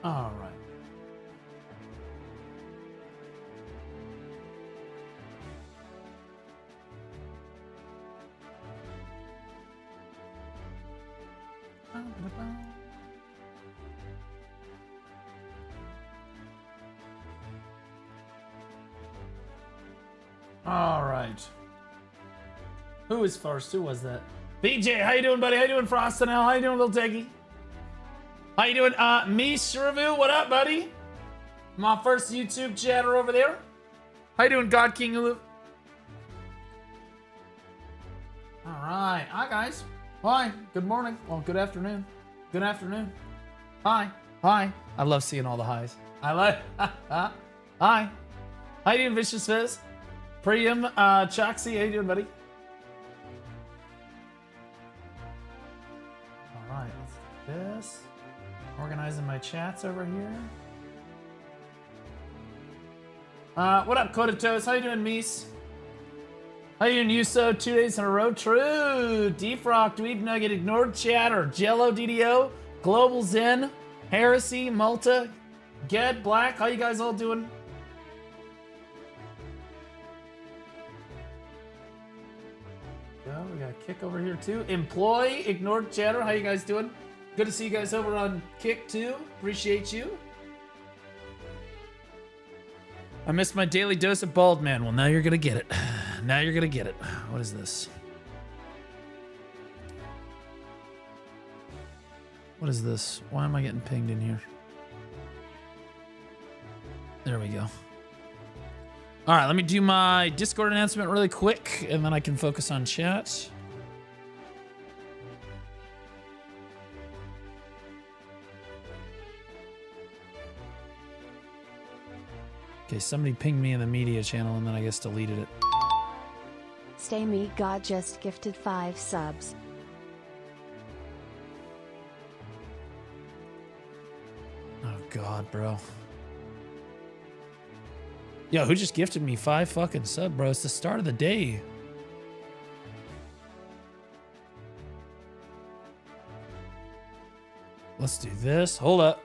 All right. All right. Who is first? Who was that? BJ, how you doing, buddy? How you doing, Frostin' How you doing, little Teggy? How you doing? Me, Shrivu, what up, buddy? My first YouTube chatter over there. How you doing, God King Ulu? All right. Hi, guys. Hi. Good morning. Well, good afternoon. Good afternoon. Hi. Hi. I love seeing all the highs. I like. Hi. How you doing, Vicious Fizz? Priam, Choxy, how you doing, buddy? All right, let's do this. Organizing my chats over here. What up, Kodatos? How you doing, Mies? How you doing, Yuso? 2 days in a row. True. Defrock, Dweeb Nugget, Ignored Chatter, Jello DDO, Global Zen, Heresy, Malta, Ged, Black. How you guys all doing? We got a Kick over here too. Employ, Ignored Chatter. How you guys doing? Good to see you guys over on Kick too. Appreciate you. I missed my daily dose of bald man. Well, now you're gonna get it. Now you're gonna get it. What is this? What is this? Why am I getting pinged in here? There we go. All right, let me do my Discord announcement really quick, and then I can focus on chat. Okay, somebody pinged me in the media channel, and then I guess deleted it. Stay Me God just gifted 5 subs. Oh, God, bro. Yo, who just gifted me 5 fucking sub, bro? It's the start of the day. Let's do this. Hold up.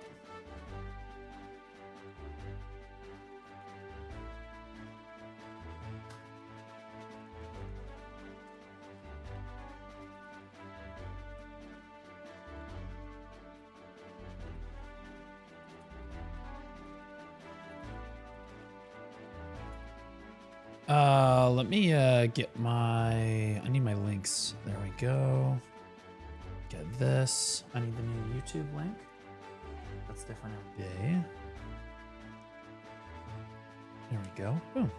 Let me get my, I need my links. There we go. Get this. I need the new YouTube link. That's different every day. There we go. Boom.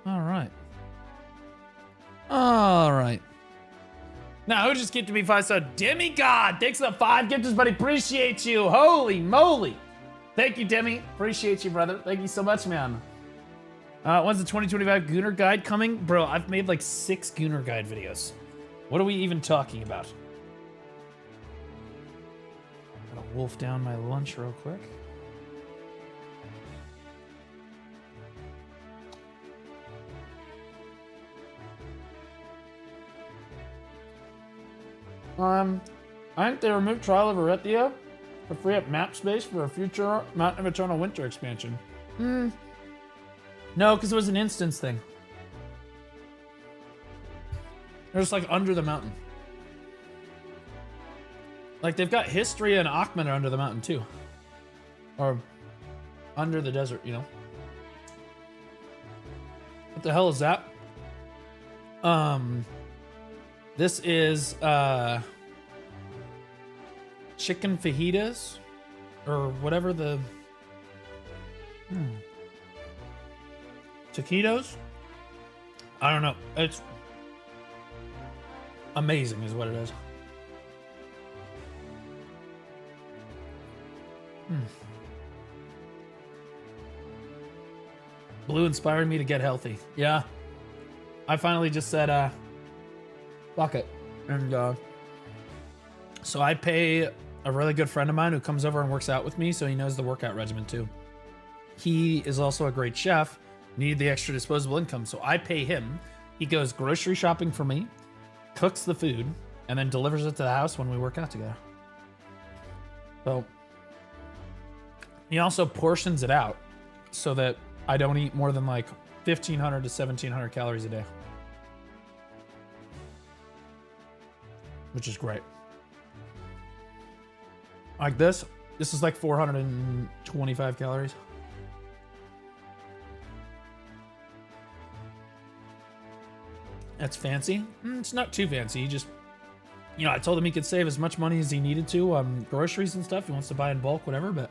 All right. All right. Now, who just gifted me 5 subs? Demigod! Thanks for the 5 gifters, buddy. Appreciate you. Holy moly. Thank you, Demi. Appreciate you, brother. Thank you so much, man. When's the 2025 Gooner Guide coming? Bro, I've made like 6 Gooner Guide videos. What are we even talking about? Gotta wolf down my lunch real quick. I think they removed Trial of Arethia to free up map space for a future Mountain of Eternal Winter expansion. No, because it was an instance thing. They're just like under the mountain. Like they've got History and Akhman are under the mountain too. Or under the desert, you know. What the hell is that? This is chicken fajitas or whatever the taquitos? I don't know. It's amazing is what it is. Blue inspired me to get healthy. Yeah. I finally just said, fuck it. And so I pay a really good friend of mine who comes over and works out with me, so he knows the workout regimen too. He is also a great chef. Needed the extra disposable income, so I pay him. He goes grocery shopping for me, cooks the food, and then delivers it to the house when we work out together. So He also portions it out so that I don't eat more than like 1,500 to 1,700 calories a day, which is great. Like this is like 425 calories. That's fancy. It's not too fancy. He just, you know, I told him he could save as much money as he needed to on groceries and stuff. He wants to buy in bulk, whatever, but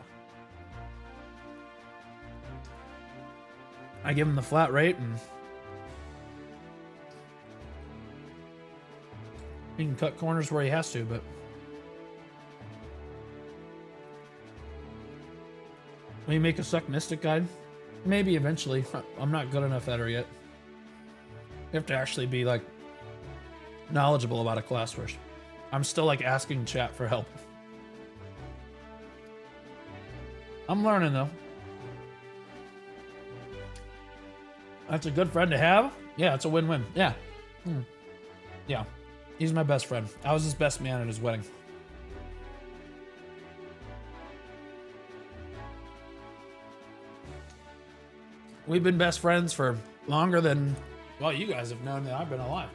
I give him the flat rate and he can cut corners where he has to, but will you make a suck mystic guide? Maybe eventually. I'm not good enough at her yet. You have to actually be like knowledgeable about a class first. I'm still like asking chat for help. I'm learning though. That's a good friend to have. Yeah, it's a win-win. Yeah. Yeah. He's my best friend. I was his best man at his wedding. We've been best friends for longer than, well, you guys have known that I've been alive.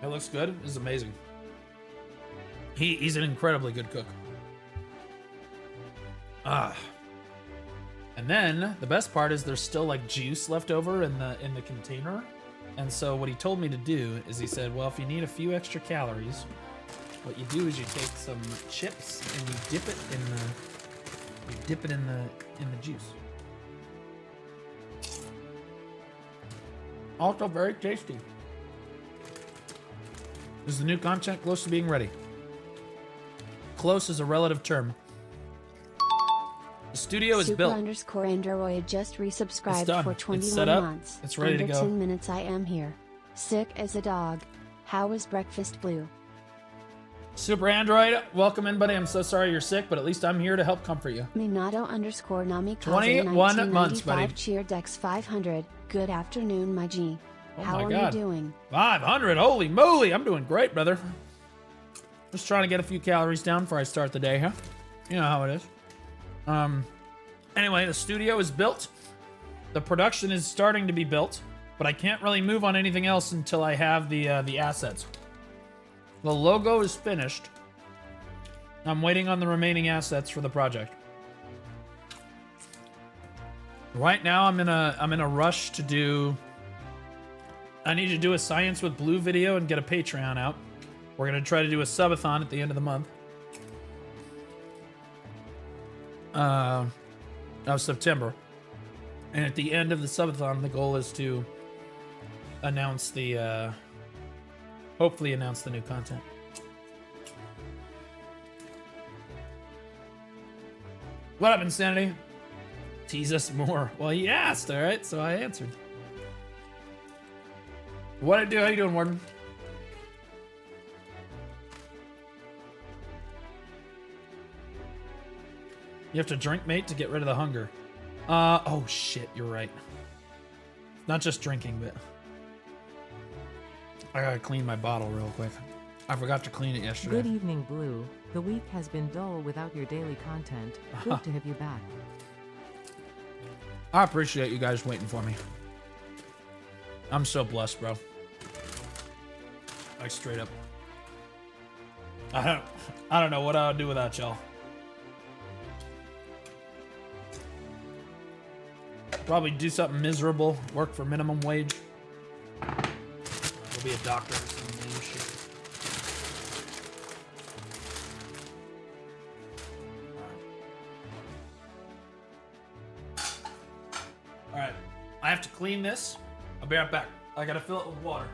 It looks good. It's amazing. He's an incredibly good cook. And then the best part is there's still like juice left over in the container. And so what he told me to do is he said, well, if you need a few extra calories, what you do is you take some chips and you dip it in the juice. Also very tasty. Is the new content close to being ready? Close is a relative term. The studio is built. Super Android just resubscribed for 21 months. It's ready to go. 10 minutes I am here. Sick as a dog. How is breakfast, Blue? Super Android, welcome in, buddy. I'm so sorry you're sick, but at least I'm here to help comfort you. Minato_Nami 21 months, buddy. Cheer Dex 500. Good afternoon, my G. How are you doing? 500, holy moly. I'm doing great, brother. Just trying to get a few calories down before I start the day, huh? You know how it is. Anyway, the studio is built. The production is starting to be built, but I can't really move on anything else until I have the assets. The logo is finished. I'm waiting on the remaining assets for the project. Right now, I'm in a rush to do. I need to do a Science with Blue video and get a Patreon out. We're gonna try to do a subathon at the end of the month. Of September. And at the end of the subathon, the goal is to announce the, hopefully announce the new content. What up, Insanity? Tease us more. Well, he asked, all right, so I answered. What it do? How you doing, Warden? You have to drink, mate, to get rid of the hunger. Oh shit, you're right. Not just drinking, but I gotta clean my bottle real quick. I forgot to clean it yesterday. Good evening, Blue. The week has been dull without your daily content. Good to have you back. I appreciate you guys waiting for me. I'm so blessed, bro. Like, straight up. I don't know what I would do without y'all. Probably do something miserable, work for minimum wage. We'll be a doctor or some lame shit. Alright, I have to clean this. I'll be right back. I gotta fill it with water.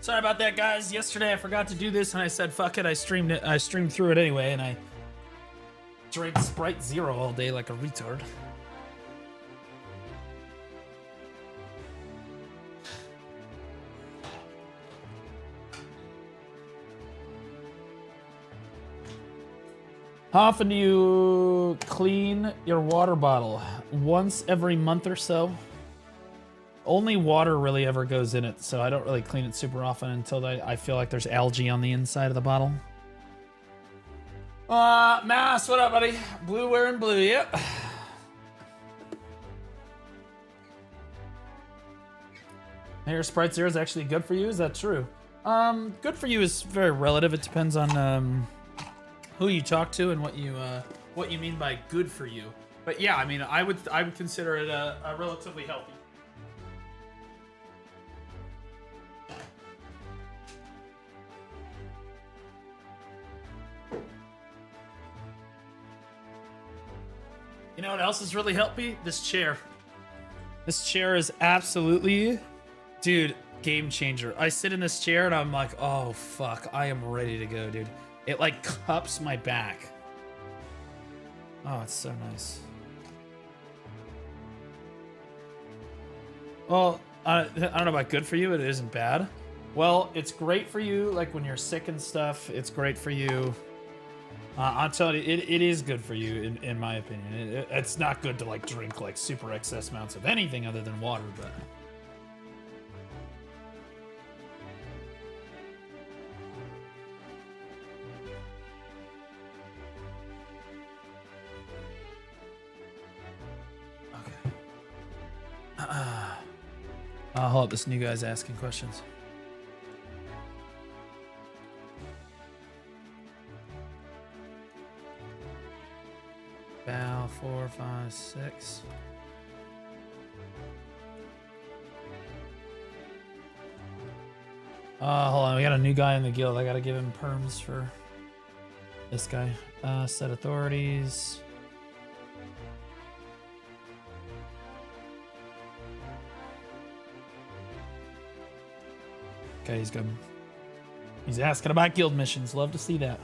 Sorry about that, guys. Yesterday I forgot to do this, and I said, fuck it. I streamed it. I streamed through it anyway, and I drank Sprite Zero all day like a retard. How often do you clean your water bottle? Once every month or so. Only water really ever goes in it, so I don't really clean it super often until I feel like there's algae on the inside of the bottle. Mass, what up, buddy? Blue wearing blue, yep. I hear Sprite Zero is actually good for you. Is that true? Good for you is very relative. It depends on who you talk to and what you mean by good for you. But yeah, I mean, I would consider it a relatively healthy. You know what else is really healthy? This chair. This chair is absolutely, dude, game changer. I sit in this chair and I'm like, oh fuck, I am ready to go, dude. It like cups my back. Oh, it's so nice. Well, I don't know about good for you. It isn't bad. Well, it's great for you, like when you're sick and stuff. It's great for you. I'll tell you, it is good for you, in my opinion. It's not good to like drink like super excess amounts of anything other than water, but. Hold up, this new guy's asking questions. Bow 4, 5, 6. Hold on, we got a new guy in the guild. I gotta give him perms for this guy. Set authorities. Okay, he's good. He's asking about guild missions. Love to see that.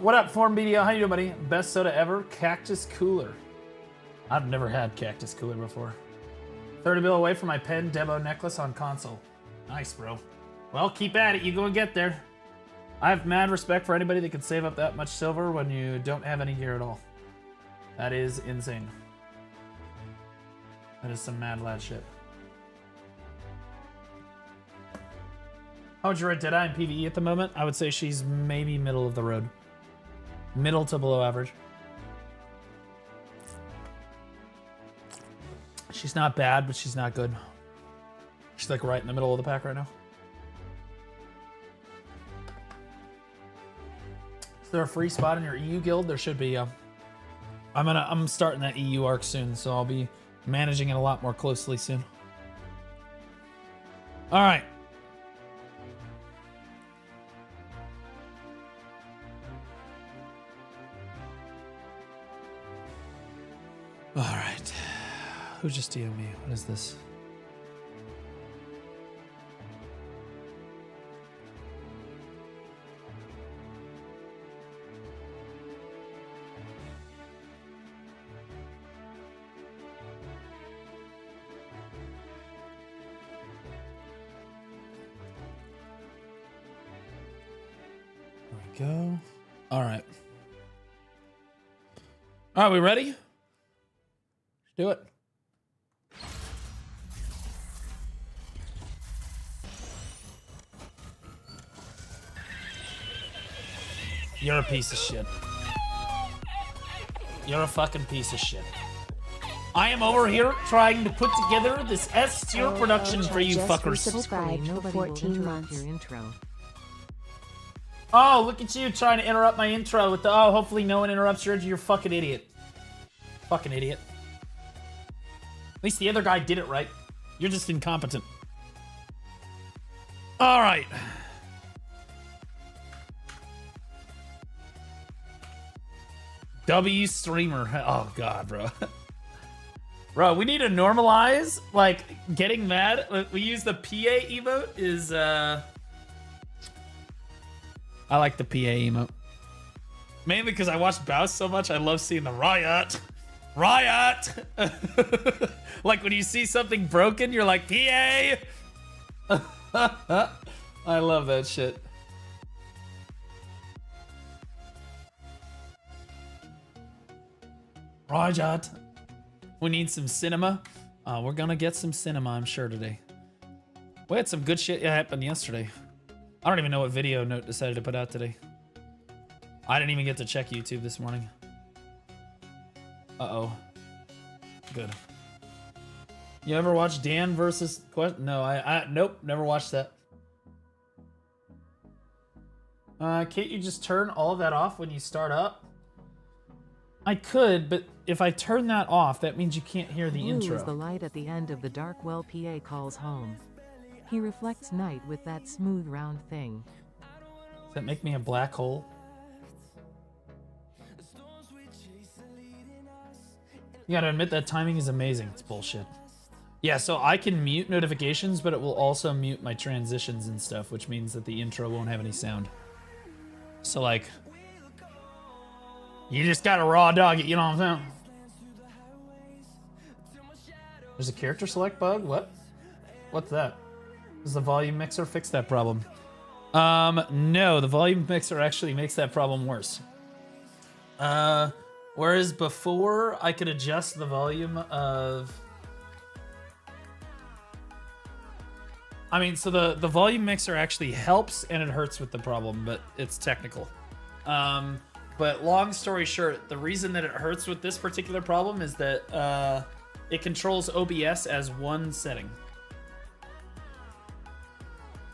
What up, Form BDO? How you doing, buddy? Best soda ever? Cactus Cooler. I've never had Cactus Cooler before. 30 bill away from my pen Debo necklace on console. Nice, bro. Well, keep at it. You go and get there. I have mad respect for anybody that can save up that much silver when you don't have any gear at all. That is insane. That is some mad lad shit. How would you rate Deadeye in PvE at the moment? I would say she's maybe middle of the road. Middle to below average. She's not bad, but she's not good. She's like right in the middle of the pack right now. Is there a free spot in your EU guild? There should be. I'm starting that EU arc soon, so I'll be managing it a lot more closely soon. All right. All right. Who just DM'd me? What is this? There we go. All right. All right, we ready? Do it. You're a piece of shit. You're a fucking piece of shit. I am over here trying to put together this S-tier production for you fuckers. Subscribed for 14 months. Your intro. Oh, look at you trying to interrupt my intro with the, oh, hopefully no one interrupts your intro. You're a fucking idiot. Fucking idiot. At least the other guy did it right. You're just incompetent. All right. W streamer. Oh, God, bro. Bro, we need to normalize, like, getting mad. We use the PA emote is, I like the PA emote. Mainly because I watched Baus so much, I love seeing the riot. Riot! Like, when you see something broken, you're like, PA! I love that shit. Riot. We need some cinema. We're gonna get some cinema, I'm sure, today. We had some good shit happen yesterday. I don't even know what video Note decided to put out today. I didn't even get to check YouTube this morning. Uh-oh. Good. You ever watch Dan versus... No, nope, never watched that. Can't you just turn all of that off when you start up? I could, but if I turn that off, that means you can't hear the Blue intro. is the light at the end of the dark well PA calls home. He reflects night with that smooth round thing. Does that make me a black hole? You gotta admit that timing is amazing. It's bullshit. Yeah, so I can mute notifications, but it will also mute my transitions and stuff, which means that the intro won't have any sound. So, like, you just gotta raw dog it, you know what I'm saying? There's a character select bug? What? What's that? Does the volume mixer fix that problem? No, the volume mixer actually makes that problem worse. Whereas before, I could adjust the volume of... I mean, so the volume mixer actually helps and it hurts with the problem, but it's technical. But long story short, the reason that it hurts with this particular problem is that it controls OBS as one setting.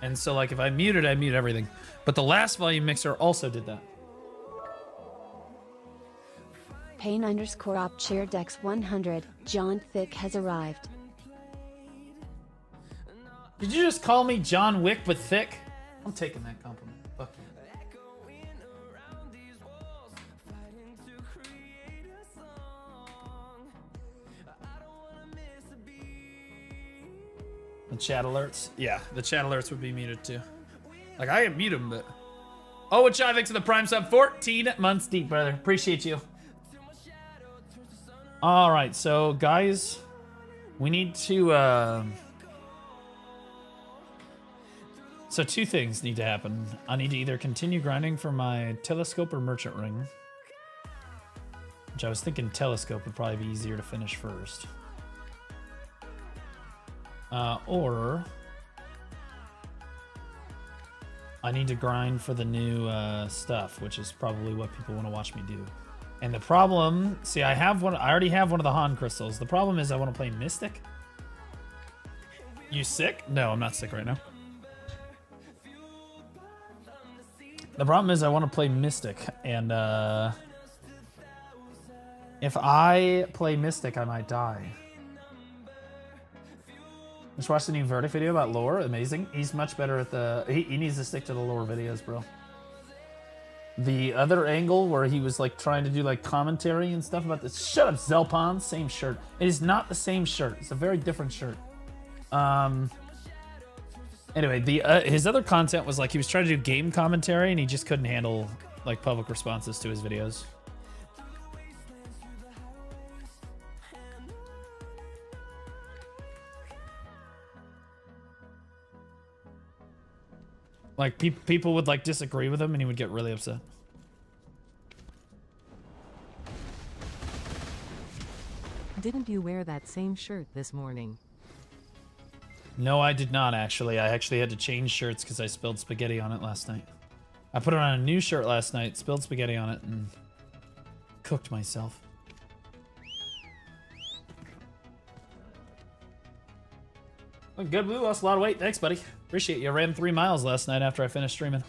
And so, like, if I mute it, I mute everything. But the last volume mixer also did that. Pain_op chair Dex 100, John Thick has arrived. Did you just call me John Wick but thick? I'm taking that compliment. Fuck you. The chat alerts? Yeah, the chat alerts would be muted too. Like, I can mute them, but... Oh, and Chivik to the Prime sub, 14 months deep, brother. Appreciate you. Alright, so, guys, we need to, So two things need to happen. I need to either continue grinding for my telescope or merchant ring. Which I was thinking telescope would probably be easier to finish first. Or I need to grind for the new stuff, which is probably what people want to watch me do. And the problem, see, I already have one of the Han crystals. The problem is I want to play Mystic. You sick? No, I'm not sick right now. The problem is I want to play Mystic, and if I play Mystic, I might die. Just watched the new Verdict video about lore. Amazing. He's much better at the... He needs to stick to the lore videos, bro. The other angle where he was like trying to do like commentary and stuff about this. Shut up, Zelpon. Same shirt. It is not the same shirt. It's a very different shirt. Anyway, his other content was like he was trying to do game commentary and he just couldn't handle like public responses to his videos. Like, people would, like, disagree with him, and he would get really upset. Didn't you wear that same shirt this morning? No, I did not, actually. I actually had to change shirts because I spilled spaghetti on it last night. I put on a new shirt last night, spilled spaghetti on it, and cooked myself. Well, good, Blue. Lost a lot of weight. Thanks, buddy. Appreciate you. I ran 3 miles last night after I finished streaming.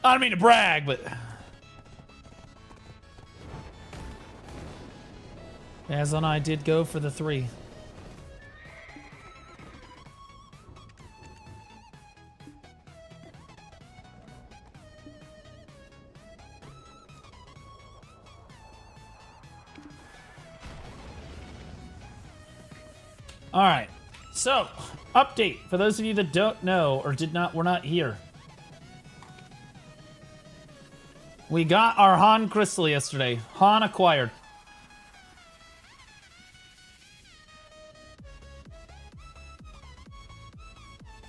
I don't mean to brag, but... As I did go for the 3. All right. So, update for those of you that don't know or were not here. We got our Han crystal yesterday. Han acquired.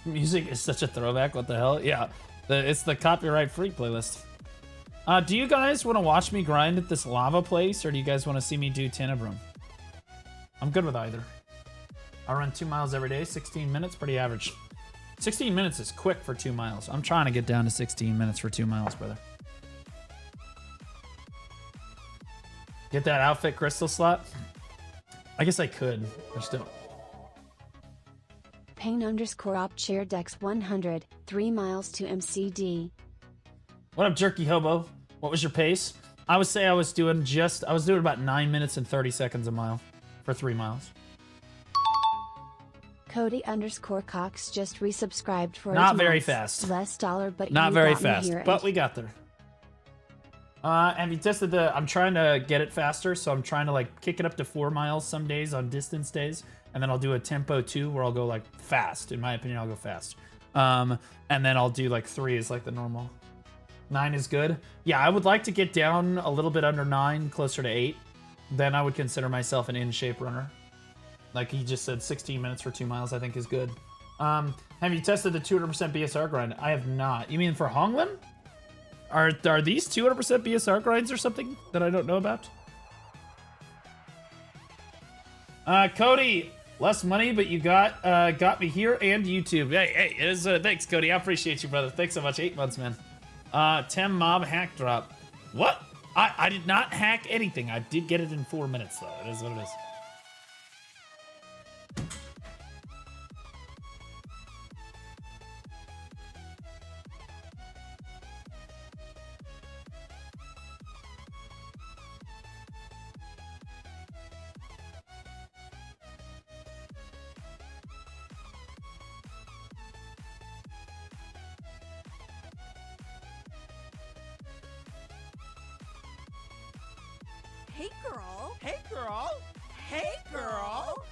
Music is such a throwback. What the hell? Yeah, it's the copyright-free playlist. Do you guys want to watch me grind at this lava place, or do you guys want to see me do Tenebrum? I'm good with either. I run 2 miles every day, 16 minutes, pretty average. 16 minutes is quick for 2 miles. I'm trying to get down to 16 minutes for 2 miles, brother. Get that outfit crystal slot? I guess I could. I just don't. Pain_op chair dex 100, 3 miles to MCD. What up, Jerky Hobo? What was your pace? I would say I was doing about 9 minutes and 30 seconds a mile for 3 miles. Cody_Cox just resubscribed for not 8 very months. fast. Less dollar, but not you very got me fast. here But and- we got there. Have you tested the? I'm trying to get it faster, so I'm trying to like kick it up to 4 miles some days on distance days, and then I'll do a tempo 2 where I'll go like fast. In my opinion, I'll go fast. And then I'll do like 3 is like the normal. 9 is good. Yeah, I would like to get down a little bit under 9, closer to 8. Then I would consider myself an in-shape runner. Like he just said, 16 minutes for 2 miles, I think is good. Have you tested the 200% BSR grind? I have not. You mean for Honglim? Are these 200% BSR grinds or something that I don't know about? Cody, less money, but you got me here and YouTube. Hey, it is, thanks, Cody. I appreciate you, brother. Thanks so much. 8 months, man. Tem mob hack drop. What? I did not hack anything. I did get it in 4 minutes, though. It is what it is. Hey girl. Hey girl. Hey girl.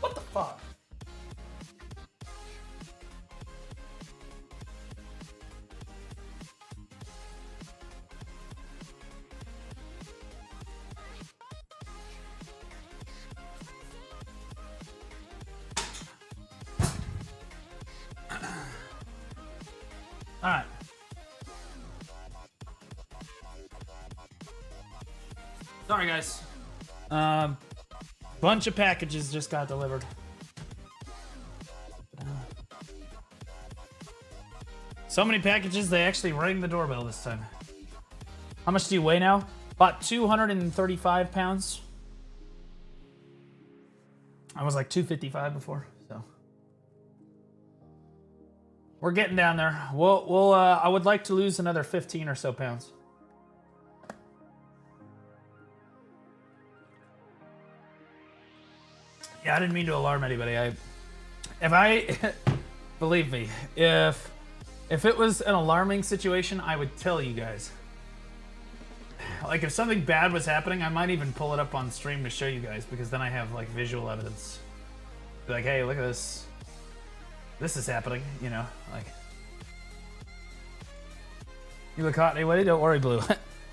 What the fuck? All right. Sorry, guys. Bunch of packages just got delivered. So many packages, they actually rang the doorbell this time. How much do you weigh now? About 235 pounds. I was like 255 before, so. We're getting down there. I would like to lose another 15 or so pounds. Yeah, I didn't mean to alarm anybody. Believe me, if it was an alarming situation, I would tell you guys. Like, if something bad was happening, I might even pull it up on stream to show you guys, because then I have, like, visual evidence. Be like, hey, look at this. This is happening, you know, like. You look hot anyway, don't worry, Blue.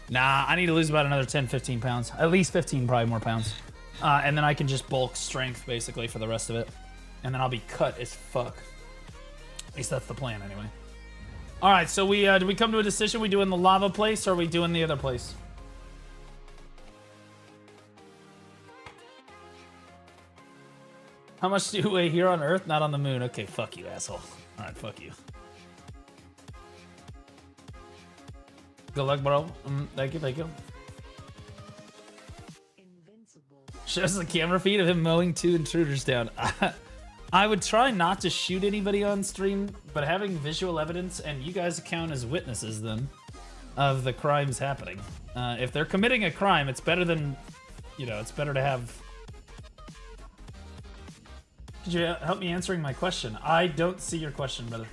Nah, I need to lose about another 10, 15 pounds. At least 15, probably more pounds. And then I can just bulk strength, basically, for the rest of it. And then I'll be cut as fuck. At least that's the plan, anyway. All right, so did we come to a decision? We doing the lava place, or are we doing the other place? How much do you weigh here on Earth, not on the moon? Okay, fuck you, asshole. All right, fuck you. Good luck, bro. Thank you, thank you. Shows the camera feed of him mowing 2 intruders down. I would try not to shoot anybody on stream, but having visual evidence, and you guys count as witnesses then, of the crimes happening. If they're committing a crime, it's better than, you know, it's better to have... Could you help me answering my question? I don't see your question, brother.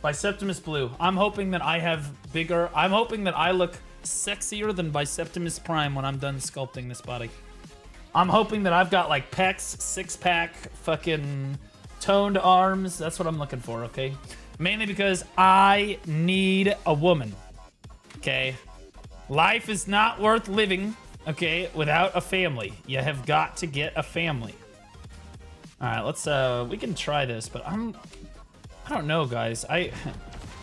Biseptimus Blue. I'm hoping that I have bigger... I'm hoping that I look sexier than Biseptimus Prime when I'm done sculpting this body. I'm hoping that I've got, like, pecs, 6-pack, fucking toned arms. That's what I'm looking for, okay? Mainly because I need a woman, okay? Life is not worth living, okay, without a family. You have got to get a family. All right, let's, we can try this, but I don't know, guys. I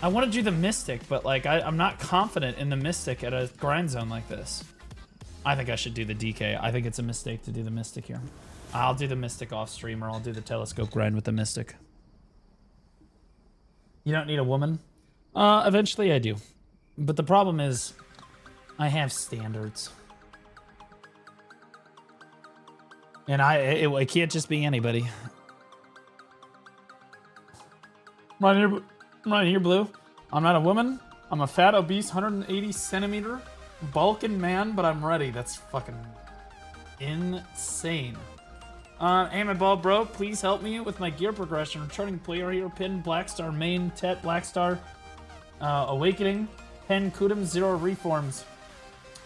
want to do the Mystic, but, like, I'm not confident in the Mystic at a grind zone like this. I think I should do the DK. I think it's a mistake to do the Mystic here. I'll do the Mystic off stream, or I'll do the telescope grind with the Mystic. You don't need a woman? Eventually I do. But the problem is, I have standards. And it can't just be anybody. Right here, Blue. I'm not a woman. I'm a fat, obese, 180 centimeter Balkan man, but I'm ready. That's fucking insane. Aim and ball, bro. Please help me with my gear progression. Returning player here. Pin, Blackstar, main, Tet, Blackstar, Awakening, Pen, Kudum, 0 reforms.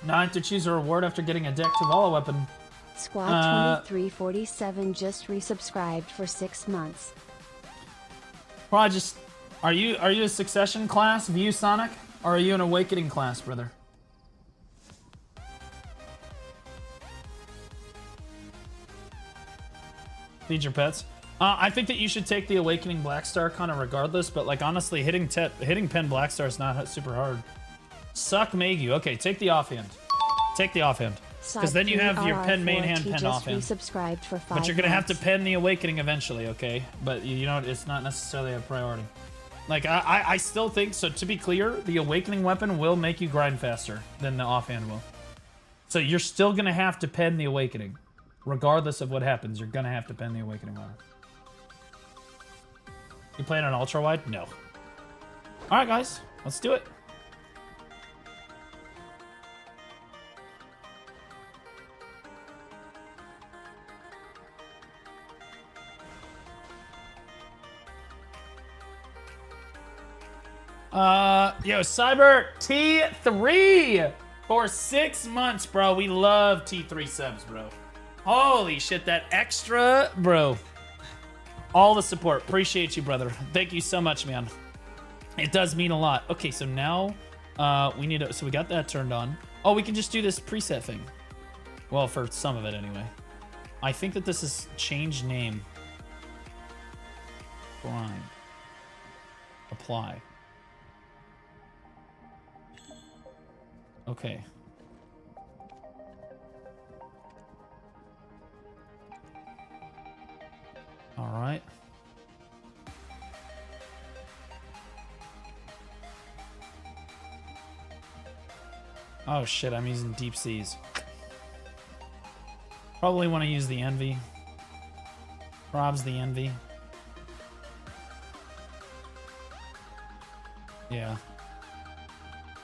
9 to choose a reward after getting a deck to Vala weapon. Squad 2347 just resubscribed for 6 months. Probably just... Are you a Succession class, View Sonic? Or are you an Awakening class, brother? Feed your pets. I think that you should take the Awakening Blackstar kind of regardless, but like honestly, hitting Pen Blackstar is not super hard. Suck Magu. Okay, take the offhand. Take the offhand. Because then you have your Pen main hand, Pen offhand. For 5 but you're going to have to pen the Awakening eventually, okay? But you know, it's not necessarily a priority. Like, I still think, so to be clear, the Awakening weapon will make you grind faster than the offhand will. So you're still going to have to pen the Awakening. Regardless of what happens, you're going to have to pen the Awakening weapon. You playing on ultra wide? No. Alright, guys. Let's do it. Yo, Cyber T3 for 6 months, bro. We love T3 subs, bro. Holy shit, that extra, bro. All the support. Appreciate you, brother. Thank you so much, man. It does mean a lot. Okay, so now we need to... So we got that turned on. Oh, we can just do this preset thing. Well, for some of it, anyway. I think that this is change name. Prime. Apply. Okay. All right. Oh shit, I'm using deep seas. Probably want to use the envy. Rob's the envy. Yeah.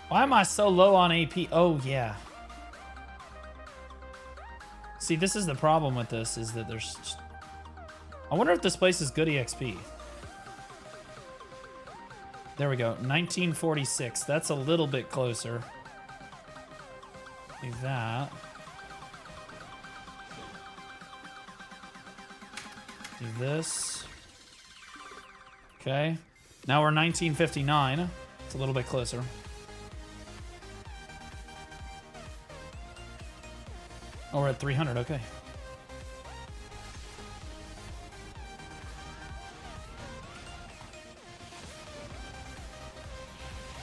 Why am I so low on AP? Oh, yeah. See, this is the problem with this, is that there's... I wonder if this place is good EXP. There we go. 1946. That's a little bit closer. Do that. Do this. Okay. Now we're 1959. It's a little bit closer. Oh, we're at 300. Okay.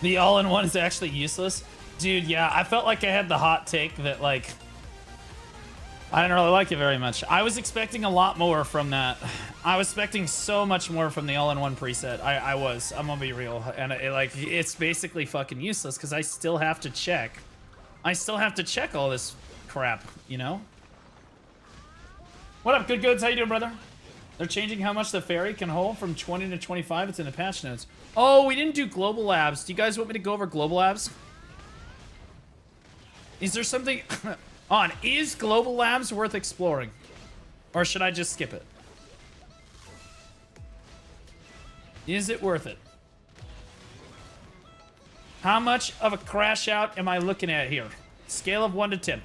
The all-in-one is actually useless. Dude, yeah, I felt like I had the hot take that, like, I didn't really like it very much. I was expecting a lot more from that. I was expecting so much more from the all-in-one preset. I'm gonna be real. And it's basically fucking useless because I still have to check. I still have to check all this crap, you know? What up, good goods? How you doing, brother? They're changing how much the ferry can hold from 20 to 25. It's in the patch notes. Oh, we didn't do global labs. Do you guys want me to go over global labs? Is there something on? Is global labs worth exploring? Or should I just skip it? Is it worth it? How much of a crash out am I looking at here? Scale of 1 to 10.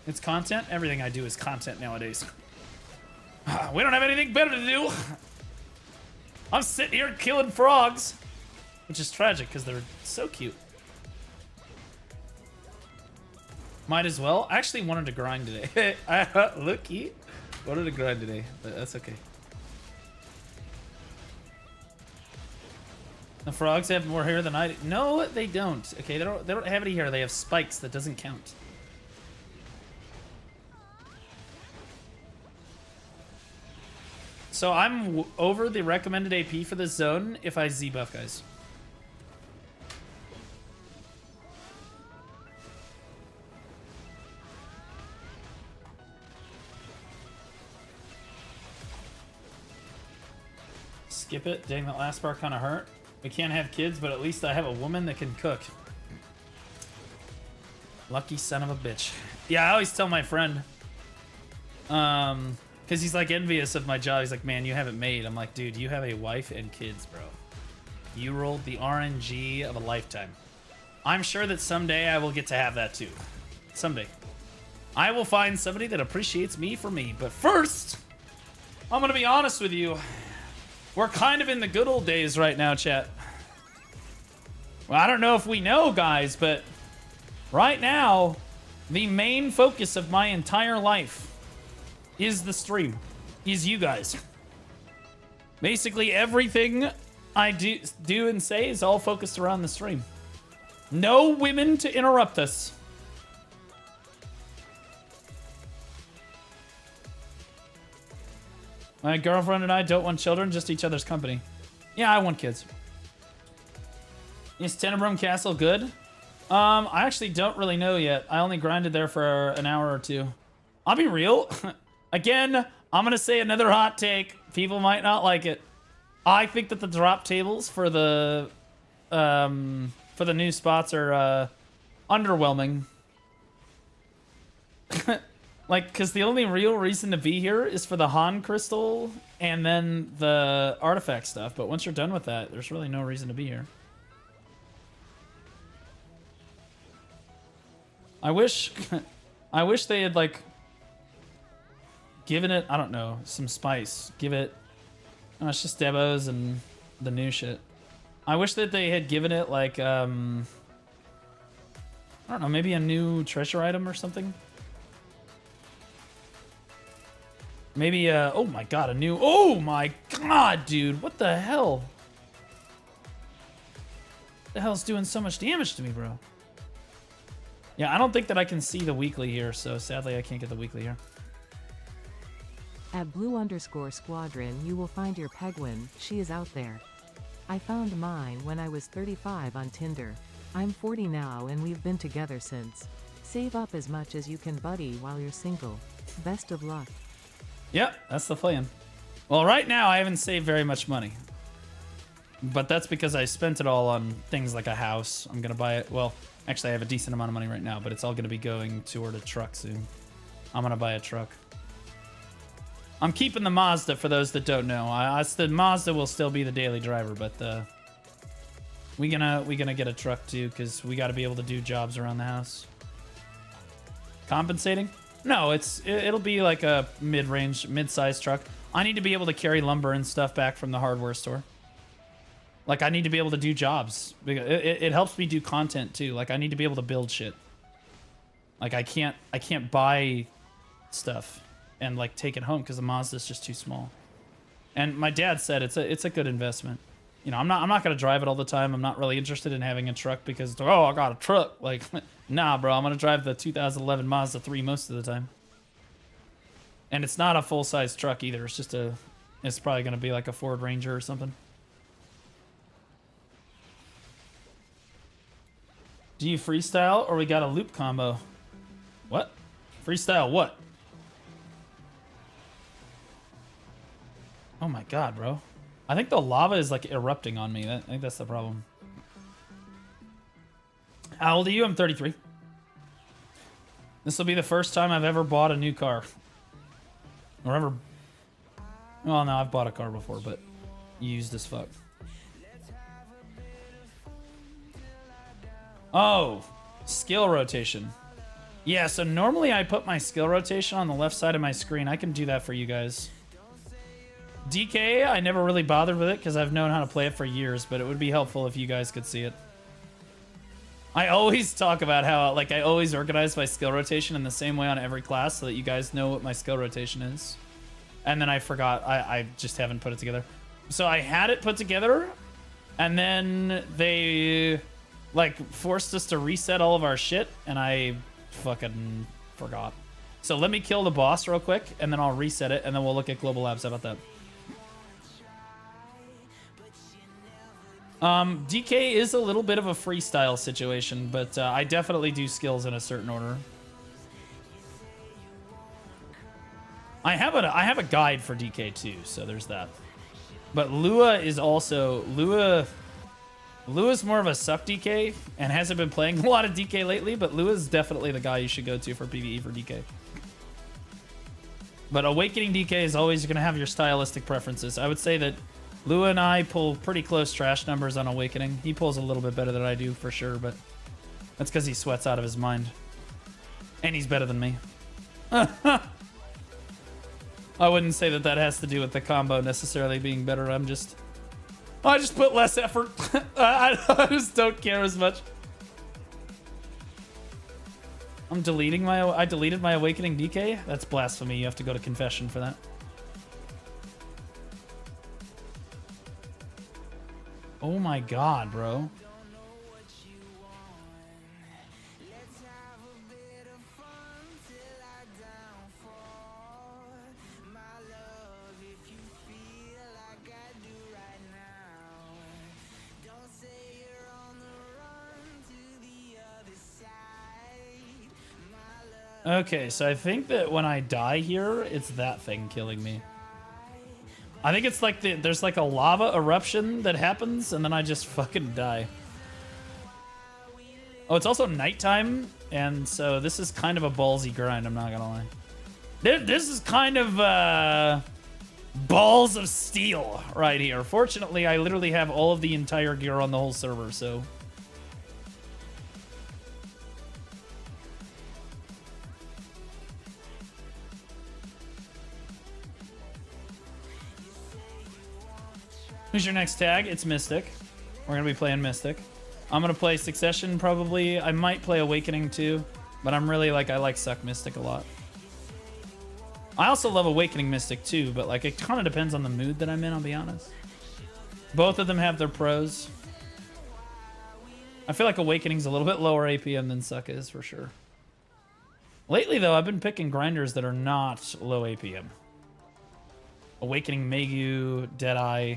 It's content? Everything I do is content nowadays. We don't have anything better to do. I'm sitting here killing frogs. Which is tragic because they're so cute. Might as well. I actually wanted to grind today. Looky. Wanted to grind today, but that's okay. The frogs have more hair than I do. No, they don't. Okay, they don't have any hair. They have spikes. That doesn't count. So I'm over the recommended AP for this zone if I Z buff, guys. Skip it. Dang, that last part kind of hurt. We can't have kids, but at least I have a woman that can cook. Lucky son of a bitch. Yeah, I always tell my friend, because he's like envious of my job. He's like, man, you have it made. I'm like, dude, you have a wife and kids, bro. You rolled the RNG of a lifetime. I'm sure that someday I will get to have that too. Someday. I will find somebody that appreciates me for me. But first, I'm going to be honest with you. We're kind of in the good old days right now, chat. Well, I don't know if we know, guys, but right now, the main focus of my entire life is the stream, is you guys. Basically, everything I do and say is all focused around the stream. No women to interrupt us. My girlfriend and I don't want children, just each other's company. Yeah, I want kids. Is Tenebrum Castle good? I actually don't really know yet. I only grinded there for an hour or two. I'll be real. Again, I'm gonna say another hot take. People might not like it. I think that the drop tables for the new spots are underwhelming. Like, because the only real reason to be here is for the Han crystal and then the artifact stuff. But once you're done with that, there's really no reason to be here. I wish they had, like, given it, I don't know, some spice. Give it, oh, it's just demos and the new shit. I wish that they had given it, like, I don't know, maybe a new treasure item or something. Maybe, oh my god, a new... Oh my god, dude. What the hell? The hell's doing so much damage to me, bro? Yeah, I don't think that I can see the weekly here, so sadly I can't get the weekly here. At blue_squadron you will find your Penguin. She is out there. I found mine when I was 35 on Tinder. I'm 40 now and we've been together since. Save up as much as you can, buddy, while you're single. Best of luck. Yep, that's the plan. Well, right now I haven't saved very much money. But that's because I spent it all on things like a house. I'm going to buy it. Well, actually I have a decent amount of money right now, but it's all going to be going toward a truck soon. I'm going to buy a truck. I'm keeping the Mazda for those that don't know. The Mazda will still be the daily driver, but we gonna get a truck too because we got to be able to do jobs around the house. Compensating? No, it'll be like a mid-sized truck. I need to be able to carry lumber and stuff back from the hardware store. Like I need to be able to do jobs. It helps me do content too. Like I need to be able to build shit. Like I can't buy stuff and like take it home because the Mazda's just too small. And my dad said it's a good investment. You know, I'm not gonna drive it all the time. I'm not really interested in having a truck because I got a truck. Like, nah, bro, I'm gonna drive the 2011 Mazda 3 most of the time. And it's not a full-size truck either. It's probably gonna be like a Ford Ranger or something. Do you freestyle or we got a loop combo? What? Freestyle what? Oh my god, bro. I think the lava is like erupting on me. I think that's the problem. How old are you? I'm 33. This will be the first time I've ever bought a new car. Or ever... Well, no, I've bought a car before, but used as fuck. Oh, skill rotation. Yeah, so normally I put my skill rotation on the left side of my screen. I can do that for you guys. DK, I never really bothered with it because I've known how to play it for years, but it would be helpful if you guys could see it. I always talk about how, like, I always organize my skill rotation in the same way on every class so that you guys know what my skill rotation is. And then I forgot. I just haven't put it together. So I had it put together, and then they, like, forced us to reset all of our shit, and I fucking forgot. So let me kill the boss real quick, and then I'll reset it, and then we'll look at Global Labs. How about that? DK is a little bit of a freestyle situation, but I definitely do skills in a certain order. I have a guide for DK too, so there's that. But Lua is also Lua's more of a suck DK and hasn't been playing a lot of DK lately, but Lua's definitely the guy you should go to for PvE for DK. But Awakening DK is always going to have your stylistic preferences. I would say that Lua and I pull pretty close trash numbers on Awakening. He pulls a little bit better than I do, for sure, but that's because he sweats out of his mind. And he's better than me. I wouldn't say that that has to do with the combo necessarily being better. I just put less effort. I just don't care as much. I deleted my Awakening DK? That's blasphemy. You have to go to confession for that. Oh my god, bro. Okay, so I think that when I die here, it's that thing killing me. I think it's like there's like a lava eruption that happens, and then I just fucking die. Oh, it's also nighttime, and so this is kind of a ballsy grind, I'm not gonna lie. This is kind of balls of steel right here. Fortunately, I literally have all of the entire gear on the whole server, so... Who's your next tag? It's Mystic. We're going to be playing Mystic. I'm going to play Succession probably. I might play Awakening too, but I'm really like, I like Suck Mystic a lot. I also love Awakening Mystic too, but like it kind of depends on the mood that I'm in, I'll be honest. Both of them have their pros. I feel like Awakening's a little bit lower APM than Suck is for sure. Lately though, I've been picking grinders that are not low APM. Awakening Megu, Deadeye.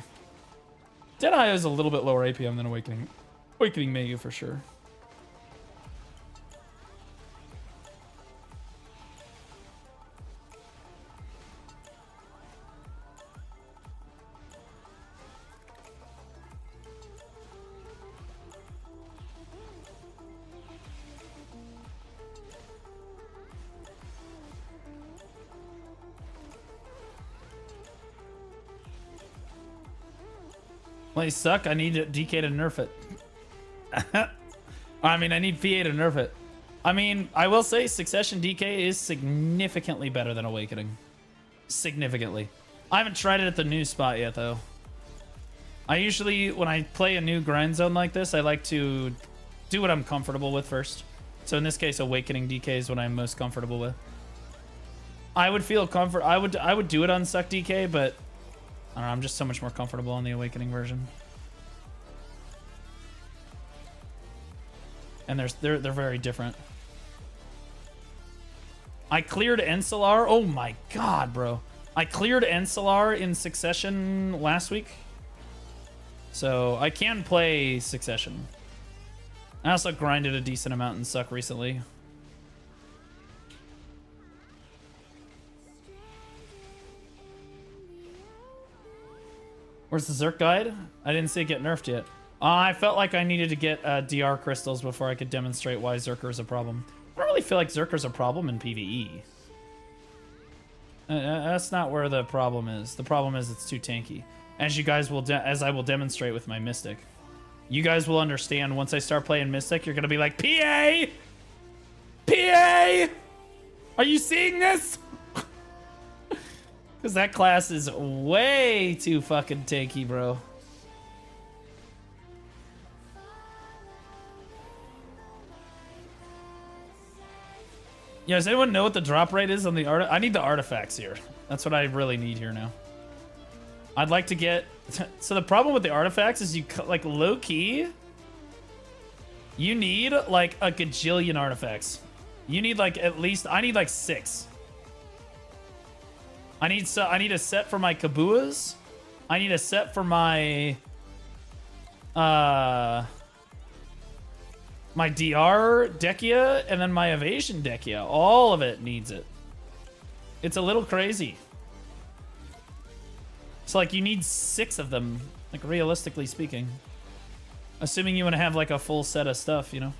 Deadeye is a little bit lower APM than Awakening. Awakening Megu for sure. Plays suck. I need DK to nerf it. I mean, I need PA to nerf it. I mean, I will say Succession DK is significantly better than Awakening. Significantly. I haven't tried it at the new spot yet, though. I usually, when I play a new grind zone like this, I like to do what I'm comfortable with first. So in this case, Awakening DK is what I'm most comfortable with. I would feel comfort. I would do it on Suck DK, but I don't know, I'm just so much more comfortable on the Awakening version. And they're very different. I cleared Encelar. Oh my god, bro. I cleared Encelar in Succession last week. So I can play Succession. I also grinded a decent amount in Suck recently. Where's the Zerk guide? I didn't see it get nerfed yet. I felt like I needed to get DR crystals before I could demonstrate why Zerker is a problem. I don't really feel like Zerker's a problem in PvE. That's not where the problem is. The problem is it's too tanky. As you guys will, as I will demonstrate with my Mystic. You guys will understand once I start playing Mystic, you're gonna be like, PA! PA! Are you seeing this? Because that class is way too fucking tanky, bro. Yeah, does anyone know what the drop rate is on the art? I need the artifacts here. That's what I really need here now. I'd like to get... So the problem with the artifacts is you, like, low-key, you need, like, a gajillion artifacts. You need, like, at least... I need, like, 6. I need a set for my Kabuas. I need a set for my... my DR Dekia, and then my Evasion Dekia. All of it needs it. It's a little crazy. So, like, you need 6 of them, like, realistically speaking. Assuming you want to have, like, a full set of stuff, you know?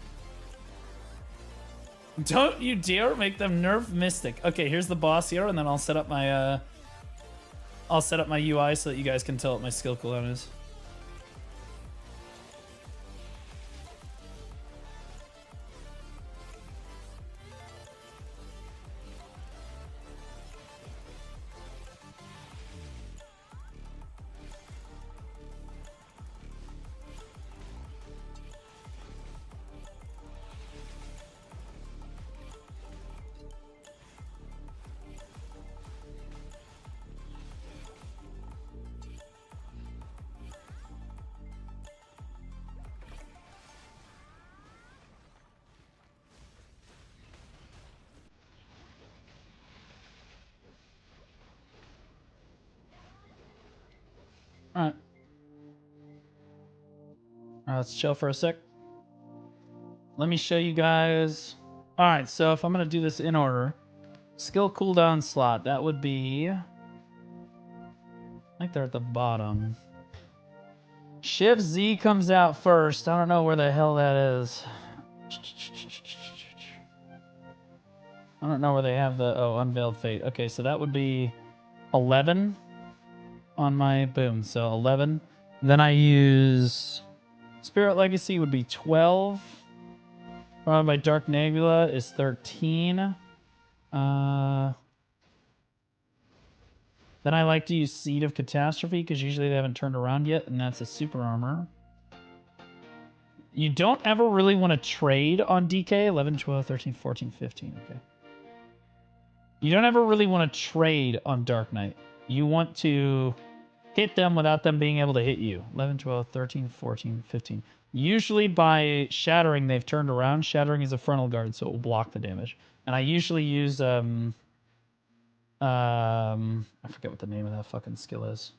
Don't you dare make them nerf Mystic. Okay, here's the boss here, and then I'll set up my, UI so that you guys can tell what my skill cooldown is. Alright. Let's chill for a sec. Let me show you guys. Alright, so if I'm going to do this in order, skill cooldown slot, that would be... I think they're at the bottom. Shift Z comes out first. I don't know where the hell that is. I don't know where they have the... Oh, Unveiled Fate. Okay, so that would be 11 on my boom. So 11. Then I use... Spirit Legacy would be 12. Followed by Dark Nebula is 13. Then I like to use Seed of Catastrophe because usually they haven't turned around yet, and that's a super armor. You don't ever really want to trade on DK. 11, 12, 13, 14, 15. Okay. You don't ever really want to trade on Dark Knight. You want to hit them without them being able to hit you. 11, 12, 13, 14, 15. Usually by Shattering, they've turned around. Shattering is a frontal guard, so it will block the damage. And I usually use... I forget what the name of that fucking skill is.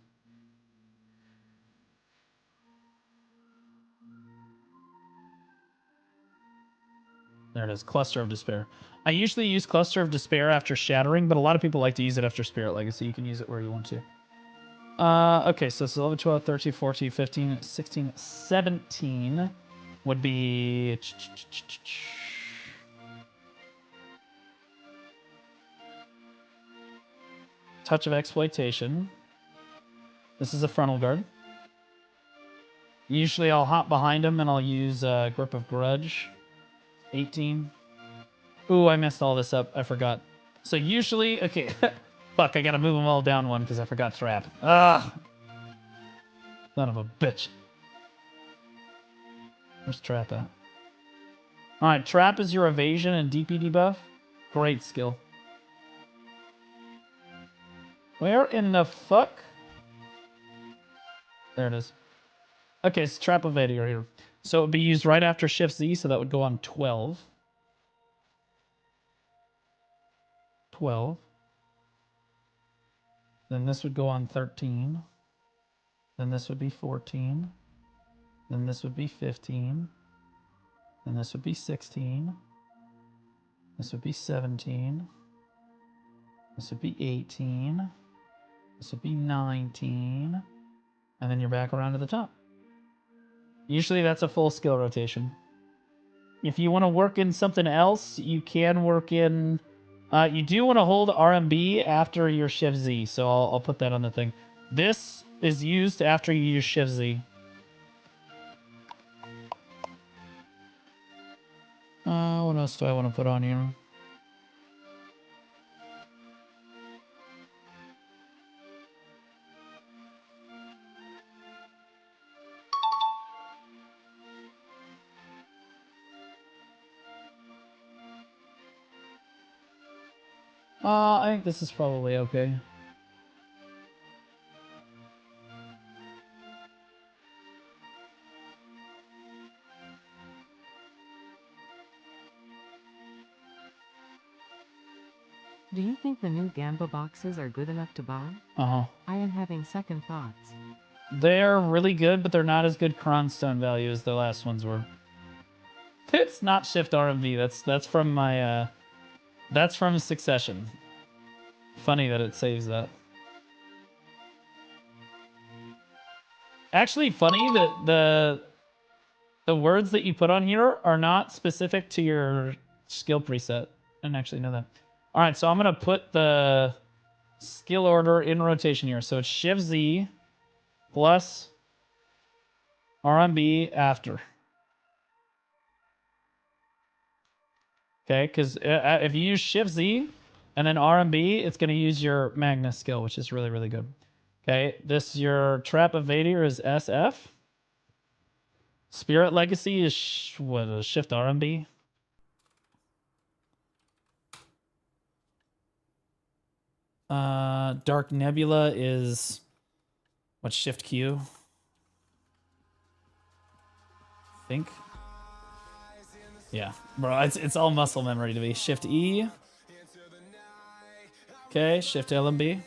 There it is. Cluster of Despair. I usually use Cluster of Despair after Shattering, but a lot of people like to use it after Spirit Legacy. You can use it where you want to. Okay, so it's 11, 12, 13, 14, 15, 16, 17 would be... Touch of Exploitation. This is a frontal guard. Usually I'll hop behind him and I'll use Grip of Grudge. 18. Ooh, I messed all this up. I forgot. So usually... Okay. Fuck, I gotta move them all down one because I forgot Trap. Ah! Son of a bitch. Where's Trap at? Alright, Trap is your evasion and DPD buff. Great skill. Where in the fuck? There it is. Okay, it's Trap Evader here. So it would be used right after Shift Z, so that would go on 12. 12. Then this would go on 13. Then this would be 14. Then this would be 15. Then this would be 16. This would be 17. This would be 18. This would be 19. And then you're back around to the top. Usually that's a full skill rotation. If you want to work in something else, you can work in... you do want to hold RMB after your Shift Z, so I'll put that on the thing. This is used after you use Shift Z. What else do I want to put on here? I think this is probably okay. Do you think the new Gamba boxes are good enough to buy? Uh-huh. I am having second thoughts. They're really good, but they're not as good Kronstone value as the last ones were. It's not Shift RMV. That's from my that's from Succession. Funny that it saves that. Actually, funny that the words that you put on here are not specific to your skill preset. I didn't actually know that. All right, so I'm gonna put the skill order in rotation here. So it's Shift Z plus RMB after. Okay, because if you use Shift Z and then RMB, it's gonna use your Magnus skill, which is really, really good. Okay, this your Trap Evader is SF. Spirit Legacy is Shift RMB. Dark Nebula is what's Shift Q? I think. Yeah, bro, it's all muscle memory to me. Shift E. Okay, Shift LMB.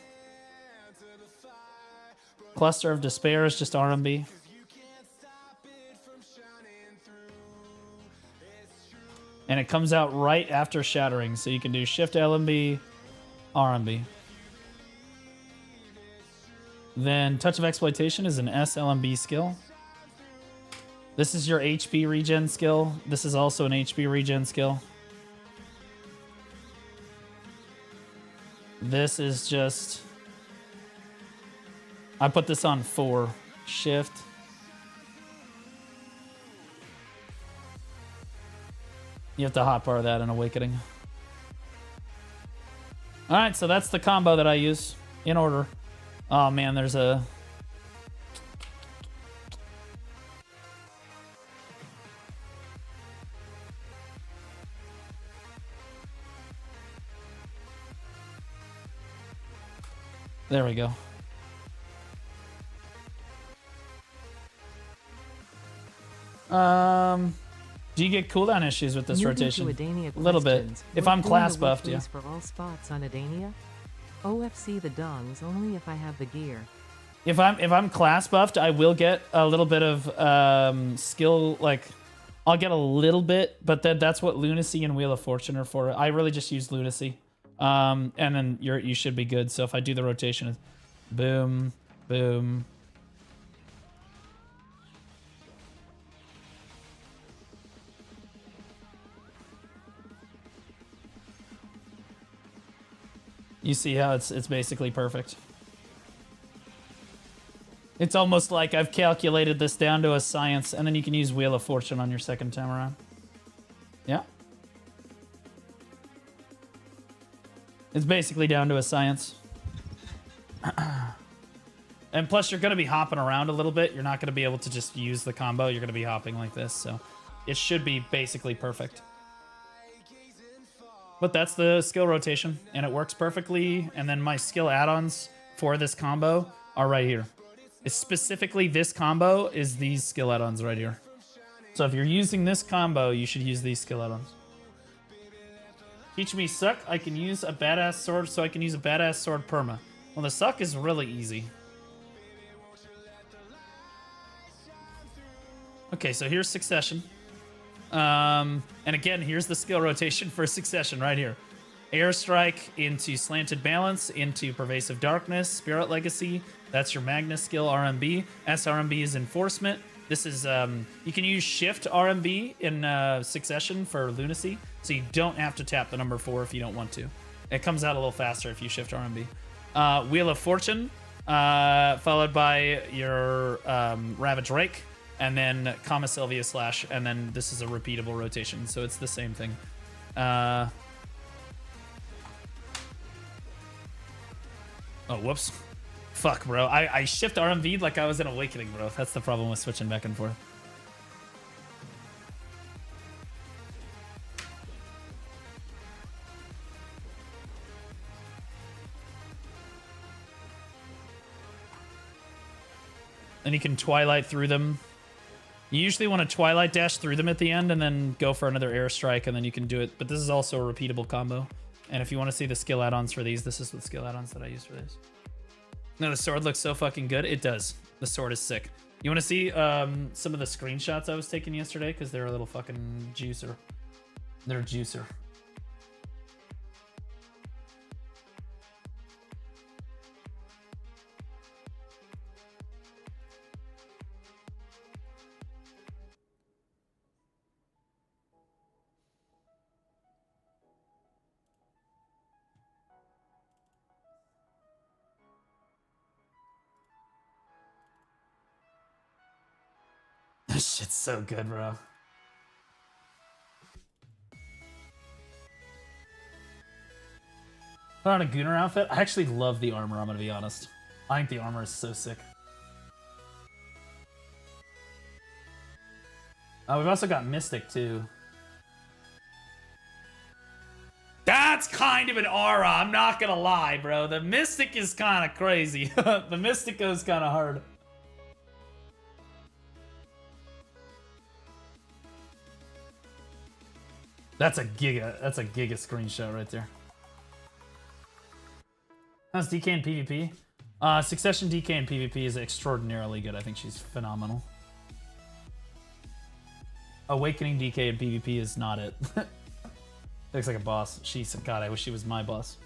Cluster of Despair is just RMB. And it comes out right after Shattering, so you can do Shift LMB, RMB. Then Touch of Exploitation is an SLMB skill. This is your HP regen skill. This is also an HP regen skill. This is just... I put this on 4. Shift. You have to hotbar that in Awakening. Alright, so that's the combo that I use in order. Oh man, there's a... There we go. Do you get cooldown issues with this rotation? A little bit. If I'm class buffed, yeah. For all spots on Adania? OFC the dongs only if I have the gear. If I'm class buffed, I will get a little bit of skill, like I'll get a little bit, but that's what Lunacy and Wheel of Fortune are for. I really just use Lunacy. And then you should be good. So if I do the rotation, it's boom, boom. You see how it's basically perfect. It's almost like I've calculated this down to a science, and then you can use Wheel of Fortune on your second time around. Yeah. It's basically down to a science. And plus, you're going to be hopping around a little bit. You're not going to be able to just use the combo. You're going to be hopping like this, so it should be basically perfect. But that's the skill rotation, and it works perfectly. And then my skill add-ons for this combo are right here. It's specifically this combo is these skill add-ons right here. So if you're using this combo, you should use these skill add-ons. Teach me suck. I can use a badass sword, so I can use a badass sword perma. Well, the suck is really easy. Okay, so here's Succession. And again, here's the skill rotation for Succession right here. Airstrike into Slanted Balance, into Pervasive Darkness, Spirit Legacy. That's your Magnus skill, RMB. SRMB is Enforcement. This is, you can use Shift RMB in Succession for Lunacy, so you don't have to tap the number 4 if you don't want to. It comes out a little faster if you Shift RMB. Wheel of Fortune, followed by your Ravage Rake, and then Kama Sylvia Slash, and then this is a repeatable rotation, so it's the same thing. Oh, whoops. Fuck, bro. I shift RMV'd like I was in Awakening, bro. That's the problem with switching back and forth. And you can Twilight through them. You usually want to Twilight dash through them at the end and then go for another airstrike, and then you can do it. But this is also a repeatable combo. And if you want to see the skill add-ons for these, this is the skill add-ons that I use for these. No, the sword looks so fucking good. It does. The sword is sick. You want to see some of the screenshots I was taking yesterday? Because they're a little fucking juicer. They're a juicer. This shit's so good, bro. Put on a Gunner outfit. I actually love the armor, I'm gonna be honest. I think the armor is so sick. We've also got Mystic, too. That's kind of an aura, I'm not gonna lie, bro. The Mystic is kind of crazy. The Mystic goes kind of hard. That's a giga screenshot right there. How's DK in PvP? Succession DK in PvP is extraordinarily good. I think she's phenomenal. Awakening DK in PvP is not it. Looks like a boss. God, I wish she was my boss.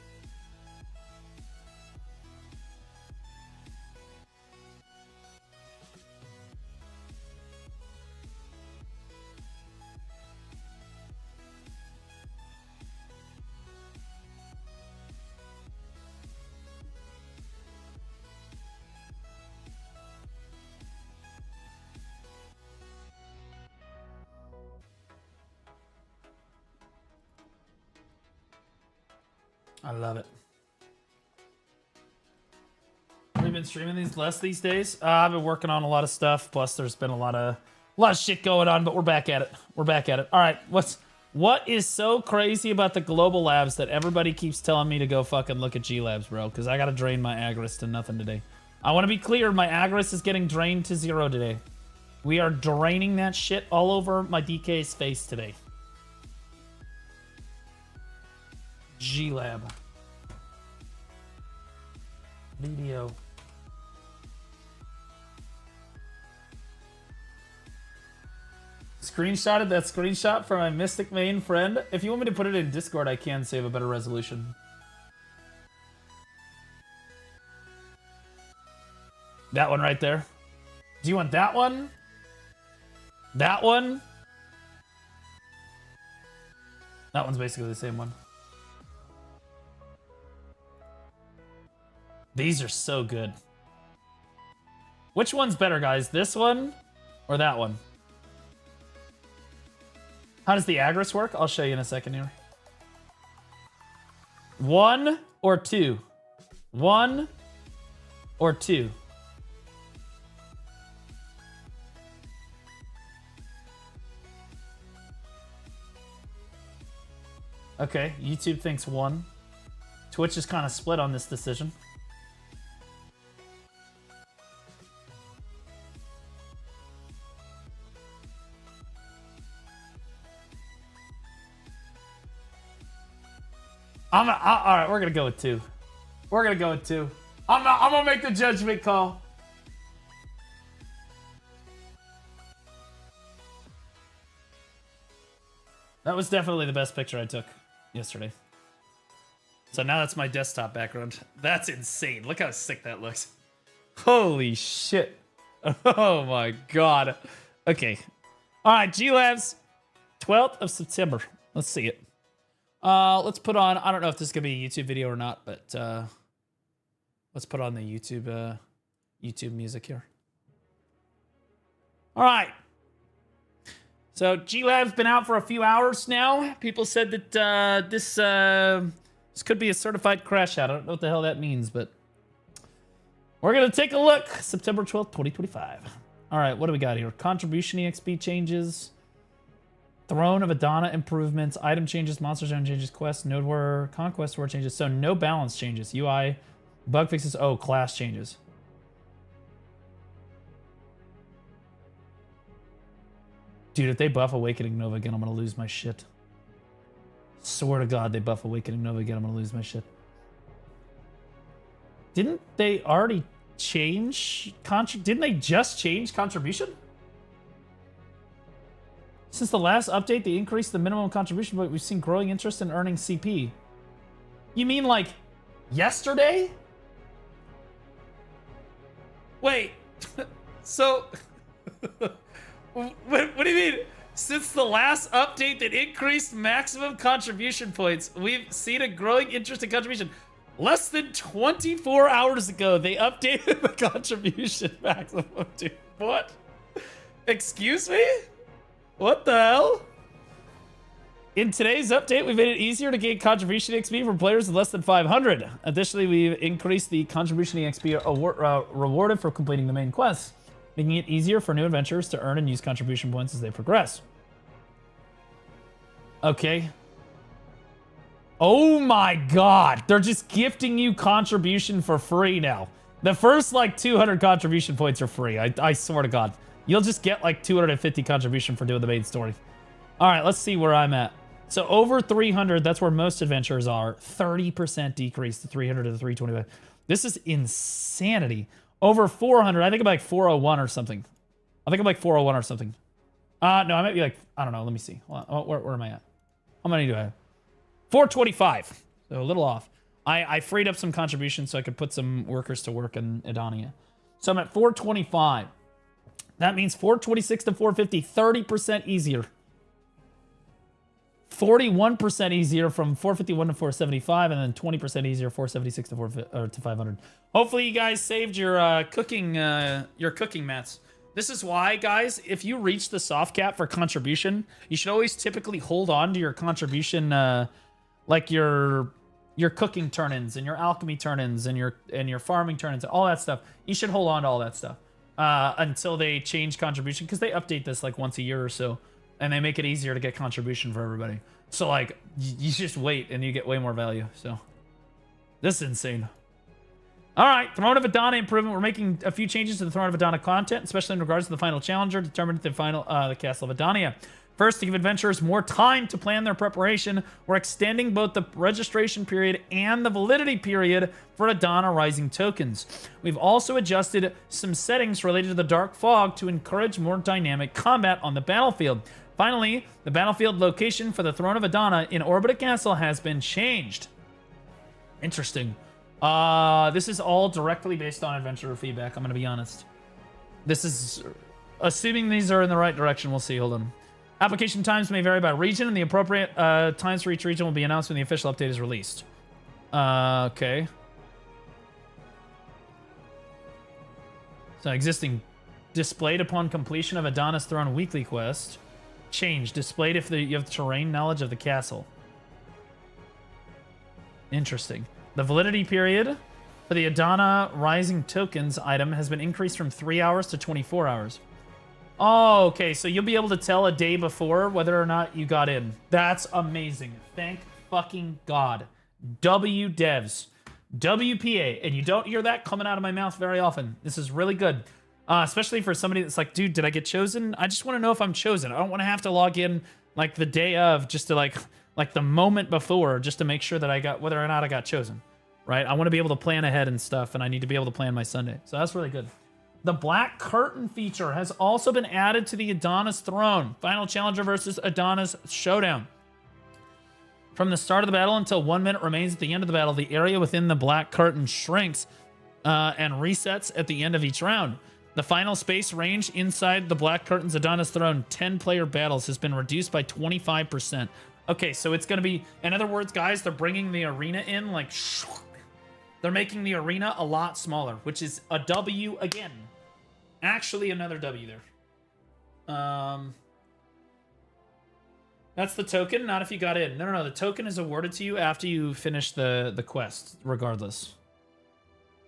I love it. Have you been streaming these days? I've been working on a lot of stuff. Plus, there's been a lot of shit going on, but we're back at it. We're back at it. All right, what is so crazy about the global labs that everybody keeps telling me to go fucking look at G Labs, bro? Because I gotta drain my Agris to nothing today. I want to be clear, my Agris is getting drained to 0 today. We are draining that shit all over my DK's face today. G-Lab. Video. screenshotted that screenshot from my Mystic main friend. If you want me to put it in Discord, I can save a better resolution. That one right there. Do you want that one? That one? That one's basically the same one. These are so good. Which one's better, guys? This one or that one? How does the Agris work? I'll show you in a second here. 1 or 2? 1 or 2? Okay, YouTube thinks 1. Twitch is kind of split on this decision. All right, we're gonna go with 2. We're gonna go with 2. I'm gonna make the judgment call. That was definitely the best picture I took yesterday. So now that's my desktop background. That's insane. Look how sick that looks. Holy shit. Oh my god. Okay. All right, G-Labs, 12th of September. Let's see it. Let's put on, I don't know if this is gonna be a YouTube video or not, but let's put on the YouTube music here. All right. So G-Lab's been out for a few hours now. People said that this could be a certified crash out. I don't know what the hell that means, but we're gonna take a look. September 12th, 2025. All right, what do we got here? Contribution EXP changes. Throne of Adana improvements, item changes, monster zone changes, quest, node war, conquest war changes. So no balance changes. UI, bug fixes. Oh, class changes. Dude, if they buff Awakening Nova again, I'm gonna lose my shit. Swear to God, they buff Awakening Nova again, I'm gonna lose my shit. Didn't they already change? Didn't they just change contribution? Since the last update, they increased the minimum contribution, but we've seen growing interest in earning CP. You mean like yesterday? Wait, so what do you mean? Since the last update that increased maximum contribution points, we've seen a growing interest in contribution. Less than 24 hours ago, they updated the contribution maximum. Dude, what? Excuse me? What the hell? In today's update, we made it easier to gain contribution XP from players with less than 500. Additionally, we've increased the contribution XP rewarded for completing the main quests, making it easier for new adventurers to earn and use contribution points as they progress. Okay. Oh my god, they're just gifting you contribution for free now. The first like 200 contribution points are free, I swear to God. You'll just get like 250 contribution for doing the main story. All right, let's see where I'm at. So over 300, that's where most adventurers are. 30% decrease to 300 to 325. This is insanity. Over 400, I think I'm like 401 or something. I think I'm like 401 or something. No, I might be like, I don't know, let me see. Where am I at? How many do I have? 425, so a little off. I freed up some contributions so I could put some workers to work in Edonia. So I'm at 425. That means 426 to 450, 30% easier. 41% easier from 451 to 475, and then 20% easier 476 to 500. Hopefully you guys saved your cooking mats. This is why, guys, if you reach the soft cap for contribution, you should always typically hold on to your contribution, like your cooking turn-ins and your alchemy turn-ins and your farming turn-ins, all that stuff. You should hold on to all that stuff until they change contribution, because they update this like once a year or so, and they make it easier to get contribution for everybody. So like you just wait and you get way more value. So this is insane. All right, Throne of Adana improvement. We're making a few changes to the Throne of Adana content, especially in regards to the final challenger, determined at the final the Castle of Adania. First, to give adventurers more time to plan their preparation, we're extending both the registration period and the validity period for Adana Rising tokens. We've also adjusted some settings related to the Dark Fog to encourage more dynamic combat on the battlefield. Finally, the battlefield location for the Throne of Adana in Orbita Castle has been changed. Interesting. This is all directly based on adventurer feedback, I'm going to be honest. This is... Assuming these are in the right direction, we'll see. Hold on. Application times may vary by region, and the appropriate times for each region will be announced when the official update is released. Okay. So existing. Displayed upon completion of Adana's Throne weekly quest. Change. Displayed if you have terrain knowledge of the castle. Interesting. The validity period for the Adana Rising tokens item has been increased from 3 hours to 24 hours. Oh, okay, so you'll be able to tell a day before whether or not you got in. That's amazing. Thank fucking God. W devs. WPA. And you don't hear that coming out of my mouth very often. This is really good. Especially for somebody that's like, dude, did I get chosen? I just want to know if I'm chosen. I don't want to have to log in like the day of just to like the moment before just to make sure that I got whether or not I got chosen. Right? I want to be able to plan ahead and stuff, and I need to be able to plan my Sunday. So that's really good. The Black Curtain feature has also been added to the Adana's Throne. Final Challenger versus Adana's Showdown. From the start of the battle until 1 minute remains at the end of the battle, the area within the Black Curtain shrinks and resets at the end of each round. The final space range inside the Black Curtain's Adana's Throne 10-player battles has been reduced by 25%. Okay, so it's going to be... In other words, guys, they're bringing the arena in like... They're making the arena a lot smaller, which is a W again. Actually, another W there. That's the token, not if you got in. No. The token is awarded to you after you finish the quest, regardless.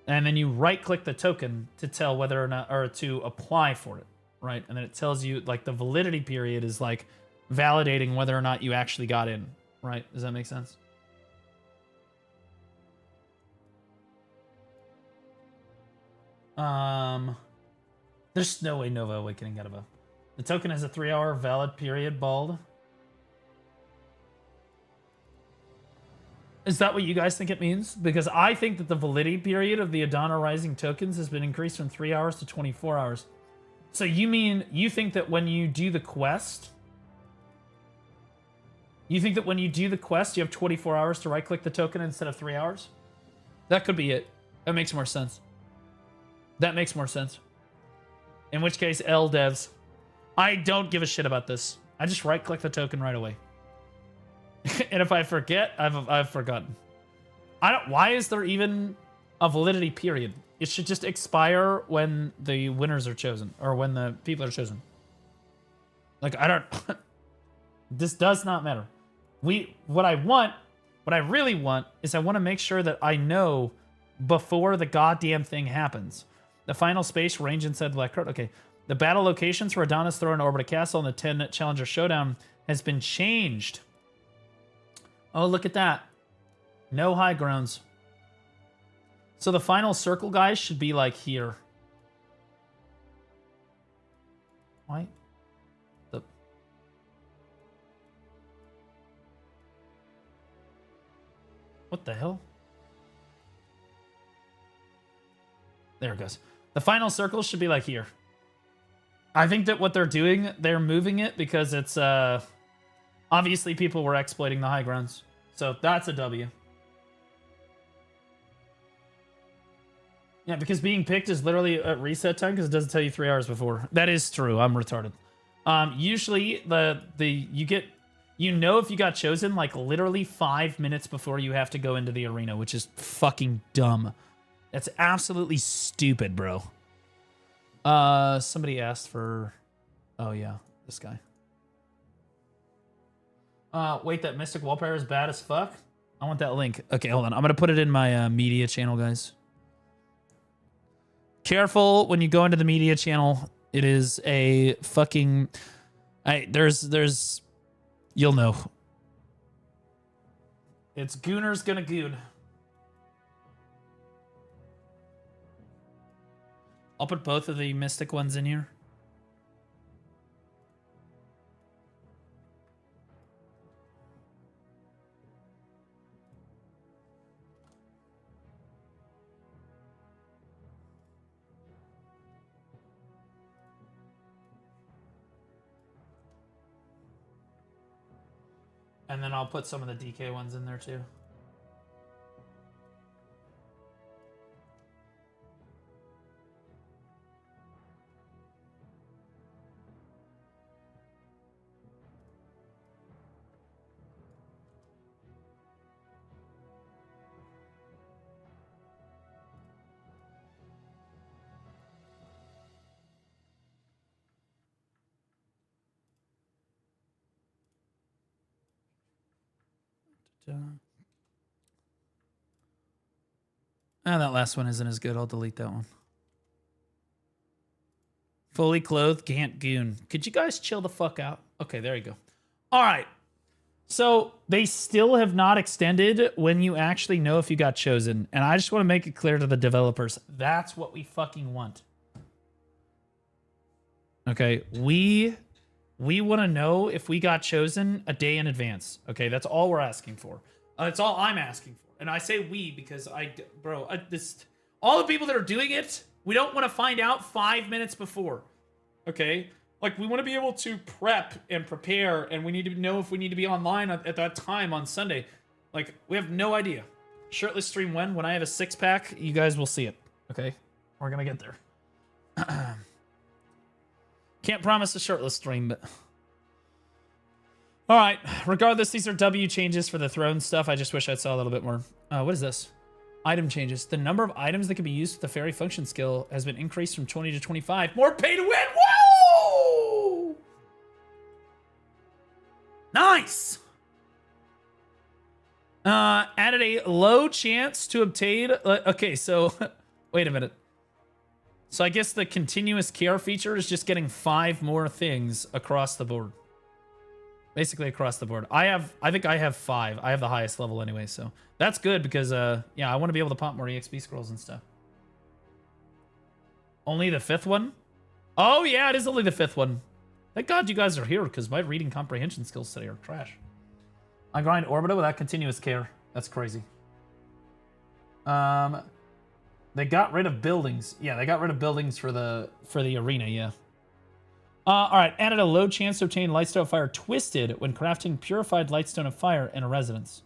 And then you right-click the token to tell whether or not, or to apply for it, right? And then it tells you, like, the validity period is, like, validating whether or not you actually got in, right? Does that make sense? There's no way Nova Awakening got a buff. The token has a 3-hour valid period, bald. Is that what you guys think it means? Because I think that the validity period of the Adana Rising tokens has been increased from 3 hours to 24 hours. So you think that when you do the quest, you have 24 hours to right-click the token instead of 3 hours? That could be it. That makes more sense. That makes more sense. In which case, L devs. I don't give a shit about this. I just right-click the token right away. And if I forget, I've forgotten. Why is there even a validity period? It should just expire when the winners are chosen, or when the people are chosen. Like, I don't... This does not matter. What I really want is I want to make sure that I know before the goddamn thing happens. The final space range inside the Black Curtain. Okay. The battle locations for Adana's Throne, Orbita Castle, and the 10 Challenger Showdown has been changed. Oh, look at that. No high grounds. So the final circle, guys, should be like here. Why? What the hell? There it goes. The final circle should be like here. I think that what they're doing, they're moving it because it's, obviously people were exploiting the high grounds. So that's a W. Yeah, because being picked is literally at reset time because it doesn't tell you 3 hours before. That is true. I'm retarded. Usually you know if you got chosen like literally 5 minutes before you have to go into the arena, which is fucking dumb. That's absolutely stupid, bro. Somebody asked for... Oh, yeah. This guy. Wait, that Mystic Wallpaper is bad as fuck? I want that link. Okay, hold on. I'm going to put it in my media channel, guys. Careful when you go into the media channel. It is a fucking... There's... You'll know. It's Gooner's gonna goon. I'll put both of the Mystic ones in here. And then I'll put some of the DK ones in there too. That last one isn't as good. I'll delete that one. Fully clothed Gant Goon. Could you guys chill the fuck out? Okay, there you go. All right. So they still have not extended when you actually know if you got chosen. And I just want to make it clear to the developers. That's what we fucking want. Okay, we want to know if we got chosen a day in advance. Okay, that's all we're asking for. That's all I'm asking for. And I say we because all the people that are doing it, we don't want to find out 5 minutes before. Okay? Like, we want to be able to prep and prepare, and we need to know if we need to be online at that time on Sunday. Like, we have no idea. Shirtless stream when I have a six-pack, you guys will see it. Okay? We're going to get there. Can't promise a shirtless stream, but... All right. Regardless, these are W changes for the throne stuff. I just wish I saw a little bit more. What is this? Item changes. The number of items that can be used with the fairy function skill has been increased from 20 to 25. More pay to win. Whoa! Nice. Added a low chance to obtain. Okay, so wait a minute. So I guess the continuous care feature is just getting 5 more things across the board. Basically across the board. I think I have 5. I have the highest level anyway, so that's good because yeah, I want to be able to pop more EXP scrolls and stuff. Only the 5th one? Oh yeah, it is only the 5th one. Thank God you guys are here because my reading comprehension skills today are trash. I grind Orbiter without continuous care. That's crazy. They got rid of buildings. Yeah, they got rid of buildings for the arena, yeah. All right, added a low chance to obtain Lightstone of Fire Twisted when crafting Purified Lightstone of Fire in a residence.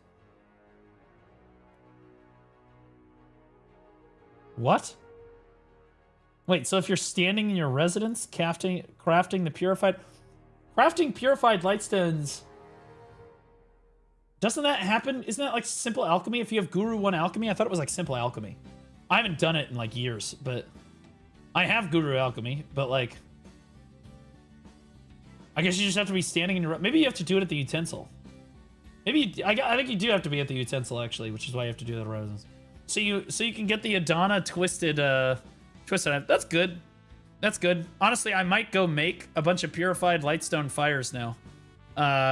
What? Wait, so if you're standing in your residence, crafting the Purified... Crafting Purified Lightstones... Doesn't that happen? Isn't that like Simple Alchemy if you have Guru 1 Alchemy? I thought it was like Simple Alchemy. I haven't done it in like years, but... I have Guru Alchemy, but like... I guess you just have to be standing in your... Maybe you have to do it at the utensil. Maybe I think you do have to be at the utensil actually, which is why you have to do the roses. So you can get the Adana twisted. That's good. That's good. Honestly, I might go make a bunch of purified lightstone fires now,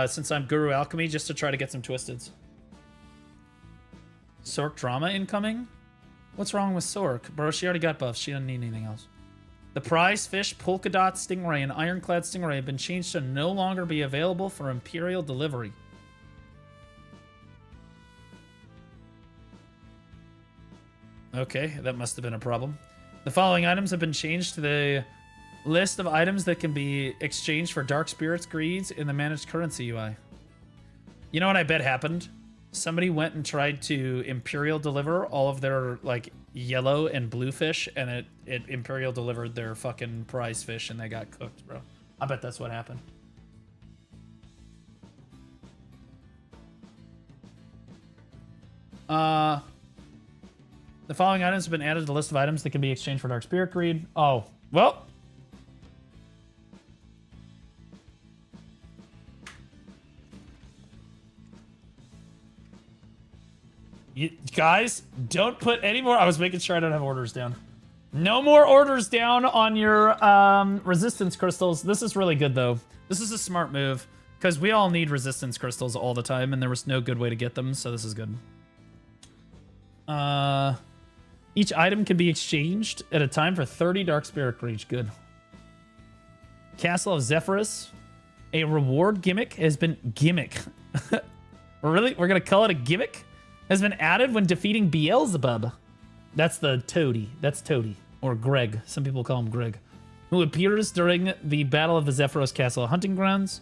since I'm Guru Alchemy, just to try to get some twisteds. Sork drama incoming. What's wrong with Sork, bro? She already got buffs. She doesn't need anything else. The prize fish, polka dot stingray, and ironclad stingray have been changed to no longer be available for Imperial delivery. Okay, that must have been a problem. The following items have been changed to the list of items that can be exchanged for Dark Spirits Greeds in the Managed Currency UI. You know what I bet happened? Somebody went and tried to Imperial deliver all of their, like, yellow and blue fish, and it Imperial delivered their fucking prize fish, and they got cooked, bro. I bet that's what happened. The following items have been added to the list of items that can be exchanged for Dark Spirit Greed. Oh, well. You guys, don't put any more... I was making sure I don't have orders down. No more orders down on your resistance crystals. This is really good, though. This is a smart move, because we all need resistance crystals all the time, and there was no good way to get them, so this is good. Each item can be exchanged at a time for 30 Dark Spirit Greed. Good. Castle of Zephyrus. A reward gimmick has been... Gimmick. Really? We're going to call it a gimmick? Has been added when defeating Beelzebub. That's the Toady. That's Toady. Or Greg. Some people call him Greg. Who appears during the Battle of the Zephyros Castle hunting grounds.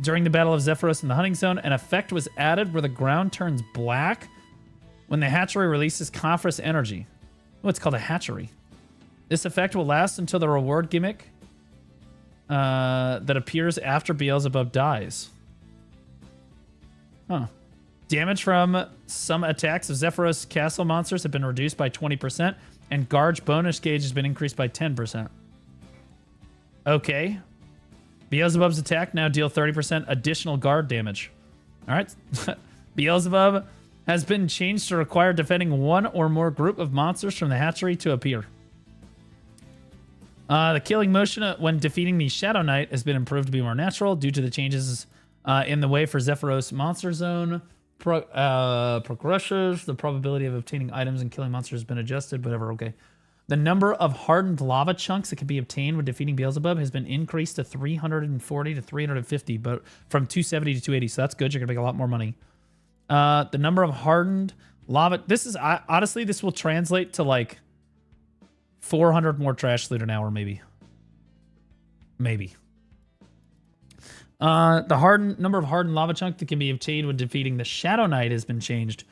During the Battle of Zephyros in the hunting zone, an effect was added where the ground turns black when the hatchery releases Conference energy. Oh, it's called a hatchery. This effect will last until the reward gimmick that appears after Beelzebub dies. Huh. Damage from some attacks of Zephyros castle monsters have been reduced by 20%, and Guard's bonus gauge has been increased by 10%. Okay. Beelzebub's attack now deal 30% additional guard damage. All right. Beelzebub has been changed to require defending one or more group of monsters from the hatchery to appear. The killing motion when defeating the Shadow Knight has been improved to be more natural due to the changes in the way for Zephyros Monster Zone progresses. The probability of obtaining items and killing monsters has been adjusted, whatever, okay. The number of hardened lava chunks that can be obtained when defeating Beelzebub has been increased to 340 to 350, but from 270 to 280, so that's good. You're going to make a lot more money. The number of hardened lava... This is... honestly, this will translate to like 400 more trash loot an hour, maybe. Maybe. The number of hardened lava chunks that can be obtained when defeating the Shadow Knight has been changed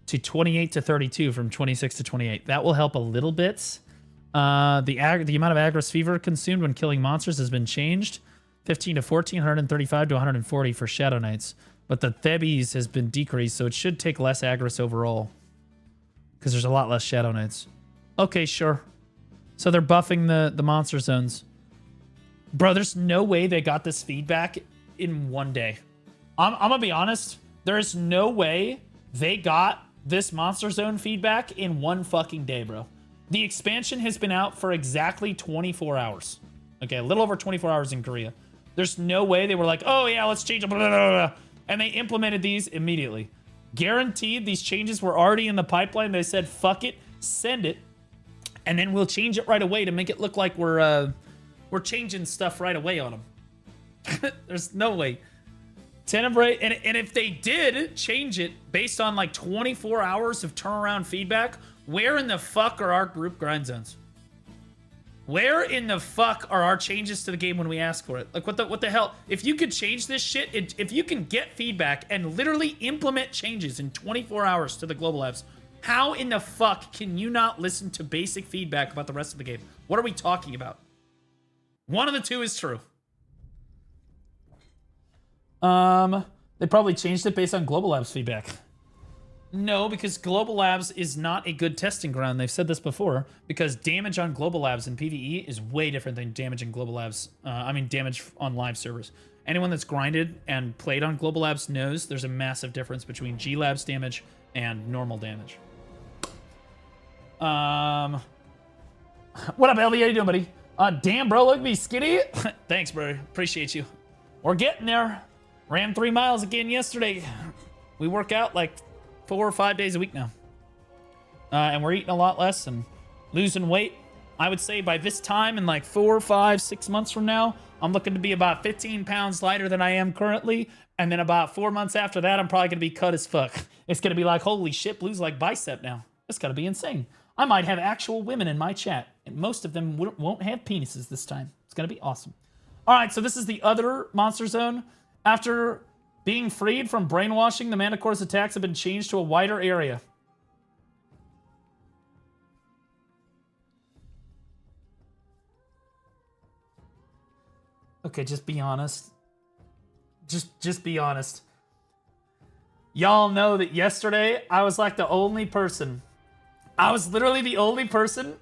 to 28 to 32 from 26 to 28. That will help a little bit. The amount of Agros Fever consumed when killing monsters has been changed. 15 to 14, 135 to 140 for Shadow Knights. But the Thebes has been decreased, so it should take less Agros overall. Because there's a lot less Shadow Knights. Okay, sure. So they're buffing the monster zones. Bro, there's no way they got this feedback in one day. I'm going to be honest. There's no way they got this monster zone feedback in one fucking day, bro. The expansion has been out for exactly 24 hours. Okay, a little over 24 hours in Korea. There's no way they were like, oh yeah, let's change it. Blah, blah, blah, blah. And they implemented these immediately. Guaranteed these changes were already in the pipeline. They said, fuck it, send it. And then we'll change it right away to make it look like we're changing stuff right away on them. There's no way. Tenebrae, and if they did change it based on like 24 hours of turnaround feedback, where in the fuck are our group grind zones? Where in the fuck are our changes to the game when we ask for it? Like, what the hell? If you could change this shit, if you can get feedback and literally implement changes in 24 hours to the global apps, how in the fuck can you not listen to basic feedback about the rest of the game? What are we talking about? One of the two is true. They probably changed it based on Global Labs feedback. No, because Global Labs is not a good testing ground. They've said this before, because damage on Global Labs in PvE is way different than damage in Global Labs. Damage on live servers. Anyone that's grinded and played on Global Labs knows there's a massive difference between G Labs damage and normal damage. What up, LV? How you doing, buddy? Damn, bro, look at me skinny. Thanks, bro. Appreciate you. We're getting there. Ran 3 miles again yesterday. We work out like 4 or 5 days a week now. And we're eating a lot less and losing weight. I would say by this time in like 4, 5, 6 months from now, I'm looking to be about 15 pounds lighter than I am currently. And then about 4 months after that, I'm probably going to be cut as fuck. It's going to be like, holy shit, Blue's like bicep now. It's got to be insane. I might have actual women in my chat. And most of them won't have penises this time. It's going to be awesome. All right, so this is the other monster zone. After being freed from brainwashing, the Manticore's attacks have been changed to a wider area. Okay, just be honest. Just be honest. Y'all know that yesterday I was like the only person. I was literally the only person.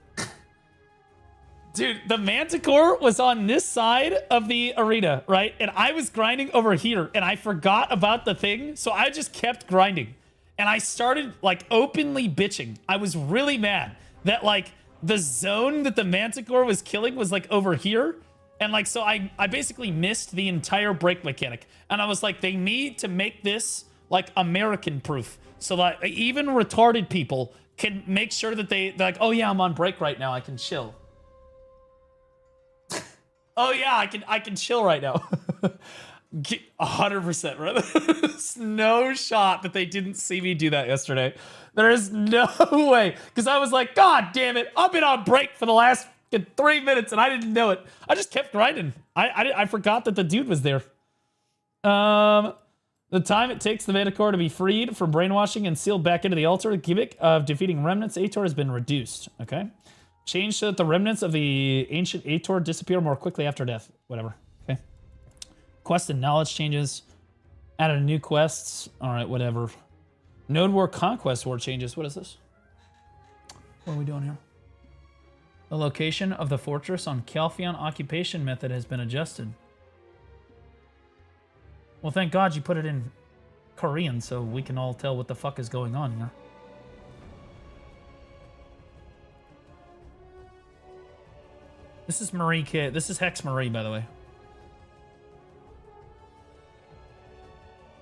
Dude, the Manticore was on this side of the arena, right? And I was grinding over here, and I forgot about the thing, so I just kept grinding. And I started, like, openly bitching. I was really mad that, like, the zone that the Manticore was killing was, like, over here. And, like, so I basically missed the entire break mechanic. And I was like, they need to make this, like, American-proof. So, like, even retarded people can make sure that they're like, oh, yeah, I'm on break right now. I can chill. Oh yeah, I can chill right now. 100%, bro. There's no shot that they didn't see me do that yesterday. There is no way. Because I was like, God damn it, I've been on break for the last 3 minutes and I didn't know it. I just kept grinding. I forgot that the dude was there. The time it takes the Manticore to be freed from brainwashing and sealed back into the altar, the gimmick of defeating remnants Ator has been reduced. Okay. Change so that the remnants of the ancient Ator disappear more quickly after death. Whatever. Okay. Quest and knowledge changes. Added new quests. All right, whatever. Node War Conquest War changes. What is this? What are we doing here? The location of the fortress on Calpheon occupation method has been adjusted. Well, thank God you put it in Korean so we can all tell what the fuck is going on here. This is Marie Kid. This is Hex Marie, by the way.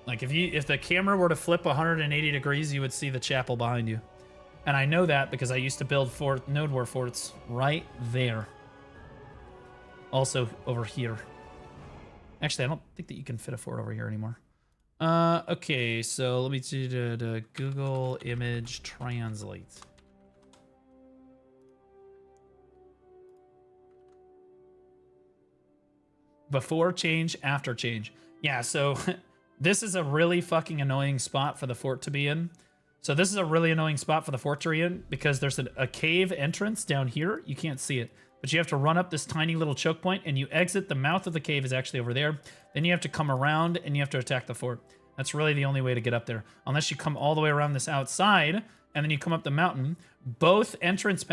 Like if the camera were to flip 180 degrees, you would see the chapel behind you. And I know that because I used to build Node War forts right there. Also over here. Actually, I don't think that you can fit a fort over here anymore. Okay, so let me do the Google image translate. Before change, after change. Yeah, so this is a really fucking annoying spot for the fort to be in. So this is a really annoying spot for the fort to be in because there's a cave entrance down here. You can't see it. But you have to run up this tiny little choke point and you exit. The mouth of the cave is actually over there. Then you have to come around and you have to attack the fort. That's really the only way to get up there. Unless you come all the way around this outside and then you come up the mountain. Both entrances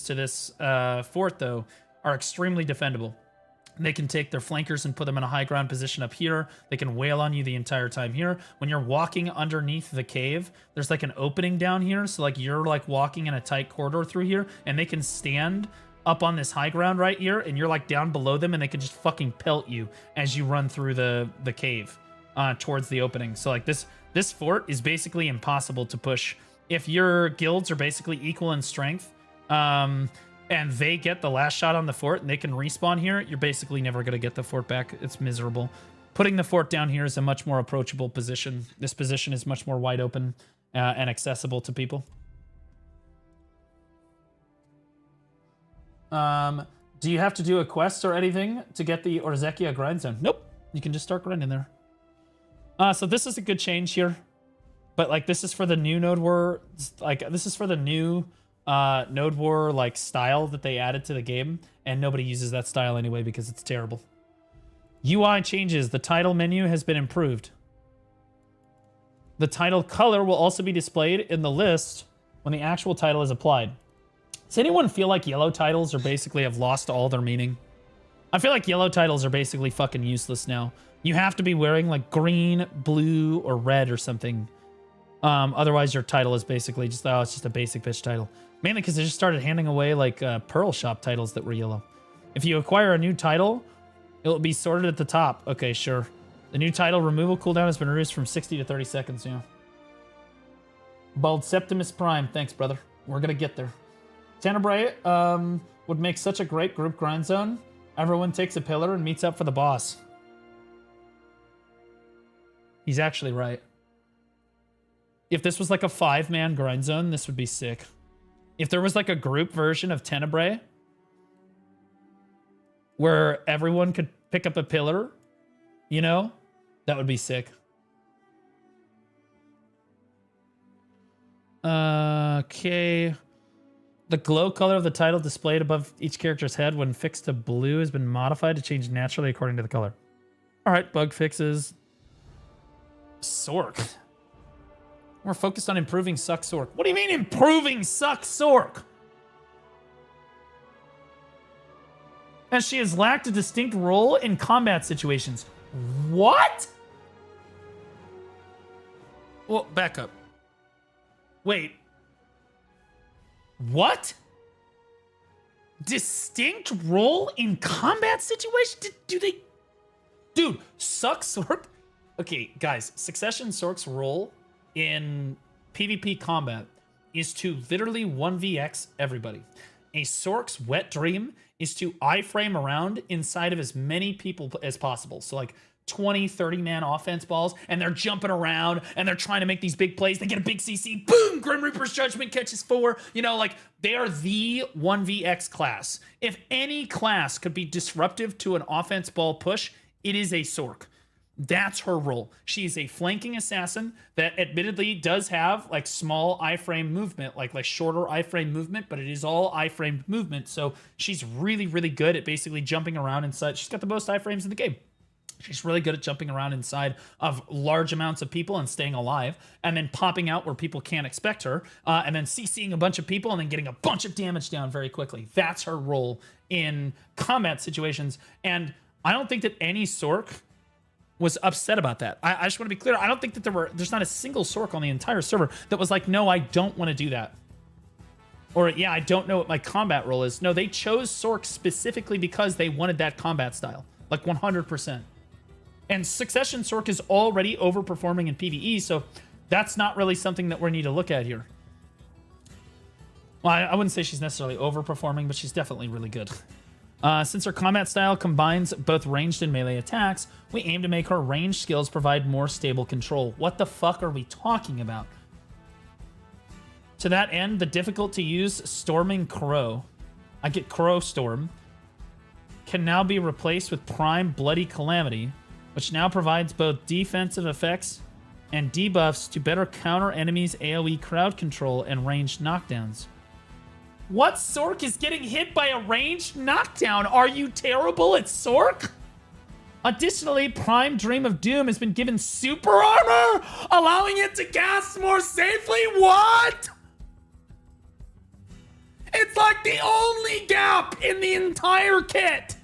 to this fort, though, are extremely defendable. They can take their flankers and put them in a high ground position up here. They can wail on you the entire time here. When you're walking underneath the cave, there's like an opening down here. So like you're like walking in a tight corridor through here and they can stand up on this high ground right here and you're like down below them and they can just fucking pelt you as you run through the cave towards the opening. So like this fort is basically impossible to push. If your guilds are basically equal in strength, and they get the last shot on the fort and they can respawn here, you're basically never going to get the fort back. It's miserable. Putting the fort down here is a much more approachable position. This position is much more wide open and accessible to people. Do you have to do a quest or anything to get the Orzekia grind zone? Nope. You can just start grinding there. So this is a good change here. But like this is for the new Node War. Like this is for the new Node War like style that they added to the game, and nobody uses that style anyway because it's terrible. UI changes. The title menu has been improved. The title color will also be displayed in the list when the actual title is applied. Does anyone feel like yellow titles are basically have lost all their meaning? I feel like yellow titles are basically fucking useless now. You have to be wearing like green, blue, or red or something. Otherwise your title is basically just, oh, it's just a basic bitch title. Mainly because they just started handing away like Pearl Shop titles that were yellow. If you acquire a new title, it will be sorted at the top. Okay, sure. The new title removal cooldown has been reduced from 60 to 30 seconds, yeah. Bald Septimus Prime. Thanks, brother. We're going to get there. Tenebrae would make such a great group grind zone. Everyone takes a pillar and meets up for the boss. He's actually right. If this was like a 5-man grind zone, this would be sick. If there was like a group version of Tenebrae where everyone could pick up a pillar, you know, that would be sick. Okay. The glow color of the title displayed above each character's head when fixed to blue has been modified to change naturally according to the color. All right, bug fixes. Sork. We're focused on improving Suck Sork. What do you mean improving Suck Sork? As she has lacked a distinct role in combat situations. What? Well, back up. Wait. What? Distinct role in combat situations? Do they... Dude, Suck Sork... Okay, guys. Succession Sork's role in PvP combat is to literally 1vx everybody. A Sork's wet dream is to iframe around inside of as many people as possible. So like 20, 30-man offense balls, and they're jumping around, and they're trying to make these big plays. They get a big CC, boom, Grim Reaper's Judgment catches 4. You know, like, they are the 1vx class. If any class could be disruptive to an offense ball push, It is a Sork. That's her role. She's a flanking assassin that admittedly does have like small iframe movement, like shorter iframe movement, but it is all iframe movement. So she's really, really good at basically jumping around inside. She's got the most iframes in the game. She's really good at jumping around inside of large amounts of people and staying alive, and then popping out where people can't expect her, and then CCing a bunch of people and then getting a bunch of damage down very quickly. That's her role in combat situations. And I don't think that any Sork was upset about that. I just want to be clear. I don't think that there's not a single Sork on the entire server that was like, no, I don't want to do that. Or, yeah, I don't know what my combat role is. No, they chose Sork specifically because they wanted that combat style. Like 100%. And Succession Sork is already overperforming in PvE, so that's not really something that we need to look at here. Well, I wouldn't say she's necessarily overperforming, but she's definitely really good. Since her combat style combines both ranged and melee attacks, we aim to make her ranged skills provide more stable control. What the fuck are we talking about? To that end, the difficult-to-use Storming Crow, I get Crow Storm, can now be replaced with Prime Bloody Calamity, which now provides both defensive effects and debuffs to better counter enemies' AoE crowd control and ranged knockdowns. What Sork is getting hit by a ranged knockdown? Are you terrible at Sork? Additionally, Prime Dream of Doom has been given super armor, allowing it to cast more safely. What? It's like the only gap in the entire kit.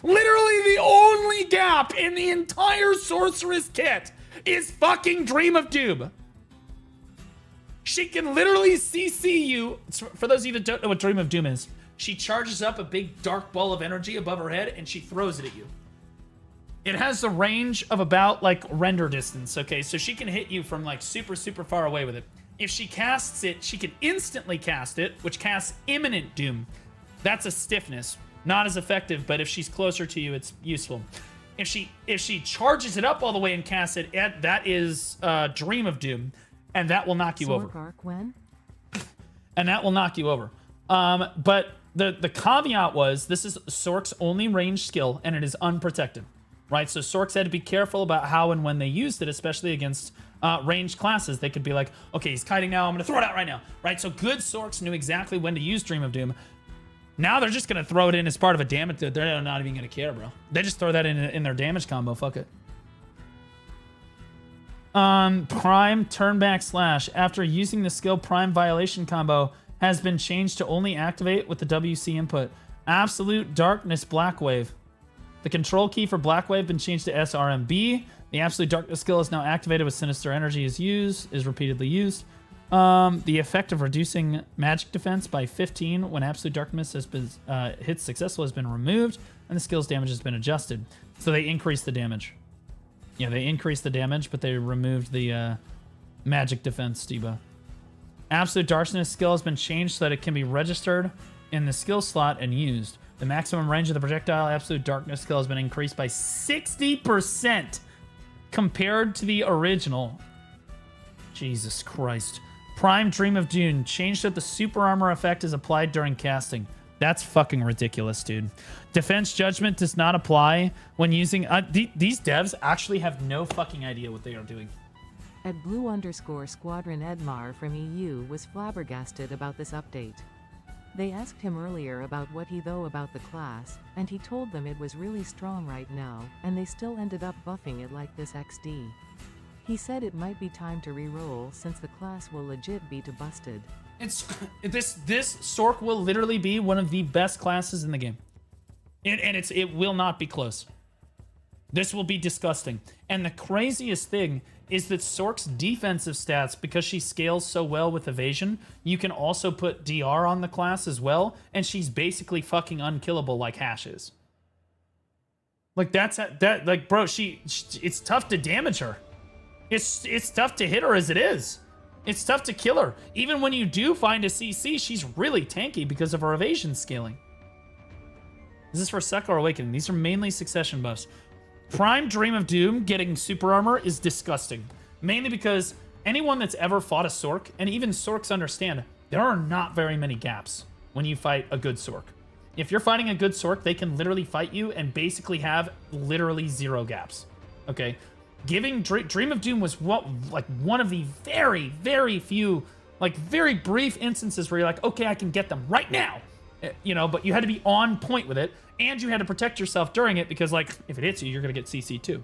Literally the only gap in the entire Sorceress kit is fucking Dream of Doom. She can literally CC you. For those of you that don't know what Dream of Doom is, she charges up a big dark ball of energy above her head and she throws it at you. It has the range of about like render distance, okay? So she can hit you from like super, super far away with it. If she casts it, she can instantly cast it, which casts Imminent Doom. That's a stiffness. Not as effective, but if she's closer to you, it's useful. If she charges it up all the way and casts it, that is Dream of Doom, and that will knock you over. Arc when? And that will knock you over. But the caveat was this is Sork's only ranged skill, and it is unprotected, right? So Sorks had to be careful about how and when they used it, especially against ranged classes. They could be like, okay, he's kiting now, I'm going to throw it out right now, right? So good Sorks knew exactly when to use Dream of Doom. Now they're just going to throw it in as part of a damage. They're not even going to care, bro. They just throw that in their damage combo. Fuck it. Prime Turnback Slash. After using the skill, Prime Violation combo has been changed to only activate with the WC input. Absolute Darkness Blackwave. The control key for Blackwave been changed to SRMB. The Absolute Darkness skill is now activated with Sinister Energy is repeatedly used. The effect of reducing magic defense by 15 when Absolute Darkness has been hits successful has been removed, and the skill's damage has been adjusted. So they increased the damage. Yeah, they increased the damage, but they removed the magic defense debuff. Absolute Darkness skill has been changed so that it can be registered in the skill slot and used. The maximum range of the projectile Absolute Darkness skill has been increased by 60% compared to the original. Jesus Christ. Prime Dream of Doom changed that the super armor effect is applied during casting. That's fucking ridiculous, dude. Defense Judgment does not apply when using... these devs actually have no fucking idea what they are doing. At Blue_Squadron Edmar from EU was flabbergasted about this update. They asked him earlier about what he thought about the class, and he told them it was really strong right now, and they still ended up buffing it like this XD. He said it might be time to re-roll since the class will legit be to busted. It's this Sork will literally be one of the best classes in the game. It will not be close. This will be disgusting. And the craziest thing is that Sork's defensive stats, because she scales so well with evasion, you can also put DR on the class as well, and she's basically fucking unkillable like Hash is. Like like bro, it's tough to damage her. It's tough to hit her as it is. It's tough to kill her. Even when you do find a CC, she's really tanky because of her evasion scaling. This is for Sekar Awakening. These are mainly Succession buffs. Prime Dream of Doom getting super armor is disgusting. Mainly because anyone that's ever fought a Sork, and even Sorks understand, there are not very many gaps when you fight a good Sork. If you're fighting a good Sork, they can literally fight you and basically have literally 0 gaps. Okay? Giving Dream of Doom was one of the very, very few, like very brief instances where you're like, okay, I can get them right now. You know, but you had to be on point with it, and you had to protect yourself during it because, like, if it hits you, you're gonna get CC too.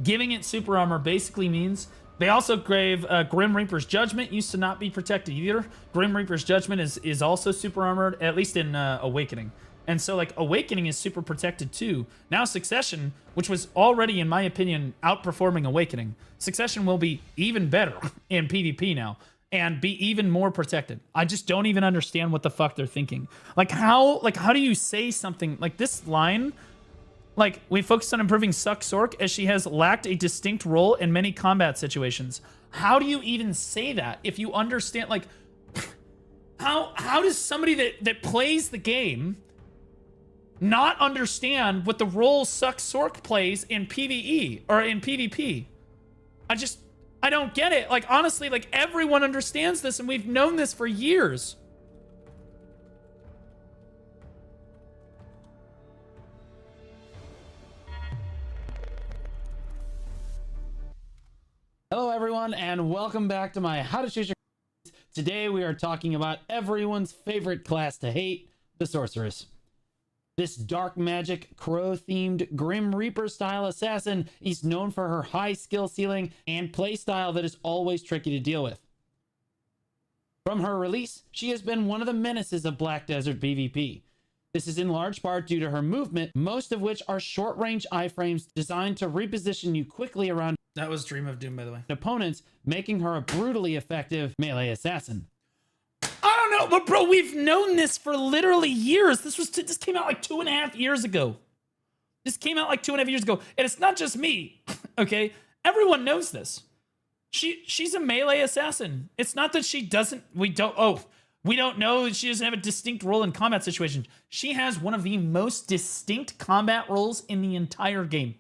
Giving it super armor basically means they also gave Grim Reaper's Judgment used to not be protected either. Grim Reaper's Judgment is also super armored, at least in Awakening. And so, like, Awakening is super protected too. Now Succession, which was already, in my opinion, outperforming Awakening, Succession will be even better in PvP now and be even more protected. I just don't even understand what the fuck they're thinking. Like, how do you say something like this line? Like, we focused on improving Suck Sork as she has lacked a distinct role in many combat situations. How do you even say that if you understand, like, how does somebody that plays the game not understand what the role Suck Sork plays in PvE or in PvP? I don't get it. Like, honestly, like, everyone understands this and we've known this for years. Hello everyone and welcome back to my How to Choose Your Class. Today we are talking about everyone's favorite class to hate, the Sorceress. This dark magic, crow-themed Grim Reaper style assassin is known for her high skill ceiling and play style that is always tricky to deal with. From her release, she has been one of the menaces of Black Desert PvP. This is in large part due to her movement, most of which are short-range iframes designed to reposition you quickly around That was Dream of Doom, by the way. opponents, making her a brutally effective melee assassin. I don't know, but bro, we've known this for literally years. This came out like 2.5 years ago. This came out like 2.5 years ago, and it's not just me. Okay, everyone knows this. She's a melee assassin. It's not that she doesn't. We don't know she doesn't have a distinct role in combat situations. She has one of the most distinct combat roles in the entire game,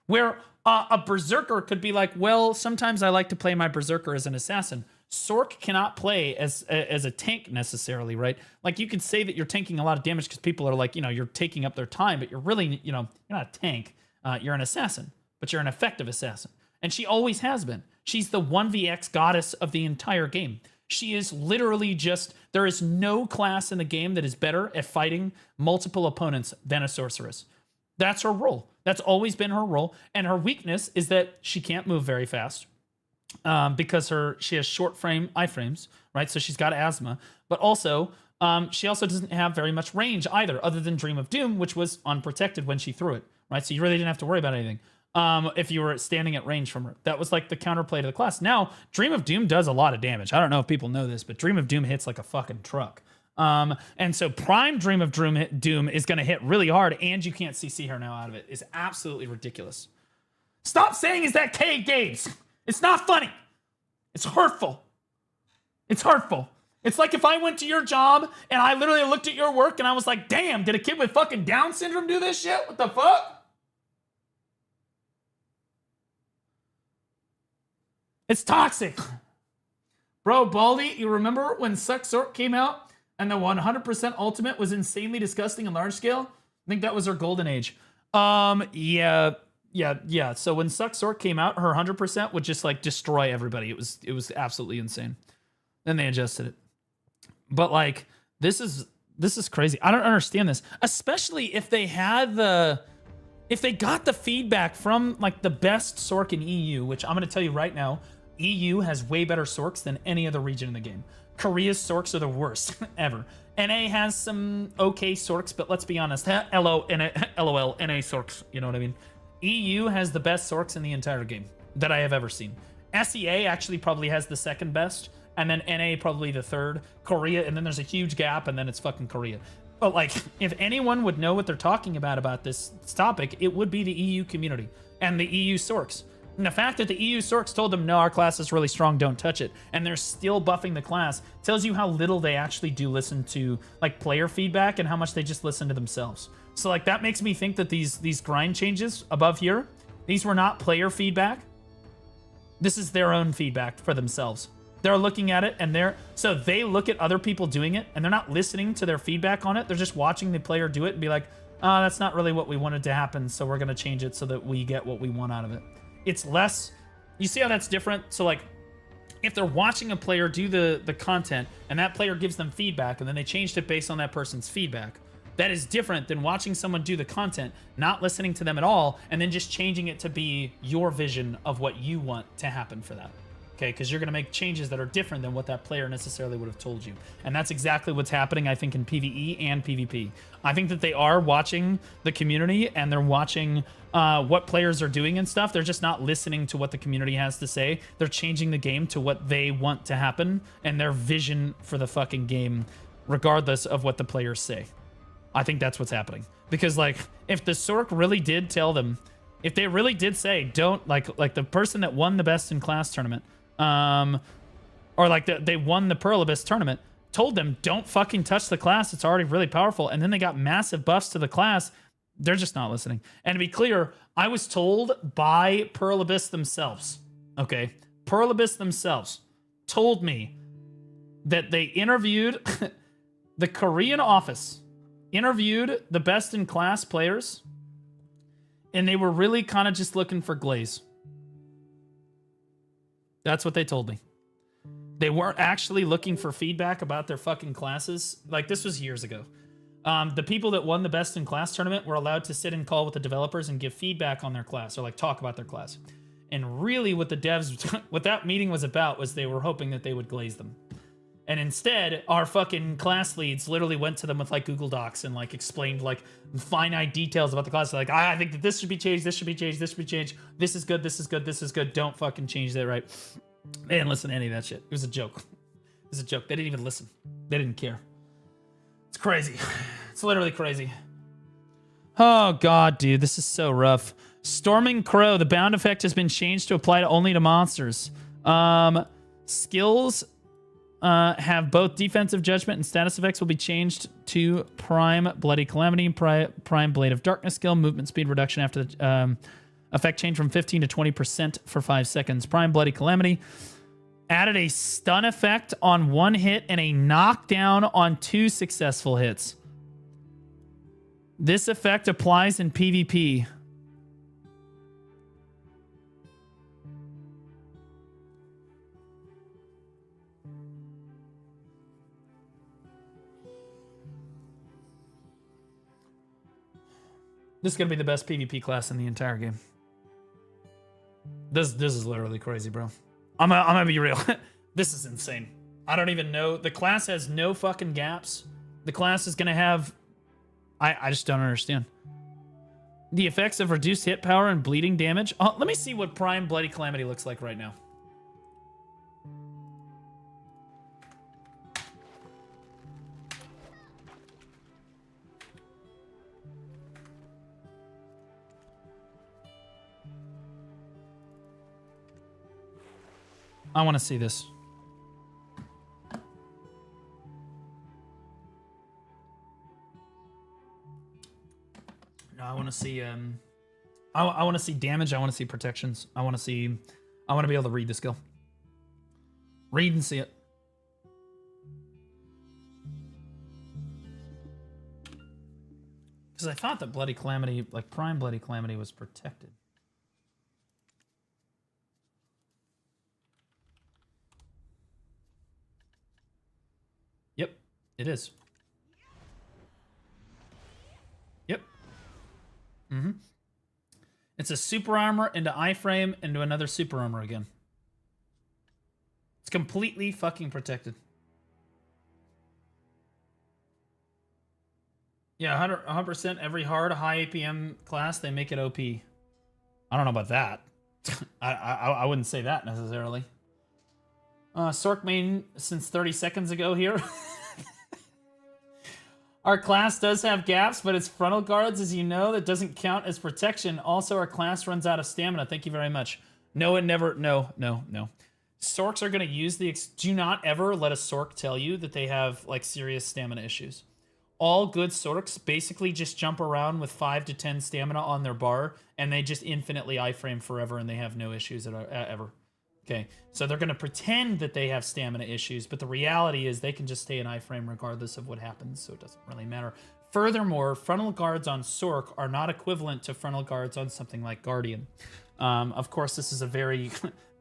where a berserker could be like, well, sometimes I like to play my berserker as an assassin. Sork cannot play as a tank necessarily, right? Like, you could say that you're tanking a lot of damage because people are like, you know, you're taking up their time, but you're really, you know, you're not a tank. You're an assassin, but you're an effective assassin. And she always has been. She's the 1vx goddess of the entire game. She is literally just, there is no class in the game that is better at fighting multiple opponents than a sorceress. That's her role. That's always been her role. And her weakness is that she can't move very fast because she has short iframes, right? So she's got asthma. But also, she also doesn't have very much range either, other than Dream of Doom, which was unprotected when she threw it, right? So you really didn't have to worry about anything if you were standing at range from her. That was like the counterplay to the class. Now, Dream of Doom does a lot of damage. I don't know if people know this, but Dream of Doom hits like a fucking truck. And so Prime Dream of Doom is going to hit really hard, and you can't CC her now out of it. It's absolutely ridiculous. Stop saying, is that K Games? It's not funny. It's hurtful. It's hurtful. It's like if I went to your job and I literally looked at your work and I was like, damn, did a kid with fucking Down syndrome do this shit? What the fuck? It's toxic. Bro, Baldy, you remember when Suck Sork came out and the 100% ultimate was insanely disgusting and large scale? I think that was her golden age. Yeah. So when Suck Sork came out, her 100% would just like destroy everybody. It was absolutely insane. Then they adjusted it. But like, this is crazy. I don't understand this, especially if they got the feedback from like the best Sork in EU, which I'm going to tell you right now, EU has way better Sorks than any other region in the game. Korea's Sorks are the worst ever. NA has some okay Sorks, but let's be honest, LOL, NA Sorks, you know what I mean? EU has the best Sorks in the entire game that I have ever seen. SEA actually probably has the second best, and then NA probably the third. Korea, and then there's a huge gap, and then it's fucking Korea. But like, if anyone would know what they're talking about this topic, it would be the EU community and the EU Sorks. And the fact that the EU Sorks told them, no, our class is really strong, don't touch it, and they're still buffing the class, tells you how little they actually do listen to like player feedback and how much they just listen to themselves. So like, that makes me think that these grind changes above here, these were not player feedback. This is their own feedback for themselves. They're looking at it and so they look at other people doing it and they're not listening to their feedback on it. They're just watching the player do it and be like, oh, that's not really what we wanted to happen. So we're going to change it so that we get what we want out of it. It's less, you see how that's different? So like if they're watching a player do the content and that player gives them feedback and then they changed it based on that person's feedback, that is different than watching someone do the content, not listening to them at all, and then just changing it to be your vision of what you want to happen for that. Okay, because you're going to make changes that are different than what that player necessarily would have told you. And that's exactly what's happening, I think, in PvE and PvP. I think that they are watching the community and they're watching what players are doing and stuff. They're just not listening to what the community has to say. They're changing the game to what they want to happen and their vision for the fucking game, regardless of what the players say. I think that's what's happening. Because, like, if the Sork really did tell them, if they really did say, don't, like the person that won the Best in Class tournament, or like they won the Pearl Abyss tournament, told them, don't fucking touch the class, it's already really powerful, and then they got massive buffs to the class, they're just not listening. And to be clear, I was told by Pearl Abyss themselves, okay? Pearl Abyss themselves told me that they interviewed the Korean office, interviewed the Best in Class players, and they were really kind of just looking for glaze. That's what they told me. They weren't actually looking for feedback about their fucking classes. Like, this was years ago. The people that won the Best in Class tournament were allowed to sit and call with the developers and give feedback on their class, or like talk about their class. And really what the devs, what that meeting was about was they were hoping that they would glaze them. And instead, our fucking class leads literally went to them with like Google Docs and like explained like finite details about the class. Like, I think that this should be changed, this should be changed, this should be changed. This is good, this is good, this is good. Don't fucking change that, right? They didn't listen to any of that shit. It was a joke. It was a joke. They didn't even listen. They didn't care. It's crazy. It's literally crazy. Oh God, dude, this is so rough. Storming Crow, the bound effect has been changed to apply to only to monsters. Skills have both defensive judgment and status effects will be changed to Prime Bloody Calamity, Prime Blade of Darkness skill, movement speed reduction after the effect change from 15 to 20% for 5 seconds. Prime Bloody Calamity added a stun effect on 1 hit and a knockdown on 2 successful hits. This effect applies in PvP. This is going to be the best PvP class in the entire game. This is literally crazy, bro. I'm gonna be real. This is insane. I don't even know. The class has no fucking gaps. The class is going to have... I just don't understand. The effects of reduced hit power and bleeding damage. Let me see what Prime Bloody Calamity looks like right now. I want to see this. No, I want to see I want to see damage, I want to see protections. I want to be able to read the skill. Read and see it. Because I thought that Bloody Calamity, like Prime Bloody Calamity, was protected. Yep, it is. Yep. Mm-hmm. It's a super armor into iframe into another super armor again. It's completely fucking protected. Yeah, 100% every hard high APM class, they make it OP. I don't know about that. I wouldn't say that necessarily. Sork main since 30 seconds ago here. Our class does have gaps, but it's frontal guards, as you know. That doesn't count as protection. Also, our class runs out of stamina. Thank you very much. No, it never... No. Sorks are going to use the... Do not ever let a Sork tell you that they have, like, serious stamina issues. All good Sorks basically just jump around with 5 to 10 stamina on their bar, and they just infinitely iframe forever, and they have no issues ever. Okay, so they're going to pretend that they have stamina issues, but the reality is they can just stay in iframe regardless of what happens, so it doesn't really matter. Furthermore, frontal guards on Sork are not equivalent to frontal guards on something like Guardian. Of course, this is a very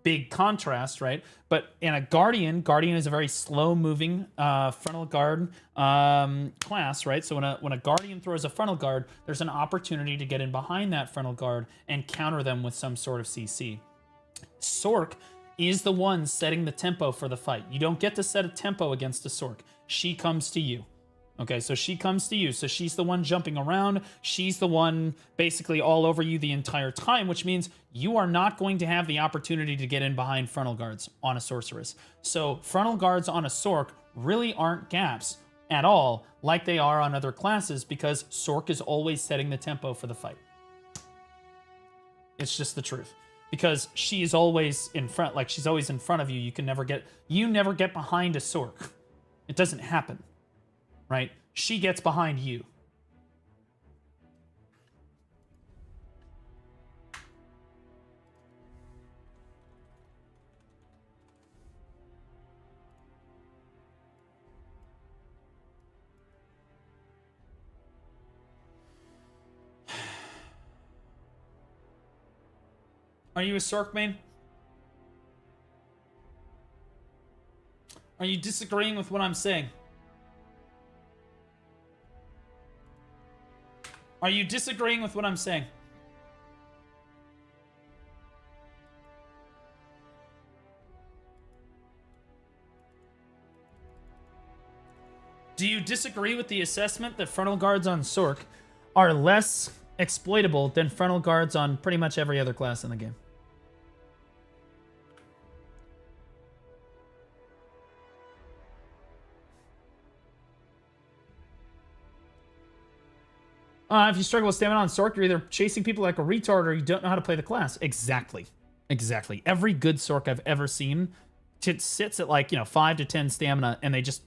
big contrast, right? But in a Guardian is a very slow-moving frontal guard class, right? So when a Guardian throws a frontal guard, there's an opportunity to get in behind that frontal guard and counter them with some sort of CC. Sork is the one setting the tempo for the fight. You don't get to set a tempo against a Sork. She comes to you. Okay, so she comes to you. So she's the one jumping around. She's the one basically all over you the entire time, which means you are not going to have the opportunity to get in behind frontal guards on a sorceress. So frontal guards on a Sork really aren't gaps at all like they are on other classes because Sork is always setting the tempo for the fight. It's just the truth. Because she is always in front, like she's always in front of you. You never get behind a Sork. It doesn't happen. Right? She gets behind you. Are you a Sork main? Are you disagreeing with what I'm saying? Are you disagreeing with what I'm saying? Do you disagree with the assessment that frontal guards on Sork are less exploitable than frontal guards on pretty much every other class in the game? If you struggle with stamina on Sork, you're either chasing people like a retard or you don't know how to play the class. Exactly. Exactly. Every good Sork I've ever seen sits at like, 5 to 10 stamina and they're just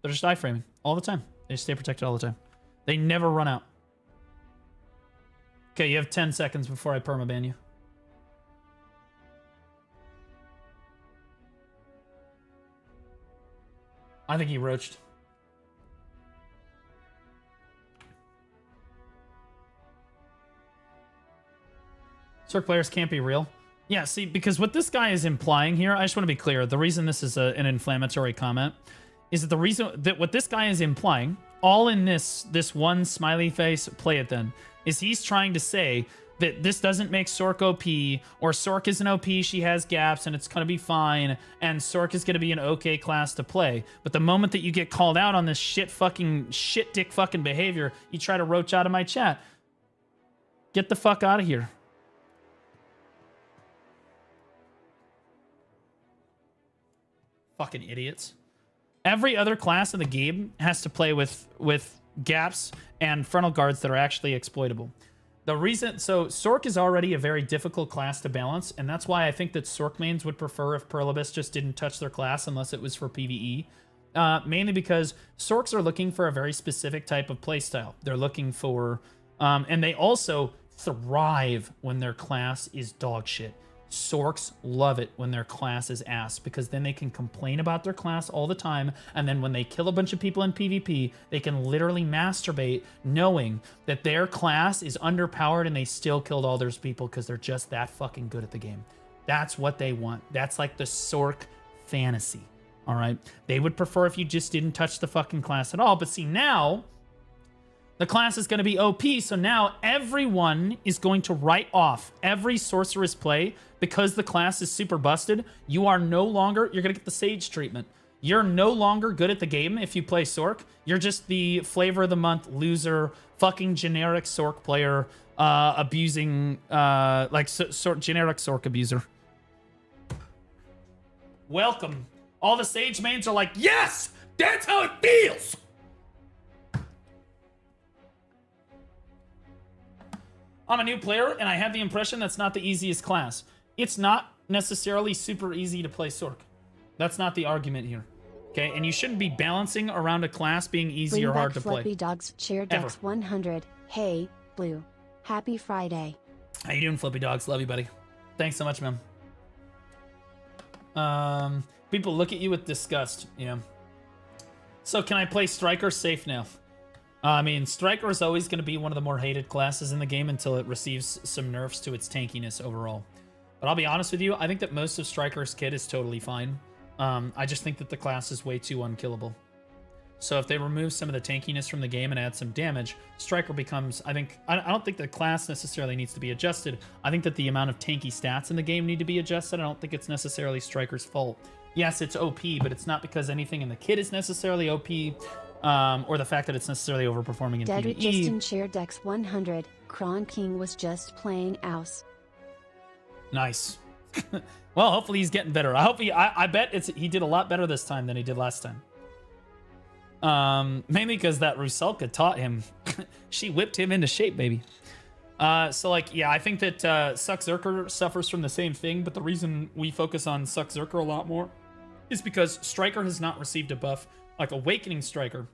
iframing all the time. They just stay protected all the time. They never run out. Okay, you have 10 seconds before I permaban you. I think he roached. Sork players can't be real. Yeah, see, because what this guy is implying here, I just want to be clear. The reason this is an inflammatory comment is that the reason that what this guy is implying, all in this one smiley face, play it then, is he's trying to say that this doesn't make Sork OP, or Sork isn't OP, she has gaps, and it's going to be fine, and Sork is going to be an okay class to play. But the moment that you get called out on this shit dick fucking behavior, you try to roach out of my chat. Get the fuck out of here. Fucking idiots. Every other class in the game has to play with gaps and frontal guards that are actually exploitable. The reason, so Sork is already a very difficult class to balance, and that's why I think that Sork mains would prefer if Perlibus just didn't touch their class unless it was for PvE. Mainly because Sorks are looking for a very specific type of playstyle. They're looking for, and they also thrive when their class is dog shit. Sorks love it when their class is ass because then they can complain about their class all the time, and then when they kill a bunch of people in PvP, they can literally masturbate knowing that their class is underpowered and they still killed all those people because they're just that fucking good at the game. That's what they want. That's like the Sork fantasy, all right? They would prefer if you just didn't touch the fucking class at all, but see now, the class is going to be OP, so now everyone is going to write off every sorceress play because the class is super busted. You are no longer, you're going to get the Sage treatment. You're no longer good at the game if you play Sork. You're just the flavor of the month loser, fucking generic Sork player, abusing, generic Sork abuser. Welcome. All the Sage mains are like, yes, that's how it feels. I'm a new player, and I have the impression that's not the easiest class. It's not necessarily super easy to play Sork. That's not the argument here. Okay, and you shouldn't be balancing around a class being easy or hard to play. Flippy Dogs, Cheer Dex 100. Hey, Blue. Happy Friday. How you doing, Flippy Dogs? Love you, buddy. Thanks so much, man. People look at you with disgust. Yeah. So can I play Striker safe now? I mean, Striker is always going to be one of the more hated classes in the game until it receives some nerfs to its tankiness overall. But I'll be honest with you, I think that most of Striker's kit is totally fine. I just think that the class is way too unkillable. So if they remove some of the tankiness from the game and add some damage, Striker becomes, I don't think the class necessarily needs to be adjusted. I think that the amount of tanky stats in the game need to be adjusted. I don't think it's necessarily Striker's fault. Yes, it's OP, but it's not because anything in the kit is necessarily OP, or the fact that it's necessarily overperforming in Deadwood PvE. Justin shared Dex 100. Kron King was just playing Ouse. Nice. Well, hopefully he's getting better. I bet he did a lot better this time than he did last time. Mainly because that Rusalka taught him. She whipped him into shape, baby. So like, yeah, I think that Suck Zerker suffers from the same thing, but the reason we focus on Suck Zerker a lot more is because Striker has not received a buff. Like Awakening Striker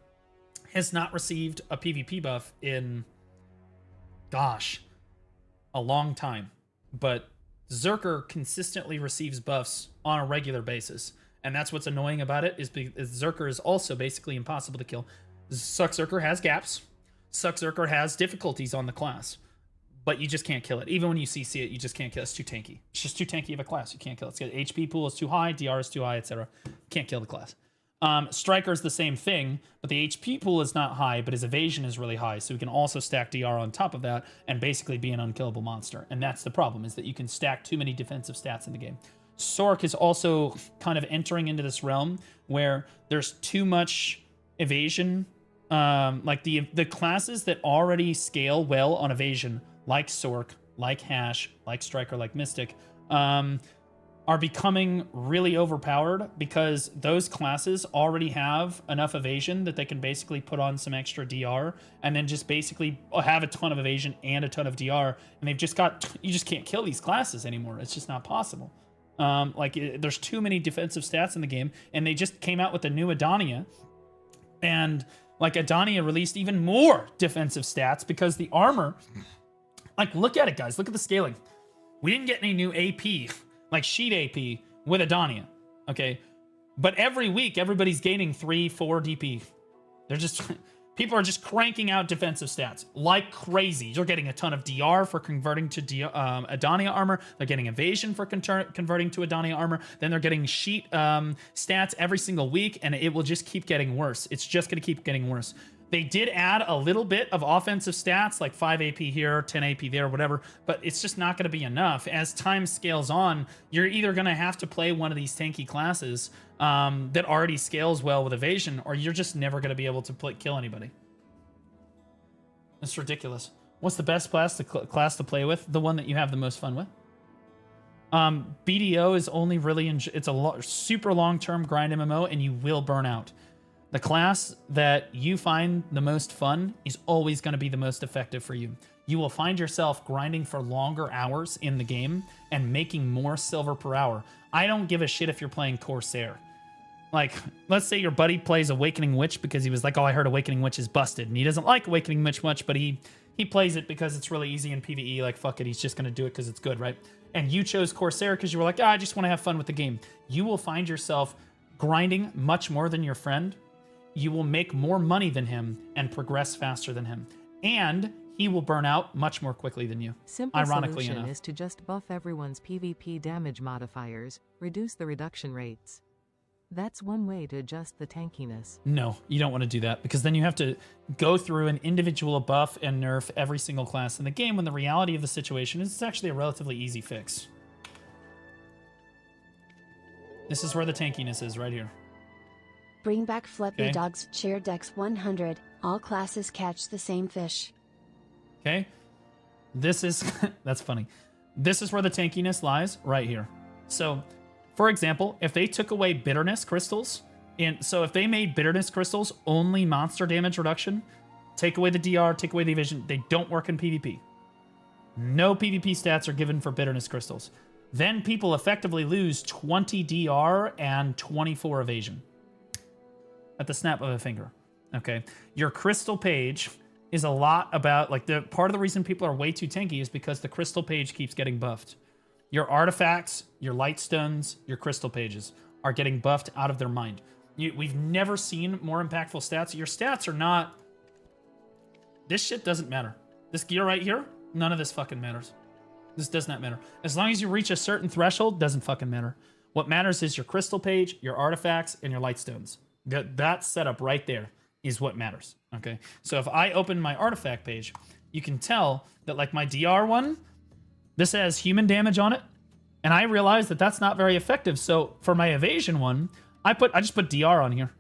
has not received a PvP buff in, gosh, a long time. But Zerker consistently receives buffs on a regular basis. And that's what's annoying about it, is Zerker is also basically impossible to kill. Suck Zerker has gaps. Suck Zerker has difficulties on the class. But you just can't kill it. Even when you CC it, you just can't kill it. It's too tanky. It's just too tanky of a class. You can't kill it. It's HP pool is too high, DR is too high, etc. Can't kill the class. Striker is the same thing, but the HP pool is not high, but his evasion is really high, so we can also stack DR on top of that and basically be an unkillable monster. And that's the problem, is that you can stack too many defensive stats in the game. Sork is also kind of entering into this realm where there's too much evasion. Like the classes that already scale well on evasion, like Sork, like Hash, like Striker, like Mystic, are becoming really overpowered because those classes already have enough evasion that they can basically put on some extra DR and then just basically have a ton of evasion and a ton of DR. And they've just got, you just can't kill these classes anymore. It's just not possible. There's too many defensive stats in the game, and they just came out with a new Adania, and like Adania released even more defensive stats because the armor, like, look at it, guys, look at the scaling. We didn't get any new AP, like sheet AP with Adania, okay? But every week, everybody's gaining 3-4 DP. They're just, people are just cranking out defensive stats like crazy. You're getting a ton of DR for converting to Adania armor. They're getting evasion for converting to Adania armor. Then they're getting sheet stats every single week, and it will just keep getting worse. It's just going to keep getting worse. They did add a little bit of offensive stats, like 5 AP here, 10 AP there, whatever, but it's just not going to be enough. As time scales on, you're either going to have to play one of these tanky classes that already scales well with evasion, or you're just never going to be able to kill anybody. It's ridiculous. What's the best class to play with? The one that you have the most fun with. BDO is only really, it's a super long-term grind MMO, and you will burn out. The class that you find the most fun is always going to be the most effective for you. You will find yourself grinding for longer hours in the game and making more silver per hour. I don't give a shit if you're playing Corsair. Like, let's say your buddy plays Awakening Witch because he was like, oh, I heard Awakening Witch is busted. And he doesn't like Awakening Witch much, but he plays it because it's really easy in PvE. Like, fuck it, he's just going to do it because it's good, right? And you chose Corsair because you were like, I just want to have fun with the game. You will find yourself grinding much more than your friend. You will make more money than him and progress faster than him. And he will burn out much more quickly than you. Simple solution is to just buff everyone's PvP damage modifiers, reduce the reduction rates. That's one way to adjust the tankiness. No, you don't want to do that, because then you have to go through an individual buff and nerf every single class in the game, when the reality of the situation is it's actually a relatively easy fix. This is where the tankiness is, right here. Bring back Flippy Okay. Dogs, share Dex 100. All classes catch the same fish. Okay? This is, that's funny. This is where the tankiness lies, right here. So, for example, if they took away bitterness crystals, so if they made bitterness crystals only monster damage reduction, take away the DR, take away the evasion, they don't work in PvP. No PvP stats are given for bitterness crystals. Then people effectively lose 20 DR and 24 evasion. At the snap of a finger. Okay, your crystal page is a lot about, like, the part of the reason people are way too tanky is because the crystal page keeps getting buffed. Your artifacts, your light stones, your crystal pages are getting buffed out of their mind. We've never seen more impactful stats. Your stats are not... This shit doesn't matter. This gear right here, none of this fucking matters. This does not matter. As long as you reach a certain threshold, doesn't fucking matter. What matters is your crystal page, your artifacts, and your light stones. That setup right there is what matters, okay? So if I open my artifact page, you can tell that like my DR one, this has human damage on it, and I realized that that's not very effective. So for my evasion one, I just put DR on here,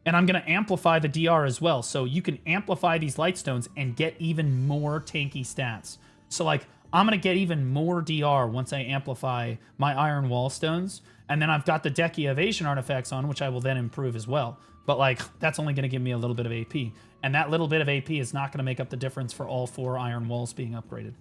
and I'm gonna amplify the DR as well. So you can amplify these light stones and get even more tanky stats. So like, I'm gonna get even more DR once I amplify my iron wall stones. And then I've got the Decky evasion artifacts on, which I will then improve as well. But like, that's only gonna give me a little bit of AP. And that little bit of AP is not gonna make up the difference for all 4 iron walls being upgraded.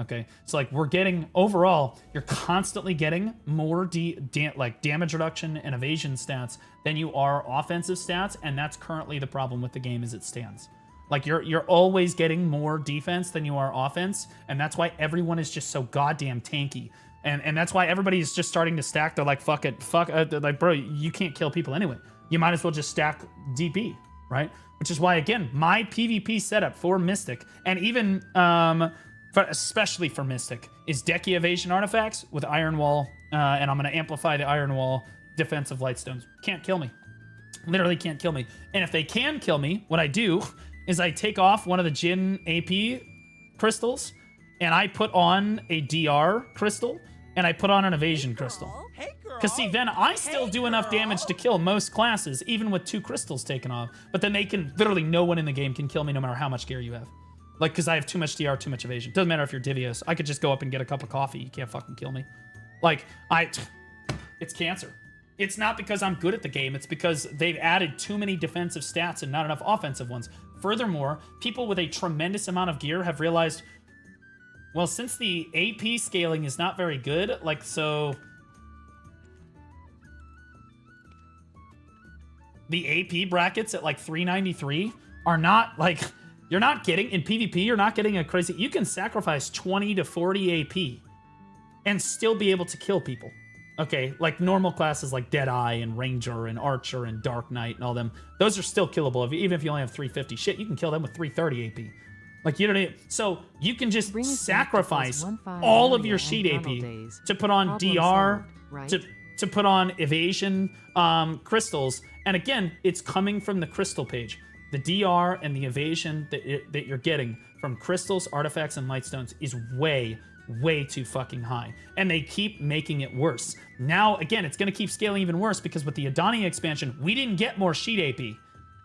Okay, so like we're getting, overall, you're constantly getting more damage reduction and evasion stats than you are offensive stats. And that's currently the problem with the game as it stands. Like you're always getting more defense than you are offense, and that's why everyone is just so goddamn tanky. And that's why everybody is just starting to stack. They're like, fuck it, like, bro, you can't kill people anyway. You might as well just stack DP, right? Which is why, again, my PvP setup for Mystic, and even especially for Mystic, is Decky evasion artifacts with Iron Wall, and I'm gonna amplify the Iron Wall defensive lightstones. Can't kill me, literally can't kill me. And if they can kill me, what I do is I take off one of the Jin AP crystals, and I put on a DR crystal, and I put on an evasion crystal. Because see, then I still do enough damage to kill most classes, even with 2 crystals taken off. But then they can, literally no one in the game can kill me no matter how much gear you have. Like, because I have too much DR, too much evasion. Doesn't matter if you're Divios. I could just go up and get a cup of coffee. You can't fucking kill me. Like, it's cancer. It's not because I'm good at the game. It's because they've added too many defensive stats and not enough offensive ones. Furthermore, people with a tremendous amount of gear have realized, well, since the AP scaling is not very good, like, so... The AP brackets at, like, 393 are not, like... You're not getting, in PvP, you're not getting a crazy... You can sacrifice 20 to 40 AP and still be able to kill people. Okay, like normal classes like Deadeye and Ranger and Archer and Dark Knight and all them, those are still killable. Even if you only have 350 shit, you can kill them with 330 AP. Like, you don't need... So you can just sacrifice all of your sheet AP to put on DR, right? to put on evasion crystals. And again, it's coming from the crystal page. The DR and the evasion that you're getting from crystals, artifacts, and lightstones is way too fucking high. And they keep making it worse. Now, again, it's going to keep scaling even worse because with the Adania expansion, we didn't get more sheet AP.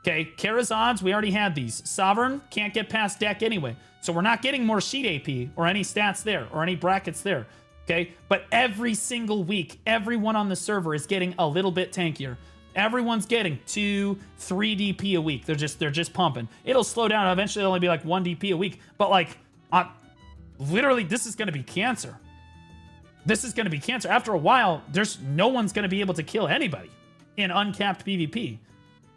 Okay, Karazods, we already had these. Sovereign, can't get past deck anyway. So we're not getting more sheet AP or any stats there or any brackets there. Okay, but every single week, everyone on the server is getting a little bit tankier. Everyone's getting 2-3 DP a week. They're just pumping. It'll slow down. Eventually, it'll only be like 1 DP a week. But like, literally, this is going to be cancer. This is going to be cancer. After a while, no one's going to be able to kill anybody in uncapped PvP.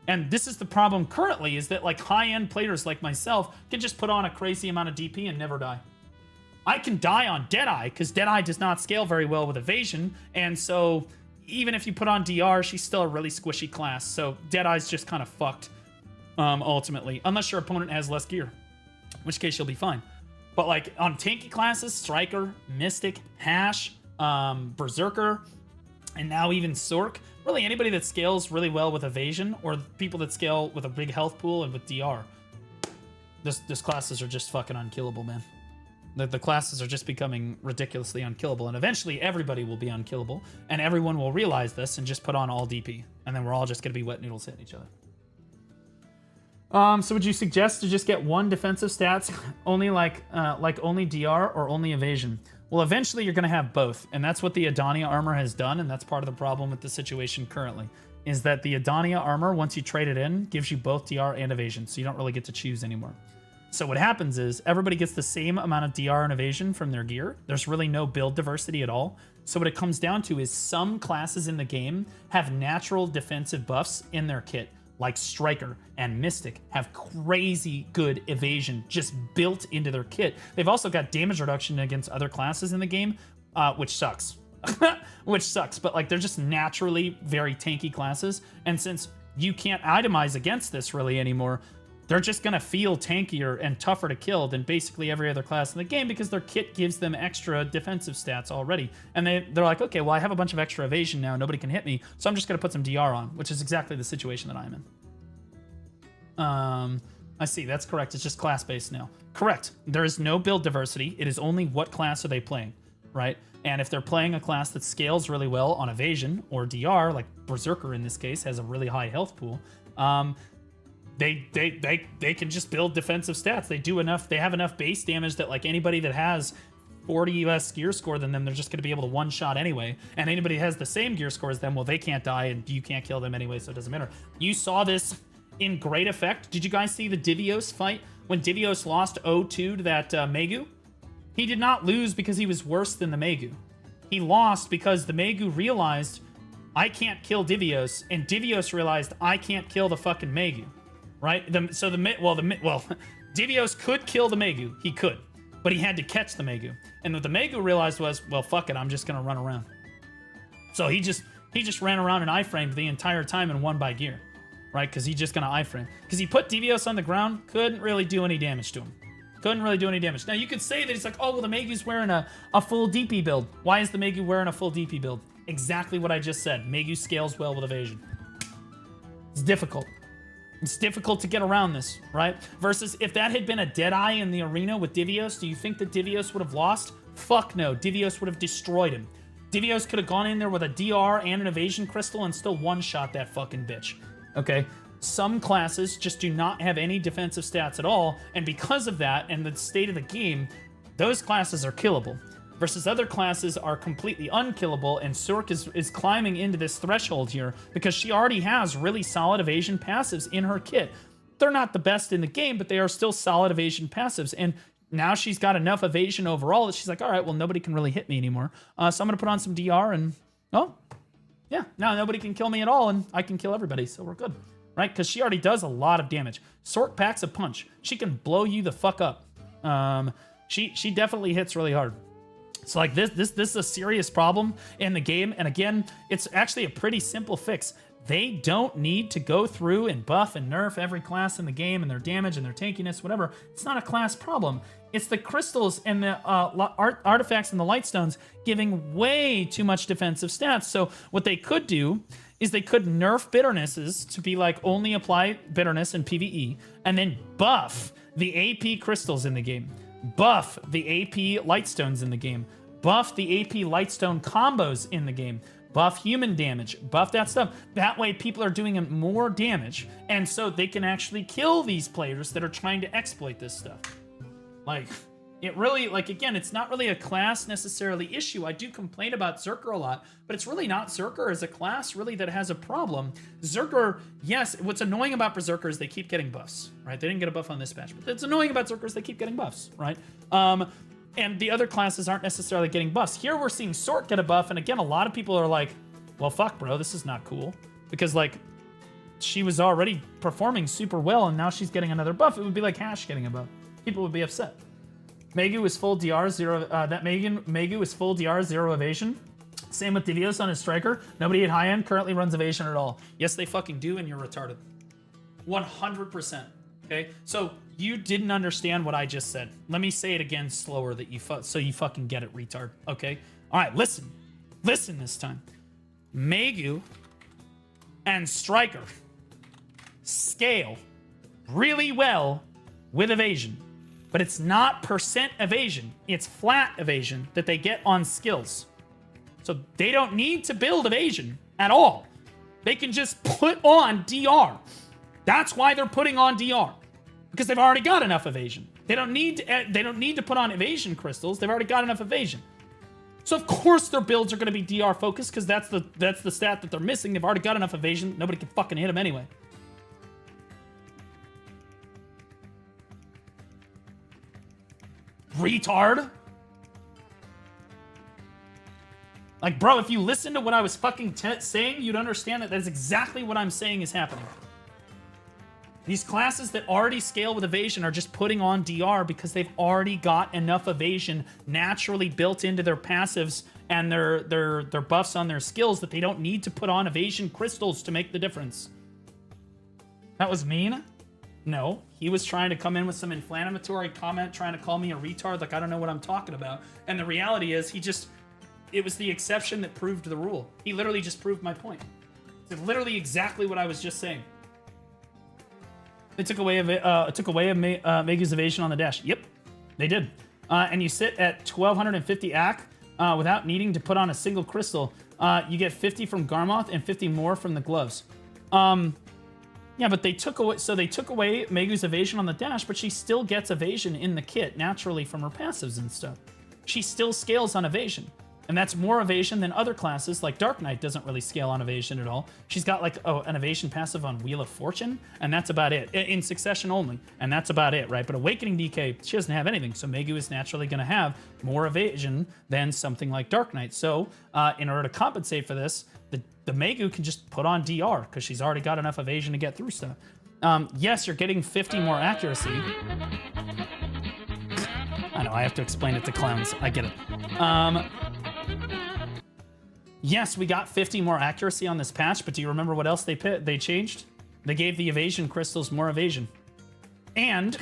And this is the problem currently, is that like high-end players like myself can just put on a crazy amount of DP and never die. I can die on Deadeye because Deadeye does not scale very well with evasion. And so even if you put on DR, she's still a really squishy class. So Deadeye's just kind of fucked ultimately, unless your opponent has less gear, in which case you'll be fine. But like on tanky classes, Striker, Mystic, Hash, Berserker, and now even Sork, really anybody that scales really well with evasion or people that scale with a big health pool and with DR, this classes are just fucking unkillable, man. The classes are just becoming ridiculously unkillable, and eventually everybody will be unkillable, and everyone will realize this and just put on all DP, and then we're all just gonna be wet noodles hitting each other. So would you suggest to just get one defensive stats, only like only DR or only evasion? Well, eventually you're gonna have both, and that's what the Adania armor has done, and that's part of the problem with the situation currently, is that the Adania armor, once you trade it in, gives you both DR and evasion, so you don't really get to choose anymore. So what happens is everybody gets the same amount of DR and evasion from their gear. There's really no build diversity at all. So what it comes down to is some classes in the game have natural defensive buffs in their kit, like Striker and Mystic have crazy good evasion just built into their kit. They've also got damage reduction against other classes in the game which sucks. Which sucks, but like they're just naturally very tanky classes, and since you can't itemize against this really anymore, they're just gonna feel tankier and tougher to kill than basically every other class in the game because their kit gives them extra defensive stats already. And they're like, okay, well I have a bunch of extra evasion now, nobody can hit me, so I'm just gonna put some DR on, which is exactly the situation that I'm in. I see, that's correct, it's just class-based now. Correct, there is no build diversity, it is only what class are they playing, right? And if they're playing a class that scales really well on evasion or DR, like Berserker in this case has a really high health pool, they can just build defensive stats. They have enough base damage that like anybody that has 40 less gear score than them, they're just going to be able to one-shot anyway. And anybody that has the same gear score as them, well, they can't die and you can't kill them anyway, so it doesn't matter. You saw this in great effect. Did you guys see the Divios fight? When Divios lost 0-2 to that Megu? He did not lose because he was worse than the Megu. He lost because the Megu realized, I can't kill Divios, and Divios realized, I can't kill the fucking Megu, right? Divios could kill the Megu. He could, but he had to catch the Megu. And what the Megu realized was, well, fuck it, I'm just gonna run around. So he just ran around and iframed the entire time and won by gear, right? Because he's just gonna iframe. Because he put Divios on the ground, couldn't really do any damage to him. Couldn't really do any damage. Now, you could say that he's like, oh, well, the Megu's wearing a full DP build. Why is the Megu wearing a full DP build? Exactly what I just said. Megu scales well with evasion. It's difficult. It's difficult to get around this, right? Versus if that had been a Deadeye in the arena with Divios, do you think that Divios would have lost? Fuck no. Divios would have destroyed him. Divios could have gone in there with a DR and an evasion crystal and still one-shot that fucking bitch. Okay? Some classes just do not have any defensive stats at all, and because of that and the state of the game, those classes are killable. Versus other classes are completely unkillable, and Sork is climbing into this threshold here because she already has really solid evasion passives in her kit. They're not the best in the game, but they are still solid evasion passives, and now she's got enough evasion overall that she's like, all right, well, nobody can really hit me anymore, so I'm going to put on some DR, and, oh, yeah, now nobody can kill me at all, and I can kill everybody, so we're good. Right? Because she already does a lot of damage. Sork packs a punch. She can blow you the fuck up. She definitely hits really hard. So like this is a serious problem in the game. And again, it's actually a pretty simple fix. They don't need to go through and buff and nerf every class in the game and their damage and their tankiness, whatever. It's not a class problem. It's the crystals and the artifacts and the lightstones giving way too much defensive stats. So what they could do is they could nerf bitternesses to be like only apply bitterness in PvE, and then buff the AP crystals in the game, buff the AP lightstones in the game, buff the AP lightstone combos in the game, buff human damage, buff that stuff. That way people are doing more damage, and so they can actually kill these players that are trying to exploit this stuff. Like, it really, like, again, it's not really a class necessarily issue. I do complain about Zerker a lot, but it's really not Zerker as a class really that has a problem. Zerker, yes, what's annoying about Berserker is they keep getting buffs, right? They didn't get a buff on this patch, but it's annoying about Zerker is they keep getting buffs, right? And the other classes aren't necessarily getting buffs. Here we're seeing Sort get a buff, and again, a lot of people are like, well, fuck, bro, this is not cool. Because, like, she was already performing super well, and now she's getting another buff. It would be like Hash getting a buff. People would be upset. Megu is full DR, zero. Megu is full DR, zero evasion. Same with Divios on his striker. Nobody at high end currently runs evasion at all. Yes, they fucking do, and you're retarded. 100%. Okay, so you didn't understand what I just said. Let me say it again slower that so you fucking get it, retard. Okay. All right, listen. Listen this time. Megu and striker scale really well with evasion. But it's not percent evasion. It's flat evasion that they get on skills. So they don't need to build evasion at all. They can just put on DR. That's why they're putting on DR. Because they've already got enough evasion. They don't need to put on evasion crystals. They've already got enough evasion. So of course their builds are going to be DR focused because that's the stat that they're missing. They've already got enough evasion. Nobody can fucking hit them anyway. Retard. Like, bro, if you listen to what I was fucking saying, you'd understand that that's exactly what I'm saying is happening. These classes that already scale with evasion are just putting on DR because they've already got enough evasion naturally built into their passives and their buffs on their skills that they don't need to put on evasion crystals to make the difference. That was mean? No. He was trying to come in with some inflammatory comment, trying to call me a retard, like I don't know what I'm talking about. And the reality is it was the exception that proved the rule. He literally just proved my point. It's literally exactly what I was just saying. They took away Megu's evasion on the dash. Yep, they did. And you sit at 1250 AC without needing to put on a single crystal. You get 50 from Garmoth and 50 more from the gloves. Yeah, but they took away Megu's evasion on the dash, but she still gets evasion in the kit naturally from her passives and stuff. She still scales on evasion. And that's more evasion than other classes, like Dark Knight doesn't really scale on evasion at all. She's got like an evasion passive on Wheel of Fortune, and that's about it. In succession only, and that's about it, right? But Awakening DK, she doesn't have anything, so Megu is naturally going to have more evasion than something like Dark Knight. So in order to compensate for this, the Megu can just put on DR, because she's already got enough evasion to get through stuff. Yes, you're getting 50 more accuracy. I know, I have to explain it to clowns. I get it. Yes, we got 50 more accuracy on this patch, but do you remember what else they changed? They gave the evasion crystals more evasion. And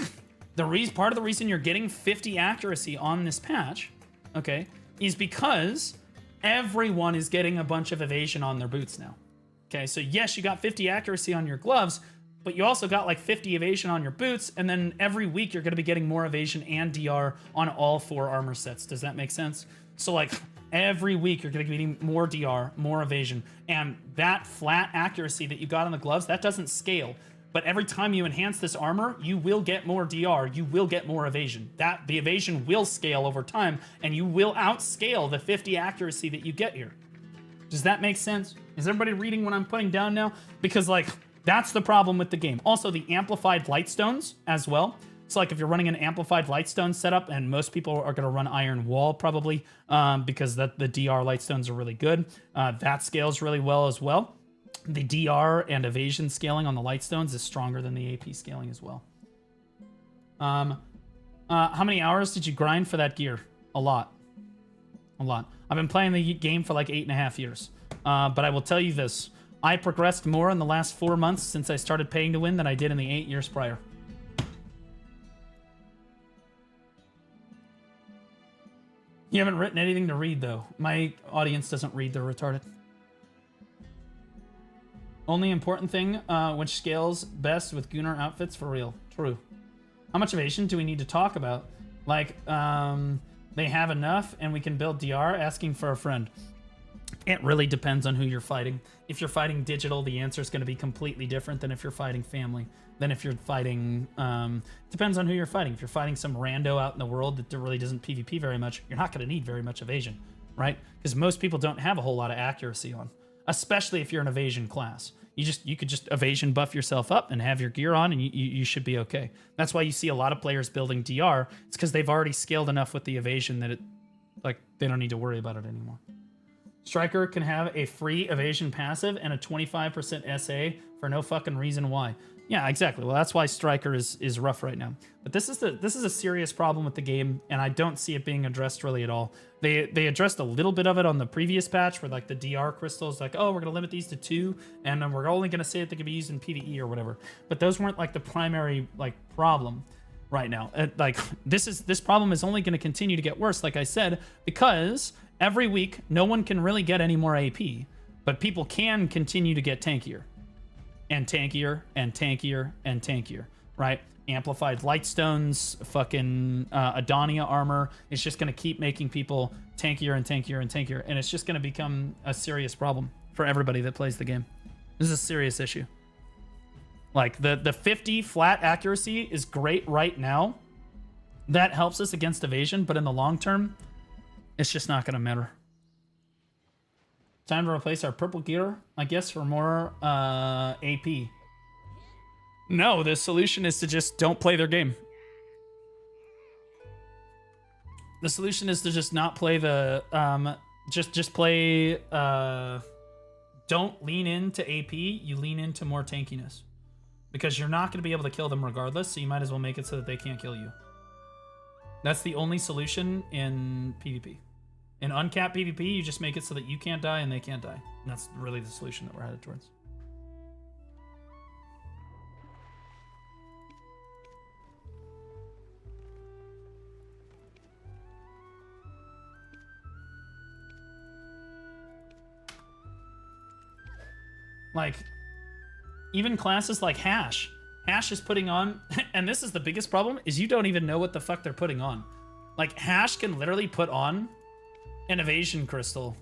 part of the reason you're getting 50 accuracy on this patch, okay, is because everyone is getting a bunch of evasion on their boots now. Okay, so yes, you got 50 accuracy on your gloves, but you also got like 50 evasion on your boots, and then every week you're going to be getting more evasion and DR on all 4 armor sets. Does that make sense? So like every week you're going to be getting more DR, more evasion, and that flat accuracy that you got on the gloves, that doesn't scale. But every time you enhance this armor, you will get more DR, you will get more evasion. The evasion will scale over time, and you will outscale the 50 accuracy that you get here. Does that make sense? Is everybody reading what I'm putting down now? Because like, that's the problem with the game. Also, the amplified lightstones as well. So like if you're running an amplified lightstone setup, and most people are going to run Iron Wall probably because the DR lightstones are really good. That scales really well as well. The DR and evasion scaling on the lightstones is stronger than the AP scaling as well. How many hours did you grind for that gear? A lot. A lot. I've been playing the game for like 8.5 years. But I will tell you this. I progressed more in the last 4 months since I started paying to win than I did in the 8 years prior. You haven't written anything to read, though. My audience doesn't read, they're retarded. Only important thing, which scales best with Gunnar outfits for real. True. How much evasion do we need to talk about? Like, they have enough and we can build DR, asking for a friend. It really depends on who you're fighting. If you're fighting digital, the answer is going to be completely different than if you're fighting family. Than if you're fighting... depends on who you're fighting. If you're fighting some rando out in the world that really doesn't PvP very much, you're not going to need very much evasion, right? Because most people don't have a whole lot of accuracy on. Especially if you're an evasion class. You could just evasion buff yourself up and have your gear on, and you should be okay. That's why you see a lot of players building DR. It's because they've already scaled enough with the evasion that they don't need to worry about it anymore. Striker can have a free evasion passive and a 25% SA for no fucking reason why. Yeah, exactly. Well, that's why Striker is rough right now. But this is a serious problem with the game, and I don't see it being addressed really at all. They addressed a little bit of it on the previous patch, where like the DR crystals, like, oh, we're gonna limit these to 2, and then we're only gonna say that they can be used in PvE or whatever. But those weren't like the primary like problem right now. This problem is only gonna continue to get worse, like I said, because every week no one can really get any more AP, but people can continue to get tankier. And tankier, and tankier, and tankier, right? Amplified Lightstones, fucking Adonia armor. It's just going to keep making people tankier and tankier and tankier, and it's just going to become a serious problem for everybody that plays the game. This is a serious issue. Like, the 50 flat accuracy is great right now. That helps us against evasion, but in the long term, it's just not going to matter. Time to replace our purple gear, I guess, for more AP. No, the solution is to just don't play their game. The solution is to just not play the... just play... don't lean into AP, you lean into more tankiness. because you're not going to be able to kill them regardless, so you might as well make it so that they can't kill you. That's the only solution in PvP. In uncapped PvP, you just make it so that you can't die and they can't die. And that's really the solution that we're headed towards. Like, even classes like Hash. Hash is putting on, and this is the biggest problem, is you don't even know what the fuck they're putting on. Like, Hash can literally put on an evasion crystal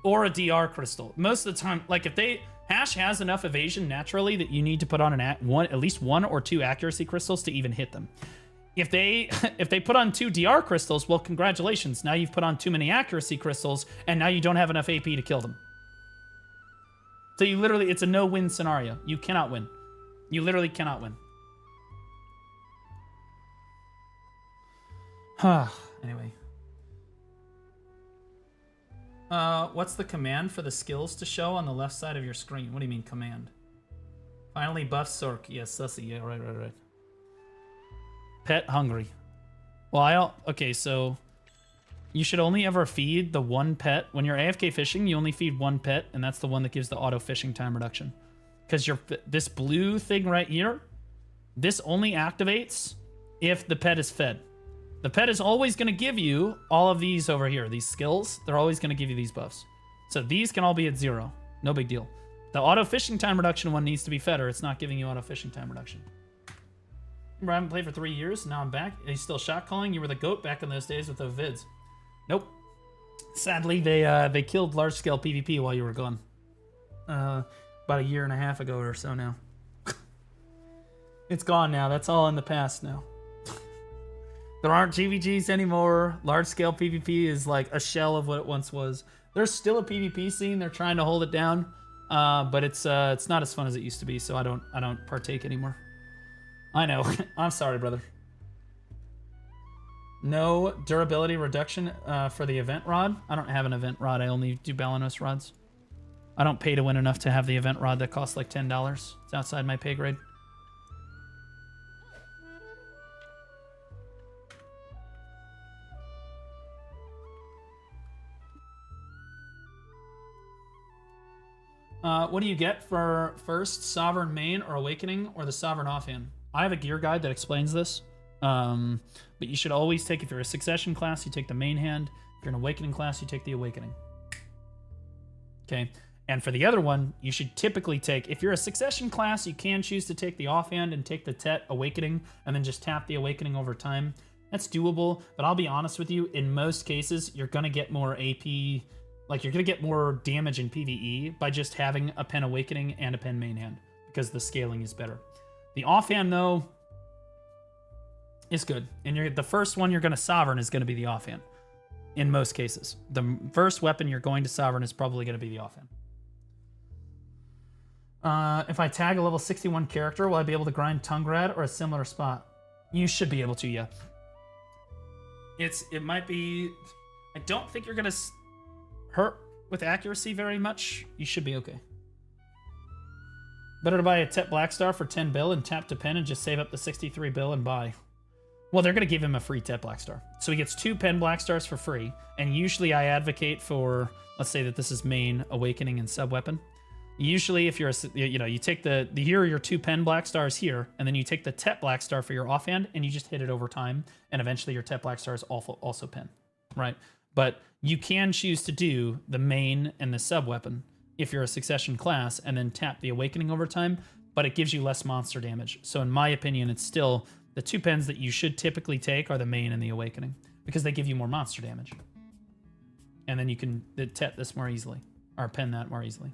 or a DR crystal. Most of the time, like, Hash has enough evasion naturally that you need to put on at least 1 or 2 accuracy crystals to even hit them. If they put on 2 DR crystals, well, congratulations. Now you've put on too many accuracy crystals, and now you don't have enough AP to kill them. So you literally, it's a no-win scenario. You cannot win. You literally cannot win. Anyway. What's the command for the skills to show on the left side of your screen? What do you mean, command? Finally buff Sork. Yes, Sussy. Yeah, right. Pet hungry. Well, okay, so you should only ever feed the one pet. When you're AFK fishing, you only feed one pet, and that's the one that gives the auto fishing time reduction. Because this blue thing right here, this only activates if the pet is fed. The pet is always going to give you all of these over here, these skills. They're always going to give you these buffs. So these can all be at 0. No big deal. The auto fishing time reduction one needs to be fed, or it's not giving you auto fishing time reduction. Remember, I haven't played for 3 years. Now I'm back. He's still shot calling. You were the GOAT back in those days with those vids. Nope. Sadly, they killed large scale PvP while you were gone. About a year and a half ago or so now. It's gone now. That's all in the past now. There aren't GVGs anymore. Large scale PvP is like a shell of what it once was. There's still a PvP scene. They're trying to hold it down, but it's not as fun as it used to be. So I don't partake anymore. I know. I'm sorry, brother. No durability reduction for the event rod. I don't have an event rod. I only do Balanos rods. I don't pay to win enough to have the event rod that costs like $10. It's outside my pay grade. What do you get for first, Sovereign main or Awakening or the Sovereign offhand? I have a gear guide that explains this. But you should always take, if you're a Succession class, you take the main hand. If you're an Awakening class, you take the Awakening. Okay. And for the other one, you should typically take, if you're a Succession class, you can choose to take the offhand and take the Tet Awakening and then just tap the Awakening over time. That's doable, but I'll be honest with you, in most cases, you're going to get more AP, like you're going to get more damage in PvE by just having a Pen Awakening and a Pen main hand because the scaling is better. The offhand, though, is good. And the first one you're going to Sovereign is going to be the offhand in most cases. The first weapon you're going to Sovereign is probably going to be the offhand. If I tag a level 61 character, will I be able to grind Tungrad or a similar spot? You should be able to, yeah. It might be... I don't think you're going to hurt with accuracy very much. You should be okay. Better to buy a Tet Blackstar for 10 bill and tap to pen and just save up the 63 bill and buy. Well, they're going to give him a free Tet Blackstar. So he gets 2 Pen Blackstars for free. And usually I advocate for, let's say that this is main, Awakening, and sub-weapon. Usually if you're, you take here are your 2 Pen Blackstars here, and then you take the Tet Blackstar for your offhand, and you just hit it over time, and eventually your Tet Blackstar is also Pen, right? But you can choose to do the main and the sub-weapon if you're a Succession class, and then tap the Awakening over time, but it gives you less monster damage. So in my opinion, it's still... The 2 pens that you should typically take are the main and the Awakening because they give you more monster damage. And then you can Tet this more easily, or pen that more easily.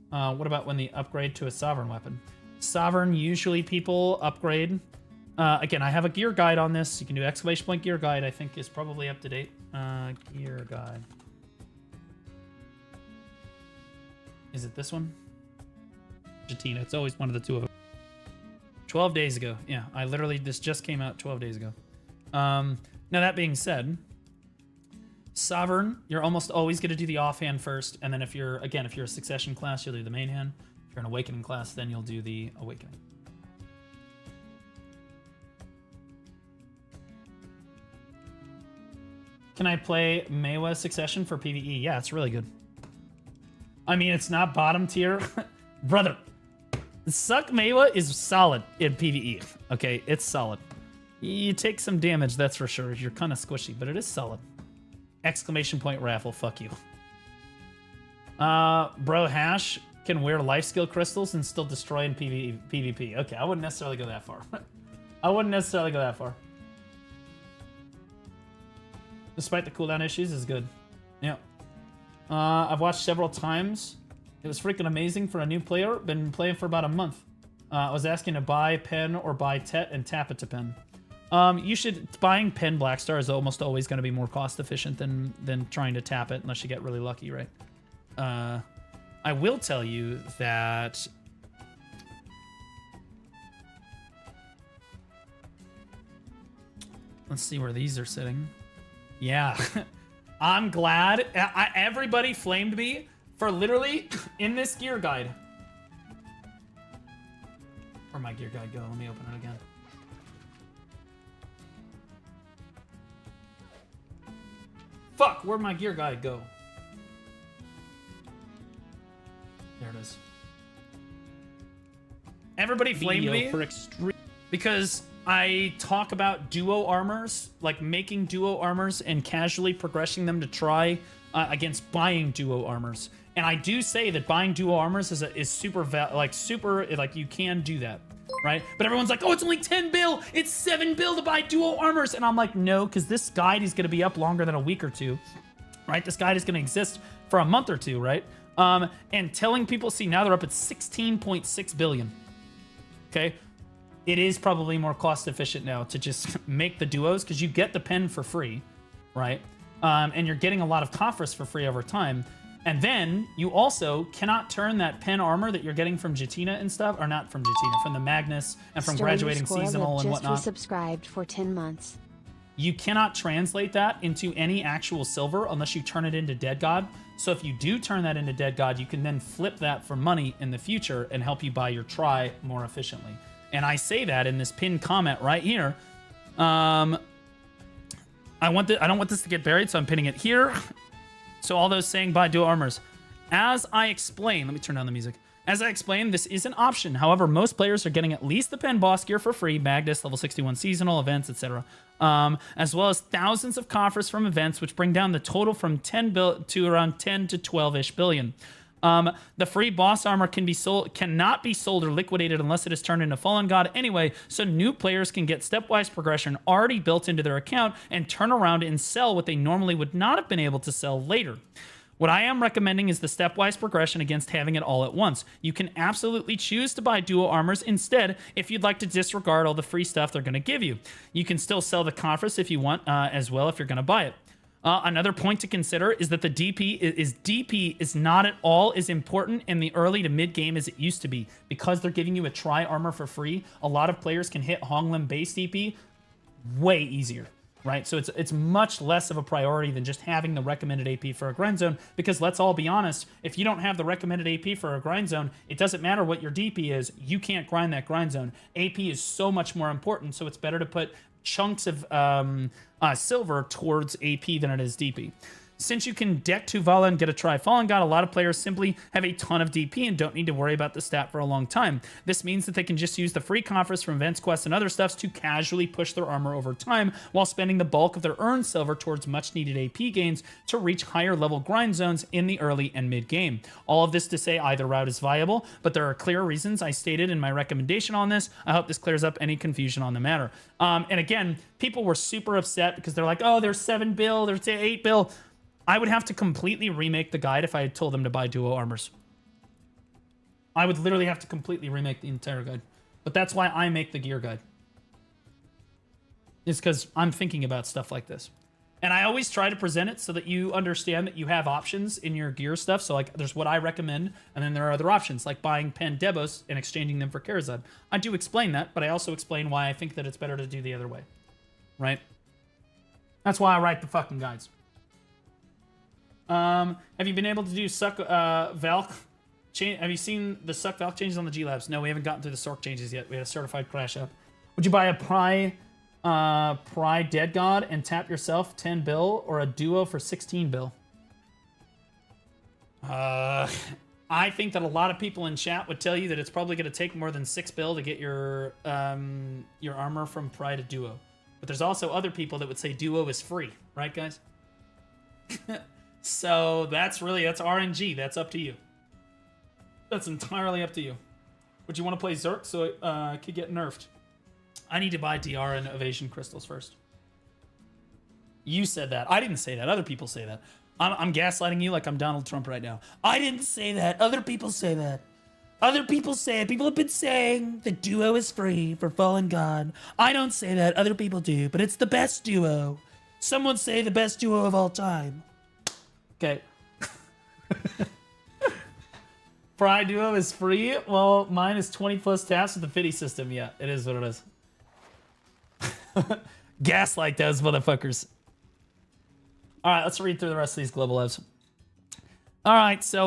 What about when they upgrade to a Sovereign weapon? Sovereign, usually people upgrade. Again, I have a gear guide on this. You can do exclamation point gear guide, I think is probably up to date. Gear guide. Is it this one? Argentina, it's always one of the two of them. 12 days ago. Yeah, this just came out 12 days ago. Now that being said, Sovereign, you're almost always going to do the offhand first, and then if you're a Succession class, you'll do the main hand. If you're an Awakening class, then you'll do the Awakening. Can I play Meiwa Succession for PvE? Yeah, it's really good. I mean, it's not bottom tier. Brother, Suck Meiwa is solid in PvE. Okay, it's solid. You take some damage, that's for sure. You're kind of squishy, but it is solid. Exclamation point raffle, fuck you. Bro, Hash can wear life skill crystals and still destroy in PvP. Okay, I wouldn't necessarily go that far. I wouldn't necessarily go that far. Despite the cooldown issues, is good. Yeah. I've watched several times. It was freaking amazing for a new player. Been playing for about a month. I was asking to buy pen or buy Tet and tap it to pen. You should... Buying pen Blackstar is almost always going to be more cost efficient than trying to tap it unless you get really lucky, right? I will tell you that... Let's see where these are sitting. Yeah. I'm glad. Everybody flamed me for literally in this gear guide. Where'd my gear guide go? Let me open it again. Fuck, where'd my gear guide go? There it is. Everybody flamed me for because I talk about duo armors, like making duo armors and casually progressing them to try against buying duo armors. And I do say that buying duo armors is super you can do that, right? But everyone's like, oh, it's only 10 bill. It's 7 bill to buy duo armors. And I'm like, no, because this guide is going to be up longer than a week or two, right? This guide is going to exist for a month or two, right? And telling people, see, now they're up at 16.6 billion. Okay. It is probably more cost efficient now to just make the duos because you get the pen for free, right? And you're getting a lot of Coffers for free over time. And then you also cannot turn that pen armor that you're getting from Jatina and stuff, or not from Jatina, from the Magnus and from graduating seasonal and whatnot. Just resubscribed for 10 months. You cannot translate that into any actual silver unless you turn it into Dead God. So if you do turn that into Dead God, you can then flip that for money in the future and help you buy your try more efficiently. And I say that in this pinned comment right here. I don't want this to get buried, so I'm pinning it here. So all those saying buy dual armors. As I explain, let me turn down the music. As I explained, this is an option. However, most players are getting at least the pen boss gear for free, Magnus, level 61 seasonal, events, etc. As well as thousands of coffers from events, which bring down the total from 10 to around 10 to 12-ish billion. The free boss armor cannot be sold or liquidated unless it is turned into Fallen God anyway, so new players can get stepwise progression already built into their account and turn around and sell what they normally would not have been able to sell later. What I am recommending is the stepwise progression against having it all at once. You can absolutely choose to buy dual armors instead if you'd like to disregard all the free stuff they're going to give you. You can still sell the Conference if you want as well if you're going to buy it. Another point to consider is that the DP is not at all as important in the early to mid game as it used to be. Because they're giving you a try armor for free, a lot of players can hit Honglim base DP way easier, right? So it's much less of a priority than just having the recommended AP for a grind zone, because let's all be honest, if you don't have the recommended AP for a grind zone, it doesn't matter what your DP is, you can't grind that grind zone. AP is so much more important, so it's better to put chunks of silver towards AP than it is DP. Since you can deck Tuvala and get a try Fallen God, a lot of players simply have a ton of DP and don't need to worry about the stat for a long time. This means that they can just use the free conference from events, quests, and other stuffs to casually push their armor over time while spending the bulk of their earned silver towards much needed AP gains to reach higher level grind zones in the early and mid game. All of this to say either route is viable, but there are clear reasons I stated in my recommendation on this. I hope this clears up any confusion on the matter. And again, people were super upset because they're like, oh, there's 7 bill, there's 8 bill. I would have to completely remake the guide if I had told them to buy duo armors. I would literally have to completely remake the entire guide. But that's why I make the gear guide. It's because I'm thinking about stuff like this. And I always try to present it so that you understand that you have options in your gear stuff. So like there's what I recommend, and then there are other options like buying pen Debos and exchanging them for Karazad. I do explain that, but I also explain why I think that it's better to do the other way. Right? That's why I write the fucking guides. Have you been able to do Suck Valk Have you seen the Suck Valk changes on the G-Labs? No, we haven't gotten through the Sork changes yet. We had a certified crash up. Would you buy a Pry Dead God and tap yourself 10 bill or a duo for 16 bill? I think that a lot of people in chat would tell you that it's probably going to take more than 6 bill to get your armor from Pry to duo. But there's also other people that would say duo is free, right, guys? So that's RNG. That's up to you. That's entirely up to you. Would you want to play Zerk so it could get nerfed? I need to buy DR and evasion crystals first. You said that. I didn't say that. Other people say that. I'm gaslighting you like I'm Donald Trump right now. I didn't say that. Other people say that. Other people say it. People have been saying the duo is free for Fallen God. I don't say that. Other people do. But it's the best duo. Some would say the best duo of all time. Okay. Pry duo is free? Well, mine is 20 plus taps with the Fitty system. Yeah, it is what it is. Gaslight those motherfuckers. All right, let's read through the rest of these global evs. All right, so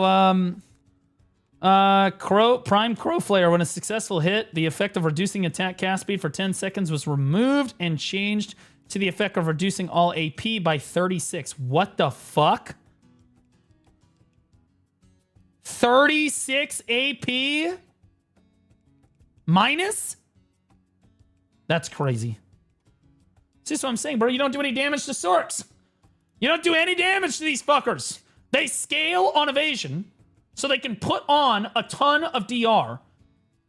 Prime Crow Flare. When a successful hit, the effect of reducing attack cast speed for 10 seconds was removed and changed to the effect of reducing all AP by 36. What the fuck? 36 AP minus? That's crazy. See what I'm saying, bro? You don't do any damage to Sorks. You don't do any damage to these fuckers. They scale on evasion so they can put on a ton of DR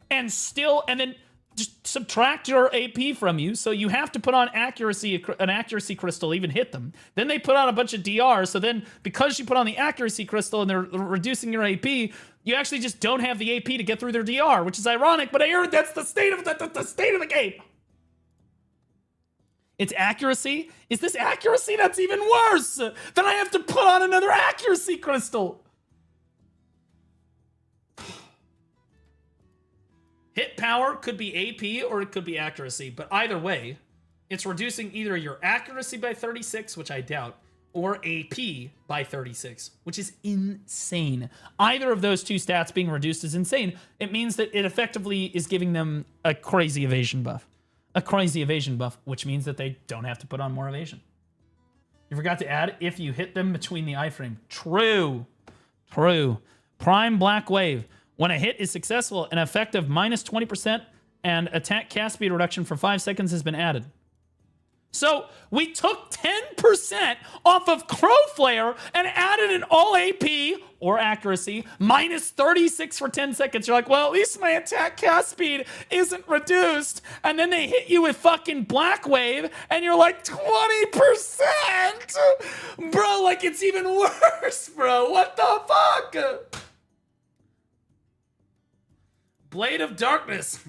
and then just subtract your AP from you. So you have to put on an accuracy crystal, even hit them. Then they put on a bunch of DR. So then because you put on the accuracy crystal and they're reducing your AP, you actually just don't have the AP to get through their DR, which is ironic, but I heard that's the state of the state of the game. It's accuracy? Is this accuracy? That's even worse! Then I have to put on another accuracy crystal! Hit power could be AP or it could be accuracy, but either way, it's reducing either your accuracy by 36, which I doubt, or AP by 36, which is insane. Either of those two stats being reduced is insane. It means that it effectively is giving them a crazy evasion buff. A crazy evasion buff, which means that they don't have to put on more evasion. You forgot to add if you hit them between the iframe. True. True. Prime Black Wave. When a hit is successful, an effect of minus 20% and attack cast speed reduction for 5 seconds has been added. So we took 10% off of Crow Flare and added an all AP or accuracy minus 36 for 10 seconds. You're like, well, at least my attack cast speed isn't reduced. And then they hit you with fucking Black Wave and you're like 20%. Bro, like it's even worse, bro. What the fuck? Blade of Darkness.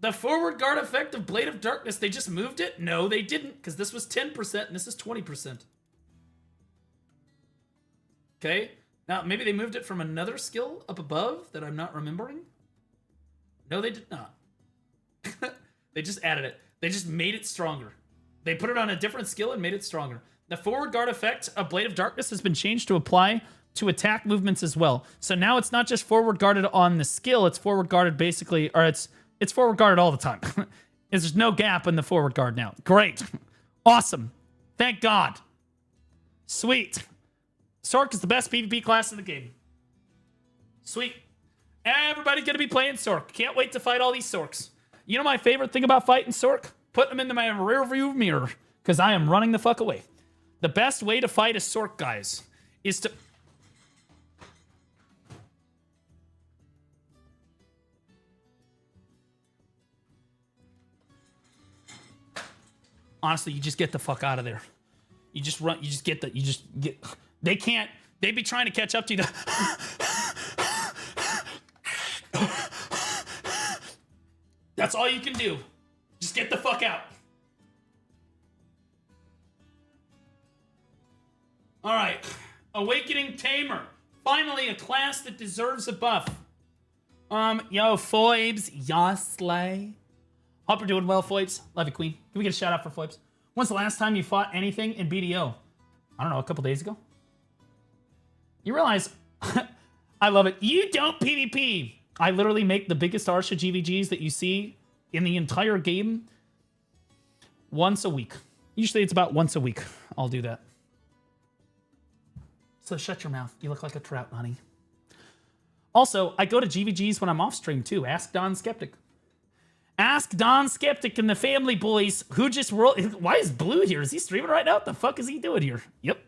The forward guard effect of Blade of Darkness, they just moved it? No, they didn't, because this was 10% and this is 20%. Okay, now maybe they moved it from another skill up above that I'm not remembering. No, they did not. They just added it. They just made it stronger. They put it on a different skill and made it stronger. The forward guard effect of Blade of Darkness has been changed to apply to attack movements as well. So now it's not just forward guarded on the skill, it's forward guarded basically, or it's forward guarded all the time. There's no gap in the forward guard now. Great. Awesome. Thank God. Sweet. Sork is the best PvP class in the game. Sweet. Everybody's going to be playing Sork. Can't wait to fight all these Sorks. You know my favorite thing about fighting Sork? Putting them into my rear view mirror, because I am running the fuck away. The best way to fight a Sork, guys, is to... Honestly, you just get the fuck out of there. You just run, you just get, they can't, they'd be trying to catch up to you. That's all you can do. Just get the fuck out. All right, Awakening Tamer. Finally, a class that deserves a buff. Yo, Foibs, Yoslay. Hope you're doing well, Foibs. Love you, Queen. Can we get a shout out for Foibs? When's the last time you fought anything in BDO? I don't know, a couple days ago? You realize I love it. You don't PvP. I literally make the biggest Arsha GVGs that you see in the entire game once a week. Usually it's about once a week. I'll do that. So shut your mouth. You look like a trout, honey. Also, I go to GVGs when I'm off stream too. Ask Don Skeptic. Ask Don Skeptic and the family boys who just rolled. Why is Blue here? Is he streaming right now? What the fuck is he doing here? Yep.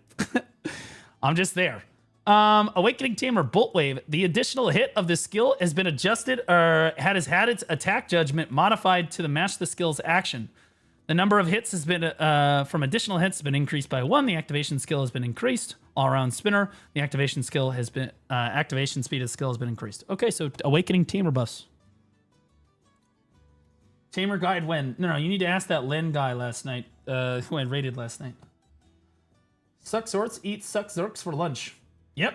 I'm just there. Awakening Tamer Bolt Wave. The additional hit of the skill has been adjusted or had its attack judgment modified to match the skill's action. The number of hits has been from additional hits has been increased by 1. The activation skill has been increased. All around spinner. The activation skill has been activation speed of the skill has been increased. Okay, so Awakening Tamer buffs. Tamer guide when? No, you need to ask that Len guy last night. Who I raided last night. Suck Sorts eat Suck Zerks for lunch. Yep.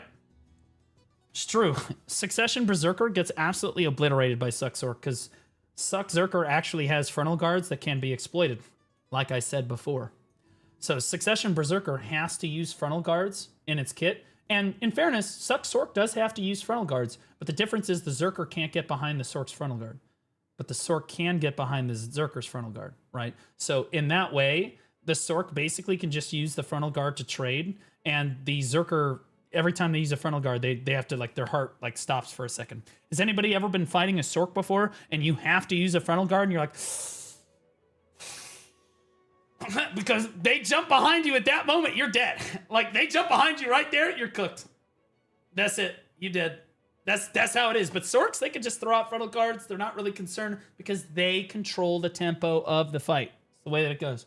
It's true. Succession Berserker gets absolutely obliterated by Suck Zork because Suck Zerker actually has frontal guards that can be exploited, like I said before. So Succession Berserker has to use frontal guards in its kit. And in fairness, Suck Sork does have to use frontal guards, but the difference is the Zerker can't get behind the Sork's frontal guard. But the Sork can get behind the Zerker's frontal guard, right? So in that way, the Sork basically can just use the frontal guard to trade, and the Zerker, every time they use a frontal guard, they have to, like, their heart, like, stops for a second. Has anybody ever been fighting a Sork before, and you have to use a frontal guard, and you're like... because they jump behind you at that moment, you're dead. Like, they jump behind you right there, you're cooked. That's it. You dead. That's how it is. But Sorks, they can just throw out frontal guards. They're not really concerned because they control the tempo of the fight. It's the way that it goes.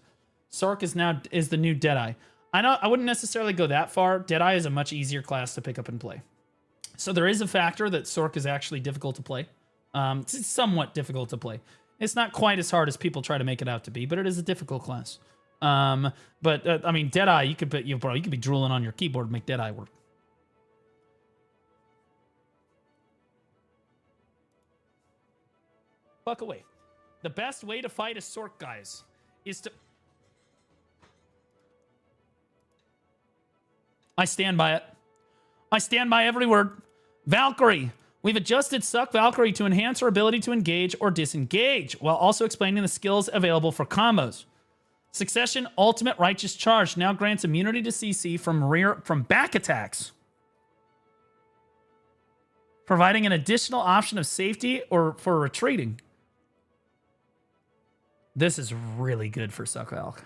Sork is the new Deadeye. I wouldn't necessarily go that far. Deadeye is a much easier class to pick up and play. So there is a factor that Sork is actually difficult to play. It's somewhat difficult to play. It's not quite as hard as people try to make it out to be, but it is a difficult class. I mean, Deadeye, you could be drooling on your keyboard to make Deadeye work. Fuck away. The best way to fight a Sork, guys, is to... I stand by it. I stand by every word. Valkyrie. We've adjusted Suck Valkyrie to enhance her ability to engage or disengage, while also explaining the skills available for combos. Succession Ultimate Righteous Charge now grants immunity to CC from back attacks, providing an additional option of safety or for retreating. This is really good for Suck Valk.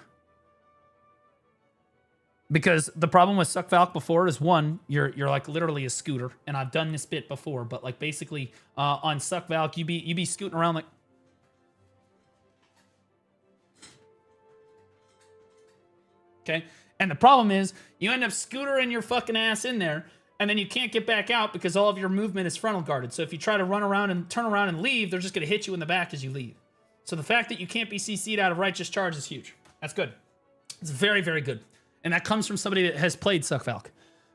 Because the problem with Suck Valk before is, one, you're like literally a scooter, and I've done this bit before, but like basically on Suck Valk, you be scooting around like... Okay? And the problem is, you end up scootering your fucking ass in there, and then you can't get back out because all of your movement is frontal guarded. So if you try to run around and turn around and leave, they're just going to hit you in the back as you leave. So the fact that you can't be CC'd out of Righteous Charge is huge. That's good. It's very, very good. And that comes from somebody that has played Suck Valk.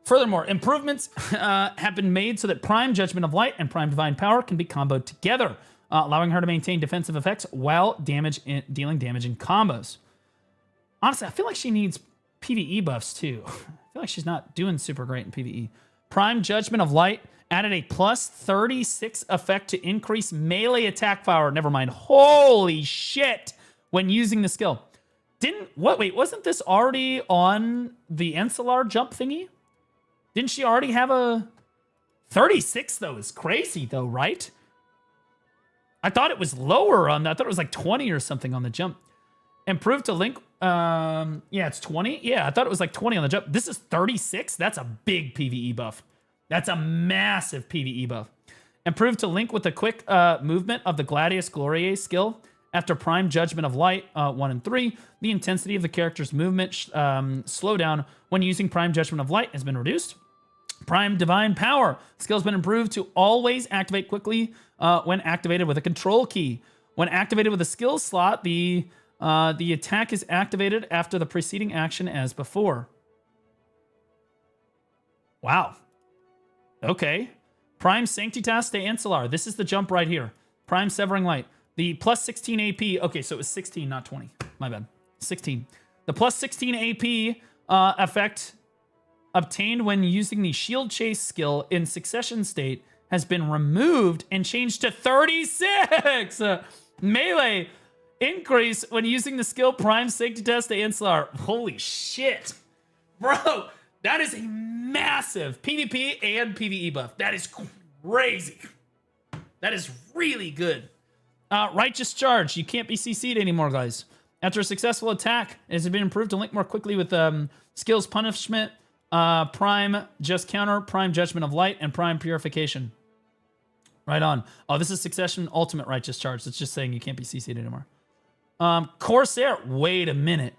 Furthermore, improvements have been made so that Prime Judgment of Light and Prime Divine Power can be comboed together, allowing her to maintain defensive effects while dealing damage in combos. Honestly, I feel like she needs PvE buffs too. I feel like she's not doing super great in PvE. Prime Judgment of Light added a plus 36 effect to increase melee attack power. Never mind. Holy shit. When using the skill. Wait, wasn't this already on the Encelar jump thingy? Didn't she already have a 36 though? Is crazy though, right? I thought it was lower on that. I thought it was like 20 or something on the jump. Improved to link. Yeah, it's 20. Yeah, I thought it was like 20 on the jump. This is 36. That's a big PvE buff. That's a massive PvE buff. Improved to link with the quick movement of the Gladius Gloriae skill. After Prime Judgment of Light 1 and 3, the intensity of the character's movement slowdown when using Prime Judgment of Light has been reduced. Prime Divine Power. Skill has been improved to always activate quickly when activated with a control key. When activated with a skill slot, the attack is activated after the preceding action as before. Wow. Okay. Prime Sanctitas de Encelar. This is the jump right here. Prime Severing Light. The plus 16 AP. Okay, so it was 16, not 20. My bad. 16. The plus 16 AP effect obtained when using the shield chase skill in succession state has been removed and changed to 36. Melee increase when using the skill Prime Safety Test to Insular. Holy shit. Bro, that is a massive PvP and PvE buff. That is crazy. That is really good. Righteous Charge. You can't be CC'd anymore, guys. After a successful attack, it has been improved to link more quickly with skills Punishment, Prime Just Counter, Prime Judgment of Light, and Prime Purification. Right on. Oh, this is Succession Ultimate Righteous Charge. It's just saying you can't be CC'd anymore. Corsair. Wait a minute.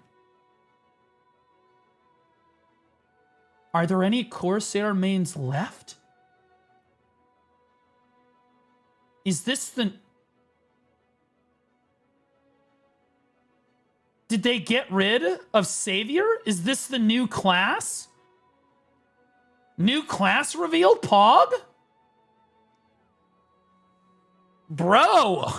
Are there any Corsair mains left? Is this the... Did they get rid of Savior? Is this the new class? New class revealed, Pog? Bro,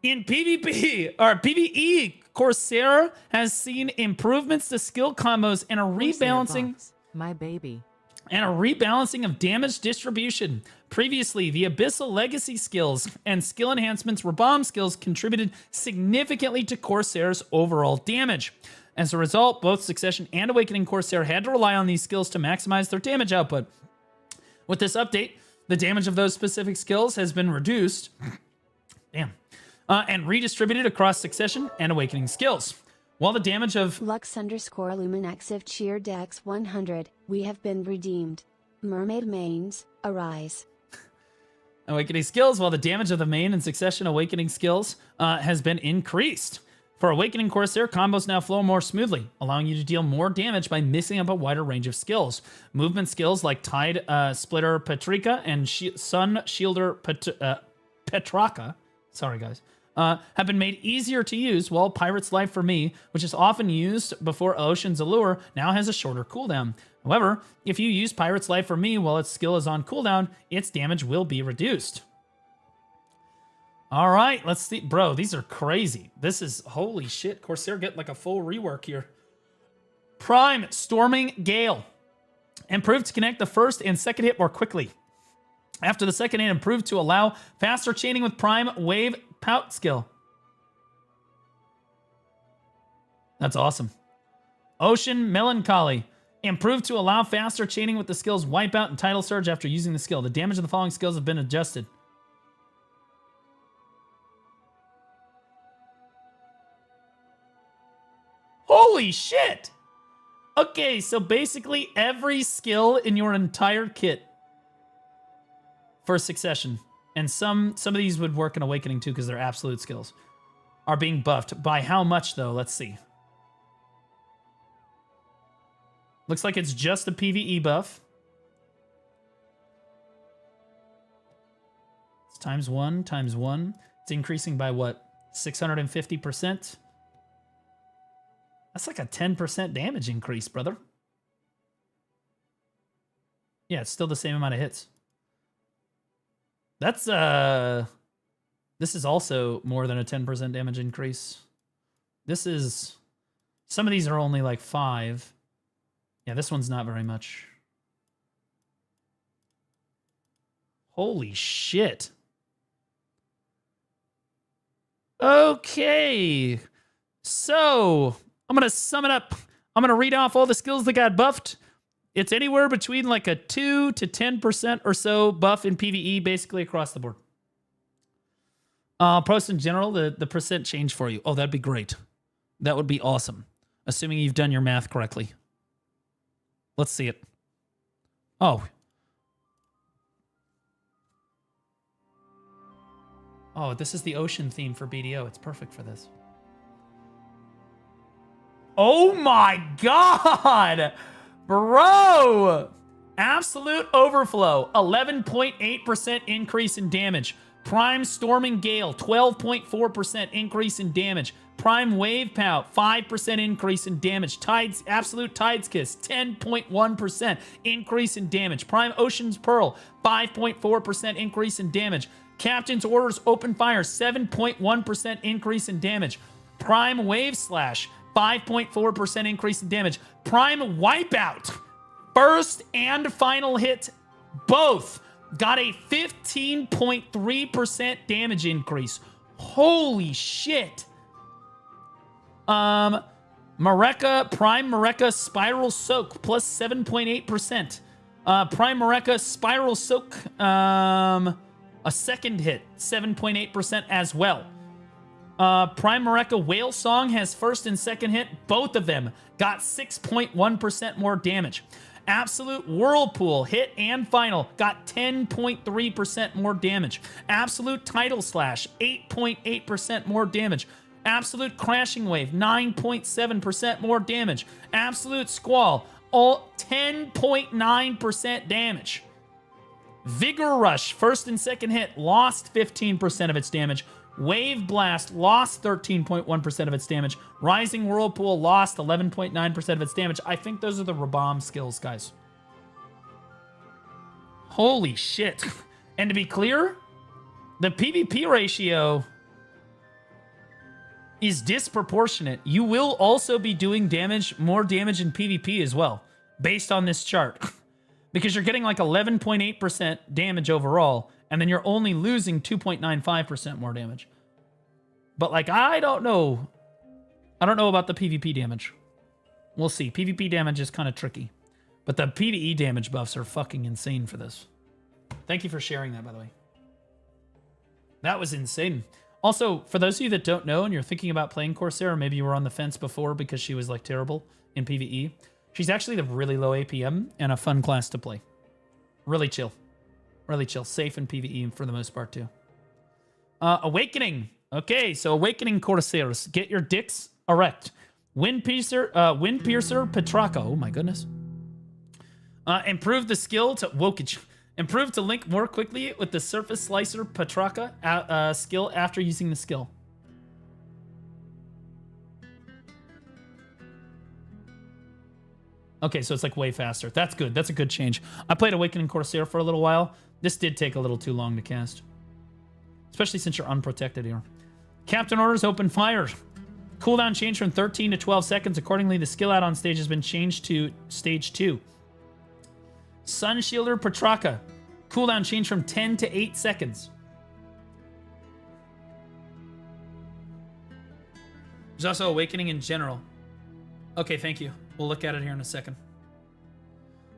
in PvP, or PvE, Corsair has seen improvements to skill combos and a rebalancing... My baby. And a rebalancing of damage distribution. Previously, the Abyssal Legacy skills and skill enhancements were bomb skills contributed significantly to Corsair's overall damage. As a result, both Succession and Awakening Corsair had to rely on these skills to maximize their damage output. With this update, the damage of those specific skills has been reduced and redistributed across Succession and Awakening skills. While the damage of Lux_Luminaxive Cheer Dex 100, we have been redeemed. Mermaid mains, arise. Awakening skills, while the damage of the main and Succession Awakening skills has been increased. For Awakening Corsair, combos now flow more smoothly, allowing you to deal more damage by mixing up a wider range of skills. Movement skills like Tide Splitter Petrika and Sun Shielder Petraka, sorry guys, have been made easier to use, while Pirate's Life for Me, which is often used before Ocean's Allure, now has a shorter cooldown. However, if you use Pirate's Life for Me while its skill is on cooldown, its damage will be reduced. All right, let's see. Bro, these are crazy. This is, holy shit. Corsair get like a full rework here. Prime Storming Gale. Improved to connect the first and second hit more quickly. After the second hit, improved to allow faster chaining with Prime Wave Pout skill. That's awesome. Ocean Melancholy. Improved to allow faster chaining with the skills Wipeout and Tidal Surge after using the skill. The damage of the following skills have been adjusted. Holy shit! Okay, so basically every skill in your entire kit for Succession, and some of these would work in Awakening too because they're absolute skills, are being buffed. By how much though? Let's see. Looks like it's just a PvE buff. It's times one. It's increasing by what? 650%? That's like a 10% damage increase, brother. Yeah, it's still the same amount of hits. That's, this is also more than a 10% damage increase. This is, some of these are only like 5. Yeah, this one's not very much. Holy shit. Okay. So, I'm going to sum it up. I'm going to read off all the skills that got buffed. It's anywhere between like a 2 to 10% or so buff in PvE, basically across the board. Pros in general, the percent change for you. Oh, that'd be great. That would be awesome. Assuming you've done your math correctly. Let's see it. Oh. Oh, this is the ocean theme for BDO. It's perfect for this. Oh my god! Bro! Absolute Overflow, 11.8% increase in damage. Prime Storming Gale, 12.4% increase in damage. Prime Wave Pout, 5% increase in damage. Absolute Tides Kiss, 10.1% increase in damage. Prime Ocean's Pearl, 5.4% increase in damage. Captain's Orders Open Fire, 7.1% increase in damage. Prime Wave Slash, 5.4% increase in damage. Prime Wipeout, First and final hit, both got a 15.3% damage increase. Holy shit. Mareka, Prime Mareka Spiral Soak plus 7.8%. Prime Mareka Spiral Soak, a second hit, 7.8% as well. Prime Mareka Whale Song has first and second hit. Both of them got 6.1% more damage. Absolute Whirlpool, hit and final, got 10.3% more damage. Absolute Tidal Slash, 8.8% more damage. Absolute Crashing Wave, 9.7% more damage. Absolute Squall, all 10.9% damage. Vigor Rush, first and second hit, lost 15% of its damage. Wave Blast lost 13.1% of its damage. Rising Whirlpool lost 11.9% of its damage. I think those are the Rabam skills, guys. Holy shit. And to be clear, the PvP ratio is disproportionate. You will also be doing more damage in PvP as well, based on this chart. Because you're getting like 11.8% damage overall, and then you're only losing 2.95% more damage. But like, I don't know about the PvP damage. We'll see. PvP damage is kind of tricky. But the PvE damage buffs are fucking insane for this. Thank you for sharing that, by the way. That was insane. Also, for those of you that don't know and you're thinking about playing Corsair, or maybe you were on the fence before because she was like terrible in PvE, she's actually the really low APM and a fun class to play. Really chill. Really chill. Safe in PvE for the most part, too. Awakening. Okay, so Awakening Corsairs. Get your dicks erect. Wind Piercer, Petrarca. Oh my goodness. Improve the skill to Wokage. Improve to link more quickly with the Surface Slicer Petrarca skill after using the skill. Okay, so it's like way faster. That's good. That's a good change. I played Awakening Corsair for a little while. This did take a little too long to cast. Especially since you're unprotected here. Captain orders open fire. Cooldown change from 13 to 12 seconds. Accordingly, the skill add-on stage has been changed to stage 2. Sun Shielder Petrarca. Cooldown change from 10 to 8 seconds. There's also Awakening in general. Okay, thank you. We'll look at it here in a second.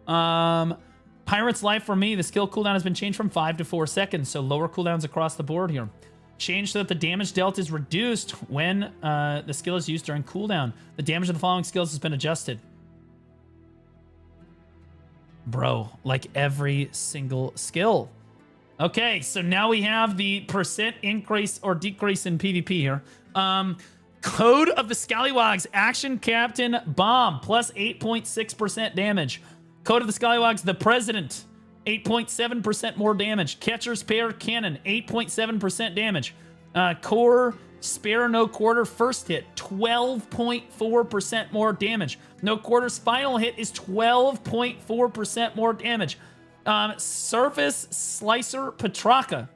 Pirate's Life for me, the skill cooldown has been changed from 5 to 4 seconds, so lower cooldowns across the board here. Changed so that the damage dealt is reduced when the skill is used during cooldown. The damage of the following skills has been adjusted. Bro, like every single skill. Okay, so now we have the percent increase or decrease in PvP here. Code of the Scallywags, Action Captain Bomb, plus 8.6% damage. Code of the Scallywags, the President, 8.7% more damage. Catcher's Pair Cannon, 8.7% damage. Core Spare No Quarter first hit, 12.4% more damage. No Quarter's final hit is 12.4% more damage. Surface Slicer Petrarca,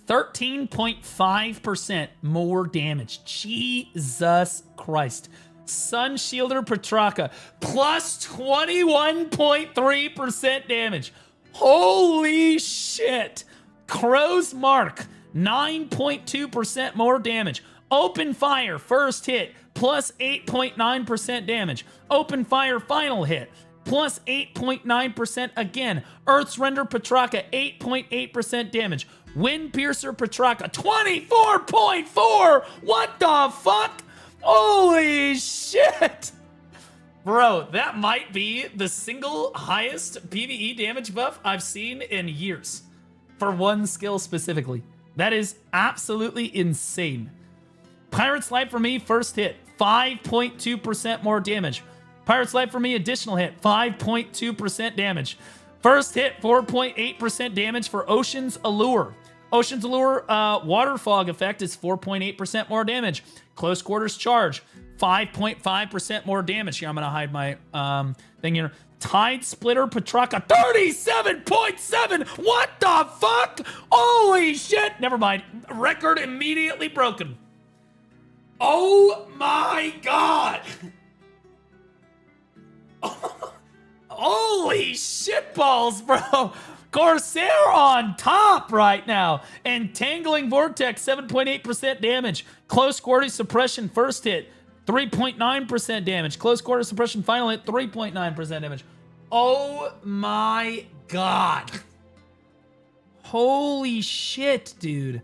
13.5% more damage. Jesus Christ. Sun Shielder Petrarca, plus 21.3% damage. Holy shit. Crow's Mark, 9.2% more damage. Open Fire, first hit, plus 8.9% damage. Open Fire, final hit, plus 8.9% again. Earth's Render Petrarca, 8.8% damage. Wind Piercer Petrarca, 24.4! What the fuck? Holy shit! Bro, that might be the single highest PvE damage buff I've seen in years. For one skill specifically. That is absolutely insane. Pirate's Life for me, first hit, 5.2% more damage. Pirate's Life for me, additional hit, 5.2% damage. First hit, 4.8% damage for Ocean's Allure. Ocean's Allure Water Fog effect is 4.8% more damage. Close Quarters Charge, 5.5% more damage. Here, I'm going to hide my thing here. Tide Splitter Petrarca, 37.7! What the fuck? Holy shit! Never mind. Record immediately broken. Oh my god! Holy shitballs, bro. Corsair on top right now. Entangling Vortex, 7.8% damage. Close quarter suppression first hit, 3.9% damage. Close quarter suppression final hit, 3.9% damage. Oh my god. Holy shit, dude.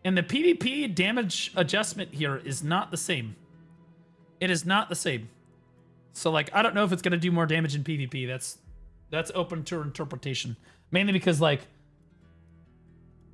And the PvP damage adjustment here is not the same. It is not the same. So, like, I don't know if it's going to do more damage in PvP. That's open to interpretation. Mainly because, like,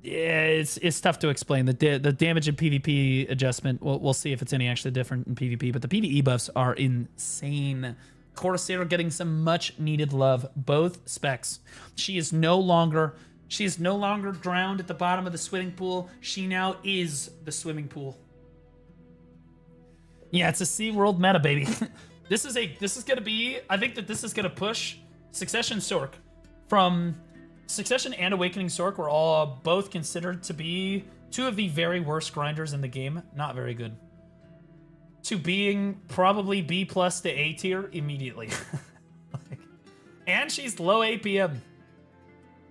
yeah, it's tough to explain. The damage in PvP adjustment, we'll see if it's any actually different in PvP. But the PvE buffs are insane. Corsair getting some much needed love. Both specs. She is no longer drowned at the bottom of the swimming pool. She now is the swimming pool. Yeah, it's a SeaWorld meta, baby. This is gonna be. I think that this is gonna push Succession Sork from Succession and Awakening Sork were all both considered to be two of the very worst grinders in the game. Not very good. To being probably B+ to A tier immediately. And she's low APM.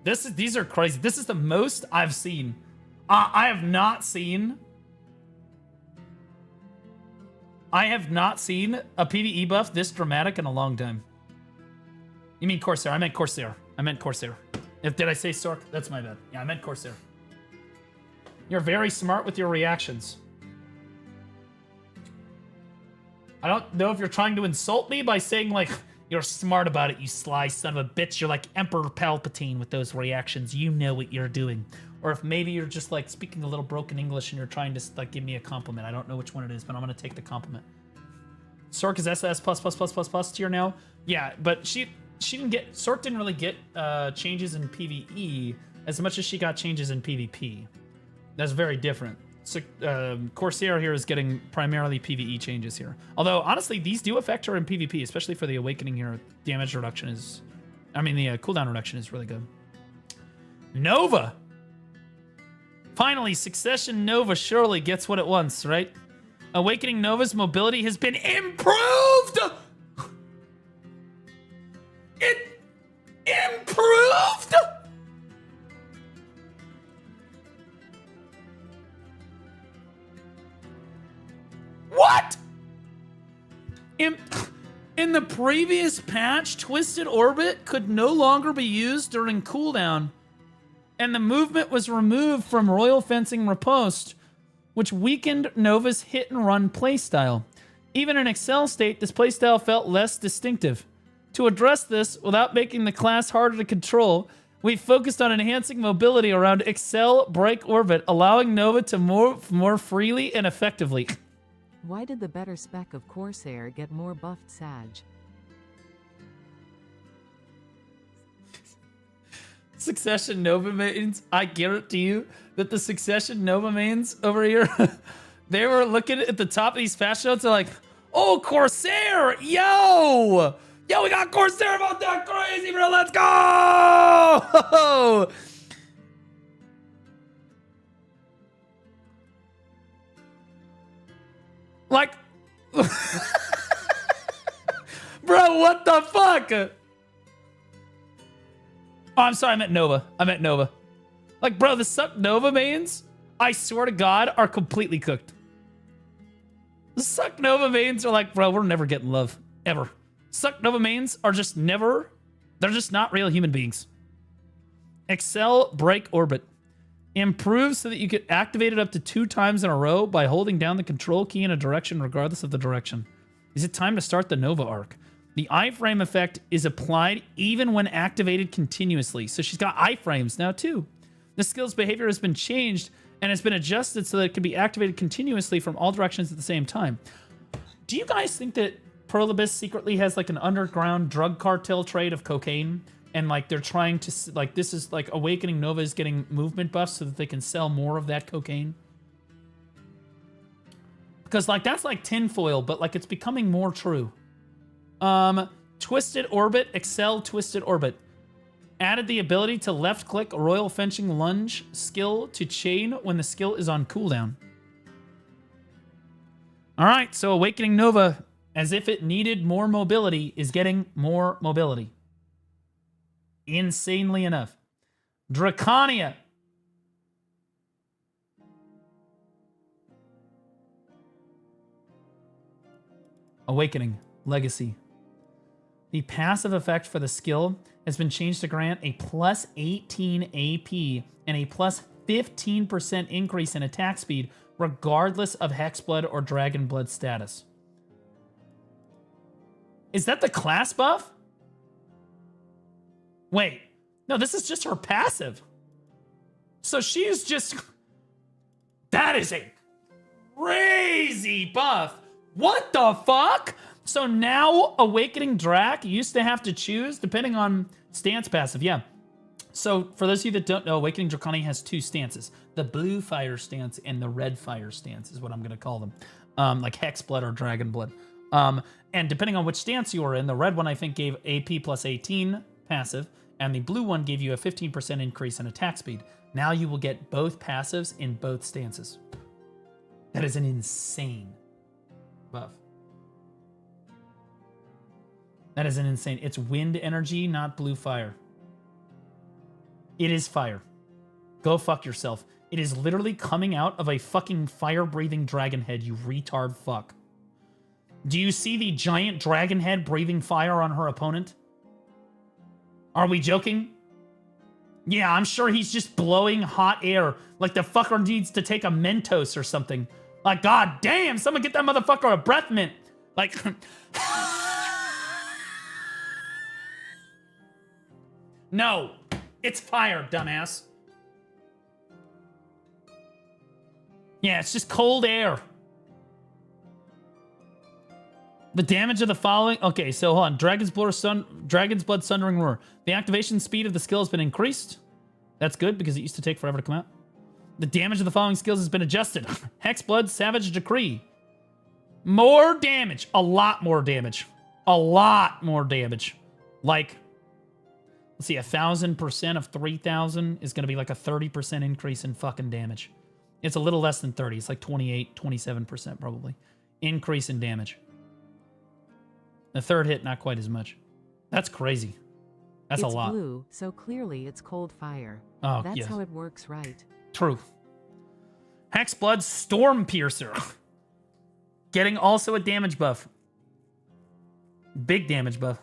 These are crazy. This is the most I've seen. I have not seen a PvE buff this dramatic in a long time. You mean Corsair? I meant Corsair. Did I say Sork? That's my bad. Yeah, I meant Corsair. You're very smart with your reactions. I don't know if you're trying to insult me by saying, like, you're smart about it, you sly son of a bitch. You're like Emperor Palpatine with those reactions. You know what you're doing. Or if maybe you're just, like, speaking a little broken English and you're trying to, like, give me a compliment. I don't know which one it is, but I'm going to take the compliment. Sork is SS++++ tier now. Yeah, but she didn't get... Sork didn't really get changes in PvE as much as she got changes in PvP. That's very different. So, Corsair here is getting primarily PvE changes here. Although, honestly, these do affect her in PvP, especially for the Awakening here. Damage reduction is... I mean, the cooldown reduction is really good. Nova! Finally, Succession Nova surely gets what it wants, right? Awakening Nova's mobility has been improved! It... improved?! What? In the previous patch, Twisted Orbit could no longer be used during cooldown, and the movement was removed from Royal Fencing Riposte, which weakened Nova's hit-and-run playstyle. Even in Excel state, this playstyle felt less distinctive. To address this, without making the class harder to control, we focused on enhancing mobility around Excel Break Orbit, allowing Nova to move more freely and effectively. Why did the better spec of Corsair get more buffed Sag? Succession Nova mains, I guarantee you that the Succession Nova mains over here, they were looking at the top of these fast notes, they're like, oh, Corsair, yo, we got Corsair about that crazy, bro, let's go! Like, bro, what the fuck? Oh, I'm sorry, I meant Nova. Like, bro, the Suck Nova mains, I swear to God, are completely cooked. The Suck Nova mains are like, bro, we're never getting love. Ever. Suck Nova mains are just never, they're just not real human beings. Excel Break Orbit. Improves so that you get activated up to 2 times in a row by holding down the control key in a direction regardless of the direction. Is it time to start the Nova arc? The iframe effect is applied even when activated continuously. So she's got iframes now too. The skill's behavior has been changed and has been adjusted so that it can be activated continuously from all directions at the same time. Do you guys think that Perlibis secretly has like an underground drug cartel trade of cocaine? And, like, they're trying to, like, this is, like, Awakening Nova is getting movement buffs so that they can sell more of that cocaine. Because, like, that's like tinfoil, but, like, it's becoming more true. Twisted Orbit, Excel Twisted Orbit. Added the ability to left-click Royal Fencing Lunge skill to chain when the skill is on cooldown. All right, so Awakening Nova, as if it needed more mobility, is getting more mobility. Insanely enough. Draconia. Awakening. Legacy. The passive effect for the skill has been changed to grant a plus 18 AP and a plus 15% increase in attack speed, regardless of Hexblood or Dragon Blood status. Is that the class buff? Wait. No, this is just her passive. So she's just... That is a crazy buff. What the fuck? So now Awakening Drac used to have to choose depending on stance passive. Yeah. So for those of you that don't know, Awakening Draconi has two stances. The blue fire stance and the red fire stance is what I'm going to call them. Like Hexblood or Dragon Blood. And depending on which stance you were in, the red one I think gave AP plus 18 passive, and the blue one gave you a 15% increase in attack speed. Now you will get both passives in both stances. That is an insane buff. That is an insane. It's wind energy, not blue fire. It is fire. Go fuck yourself. It is literally coming out of a fucking fire-breathing dragon head, you retard fuck. Do you see the giant dragon head breathing fire on her opponent? Are we joking? Yeah, I'm sure he's just blowing hot air like the fucker needs to take a Mentos or something. Like, god damn, someone get that motherfucker a breath mint. Like... No, it's fire, dumbass. Yeah, it's just cold air. The damage of the following... Okay, so hold on. Dragon's Blood Sundering Roar. The activation speed of the skill has been increased. That's good, because it used to take forever to come out. The damage of the following skills has been adjusted. Hexblood Savage Decree. More damage. A lot more damage. A lot more damage. Like... Let's see, 1,000% of 3,000 is going to be like a 30% increase in fucking damage. It's a little less than 30. It's like 28, 27% probably. Increase in damage. The third hit, not quite as much. That's crazy. That's a lot. It's blue, so clearly it's cold fire. Oh, That's yes. how it works, right? True. Hexblood Storm Piercer. Getting also a damage buff. Big damage buff.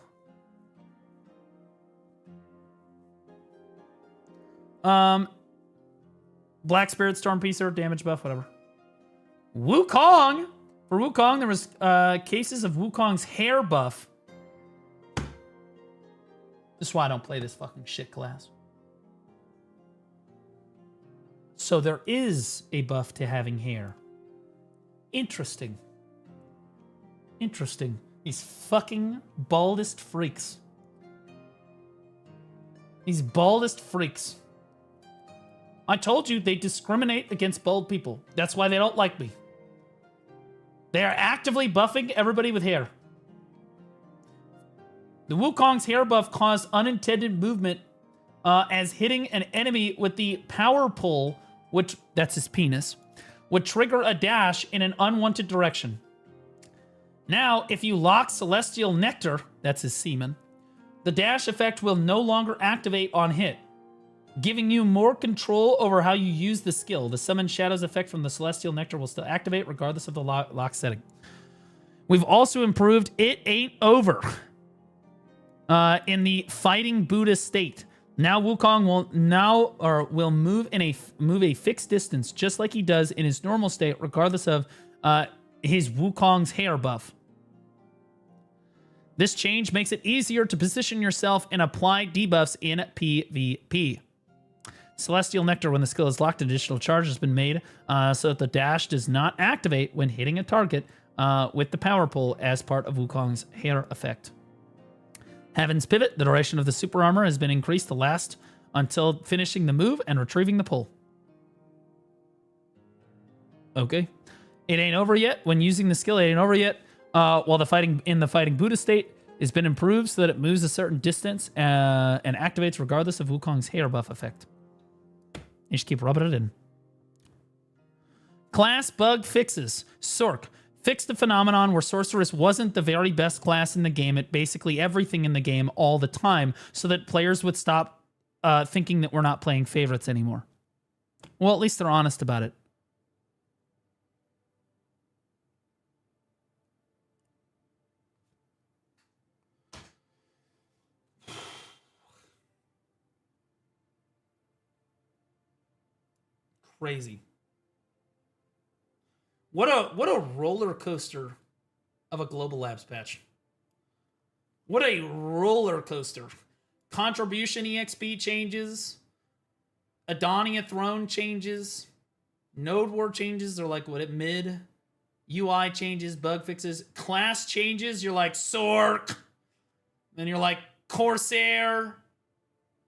Black Spirit Storm Piercer, damage buff, whatever. Wukong! For Wukong, there was cases of Wukong's hair buff. This is why I don't play this fucking shit class. So there is a buff to having hair. Interesting. Interesting. These fucking baldest freaks. These baldest freaks. I told you they discriminate against bald people. That's why they don't like me. They are actively buffing everybody with hair. The Wukong's hair buff caused unintended movement as hitting an enemy with the power pull, which, that's his penis, would trigger a dash in an unwanted direction. Now, if you lock Celestial Nectar, that's his semen, the dash effect will no longer activate on hit, giving you more control over how you use the skill. The Summon Shadows effect from the Celestial Nectar will still activate regardless of the lock setting. We've also improved It Ain't Over in the Fighting Buddha state. Now Wukong will move a fixed distance just like he does in his normal state, regardless of his Wukong's hair buff. This change makes it easier to position yourself and apply debuffs in PvP. Celestial Nectar, when the skill is locked, an additional charge has been made so that the dash does not activate when hitting a target with the power pull as part of Wukong's hair effect. Heaven's Pivot, the duration of the super armor has been increased to last until finishing the move and retrieving the pull. Okay. It ain't over yet. When using the skill, it ain't over yet. While the Fighting Buddha state has been improved so that it moves a certain distance and activates regardless of Wukong's hair buff effect. You just keep rubbing it in. Class bug fixes. Sork. Fixed the phenomenon where Sorceress wasn't the very best class in the game at basically everything in the game all the time, so that players would stop thinking that we're not playing favorites anymore. Well, at least they're honest about it. Crazy. What a roller coaster of a Global Labs patch. What a roller coaster. Contribution EXP changes. Adonia Throne changes. Node War changes. They're like, what, at mid? UI changes, bug fixes. Class changes. You're like, Sork. Then you're like, Corsair.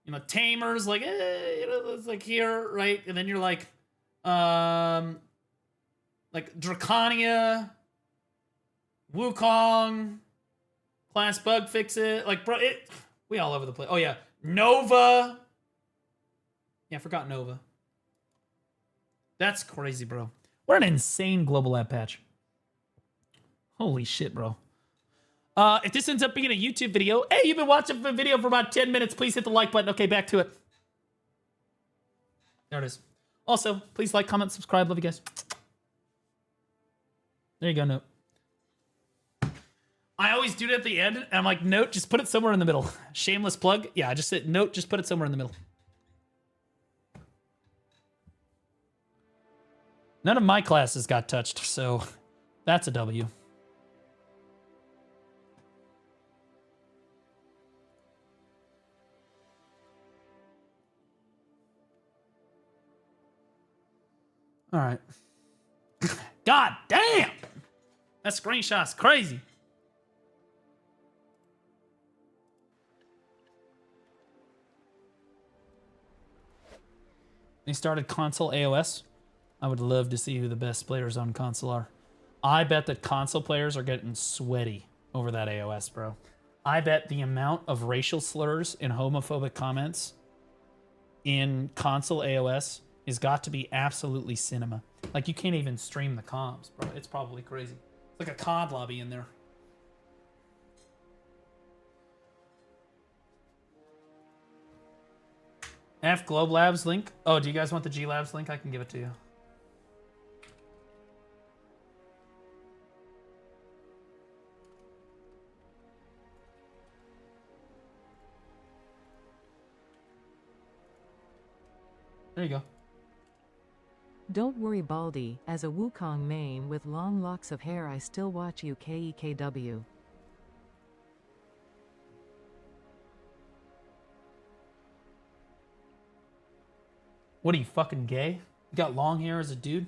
You know, Tamers, like, it's like here, right? And then you're like Draconia, Wukong, class bug fix it. Like, bro, we all over the place. Oh, yeah. Nova. Yeah, I forgot Nova. That's crazy, bro. What an insane Global Lab patch. Holy shit, bro. If this ends up being a YouTube video, hey, you've been watching the video for about 10 minutes. Please hit the like button. Okay, back to it. There it is. Also, please like, comment, subscribe. Love you guys. There you go, Note. I always do it at the end, and I'm like, Note, just put it somewhere in the middle. Shameless plug. Yeah, I just said, Note, just put it somewhere in the middle. None of my classes got touched, so that's a W. All right. God damn! That screenshot's crazy. They started console AOS. I would love to see who the best players on console are. I bet that console players are getting sweaty over that AOS, bro. I bet the amount of racial slurs and homophobic comments in console AOS has got to be absolutely cinema. Like, you can't even stream the comms, bro. It's probably crazy. It's like a COD lobby in there. F Globe Labs link. Oh, do you guys want the G Labs link? I can give it to you. There you go. Don't worry, Baldy. As a Wukong main with long locks of hair, I still watch you KEKW. What are you, fucking gay? You got long hair as a dude?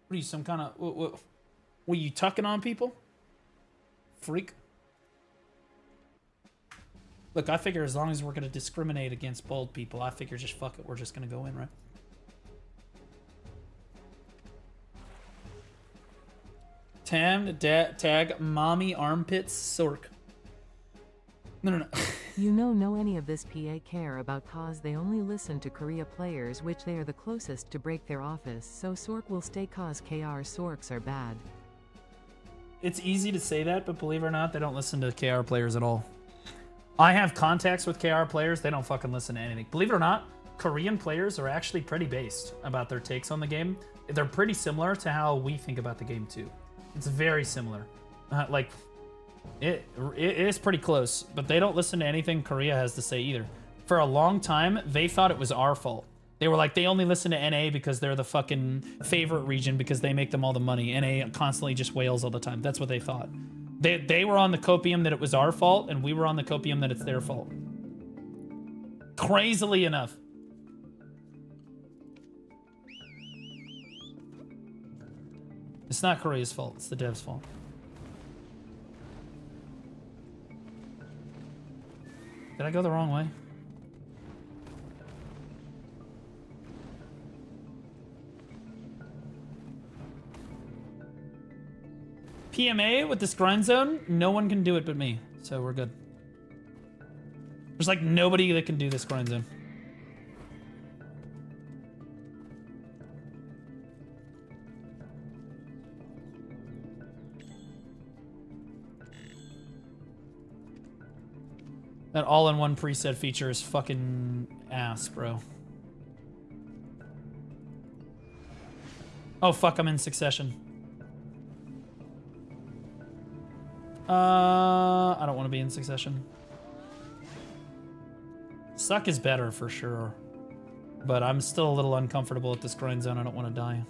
What are you, some kind of... What are you tucking on people? Freak. Look, I figure as long as we're going to discriminate against bald people, I figure just fuck it. We're just going to go in, right? Tag mommy armpits Sork. No. You know any of this PA care about cause they only listen to Korea players which they are the closest to break their office, so Sork will stay cause KR Sorks are bad. It's easy to say that, but believe it or not, they don't listen to KR players at all. I have contacts with KR players, they don't fucking listen to anything. Believe it or not, Korean players are actually pretty based about their takes on the game. They're pretty similar to how we think about the game too. It's very similar. It is pretty close, but they don't listen to anything Korea has to say either. For a long time, they thought it was our fault. They were like, they only listen to NA because they're the fucking favorite region because they make them all the money. NA constantly just wails all the time. That's what they thought. They were on the copium that it was our fault, and we were on the copium that it's their fault. Crazily enough. It's not Korea's fault, it's the devs' fault. Did I go the wrong way? PMA with this grind zone, no one can do it but me, so we're good. There's like nobody that can do this grind zone. all-in-one preset feature is fucking ass, bro. Oh fuck, I'm in succession. I don't want to be in succession. Suck is better for sure. But I'm still a little uncomfortable at this grind zone. I don't want to die.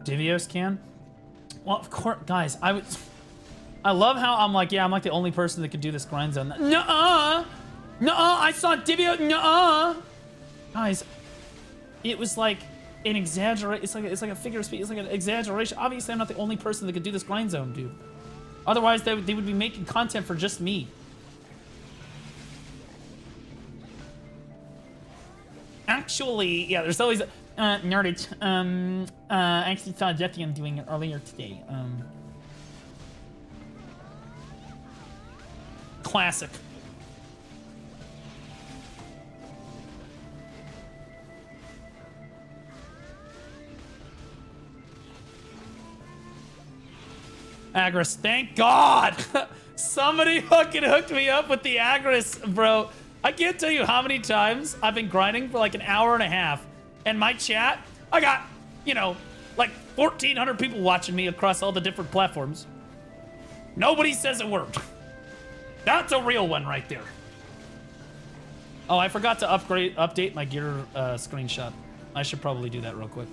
Divios can? Well, of course, guys, I love how I'm like, yeah, I'm like the only person that can do this grind zone. Nuh-uh! Nuh-uh! I saw Divio! Nuh-uh! Guys, it was like an exaggerate. It's like a figure of speech. It's like an exaggeration. Obviously, I'm not the only person that could do this grind zone, dude. Otherwise, they would be making content for just me. Actually, yeah, there's always nerdage. I actually saw Jeffy doing it earlier today. Classic. Agris, thank God! Somebody fucking hooked me up with the Agris, bro. I can't tell you how many times I've been grinding for like an hour and a half, and my chat, I got, you know, like 1,400 people watching me across all the different platforms. Nobody says a word. That's a real one right there. Oh, I forgot to update my gear screenshot. I should probably do that real quick.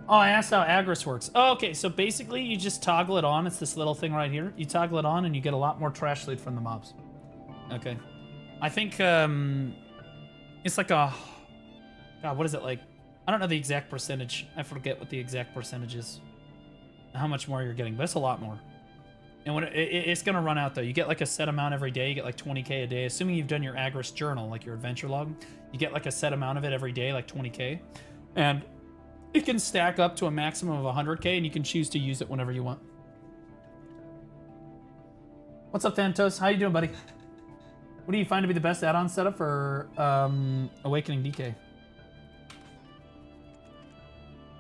Oh, I asked how Agris works. Oh, okay, so basically you just toggle it on. It's this little thing right here. You toggle it on and you get a lot more trash loot from the mobs. Okay. I think it's like a... God, what is it like? I don't know the exact percentage. I forget what the exact percentage is. How much more you're getting, but it's a lot more. And when it's going to run out, though. You get like a set amount every day. You get like 20k a day. Assuming you've done your Agris journal, like your adventure log, you get like a set amount of it every day, like 20k. And it can stack up to a maximum of 100k, and you can choose to use it whenever you want. What's up, Thantos? How you doing, buddy? What do you find to be the best add-on setup for Awakening DK?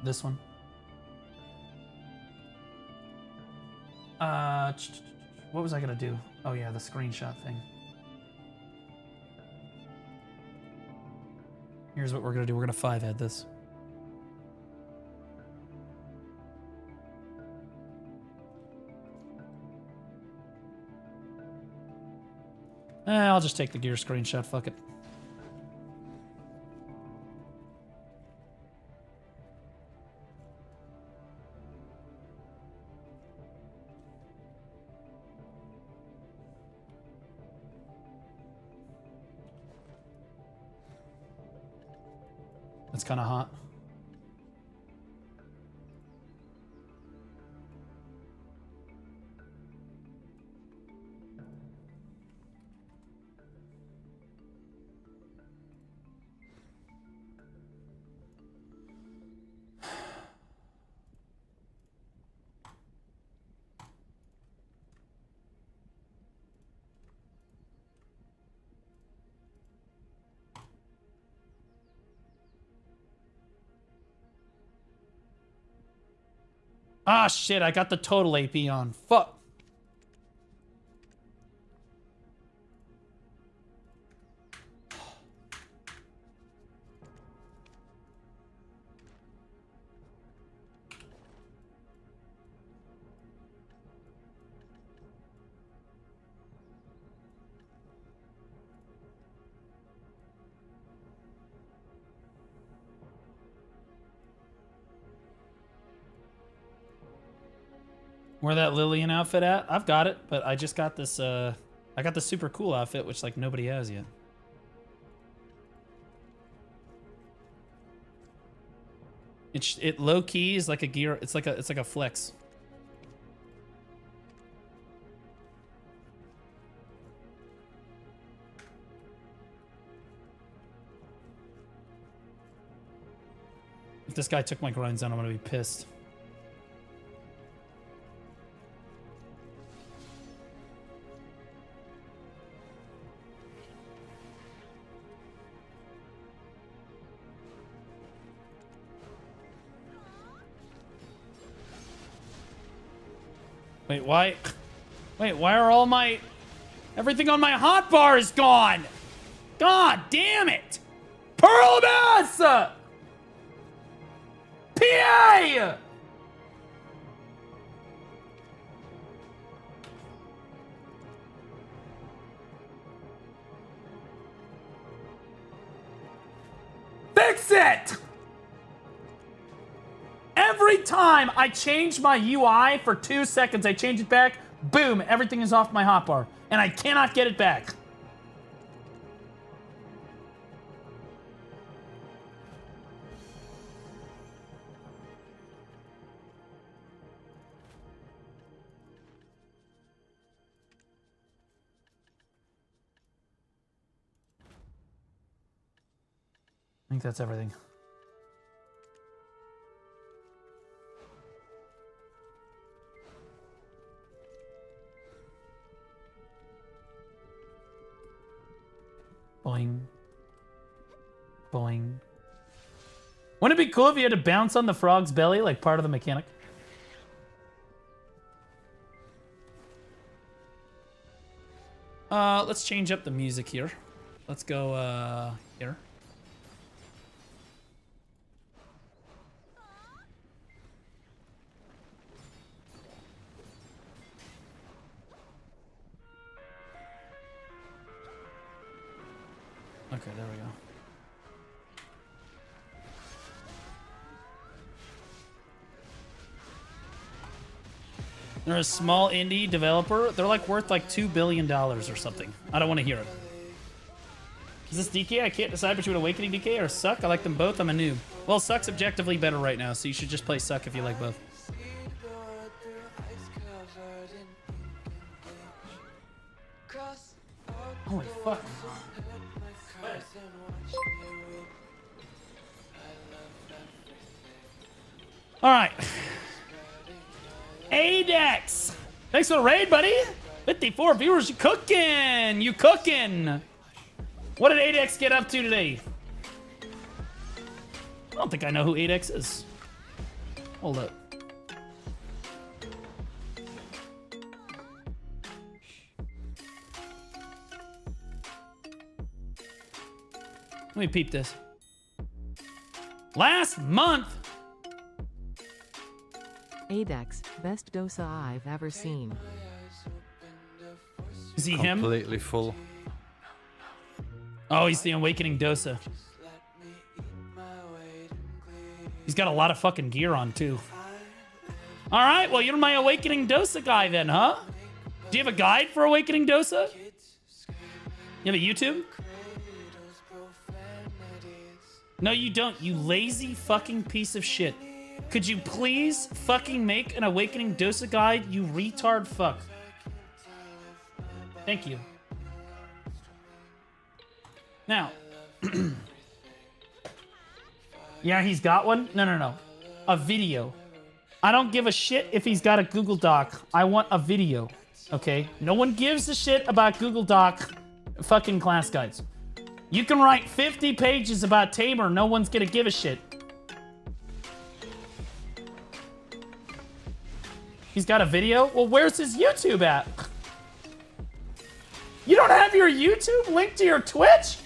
This one. What was I gonna do? Oh yeah, the screenshot thing. Here's what we're gonna do. We're gonna 5-head this. I'll just take the gear screenshot, fuck it. That's kind of hot. Ah, shit, I got the total AP on. Fuck. Where that Lillian outfit at? I've got it, but I just got this, I got the super cool outfit, which, like, nobody has yet. It low-key is like a gear, it's like a flex. If this guy took my grind zone, I'm gonna be pissed. Wait, why? Wait, why are all my... Everything on my hotbar is gone! God damn it! Pearl Bass! PA! Fix it! Every time I change my UI for 2 seconds, I change it back, boom, everything is off my hotbar. And I cannot get it back. I think that's everything. Boing. Boing. Wouldn't it be cool if you had to bounce on the frog's belly like part of the mechanic? Let's change up the music here. Let's go, here. Okay, there we go. They're a small indie developer. They're like worth like $2 billion or something. I don't want to hear it. Is this DK? I can't decide between Awakening DK or Suck. I like them both. I'm a noob. Well, Suck's objectively better right now, so you should just play Suck if you like both. Holy fuck. All right. Adex. Thanks for the raid, buddy. 54 viewers. You cooking. You cooking. What did Adex get up to today? I don't think I know who Adex is. Hold up. Let me peep this. Last month. Adex, best dosa I've ever seen. Is he him? Completely full. Oh, he's the Awakening Dosa. He's got a lot of fucking gear on, too. All right, well, you're my Awakening Dosa guy then, huh? Do you have a guide for Awakening Dosa? You have a YouTube? No, you don't, you lazy fucking piece of shit. Could you please fucking make an Awakening Dosa guide, you retard fuck? Thank you. Now. Yeah, he's got one? No. A video. I don't give a shit if he's got a Google Doc. I want a video. Okay? No one gives a shit about Google Doc fucking class guides. You can write 50 pages about Tamer. No one's gonna give a shit. He's got a video? Well, where's his YouTube at? You don't have your YouTube linked to your Twitch?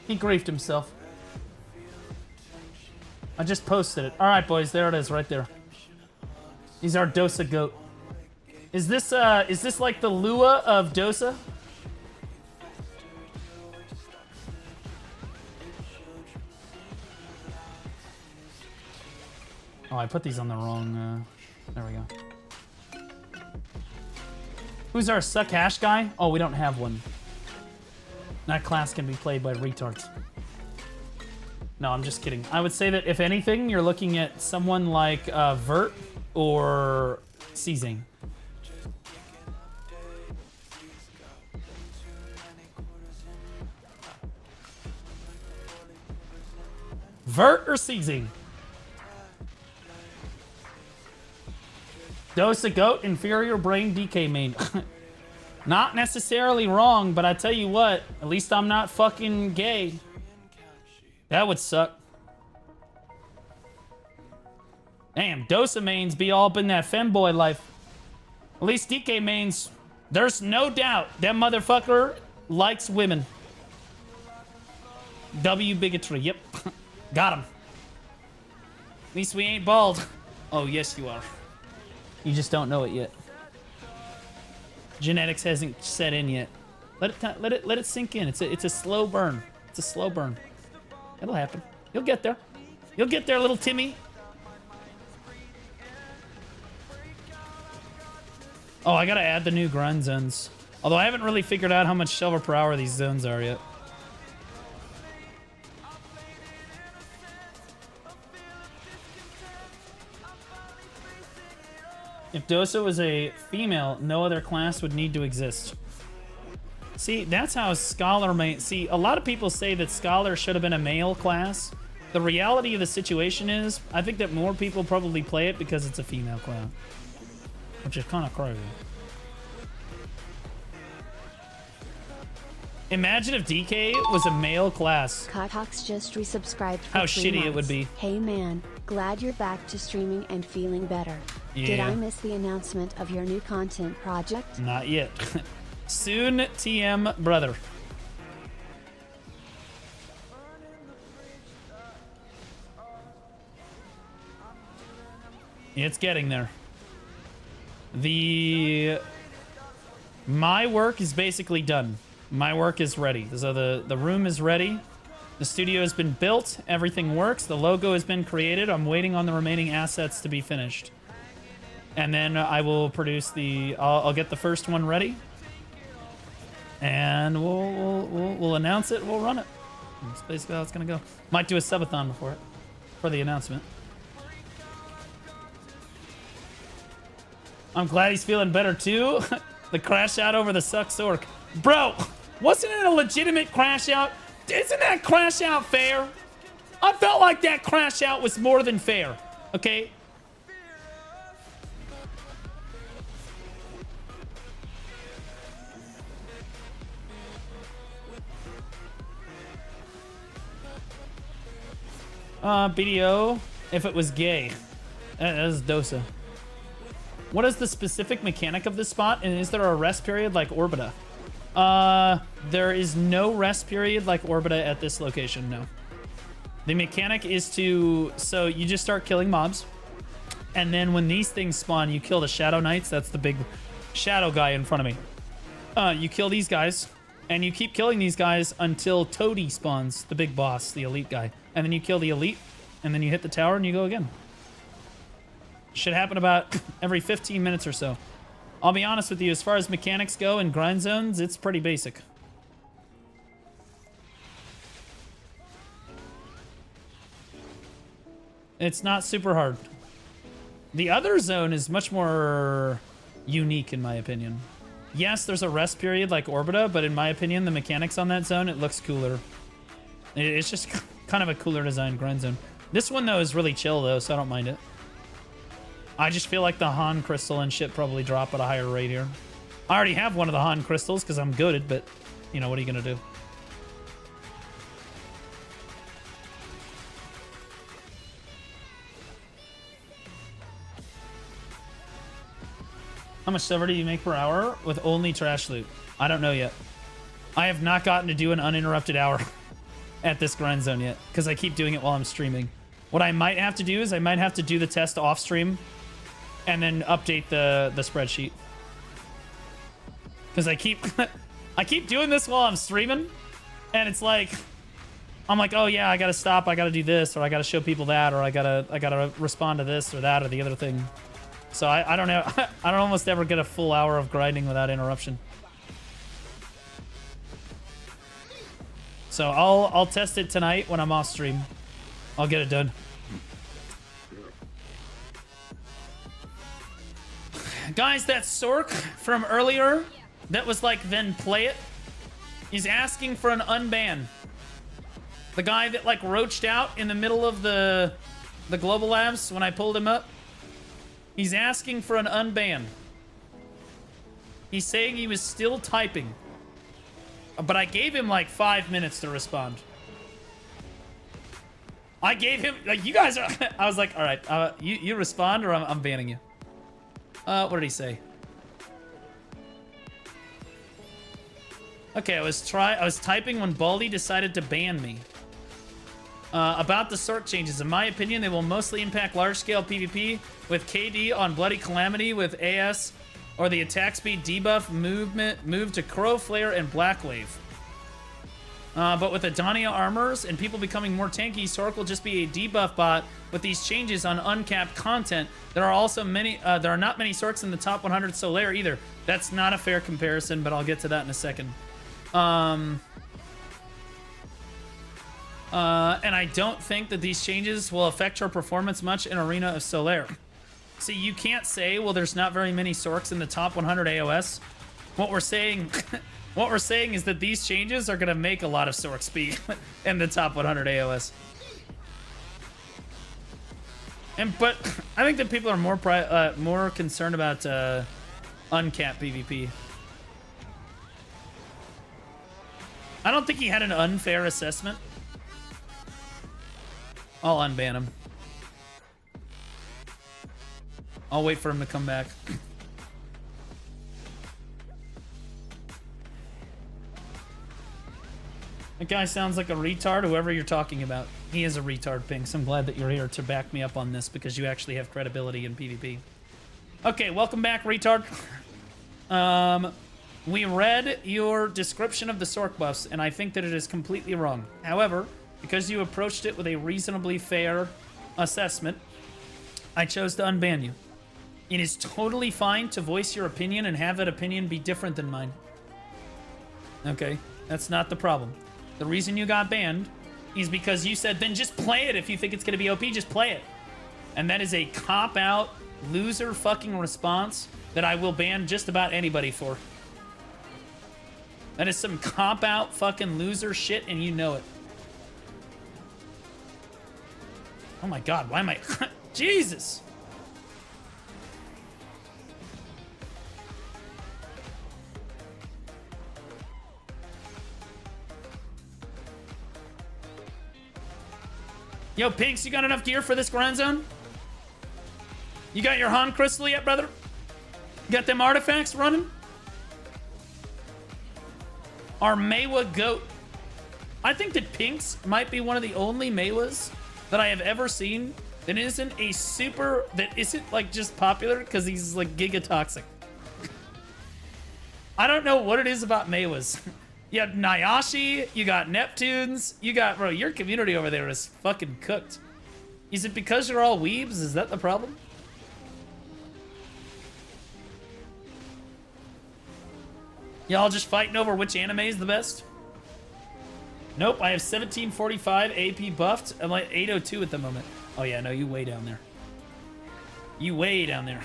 He griefed himself. I just posted it. All right, boys, there it is, right there. He's our Dosa goat. Is this like the Lua of Dosa? Oh, I put these on the wrong, there we go. Who's our Suck Hash guy? Oh, we don't have one. That class can be played by retards. No, I'm just kidding. I would say that if anything, you're looking at someone like Vert or Czing. Vert or CZ? Dose a goat, inferior brain DK main. Not necessarily wrong, but I tell you what, at least I'm not fucking gay. That would suck. Damn, Dosa mains be all up in that femboy life. At least DK mains, there's no doubt that motherfucker likes women. W bigotry, yep. Got him. At least we ain't bald. Oh, yes you are. You just don't know it yet. Genetics hasn't set in yet. Let it sink in. It's a slow burn. It's a slow burn. It'll happen. You'll get there. You'll get there, little Timmy. Oh, I gotta add the new grind zones. Although I haven't really figured out how much silver per hour these zones are yet. If Dosa was a female, no other class would need to exist. See, that's how Scholar may... See, a lot of people say that Scholar should have been a male class. The reality of the situation is, I think that more people probably play it because it's a female class. Which is kind of crazy. Imagine if DK was a male class. Kotox just resubscribed for How 3 shitty months. it would be. Hey man, glad you're back to streaming and feeling better. Did Yeah. I miss the announcement of your new content project? Not yet. Soon, TM brother. It's getting there. My work is basically done. My work is ready. So the room is ready. The studio has been built. Everything works. The logo has been created. I'm waiting on the remaining assets to be finished. And then I will produce I'll get the first one ready. And we'll announce it. We'll run it. That's basically how it's gonna go. Might do a subathon before it, for the announcement. I'm glad he's feeling better too. The crash out over the sucks orc. Bro, wasn't it a legitimate crash out? Isn't that crash out fair? I felt like that crash out was more than fair. Okay? BDO, if it was gay. That is Dosa. What is the specific mechanic of this spot, and is there a rest period like Orbita? There is no rest period like Orbita at this location, no. The mechanic is so you just start killing mobs, and then when these things spawn, you kill the Shadow Knights. That's the big shadow guy in front of me. You kill these guys, and you keep killing these guys until Toady spawns, the big boss, the elite guy. And then you kill the elite, and then you hit the tower, and you go again. Should happen about every 15 minutes or so. I'll be honest with you, as far as mechanics go and grind zones, it's pretty basic. It's not super hard. The other zone is much more unique, in my opinion. Yes, there's a rest period like Orbita, but in my opinion, the mechanics on that zone, it looks cooler. It's just kind of a cooler designed grind zone. This one, though, is really chill, though, so I don't mind it. I just feel like the Han crystal and shit probably drop at a higher rate here. I already have one of the Han crystals because I'm goated, but, you know, what are you going to do? How much silver do you make per hour with only trash loot? I don't know yet. I have not gotten to do an uninterrupted hour at this grind zone yet because I keep doing it while I'm streaming. What I might have to do is I might have to do the test off stream and then update the spreadsheet. Because I keep I keep doing this while I'm streaming, and it's like I'm like, oh yeah, I gotta stop, I gotta do this, or I gotta show people that, or I gotta respond to this or that or the other thing. So I don't know. I don't almost ever get a full hour of grinding without interruption. So I'll test it tonight when I'm off stream. I'll get it done. Guys, that Sork from earlier that was like, then play it, is asking for an unban. The guy that like roached out in the middle of the global labs when I pulled him up. He's asking for an unban. He's saying he was still typing. But I gave him like 5 minutes to respond. I gave him, like, you guys are, I was like, all right, you respond or I'm banning you. What did he say? Okay, I was typing when Baldy decided to ban me. About the sort changes, in my opinion, they will mostly impact large-scale PvP with KD on Bloody Calamity with AS or the attack speed debuff move to Crow Flare and Black Wave. But with Adania armors and people becoming more tanky, Sork will just be a debuff bot with these changes on uncapped content. There are also many, there are not many Sorks in the top 100 Solaire either. That's not a fair comparison, but I'll get to that in a second. And I don't think that these changes will affect her performance much in Arena of Solaire. See, you can't say, well, there's not very many Sorks in the top 100 AOS. What we're saying, what we're saying is that these changes are going to make a lot of Sorks be in the top 100 AOS. But I think that people are more concerned about uncapped PvP. I don't think he had an unfair assessment. I'll unban him. I'll wait for him to come back. That guy sounds like a retard, whoever you're talking about. He is a retard, Pinks. I'm glad that you're here to back me up on this because you actually have credibility in PvP. Okay, welcome back, retard. We read your description of the Sork buffs, and I think that it is completely wrong. However, because you approached it with a reasonably fair assessment, I chose to unban you. It is totally fine to voice your opinion and have that opinion be different than mine. Okay, that's not the problem. The reason you got banned is because you said, then just play it if you think it's going to be OP, just play it. And that is a cop-out, loser fucking response that I will ban just about anybody for. That is some cop-out fucking loser shit, and you know it. Oh my god, why am I... Jesus! Yo, Pinks, you got enough gear for this grind zone? You got your Han Crystal yet, brother? You got them artifacts running? Our Meiwa goat. I think that Pinks might be one of the only Meiwas that I have ever seen that isn't a super, that isn't like just popular because he's like giga toxic. I don't know what it is about Meiwas. You have Nayashe, you got Neptunes, you got, bro, your community over there is fucking cooked. Is it because you're all weebs? Is that the problem? Y'all just fighting over which anime is the best? Nope, I have 1745 AP buffed. I'm like 802 at the moment. Oh yeah, no, you way down there. You way down there.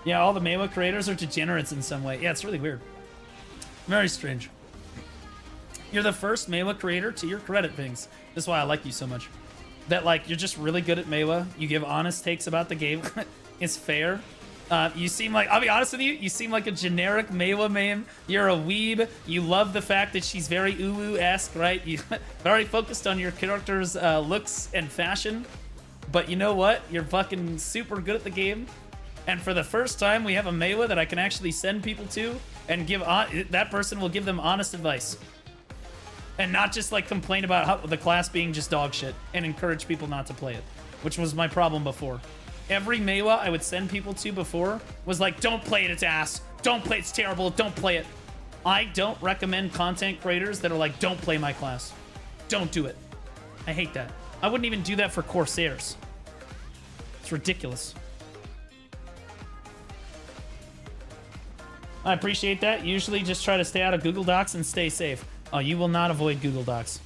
Yeah, all the Meiwa creators are degenerates in some way. Yeah, it's really weird. Very strange. You're the first Meiwa creator to your credit, things. That's why I like you so much. That, like, you're just really good at Meiwa. You give honest takes about the game. It's fair. You seem like, I'll be honest with you, you seem like a generic Meiwa man. You're a weeb. You love the fact that she's very uwu-esque, right? You very focused on your character's looks and fashion. But you know what? You're fucking super good at the game. And for the first time, we have a Meiwa that I can actually send people to and give that person will give them honest advice. And not just like complain about how, the class being just dog shit and encourage people not to play it, which was my problem before. Every Meiwa I would send people to before was like, don't play it, it's ass. Don't play it, it's terrible, don't play it. I don't recommend content creators that are like, don't play my class. Don't do it. I hate that. I wouldn't even do that for Corsairs. It's ridiculous. I appreciate that. Usually just try to stay out of Google Docs and stay safe. Oh, you will not avoid Google Docs.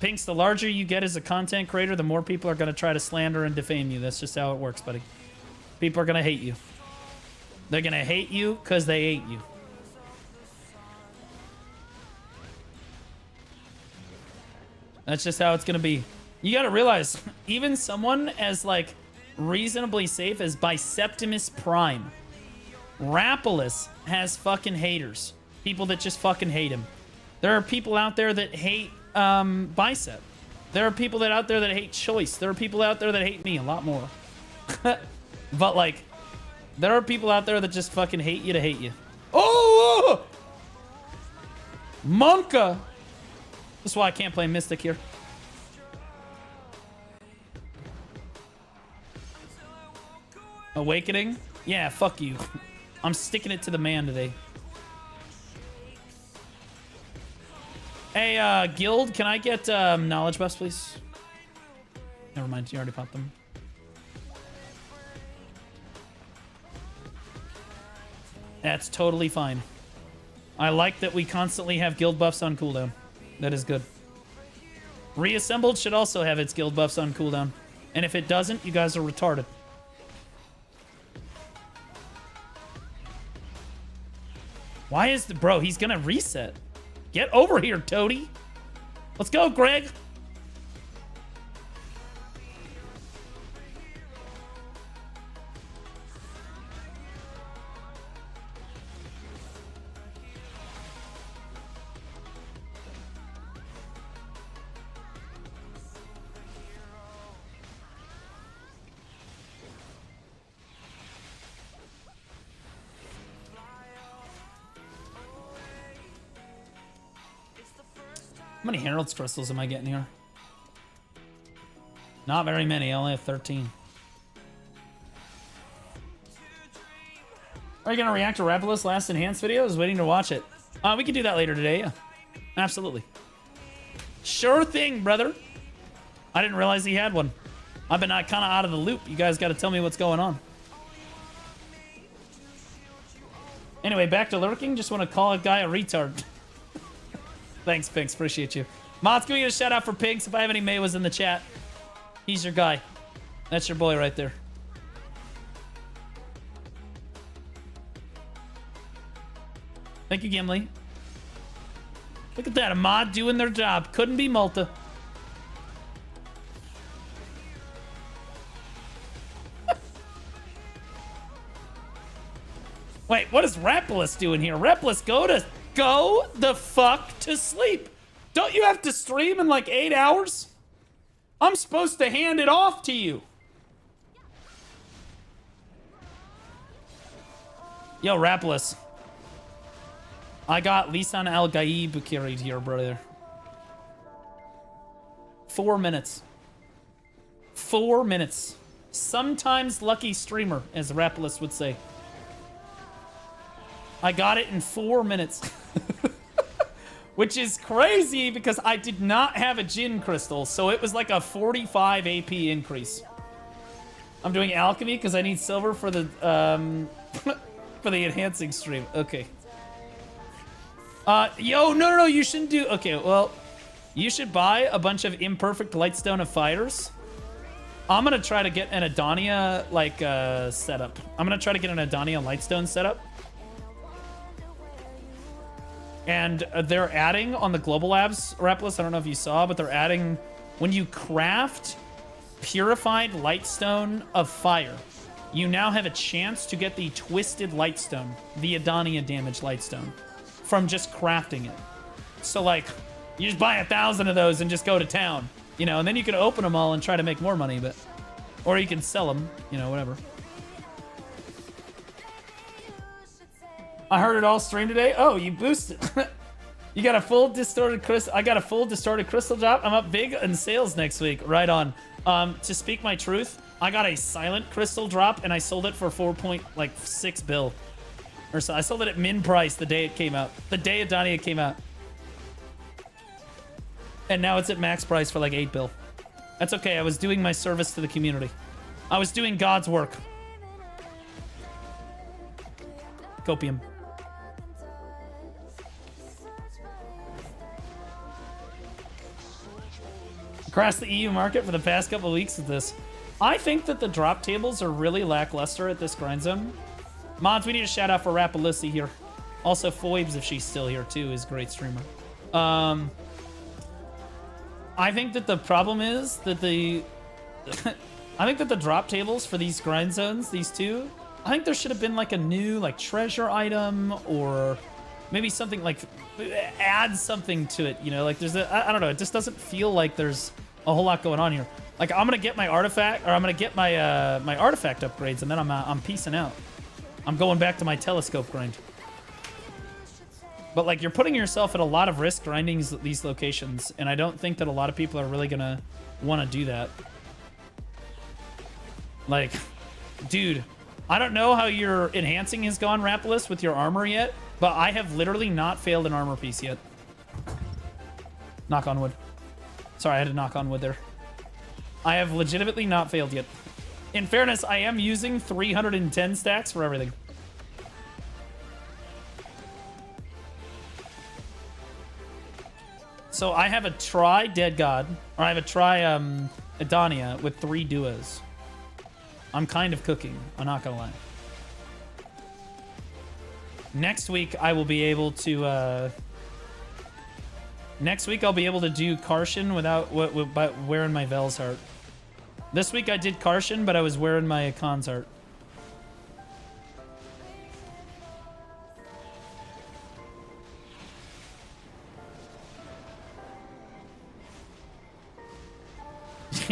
Pinks, the larger you get as a content creator, the more people are going to try to slander and defame you. That's just how it works, buddy. People are going to hate you. They're going to hate you because they hate you. That's just how it's gonna be. You gotta realize, even someone as like reasonably safe as Biceptimus Prime, Rapalus has fucking haters. People that just fucking hate him. There are people out there that hate Bicep. There are people that out there that hate Choice. There are people out there that hate me a lot more. But like, there are people out there that just fucking hate you to hate you. Oh! Monka! That's why I can't play Mystic here. Awakening? Yeah, fuck you. I'm sticking it to the man today. Hey, Guild, can I get knowledge buffs, please? Never mind, you already popped them. That's totally fine. I like that we constantly have guild buffs on cooldown. That is good. Reassembled should also have its guild buffs on cooldown. And if it doesn't, you guys are retarded. Why is the... Bro, he's gonna reset. Get over here, Toady. Let's go, Greg. How many Herald's crystals am I getting here? Not very many. I only have 13. Are you going to react to Rapalus' last enhanced video? I was waiting to watch it. We can do that later today, yeah. Absolutely. Sure thing, brother. I didn't realize he had one. I've been kind of out of the loop. You guys got to tell me what's going on. Anyway, back to lurking. Just want to call a guy a retard. Thanks, Pinks. Appreciate you. Mods, can we get a shout out for Pinks? If I have any Maywas in the chat, he's your guy. That's your boy right there. Thank you, Gimli. Look at that. A mod doing their job. Couldn't be Malta. Wait, what is Rapalus doing here? Rapalus, go the fuck to sleep. Don't you have to stream in like 8 hours? I'm supposed to hand it off to you. Yo, Rapalus. I got Lisan Al Gaib carried here, brother. 4 minutes. 4 minutes. Sometimes lucky streamer, as Rapalus would say. I got it in 4 minutes. Which is crazy because I did not have a Jinn crystal, so it was like a 45 AP increase. I'm doing alchemy because I need silver for the for the enhancing stream. Okay. Yo, no, you shouldn't do... Okay, well, you should buy a bunch of imperfect Lightstone of Fires. I'm gonna try to get an Adonia, like, setup. I'm gonna try to get an Adonia Lightstone setup. And they're adding on the Global Labs, Rapalus, I don't know if you saw, but they're adding... When you craft Purified Lightstone of Fire, you now have a chance to get the Twisted Lightstone, the Adonia Damage Lightstone, from just crafting it. So, like, you just buy 1,000 of those and just go to town, you know, and then you can open them all and try to make more money, but... Or you can sell them, you know, whatever. I heard it all stream today. Oh, you boosted. You got a full distorted crystal. I got a full distorted crystal drop. I'm up big in sales next week. Right on. To speak my truth, I got a silent crystal drop and I sold it for 4.6 bill. Or so I sold it at min price the day it came out. The day Adonia came out. And now it's at max price for like 8 bill. That's okay. I was doing my service to the community. I was doing God's work. Copium. Across the EU market for the past couple of weeks with this. I think that the drop tables are really lackluster at this grind zone. Mods, we need a shout out for Rapalisi here. Also, Foibs, if she's still here too, is a great streamer. I think that the problem is that the I think that the drop tables for these grind zones, these two, I think there should have been like a new like treasure item or maybe something like add something to it, you know, like there's a, I don't know, it just doesn't feel like there's a whole lot going on here. Like I'm gonna get my artifact, or I'm gonna get my my artifact upgrades, and then I'm peacing out. I'm going back to my telescope grind. But like you're putting yourself at a lot of risk grinding these locations, and I don't think that a lot of people are really gonna want to do that. Like, dude, I don't know how your enhancing has gone, Rapolis, with your armor yet, but I have literally not failed an armor piece yet. Knock on wood. Sorry, I had to knock on wood there. I have legitimately not failed yet. In fairness, I am using 310 stacks for everything. So I have a try Dead God, or I have a try Adania with 3 duos. I'm kind of cooking, I'm not gonna lie. Next week I will be able to next week I'll be able to do Karshan without wearing my Vel's heart. This week I did Karshan, but I was wearing my Khan's heart.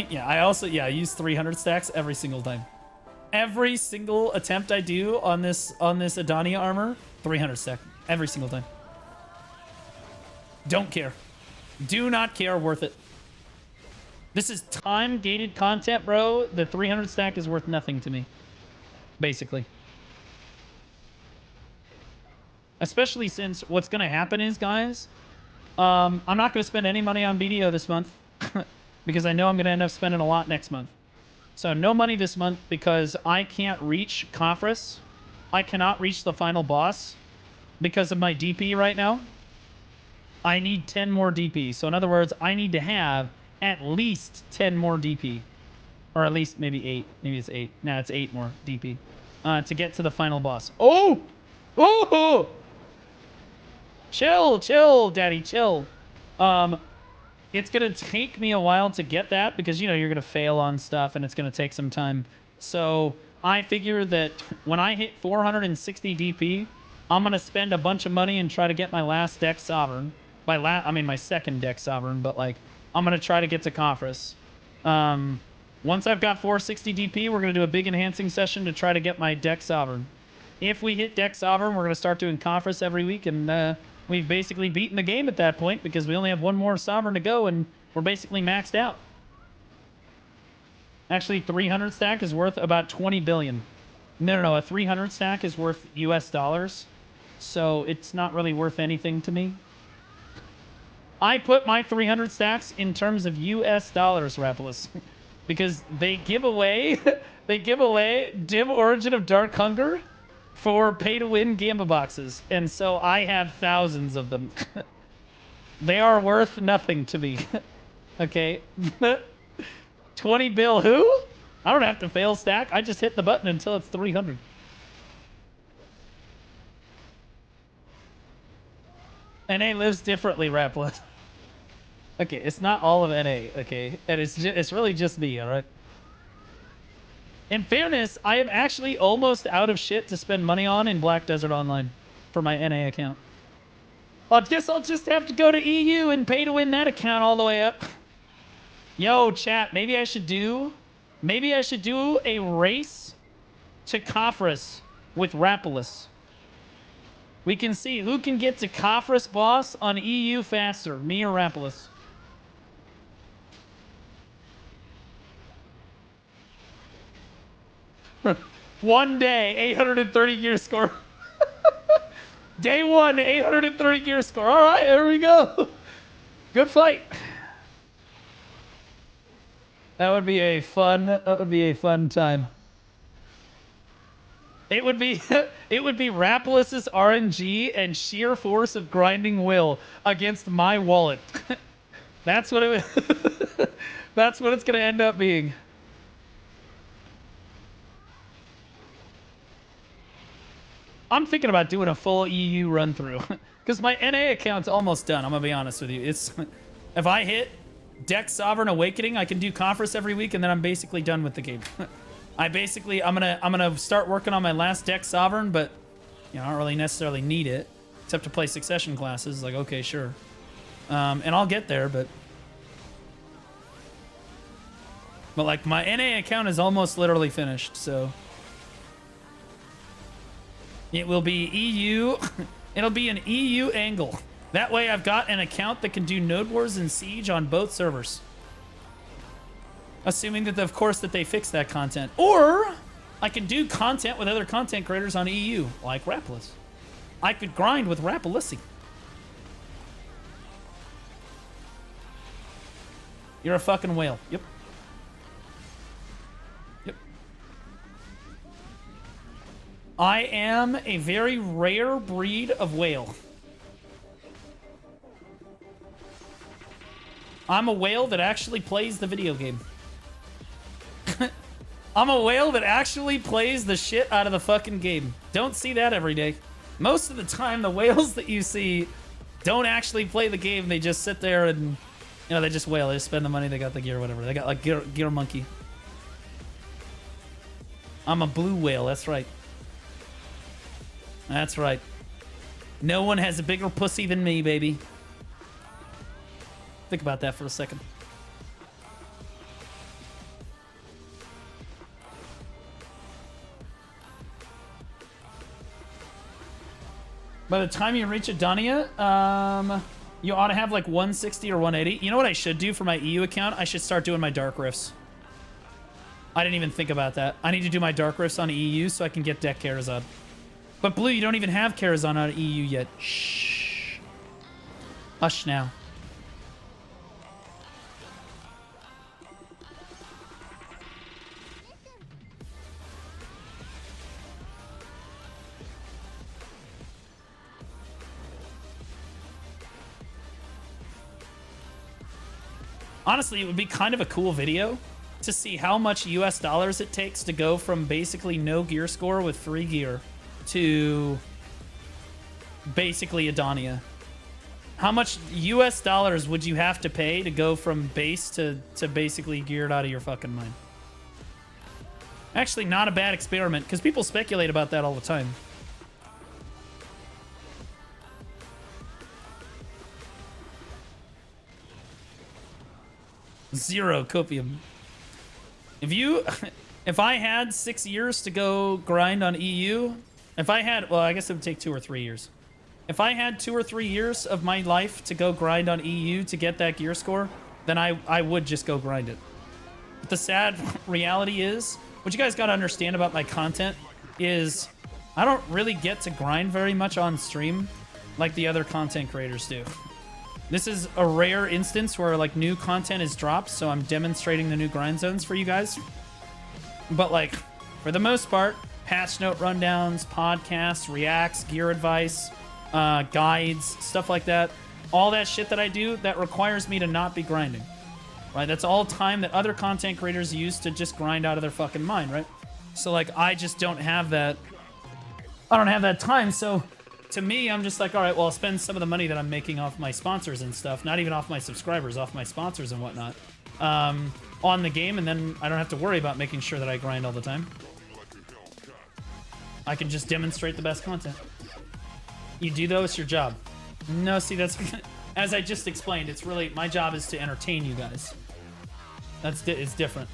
Yeah, I use 300 stacks every single time. Every single attempt I do on this Adania armor, 300 stack every single time. Don't care. Do not care, worth it. This is time-gated content, bro. The 300 stack is worth nothing to me, basically. Especially since what's going to happen is, guys, I'm not going to spend any money on BDO this month because I know I'm going to end up spending a lot next month. So no money this month because I can't reach Khafre. I cannot reach the final boss because of my DP right now. I need 10 more DP. So in other words, I need to have at least 10 more DP. Or at least maybe 8. Maybe it's 8. No, it's 8 more DP. To get to the final boss. Oh! Oh! Chill, chill, daddy, chill. It's going to take me a while to get that because, you know, you're going to fail on stuff and it's going to take some time. So I figure that when I hit 460 DP, I'm going to spend a bunch of money and try to get my last deck sovereign. I mean my second deck sovereign, but like I'm going to try to get to Khafre. Once I've got 460 DP, we're going to do a big enhancing session to try to get my deck sovereign. If we hit deck sovereign, we're going to start doing Khafre every week, and we've basically beaten the game at that point because we only have one more sovereign to go and we're basically maxed out. Actually, 300 stack is worth about 20 billion. No, a 300 stack is worth US dollars. So it's not really worth anything to me. I put my 300 stacks in terms of US dollars, Rapolis, because they give away Dim Origin of Dark Hunger for pay-to-win Gamba boxes, and so I have thousands of them. They are worth nothing to me. Okay? 20 bill who? I don't have to fail stack. I just hit the button until it's 300. NA lives differently, Raplet. Okay, it's not all of NA, okay? And it's really just me, alright? In fairness, I am actually almost out of shit to spend money on in Black Desert Online for my NA account. I guess I'll just have to go to EU and pay to win that account all the way up. Yo, chat, maybe I should do a race to Khafre with Rapolis. We can see who can get to Khafre boss on EU faster, me or Rapolis. One day, 830 gear score. Day 1, 830 gear score. All right, here we go. Good fight. That would be a fun time. It would be Rapolis's RNG and sheer force of grinding will against my wallet. That's what that's what it's gonna end up being. I'm thinking about doing a full EU run through because my NA account's almost done. I'm gonna be honest with you. It's if I hit Deck Sovereign Awakening. I can do Conference every week, and then I'm basically done with the game. I'm gonna start working on my last Deck Sovereign, but you know, I don't really necessarily need it except to play Succession classes. Like, okay, sure, and I'll get there, but like my NA account is almost literally finished, so it will be EU. It'll be an EU angle. That way I've got an account that can do Node Wars and Siege on both servers. Assuming that, of course, that they fix that content. Or I can do content with other content creators on EU, like Rapalus. I could grind with Rapalisi. You're a fucking whale. Yep. Yep. I am a very rare breed of whale. I'm a whale that actually plays the video game. I'm a whale that actually plays the shit out of the fucking game. Don't see that every day. Most of the time, the whales that you see don't actually play the game. They just sit there and, you know, they just whale. They just spend the money. They got the gear, whatever. They got like gear monkey. I'm a blue whale. That's right. That's right. No one has a bigger pussy than me, baby. Think about that for a second. By the time you reach Adonia, you ought to have like 160 or 180. You know what I should do for my EU account? I should start doing my Dark Rifts. I didn't even think about that. I need to do my Dark Rifts on EU so I can get deck Karazhan. But Blue, you don't even have Karazhan on EU yet. Shh. Hush now. Honestly, it would be kind of a cool video to see how much US dollars it takes to go from basically no gear score with free gear to basically Adonia. How much US dollars would you have to pay to go from base to basically geared out of your fucking mind? Actually, not a bad experiment, because people speculate about that all the time. Zero copium. If I had 6 years to go grind on EU, well, I guess it would take 2 or 3 years. If I had 2 or 3 years of my life to go grind on EU to get that gear score, then I would just go grind it. But the sad reality is, what you guys got to understand about my content is I don't really get to grind very much on stream like the other content creators do. This is a rare instance where like new content is dropped, so I'm demonstrating the new grind zones for you guys. But like, for the most part, patch note rundowns, podcasts, reacts, gear advice, guides, stuff like that. All that shit that I do, that requires me to not be grinding. Right? That's all time that other content creators use to just grind out of their fucking mind, right? So like, I just don't have that. I don't have that time, so to me, I'm just like, all right, well, I'll spend some of the money that I'm making off my sponsors and stuff, not even off my subscribers, off my sponsors and whatnot, on the game, and then I don't have to worry about making sure that I grind all the time. I can just demonstrate the best content. You do, though, it's your job. No, see, that's, as I just explained, it's really, my job is to entertain you guys. It's different.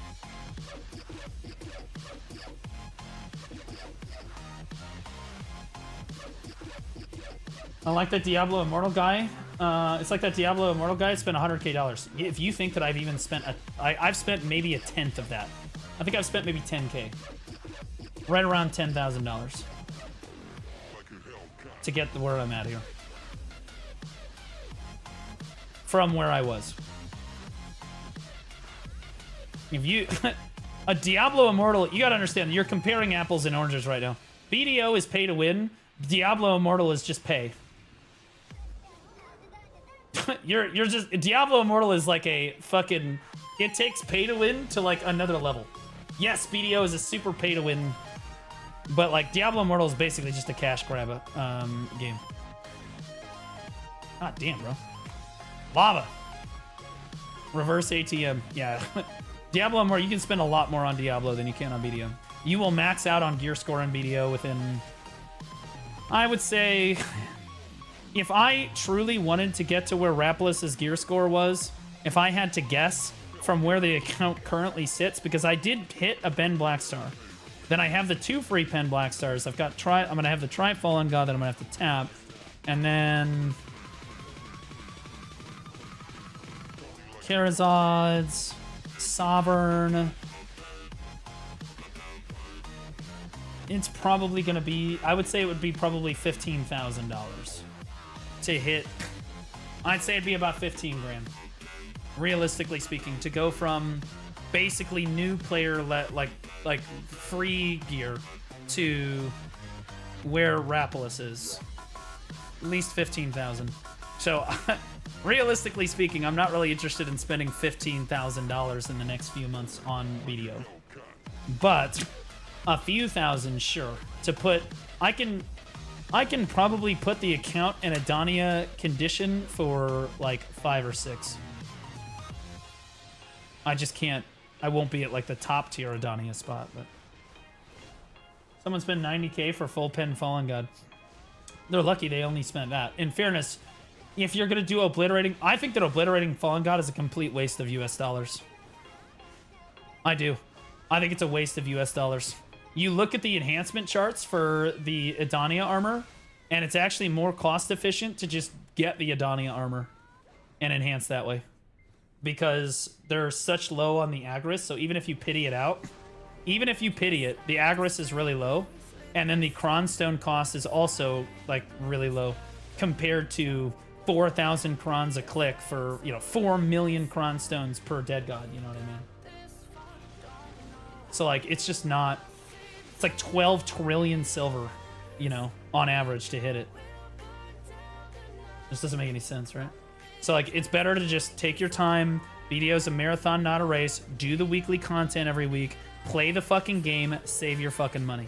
I like that Diablo Immortal guy. It's like that Diablo Immortal guy spent $100K. If you think that I've even spent I've spent maybe a tenth of that. I think I've spent maybe 10K. Right around $10,000 to get to where I'm at here. From where I was. If you a Diablo Immortal, you gotta understand, you're comparing apples and oranges right now. BDO is pay to win. Diablo Immortal is just pay. you're just Diablo Immortal is like a fucking, it takes pay to win to like another level. Yes, BDO is a super pay to win, but like Diablo Immortal is basically just a cash grab game. God damn, bro. Lava. Reverse ATM. Yeah. Diablo more, you can spend a lot more on Diablo than you can on BDO. You will max out on gear score in BDO within, I would say, if I truly wanted to get to where Rapolis's gear score was, if I had to guess from where the account currently sits, because I did hit a Ben Blackstar. Then I have the 2 free Pen Blackstars. I'm gonna have the Tri Fallen God that I'm gonna have to tap. And then Karazods, Sovereign. It's probably gonna be, I would say it would be probably $15,000 to hit. I'd say it'd be about 15 grand. Realistically speaking, to go from basically new player like free gear to where Rapolis is. At least 15,000. So realistically speaking, I'm not really interested in spending $15,000 in the next few months on BDO. But a few thousand, sure. To put, I can probably put the account in a Dania condition for like 5 or 6. I just can't. I won't be at like the top tier Adania spot, but someone spent 90K for full Pen Fallen God. They're lucky they only spent that. In fairness, if you're gonna do obliterating, I think that obliterating Fallen God is a complete waste of US dollars. I do. I think it's a waste of US dollars. You look at the enhancement charts for the Adania armor, and it's actually more cost efficient to just get the Adania armor and enhance that way. Because they're such low on the Agris, so even if you pity it out, even if you pity it, the Agris is really low, and then the Kronstone cost is also, like, really low compared to 4,000 Krons a click for, you know, 4 million Kronstones per dead god, you know what I mean? So, like, it's just not... It's like 12 trillion silver, you know, on average to hit it. This doesn't make any sense, right? So, like, it's better to just take your time. BDO's a marathon, not a race. Do the weekly content every week. Play the fucking game. Save your fucking money.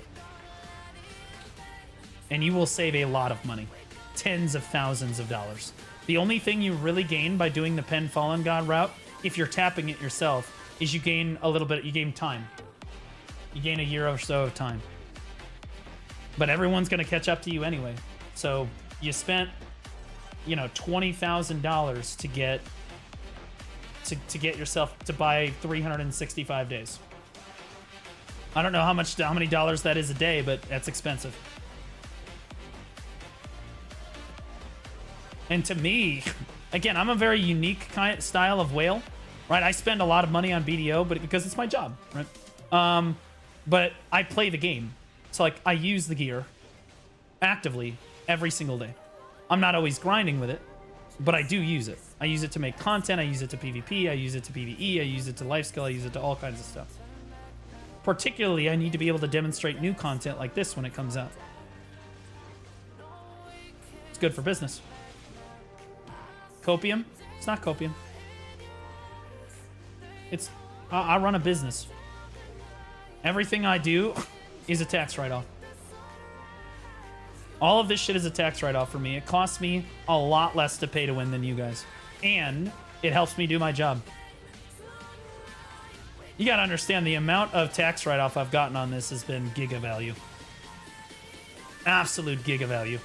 And you will save a lot of money. Tens of thousands of dollars. The only thing you really gain by doing the Pen Fallen God route, if you're tapping it yourself, is you gain a little bit, you gain time. You gain a year or so of time. But everyone's going to catch up to you anyway. So, you spent... you know, $20,000 to get yourself to buy 365 days. I don't know how many dollars that is a day, but that's expensive. And to me, again, I'm a very unique style of whale, right? I spend a lot of money on BDO, but because it's my job, right? But I play the game, so like I use the gear actively every single day. I'm not always grinding with it, but I do use it. I use it to make content, I use it to PvP, I use it to PvE, I use it to life skill, I use it to all kinds of stuff. Particularly, I need to be able to demonstrate new content like this when it comes out. It's good for business. Copium? It's not copium. It's... I run a business. Everything I do is a tax write-off. All of this shit is a tax write-off for me. It costs me a lot less to pay to win than you guys. And it helps me do my job. You gotta understand, the amount of tax write-off I've gotten on this has been giga value. Absolute giga value.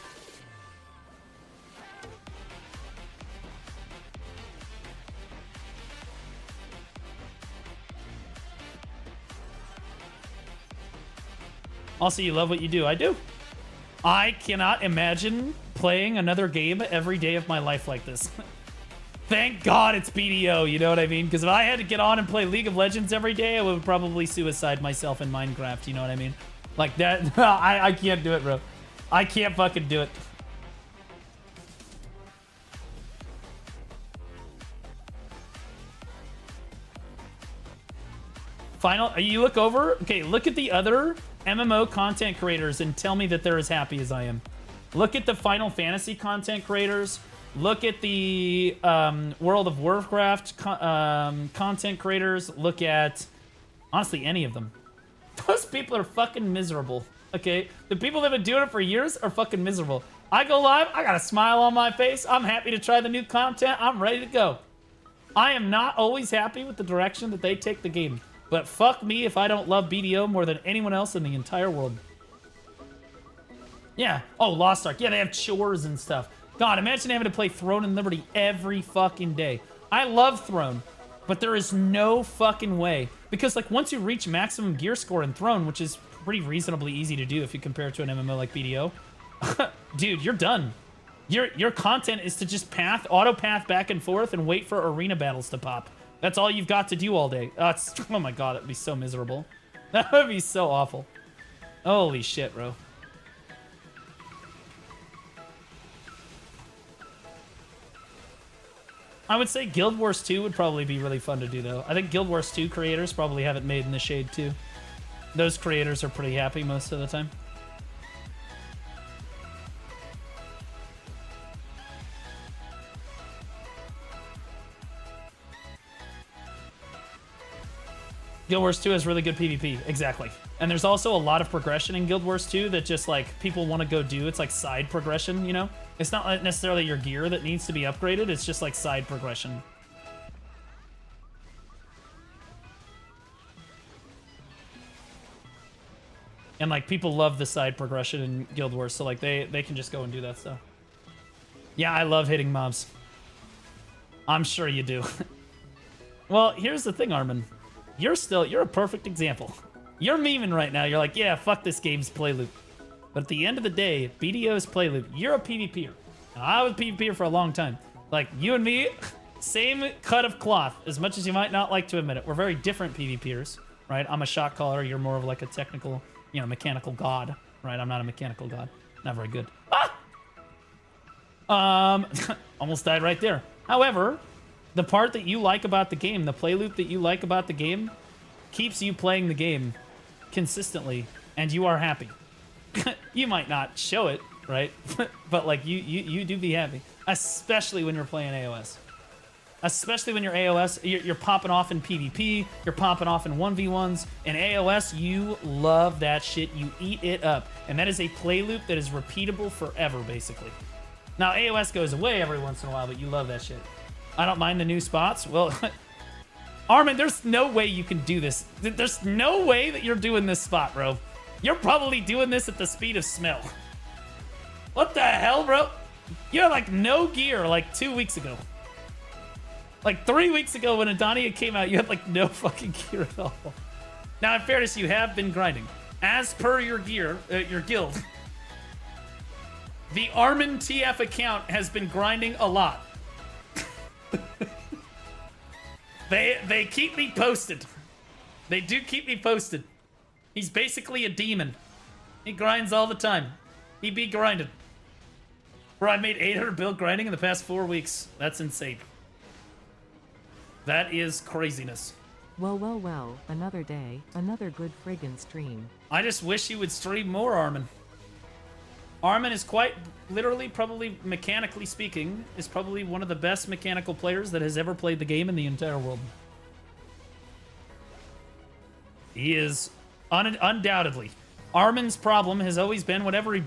Also, you love what you do. I do. I cannot imagine playing another game every day of my life like this. Thank God it's BDO, you know what I mean? Because if I had to get on and play League of Legends every day, I would probably suicide myself in Minecraft, you know what I mean? Like that, I can't do it, bro. I can't fucking do it. Final, you look over, okay, look at the other MMO content creators and tell me that they're as happy as I am. Look at the Final Fantasy content creators. Look at the World of Warcraft content creators. Look at, honestly, any of them. Those people are fucking miserable, okay? The people that have been doing it for years are fucking miserable. I go live, I got a smile on my face. I'm happy to try the new content. I'm ready to go. I am not always happy with the direction that they take the game. But fuck me if I don't love BDO more than anyone else in the entire world. Yeah. Oh, Lost Ark. Yeah, they have chores and stuff. God, imagine having to play Throne and Liberty every fucking day. I love Throne, but there is no fucking way. Because, like, once you reach maximum gear score in Throne, which is pretty reasonably easy to do if you compare it to an MMO like BDO, dude, you're done. Your content is to just auto path back and forth and wait for arena battles to pop. That's all you've got to do all day. Oh my god, that'd be so miserable. That would be so awful. Holy shit, bro. I would say Guild Wars 2 would probably be really fun to do, though. I think Guild Wars 2 creators probably have it made in the shade, too. Those creators are pretty happy most of the time. Guild Wars 2 has really good PvP, exactly. And there's also a lot of progression in Guild Wars 2 that just, like, people want to go do. It's like side progression, you know? It's not necessarily your gear that needs to be upgraded, it's just like side progression. And, like, people love the side progression in Guild Wars, so, like, they can just go and do that stuff. Yeah, I love hitting mobs. I'm sure you do. Well, here's the thing, Armin. You're a perfect example. You're memeing right now. You're like, yeah, fuck this game's play loop. But at the end of the day, BDO's play loop. You're a PvPer. And I was a PvPer for a long time. Like, you and me, same cut of cloth, as much as you might not like to admit it. We're very different PvPers, right? I'm a shot caller. You're more of like a technical, you know, mechanical god, right? I'm not a mechanical god. Not very good. Ah! Almost died right there. However, the part that you like about the game, the play loop that you like about the game, keeps you playing the game consistently, and you are happy. You might not show it, right? But, like, you do be happy. Especially when you're playing AOS. Especially when you're AOS, you're popping off in PvP, you're popping off in 1v1s. In AOS, you love that shit. You eat it up. And that is a play loop that is repeatable forever, basically. Now, AOS goes away every once in a while, but you love that shit. I don't mind the new spots. Well, Armin, there's no way you can do this. There's no way that you're doing this spot, bro. You're probably doing this at the speed of smell. What the hell, bro? You had, like, no gear, like, 2 weeks ago. Like, 3 weeks ago when Adonia came out, you had, like, no fucking gear at all. Now, in fairness, you have been grinding. As per your gear, your guild, the Armin TF account has been grinding a lot. They keep me posted. They do keep me posted. He's basically a demon. He grinds all the time. He be grinding. Bro, I made 800 build grinding in the past 4 weeks. That's insane. That is craziness. Well, another day, another good friggin' stream. I just wish you would stream more, Armin. Armin is quite literally, probably mechanically speaking, is probably one of the best mechanical players that has ever played the game in the entire world. He is undoubtedly. Armin's problem has always been what every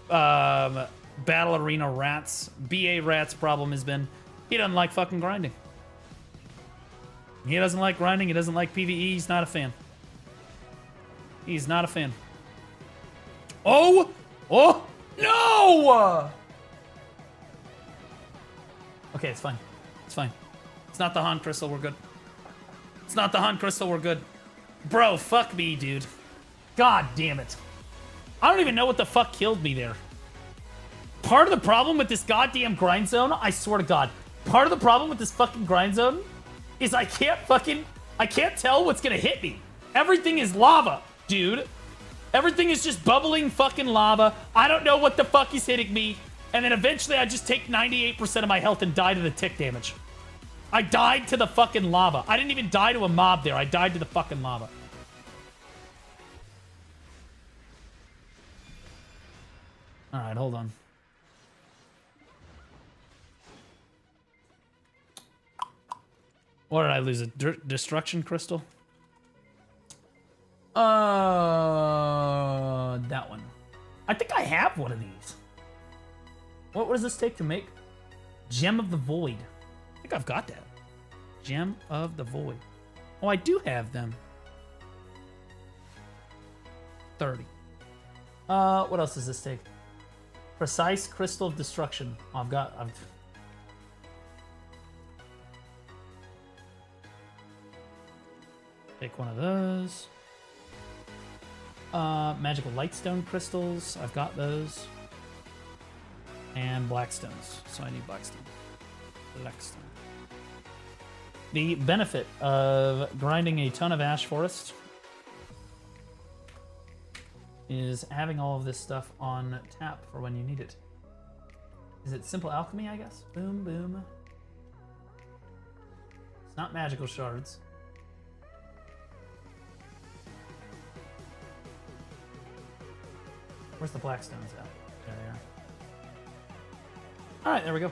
battle arena rats, BA rats problem has been. He doesn't like fucking grinding. He doesn't like grinding. He doesn't like PvE. He's not a fan. He's not a fan. Oh! Oh! No! Okay, it's fine. It's fine. It's not the Han Crystal. We're good. It's not the Han Crystal. We're good. Bro, fuck me, dude. God damn it. I don't even know what the fuck killed me there. Part of the problem with this goddamn grind zone, I swear to God, part of the problem with this fucking grind zone is I can't tell what's gonna hit me. Everything is lava, dude. Everything is just bubbling fucking lava. I don't know what the fuck is hitting me. And then eventually I just take 98% of my health and die to the tick damage. I died to the fucking lava. I didn't even die to a mob there. I died to the fucking lava. All right, hold on. What did I lose? A destruction crystal? That one. I think I have one of these. What does this take to make? Gem of the Void. I think I've got that. Gem of the Void. Oh, I do have them. 30. What else does this take? Precise Crystal of Destruction. Oh, I've take one of those. Magical Lightstone Crystals. I've got those. And Blackstones. So I need Blackstone. Blackstone. The benefit of grinding a ton of Ash Forest is having all of this stuff on tap for when you need it. Is it simple alchemy, I guess? Boom, boom. It's not magical shards. Where's the Blackstones at? There they are. Alright, there we go.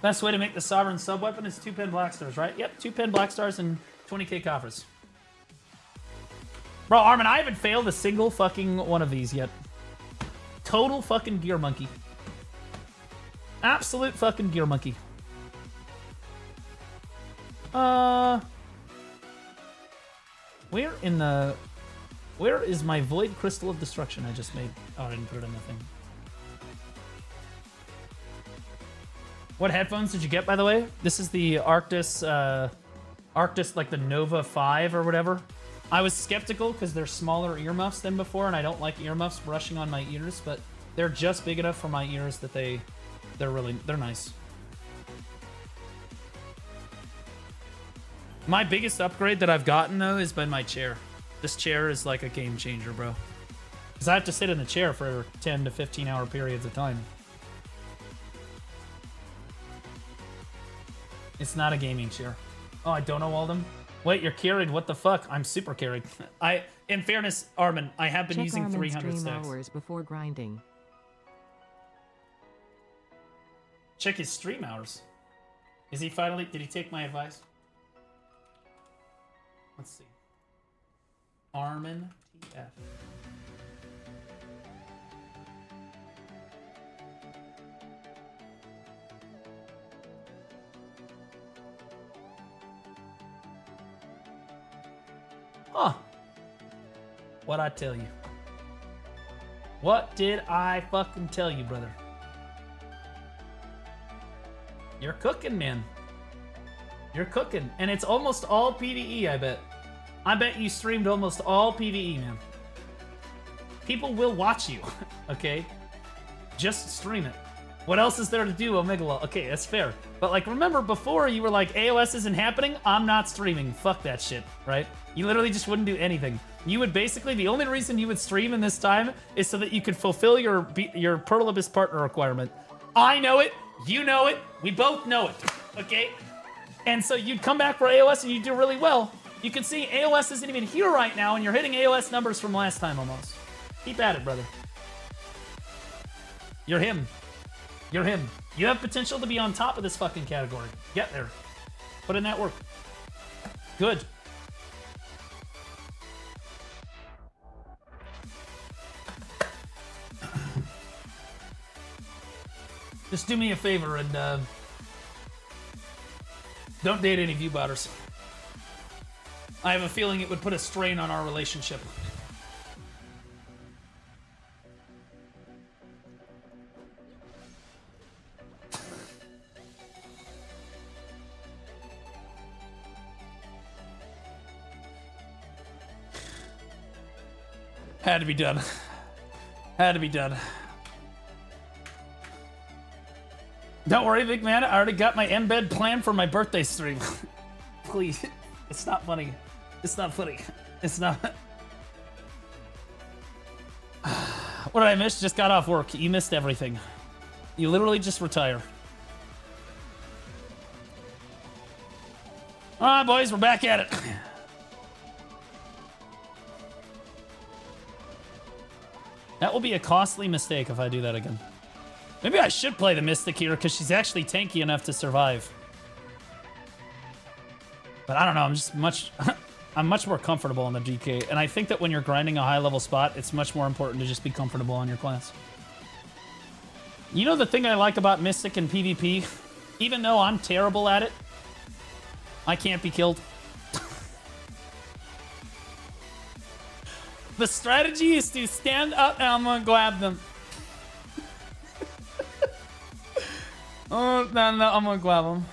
Best way to make the Sovereign sub-weapon is 2-pin Black Stars, right? Yep, 2-pin Black Stars and 20k coffers. Bro, Armin, I haven't failed a single fucking one of these yet. Total fucking gear monkey. Absolute fucking gear monkey. Where is my Void Crystal of Destruction I just made? Oh, I didn't put it in the thing. What headphones did you get, by the way? This is the Arctis, like the Nova 5 or whatever. I was skeptical because they're smaller earmuffs than before, and I don't like earmuffs brushing on my ears, but they're just big enough for my ears that they're nice. My biggest upgrade that I've gotten, though, has been my chair. This chair is like a game changer, bro. Because I have to sit in the chair for 10 to 15 hour periods of time. It's not a gaming chair. Oh, I don't know all them. Wait, you're carried. What the fuck? I'm super carried. In fairness, Armin, I have been using 300 stacks. Hours before grinding. Check his stream hours. Is he finally? Did he take my advice? Let's see. Armin TF. Huh. What'd I tell you? What did I fucking tell you, brother? You're cooking, man. You're cooking. And it's almost all PvE, I bet. I bet you streamed almost all PvE, man. People will watch you, okay? Just stream it. What else is there to do, Omegala? Okay, that's fair. But, like, remember before you were like, AOS isn't happening? I'm not streaming. Fuck that shit, right? You literally just wouldn't do anything. You would basically, the only reason you would stream in this time is so that you could fulfill your Perlibus partner requirement. I know it. You know it. We both know it, okay? And so you'd come back for AOS and you'd do really well. You can see AOS isn't even here right now, and you're hitting AOS numbers from last time almost. Keep at it, brother. You're him. You're him. You have potential to be on top of this fucking category. Get there. Put in that work. Good. Just do me a favor and don't date any viewbotters. I have a feeling it would put a strain on our relationship. Had to be done. Had to be done. Don't worry, big man. I already got my embed planned for my birthday stream. Please. It's not funny. It's not funny. It's not. What did I miss? Just got off work. You missed everything. You literally just retire. All right, boys. We're back at it. That will be a costly mistake if I do that again. Maybe I should play the Mystic here because she's actually tanky enough to survive. But I don't know, I'm just I'm much more comfortable on the GK. And I think that when you're grinding a high level spot, it's much more important to just be comfortable on your class. You know the thing I like about Mystic and PvP? Even though I'm terrible at it, I can't be killed. The strategy is to stand up and I'm gonna grab them. Oh, no, I'm gonna grab them.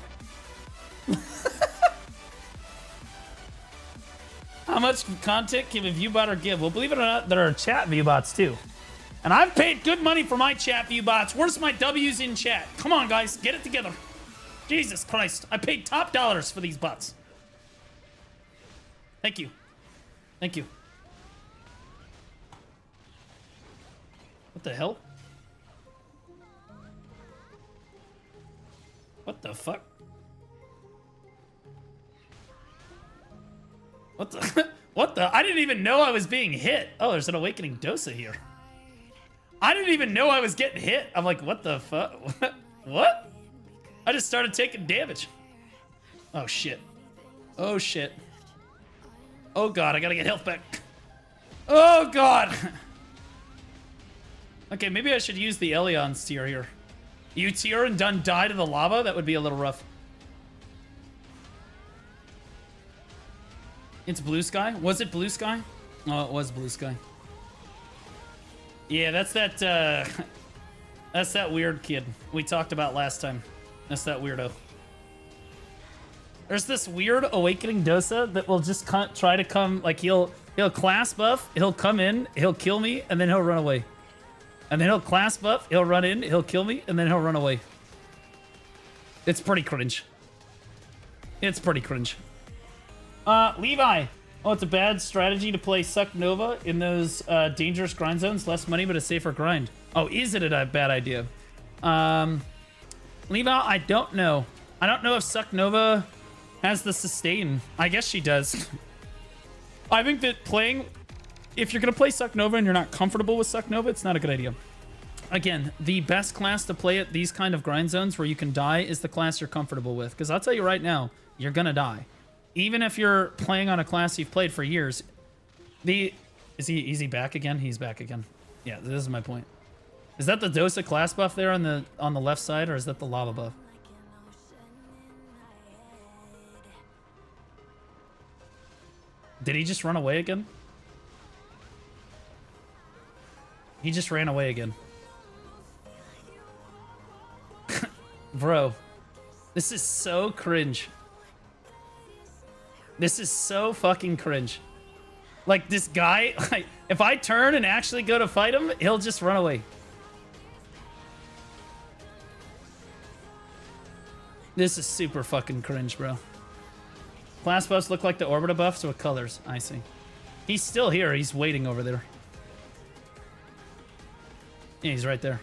How much content can a view bot or give? Well, believe it or not, there are chat view bots too. And I've paid good money for my chat view bots. Where's my W's in chat? Come on, guys, get it together. Jesus Christ, I paid top dollars for these bots. Thank you. Thank you. What the hell? What the fuck? What the? What the? I didn't even know I was being hit. Oh, there's an awakening dosa here. I didn't even know I was getting hit. I'm like, what the fuck? What? I just started taking damage. Oh shit. Oh shit. Oh god, I gotta get health back. Oh god. Okay, maybe I should use the Elion's tier here. You tier and done die to the lava? That would be a little rough. It's blue sky? Was it blue sky? Oh, it was blue sky. Yeah, that's that, that's that weird kid we talked about last time. That's that weirdo. There's this weird awakening dosa that will just try to come, like he'll class buff, he'll come in, he'll kill me, and then he'll run away. And then he'll class buff, he'll run in, he'll kill me, and then he'll run away. It's pretty cringe. It's pretty cringe. Levi. Oh, it's a bad strategy to play Suck Nova in those dangerous grind zones. Less money, but a safer grind. Oh, is it a bad idea? Levi, I don't know. I don't know if Suck Nova has the sustain. I guess she does. I think that playing... If you're going to play Suck Nova and you're not comfortable with Suck Nova, it's not a good idea. Again, the best class to play at these kind of grind zones where you can die is the class you're comfortable with. Because I'll tell you right now, you're going to die. Even if you're playing on a class you've played for years. Is he back again? He's back again. Yeah, this is my point. Is that the Dosa class buff there on the left side, or is that the lava buff? Did he just run away again? He just ran away again. Bro, this is so cringe. This is so fucking cringe. Like, this guy, like, if I turn and actually go to fight him, he'll just run away. This is super fucking cringe, bro. Class buffs look like the Orbita buffs with colors. I see. He's still here. He's waiting over there. Yeah, he's right there.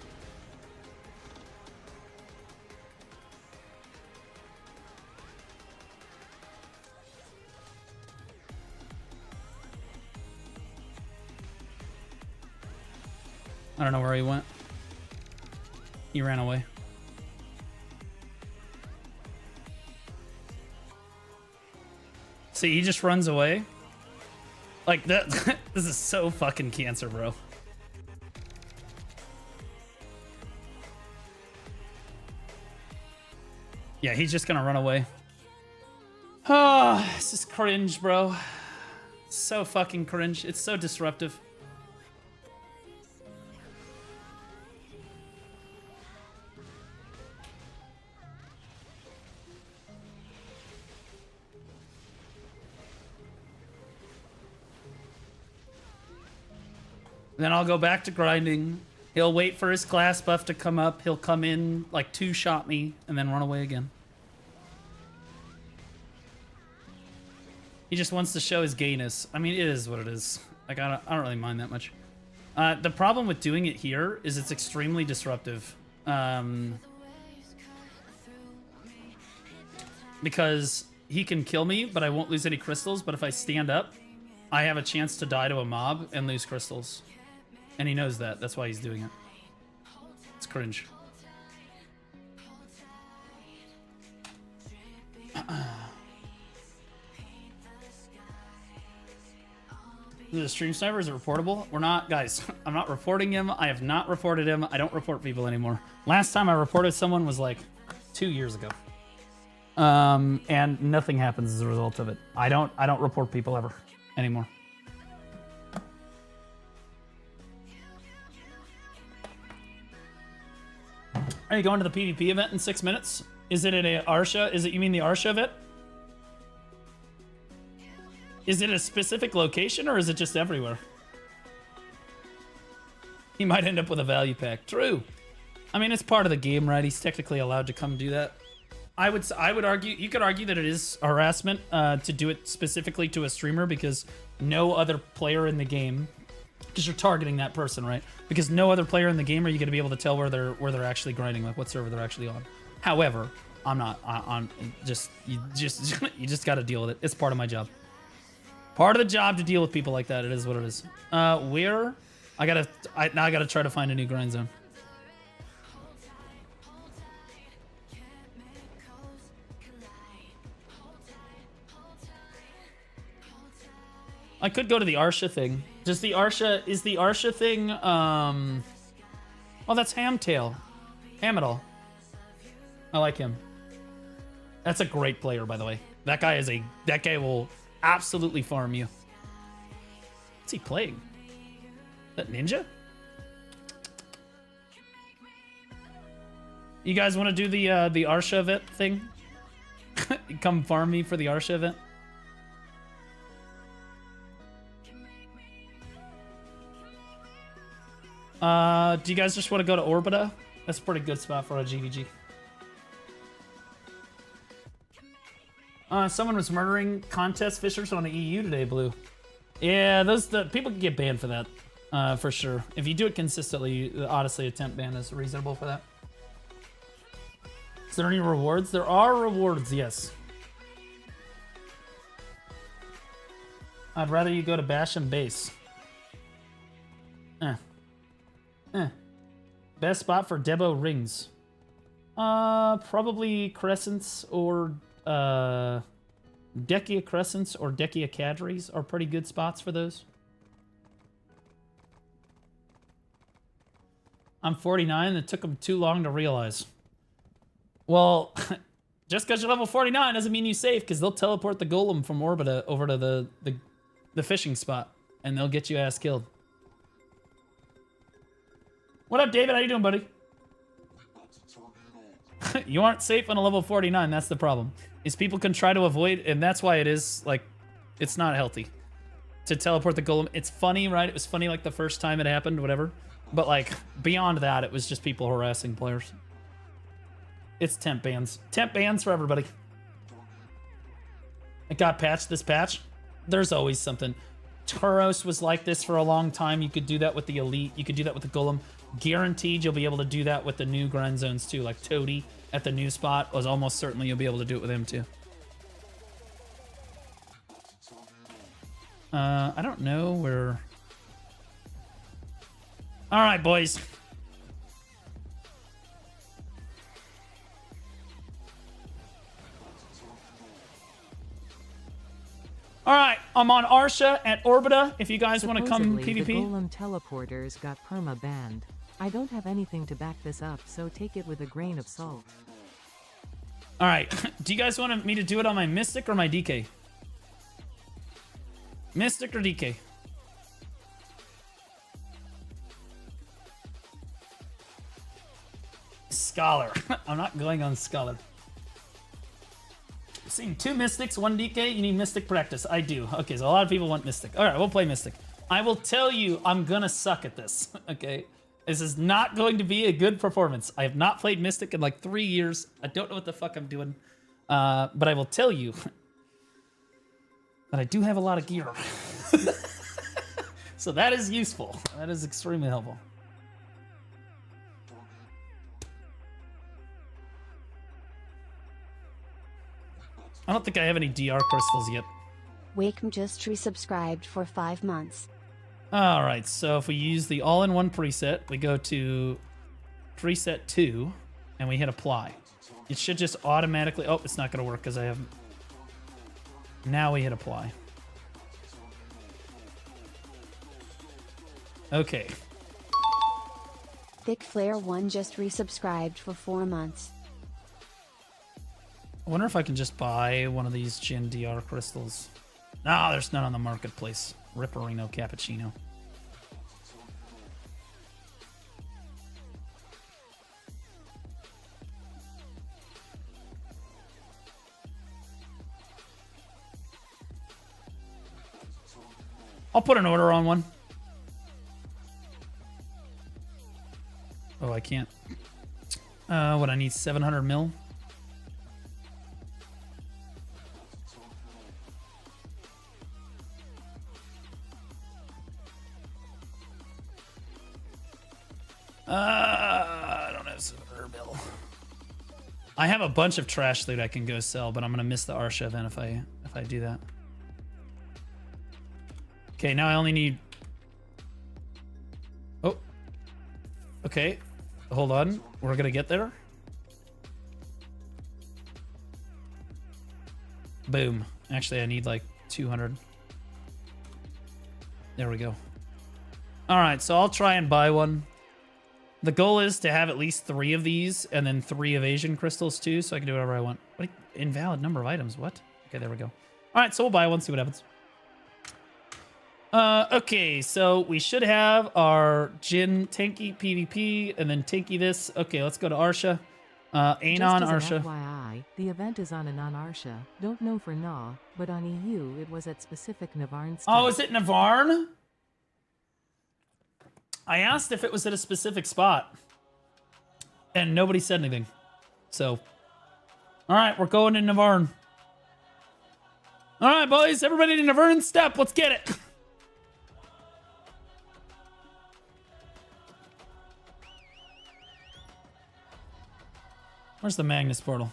I don't know where he went. He ran away. See, he just runs away. Like, that. This is so fucking cancer, bro. Yeah, he's just gonna run away. Oh, this is cringe, bro. So fucking cringe. It's so disruptive. Then I'll go back to grinding. He'll wait for his class buff to come up. He'll come in, like, two-shot me, and then run away again. He just wants to show his gayness. I mean, it is what it is. Like, I don't really mind that much. The problem with doing it here is it's extremely disruptive. Because he can kill me, but I won't lose any crystals. But if I stand up, I have a chance to die to a mob and lose crystals. And he knows that. That's why he's doing it. It's cringe. The stream sniper, is it reportable? We're not, guys. I'm not reporting him. I have not reported him. I don't report people anymore. Last time I reported someone was like 2 years ago. and nothing happens as a result of it. I don't report people ever anymore. Are you going to the PvP event in 6 minutes? Is it at a Arsha? Is it, you mean the Arsha event? Is it a specific location or is it just everywhere? He might end up with a value pack. True. I mean, it's part of the game, right? He's technically allowed to come do that. I would argue, you could argue that it is harassment to do it specifically to a streamer because no other player in the game, because you're targeting that person, right? Because no other player in the game are you going to be able to tell where they're actually grinding, like what server they're actually on. However, I'm not. You just got to deal with it. It's part of my job. Part of the job to deal with people like that. It is what it is. Where? I gotta try to find a new grind zone. I could go to the Arsha thing. Is the Arsha thing, oh, that's Hamtail. Hamadal. I like him. That's a great player, by the way. That guy will absolutely farm you. What's he playing? That ninja? You guys want to do the Arsha event thing? Come farm me for the Arsha event? Do you guys just want to go to Orbita? That's a pretty good spot for a GVG. Someone was murdering contest fishers on the EU today, Blue. Yeah, people can get banned for that, for sure. If you do it consistently, honestly, a temp ban is reasonable for that. Is there any rewards? There are rewards, yes. I'd rather you go to Bash and Base. Best spot for Debo rings. Probably Crescents or Decia Crescents or Decia Cadres are pretty good spots for those. I'm 49. It took them too long to realize. Well, just because you're level 49 doesn't mean you safe, because they'll teleport the golem from Orbita over to the fishing spot, and they'll get you ass killed. What up, David? How you doing, buddy? You aren't safe on a level 49. That's the problem. Is people can try to avoid, and that's why it is, like, it's not healthy to teleport the golem. It's funny, right? It was funny, like, the first time it happened, whatever. But, like, beyond that, it was just people harassing players. It's temp bans. Temp bans for everybody. It got patched this patch. There's always something. Turos was like this for a long time. You could do that with the elite. You could do that with the golem. Guaranteed you'll be able to do that with the new grind zones too. Like Toady at the new spot was almost certainly you'll be able to do it with him too. I don't know where... Alright, boys. Alright, I'm on Arsha at Orbita if you guys want to come PvP. The golem teleporters got perma banned. I don't have anything to back this up, so take it with a grain of salt. Alright, do you guys want me to do it on my Mystic or my DK? Mystic or DK? Scholar. I'm not going on Scholar. Seeing 2 Mystics, 1 DK, you need Mystic practice. I do. Okay, so a lot of people want Mystic. Alright, we'll play Mystic. I will tell you, I'm gonna suck at this, okay? This is not going to be a good performance. I have not played Mystic in like 3 years. I don't know what the fuck I'm doing. But I will tell you that I do have a lot of gear. So that is useful. That is extremely helpful. I don't think I have any DR crystals yet. Wacom just resubscribed for 5 months. Alright, so if we use the all-in-one preset, we go to preset 2, and we hit apply. It should just automatically... Oh, it's not going to work because I haven't... Now we hit apply. Okay. Thick Flare 1 just resubscribed for 4 months. I wonder if I can just buy one of these Gin DR crystals. No, there's none on the marketplace. Ripperino Cappuccino. I'll put an order on one. Oh, I can't. What I need 700 mil. I don't have 700 mil. I have a bunch of trash loot I can go sell, but I'm gonna miss the Arsha event if I do that. Okay, now I only need... Oh. Okay. Hold on. We're gonna get there. Boom. Actually, I need like 200. There we go. Alright, so I'll try and buy one. The goal is to have at least 3 of these and then 3 evasion crystals too, so I can do whatever I want. What? Invalid number of items. What? Okay, there we go. Alright, so we'll buy one, see what happens. Okay, so we should have our Jin Tanky PvP and then Tanky this. Okay, let's go to Arsha. Anon Arsha. FYI, the event is on Anon Arsha. Don't know for Na, but on EU it was at specific Navarn stuff. Oh, is it Navarn? I asked if it was at a specific spot. And nobody said anything. So, alright, we're going to Navarn. Alright, boys, everybody to Navarn step. Let's get it. Where's the Magnus portal?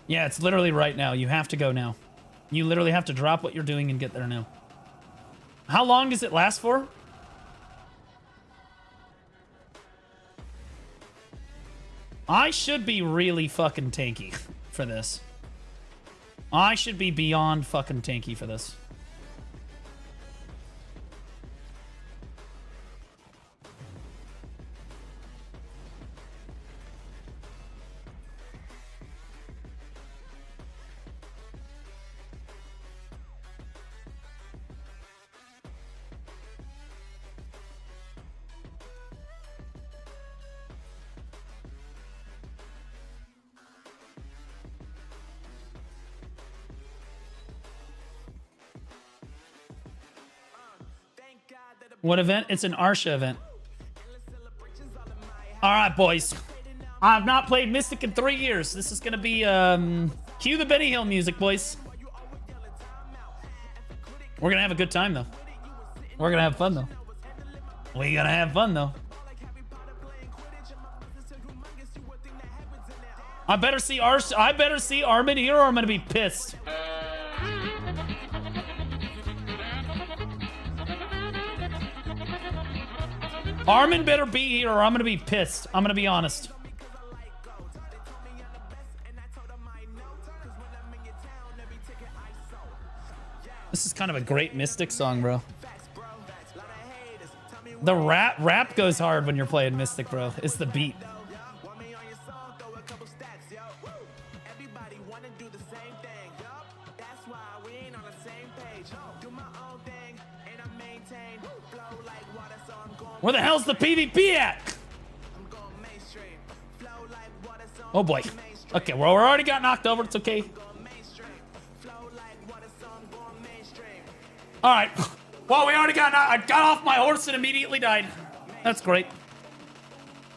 Yeah, it's literally right now. You have to go now. You literally have to drop what you're doing and get there now. How long does it last for? I should be really fucking tanky for this. I should be beyond fucking tanky for this. What event? It's an Arsha event. All right, boys. I've not played Mystic in 3 years. This is going to be, cue the Benny Hill music, boys. We're going to have a good time, though. We're going to have fun, though. We got to have fun, though. I better see Arsha. I better see Armin here or I'm going to be pissed. Armin better be here or I'm gonna be pissed. I'm gonna be honest. This is kind of a great Mystic song, bro. The rap goes hard when you're playing Mystic, bro. It's the beat. Where the hell's the PvP at? Oh boy. Okay, well, we already got knocked over. It's okay. All right. Well, we already got knocked. I got off my horse and immediately died. That's great.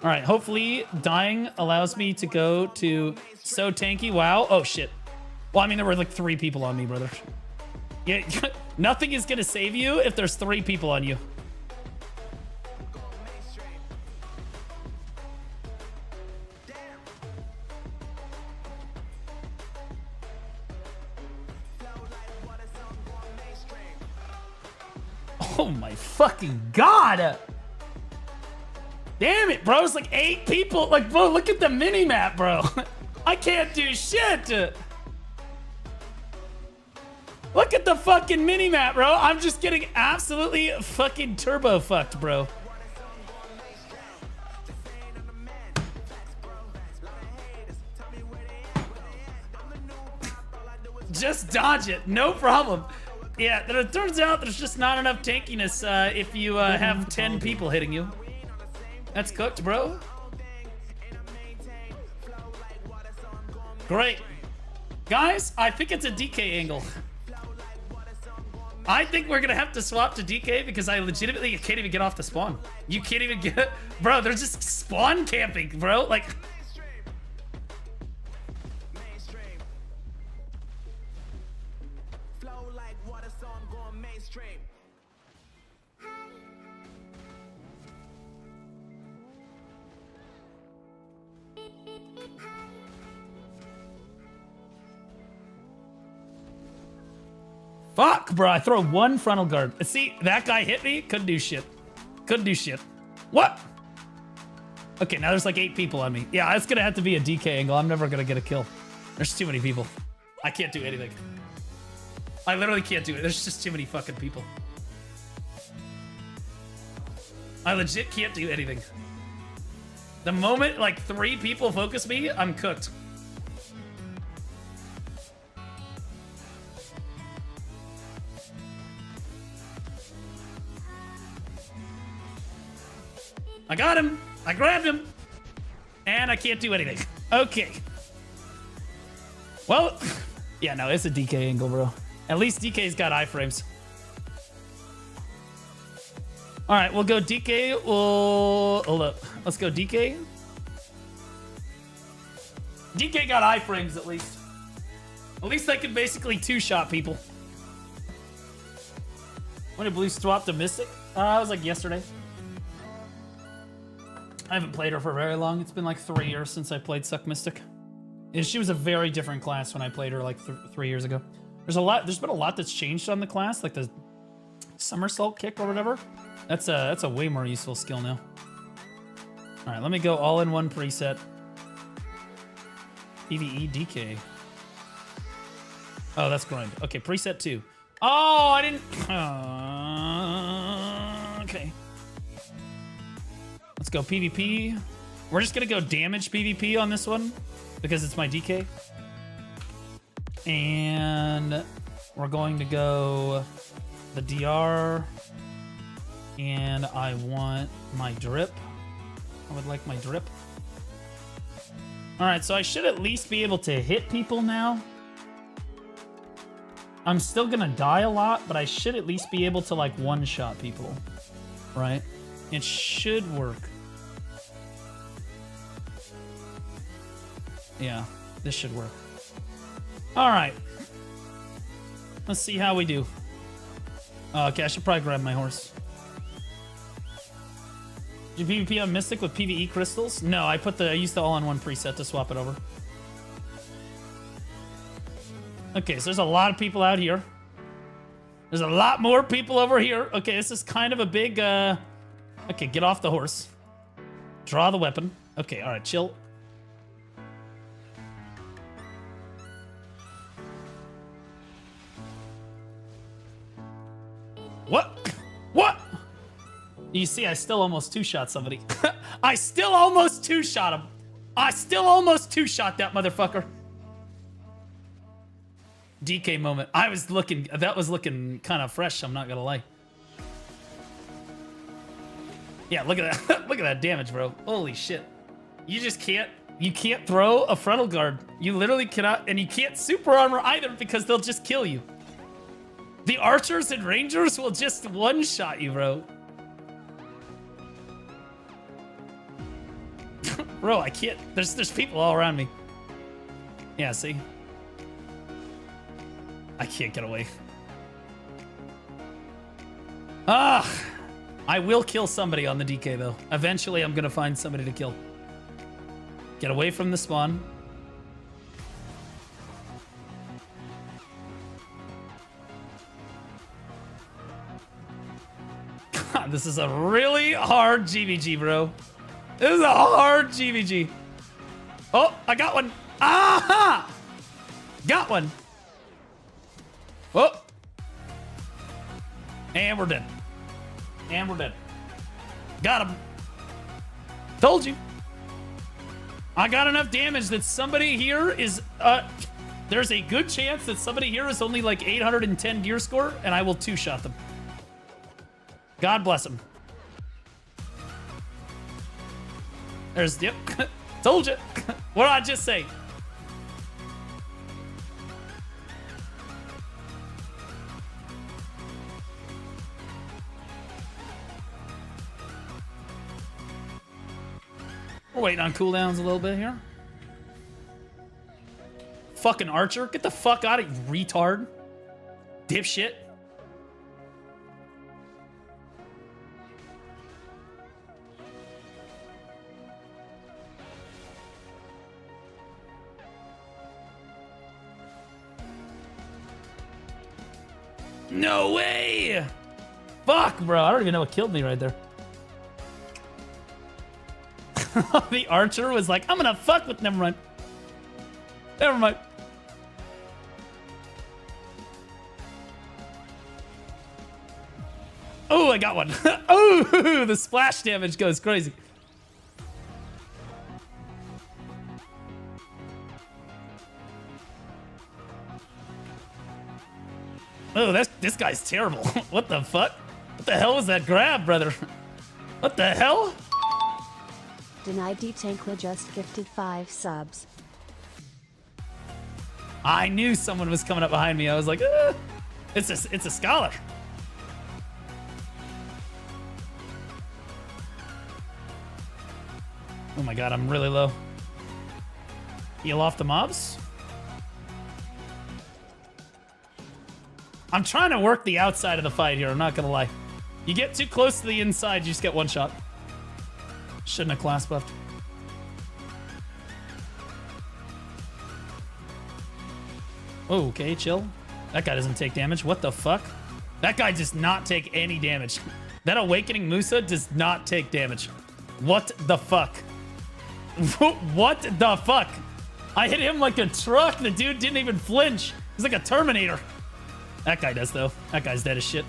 All right. Hopefully, dying allows me to go to so tanky. Wow. Oh shit. Well, I mean, there were like 3 people on me, brother. Yeah. Nothing is gonna save you if there's 3 people on you. Oh my fucking god! Damn it, bro. It's like 8 people. Like, bro, look at the mini map, bro. I can't do shit. Look at the fucking mini-map, bro. I'm just getting absolutely fucking turbo fucked, bro. Just dodge it. No problem. Yeah, it turns out there's just not enough tankiness if you have 10 people hitting you. That's cooked, bro. Great. Guys, I think it's a DK angle. I think we're gonna have to swap to DK because I legitimately can't even get off the spawn. You can't even get... Bro, they're just spawn camping, bro. Like... Fuck, bro. I throw one frontal guard. See, that guy hit me. Couldn't do shit. Couldn't do shit. What? Okay, now there's like 8 people on me. Yeah, it's gonna have to be a DK angle. I'm never gonna get a kill. There's too many people. I can't do anything. I literally can't do it. There's just too many fucking people. I legit can't do anything. The moment like 3 people focus me, I'm cooked. I got him. I grabbed him. And I can't do anything. Okay. Well, yeah, no, it's a DK angle, bro. At least DK's got iframes. All right, we'll go DK. We'll... Hold up. Let's go DK. DK got iframes at least. At least I can basically 2-shot people. When did Blue swap to Mystic? It was like yesterday. I haven't played her for very long. It's been like 3 years since I played Suck Mystic. She was a very different class when I played her like 3 years ago. There's been a lot that's changed on the class, like the somersault kick or whatever. That's a way more useful skill now. All right, let me go all in one preset. PvE DK. Oh, that's grind. Okay, preset 2. Oh, I didn't. Okay. Let's go PvP. We're just gonna go damage PvP on this one because it's my DK. And we're going to go the DR. And I want my drip. I would like my drip. All right, so I should at least be able to hit people now. I'm still gonna die a lot, but I should at least be able to like one-shot people, right? It should work. Yeah, this should work. All right. Let's see how we do. Okay, I should probably grab my horse. Did you PvP on Mystic with PvE crystals? No, I used the all-in-one preset to swap it over. Okay, so there's a lot of people out here. There's a lot more people over here. Okay, this is kind of a big, Okay, get off the horse. Draw the weapon. Okay, all right, chill. What? What? You see, I still almost 2-shot somebody. I still almost 2-shot him. I still almost 2-shot that motherfucker. DK moment. That was looking kind of fresh, I'm not gonna lie. Yeah, look at that. Look at that damage, bro. Holy shit. You just can't throw a frontal guard. You literally cannot, and you can't super armor either because they'll just kill you. The archers and rangers will just one-shot you, bro. Bro, I can't. There's people all around me. Yeah, see? I can't get away. Ah! I will kill somebody on the DK, though. Eventually, I'm gonna find somebody to kill. Get away from the spawn. God, this is a really hard GVG, bro. This is a hard GVG. Oh, I got one. Aha! Got one. Oh, And we're dead. And we're dead. Got him. Told you. I got enough damage that somebody here is... there's a good chance that somebody here is only like 810 gear score, and I will two-shot them. God bless them. There's... Yep. Told you. What did I just say? We're waiting on cooldowns a little bit here. Fucking archer. Get the fuck out of here, retard. Dipshit. No way! Fuck, bro. I don't even know what killed me right there. The archer was like, I'm gonna fuck with... Never mind. Never mind. Oh, I got one. Oh, the splash damage goes crazy. Oh, this guy's terrible. What the fuck? What the hell was that grab, brother? What the hell? Denied D-Tankla just gifted 5 subs. I knew someone was coming up behind me. I was like, it's a scholar. Oh my god, I'm really low. Heal off the mobs. I'm trying to work the outside of the fight here, I'm not gonna lie. You get too close to the inside, you just get one shot. Shouldn't have class buffed. Oh, okay, chill. That guy doesn't take damage. What the fuck? That guy does not take any damage. That Awakening Musa does not take damage. What the fuck? What the fuck? I hit him like a truck. The dude didn't even flinch. He's like a Terminator. That guy does, though. That guy's dead as shit.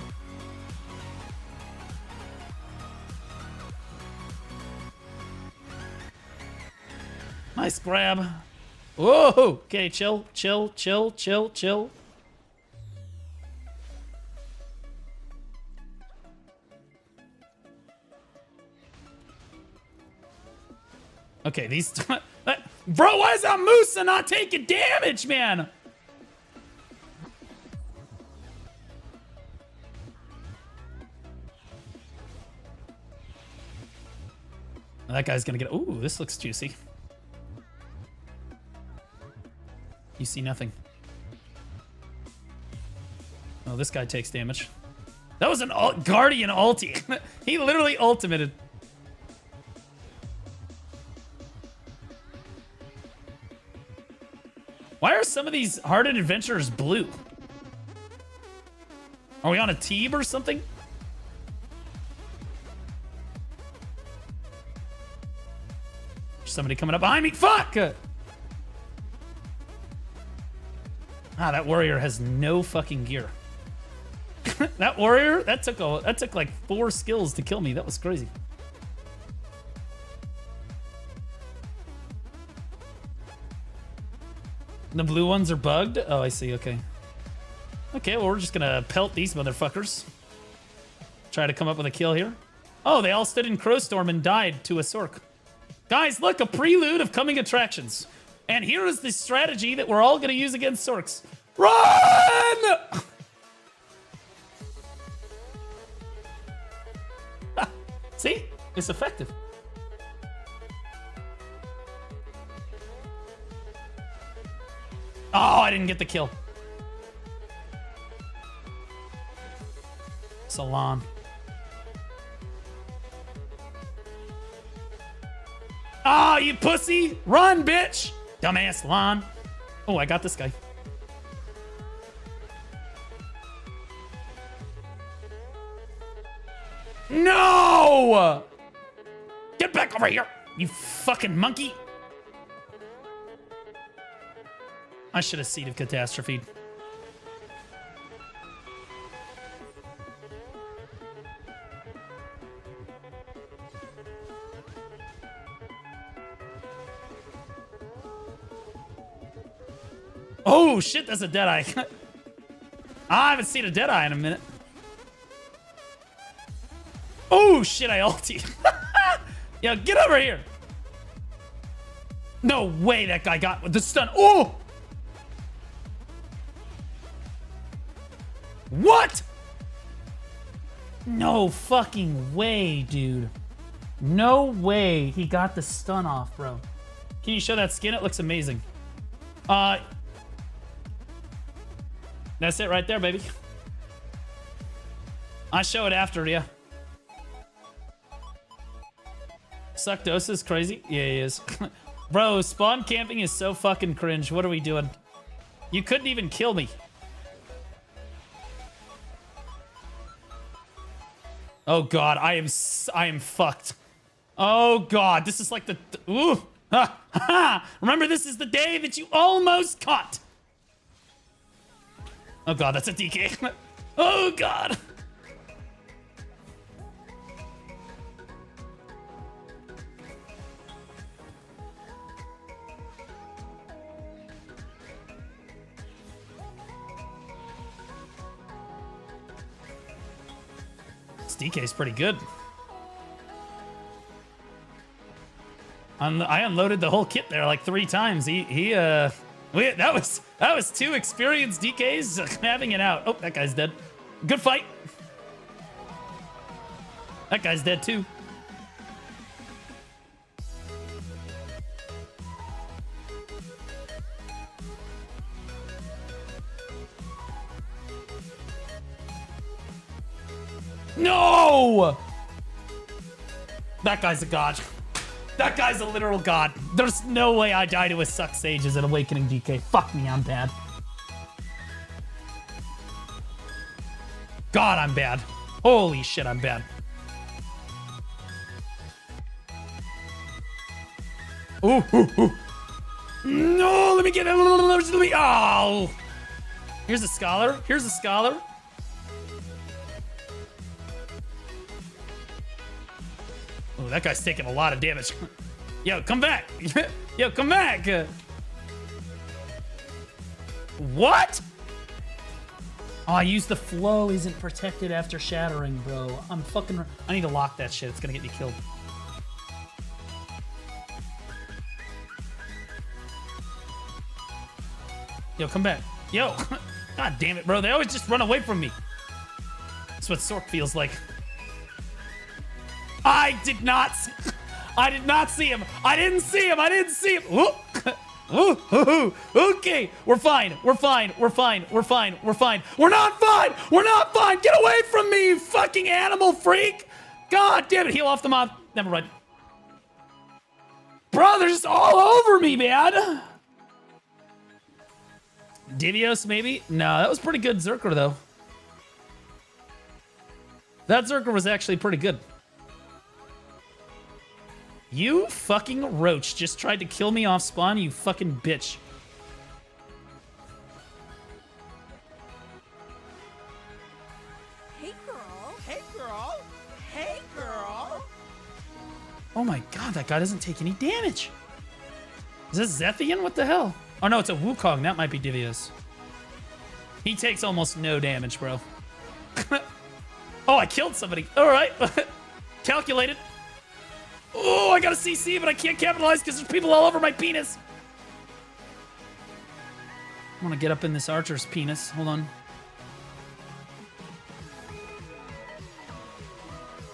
Nice grab. Whoa! Okay, chill, chill, chill, chill, chill. Okay, these... Bro, why is that Musa not taking damage, man? That guy's gonna get... Ooh, this looks juicy. You see nothing. Oh, this guy takes damage. That was an Guardian ulti. He literally ultimated. Why are some of these hardened adventurers blue? Are we on a team or something? Somebody coming up behind me. Fuck! Ah, that warrior has no fucking gear. That warrior, that took like 4 skills to kill me. That was crazy. The blue ones are bugged? Oh, I see. Okay. Okay, well, we're just gonna pelt these motherfuckers. Try to come up with a kill here. Oh, they all stood in Crowstorm and died to a Sork. Guys, look, a prelude of coming attractions. And here is the strategy that we're all going to use against Sorks. Run! See? It's effective. Oh, I didn't get the kill. Salon. Ah, oh, you pussy! Run, bitch! Dumbass Lon. Oh, I got this guy. No! Get back over here, you fucking monkey! I should have Seed of Catastrophe. Oh shit, that's a Deadeye. I haven't seen a Deadeye in a minute. Oh shit, I ulti. Yo, get over here. No way that guy got the stun. Oh! What? No fucking way, dude. No way he got the stun off, bro. Can you show that skin? It looks amazing. That's it right there, baby. I show it after, yeah. Suckdose is crazy. Yeah, he is. Bro, spawn camping is so fucking cringe. What are we doing? You couldn't even kill me. Oh god, I am fucked. Oh god, this is like the ooh. Ha, ha. Remember, this is the day that you almost caught. Oh god, that's a DK. Oh god. This DK is pretty good. I unloaded the whole kit there like 3 times. That was 2 experienced DKs having it out. Oh, that guy's dead. Good fight. That guy's dead too. No! That guy's a god. That guy's a literal god. There's no way I die to a Suck Sage as an Awakening DK. Fuck me, I'm bad. God, I'm bad. Holy shit, I'm bad. Ooh, ooh, ooh. No, let me get it. Let me, oh. Here's a scholar. Here's a scholar. Oh, that guy's taking a lot of damage. Yo, come back. Yo, come back. What? Oh, I used the flow isn't protected after shattering, bro. I need to lock that shit. It's gonna get me killed. Yo, come back. Yo. God damn it, bro. They always just run away from me. That's what Sork feels like. I did not see him. I didn't see him. Ooh. Ooh, ooh, ooh. Okay, we're fine. We're not fine. Get away from me, you fucking animal freak. God damn it. Heal off the mob. Never mind. Bro, they're just all over me, man. Divios, maybe? No, that was pretty good Zerker, though. That Zerker was actually pretty good. You fucking roach just tried to kill me off spawn, you fucking bitch. Hey, girl. Hey, girl. Hey, girl. Oh my god, that guy doesn't take any damage. Is this Zethian? What the hell? Oh no, it's a Wukong. That might be Divios. He takes almost no damage, bro. Oh, I killed somebody. All right. Calculated. Oh, I got a CC, but I can't capitalize because there's people all over my penis. I want to get up in this archer's penis. Hold on.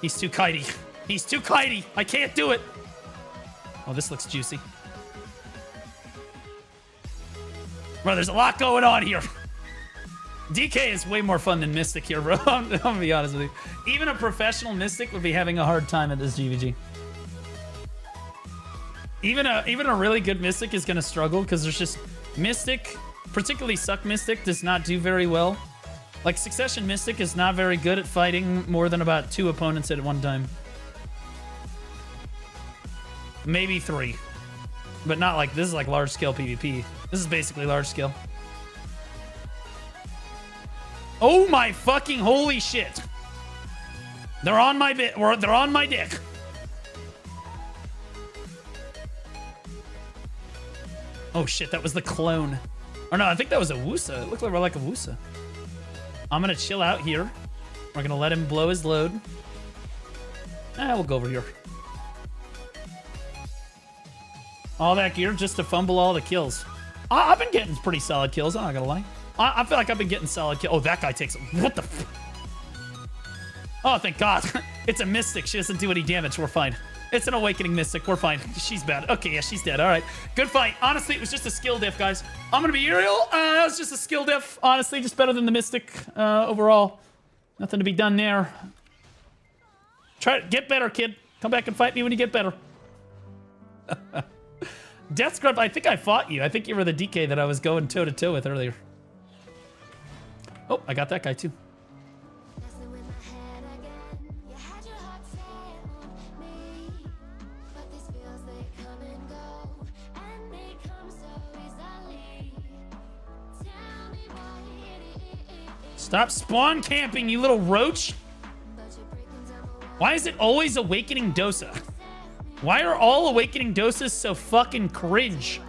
He's too kitey. He's too kitey. I can't do it. Oh, this looks juicy. Bro, there's a lot going on here. DK is way more fun than Mystic here, bro. I'm gonna be honest with you. Even a professional Mystic would be having a hard time at this GVG. Even a really good Mystic is gonna struggle because there's just Mystic, particularly Suck Mystic, does not do very well. Like Succession Mystic is not very good at fighting more than about 2 opponents at one time. Maybe 3. But not like, this is like large scale PvP. This is basically large scale. Oh my fucking holy shit. They're on my bit, or they're on my dick. Oh shit, that was the clone. Or no, I think that was a Wusa. It looked like a Wusa. I'm gonna chill out here. We're gonna let him blow his load. We'll go over here. All that gear just to fumble all the kills. I've been getting pretty solid kills, I'm not gonna lie. I feel like I've been getting solid kills. Oh, that guy takes... What the... Oh, thank God. It's a Mystic. She doesn't do any damage. We're fine. It's an Awakening Mystic. We're fine. She's bad. Okay, yeah, she's dead. All right. Good fight. Honestly, it was just a skill diff, guys. I'm gonna be real. That was just a skill diff. Honestly, just better than the Mystic overall. Nothing to be done there. Try to get better, kid. Come back and fight me when you get better. Death Scrub, I think I fought you. I think you were the DK that I was going toe-to-toe with earlier. Oh, I got that guy too. Stop spawn camping, you little roach. Why is it always Awakening Dosa? Why are all Awakening Dosas so fucking cringe?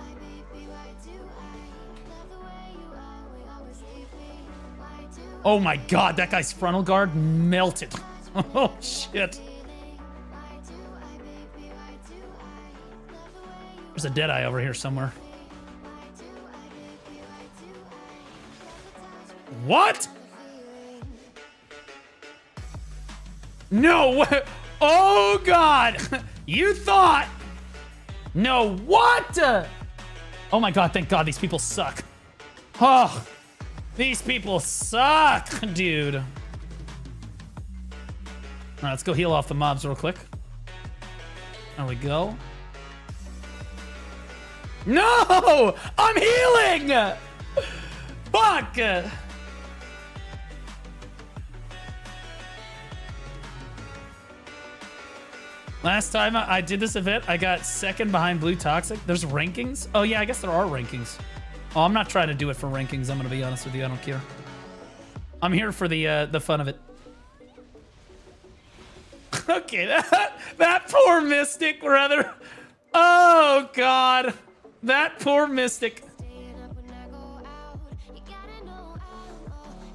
Oh my God, that guy's frontal guard melted. Oh shit. There's a Deadeye over here somewhere. What? No, oh God, you thought, no, what? Oh my God, thank God these people suck. Oh, these people suck, dude. All right, let's go heal off the mobs real quick. There we go. No, I'm healing. Fuck. Last time I did this event, I got second behind Blue Toxic. There's rankings? Oh yeah, I guess there are rankings. Oh, I'm not trying to do it for rankings. I'm gonna be honest with you. I don't care. I'm here for the fun of it. Okay, that poor Mystic, brother. Oh God, that poor Mystic.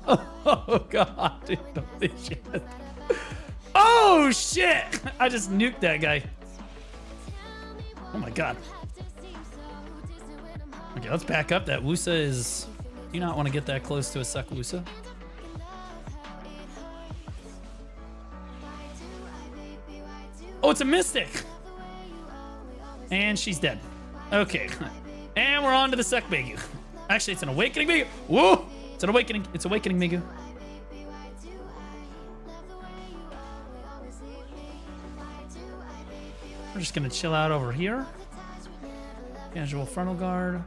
Oh God, dude, holy shit. Oh shit! I just nuked that guy. Oh my God. Okay, let's back up. That Wusa is... Do you not want to get that close to a suck Wusa? Oh, it's a Mystic! And she's dead. Okay. And we're on to the suck Migu. Actually, it's an Awakening Migu. Whoa! It's an Awakening. It's Awakening Migu. We're just gonna chill out over here. Casual frontal guard.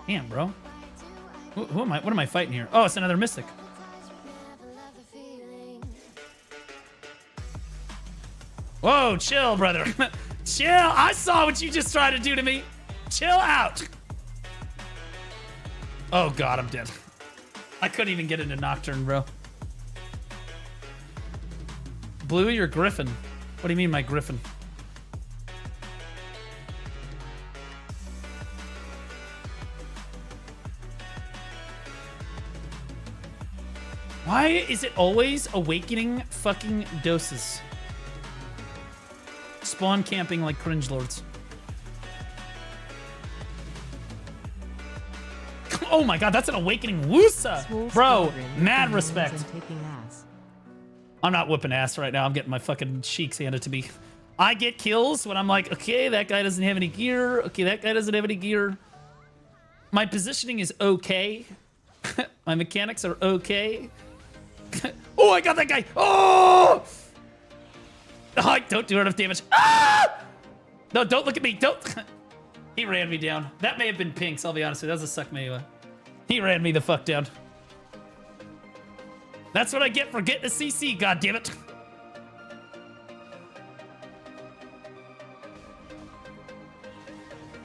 Damn, bro. Who am I? What am I fighting here? Oh, it's another Mystic. Whoa, chill, brother. Chill. I saw what you just tried to do to me. Chill out. Oh God, I'm dead. I couldn't even get into Nocturne, bro. Blue, your Griffin. What do you mean, my Griffin? Why is it always Awakening fucking doses? Spawn camping like cringe lords. Oh my God, that's an Awakening Wusa! Bro, mad respect. I'm not whooping ass right now. I'm getting my fucking cheeks handed to me. I get kills when I'm like, okay, that guy doesn't have any gear. Okay, that guy doesn't have any gear. My positioning is okay. My mechanics are okay. Oh, I got that guy. Oh! Oh, don't do enough damage. Ah! No, don't look at me. Don't. He ran me down. That may have been Pink's, I'll be honest with you. That was a suck melee. He ran me the fuck down. That's what I get for getting a CC, goddammit.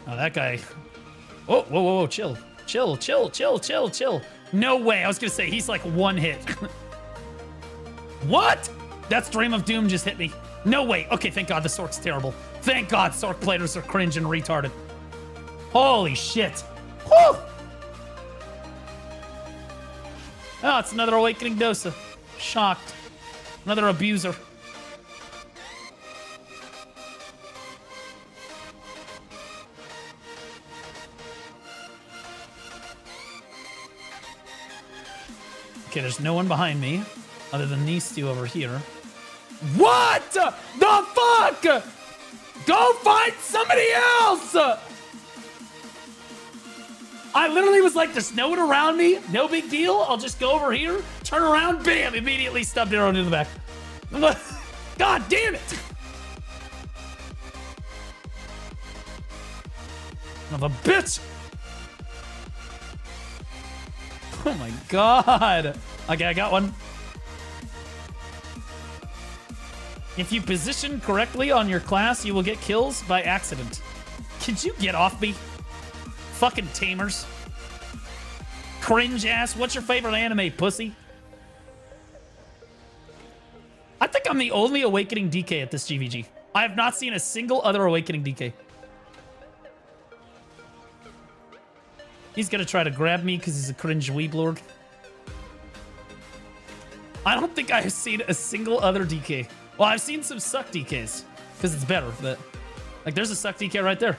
Oh, that guy. Oh, whoa, whoa, whoa, chill. Chill, chill, chill, chill, chill. No way. I was gonna say, he's like one hit. What? That's Dream of Doom just hit me. No way. Okay, thank God the sword's terrible. Thank God Sork players are cringe and retarded. Holy shit. Woo! Oh, it's another Awakening Dosa. Shocked. Another abuser. Okay, there's no one behind me other than these two over here. What the fuck? Go find somebody else! I literally was like, there's no one around me. No big deal. I'll just go over here, turn around, bam, immediately stubbed arrow into the back. God damn it! Son of a bitch! Oh my god. Okay, I got one. If you position correctly on your class, you will get kills by accident. Could you get off me? Fucking tamers. Cringe ass. What's your favorite anime, pussy? I think I'm the only Awakening DK at this GVG. I have not seen a single other Awakening DK. He's gonna try to grab me because he's a cringe weeblord. I don't think I've seen a single other DK. Well, I've seen some suck DKs because it's better, but like there's a suck DK right there.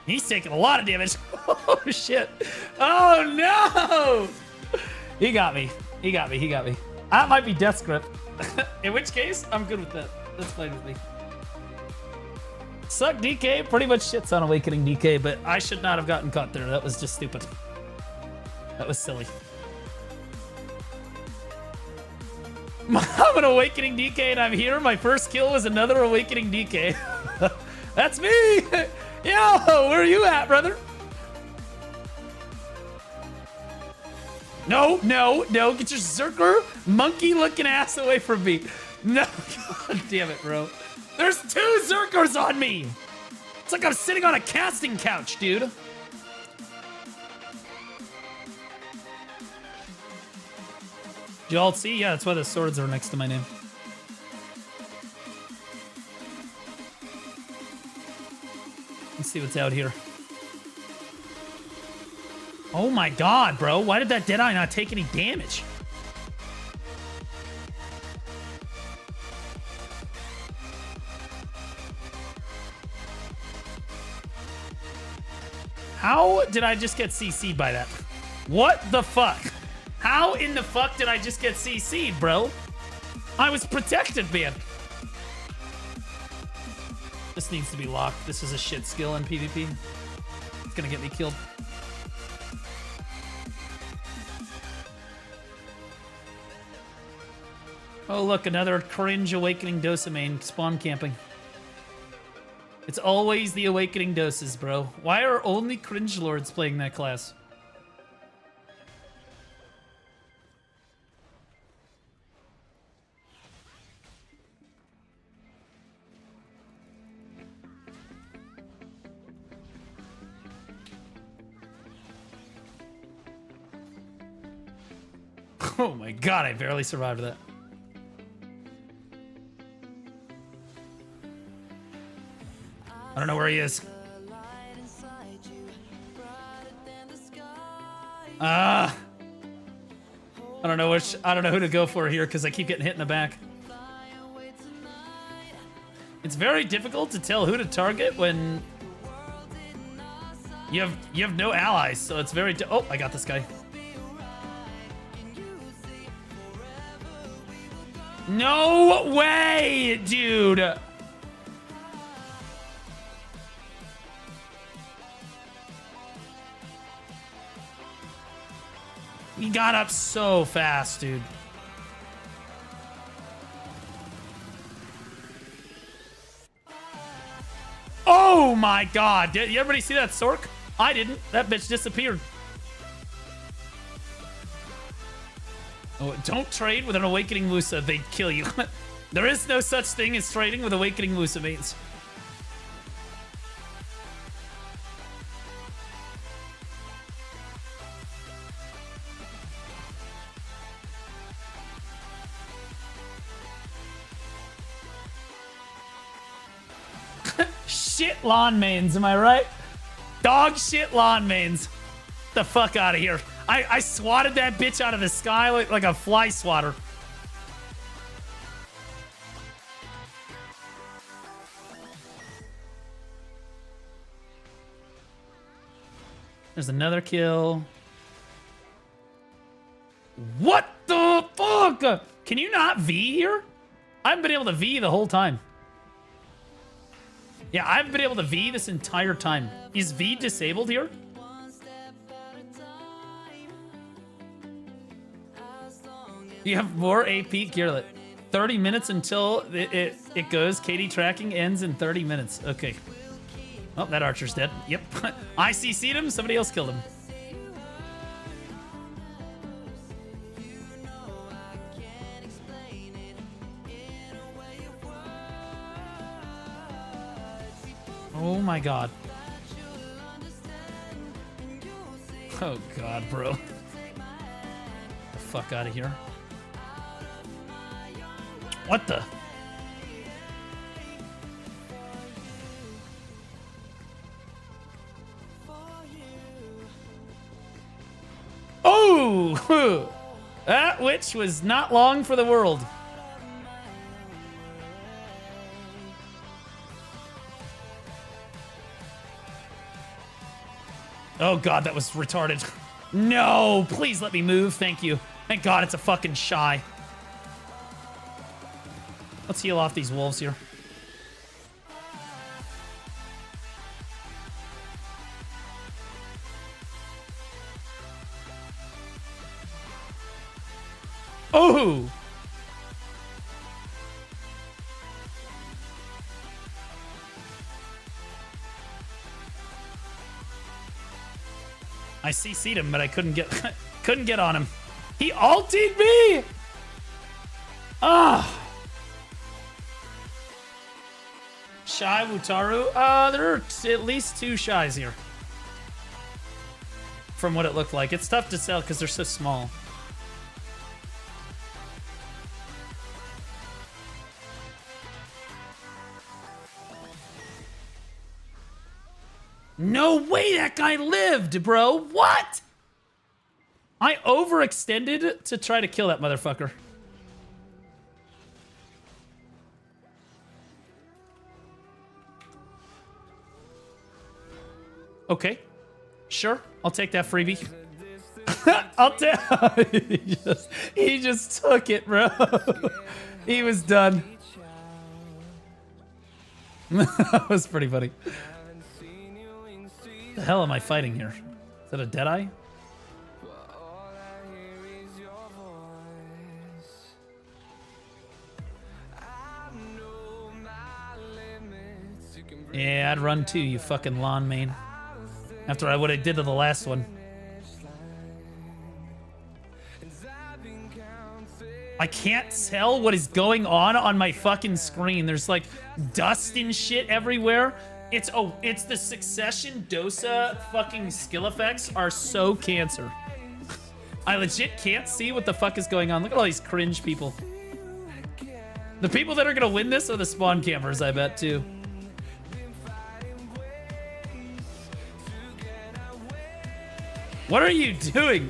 He's taking a lot of damage. Oh shit. Oh no. He got me. He got me. He got me. That might be death script. In which case, I'm good with that. That's fine with me. Suck DK pretty much shits on Awakening DK, but I should not have gotten caught there. That was just stupid. That was silly. I'm an Awakening DK and I'm here. My first kill was another Awakening DK. That's me. Yo, where are you at, brother? No, no, no. Get your Zerker monkey looking ass away from me. No, god damn it, bro. There's 2 Zerkers on me. It's like I'm sitting on a casting couch, dude. Did y'all see? Yeah, that's why the swords are next to my name. Let's see what's out here. Oh my god, bro. Why did that Deadeye not take any damage? How did I just get CC'd by that? What the fuck? How in the fuck did I just get CC'd, bro? I was protected, man. This needs to be locked. This is a shit skill in PvP. It's gonna get me killed. Oh, look, another cringe Awakening Dosa main spawn camping. It's always the Awakening Doses, bro. Why are only cringe lords playing that class? Oh my god, I barely survived that. I don't know where he is. I don't know who to go for here because I keep getting hit in the back. It's very difficult to tell who to target when you have no allies, so it's very oh, I got this guy. No way, dude. He got up so fast, dude. Oh my god. Did everybody see that Sork? I didn't. That bitch disappeared. Oh, don't trade with an Awakening Musa. They'd kill you. There is no such thing as trading with Awakening Musa mates. shit lawn mains, am I right? Dog shit lawn mains. The fuck out of here. I swatted that bitch out of the sky like a fly swatter. There's another kill. What the fuck? Can you not V here? I haven't been able to V the whole time. Yeah, I haven't been able to V this entire time. Is V disabled here? You have more AP Gearlet. 30 minutes until it goes. KD tracking ends in 30 minutes. Okay. Oh, that archer's dead. Yep. I CC'd him. Somebody else killed him. Oh my god. Oh god, bro. Get the fuck out of here. What the? Oh! That witch was not long for the world. Oh god, that was retarded. No, please let me move. Thank you. Thank god it's a fucking shy. Let's heal off these wolves here. Oh! I CC'd him, but I couldn't get on him. He ulted me! Ah! Shy Wutaru? There are at least 2 shies here. From what it looked like. It's tough to sell because they're so small. No way that guy lived, bro. What? I overextended to try to kill that motherfucker. Okay. Sure. I'll take that freebie. I'll take he just took it, bro. He was done. That was pretty funny. The hell am I fighting here? Is that a Deadeye? Yeah, I'd run too, you fucking lawn main. After what I did to the last one. I can't tell what is going on my fucking screen. There's like dust and shit everywhere. It's the Succession Dosa fucking skill effects are so cancer. I legit can't see what the fuck is going on. Look at all these cringe people. The people that are gonna win this are the spawn campers, I bet, too. What are you doing?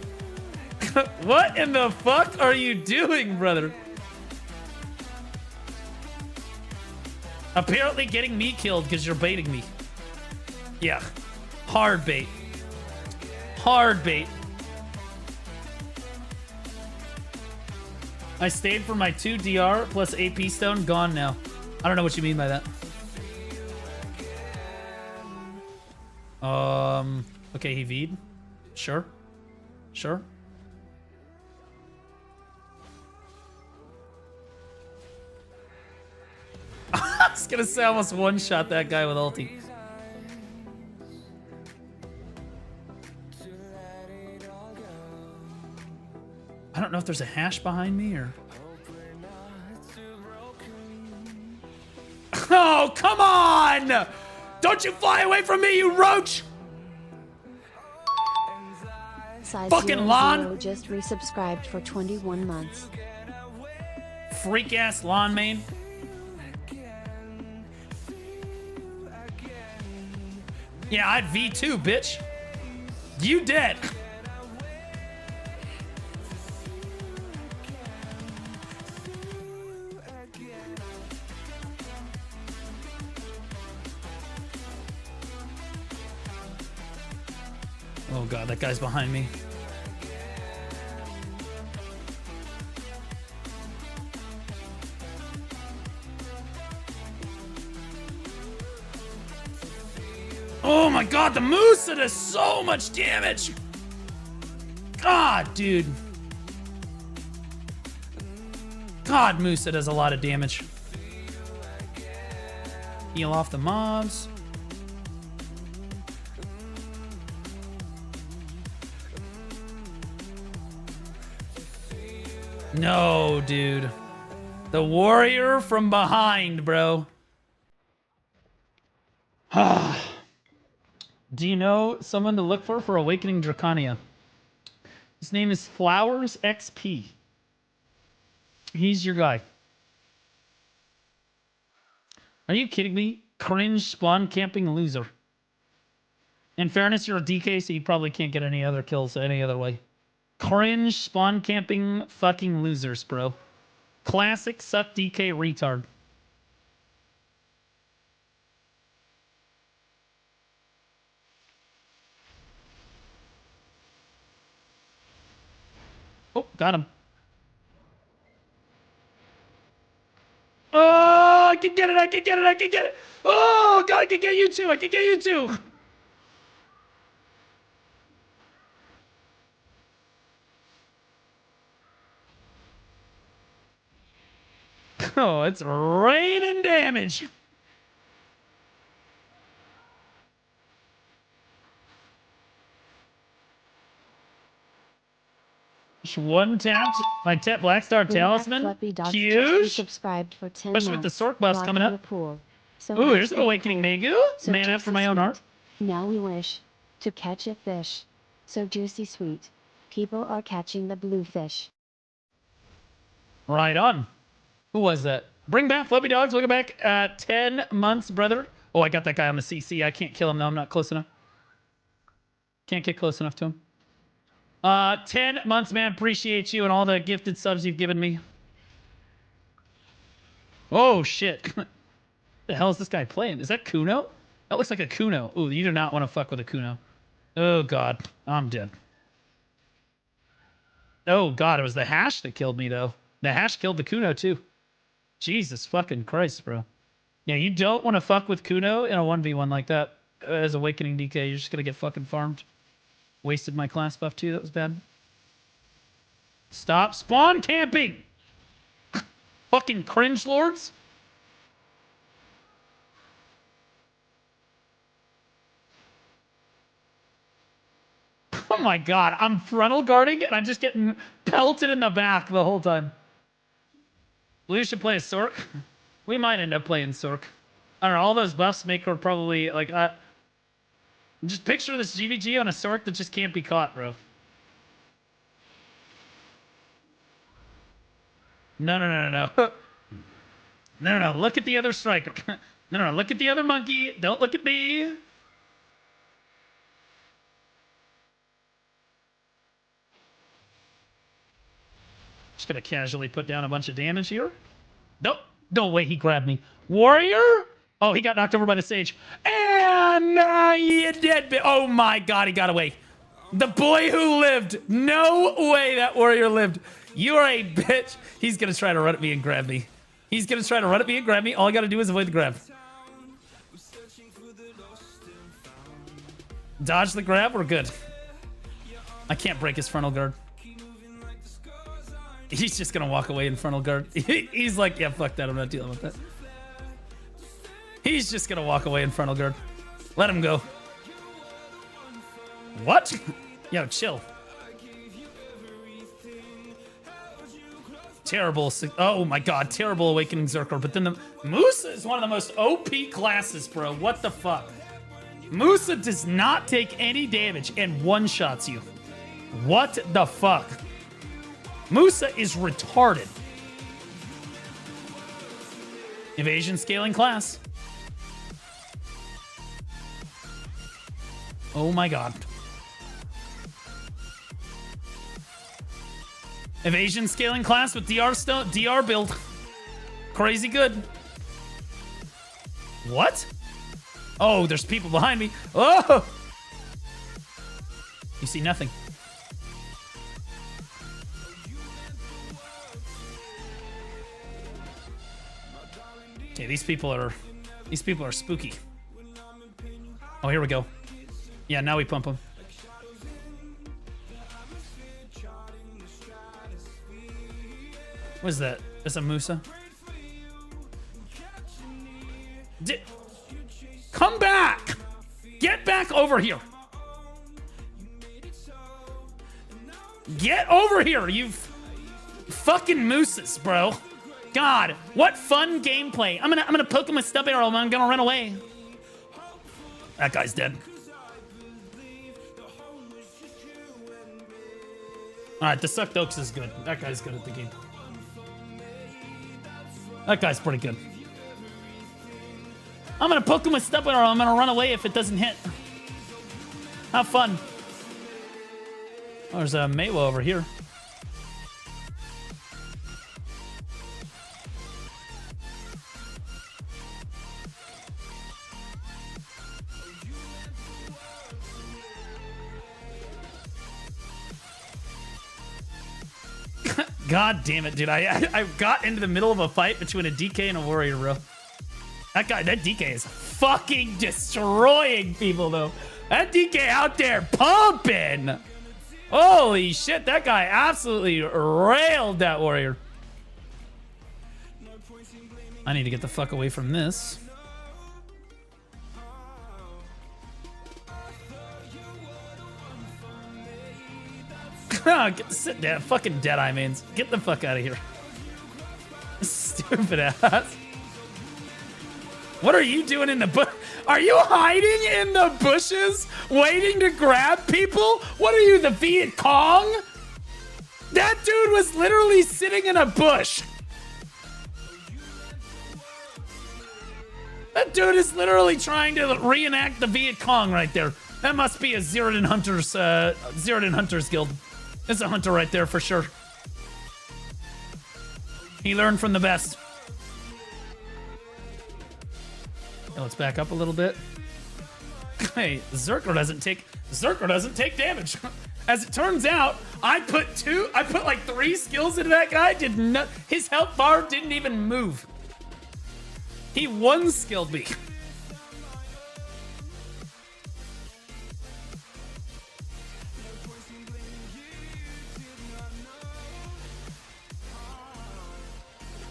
What in the fuck are you doing, brother? Apparently getting me killed because you're baiting me. Yeah. Hard bait. Hard bait. I stayed for my 2 DR plus AP stone. Gone now. I don't know what you mean by that. Okay, he V'd. Sure. Sure. I was gonna say I almost one-shot that guy with ulti. I don't know if there's a hash behind me or... Oh, come on! Don't you fly away from me, you roach! Size Fucking 00 lawn! just resubscribed for 21 months. Freak-ass lawn main. Yeah, I'd V2, bitch. You dead. Oh god, that guy's behind me. Oh my god, the moose does so much damage. God, dude. God, Musa does a lot of damage. Heal off the mobs. No, dude. The warrior from behind, bro. Do you know someone to look for Awakening Dracania? His name is Flowers XP. He's your guy. Are you kidding me? Cringe spawn camping loser. In fairness, you're a DK, so you probably can't get any other kills any other way. Cringe spawn camping fucking losers, bro. Classic suck DK retard. Oh, got him. Oh, I can get it, I can get it, I can get it. Oh, God, I can get you too, I can get you too. Oh, it's raining damage. Just one tap. My tap Black Star Talisman. Huge. Subscribed for 10 Especially with the months. Sork boss Lock coming your up. pool. So Ooh, much here's an for Awakening pool. Megu. So Man juicy after my own sweet. heart. Now we wish to catch a fish. So juicy sweet. People are catching the blue fish. Right on. Who was that? Bring back Fluffy Dogs. Welcome back. 10 months, brother. Oh, I got that guy on the CC. I can't kill him, though. I'm not close enough. Can't get close enough to him. 10 months, man. Appreciate you and all the gifted subs you've given me. Oh, shit. The hell is this guy playing? Is that Kuno? That looks like a Kuno. Ooh, you do not want to fuck with a Kuno. Oh, God. I'm dead. Oh, God. It was the hash that killed me, though. The hash killed the Kuno, too. Jesus fucking Christ, bro. Yeah, you don't want to fuck with Kuno in a 1v1 like that. As Awakening DK, you're just going to get fucking farmed. Wasted my class buff, too. That was bad. Stop spawn camping! Fucking cringe lords. Oh my god, I'm frontal guarding and I'm just getting pelted in the back the whole time. Blue should play a Sork. We might end up playing Sork. I don't know, all those buffs make her probably like just picture this GVG on a Sork that just can't be caught, bro. No, no, no, no, no. No, no, no. Look at the other striker. No, no, no. Look at the other monkey. Don't look at me. Just gonna casually put down a bunch of damage here. Nope. No way he grabbed me. Warrior? Oh, he got knocked over by the sage. And you dead. Oh my god, he got away. The boy who lived. No way that warrior lived. You are a bitch. He's gonna try to run at me and grab me. He's gonna try to run at me and grab me. All I gotta do is avoid the grab. Dodge the grab, we're good. I can't break his frontal guard. He's just gonna walk away in frontal guard. He's like, yeah, fuck that, I'm not dealing with that. He's just gonna walk away in frontal guard. Let him go. What? Yo, chill. Terrible. Oh my god, terrible Awakening Zerker. But then the Musa is one of the most OP classes, bro. What the fuck? Musa does not take any damage and one-shots you. What the fuck? Musa is retarded. Evasion scaling class. Oh my god. Evasion scaling class with DR build. Crazy good. What? Oh, there's people behind me. Oh! You see nothing. Okay, these people are spooky. Oh, here we go. Yeah, now we pump them. What is that? That's a Musa. Come back! Get back over here! Get over here, you fucking mooses, bro. God, what fun gameplay. I'm gonna poke him with stub arrow and I'm gonna run away. That guy's dead. Alright, the Sucked Oaks is good. That guy's good at the game. That guy's pretty good. I'm gonna poke him with stub arrow. I'm gonna run away if it doesn't hit. Have fun. Oh, there's a Mewa over here. God damn it, dude. I got into the middle of a fight between a DK and a warrior, bro. That DK is fucking destroying people, though. That DK out there pumping. Holy shit, that guy absolutely railed that warrior. I need to get the fuck away from this. Sit down, fucking Deadeye mains. Get the fuck out of here. Stupid ass. What are you doing in the bush? Are you hiding in the bushes, waiting to grab people? What are you, the Viet Cong? That dude was literally sitting in a bush. That dude is literally trying to reenact the Viet Cong right there. That must be a Zeratin Hunters Guild. It's a hunter right there for sure. He learned from the best. Now let's back up a little bit. Hey, Zerker doesn't take damage. As it turns out, I put like 3 skills into that guy. His health bar didn't even move. He one-skilled me.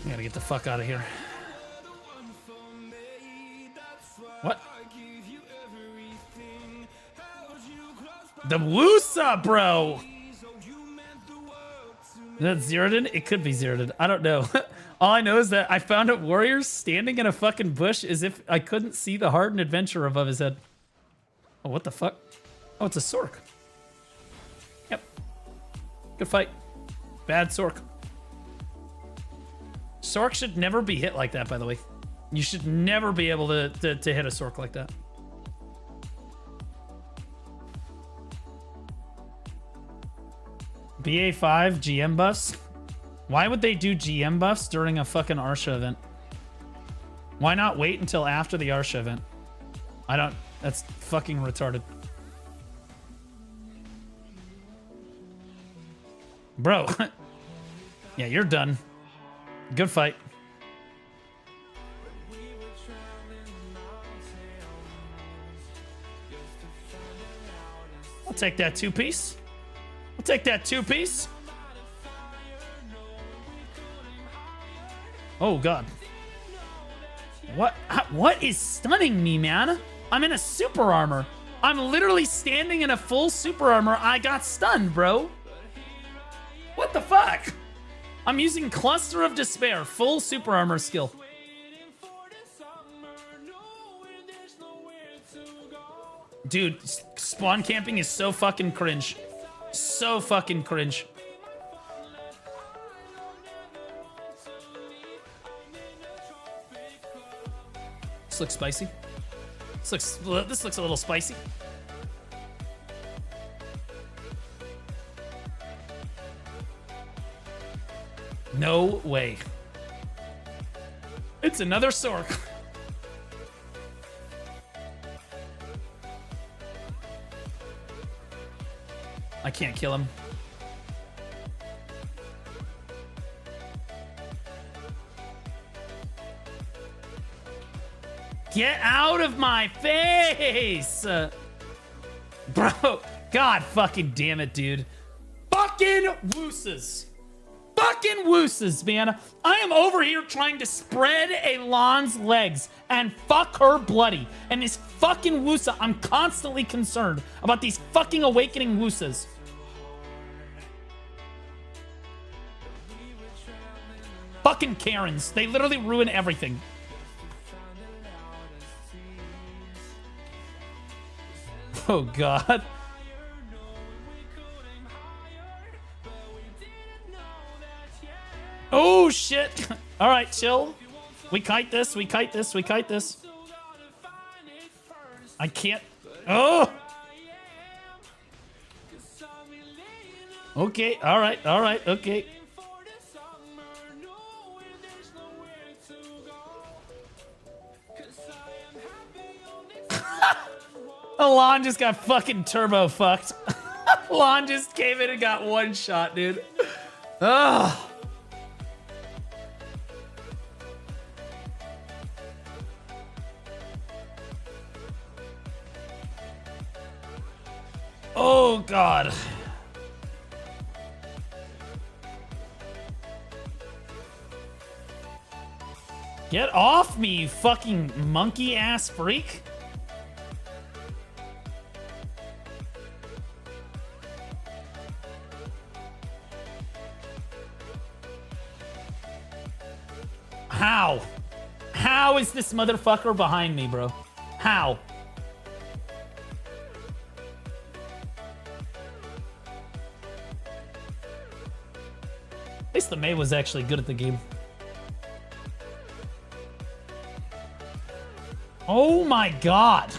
I gotta get the fuck out of here. What? The Wusa, bro! Is that Zeratin? It could be Zeratin. I don't know. All I know is that I found a warrior standing in a fucking bush as if I couldn't see the hardened adventurer above his head. Oh, what the fuck? Oh, it's a Sork. Yep. Good fight. Bad Sork. Sork should never be hit like that, by the way. You should never be able to hit a Sork like that. BA5 GM buffs? Why would they do GM buffs during a fucking Arsha event? Why not wait until after the Arsha event? That's fucking retarded. Bro. Yeah, you're done. Good fight. I'll take that 2-piece. I'll take that 2-piece. Oh, God. What is stunning me, man? I'm in a super armor. I'm literally standing in a full super armor. I got stunned, bro. What the fuck? I'm using Cluster of Despair, full super armor skill. Dude, spawn camping is so fucking cringe. So fucking cringe. This looks spicy. This looks a little spicy. No way. It's another Sork. I can't kill him. Get out of my face! Bro, god fucking damn it, dude. Fucking woosas. Fucking woosas, man. I am over here trying to spread Elan's legs and fuck her bloody. And this fucking woosa, I'm constantly concerned about these fucking awakening woosas. Fucking Karens. They literally ruin everything. Oh, God. Oh, shit. All right, chill. We kite this. We kite this. We kite this. I can't. Oh. Okay. All right. All right. Okay. Alon just got fucking turbo fucked. Alon just came in and got one shot, dude. Ugh. Oh, God. Get off me, you fucking monkey-ass freak. How? How is this motherfucker behind me, bro? How? At least the Mei was actually good at the game. Oh my God.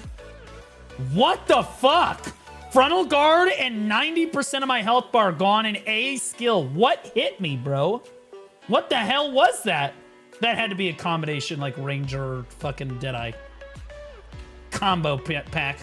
What the fuck? Frontal guard and 90% of my health bar gone in A skill. What hit me, bro? What the hell was that? That had to be a combination like Ranger fucking Deadeye. Combo pack.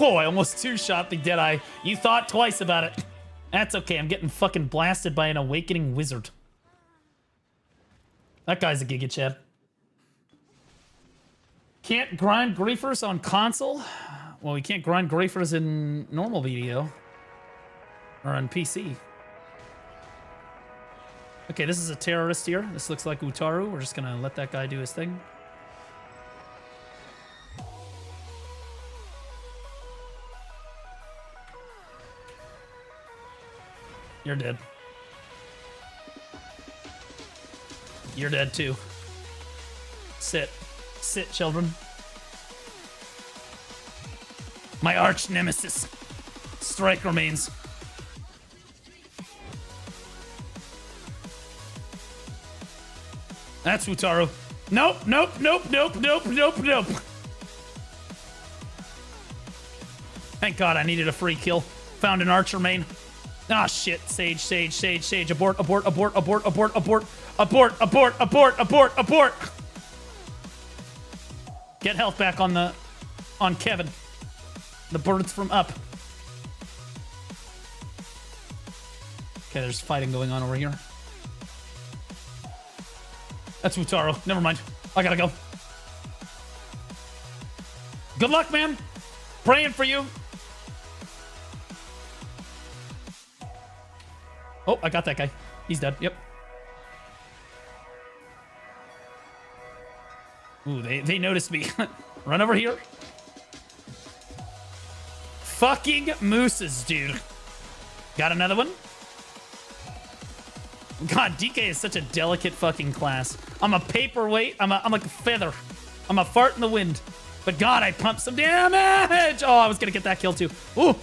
Oh, I almost two-shot the Deadeye. You thought twice about it. That's okay. I'm getting fucking blasted by an awakening wizard. That guy's a Giga Chad. Can't grind griefers on console? Well, we can't grind griefers in normal video. Or on PC. Okay, this is a terrorist here. This looks like Utaru. We're just gonna let that guy do his thing. You're dead. You're dead too. Sit. Sit, children. My arch nemesis. Strike remains. That's Utaru. Nope, nope, nope, nope, nope, nope, nope. Thank God I needed a free kill. Found an archer main. Ah, shit. Sage, sage, sage, sage. Abort, abort, abort, abort, abort, abort, abort, abort, abort, abort, abort. Get health back on Kevin. The birds from up. Okay, there's fighting going on over here. That's Utaru. Never mind. I gotta go. Good luck, man. Praying for you. Oh, I got that guy. He's dead. Yep. Ooh, they noticed me. Run over here. Fucking mooses, dude. Got another one? God, DK is such a delicate fucking class. I'm a paperweight. I'm like a feather. I'm a fart in the wind. But God, I pumped some damage. Oh, I was gonna get that kill too. Ooh.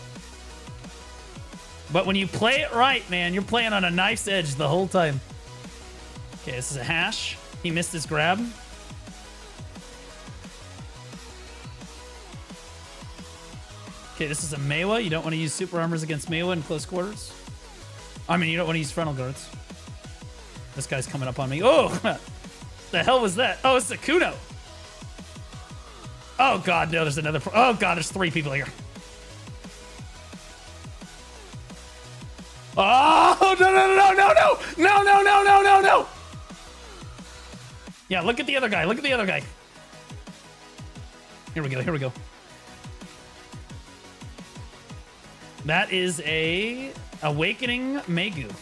But when you play it right, man, you're playing on a knife's edge the whole time. Okay, this is a hash. He missed his grab. Okay, this is a Meiwa. You don't want to use super armors against Meiwa in close quarters. I mean, you don't want to use frontal guards. This guy's coming up on me. Oh, the hell was that? Oh, it's a Kuno. Oh god, no, there's another. Oh god, there's 3 people here. Oh no no no no no no no no no no no! Yeah, look at the other guy. Look at the other guy. Here we go. Here we go. That is a Awakening Megu.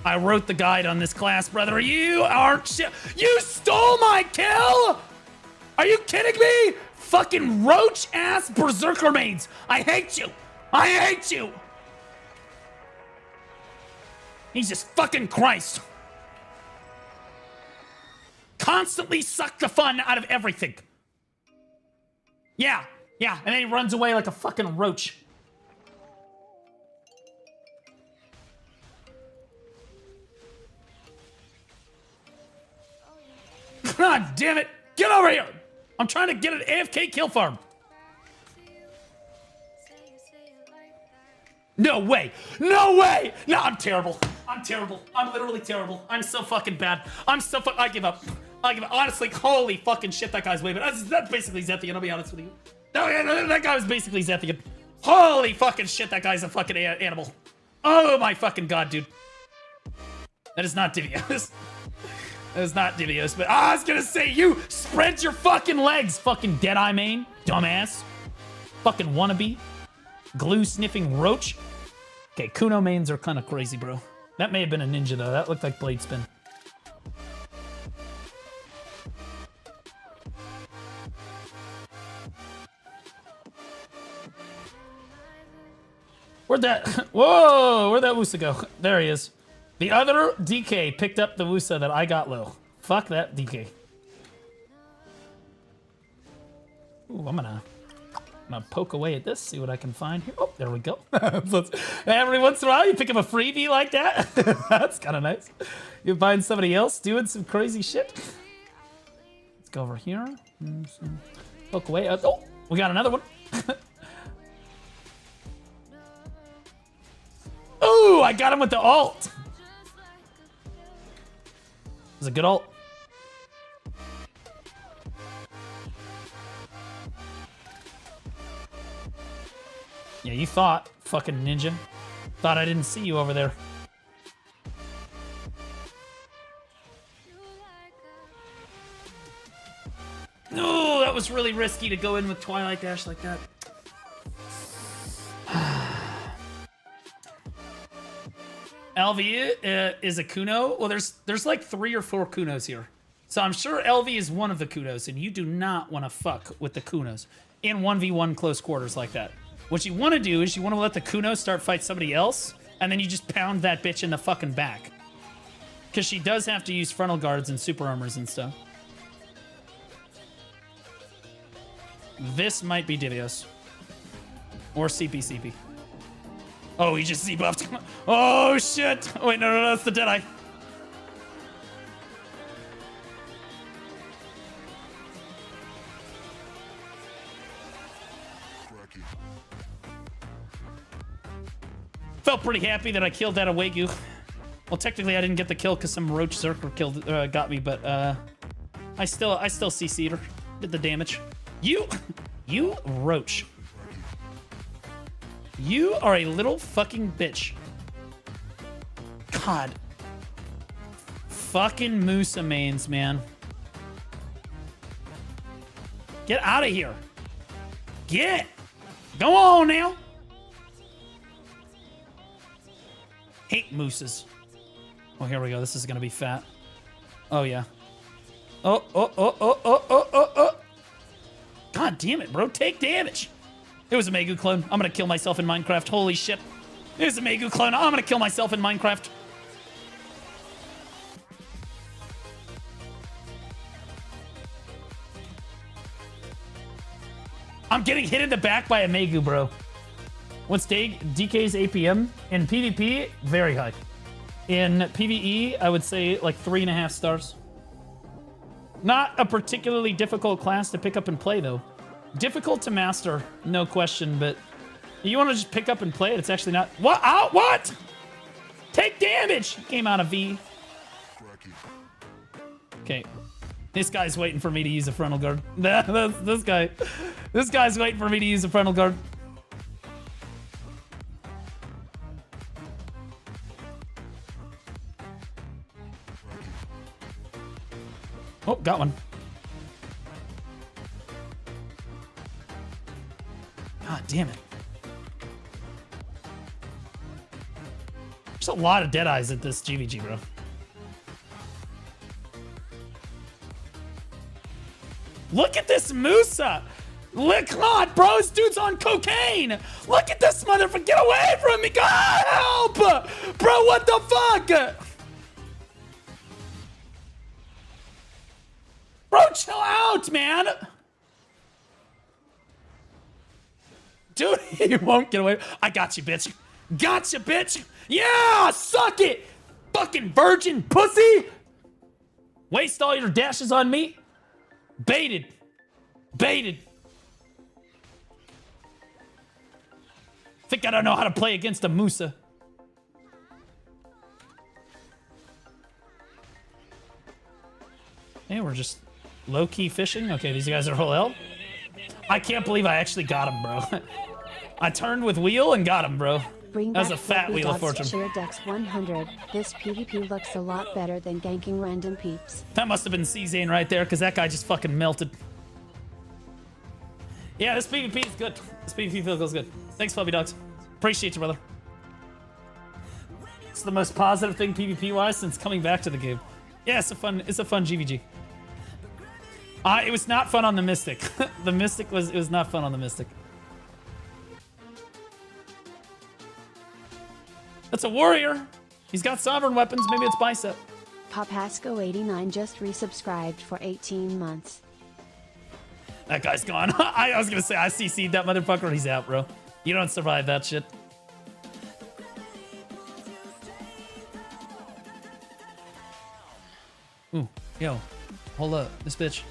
I wrote the guide on this class, brother. You aren't shit. You stole my kill? Are you kidding me? Fucking roach ass berserker mains. I hate you. I hate you. Jesus fucking Christ. Constantly suck the fun out of everything. Yeah, yeah. And then he runs away like a fucking roach. God damn it! Get over here! I'm trying to get an AFK kill farm. No way! No way! No, I'm terrible. I'm terrible. I'm literally terrible. I'm so fucking bad. I give up. I give up. Honestly, holy fucking shit, that guy's way better. That's basically Zethian, I'll be honest with you. No, that guy was basically Zethian. Holy fucking shit, that guy's a fucking animal. Oh my fucking god, dude. That is not Divios. That is not Divios, but I was gonna say, you spread your fucking legs, fucking Deadeye main, dumbass. Fucking wannabe. Glue sniffing roach. Okay, Kuno mains are kind of crazy, bro. That may have been a ninja, though. That looked like blade spin. Where'd that... Whoa! Where'd that Wusa go? There he is. The other DK picked up the Wusa that I got low. Fuck that DK. Ooh, I'm gonna poke away at this, see what I can find here. Oh, there we go. Every once in a while, you pick up a freebie like that. That's kind of nice. You find somebody else doing some crazy shit. Let's go over here. Poke away. Oh, we got another one. Ooh, I got him with the ult. It was a good ult. Yeah, you thought, fucking ninja. Thought I didn't see you over there. No, that was really risky to go in with Twilight Dash like that. LV is a Kuno. Well, there's like 3 or 4 Kunos here. So I'm sure LV is one of the Kunos, and you do not want to fuck with the Kunos in 1v1 close quarters like that. What you want to do is you want to let the Kuno start fight somebody else, and then you just pound that bitch in the fucking back. Because she does have to use frontal guards and super armors and stuff. This might be Divios. Or CP. Oh, he just Z-buffed. Oh, shit. Oh, wait, no, that's the Deadeye. Felt pretty happy that I killed that Awegu. Well, technically, I didn't get the kill because some roach zerker got me, but I still CC'd her. Did the damage. You roach. You are a little fucking bitch. God. Fucking Musa mains, man. Get out of here. Get. Go on now. Hate mooses. Oh, here we go. This is gonna be fat. Oh, yeah. Oh. God damn it, bro. Take damage. It was a Megu clone. I'm gonna kill myself in Minecraft. Holy shit. It was a Megu clone. I'm gonna kill myself in Minecraft. I'm getting hit in the back by a Megu, bro. What's DK's APM? In PvP, very high. In PvE, I would say like 3.5 stars. Not a particularly difficult class to pick up and play, though. Difficult to master, no question, but you want to just pick up and play it, it's actually not... What? Oh, what? Take damage! Came out of V. Okay. This guy's waiting for me to use a frontal guard. This guy's waiting for me to use a frontal guard. Oh, got one. God damn it. There's a lot of dead eyes at this GVG, bro. Look at this Musa! Look, come on, bro, this dude's on cocaine! Look at this motherfucker! Get away from me! God help! Bro, what the fuck? Bro, chill out, man! Dude, he won't get away. I got you, bitch. Gotcha, bitch! Yeah! Suck it! Fucking virgin pussy! Waste all your dashes on me? Baited. Baited. Think I don't know how to play against a Musa. Hey, we're just low-key fishing. Okay, these guys are whole L. I can't believe I actually got him, bro. I turned with wheel and got him, bro. That was a fat wheel of fortune. Cheer Dex 100. This PvP looks a lot better than ganking random peeps. That must have been C-Zane right there, because that guy just fucking melted. Yeah, this PvP is good. This PvP feels good. Thanks, Puppy Dogs. Appreciate you, brother. It's the most positive thing PvP-wise since coming back to the game. Yeah, it's a fun GVG. It was not fun on the Mystic. The Mystic it was not fun on the Mystic. That's a warrior. He's got sovereign weapons. Maybe it's bicep. Popasco89 just resubscribed for 18 months. That guy's gone. I was gonna say I CC'd that motherfucker. He's out, bro. You don't survive that shit. Ooh, yo, hold up, this bitch.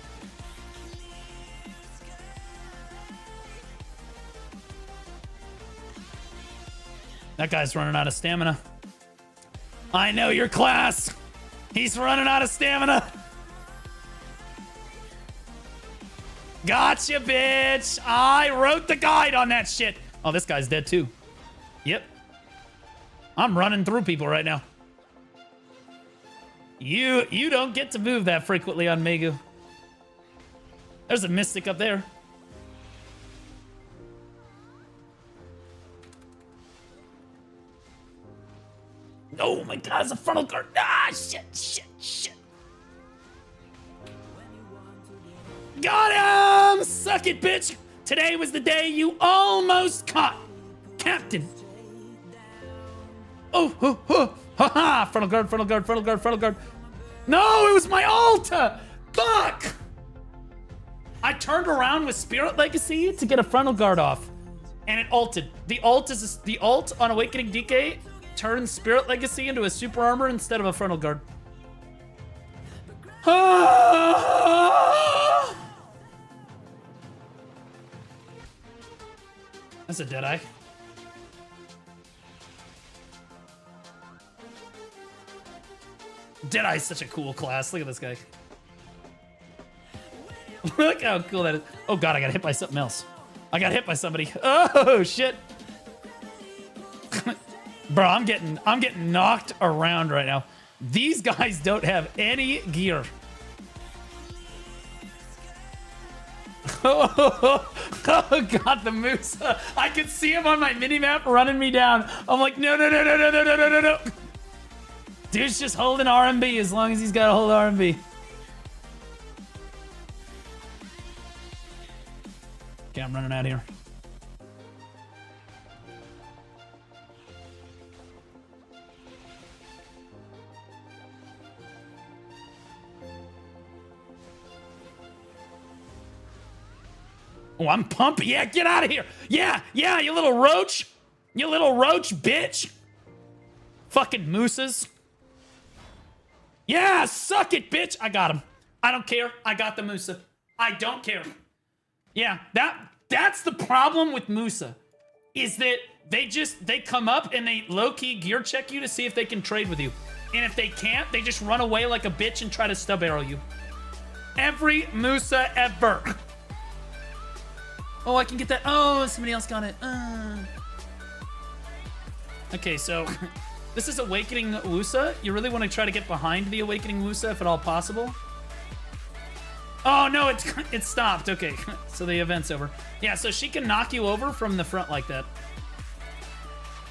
That guy's running out of stamina. I know your class. He's running out of stamina. Gotcha, bitch. I wrote the guide on that shit. Oh, this guy's dead too. Yep. I'm running through people right now. You don't get to move that frequently on Megu. There's a Mystic up there. Oh my god, it's a frontal guard. Ah, shit. Got him! Suck it, bitch! Today was the day you almost caught Captain. Oh, haha! Frontal guard. No, it was my ult! Fuck! I turned around with Spirit Legacy to get a frontal guard off, and it ulted. The ult on Awakening DK turns Spirit Legacy into a super armor instead of a frontal guard. That's a dead eye. Deadeye is such a cool class. Look at this guy. Look how cool that is. Oh god, I got hit by something else. I got hit by somebody. Oh shit. Bro, I'm getting knocked around right now. These guys don't have any gear. Oh god, the moose. I could see him on my minimap running me down. I'm like, no. Dude's just holding RMB as long as he's got to hold RMB. Okay, I'm running out here. Oh, I'm pumping. Yeah, get out of here. Yeah, you little roach. You little roach, bitch. Fucking mooses. Yeah, suck it, bitch. I got him. I don't care. I got the Musa. I don't care. Yeah, that's the problem with Musa, is that they come up and they low-key gear check you to see if they can trade with you. And if they can't, they just run away like a bitch and try to stub arrow you. Every Musa ever. Oh, I can get that. Oh, somebody else got it. Okay, so this is Awakening Wusa. You really want to try to get behind the Awakening Wusa if at all possible. Oh, no, it stopped. Okay, so the event's over. Yeah, so she can knock you over from the front like that.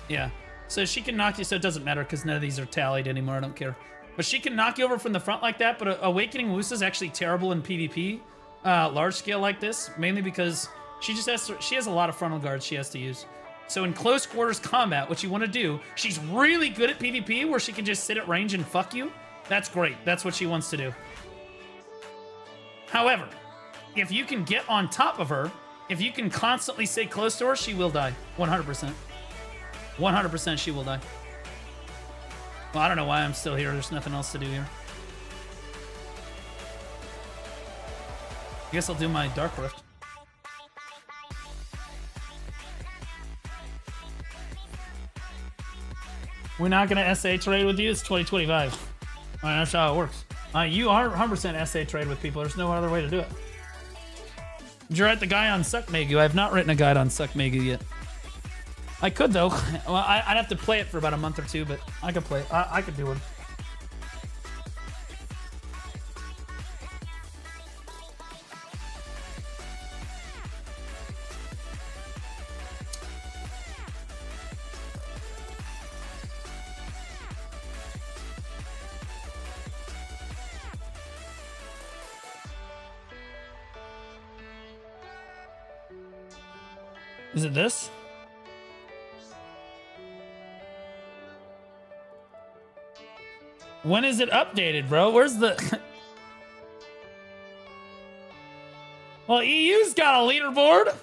Yeah, so she can knock you, so it doesn't matter because none of these are tallied anymore. I don't care. But she can knock you over from the front like that, but Awakening Wusa is actually terrible in PvP, large scale like this, mainly because she has a lot of frontal guards she has to use. So in close quarters combat, what you want to do, she's really good at PvP where she can just sit at range and fuck you. That's great. That's what she wants to do. However, if you can get on top of her, if you can constantly stay close to her, she will die. 100%. 100% she will die. Well, I don't know why I'm still here. There's nothing else to do here. I guess I'll do my Dark Rift. We're not going to SA trade with you. It's 2025. All right, that's how it works. You are 100% SA trade with people. There's no other way to do it. Did you write the guy on Suck Megu? I have not written a guide on Suck Megu yet. I could, though. Well, I'd have to play it for about a month or two, but I could play it. I could do it. Is it this? When is it updated, bro? Where's the... Well, EU's got a leaderboard.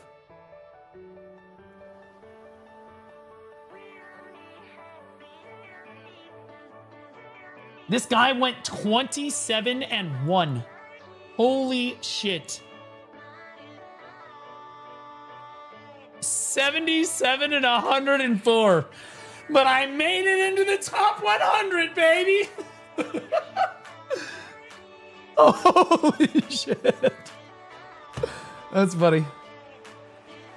This guy went 27-1. Holy shit. 77 and 104. But I made it into the top 100, baby. Oh, holy shit. That's funny.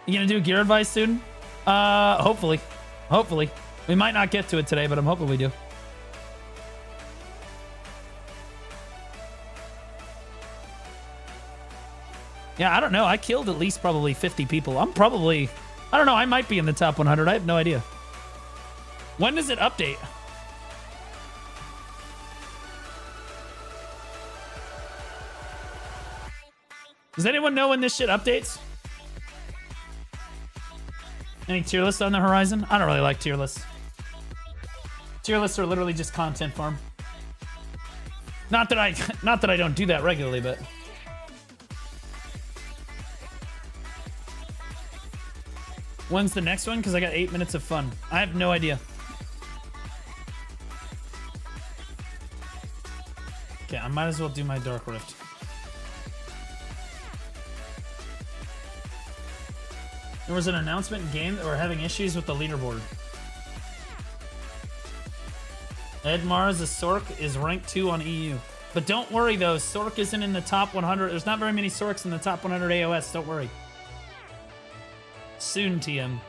You gonna do gear advice soon? Hopefully. Hopefully. We might not get to it today, but I'm hoping we do. Yeah, I don't know. I killed at least probably 50 people. I'm probably... I don't know. I might be in the top 100. I have no idea. When does it update? Does anyone know when this shit updates? Any tier lists on the horizon? I don't really like tier lists. Tier lists are literally just content farm. Not that I don't do that regularly, but... When's the next one? Because I got 8 minutes of fun. I have no idea. Okay, I might as well do my Dark Rift. There was an announcement in game that we're having issues with the leaderboard. Edmar's a Sork is ranked 2 on EU. But don't worry though, Sork isn't in the top 100. There's not very many Sorks in the top 100 AOS, don't worry. Soon, TM.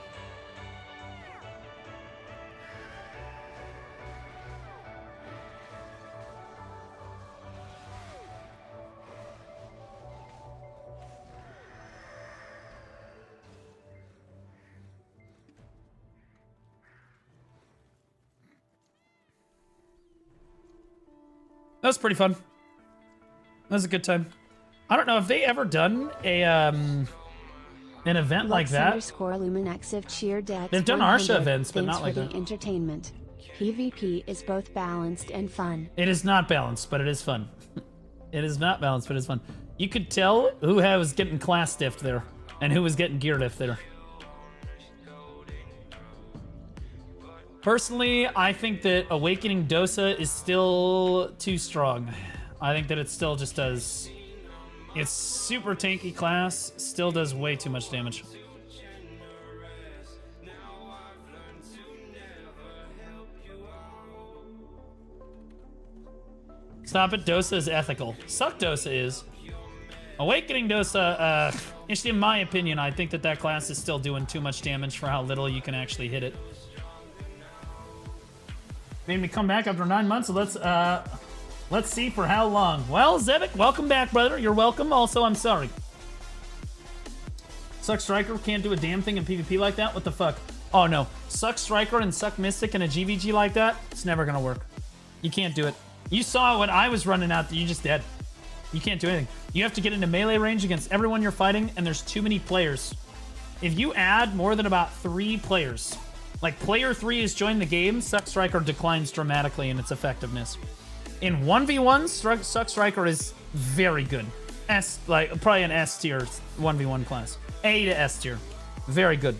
That was pretty fun. That was a good time. I don't know if they ever done a an event like that. They've done Arsha events, but not like that. Entertainment. PvP is both balanced and fun. It is not balanced, but it is fun. It is not balanced, but it's fun. You could tell who was getting class diffed there and who was getting gear diffed there. Personally, I think that Awakening Dosa is still too strong. I think that it still just does... It's super tanky class, still does way too much damage. Stop it, Dosa is ethical. Suck Dosa is. Awakening Dosa, actually in my opinion, I think that that class is still doing too much damage for how little you can actually hit it. Made me come back after 9 months, so let's see for how long. Well, Zevik, welcome back, brother. You're welcome. Also, I'm sorry. Suck Striker can't do a damn thing in PvP like that? What the fuck? Oh, no. Suck Striker and Suck Mystic in a GVG like that? It's never gonna work. You can't do it. You saw what I was running out. You just dead. You can't do anything. You have to get into melee range against everyone you're fighting, and there's too many players. If you add more than about 3 players, like player 3 is joined the game, Suck Striker declines dramatically in its effectiveness. In 1v1, Suck Striker is very good. Probably an S tier 1v1 class. A to S tier. Very good.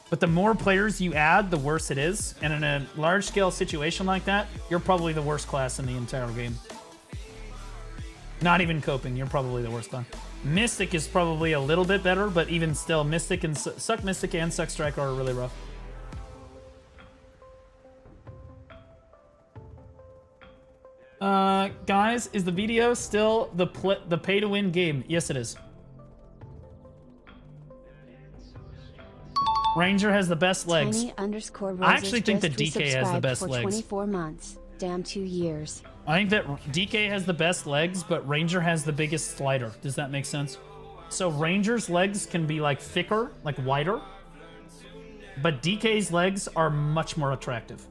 But the more players you add, the worse it is. And in a large-scale situation like that, you're probably the worst class in the entire game. Not even coping, you're probably the worst class. Mystic is probably a little bit better, but even still, Mystic and Suck Mystic and Suck Striker are really rough. Guys, is the video still the pay-to-win game? Yes, it is. Ranger has the best legs. I actually think that DK has the best legs. 24 months. Damn, 2 years. I think that DK has the best legs, but Ranger has the biggest slider. Does that make sense? So Ranger's legs can be like thicker, like wider, but DK's legs are much more attractive.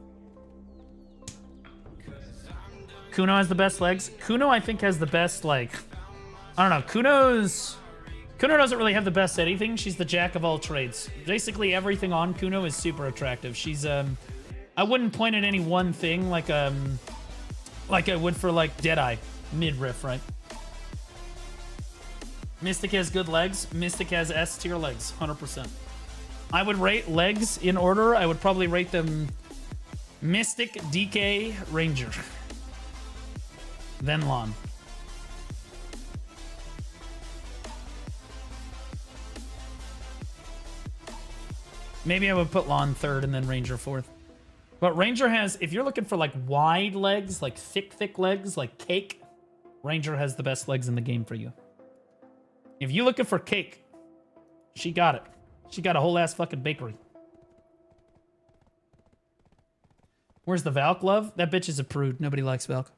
Kuno has the best legs. Kuno, I think, has the best, like... I don't know. Kuno doesn't really have the best anything. She's the jack of all trades. Basically, everything on Kuno is super attractive. She's, I wouldn't point at any one thing like I would for, like, Deadeye. Mid-riff, right? Mystic has good legs. Mystic has S-tier legs. 100%. I would rate legs in order. I would probably rate them Mystic, DK, Ranger. Then Lon. Maybe I would put Lon third and then Ranger fourth. But Ranger has, if you're looking for like wide legs, like thick legs, like cake, Ranger has the best legs in the game for you. If you're looking for cake, she got it. She got a whole ass fucking bakery. Where's the Valk love? That bitch is a prude. Nobody likes Valk.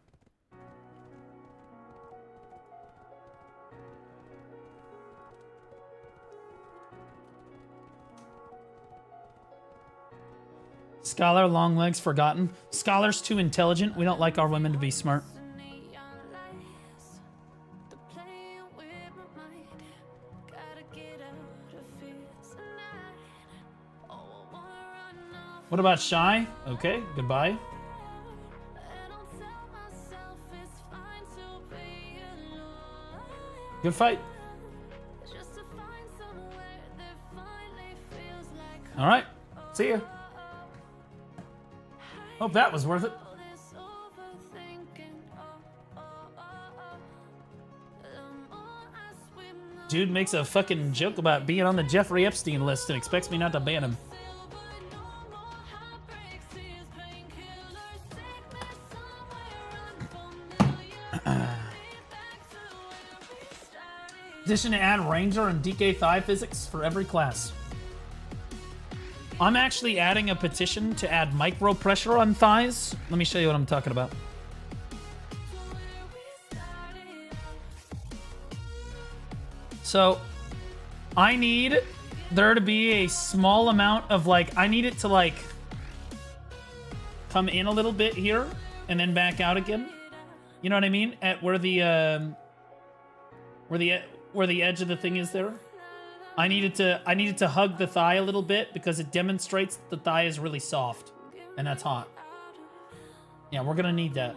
Scholar, long legs, forgotten. Scholar's too intelligent. We don't like our women to be smart. What about Shy? Okay, goodbye. Good fight. All right, see ya. Hope that was worth it. Dude makes a fucking joke about being on the Jeffrey Epstein list and expects me not to ban him. Addition to add Ranger and DK thigh physics for every class. I'm actually adding a petition to add micro pressure on thighs. Let me show you what I'm talking about. So, I need there to be a small amount of like, I need it to like come in a little bit here and then back out again. You know what I mean? At where the edge of the thing is there. I needed to hug the thigh a little bit because it demonstrates that the thigh is really soft and that's hot. Yeah, we're gonna need that.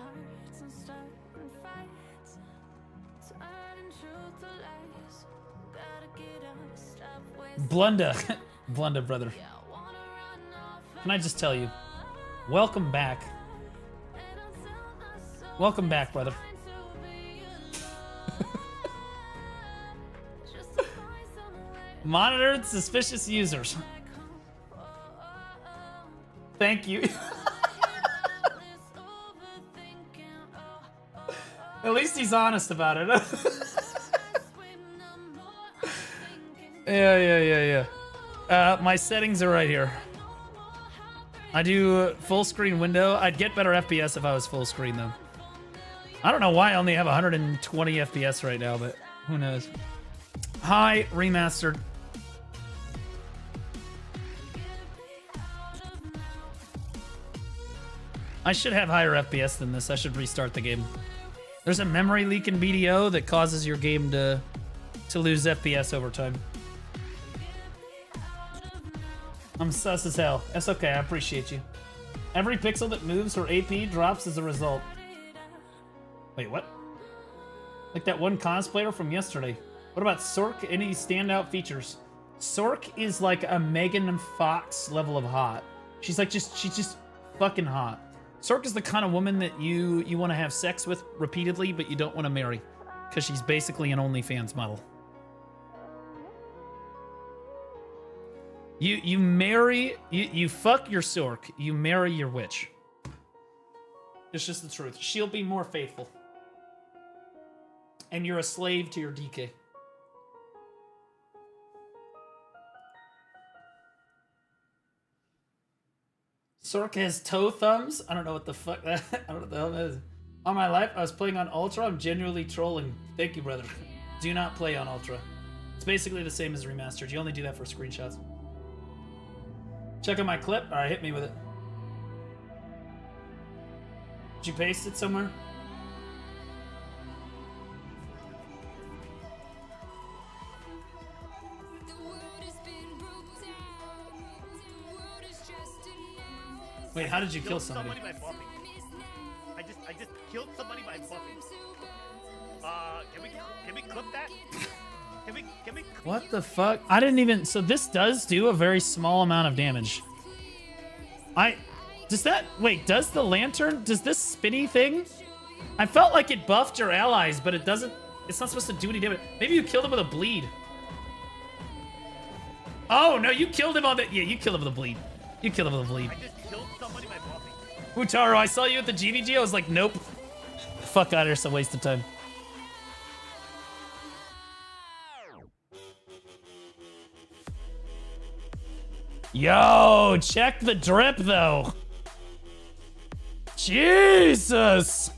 Blunda. Blunda, brother. Can I just tell you, welcome back. Welcome back, brother. Monitored suspicious users. Thank you. At least he's honest about it. Yeah. My settings are right here. I do full screen window. I'd get better FPS if I was full screen though. I don't know why I only have 120 FPS right now, but who knows. Hi, remastered. I should have higher FPS than this. I should restart the game. There's a memory leak in BDO that causes your game to lose FPS over time. I'm sus as hell. That's okay, I appreciate you. Every pixel that moves or AP drops as a result. Wait, what? Like that one cosplayer from yesterday. What about Sork? Any standout features? Sork is like a Megan Fox level of hot. She's just fucking hot. Sork is the kind of woman that you want to have sex with repeatedly, but you don't want to marry. Because she's basically an OnlyFans model. You marry, you fuck your Sork, you marry your witch. It's just the truth. She'll be more faithful. And you're a slave to your DK. Sork has toe thumbs. I don't know what the fuck that. I don't know what the hell that is. All my life, I was playing on Ultra. I'm genuinely trolling. Thank you, brother. Do not play on Ultra. It's basically the same as remastered. You only do that for screenshots. Check out my clip. All right, hit me with it. Did you paste it somewhere? Wait, how did you kill somebody? By buffing. I just killed somebody by buffing. Can we clip that? Can we What the fuck? I didn't even. So this does do a very small amount of damage. Does the lantern, does this spinny thing? I felt like it buffed your allies, but it doesn't. It's not supposed to do any damage. Maybe you killed him with a bleed. Oh no, you killed him on the. Yeah, you killed him with a bleed. You killed him with a bleed. I just killed somebody by buffing. Utaro, I saw you at the GVG. I was like, nope. Fuck out of here, it's a waste of time. Yo, check the drip though. Jesus.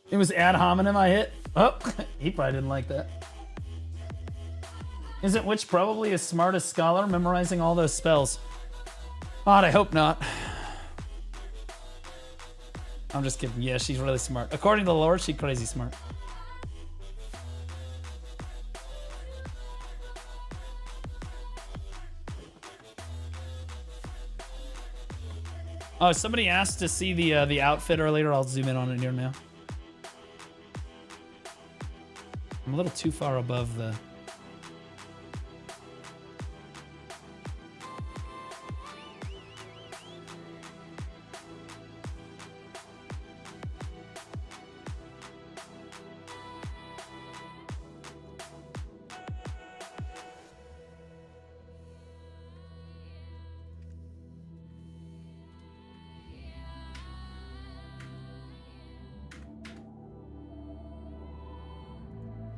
It was ad hominem I hit. Oh, he probably didn't like that. Isn't Witch probably as smart as Scholar, memorizing all those spells? God, I hope not. I'm just kidding. Yeah, she's really smart. According to the lore, she's crazy smart. Oh, somebody asked to see the outfit earlier. I'll zoom in on it here now. I'm a little too far above the...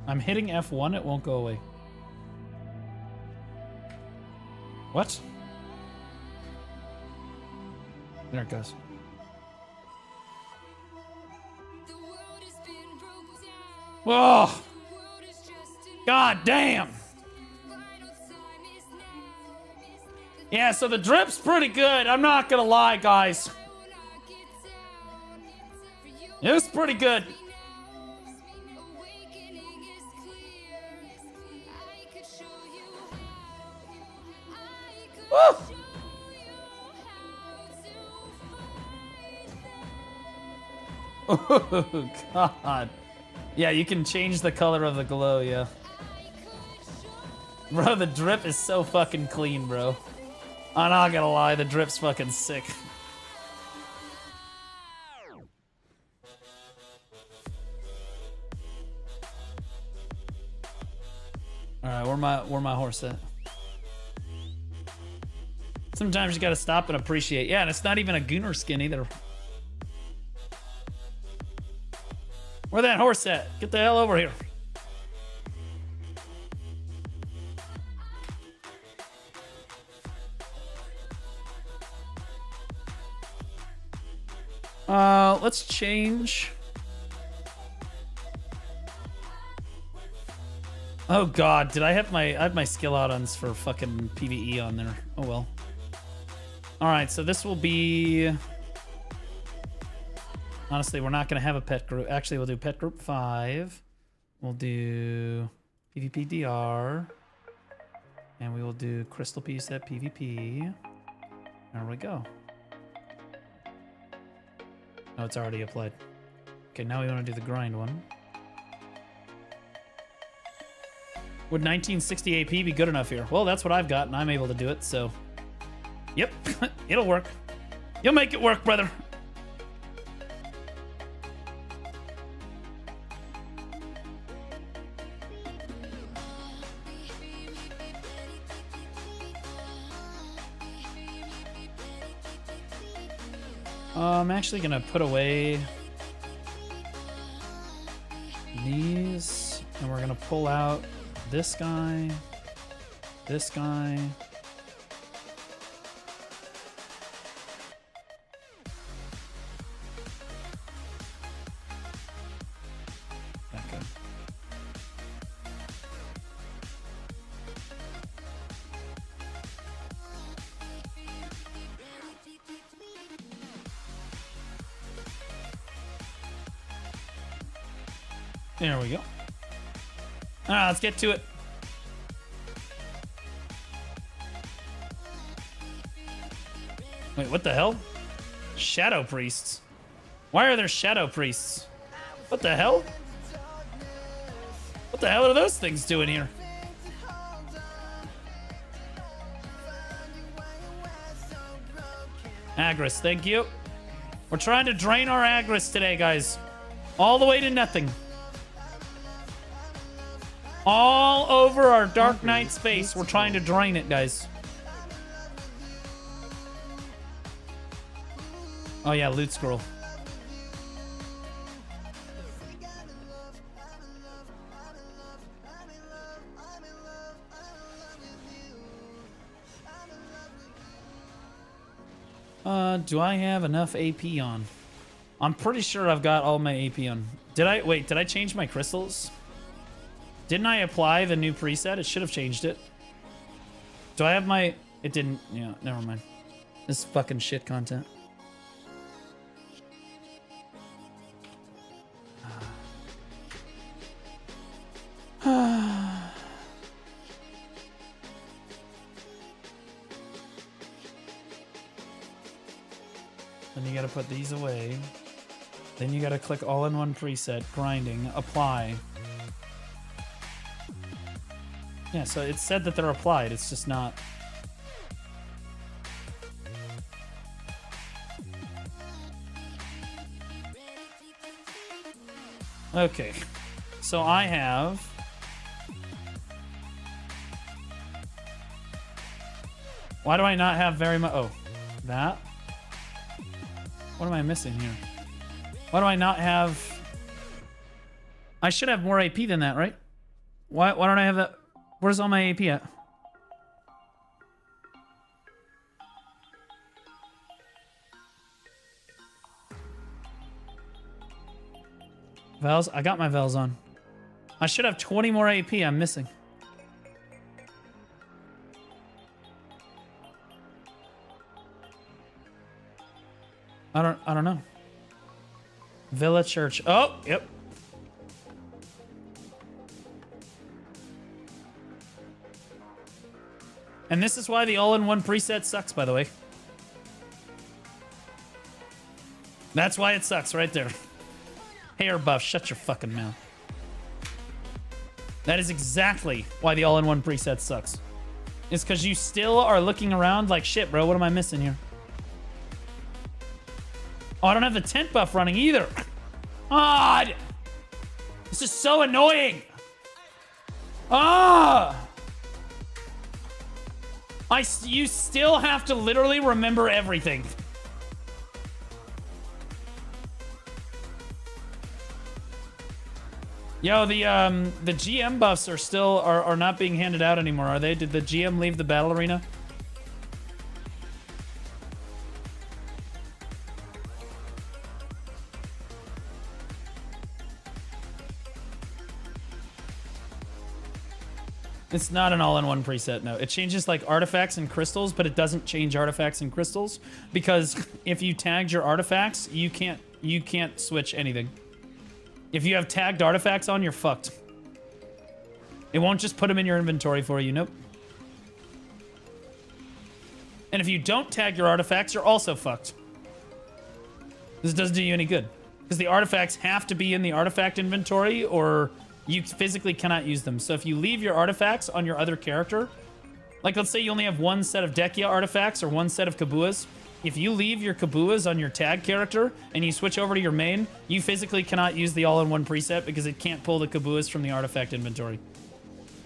I'm hitting F1, it won't go away. What? There it goes. Whoa! God damn! Yeah, so the drip's pretty good. I'm not gonna lie, guys. It was pretty good. Woo! Oh, God. Yeah, you can change the color of the glow, yeah. Bro, the drip is so fucking clean, bro. I'm not gonna lie, the drip's fucking sick. All right, where my horse at? Sometimes you gotta stop and appreciate. Yeah, and it's not even a Gunnar skin either. Where that horse at? Get the hell over here. Let's change. Oh god, did I have my skill add-ons for fucking PvE on there? Oh well. Alright, so this will be... Honestly, we're not gonna have a pet group. Actually, we'll do pet group 5. We'll do PvP DR. And we will do crystal piece at PvP. There we go. Oh, it's already applied. Okay, now we want to do the grind one. Would 1960 AP be good enough here? Well, that's what I've got, and I'm able to do it, so... Yep, it'll work. You'll make it work, brother. I'm actually gonna put away these, and we're gonna pull out this guy, this guy. Okay. There we go. All right, let's get to it. Wait, what the hell? Shadow priests? Why are there shadow priests? What the hell? What the hell are those things doing here? Agris, thank you. We're trying to drain our Agris today, guys. All the way to nothing. All over our Dark Knight space. We're trying to drain it, guys. Oh yeah, loot scroll. Do I have enough AP on? I'm pretty sure I've got all my AP on. Did I change my crystals? Didn't I apply the new preset? It should have changed it. Do I have my... It didn't... Yeah, never mind. This is fucking shit content. Then you gotta put these away. Then you gotta click all-in-one preset, grinding, apply. Yeah, so it said that they're applied. It's just not. Okay. So I have... Why do I not have very much... Oh, that? What am I missing here? Why do I not have... I should have more AP than that, right? Why don't I have that? Where's all my AP at? Vels? I got my Vels on. I should have 20 more AP I'm missing. I don't know. Villa Church. Oh, yep. And this is why the all-in-one preset sucks, by the way. That's why it sucks right there. Hair buff, shut your fucking mouth. That is exactly why the all-in-one preset sucks. It's because you still are looking around like, shit, bro, what am I missing here? Oh, I don't have the tent buff running either. God! This is so annoying! Ah! You still have to literally remember everything. Yo, the GM buffs are still are not being handed out anymore, are they? Did the GM leave the battle arena? It's not an all-in-one preset, no. It changes like artifacts and crystals, but it doesn't change artifacts and crystals because if you tagged your artifacts, you can't switch anything. If you have tagged artifacts on, you're fucked. It won't just put them in your inventory for you, nope. And if you don't tag your artifacts, you're also fucked. This doesn't do you any good because the artifacts have to be in the artifact inventory or you physically cannot use them. So if you leave your artifacts on your other character, like let's say you only have one set of Dekia artifacts or one set of Kabuas, if you leave your Kabuas on your tag character and you switch over to your main, you physically cannot use the all-in-one preset because it can't pull the Kabuas from the artifact inventory.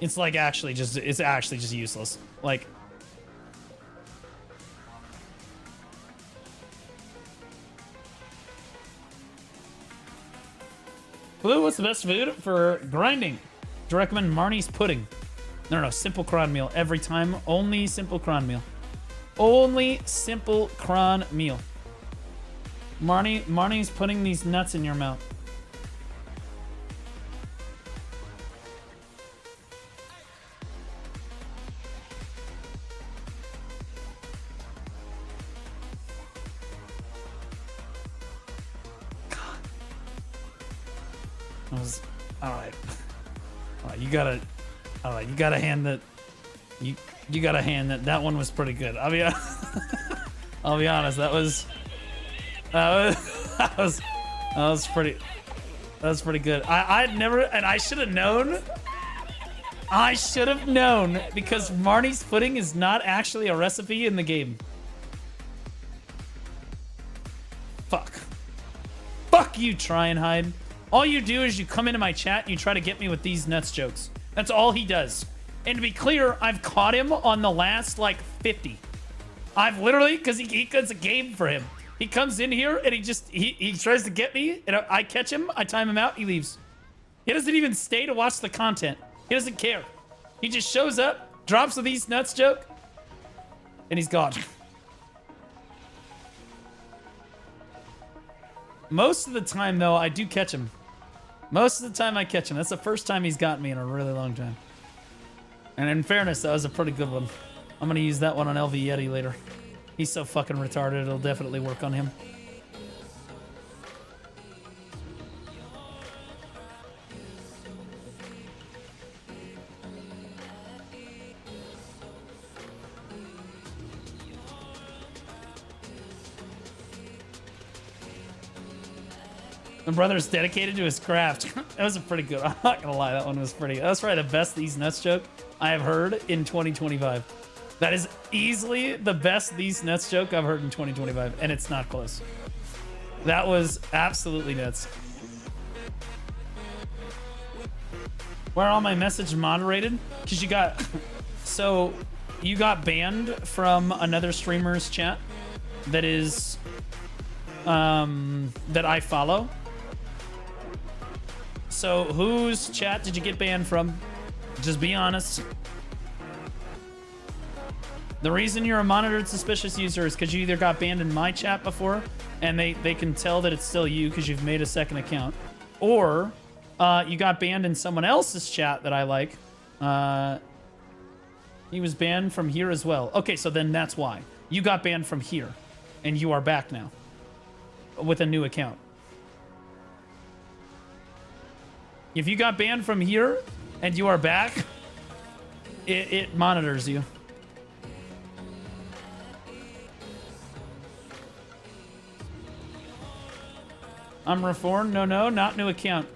It's like actually just useless. Like, Blue, what's the best food for grinding? Do you recommend Marnie's pudding? No, simple cron meal every time. Only simple cron meal. Only simple cron meal. Marnie's putting these nuts in your mouth. All right. You gotta hand that. You gotta hand that. That one was pretty good. I'll be honest. That was pretty good. I'd never, and I should have known. I should have known because Marnie's pudding is not actually a recipe in the game. Fuck you, try and hide. All you do is you come into my chat and you try to get me with these nuts jokes. That's all he does. And to be clear, I've caught him on the last, like, 50. I've literally, because he does a game for him. He comes in here and he tries to get me, and I catch him, I time him out, he leaves. He doesn't even stay to watch the content. He doesn't care. He just shows up, drops a these nuts joke, and he's gone. Most of the time, though, I do catch him. Most of the time I catch him. That's the first time he's gotten me in a really long time. And in fairness, that was a pretty good one. I'm gonna use that one on LV Yeti later. He's so fucking retarded, it'll definitely work on him. My brother's dedicated to his craft. That was a pretty good. I'm not gonna lie, that one was pretty. That was probably the best these nuts joke I have heard in 2025. That is easily the best these nuts joke I've heard in 2025, and it's not close. That was absolutely nuts. Why are all my messages moderated? Because you got so you got banned from another streamer's chat that is that I follow. So whose chat did you get banned from? Just be honest. The reason you're a monitored suspicious user is because you either got banned in my chat before and they can tell that it's still you because you've made a second account, or you got banned in someone else's chat that I like. He was banned from here as well. Okay, so then that's why. You got banned from here and you are back now with a new account. If you got banned from here and you are back, it monitors you. I'm reformed. No, not new account.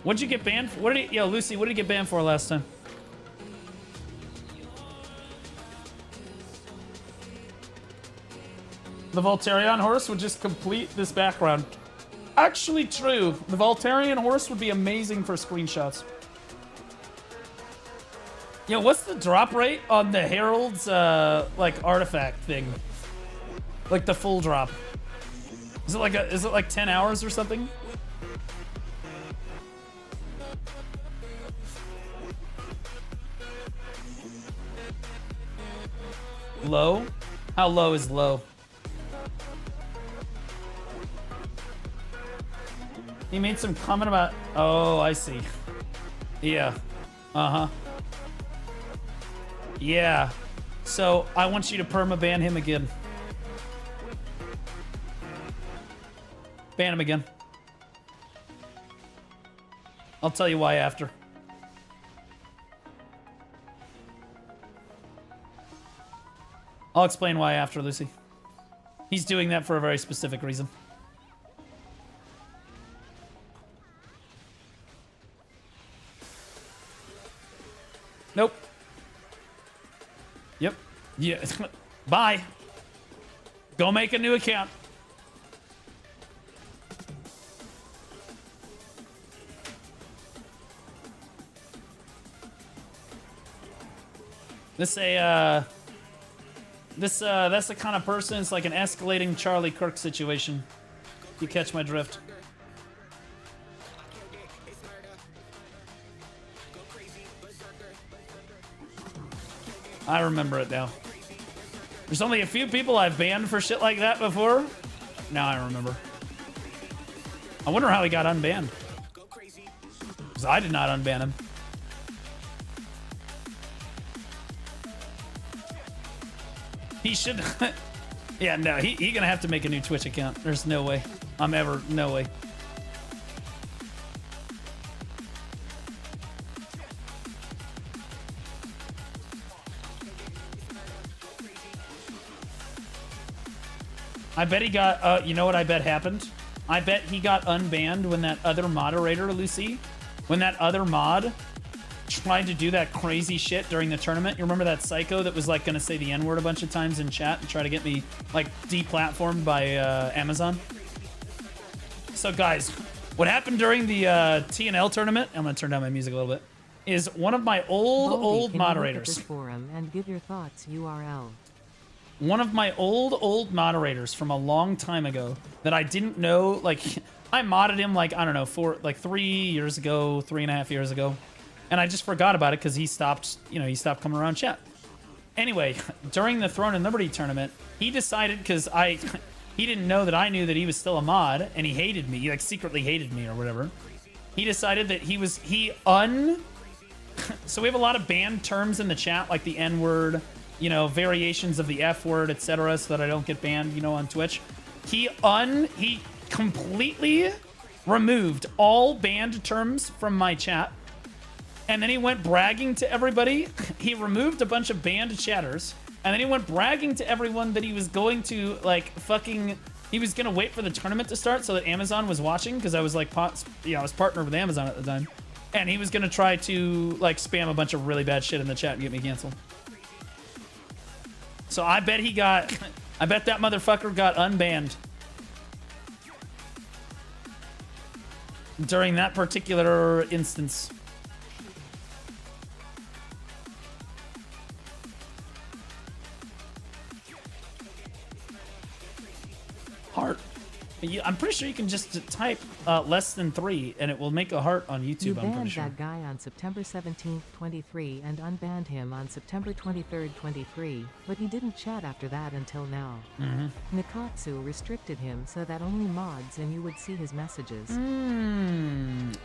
What'd you get banned for? Yo, Lucy, what did you get banned for last time? The Voltarion horse would just complete this background. Actually true. The Voltarion horse would be amazing for screenshots. Yo, what's the drop rate on the Herald's like artifact thing? Like the full drop. Is it like 10 hours or something? Low? How low is low? He made some comment about... Oh, I see. Yeah. Uh-huh. Yeah. So, I want you to perma-ban him again. Ban him again. I'll tell you why after. I'll explain why after, Lucy. He's doing that for a very specific reason. Nope. Yep. Yeah. Bye. Go make a new account. That's the kind of person, it's like an escalating Charlie Kirk situation. You catch my drift. I remember it now. There's only a few people I've banned for shit like that before. Now I remember. I wonder how he got unbanned. Because I did not unban him. He should... Yeah, no, he gonna have to make a new Twitch account. There's no way. No way. I bet he got, you know what I bet happened? I bet he got unbanned when that other moderator, Lucy, when that other mod tried to do that crazy shit during the tournament. You remember that psycho that was like gonna say the N-word a bunch of times in chat and try to get me like deplatformed by Amazon? So guys, what happened during the TNL tournament, I'm gonna turn down my music a little bit, is one of my old moderators. This forum and give your thoughts URL. One of my old moderators from a long time ago that I didn't know, like, I modded him like, I don't know, 3 years ago, 3.5 years ago. And I just forgot about it because he stopped, he stopped coming around chat. Anyway, during the Throne and Liberty tournament, he decided, because he didn't know that I knew that he was still a mod, and he hated me, he like secretly hated me or whatever. He decided that so we have a lot of banned terms in the chat, like the N-word, variations of the F word, etc., so that I don't get banned, on Twitch. He completely removed all banned terms from my chat. And then he went bragging to everybody. He removed a bunch of banned chatters. And then he went bragging to everyone that he was going to, he was going to wait for the tournament to start so that Amazon was watching, because I was I was partnered with Amazon at the time. And he was going to try to, spam a bunch of really bad shit in the chat and get me canceled. So I bet that motherfucker got unbanned during that particular instance. Heart. I'm pretty sure you can just type less than 3 and it will make a heart on YouTube. You I'm pretty banned sure. that guy on September 17th, 23 and unbanned him on September 23rd, 23, but he didn't chat after that until now. Nikatsu restricted him so that only mods and you would see his messages.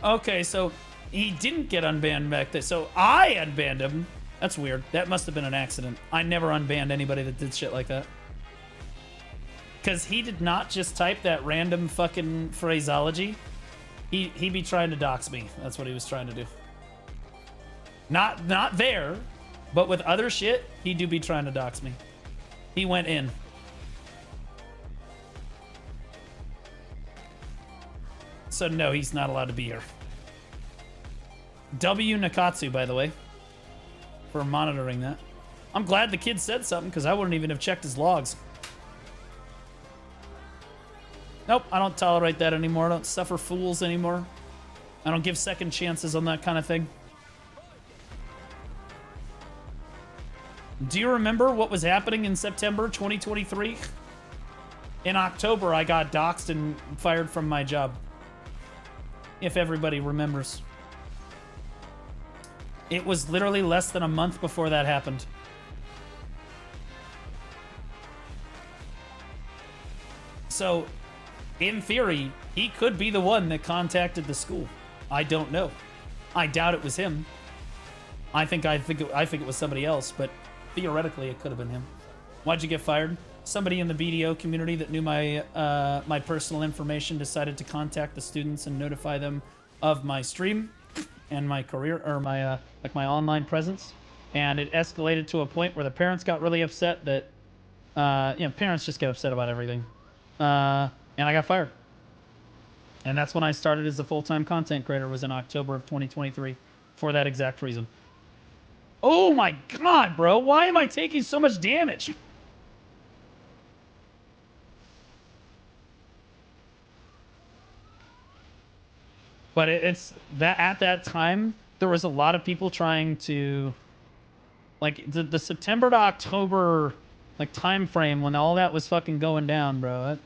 Okay, so he didn't get unbanned back then. So I unbanned him. That's weird. That must have been an accident. I never unbanned anybody that did shit like that. Because he did not just type that random fucking phraseology. He be trying to dox me. That's what he was trying to do. Not there, but with other shit, he do be trying to dox me. He went in. So no, he's not allowed to be here. W Nakatsu, by the way, for monitoring that. I'm glad the kid said something, because I wouldn't even have checked his logs. Nope, I don't tolerate that anymore. I don't suffer fools anymore. I don't give second chances on that kind of thing. Do you remember what was happening in September 2023? In October, I got doxxed and fired from my job. If everybody remembers. It was literally less than a month before that happened. So, in theory, he could be the one that contacted the school. I don't know. I doubt it was him. I think it was somebody else, but theoretically it could have been him. Why'd you get fired? Somebody in the BDO community that knew my my personal information decided to contact the students and notify them of my stream and my career, or my like my online presence, and it escalated to a point where the parents got really upset that parents just get upset about everything, and I got fired. And that's when I started as a full-time content creator, was in October of 2023, for that exact reason. Oh my god, bro, why am I taking so much damage? But it's that at that time, there was a lot of people trying to, like, the September to October, like, time frame when all that was fucking going down, bro. It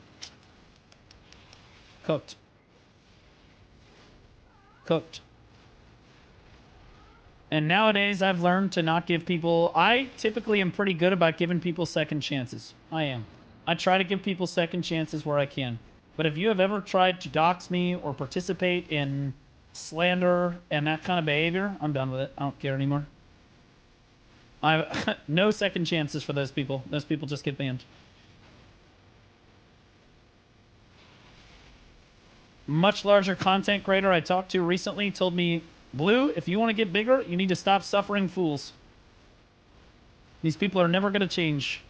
cooked. Cooked. And nowadays, I've learned to not give people... I typically am pretty good about giving people second chances. I am. I try to give people second chances where I can. But if you have ever tried to dox me or participate in slander and that kind of behavior, I'm done with it. I don't care anymore. I no second chances for those people. Those people just get banned. Much larger content creator I talked to recently told me, Blue, if you want to get bigger, you need to stop suffering fools. These people are never going to change.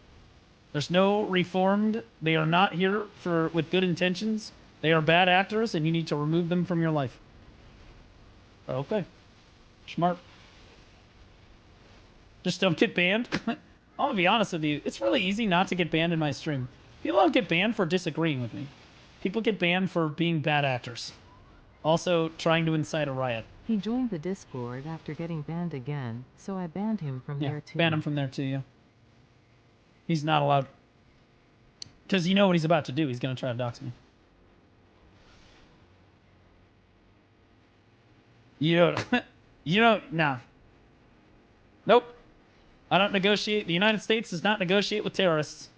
There's no reformed. They are not here with good intentions. They are bad actors, and you need to remove them from your life. Okay. Smart. Just don't get banned. I'm going to be honest with you. It's really easy not to get banned in my stream. People don't get banned for disagreeing with me. People get banned for being bad actors. Also, trying to incite a riot. He joined the Discord after getting banned again, so I banned him from there too. Banned him from there too, yeah. He's not allowed. Because you know what he's about to do. He's going to try to dox me. Nah. Nope. I don't negotiate. The United States does not negotiate with terrorists.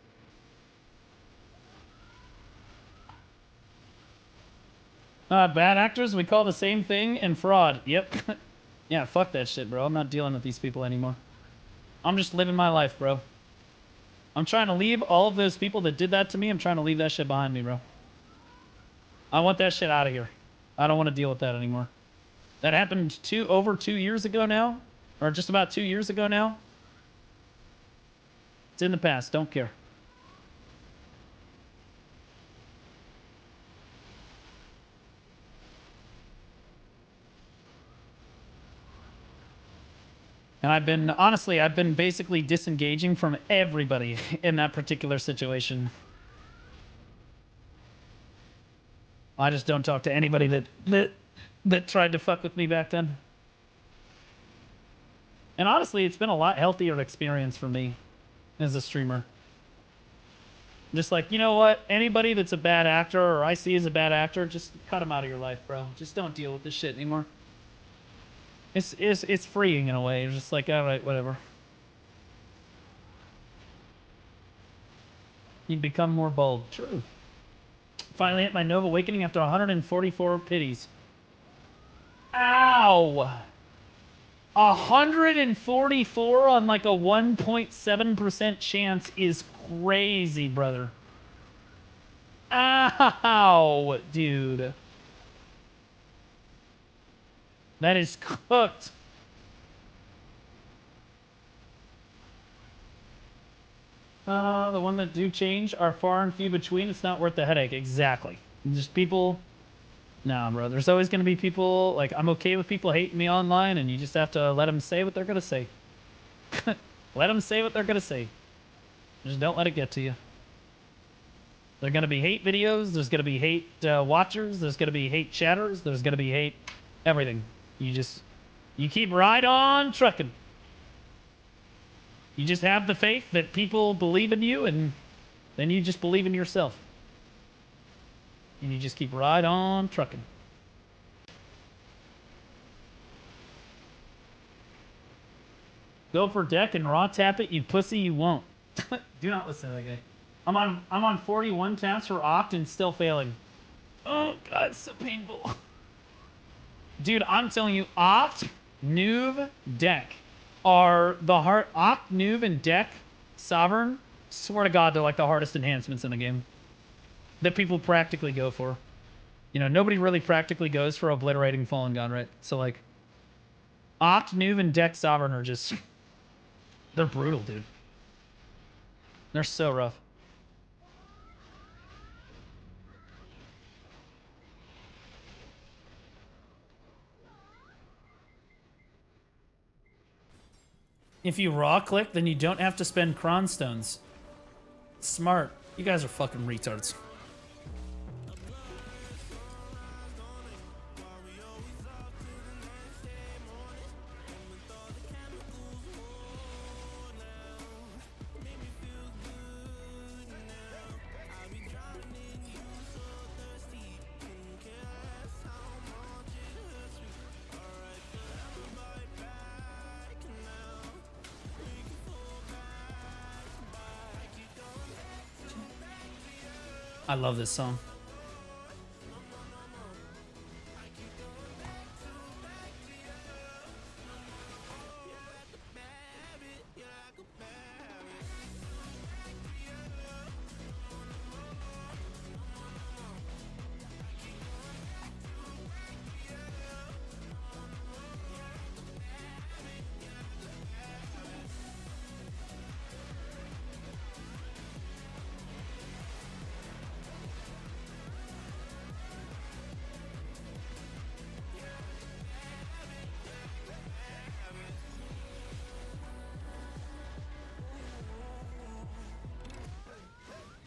Bad actors, we call the same thing, and fraud. Yep. Yeah, fuck that shit, bro. I'm not dealing with these people anymore. I'm just living my life, bro. I'm trying to leave all of those people that did that to me. I'm trying to leave that shit behind me, bro. I want that shit out of here. I don't want to deal with that anymore. That happened over 2 years ago now. Or just about 2 years ago now. It's in the past. Don't care. And I've been basically disengaging from everybody in that particular situation. I just don't talk to anybody that tried to fuck with me back then. And honestly, it's been a lot healthier experience for me as a streamer. Just like, you know what? Anybody that's a bad actor or I see as a bad actor, just cut them out of your life, bro. Just don't deal with this shit anymore. It's freeing in a way. It's just like, all right, whatever. You become more bold. True. Finally hit my Nova Awakening after 144 pities. Ow! 144 on like a 1.7% chance is crazy, brother. Ow, dude. That is cooked. The one that do change are far and few between. It's not worth the headache. Exactly. Just people... Nah, bro. There's always going to be people... Like, I'm okay with people hating me online, and you just have to let them say what they're going to say. Let them say what they're going to say. Just don't let it get to you. There are going to be hate videos. There's going to be hate watchers. There's going to be hate chatters. There's going to be hate everything. You keep right on trucking. You just have the faith that people believe in you, and then you just believe in yourself. And you just keep right on trucking. Go for deck and raw tap it, you pussy, you won't. Do not listen to that guy. I'm on 41 taps for Oct and still failing. Oh god, it's so painful. Dude, I'm telling you, Oct, Noob, Deck are the hard. Oct, Noob, and Deck, Sovereign, swear to god, they're like the hardest enhancements in the game. That people practically go for. You know, nobody really practically goes for obliterating Fallen God, right? So like, Oct, Noob, and Deck Sovereign are just... They're brutal, dude. They're so rough. If you raw click, then you don't have to spend cron stones. Smart. You guys are fucking retards. I love this song.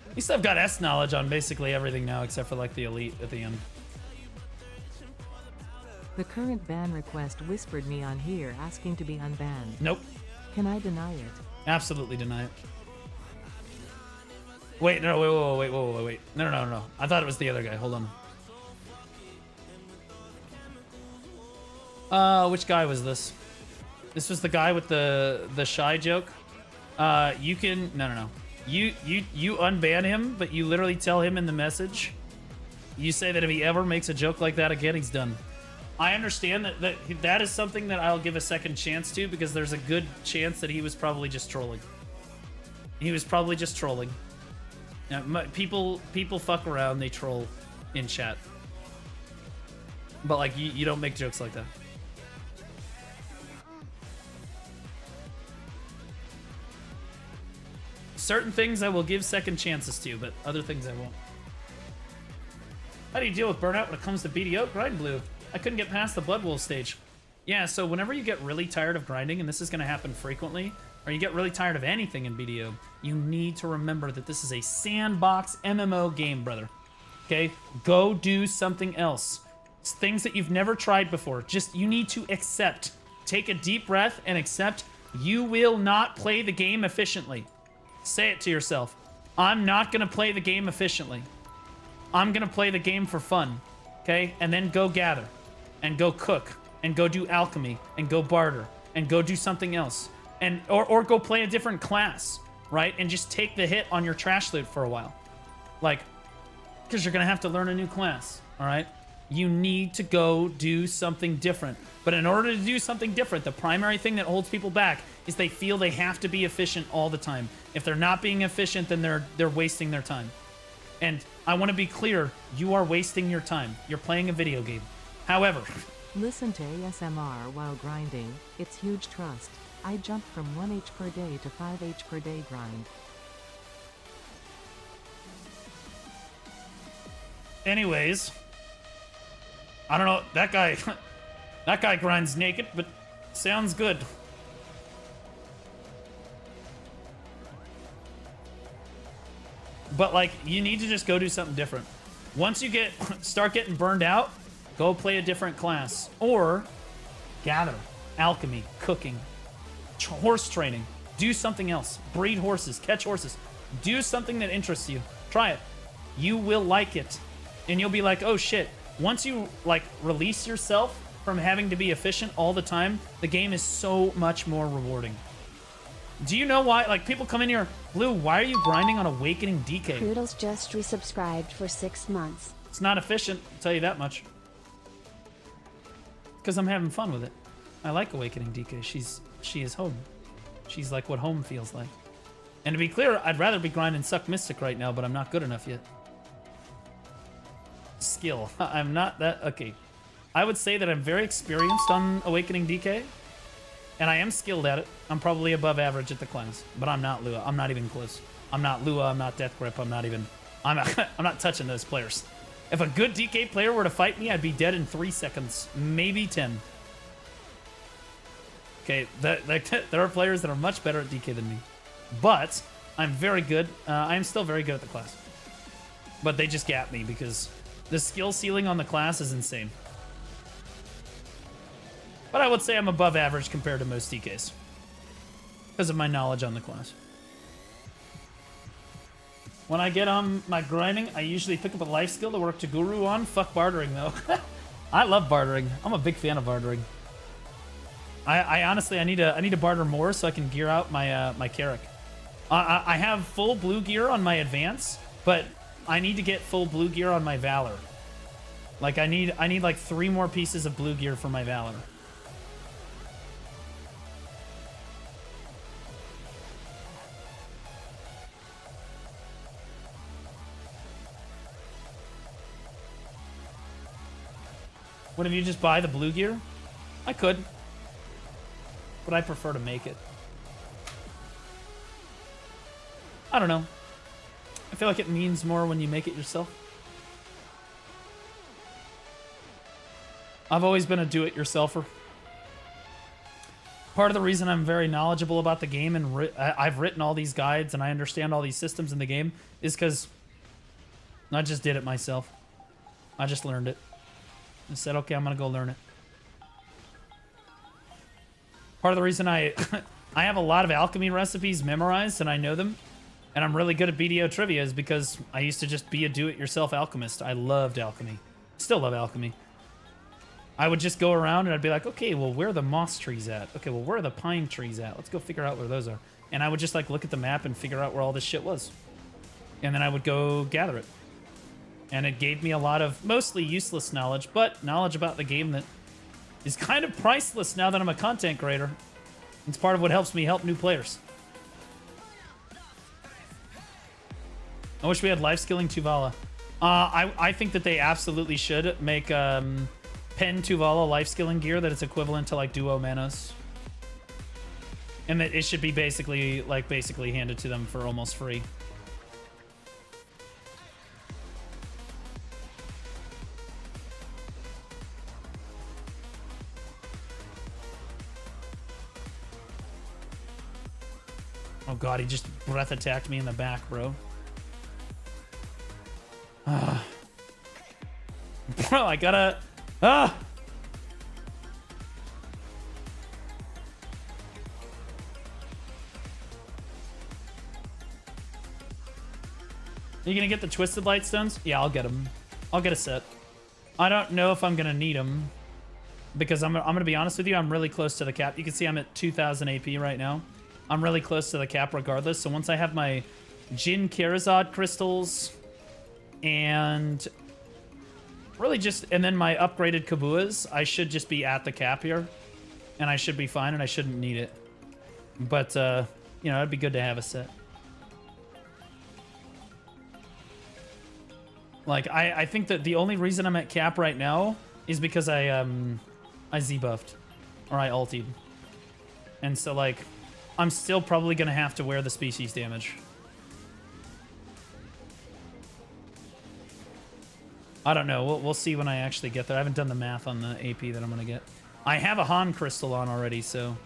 At least I've got S knowledge on basically everything now, except for like the elite at the end. The current ban request whispered me on here asking to be unbanned. Nope. Can I deny it? Absolutely deny it. Wait, no, wait. No. I thought it was the other guy. Hold on. Which guy was this? This was the guy with the shy joke. You can... No. You unban him, but you literally tell him in the message. You say that if he ever makes a joke like that again, he's done. I understand that is something that I'll give a second chance to, because there's a good chance that he was probably just trolling. He was probably just trolling. People fuck around, they troll in chat. But like, you don't make jokes like that. Certain things I will give second chances to, but other things I won't. How do you deal with burnout when it comes to BDO? Grind blue. I couldn't get past the Blood Wolf stage. Yeah, so whenever you get really tired of grinding, and this is going to happen frequently, or you get really tired of anything in BDO, you need to remember that this is a sandbox MMO game, brother. Okay? Go do something else. It's things that you've never tried before. Just, you need to accept. Take a deep breath and accept you will not play the game efficiently. Say it to yourself. I'm not going to play the game efficiently. I'm going to play the game for fun. Okay? And then go gather. And go cook. And go do alchemy. And go barter. And go do something else. And or go play a different class. Right? And just take the hit on your trash loot for a while. Like, because you're going to have to learn a new class. Alright? You need to go do something different. But in order to do something different, the primary thing that holds people back is they feel they have to be efficient all the time. If they're not being efficient, then they're wasting their time. And I want to be clear, you are wasting your time. You're playing a video game. However... Listen to ASMR while grinding. It's huge trust. I jumped from 1H per day to 5H per day grind. Anyways... I don't know, that guy... that guy grinds naked, but sounds good. But, like, you need to just go do something different. Once you start getting burned out, go play a different class. Or gather, alchemy, cooking, horse training. Do something else. Breed horses. Catch horses. Do something that interests you. Try it. You will like it. And you'll be like, oh shit. Once you like release yourself from having to be efficient all the time, the game is so much more rewarding. Do you know why? Like, people come in here, Blue, why are you grinding on Awakening DK? Poodles just resubscribed for 6 months. It's not efficient, I'll tell you that much. Because I'm having fun with it. I like Awakening DK. She is home. She's like what home feels like. And to be clear, I'd rather be grinding Suck Mystic right now, but I'm not good enough yet. Skill. I'm not that... Okay. I would say that I'm very experienced on Awakening DK. And I am skilled at it. I'm probably above average at the class. But I'm not Lua. I'm not even close. I'm not Lua. I'm not Death Grip. I'm not even... I'm not touching those players. If a good DK player were to fight me, I'd be dead in 3 seconds. Maybe 10. Okay, there are players that are much better at DK than me. But I'm very good. I am still very good at the class. But they just gap me because the skill ceiling on the class is insane. But I would say I'm above average compared to most DKs. Because of my knowledge on the class. When I get on my grinding, I usually pick up a life skill to work to Guru on. Fuck bartering, though. I love bartering. I'm a big fan of bartering. I honestly, I need to barter more so I can gear out my my Carrick. I have full blue gear on my advance, but I need to get full blue gear on my Valor. Like, I need like 3 more pieces of blue gear for my Valor. What, if you just buy the blue gear? I could. But I prefer to make it. I don't know. I feel like it means more when you make it yourself. I've always been a do-it-yourselfer. Part of the reason I'm very knowledgeable about the game and I've written all these guides and I understand all these systems in the game is because I just did it myself. I just learned it. I said, okay, I'm going to go learn it. Part of the reason I have a lot of alchemy recipes memorized and I know them, and I'm really good at BDO trivia is because I used to just be a do-it-yourself alchemist. I loved alchemy. Still love alchemy. I would just go around and I'd be like, okay, well, where are the moss trees at? Okay, well, where are the pine trees at? Let's go figure out where those are. And I would just like look at the map and figure out where all this shit was. And then I would go gather it. And it gave me a lot of mostly useless knowledge, but knowledge about the game that is kind of priceless now that I'm a content creator. It's part of what helps me help new players. I wish we had life skilling Tuvala. I think that they absolutely should make Pen Tuvala life skilling gear that it's equivalent to like Duo Manos. And that it should be basically handed to them for almost free. Oh god, he just breath attacked me in the back, bro. Bro, I gotta... Are you gonna get the Twisted Light Stones? Yeah, I'll get them. I'll get a set. I don't know if I'm gonna need them. Because I'm gonna be honest with you, I'm really close to the cap. You can see I'm at 2,000 AP right now. I'm really close to the cap regardless. So once I have my Jin Karazad crystals and really just, and then my upgraded Kabuas, I should just be at the cap here. And I should be fine and I shouldn't need it. But, you know, it'd be good to have a set. Like, I think that the only reason I'm at cap right now is because I Z-buffed. Or I ultied. And so, like, I'm still probably going to have to wear the species damage. I don't know. We'll see when I actually get there. I haven't done the math on the AP that I'm going to get. I have a Han crystal on already, so...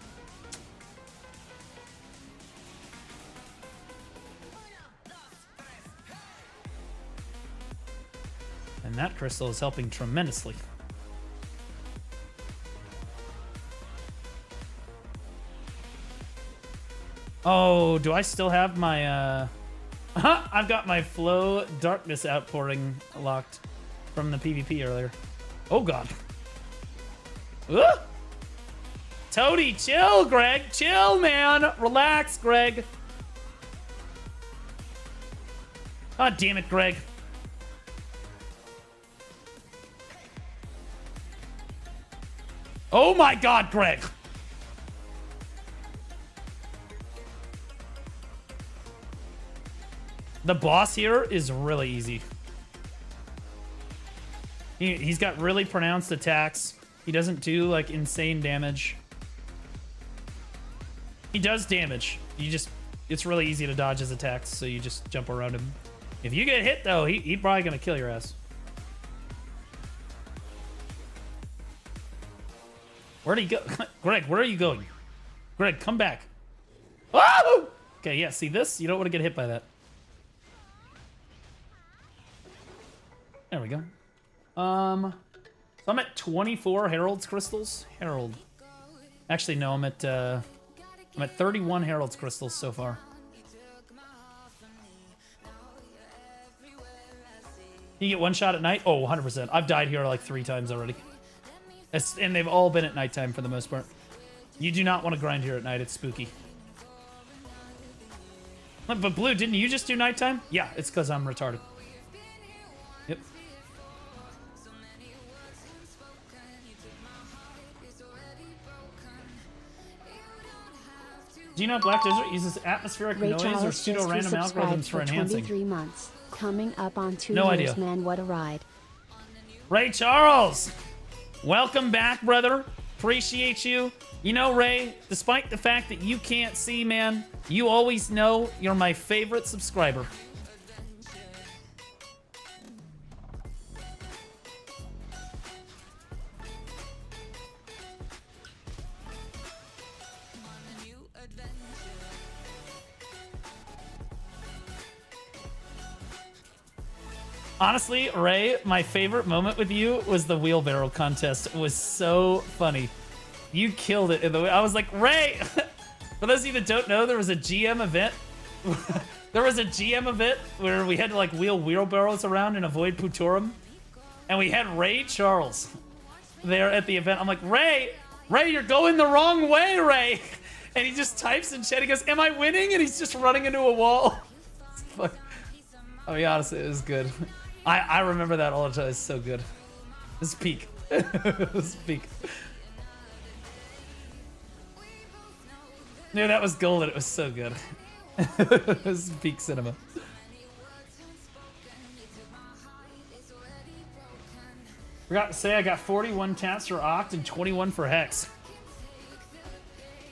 And that crystal is helping tremendously. Oh, do I still have my, I've got my flow darkness outpouring locked from the PvP earlier. Oh, God. Toady, chill, Greg. Chill, man. Relax, Greg. God damn it, Greg. Oh, my God, Greg. The boss here is really easy. He's got really pronounced attacks. He doesn't do, like, insane damage. He does damage. It's really easy to dodge his attacks, so you just jump around him. If you get hit, though, he's probably gonna kill your ass. Where'd he go? Greg, where are you going? Greg, come back. Oh! Okay, yeah, see this? You don't want to get hit by that. There we go. So I'm at 24 Herald's crystals. Herald. Actually, no, I'm at 31 Herald's crystals so far. You get one shot at night? Oh, 100%. I've died here like 3 times already. And they've all been at nighttime for the most part. You do not want to grind here at night. It's spooky. But Blue, didn't you just do nighttime? Yeah, it's because I'm retarded. Yep. Do you know Black Desert uses atmospheric Ray noise or Charles pseudo-random algorithms for enhancing? 23 months. Coming up on 2 No years, idea. man, what a ride. Ray Charles! Welcome back, brother. Appreciate you. You know, Ray, despite the fact that you can't see, man, you always know you're my favorite subscriber. Honestly, Ray, my favorite moment with you was the wheelbarrow contest. It was so funny. You killed it in the way. I was like, Ray! For those of you that don't know, there was a GM event. There was a GM event where we had to like wheel wheelbarrows around and avoid Putorum. And we had Ray Charles there at the event. I'm like, Ray, you're going the wrong way, Ray. And he just types in chat. He goes, am I winning? And he's just running into a wall. I mean, honestly, it was good. I remember that all the time. It's so good. This is peak. This is peak. Yeah, that was golden. It was so good. This is peak cinema. Forgot to say I got 41 taps for Oct and 21 for Hex.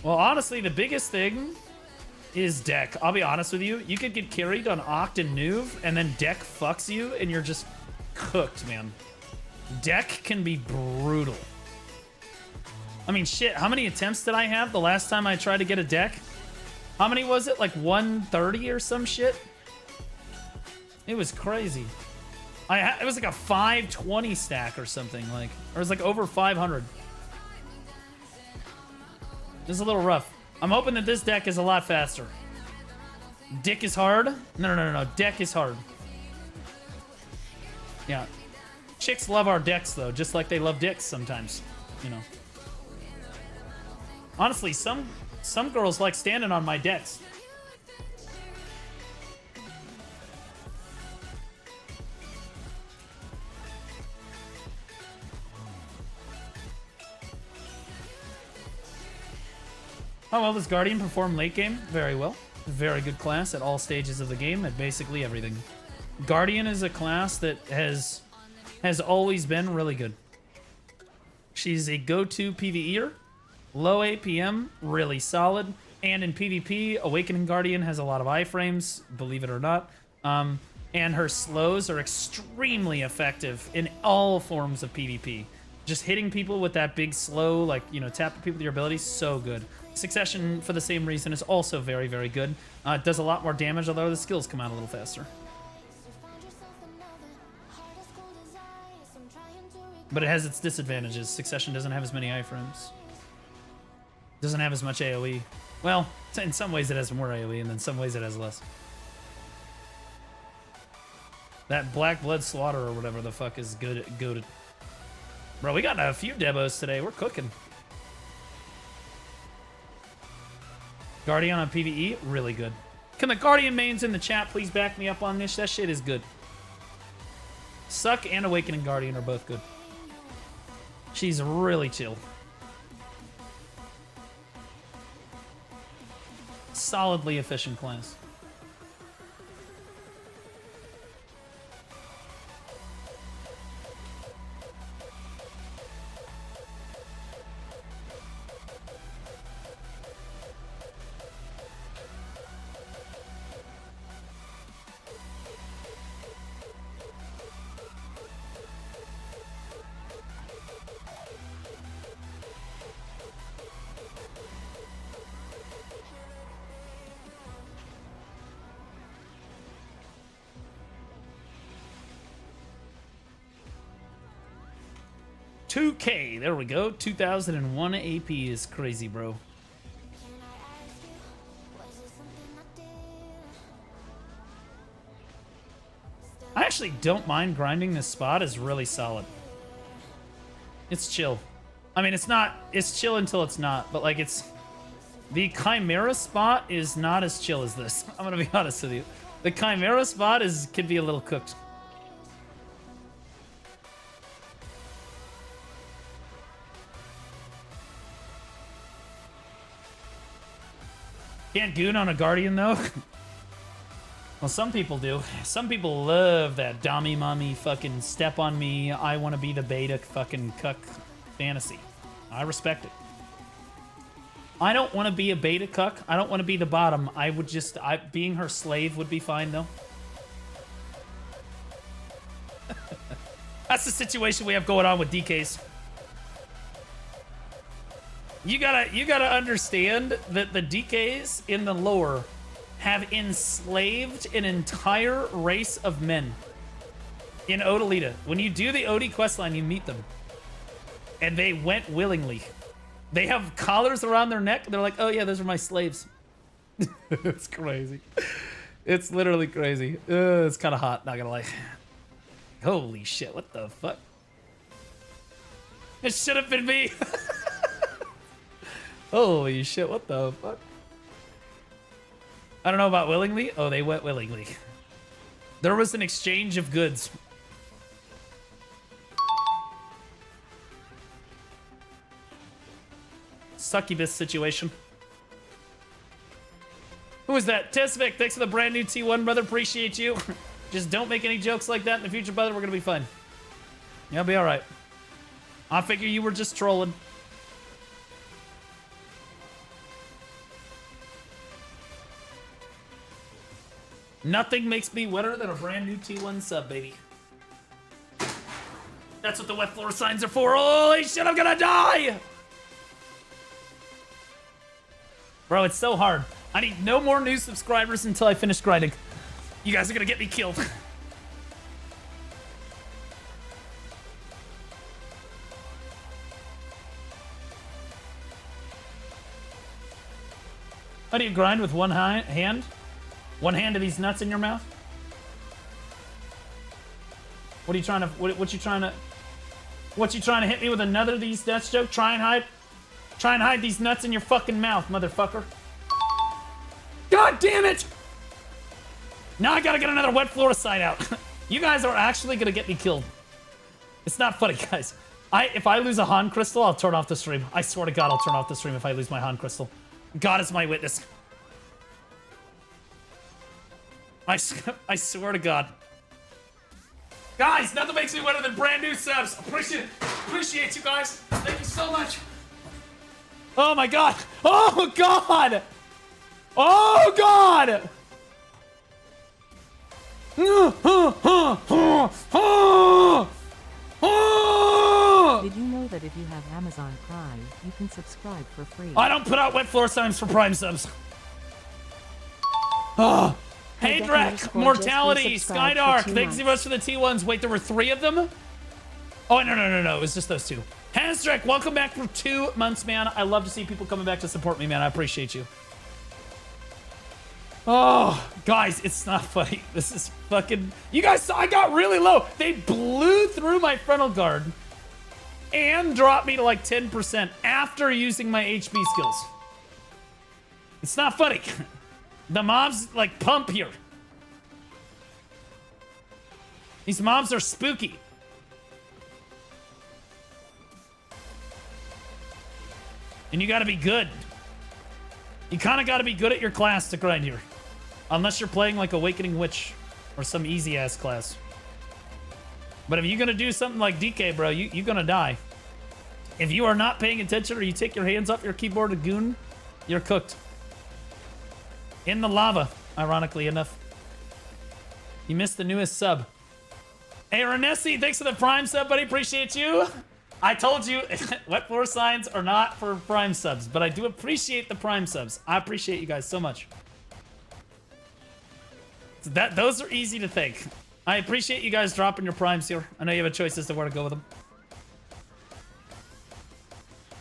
Well, honestly, the biggest thing is deck. I'll be honest with you. You could get carried on Oct and Nuve, and then deck fucks you, and you're just cooked, man. Deck can be brutal. I mean, shit, how many attempts did I have the last time I tried to get a deck? How many was it? Like 130 or some shit? It was crazy. It was like a 520 stack or something, like, or it was like over 500. This is a little rough. I'm hoping that this deck is a lot faster. Dick is hard? No. Deck is hard. Yeah. Chicks love our decks, though, just like they love dicks sometimes. You know. Honestly, some girls like standing on my decks. How well does Guardian perform late game? Very well. Very good class at all stages of the game, at basically everything. Guardian is a class that has always been really good. She's a go-to PvEer, low APM, really solid, and in PvP, Awakening Guardian has a lot of iframes, believe it or not, and her slows are extremely effective in all forms of PvP. Just hitting people with that big slow, like, you know, tap people with your abilities, so good. Succession, for the same reason, is also very, very good. It does a lot more damage, although the skills come out a little faster. But it has its disadvantages. Succession doesn't have as many iframes. Doesn't have as much AoE. Well, in some ways it has more AoE, and in some ways it has less. That Black Blood Slaughter or whatever the fuck is good. Bro, we got a few demos today. We're cooking. Guardian on PvE, really good. Can the Guardian mains in the chat please back me up on this? That shit is good. Suck and Awakening Guardian are both good. She's really chill. Solidly efficient class. $2K, there we go. 2001 AP is crazy, bro. I actually don't mind grinding. This spot is really solid. It's chill. I mean, it's chill until it's not, but like the Chimera spot is not as chill as this. I'm gonna be honest with you. The Chimera spot could be a little cooked. Can't goon on a Guardian, though? Well, some people do. Some people love that Dami Mommy fucking step on me, I want to be the beta fucking cuck fantasy. I respect it. I don't want to be a beta cuck. I don't want to be the bottom. I would just... being her slave would be fine, though. That's the situation we have going on with DKs. You gotta understand that the DKs in the lore have enslaved an entire race of men in Odalita. When you do the Odie questline, you meet them. And they went willingly. They have collars around their neck. They're like, oh yeah, those are my slaves. It's crazy. It's literally crazy. It's kind of hot, not gonna lie. Holy shit, what the fuck? It should have been me. Holy shit, what the fuck? I don't know about willingly. Oh, they went willingly. There was an exchange of goods. Succubus situation. Who is that? Tesvic, thanks for the brand new T1, brother. Appreciate you. Just don't make any jokes like that in the future, brother. We're gonna be fine. You'll be alright. I figure you were just trolling. Nothing makes me wetter than a brand new T1 sub, baby. That's what the wet floor signs are for. Holy shit, I'm gonna die! Bro, it's so hard. I need no more new subscribers until I finish grinding. You guys are gonna get me killed. How do you grind with one hand? One hand of these nuts in your mouth? What are you trying to... What you trying to hit me with another of these nuts, joke? Try and hide these nuts in your fucking mouth, motherfucker. God damn it! Now I gotta get another wet fluorocide out. You guys are actually gonna get me killed. It's not funny, guys. If I lose a Han crystal, I'll turn off the stream. I swear to God, I'll turn off the stream if I lose my Han crystal. God is my witness. I swear to God. Guys, nothing makes me wetter than brand new subs. Appreciate you guys. Thank you so much. Oh my God. Oh God. Oh God. Did you know that if you have Amazon Prime, you can subscribe for free? I don't put out wet floor signs for Prime subs. Oh. Hey Drek, Mortality, Skydark, thanks so much for the T1s. Wait, there were 3 of them? Oh, no, it was just those 2. Hansdrek, welcome back for 2 months, man. I love to see people coming back to support me, man. I appreciate you. Oh, guys, it's not funny. This is fucking... You guys saw I got really low. They blew through my frontal guard and dropped me to like 10% after using my HP skills. It's not funny. The mobs like pump here. These mobs are spooky. And you gotta be good. You kind of gotta be good at your class to grind here. Unless you're playing like Awakening Witch or some easy-ass class. But if you're gonna do something like DK, bro, you're gonna die. If you are not paying attention or you take your hands off your keyboard, a goon, you're cooked. In the lava, ironically enough. You missed the newest sub. Hey, Renessi, thanks for the Prime sub, buddy. Appreciate you. I told you, wet floor signs are not for Prime subs, but I do appreciate the Prime subs. I appreciate you guys so much. So those are easy to thank. I appreciate you guys dropping your Primes here. I know you have a choice as to where to go with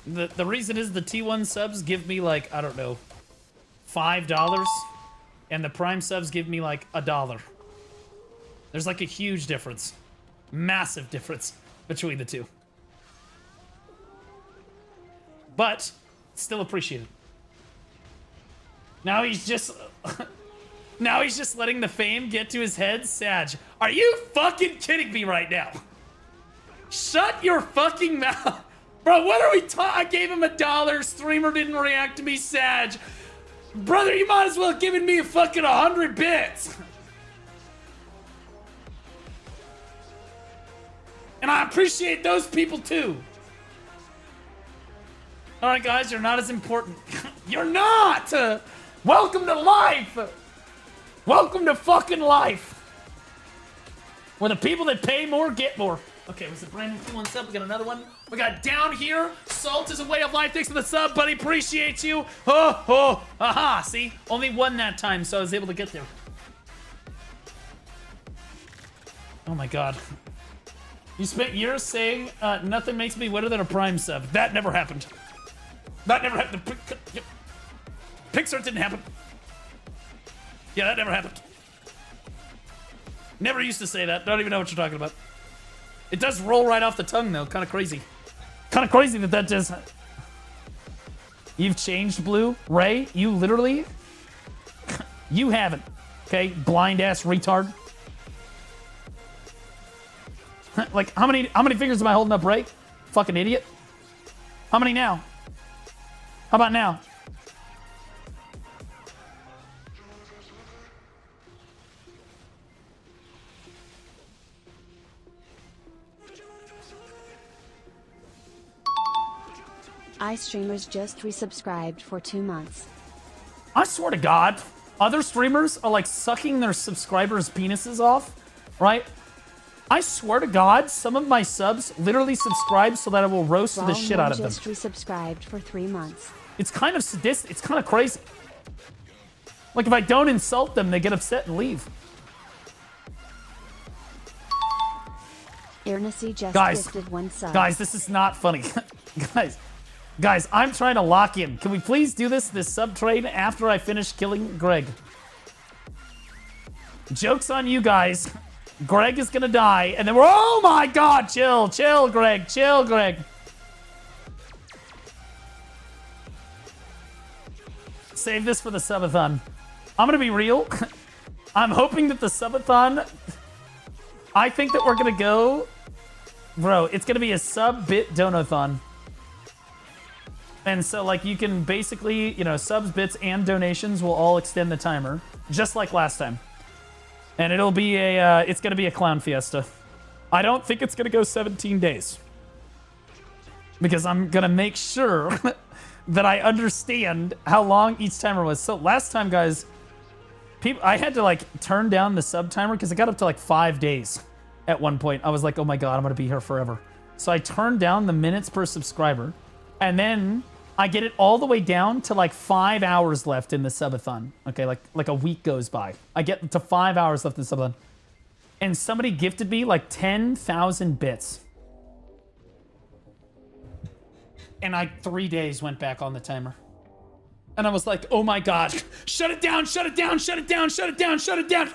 them. The reason is the T1 subs give me like, I don't know, $5, and the Prime subs give me like $1. There's like a huge difference. Massive difference between the two. But still appreciated. Now he's just now he's just letting the fame get to his head. Sag, are you fucking kidding me right now? Shut your fucking mouth. Bro, what are we talking? I gave him $1. Streamer didn't react to me. Sag. Brother, you might as well have given me a fucking 100 bits. And I appreciate those people too. All right, guys, you're not as important. You're not! Welcome to life! Welcome to fucking life! Where the people that pay more get more. Okay, was it Brandon 2 sub? We got another one. We got down here. Salt is a way of life. Thanks for the sub, buddy. Appreciate you. Oh, aha. See? Only one that time, so I was able to get there. Oh my god. You spent years saying nothing makes me wetter than a Prime sub. That never happened. That never happened. Pixar didn't happen. Yeah, that never happened. Never used to say that. Don't even know what you're talking about. It does roll right off the tongue, though. Kind of crazy. Kind of crazy that just... You've changed, Blue. Ray, you literally... You haven't. Okay? Blind-ass retard. Like, how many fingers am I holding up, Ray? Fucking idiot. How many now? How about now? iStreamers just resubscribed for 2 months. I swear to God, other streamers are like sucking their subscribers' penises off, right? I swear to God, some of my subs literally subscribe so that I will roast the shit out of them. Just resubscribed for 3 months. It's kind of sadistic. It's kind of crazy. Like, if I don't insult them, they get upset and leave. Ernest just Guys, gifted 1 sub. Guys, this is not funny. Guys, I'm trying to lock in. Can we please do this sub trade after I finish killing Greg? Joke's on you guys. Greg is gonna die, and then we're... Oh my god! Chill, Greg. Chill, Greg. Save this for the subathon. I'm gonna be real. I'm hoping that the subathon... I think that we're gonna go... Bro, it's gonna be a sub-bit donathon. And so, like, you can basically, you know, subs, bits, and donations will all extend the timer, just like last time. And it'll be a, it's gonna be a clown fiesta. I don't think it's gonna go 17 days. Because I'm gonna make sure that I understand how long each timer was. So last time, guys, I had to, like, turn down the sub timer because it got up to, like, 5 days at one point. I was like, oh my god, I'm gonna be here forever. So I turned down the minutes per subscriber, and then I get it all the way down to like 5 hours left in the subathon. Okay, like a week goes by. I get to 5 hours left in the subathon. And somebody gifted me like 10,000 bits. And 3 days went back on the timer. And I was like, oh my God, shut it down, shut it down, shut it down, shut it down, shut it down.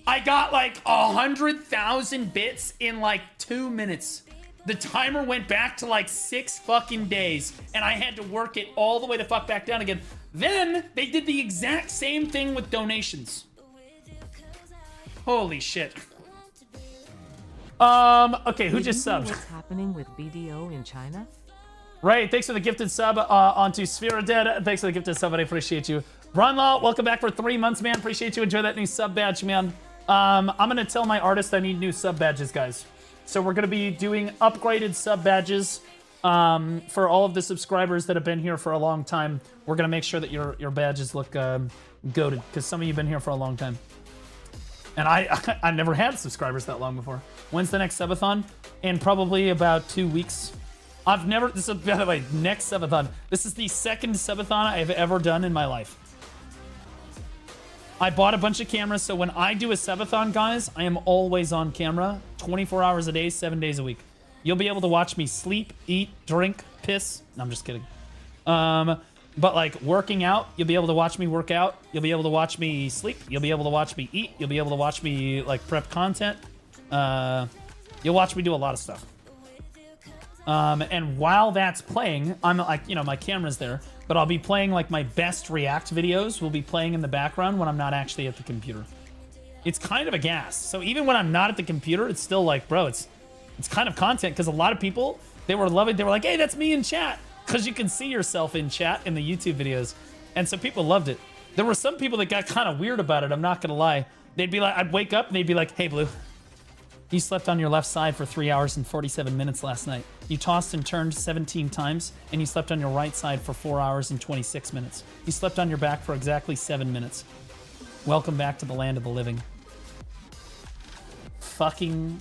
I got like 100,000 bits in like 2 minutes. The timer went back to like 6 fucking days, and I had to work it all the way the fuck back down again. Then they did the exact same thing with donations. Holy shit. Okay, who just subbed? What's happening with BDO in China? Right, thanks for the gifted sub onto Sphera Dead. Thanks for the gifted sub, I appreciate you. Brunlaw, welcome back for 3 months, man. Appreciate you. Enjoy that new sub badge, man. I'm gonna tell my artist I need new sub badges, guys. So we're gonna be doing upgraded sub badges for all of the subscribers that have been here for a long time. We're gonna make sure that your badges look goated, because some of you have been here for a long time. And I never had subscribers that long before. When's the next subathon? In probably about 2 weeks. I've never, this is, by the way, next subathon. This is the second subathon I've ever done in my life. I bought a bunch of cameras, so when I do a subathon, guys, I am always on camera, 24 hours a day, 7 days a week. You'll be able to watch me sleep, eat, drink, piss. No, I'm just kidding. But like working out, you'll be able to watch me work out. You'll be able to watch me sleep. You'll be able to watch me eat. You'll be able to watch me like prep content. You'll watch me do a lot of stuff. And while that's playing, I'm like, you know, my camera's there, but I'll be playing like my best React videos will be playing in the background when I'm not actually at the computer. It's kind of a gas. So even when I'm not at the computer, it's still like, bro, it's kind of content, because a lot of people, they were loving, they were like, hey, that's me in chat, because you can see yourself in chat in the YouTube videos. And so people loved it. There were some people that got kind of weird about it, I'm not gonna lie. They'd be like, I'd wake up and they'd be like, hey, Blue, you slept on your left side for 3 hours and 47 minutes last night. You tossed and turned 17 times, and you slept on your right side for 4 hours and 26 minutes. You slept on your back for exactly 7 minutes. Welcome back to the land of the living. Fucking...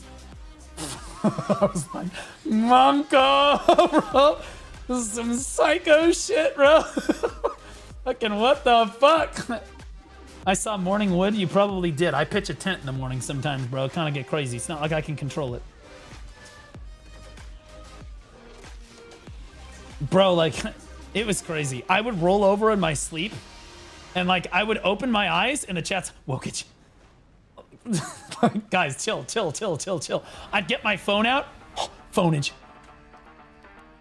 I was like, Monko, bro. This is some psycho shit, bro. Fucking what the fuck? I saw Morning Wood. You probably did. I pitch a tent in the morning sometimes, bro. Kind of get crazy. It's not like I can control it. Bro, like, it was crazy. I would roll over in my sleep, and like, I would open my eyes, and the chat's, Wokage. Guys, chill. I'd get my phone out. Phoneage.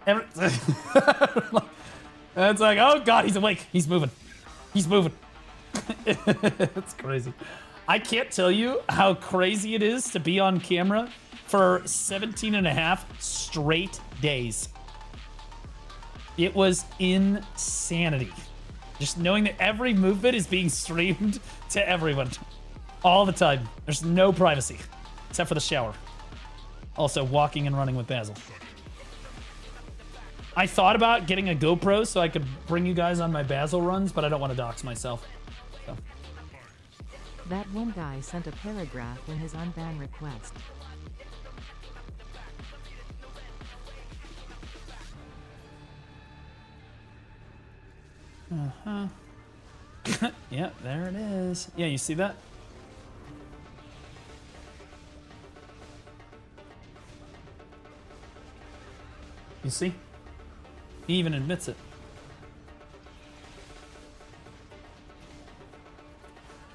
It's like, oh God, he's awake. He's moving. It's crazy. I can't tell you how crazy it is to be on camera for 17 and a half straight days. It was insanity. Just knowing that every movement is being streamed to everyone all the time. There's no privacy except for the shower. Also, walking and running with Basil. I thought about getting a GoPro so I could bring you guys on my Basil runs, but I don't want to dox myself. So. That one guy sent a paragraph in his unban request. Yeah, there it is. Yeah, you see that? You see? He even admits it.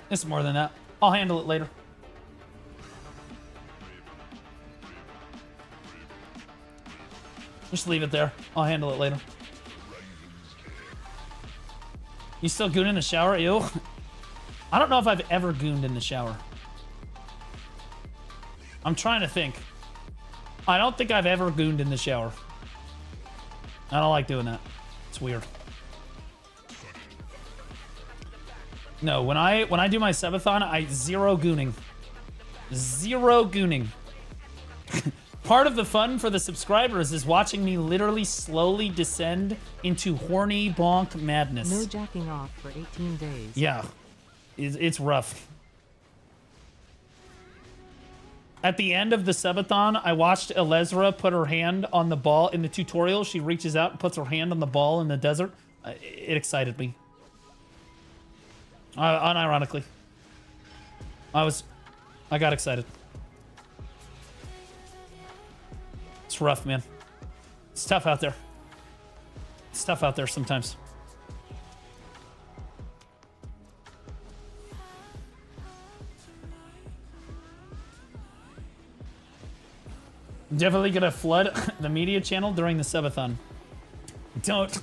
It's more than that. I'll handle it later. Just leave it there. I'll handle it later. You still goon in the shower? Ew. I don't know if I've ever gooned in the shower. I'm trying to think. I don't think I've ever gooned in the shower. I don't like doing that. It's weird. No, when I do my subathon, I zero gooning. Zero gooning. Part of the fun for the subscribers is watching me literally slowly descend into horny bonk madness. No jacking off for 18 days. Yeah. It's rough. At the end of the subathon, I watched Elezra put her hand on the ball in the tutorial. She reaches out and puts her hand on the ball in the desert. It excited me. Unironically. I got excited. It's rough, man. It's tough out there. It's tough out there sometimes. Definitely gonna flood the media channel during the subathon. Don't,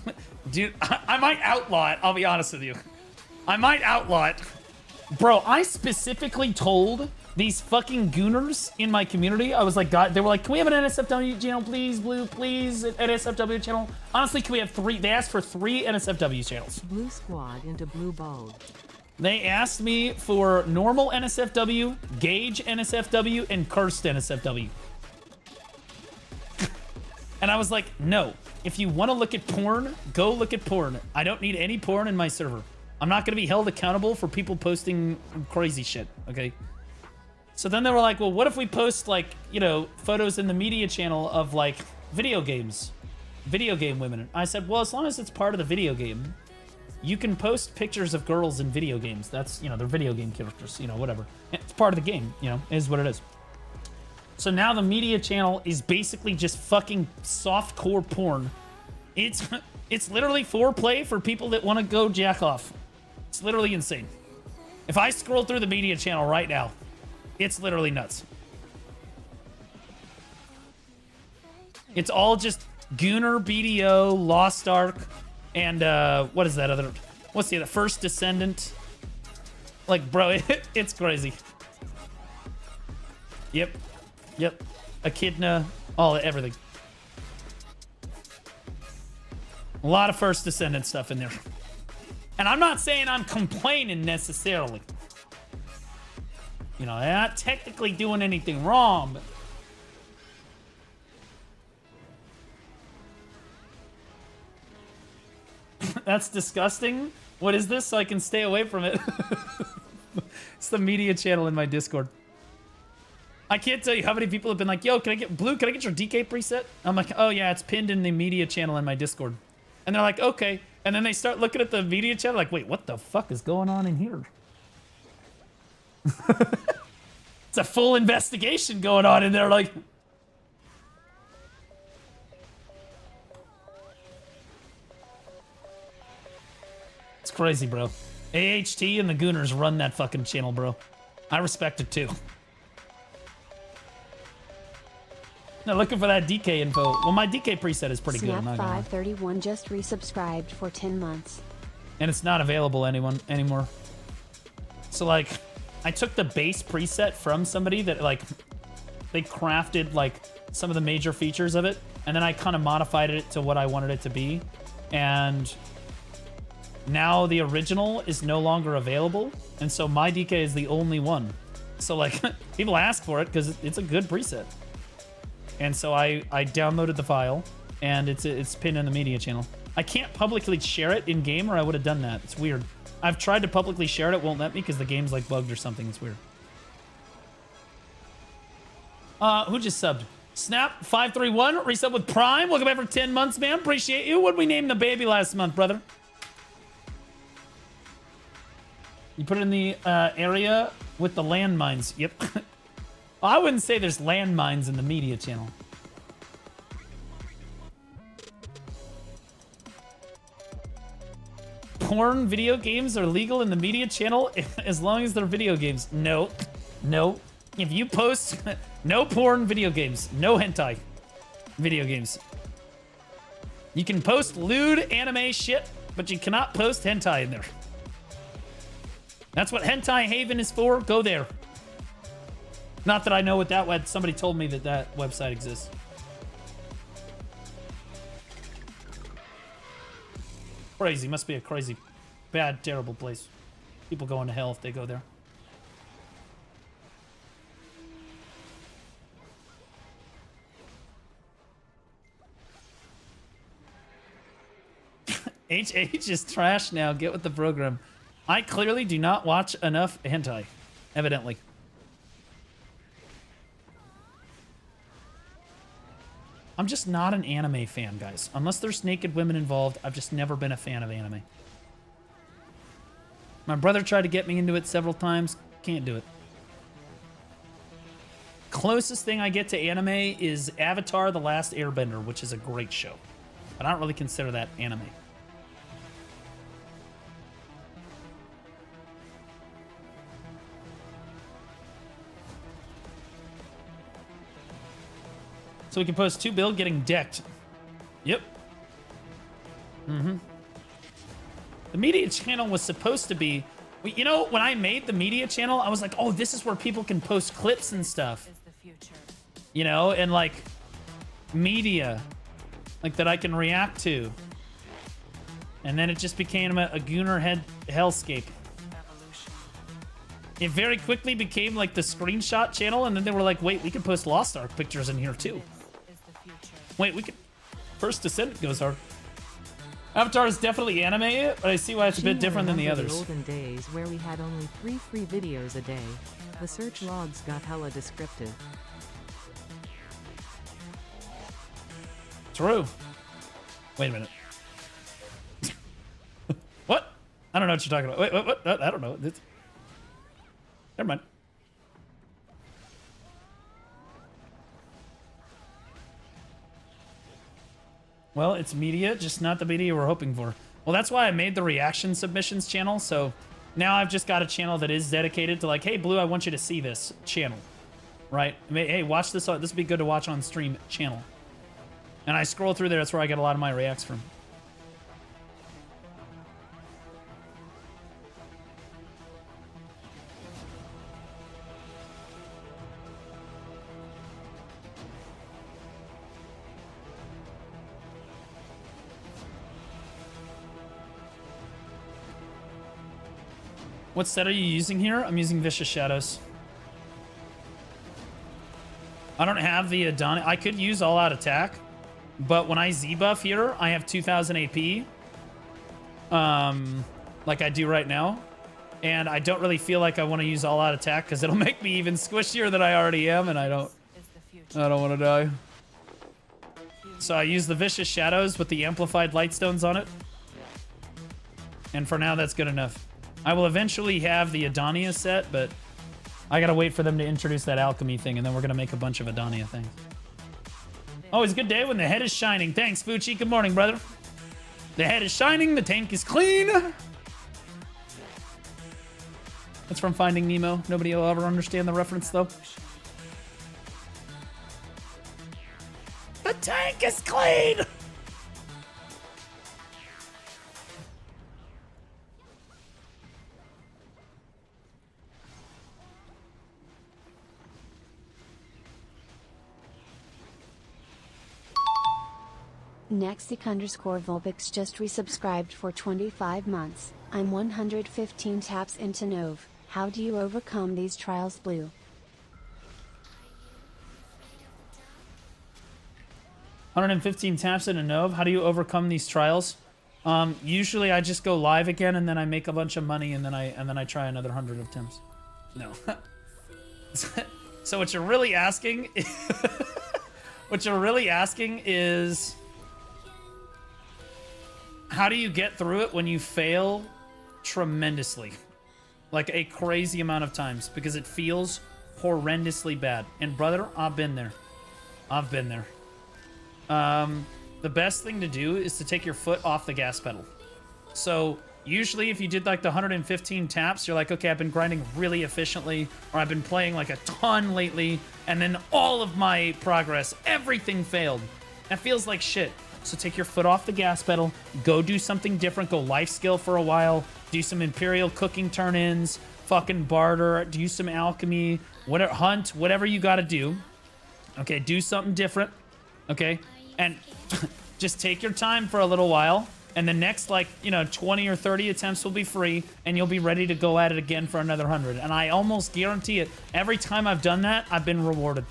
dude. I might outlaw it. I'll be honest with you. I might outlaw it. Bro, I specifically told these fucking gooners in my community. I was like, God, they were like, can we have an NSFW channel, please, Blue, please, an NSFW channel. Honestly, can we have 3? They asked for 3 NSFW channels. Blue squad into blue bulb. They asked me for normal NSFW, Gauge NSFW, and Cursed NSFW. And I was like, no. If you want to look at porn, go look at porn. I don't need any porn in my server. I'm not going to be held accountable for people posting crazy shit, okay? So then they were like, well, what if we post, like, you know, photos in the media channel of, like, video games? Video game women. I said, well, as long as it's part of the video game, you can post pictures of girls in video games. That's, you know, they're video game characters, you know, whatever. It's part of the game, you know, it is what it is. So now the media channel is basically just fucking softcore porn. It's literally foreplay for people that want to go jack off. It's literally insane. If I scroll through the media channel right now, it's literally nuts. It's all just Gooner, BDO, Lost Ark, and what is that other? What's the other? First Descendant. Like, bro, it's crazy. Yep. Echidna, everything. A lot of First Descendant stuff in there. And I'm not saying I'm complaining necessarily. You know, they're not technically doing anything wrong, but... That's disgusting. What is this? So I can stay away from it. It's the media channel in my Discord. I can't tell you how many people have been like, yo, can I get Blue? Can I get your DK preset? I'm like, oh yeah, it's pinned in the media channel in my Discord. And they're like, okay. And then they start looking at the media channel like, wait, what the fuck is going on in here? It's a full investigation going on in there. Like, it's crazy, bro. AHT and the Gooners run that fucking channel, bro. I respect it too. Now looking for that DK info. Well, my DK preset is pretty good. I'm not gonna lie. Snap531 just resubscribed for 10 months. And it's not available anymore. So like, I took the base preset from somebody that like, they crafted like some of the major features of it, and then I kind of modified it to what I wanted it to be. And now the original is no longer available, and so my DK is the only one. So like, people ask for it because it's a good preset. And so I downloaded the file, and it's pinned in the media channel. I can't publicly share it in game, or I would have done that. It's weird. I've tried to publicly share it, won't let me because the game's like bugged or something. It's weird. Who just subbed? Snap531 resub with Prime. Welcome back for 10 months, man. Appreciate you. What'd we name the baby last month, brother? You put it in the area with the landmines. Yep. I wouldn't say there's landmines in the media channel. Porn video games are legal in the media channel as long as they're video games. No. If you post no porn video games, no hentai video games. You can post lewd anime shit, but you cannot post hentai in there. That's what Hentai Haven is for. Go there. Not that I know what that web. Somebody told me that website exists. Crazy. Must be a crazy, bad, terrible place. People going to hell if they go there. HH is trash now. Get with the program. I clearly do not watch enough hentai. Evidently. I'm just not an anime fan, guys. Unless there's naked women involved, I've just never been a fan of anime. My brother tried to get me into it several times. Can't do it. Closest thing I get to anime is Avatar: The Last Airbender, which is a great show. But I don't really consider that anime. So we can post 2 build getting decked. Yep. Mm-hmm. The media channel was supposed to be... You know, when I made the media channel, I was like, oh, this is where people can post clips and stuff. You know, and like media, like that I can react to. And then it just became a Gooner hellscape. It very quickly became like the screenshot channel, and then they were like, wait, we can post Lost Ark pictures in here too. Wait, we can... First Descendant goes hard. Avatar is definitely anime, but I see why it's a bit different than the others. The olden days where we had only 3 free videos a day. The search logs got hella descriptive. True. Wait a minute. What? I don't know what you're talking about. Wait, what? I don't know. Never mind. Well, it's media, just not the media we're hoping for. Well, that's why I made the reaction submissions channel. So now I've just got a channel that is dedicated to like, hey, Blue, I want you to see this channel. Right? Hey, watch this. This would be good to watch on stream channel. And I scroll through there. That's where I get a lot of my reacts from. What set are you using here? I'm using Vicious Shadows. I don't have the Adon. I could use All Out Attack, but when I Z-buff here, I have 2000 AP. Like I do right now. And I don't really feel like I want to use All Out Attack because it'll make me even squishier than I already am, and I don't want to die. So I use the Vicious Shadows with the amplified Lightstones on it. And for now, that's good enough. I will eventually have the Adonia set, but I gotta wait for them to introduce that alchemy thing, and then we're gonna make a bunch of Adonia things. Always a good day when the head is shining. Thanks, Fuchi. Good morning, brother. The head is shining, the tank is clean. That's from Finding Nemo. Nobody will ever understand the reference, though. The tank is clean! Nexic_Volpix just resubscribed for 25 months. I'm 115 taps into Nove. How do you overcome these trials, Blue? $115 taps into Nove. How do you overcome these trials? Usually I just go live again, and then I make a bunch of money, and then I try another 100 attempts. No. So what you're really asking, is, how do you get through it when you fail tremendously? Like a crazy amount of times, because it feels horrendously bad. And brother, I've been there. The best thing to do is to take your foot off the gas pedal. So usually if you did like the 115 taps, you're like, okay, I've been grinding really efficiently, or I've been playing like a ton lately, and then all of my progress, everything failed. That feels like shit. So take your foot off the gas pedal, go do something different, go life skill for a while, do some Imperial cooking turn-ins, fucking barter, do some alchemy, whatever, hunt, whatever you gotta do. Okay, do something different, okay? And just take your time for a little while, and the next, like, 20 or 30 attempts will be free, and you'll be ready to go at it again for another 100. And I almost guarantee it, every time I've done that, I've been rewarded.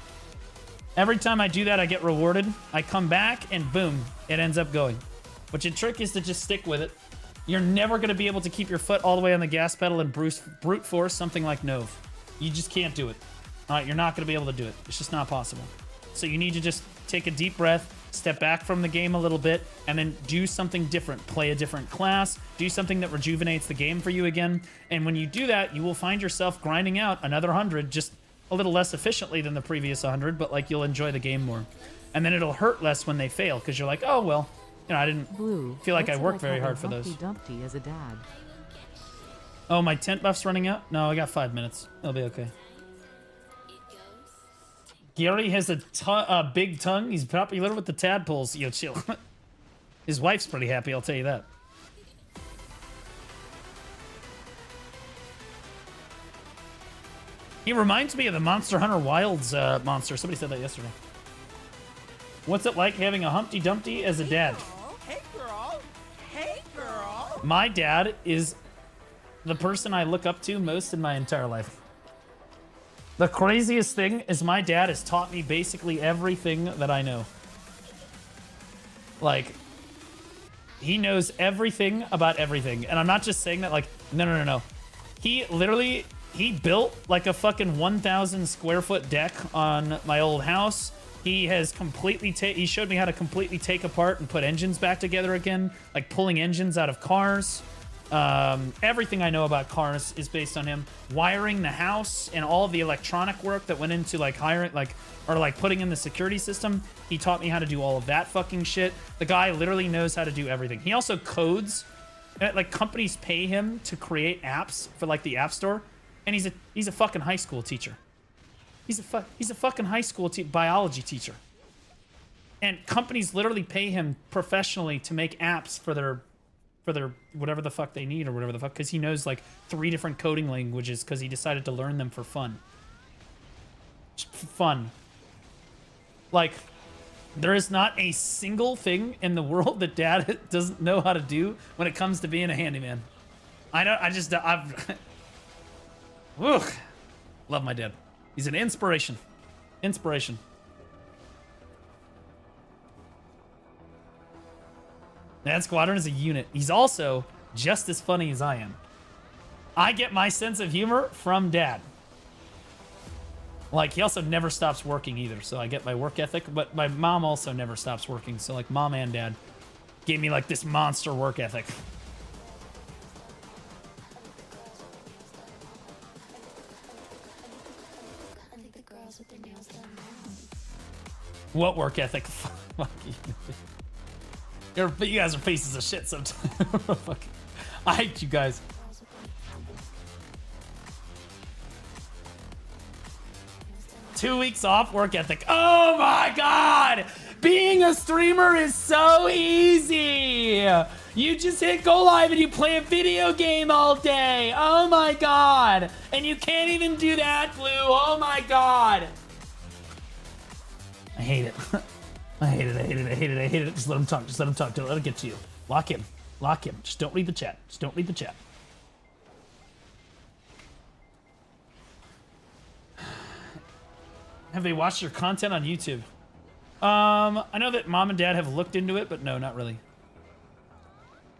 Every time I do that, I get rewarded. I come back, and boom, it ends up going. But your trick is to just stick with it. You're never going to be able to keep your foot all the way on the gas pedal and brute force something like Nove. You just can't do it. All right, you're not going to be able to do it. It's just not possible. So you need to just take a deep breath, step back from the game a little bit, and then do something different. Play a different class, do something that rejuvenates the game for you again. And when you do that, you will find yourself grinding out another 100, just a little less efficiently than the previous 100, but like you'll enjoy the game more. And then it'll hurt less when they fail, because you're like, oh, well, I didn't feel like I worked very hard for those. Dumpty as a dad. Oh, my tent buff's running out? No, I got 5 minutes. It'll be okay. Gary has a big tongue. He's popular with the tadpoles. Yo, chill. His wife's pretty happy, I'll tell you that. He reminds me of the Monster Hunter Wilds monster. Somebody said that yesterday. What's it like having a Humpty Dumpty as a dad? Hey, girl. Hey, girl. My dad is the person I look up to most in my entire life. The craziest thing is my dad has taught me basically everything that I know. Like, he knows everything about everything. And I'm not just saying that like, no. He literally, he built like a fucking 1,000 square foot deck on my old house. He has completely he showed me how to completely take apart and put engines back together again, like pulling engines out of cars. Everything I know about cars is based on him. Wiring the house and all of the electronic work that went into like putting in the security system. He taught me how to do all of that fucking shit. The guy literally knows how to do everything. He also codes. Like companies pay him to create apps for like the App Store, and he's a fucking high school teacher. He's a fucking high school biology teacher. And companies literally pay him professionally to make apps for their whatever the fuck they need or whatever the fuck, because he knows like 3 different coding languages because he decided to learn them for fun. Just for fun. Like, there is not a single thing in the world that dad doesn't know how to do when it comes to being a handyman. I've love my dad. He's an inspiration. Inspiration. Dad Squadron is a unit. He's also just as funny as I am. I get my sense of humor from Dad. Like, he also never stops working either, so I get my work ethic, but my mom also never stops working, so like Mom and Dad gave me like this monster work ethic. What work ethic? Fuck you. You guys are pieces of shit sometimes. I hate you guys. Two weeks off, work ethic. Oh my god! Being a streamer is so easy! You just hit go live and you play a video game all day. Oh my god! And you can't even do that, Blue. Oh my god! I hate it. I hate it, I hate it, I hate it, I hate it. Just let him talk, just let him talk. Don't let it get to you. Lock him. Lock him. Just don't read the chat. Just don't read the chat. Have they watched your content on YouTube? I know that Mom and Dad have looked into it, but no, not really.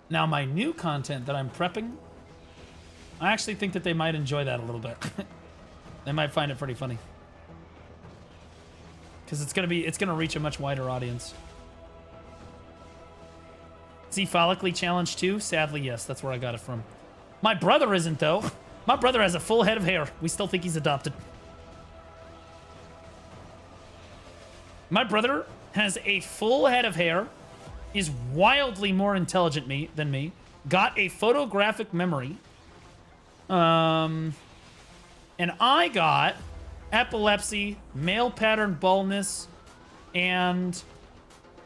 Now, my new content that I'm prepping, I actually think that they might enjoy that a little bit. They might find it pretty funny. Because it's gonna reach a much wider audience. Is he follically challenged too? Sadly, yes. That's where I got it from. My brother isn't, though. My brother has a full head of hair. We still think he's adopted. My brother has a full head of hair, is wildly more intelligent than me, got a photographic memory, and I got epilepsy, male pattern baldness, and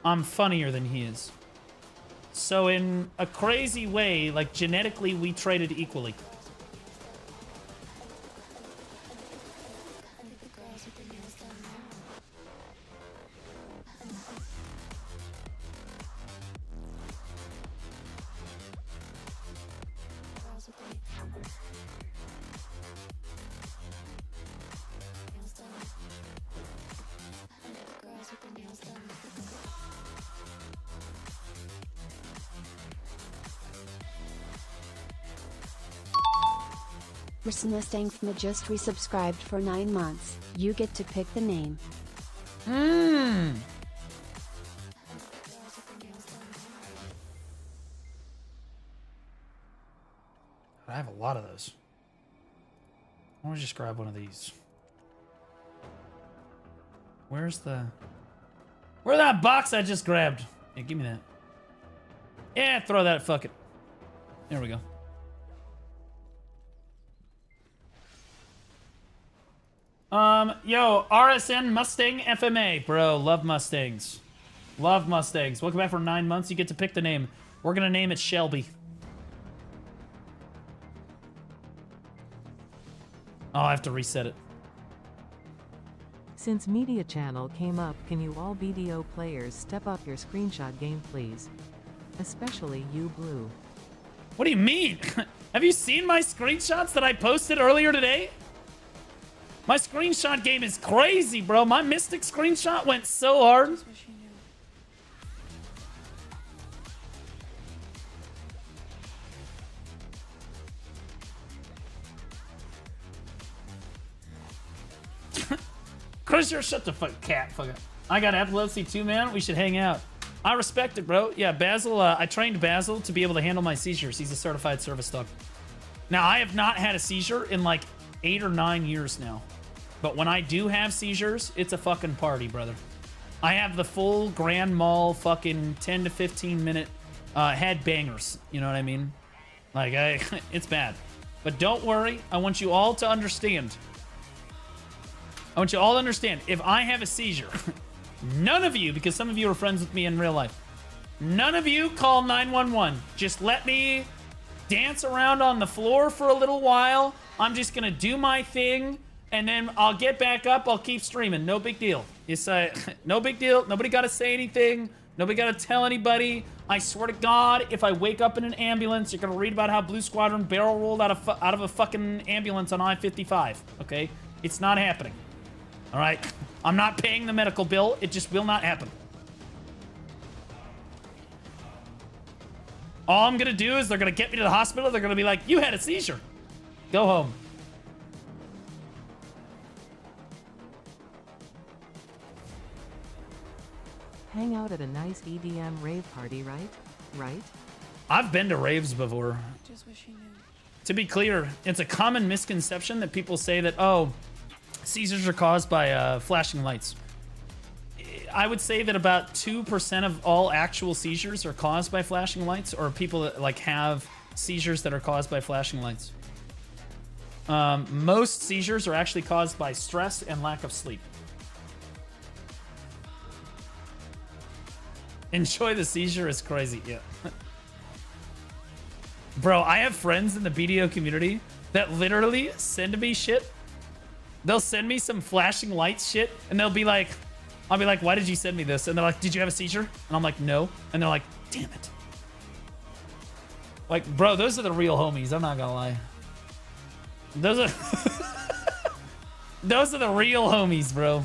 I'm funnier than he is. So in a crazy way, like genetically, we traded equally. Mustangthma just resubscribed for 9 months. You get to pick the name. I have a lot of those. I want to just grab one of these. Where's that box I just grabbed? Yeah, give me that. Yeah, throw that. Fuck it. There we go. Yo, RSN Mustang FMA, bro. Love Mustangs. Love Mustangs. Welcome back for 9 months. You get to pick the name. We're gonna name it Shelby. Oh, I have to reset it. Since Media Channel came up, can you all BDO players step up your screenshot game, please? Especially you, Blue. What do you mean? Have you seen my screenshots that I posted earlier today? My screenshot game is crazy, bro. My Mystic screenshot went so hard. Chris, you're shut the fuck cat. Fuck it. I got epilepsy too, man. We should hang out. I respect it, bro. Yeah, Basil, I trained Basil to be able to handle my seizures. He's a certified service dog. Now, I have not had a seizure in like 8 or 9 years now. But when I do have seizures, it's a fucking party, brother. I have the full Grand Mal fucking 10 to 15 minute head bangers. You know what I mean? Like, it's bad. But don't worry. I want you all to understand. I want you all to understand. If I have a seizure, none of you, because some of you are friends with me in real life, none of you call 911. Just let me dance around on the floor for a little while. I'm just going to do my thing. And then I'll get back up. I'll keep streaming. No big deal. It's no big deal. Nobody got to say anything. Nobody got to tell anybody. I swear to God, if I wake up in an ambulance, you're going to read about how Blue Squadron barrel rolled out of a fucking ambulance on I-55. Okay? It's not happening. All right? I'm not paying the medical bill. It just will not happen. All I'm going to do is they're going to get me to the hospital. They're going to be like, you had a seizure. Go home. Hang out at a nice EDM rave party, right? Right? I've been to raves before. Just wish you knew. To be clear, it's a common misconception that people say that, oh, seizures are caused by flashing lights. I would say that about 2% of all actual seizures are caused by flashing lights, or people that like have seizures that are caused by flashing lights. Most seizures are actually caused by stress and lack of sleep. Enjoy the seizure is crazy. Yeah. Bro, I have friends in the BDO community that literally send me shit. They'll send me some flashing lights shit, and they'll be like, I'll be like, why did you send me this? And they're like, did you have a seizure? And I'm like, no. And they're like, damn it. Like, bro, those are the real homies. I'm not gonna lie. Those are those are the real homies, bro.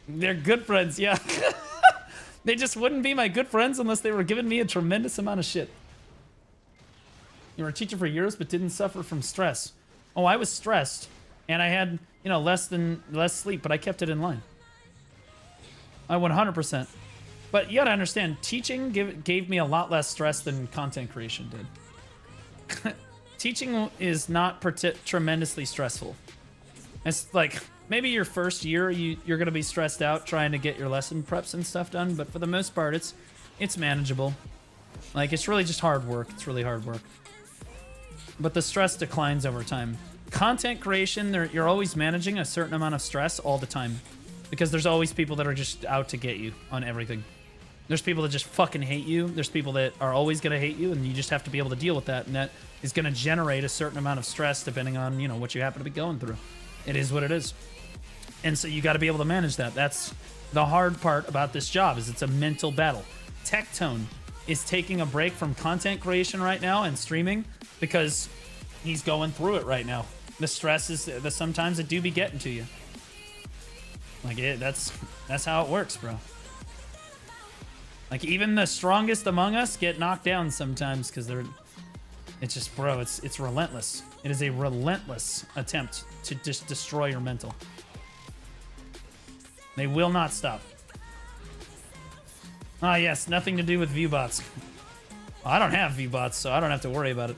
They're good friends, yeah. They just wouldn't be my good friends unless they were giving me a tremendous amount of shit. You were a teacher for years but didn't suffer from stress. Oh, I was stressed, and I had, you know, less sleep, but I kept it in line. I 100%. But you gotta understand, teaching gave me a lot less stress than content creation did. Teaching is not tremendously stressful. It's like, maybe your first year, you're gonna be stressed out trying to get your lesson preps and stuff done, but for the most part, it's manageable. Like, it's really just hard work. It's really hard work. But the stress declines over time. Content creation, you're always managing a certain amount of stress all the time. Because there's always people that are just out to get you on everything. There's people that just fucking hate you. There's people that are always going to hate you, and you just have to be able to deal with that. And that is going to generate a certain amount of stress depending on, you know, what you happen to be going through. It is what it is. And so you got to be able to manage that. That's the hard part about this job, is it's a mental battle. Tectone is taking a break from content creation right now and streaming because he's going through it right now. The stress is that sometimes it do be getting to you. Like, that's how it works, bro. Like, even the strongest among us get knocked down sometimes because it's just, bro, it's relentless. It is a relentless attempt to just destroy your mental. They will not stop. Ah, yes, nothing to do with viewbots. Well, I don't have viewbots, so I don't have to worry about it.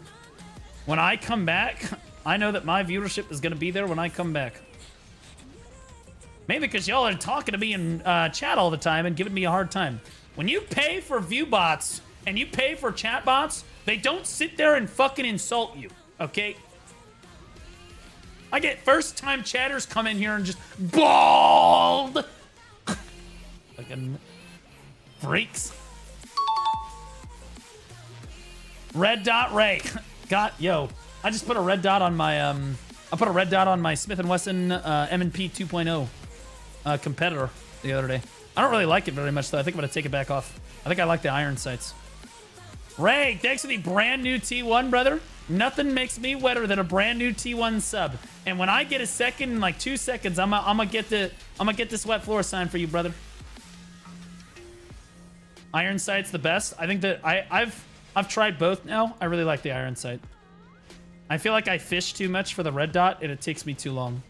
When I come back, I know that my viewership is going to be there when I come back. Maybe because y'all are talking to me in chat all the time and giving me a hard time. When you pay for viewbots and you pay for chatbots, they don't sit there and fucking insult you. Okay. I get first time chatters come in here and just bald. Fucking freaks. Red dot Ray. Yo. I just put a red dot on my I put a red dot on my Smith & Wesson M&P 2.0 competitor the other day. I don't really like it very much though. I think I'm gonna take it back off. I think I like the iron sights. Ray, thanks for the brand new T1, brother. Nothing makes me wetter than a brand new T1 sub. And when I get a second, in like 2 seconds, I'm gonna get this wet floor sign for you, brother. Iron sight's the best. I think that I've tried both now. I really like the iron sight. I feel like I fish too much for the red dot and it takes me too long.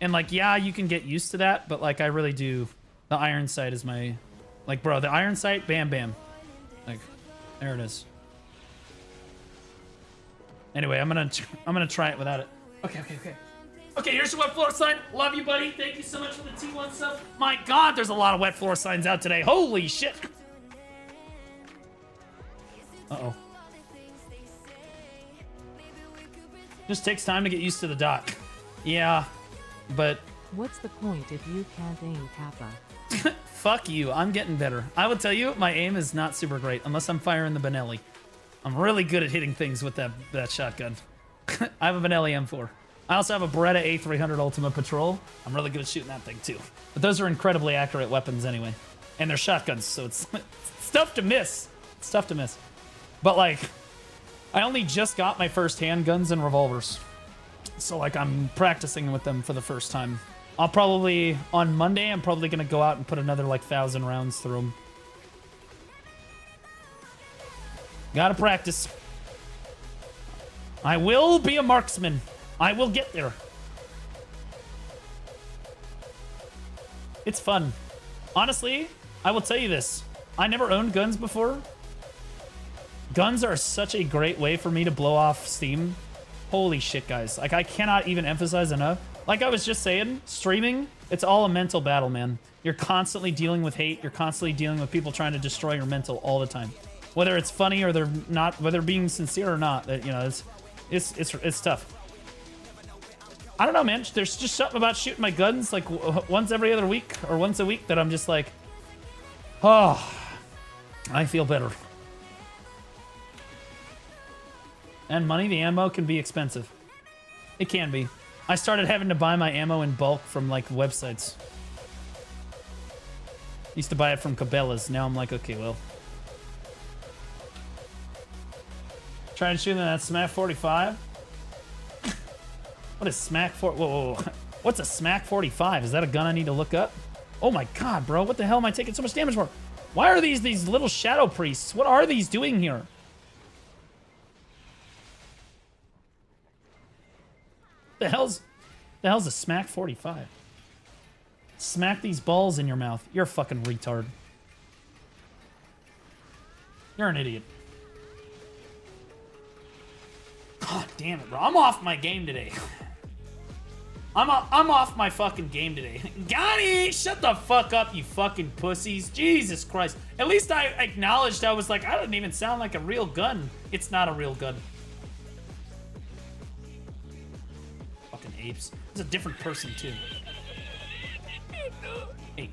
And like, yeah, you can get used to that, but like I really do. The iron sight is my, like, bro, the iron sight, bam, bam. Like, there it is. Anyway, I'm gonna try it without it. Okay. Okay, here's your wet floor sign. Love you, buddy. Thank you so much for the T1 sub. My God, there's a lot of wet floor signs out today. Holy shit. Uh-oh. Just takes time to get used to the dot. Yeah, but... What's the point if you can't aim Kappa? Fuck you, I'm getting better. I will tell you, my aim is not super great unless I'm firing the Benelli. I'm really good at hitting things with that shotgun. I have a Benelli M4. I also have a Beretta A300 Ultima Patrol. I'm really good at shooting that thing too. But those are incredibly accurate weapons anyway. And they're shotguns, so it's tough to miss. It's tough to miss. But like, I only just got my first handguns and revolvers. So like, I'm practicing with them for the first time. I'll probably, on Monday, I'm probably gonna go out and put another like 1,000 rounds through them. Gotta practice. I will be a marksman. I will get there. It's fun. Honestly, I will tell you this. I never owned guns before. Guns are such a great way for me to blow off steam. Holy shit, guys. Like, I cannot even emphasize enough. Like I was just saying, streaming, it's all a mental battle, man. You're constantly dealing with hate. You're constantly dealing with people trying to destroy your mental all the time. Whether it's funny or they're not, whether being sincere or not, that, you know, it's tough. I don't know, man. There's just something about shooting my guns like once every other week or once a week that I'm just like, oh, I feel better. And money, the ammo can be expensive. It can be. I started having to buy my ammo in bulk from like websites. Used to buy it from Cabela's. Now I'm like, okay, well. Trying to shoot that Smack 45. What is Smack 4? Whoa. What's a Smack 45? Is that a gun I need to look up? Oh my God, bro. What the hell am I taking so much damage for? Why are these little shadow priests? What are these doing here? The hell's a Smack 45? Smack these balls in your mouth. You're a fucking retard. You're an idiot. God damn it, bro. I'm off my game today. I'm off my fucking game today. Gotti, shut the fuck up, you fucking pussies. Jesus Christ. At least I acknowledged, I was like, I don't even sound like a real gun. It's not a real gun. Fucking apes. It's a different person, too. Hey.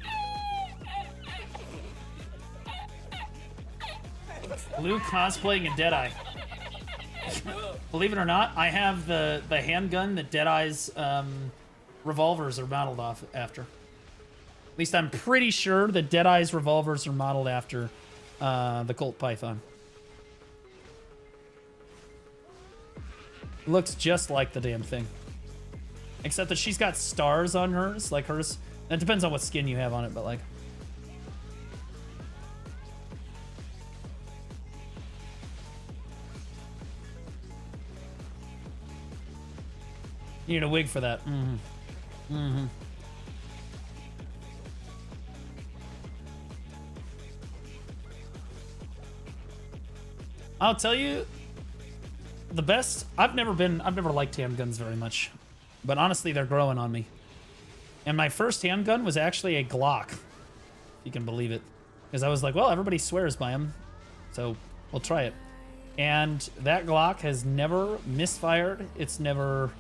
Blue cosplaying a Deadeye. Believe it or not, I have the handgun that Deadeye's revolvers are modeled off after. At least I'm pretty sure that Deadeye's revolvers are modeled after the Colt Python. Looks just like the damn thing. Except that she's got stars on hers, like hers. It depends on what skin you have on it, but like... You need a wig for that. Mm-hmm. Mm-hmm. I'll tell you, the best. I've never liked handguns very much, but honestly, they're growing on me. And my first handgun was actually a Glock, if you can believe it, because I was like, well, everybody swears by them, so we'll try it. And that Glock has never misfired. It's never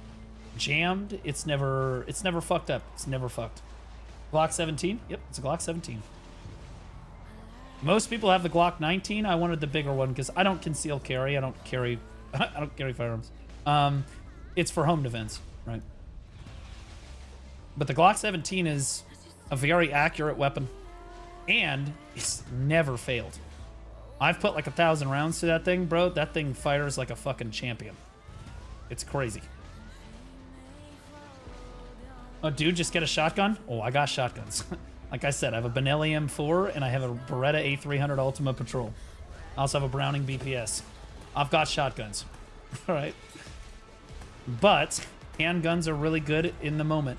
jammed. It's never fucked up. It's never fucked. Glock 17? Yep, it's a Glock 17. Most people have the Glock 19. I wanted the bigger one because I don't conceal carry. I don't carry firearms. It's for home defense, right? But the Glock 17 is a very accurate weapon, and it's never failed. I've put like 1,000 rounds to that thing, bro. That thing fires like a fucking champion. It's crazy. Oh, dude, just get a shotgun? Oh, I got shotguns. Like I said, I have a Benelli M4 and I have a Beretta A300 Ultima Patrol. I also have a Browning BPS. I've got shotguns. All right. But handguns are really good in the moment.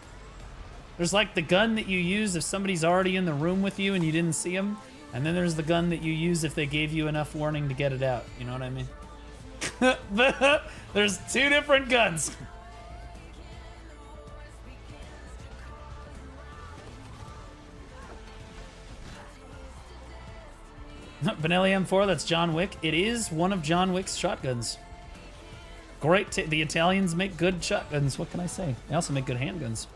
There's like the gun that you use if somebody's already in the room with you and you didn't see them. And then there's the gun that you use if they gave you enough warning to get it out. You know what I mean? There's two different guns. Benelli M4, that's John Wick. It is one of John Wick's shotguns. Great. The Italians make good shotguns. What can I say? They also make good handguns.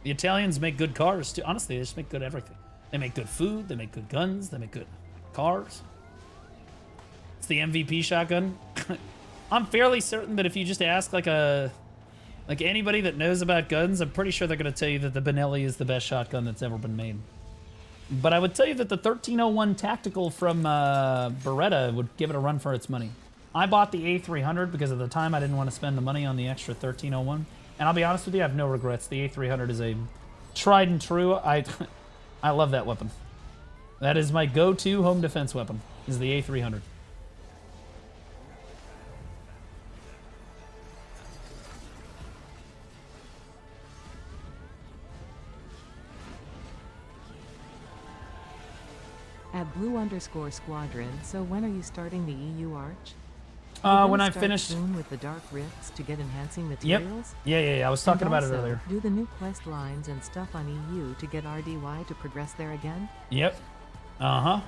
The Italians make good cars, too. Honestly, they just make good everything. They make good food. They make good guns. They make good cars. It's the MVP shotgun. I'm fairly certain that if you just ask like anybody that knows about guns, I'm pretty sure they're going to tell you that the Benelli is the best shotgun that's ever been made. But I would tell you that the 1301 Tactical from Beretta would give it a run for its money. I bought the A300 because at the time I didn't want to spend the money on the extra 1301. And I'll be honest with you, I have no regrets. The A300 is a tried and true. I love that weapon. That is my go-to home defense weapon, is the A300. At Blue_Squadron, so when are you starting the EU Arch? When I finished soon with the dark rifts to get enhancing materials. Yeah. I was talking about it earlier. Do the new quest lines and stuff on EU to get RDY to progress there again. Yep. I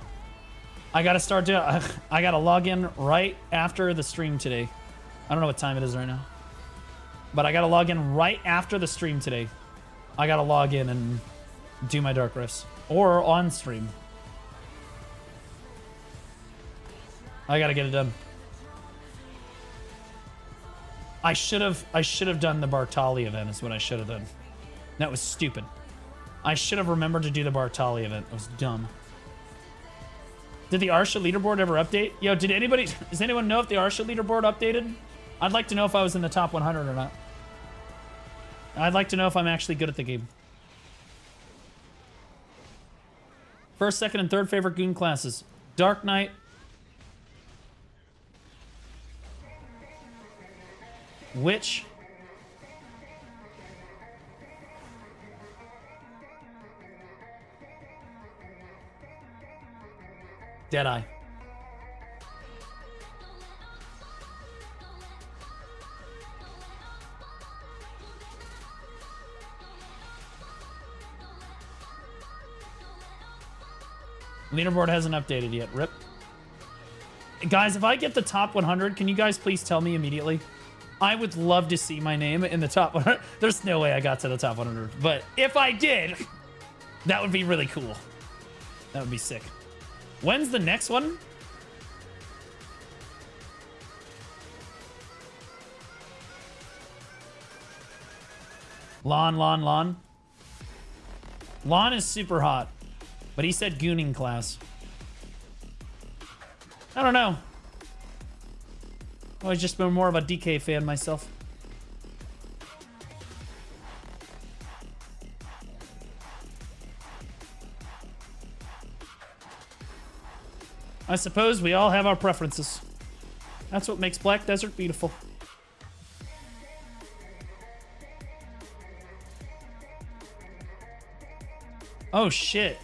gotta start doing. I gotta log in right after the stream today. I don't know what time it is right now, but I gotta log in right after the stream today. I gotta log in and do my dark rifts or on stream. I gotta get it done. I should have done the Bartali event is what I should have done. That was stupid. I should have remembered to do the Bartali event. It was dumb. Did the Arsha leaderboard ever update? Yo, does anyone know if the Arsha leaderboard updated? I'd like to know if I was in the top 100 or not. I'd like to know if I'm actually good at the game. First, second, and third favorite goon classes. Dark Knight. Witch. Deadeye. Leaderboard hasn't updated yet. Rip. Guys, if I get the top 100, can you guys please tell me immediately? I would love to see my name in the top 100. There's no way I got to the top 100, but if I did, that would be really cool. That would be sick. When's the next one? Lon. Lon is super hot, but he said gooning class. I don't know. I've always just been more of a DK fan myself. I suppose we all have our preferences. That's what makes Black Desert beautiful. Oh shit.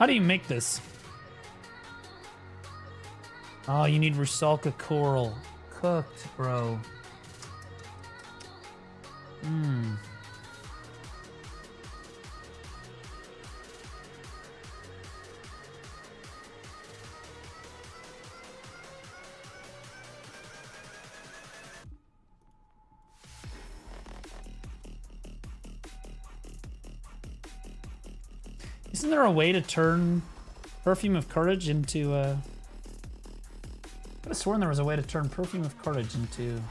How do you make this? Oh, you need Rusalka coral. Cooked, bro. Hmm. Isn't there a way to turn Perfume of Courage into I could have sworn there was a way to turn Perfume of Courage into... You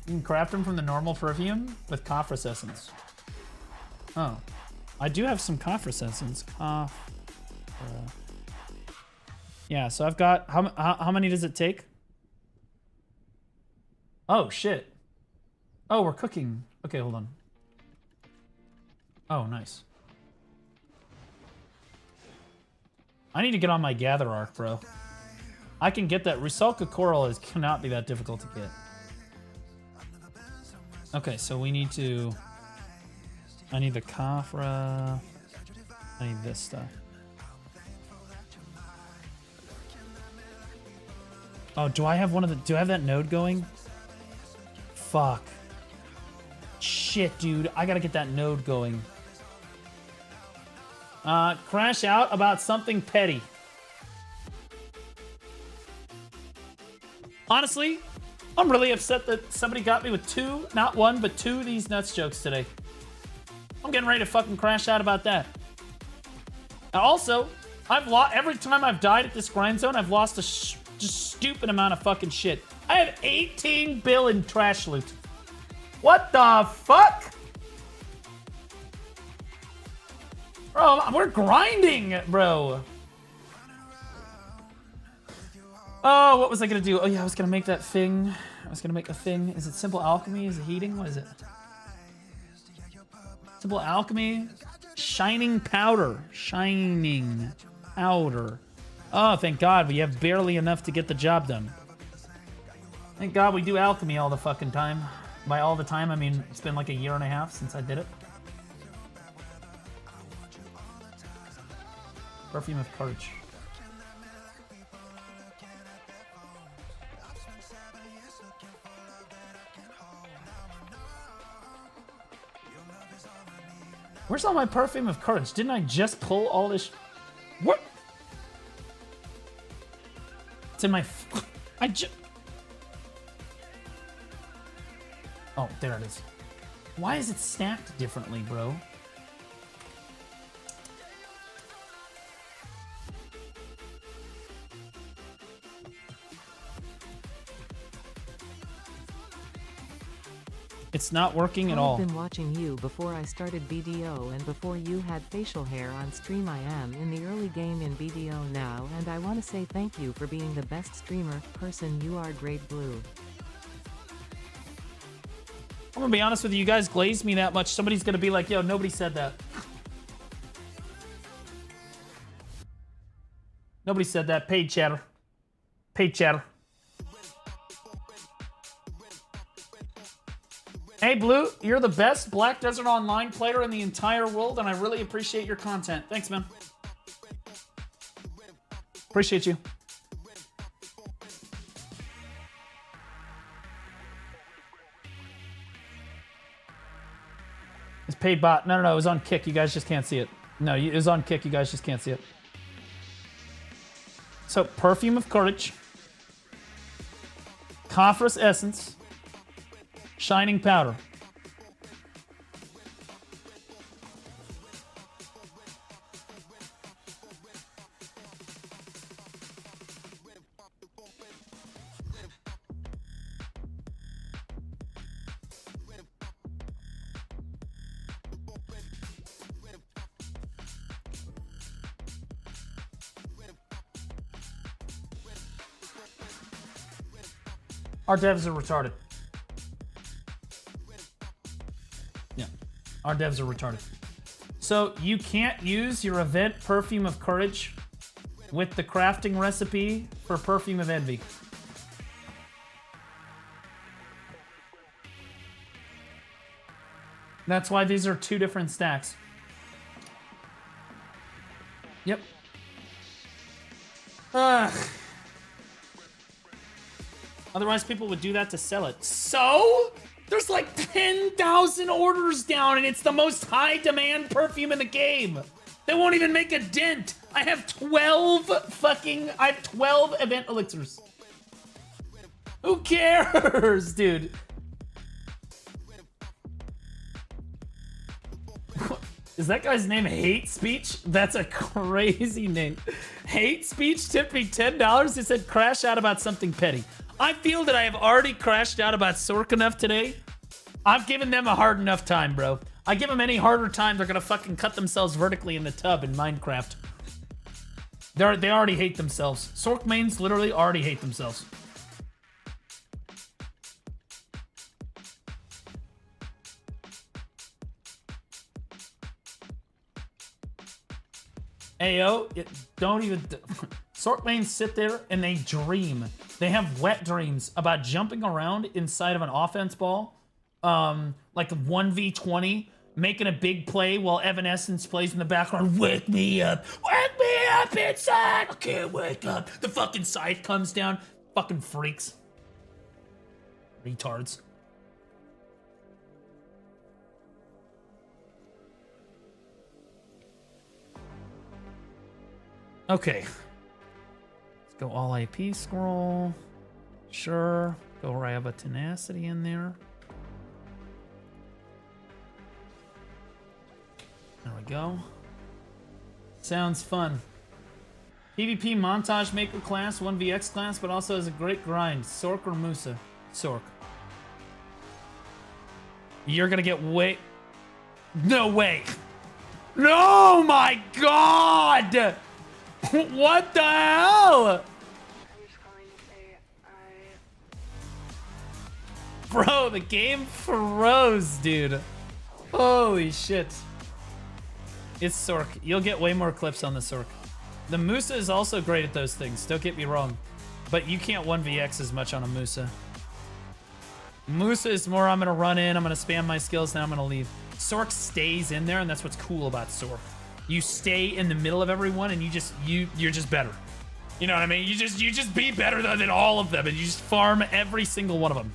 can craft them from the normal perfume with Coffrus essence. Oh. I do have some Coffrus essence. Yeah, so I've got... How many does it take? Oh, shit. Oh, we're cooking. Okay, hold on. Oh, nice. I need to get on my gather arc, bro. I can get that. Rusalka coral cannot be that difficult to get. Okay, so we need to... I need the Kafra. I need this stuff. Oh, do I have one of the... Do I have that node going? Fuck. Shit, dude. I gotta get that node going. Crash out about something petty. Honestly, I'm really upset that somebody got me with two, not one, but two of these nuts jokes today. I'm getting ready to fucking crash out about that. And also, I've lost every time I've died at this grind zone. I've lost a just stupid amount of fucking shit. I have 18 bill in trash loot. What the fuck? Bro, we're grinding, bro. Oh, what was I gonna do? Oh yeah, I was gonna make that thing. I was gonna make a thing. Is it simple alchemy? Is it heating? What is it? Simple alchemy. Shining powder. Shining powder. Oh, thank God. We have barely enough to get the job done. Thank God we do alchemy all the fucking time. By all the time, I mean, it's been like a year and a half since I did it. Perfume of Courage. Where's all my Perfume of Courage? Didn't I just pull all this? What? It's in my... I just... Oh, there it is. Why is it stacked differently, bro? It's not working at all. I've been watching you before I started BDO and before you had facial hair on stream. I am in the early game in BDO now, and I want to say thank you for being the best streamer person. You are great, Blue. I'm gonna be honest with you, you guys glazed me that much. Somebody's gonna be like, yo, nobody said that. Nobody said that. Paid chatter. Paid chatter. Hey, Blue, you're the best Black Desert Online player in the entire world, and I really appreciate your content. Thanks, man. Appreciate you. It's paid bot. No, it was on Kick. You guys just can't see it. No, it was on Kick. You guys just can't see it. So, Perfume of Courage. Coffrus Essence. Shining powder. Our devs are retarded. Our devs are retarded. So you can't use your event Perfume of Courage with the crafting recipe for Perfume of Envy. That's why these are two different stacks. Yep. Ugh. Otherwise, people would do that to sell it. So? There's like 10,000 orders down, and it's the most high demand perfume in the game. They won't even make a dent. I have 12 event elixirs. Who cares, dude? Is that guy's name Hate Speech? That's a crazy name. Hate Speech tipped me $10. He said crash out about something petty. I feel that I have already crashed out about Sork enough today. I've given them a hard enough time, bro. I give them any harder time, they're gonna fucking cut themselves vertically in the tub in Minecraft. They already hate themselves. Sork mains literally already hate themselves. Ayo, don't even... Sork mains sit there and they dream. They have wet dreams about jumping around inside of an offense ball, like 1v20, making a big play while Evanescence plays in the background. Wake me up inside. I can't wake up. The fucking scythe comes down. Fucking freaks. Retards. Okay. Let's go all IP scroll. Sure. Go Rayaba Tenacity in there. There we go. Sounds fun. PvP montage maker class, 1vx class, but also has a great grind. Sork or Musa? Sork. You're gonna get way... No way! No, my God! What the hell? Bro, the game froze, dude. Holy shit. It's Sork. You'll get way more clips on the Sork. The Musa is also great at those things, don't get me wrong. But you can't 1vx as much on a Musa. Musa is more I'm gonna run in, I'm gonna spam my skills, then I'm gonna leave. Sork stays in there, and that's what's cool about Sork. You stay in the middle of everyone, and you're just better. You know what I mean? You just be better than all of them, and you just farm every single one of them.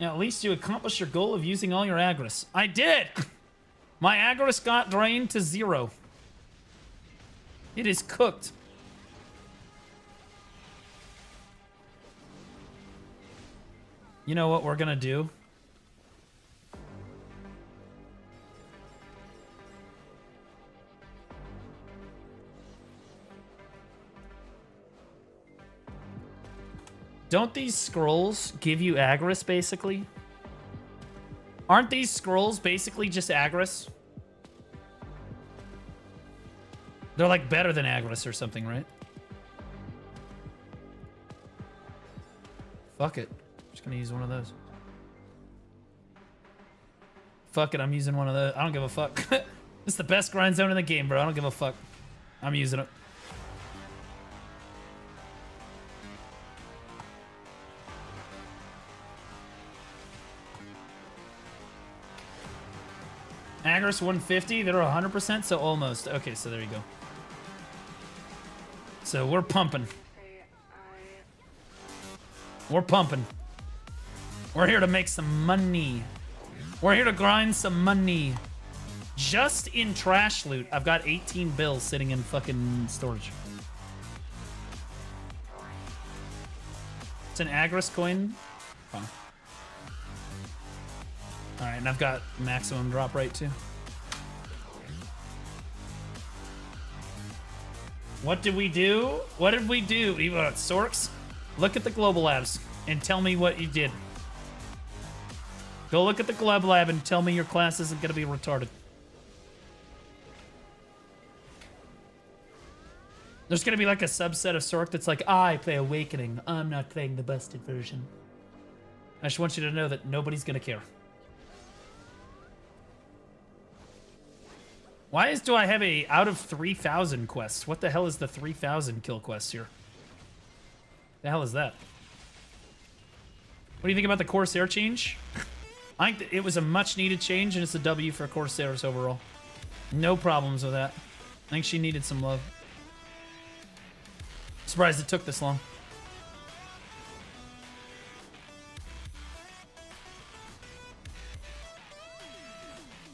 Now, at least you accomplished your goal of using all your Agris. I did! My Agris got drained to 0. It is cooked. You know what we're gonna do? Don't these scrolls give you Agris, basically? Aren't these scrolls basically just Agris? They're like better than Agris or something, right? Fuck it. Just gonna use one of those. Fuck it, I'm using one of those. I don't give a fuck. It's the best grind zone in the game, bro. I don't give a fuck. I'm using it. Agris 150, they're 100%, so almost. Okay, so there you go. So we're pumping. We're pumping. We're here to make some money. We're here to grind some money. Just in trash loot, I've got 18 bills sitting in fucking storage. It's an Agris coin. Oh. Alright, and I've got maximum drop rate too. What did we do? What did we do? Sorks, look at the global labs and tell me what you did. Go look at the global lab and tell me your class isn't going to be retarded. There's going to be like a subset of Sork that's like, I play Awakening. I'm not playing the busted version. I just want you to know that nobody's going to care. Why do I have a out of 3,000 quests? What the hell is the 3,000 kill quest here? The hell is that? What do you think about the Corsair change? I think it was a much needed change, and it's a W for Corsairs overall. No problems with that. I think she needed some love. Surprised it took this long.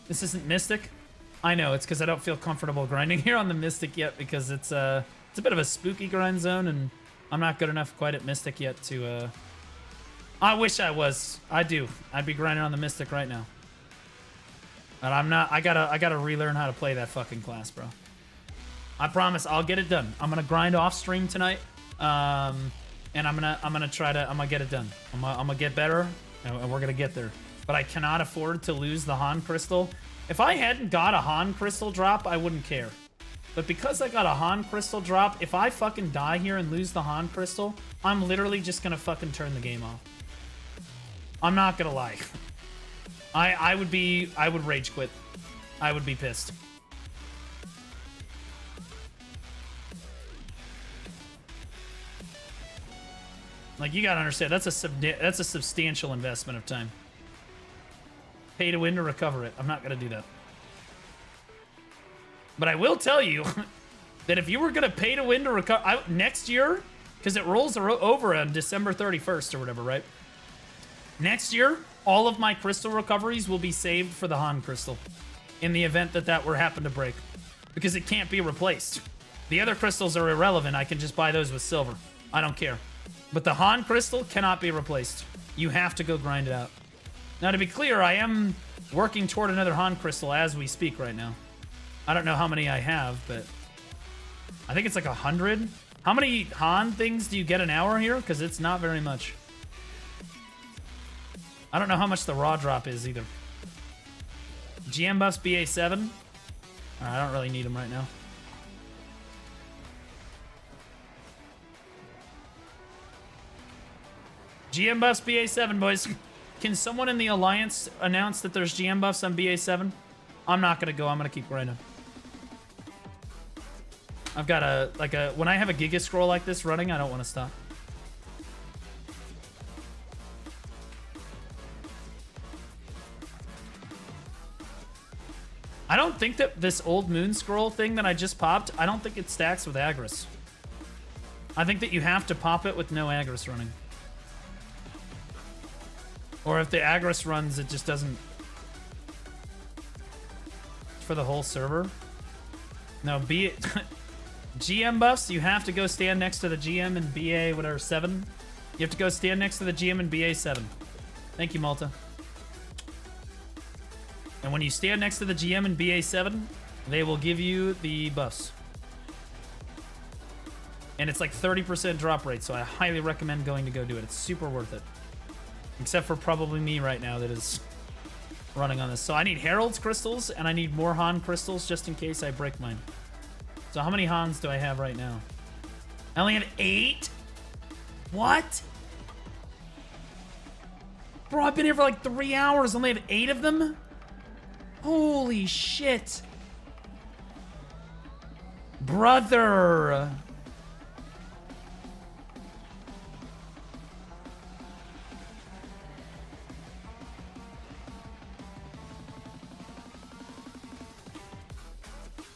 This isn't Mystic. I know, it's because I don't feel comfortable grinding here on the Mystic yet because it's a bit of a spooky grind zone, and I'm not good enough quite at Mystic yet to... I wish I was. I do. I'd be grinding on the Mystic right now. But I'm not. I gotta relearn how to play that fucking class, bro. I promise I'll get it done. I'm gonna grind off stream tonight. And I'm gonna get it done. I'm gonna get better, and we're gonna get there. But I cannot afford to lose the Han Crystal. If I hadn't got a Han Crystal drop, I wouldn't care. But because I got a Han Crystal drop, if I fucking die here and lose the Han Crystal, I'm literally just gonna fucking turn the game off. I'm not gonna lie. I would rage quit. I would be pissed. Like, you gotta understand, that's a substantial investment of time. Pay to win to recover it. I'm not gonna do that. But I will tell you that if you were gonna pay to win to recover next year, because it rolls over on December 31st or whatever, right? Next year, all of my crystal recoveries will be saved for the Han Crystal in the event that were happen to break, because it can't be replaced. The other crystals are irrelevant. I can just buy those with silver. I don't care. But the Han Crystal cannot be replaced. You have to go grind it out. Now, to be clear, I am working toward another Han Crystal as we speak right now. I don't know how many I have, but I think it's like 100. How many Han things do you get an hour here? Because it's not very much. I don't know how much the raw drop is either. GM buffs BA7. I don't really need them right now. GM buffs BA7, boys. Can someone in the Alliance announce that there's GM buffs on BA7? I'm not gonna go. I'm gonna keep grinding. I've got when I have a Giga Scroll like this running, I don't want to stop. I don't think that this old Moon Scroll thing that I just popped, I don't think it stacks with Agris. I think that you have to pop it with no Agris running. Or if the Agris runs, it just doesn't... It's for the whole server? No, GM buffs, you have to go stand next to the GM in BA, whatever, 7. You have to go stand next to the GM in BA 7. Thank you, Malta. And when you stand next to the GM in BA 7, they will give you the buffs. And it's like 30% drop rate, so I highly recommend going to go do it. It's super worth it. Except for probably me right now that is running on this. So I need Herald's crystals, and I need more Han crystals just in case I break mine. So how many Hans do I have right now? I only have 8? What? Bro, I've been here for like 3 hours. I only have 8 of them? Holy shit. Brother.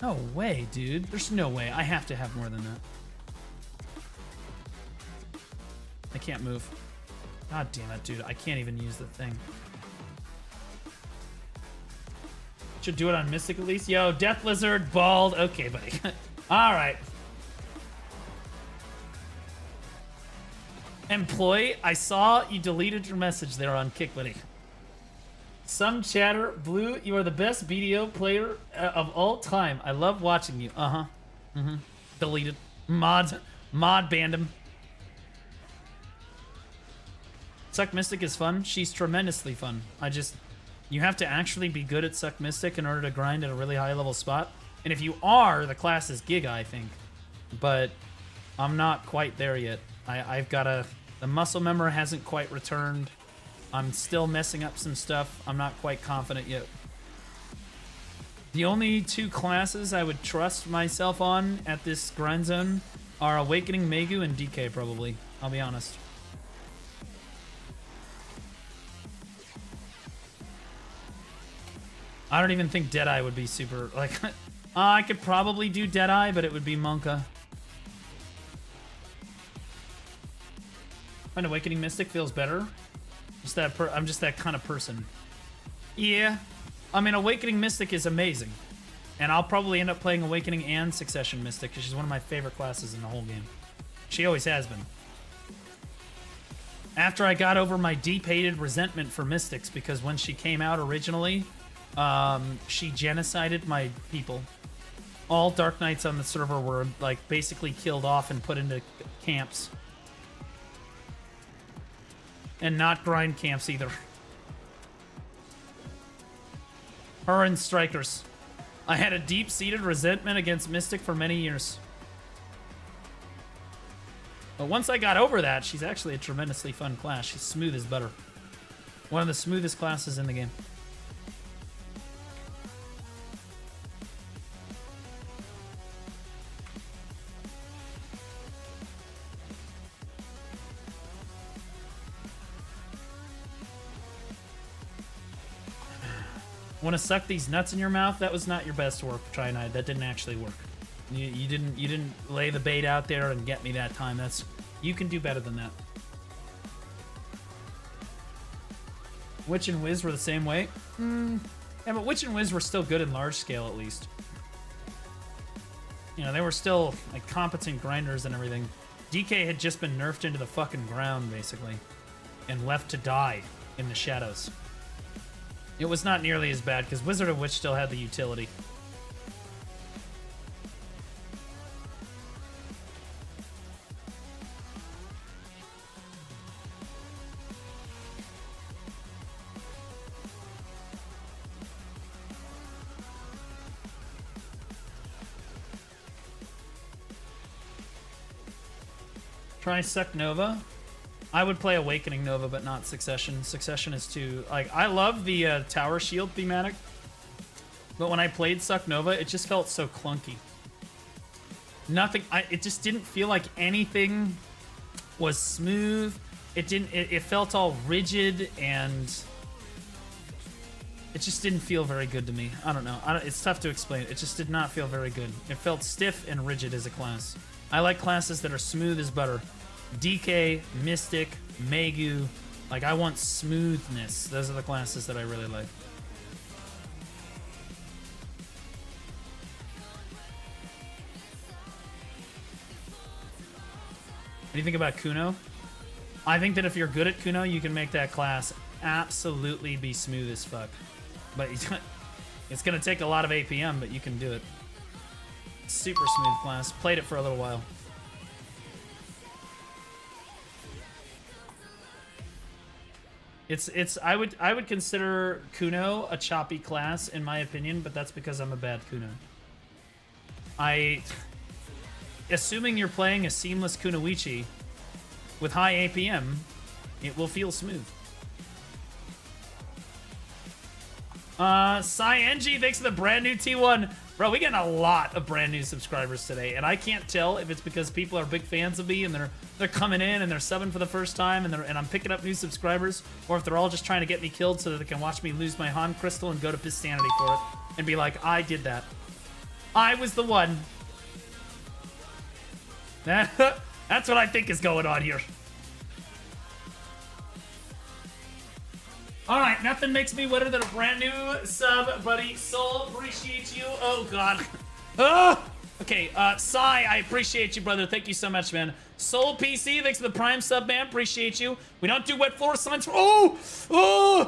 No way, dude. There's no way. I have to have more than that. I can't move. God damn it, dude. I can't even use the thing. Should do it on Mystic at least. Yo, Death Lizard, bald. Okay, buddy. All right. Employee, I saw you deleted your message there on Kick, buddy. Some chatter, Blue, you are the best BDO player of all time. I love watching you. Uh-huh. Mm-hmm. Deleted. Mod banned him. Suck Mystic is fun. She's tremendously fun. You have to actually be good at Suck Mystic in order to grind at a really high level spot. And if you are, the class is Giga, I think. But I'm not quite there yet. I've got the muscle memory hasn't quite returned. I'm still messing up some stuff. I'm not quite confident yet. The only 2 classes I would trust myself on at this grind zone are Awakening Megu and DK, probably. I'll be honest. I don't even think Deadeye would be super, like, I could probably do Deadeye, but it would be Monka. Find Awakening Mystic feels better. I'm just that kind of person. Yeah. I mean, Awakening Mystic is amazing. And I'll probably end up playing Awakening and Succession Mystic because she's one of my favorite classes in the whole game. She always has been. After I got over my deep-hated resentment for Mystics, because when she came out originally, she genocided my people. All Dark Knights on the server were, like, basically killed off and put into camps. And not grind camps either. Her and Strikers. I had a deep-seated resentment against Mystic for many years. But once I got over that, she's actually a tremendously fun class. She's smooth as butter. One of the smoothest classes in the game. Want to suck these nuts in your mouth? That was not your best work, Trinide. That didn't actually work. You didn't lay the bait out there and get me that time. You can do better than that. Witch and Wiz were the same way. Yeah, but Witch and Wiz were still good in large scale at least. You know, they were still like competent grinders and everything. DK had just been nerfed into the fucking ground basically, and left to die in the shadows. It was not nearly as bad because Wizard of Witch still had the utility. Try Suck Nova. I would play Awakening Nova, but not Succession. Succession is too... Like, I love the Tower Shield thematic, but when I played Suck Nova, it just felt so clunky. It just didn't feel like anything was smooth. It felt all rigid, and it just didn't feel very good to me. I don't know. It's tough to explain. It just did not feel very good. It felt stiff and rigid as a class. I like classes that are smooth as butter. DK, Mystic, Megu. Like, I want smoothness. Those are the classes that I really like. What do you think about Kuno? I think that if you're good at Kuno, you can make that class absolutely be smooth as fuck. But it's going to take a lot of APM, but you can do it. Super smooth class. Played it for a little while. I would consider Kuno a choppy class in my opinion, but that's because I'm a bad Kuno. Assuming you're playing a seamless Kunoichi with high APM, it will feel smooth. Cyenji, thanks for the brand new T1. Bro, we getting a lot of brand new subscribers today, and I can't tell if it's because people are big fans of me and they're coming in and they're subbing for the first time and I'm picking up new subscribers, or if they're all just trying to get me killed so that they can watch me lose my Han Crystal and go to Pistanity for it and be like, I did that. I was the one. That's what I think is going on here. Alright, nothing makes me wetter than a brand new sub, buddy. Soul, appreciate you. Oh, God. Okay, Sai, I appreciate you, brother. Thank you so much, man. Soul PC, thanks for the Prime sub, man. Appreciate you. We don't do wet floor signs for... We're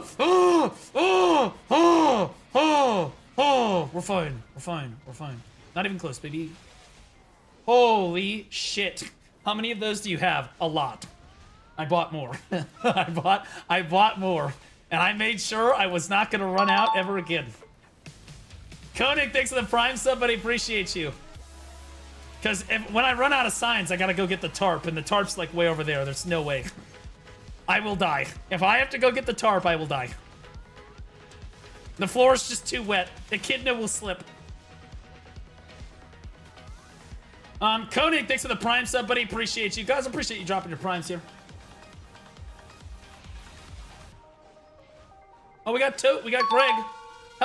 fine. We're fine. We're fine. Not even close, baby. Holy shit. How many of those do you have? A lot. I bought more. I bought more. And I made sure I was not going to run out ever again. Koenig, thanks for the Prime sub, but I appreciate you. Because when I run out of signs, I got to go get the tarp, and the tarp's like way over there. There's no way. I will die. If I have to go get the tarp, I will die. The floor is just too wet. The Echidna will slip. Koenig, thanks for the Prime sub, buddy. Appreciate you. Guys, appreciate you dropping your Primes here. Oh, we got Greg.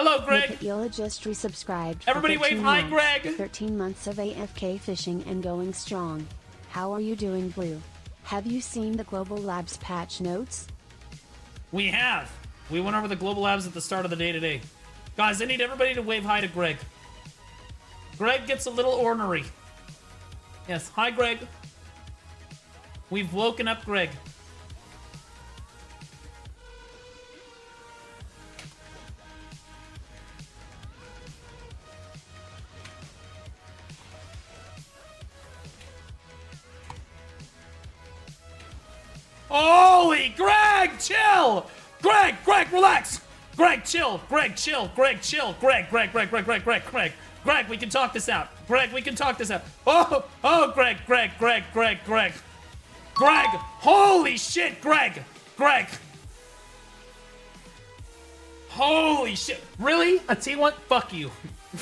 Hello, Greg. Nikitila just resubscribed. Everybody for wave 13 hi, months. Greg. 13 months of AFK fishing and going strong. How are you doing, Blue? Have you seen the Global Labs patch notes? We have. We went over the global labs at the start of the day today. Guys, I need everybody to wave hi to Greg. Greg gets a little ornery. Yes, hi, Greg. We've woken up Greg. Holy, Greg, chill! Greg, relax! Greg, chill! Greg, chill! Greg, chill! Greg, we can talk this out. Greg, we can talk this out. Oh, Greg. Greg, holy shit, Greg! Holy shit. Really? A T1? Fuck you.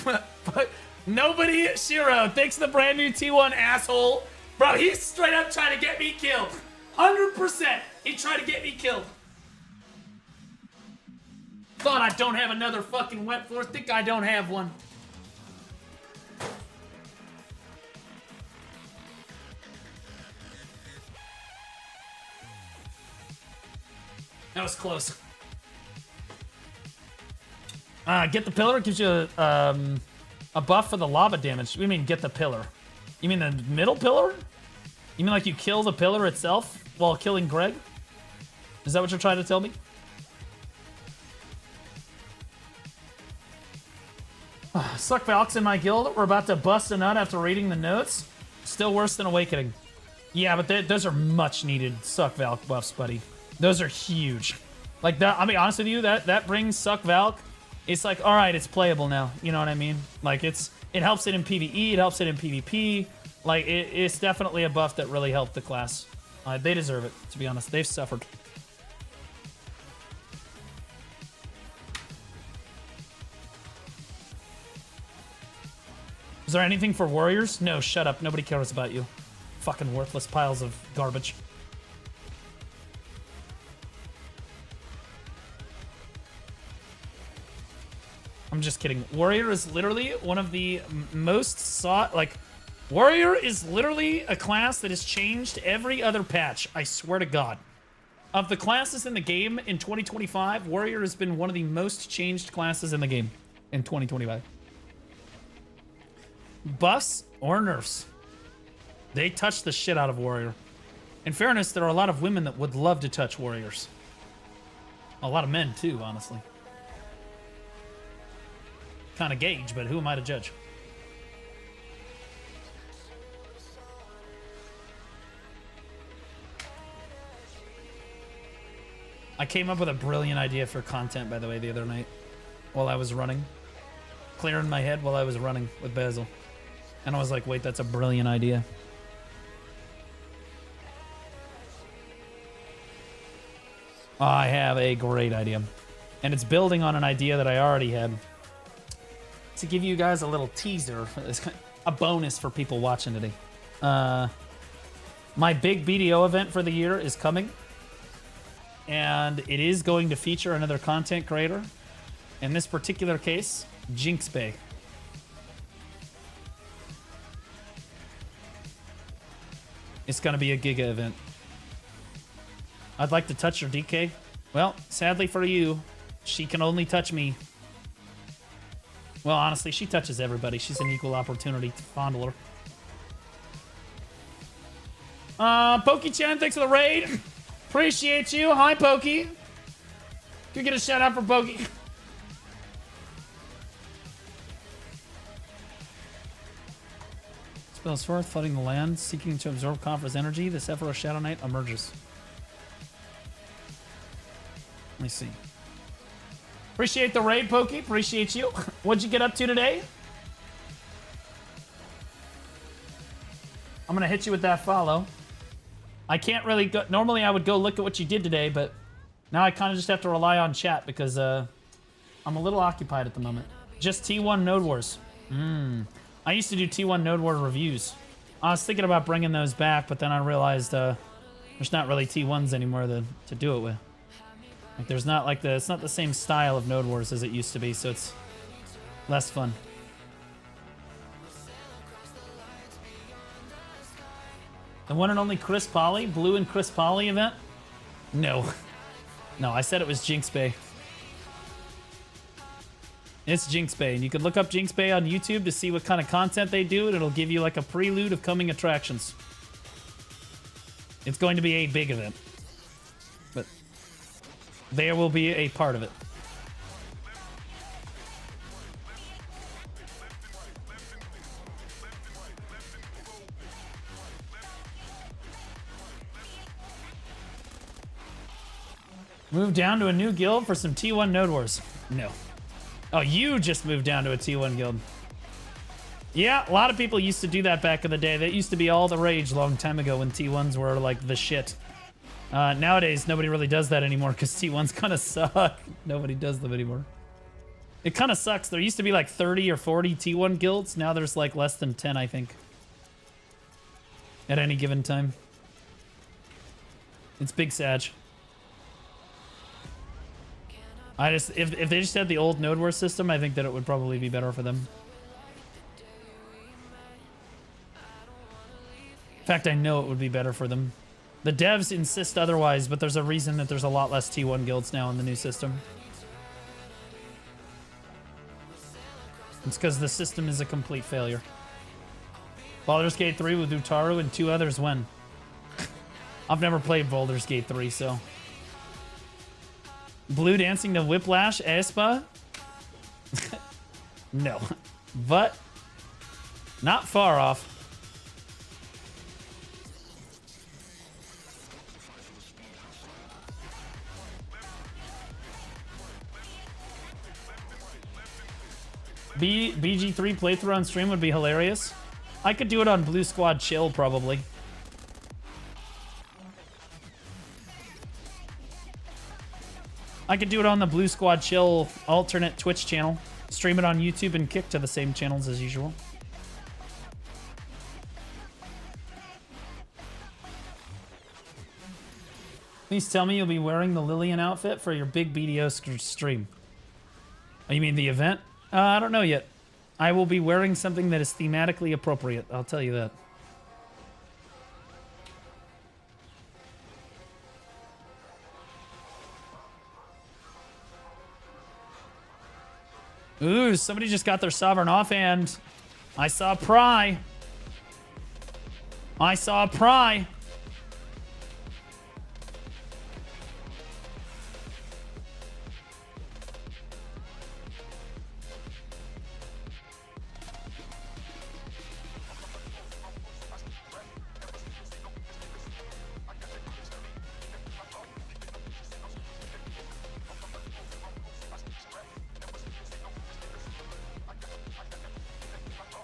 But nobody, Shiro, thanks to the brand new T1 asshole. Bro, he's straight up trying to get me killed. 100%. He tried to get me killed. Thought I don't have another fucking wet floor. Think I don't have one. That was close. Get the pillar gives you a buff for the lava damage. What do you mean get the pillar? You mean the middle pillar? You mean like you kill the pillar itself while killing Greg? Is that what you're trying to tell me? Suck Valks in my guild. We're about to bust a nut after reading the notes. Still worse than Awakening. Yeah, but those are much needed Suck Valk buffs, buddy. Those are huge. Like that, I'll be honest with you, that brings Suck Valk. It's like, all right, it's playable now. You know what I mean? Like it helps it in PvE, it helps it in PvP. Like it's definitely a buff that really helped the class. They deserve it, to be honest. They've suffered. Is there anything for warriors? No, shut up. Nobody cares about you. Fucking worthless piles of garbage. I'm just kidding. Warrior is literally one of the most sought, like, Warrior is literally a class that has changed every other patch. I swear to God. Of the classes in the game in 2025, Warrior has been one of the most changed classes in the game in 2025. Buffs or nerfs, they touch the shit out of Warrior. In fairness, there are a lot of women that would love to touch Warriors. A lot of men too, honestly. Kind of gauge, but who am I to judge? I came up with a brilliant idea for content, by the way, the other night while I was running. Clearing my head while I was running with Basil. And I was like, wait, that's a brilliant idea. I have a great idea. And it's building on an idea that I already had. To give you guys a little teaser, a bonus for people watching today. My big BDO event for the year is coming. And it is going to feature another content creator. In this particular case, Jinx Bay. It's going to be a Giga event. I'd like to touch your DK. Well, sadly for you, she can only touch me. Well, honestly, she touches everybody. She's an equal opportunity fondler. Pokey-chan, thanks for the raid. Appreciate you. Hi, Pokey. Could get a shout out for Pokey. Spells forth, flooding the land, seeking to absorb Confer's energy. The Sephiroth Shadow Knight emerges. Let me see. Appreciate the raid, Pokey. Appreciate you. What'd you get up to today? I'm gonna hit you with that follow. I can't really go. Normally, I would go look at what you did today, but now I kind of just have to rely on chat because I'm a little occupied at the moment. Just T1 Node Wars. I used to do T1 Node War reviews. I was thinking about bringing those back, but then I realized there's not really T1s anymore to do it with. Like there's not like it's not the same style of Node Wars as it used to be, so it's less fun. The one and only Chris Polly, Blue and Chris Polly event? No. No, I said it was Jinx Bay. It's Jinx Bay, and you can look up Jinx Bay on YouTube to see what kind of content they do, and it'll give you like a prelude of coming attractions. It's going to be a big event. But there will be a part of it. Move down to a new guild for some T1 Node Wars. No. Oh, you just moved down to a T1 guild. Yeah, a lot of people used to do that back in the day. That used to be all the rage a long time ago when T1s were like the shit. Nowadays, nobody really does that anymore because T1s kind of suck. Nobody does them anymore. It kind of sucks. There used to be like 30 or 40 T1 guilds. Now there's like less than 10, I think. At any given time. It's big Sag. If they just had the old Node Wars system, I think that it would probably be better for them. In fact, I know it would be better for them. The devs insist otherwise, but there's a reason that there's a lot less T1 guilds now in the new system. It's because the system is a complete failure. Baldur's Gate 3 with Utaru and 2 others when? I've never played Baldur's Gate 3, so... Blue dancing to Whiplash, Aespa? No. But, not far off. BG3 playthrough on stream would be hilarious. I could do it on Blue Squad Chill, probably. I could do it on the Blue Squad Chill alternate Twitch channel. Stream it on YouTube and kick to the same channels as usual. Please tell me you'll be wearing the Lillian outfit for your big BDO stream. Oh, you mean the event? I don't know yet. I will be wearing something that is thematically appropriate. I'll tell you that. Ooh, somebody just got their Sovereign offhand. I saw Pry. I saw Pry.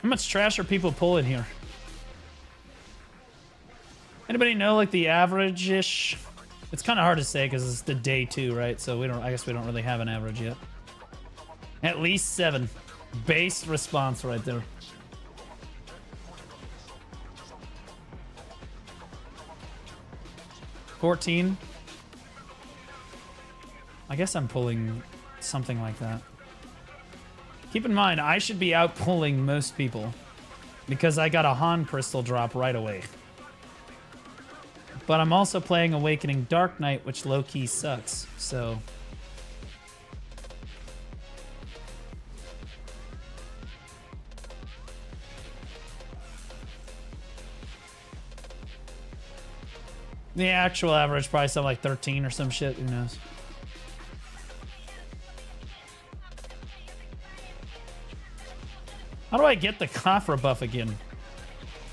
How much trash are people pulling here? Anybody know like the average-ish? It's kind of hard to say because it's the day 2, right? So we don't. I guess we don't really have an average yet. At least 7. Base response right there. $14. I guess I'm pulling something like that. Keep in mind, I should be out pulling most people because I got a Han crystal drop right away. But I'm also playing Awakening Dark Knight, which low-key sucks, so... The actual average probably something like 13 or some shit, who knows. How do I get the Khafra buff again?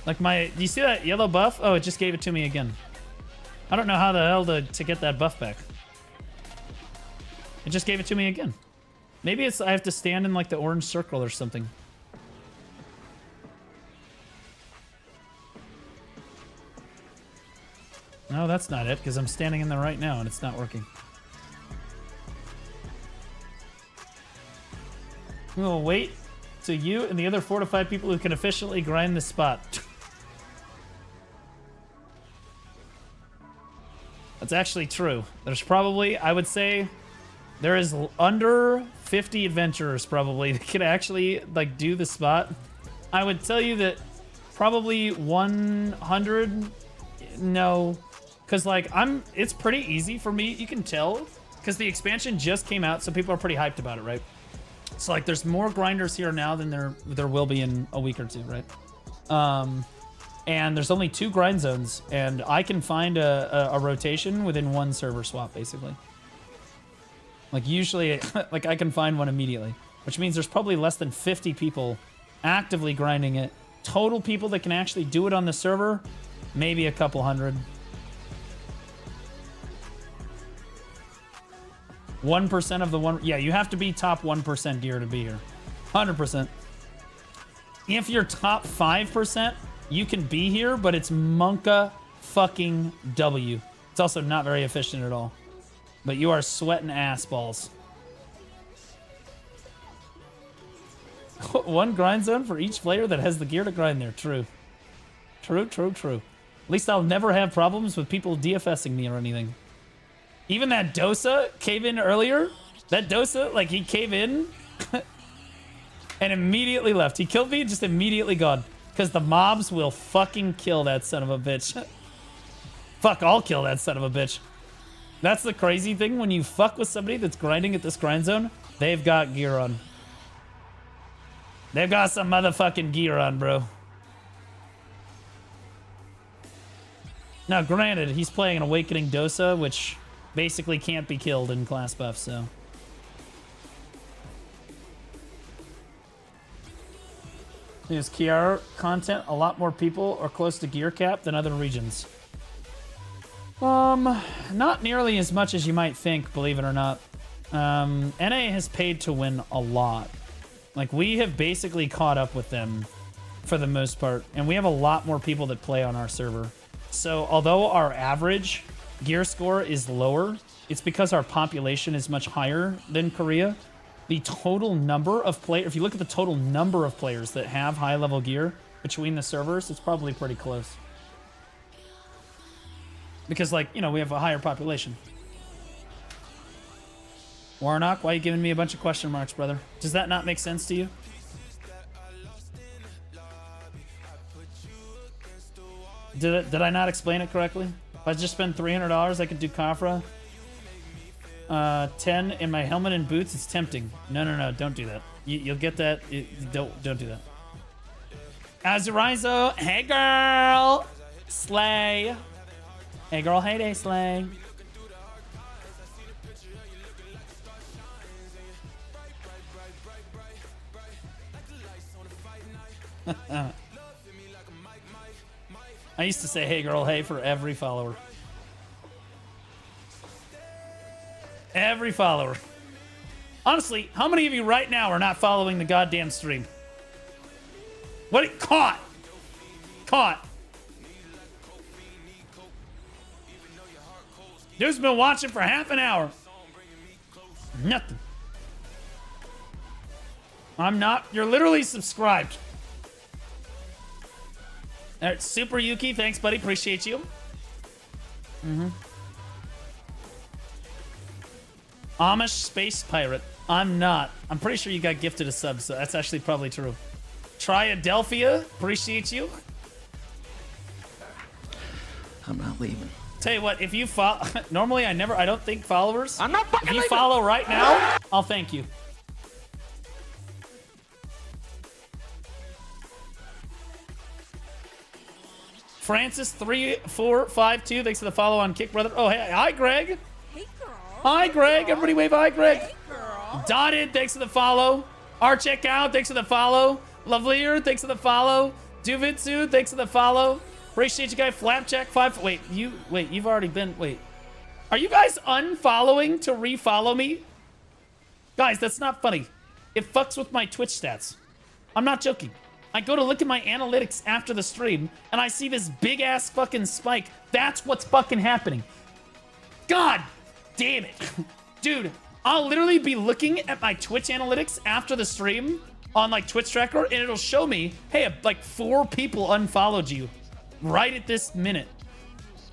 Like do you see that yellow buff? Oh, it just gave it to me again. I don't know how the hell to get that buff back. It just gave it to me again. Maybe it's I have to stand in like the orange circle or something. No, that's not it, because I'm standing in there right now and it's not working. We will wait to you and the other 4 to 5 people who can efficiently grind the spot. That's actually true. There's probably, I would say, there is under 50 adventurers probably that could actually like do the spot. I would tell you that probably 100, no, because like it's pretty easy for me. You can tell because the expansion just came out, so people are pretty hyped about it, right? So like there's more grinders here now than there will be in a week or two, right? And there's only 2 grind zones, and I can find a rotation within 1 server swap, basically. Like usually, like I can find one immediately, which means there's probably less than 50 people actively grinding it. Total people that can actually do it on the server, maybe a couple hundred. 1% of the one, yeah, you have to be top 1% gear to be here. 100%. If you're top 5%, you can be here, but it's Monka fucking W. It's also not very efficient at all. But you are sweating ass balls. 1 grind zone for each player that has the gear to grind there. True. True, true, true. At least I'll never have problems with people DFSing me or anything. Even that Dosa cave in earlier. That Dosa, like he cave in and immediately left. He killed me and just immediately gone. Because the mobs will fucking kill that son of a bitch. Fuck, I'll kill that son of a bitch. That's the crazy thing. When you fuck with somebody that's grinding at this grind zone, they've got gear on. They've got some motherfucking gear on, bro. Now, granted, he's playing an Awakening Dosa, which basically can't be killed in class buff, so. Is Kiara content a lot more people or close to gear cap than other regions? Not nearly as much as you might think, believe it or not. NA has paid to win a lot. Like, we have basically caught up with them for the most part, and we have a lot more people that play on our server. So, although our average gear score is lower, it's because our population is much higher than Korea. The total number of players, if you look at the total number of players that have high-level gear between the servers, it's probably pretty close. Because, like, you know, we have a higher population. Warnock, why are you giving me a bunch of question marks, brother? Does that not make sense to you? Did I not explain it correctly? If I just spend $300, I could do Kafra. 10 in my helmet and boots. It's tempting. No, don't do that. You'll get that. Don't do that. Azurizo, hey girl, slay. Hey girl, hey day, slay. I used to say hey girl, hey for every follower. Every follower. Honestly, how many of you right now are not following the goddamn stream? What? Caught. Dude's been watching for half an hour. Nothing. I'm not. You're literally subscribed. All right, Super Yuki, thanks, buddy. Appreciate you. Amish Space Pirate. I'm not. I'm pretty sure you got gifted a sub, so that's actually probably true. Triadelphia, appreciate you. I'm not leaving. Tell you what, if you follow, normally I don't thank followers. I'm not fucking If you leaving. follow right now, I'll thank you. Francis3452, thanks for the follow on Kick, brother. Oh, hey, hi, Greg. Hey, girl. Hi, Greg. Everybody wave hi, Greg. Hey, girl. Dotted, thanks for the follow. Archeck out, thanks for the follow. Lovelier, thanks for the follow. Duvitsu, thanks for the follow. Appreciate you guys. Flapjack 5. Wait, you've already been. Wait. Are you guys unfollowing to refollow me? Guys, that's not funny. It fucks with my Twitch stats. I'm not joking. I go to look at my analytics after the stream, and I see this big-ass fucking spike. That's what's fucking happening. God damn it. Dude, I'll literally be looking at my Twitch analytics after the stream on, like, Twitch Tracker, and it'll show me, hey, like, 4 people unfollowed you right at this minute.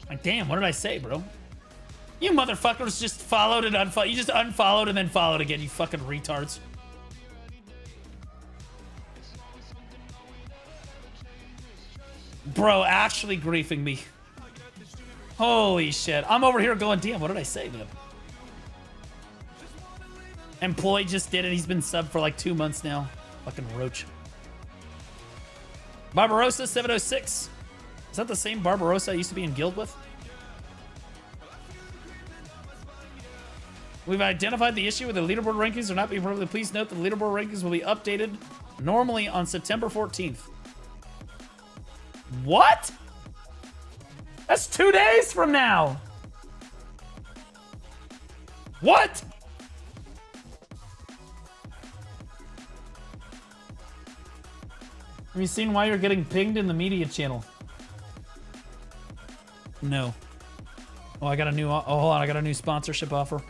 Like, damn, what did I say, bro? You motherfuckers just followed and unfollowed. You just unfollowed and then followed again, you fucking retards. Bro, actually griefing me. Holy shit. I'm over here going, damn, what did I say to them? Employee just did it. He's been subbed for like 2 months now. Fucking roach. Barbarossa 706. Is that the same Barbarossa I used to be in guild with? We've identified the issue with the leaderboard rankings are not being appropriate. Please note the leaderboard rankings will be updated normally on September 14th. What? That's 2 days from now. What? Have you seen why you're getting pinged in the media channel? No. Oh, I got a new. Oh, hold on. I got a new sponsorship offer.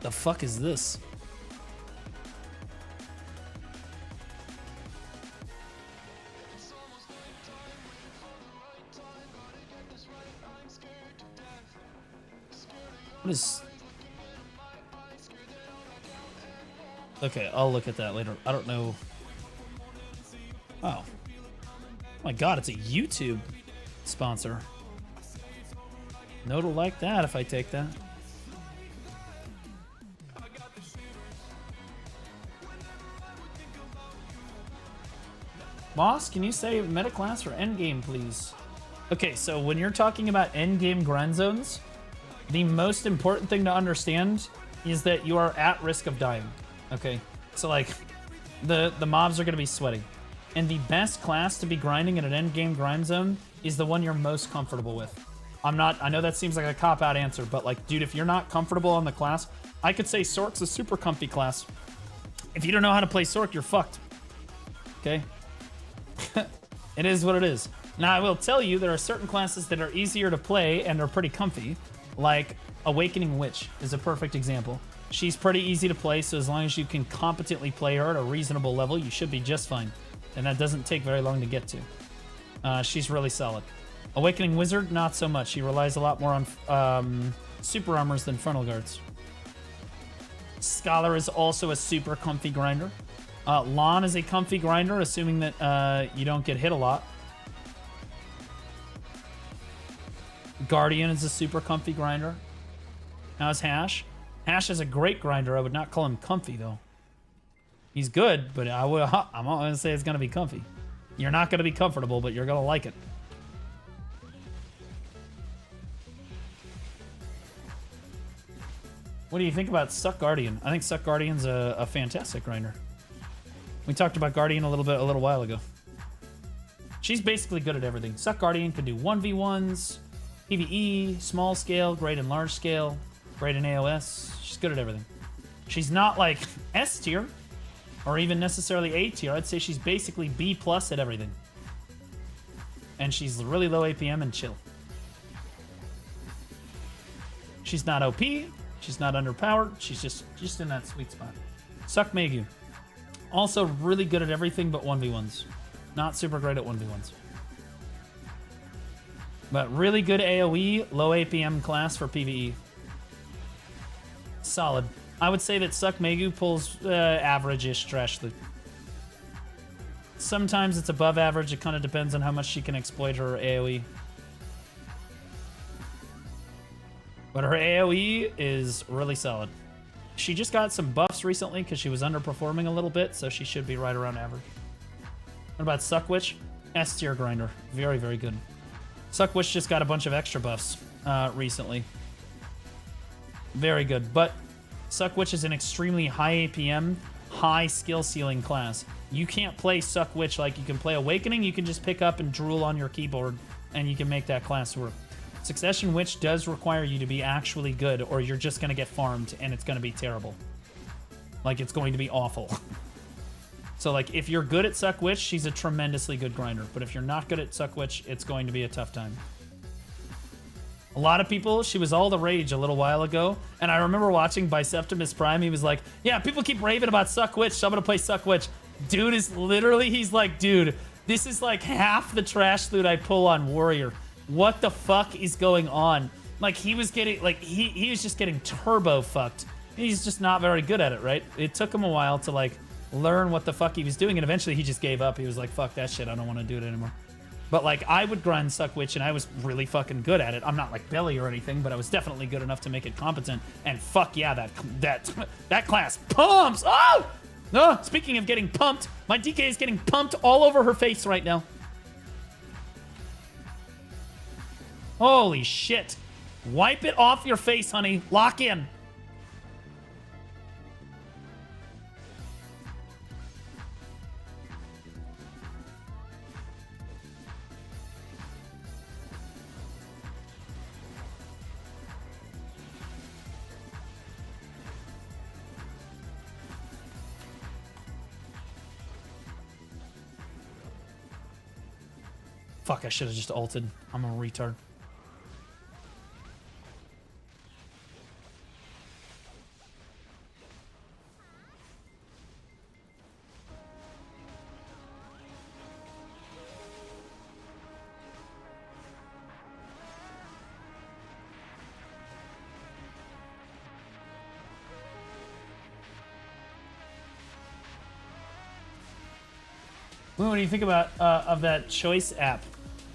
The fuck is this? What is... Okay, I'll look at that later. I don't know. Wow. Oh my god, it's a YouTube sponsor. Note will like that if I take that. Boss, can you say meta class for endgame, please? Okay, so when you're talking about endgame grind zones, the most important thing to understand is that you are at risk of dying. Okay, so like the mobs are going to be sweating, and the best class to be grinding in an endgame grind zone is the one you're most comfortable with. I know that seems like a cop-out answer, but like, dude, if you're not comfortable on the class, I could say Sork's a super comfy class. If you don't know how to play Sork, you're fucked. Okay? It is what it is. Now, I will tell you, there are certain classes that are easier to play and are pretty comfy, like Awakening Witch is a perfect example. She's pretty easy to play, so as long as you can competently play her at a reasonable level, you should be just fine. And that doesn't take very long to get to. She's really solid. Awakening Wizard, not so much. She relies a lot more on super armors than frontal guards. Scholar is also a super comfy grinder. Lon is a comfy grinder, assuming that you don't get hit a lot. Guardian is a super comfy grinder. How's Hash? Hash is a great grinder. I would not call him comfy, though. He's good, but I'm not going to say it's going to be comfy. You're not going to be comfortable, but you're going to like it. What do you think about Suck Guardian? I think Suck Guardian's a fantastic grinder. We talked about Guardian a little while ago. She's basically good at everything. Suck Guardian can do 1v1s, PvE, small scale, great and large scale, great in AOS. She's good at everything. She's not like S tier or even necessarily A tier. I'd say she's basically B+ at everything. And she's really low APM and chill. She's not OP. She's not underpowered. She's just in that sweet spot. Suck Megu. Also really good at everything but 1v1s. Not super great at 1v1s. But really good AoE, low APM class for PvE. Solid. I would say that Suck Megu pulls average-ish trash loot. Sometimes it's above average. It kind of depends on how much she can exploit her AoE. But her AoE is really solid. She just got some buffs recently because she was underperforming a little bit, so she should be right around average. What about Suck Witch? S tier grinder. Very, very good. Suck Witch just got a bunch of extra buffs recently. Very good. But Suck Witch is an extremely high APM, high skill ceiling class. You can't play Suck Witch like you can play Awakening. You can just pick up and drool on your keyboard, and you can make that class work. Succession Witch does require you to be actually good, or you're just going to get farmed, and it's going to be terrible. Like, it's going to be awful. So, like, if you're good at Suck Witch, she's a tremendously good grinder. But if you're not good at Suck Witch, it's going to be a tough time. A lot of people, she was all the rage a little while ago, and I remember watching Biceptimus Prime. He was like, yeah, people keep raving about Suck Witch, so I'm going to play Suck Witch. Dude is literally, he's like, dude, this is like half the trash loot I pull on Warrior. what the fuck is going on? Like, he was getting, like, he was just getting turbo fucked. He's just not very good at it, right? It took him a while to, like, learn what the fuck he was doing, and eventually he just gave up. He was like, fuck that shit, I don't want to do it anymore. But, like, I would grind Suck Witch, and I was really fucking good at it. I'm not, like, Billy or anything, but I was definitely good enough to make it competent. And fuck yeah, that class pumps! Oh! No, speaking of getting pumped, my DK is getting pumped all over her face right now. Holy shit. Wipe it off your face, honey. Lock in. Fuck, I should have just ulted. I'm a retard. What do you think about of that choice app?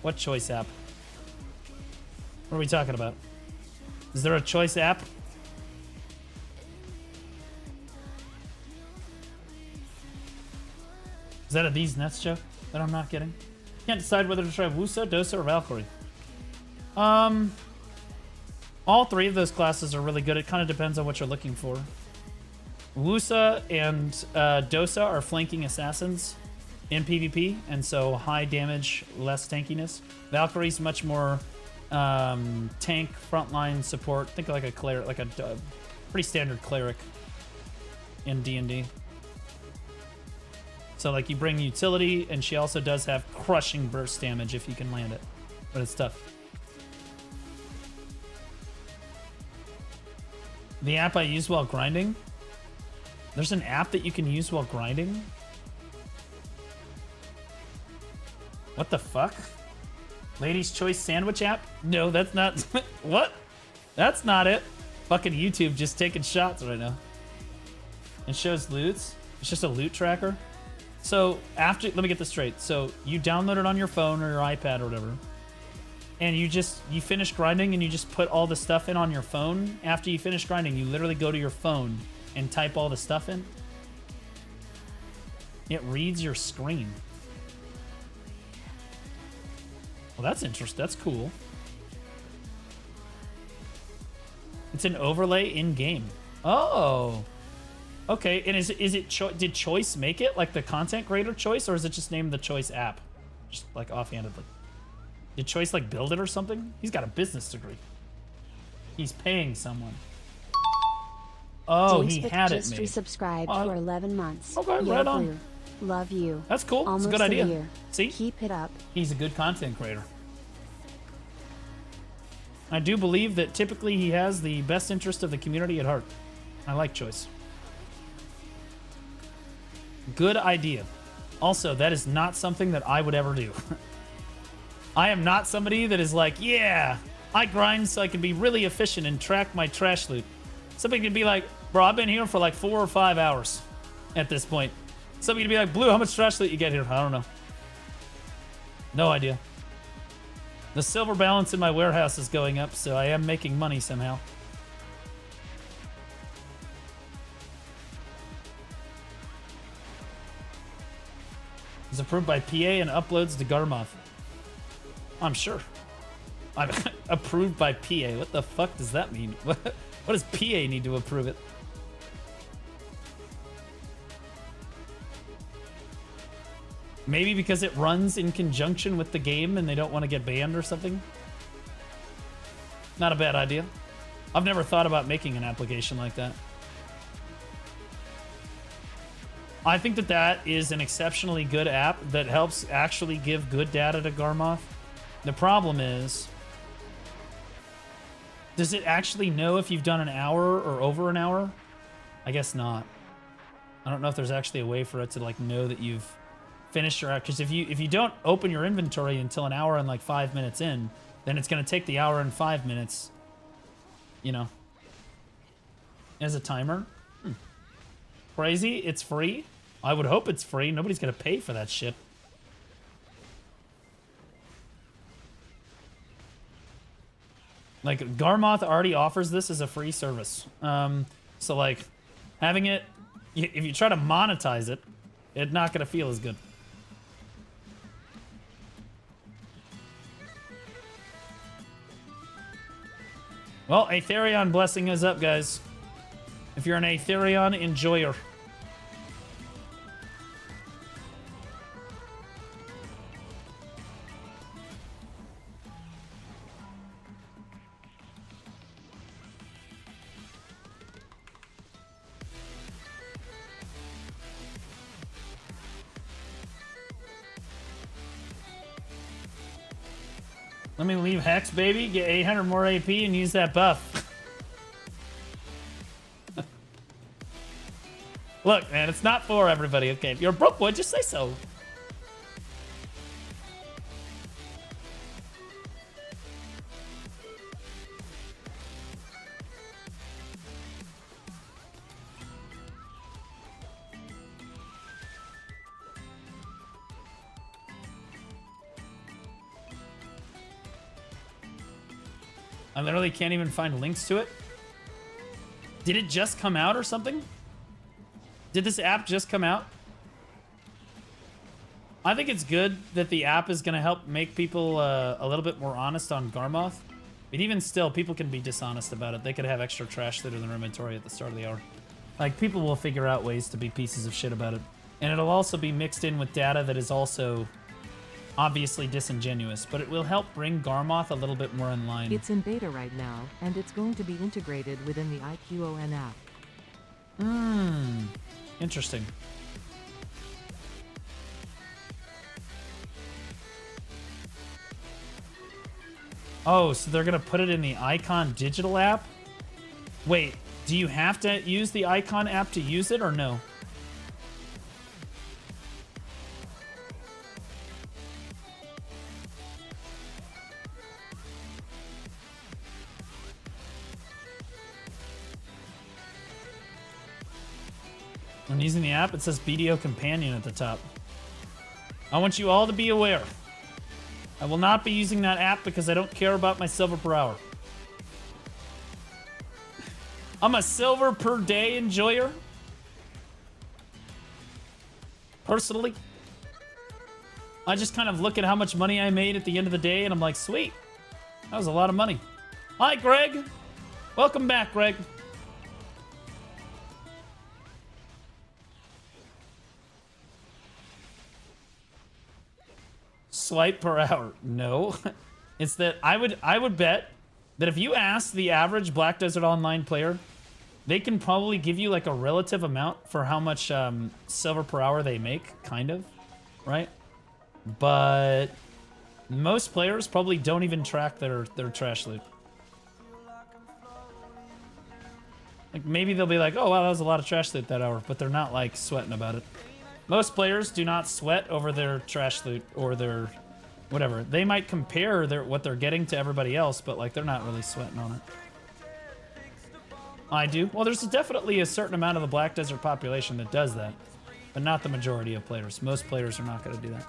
What choice app? What are we talking about? Is there a choice app? Is that a These Nuts joke that I'm not getting? Can't decide whether to try Wusa, Dosa, or Valkyrie. All three of those classes are really good. It kind of depends on what you're looking for. Wusa and Dosa are flanking assassins in PvP, and so high damage, less tankiness. Valkyrie's much more tank, frontline support. Think like a cleric, like a pretty standard cleric in D&D. So like you bring utility, and she also does have crushing burst damage if you can land it, but it's tough. The app I use while grinding. There's an app that you can use while grinding? What the fuck? Ladies' Choice Sandwich app? No, that's not... What? That's not it. Fucking YouTube just taking shots right now. It shows loots. It's just a loot tracker. So after... Let me get this straight. So you download it on your phone or your iPad or whatever. And you finish grinding and you just put all the stuff in on your phone. After you finish grinding, you literally go to your phone and type all the stuff in. It reads your screen. Well, that's interesting. That's cool. It's an overlay in-game. Oh. Okay, and did Choice make it? Like the content creator Choice? Or is it just named the Choice app? Just like offhandedly. Did Choice like build it or something? He's got a business degree. He's paying someone. Oh, James he had it just made. resubscribed for 11 months. Okay, You're right on. blue. Love you. That's cool. Almost it's a good idea. year. See? Keep it up. He's a good content creator. I do believe that typically he has the best interest of the community at heart. I like Choice. Good idea. Also, that is not something that I would ever do. I am not somebody that is like, yeah, I grind so I can be really efficient and track my trash loot. Somebody can be like, bro, I've been here for like 4 or 5 hours at this point. Somebody can be like, Blue, how much trash loot you get here? I don't know. No idea. The silver balance in my warehouse is going up, so I am making money somehow. It's approved by PA and uploads to Garmoth. I'm sure. I'm approved by PA. What the fuck does that mean? What does PA need to approve it? Maybe because it runs in conjunction with the game and they don't want to get banned or something? Not a bad idea. I've never thought about making an application like that. I think that that is an exceptionally good app that helps actually give good data to Garmoth. The problem is, does it actually know if you've done an hour or over an hour? I guess not. I don't know if there's actually a way for it to like know that you've finished your app. Because if you don't open your inventory until an hour and like 5 minutes in, then it's going to take the hour and 5 minutes, you know, as a timer. Crazy. It's free. I would hope it's free. Nobody's going to pay for that shit. Like, Garmoth already offers this as a free service. So, like, having it, if you try to monetize it, it's not going to feel as good. Well, Aetherion blessing is up, guys. If you're an Aetherion enjoyer. Let me leave Hex, baby. Get 800 more AP and use that buff. Look, man, it's not for everybody, okay? If you're a broke boy, just say so. I literally can't even find links to it. Did it just come out or something? Did this app just come out? I think it's good that the app is going to help make people a little bit more honest on Garmoth. But even still, people can be dishonest about it. They could have extra trash loot in their inventory at the start of the hour. Like, people will figure out ways to be pieces of shit about it. And it'll also be mixed in with data that is also obviously disingenuous, but it will help bring Garmoth a little bit more in line. It's in beta right now, and it's going to be integrated within the IQON app. Interesting. Oh, so they're gonna put it in the Icon digital app? Wait, do you have to use the Icon app to use it or no? When using the app, it says BDO Companion at the top. I want you all to be aware. I will not be using that app because I don't care about my silver per hour. I'm a silver per day enjoyer. Personally. I just kind of look at how much money I made at the end of the day and I'm like, sweet. That was a lot of money. Hi, Greg. Welcome back, Greg. Swipe per hour. No. It's that I would bet that if you ask the average Black Desert Online player, they can probably give you like a relative amount for how much silver per hour they make, kind of, right? But most players probably don't even track their trash loot. Like maybe they'll be like, oh wow, that was a lot of trash loot that hour, but they're not like sweating about it. Most players do not sweat over their trash loot or their whatever. They might compare what they're getting to everybody else, but like they're not really sweating on it. I do. Well, there's definitely a certain amount of the Black Desert population that does that, but not the majority of players. Most players are not going to do that.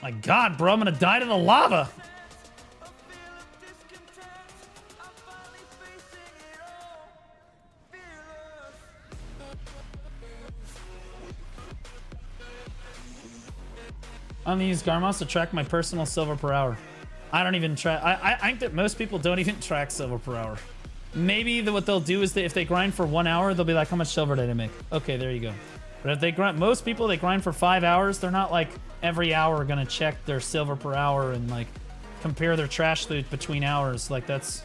My God, bro, I'm going to die to the lava. I'm gonna use Garmoth to track my personal silver per hour. I don't even track. I think that most people don't even track silver per hour. Maybe what they'll do is that if they grind for 1 hour, they'll be like, how much silver did I make? Okay, there you go. But if they grind, most people, they grind for 5 hours. They're not like every hour gonna check their silver per hour and like compare their trash loot between hours. Like that's,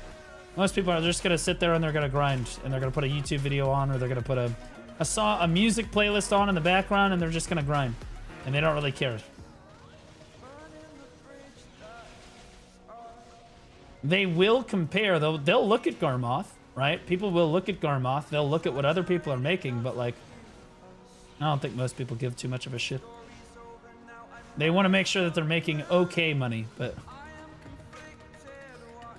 most people are just gonna sit there and they're gonna grind and they're gonna put a YouTube video on or they're gonna put a music playlist on in the background and they're just gonna grind. And they don't really care. They will compare, though. They'll look at Garmoth, right? People will look at Garmoth. They'll look at what other people are making, but like, I don't think most people give too much of a shit. They want to make sure that they're making okay money, but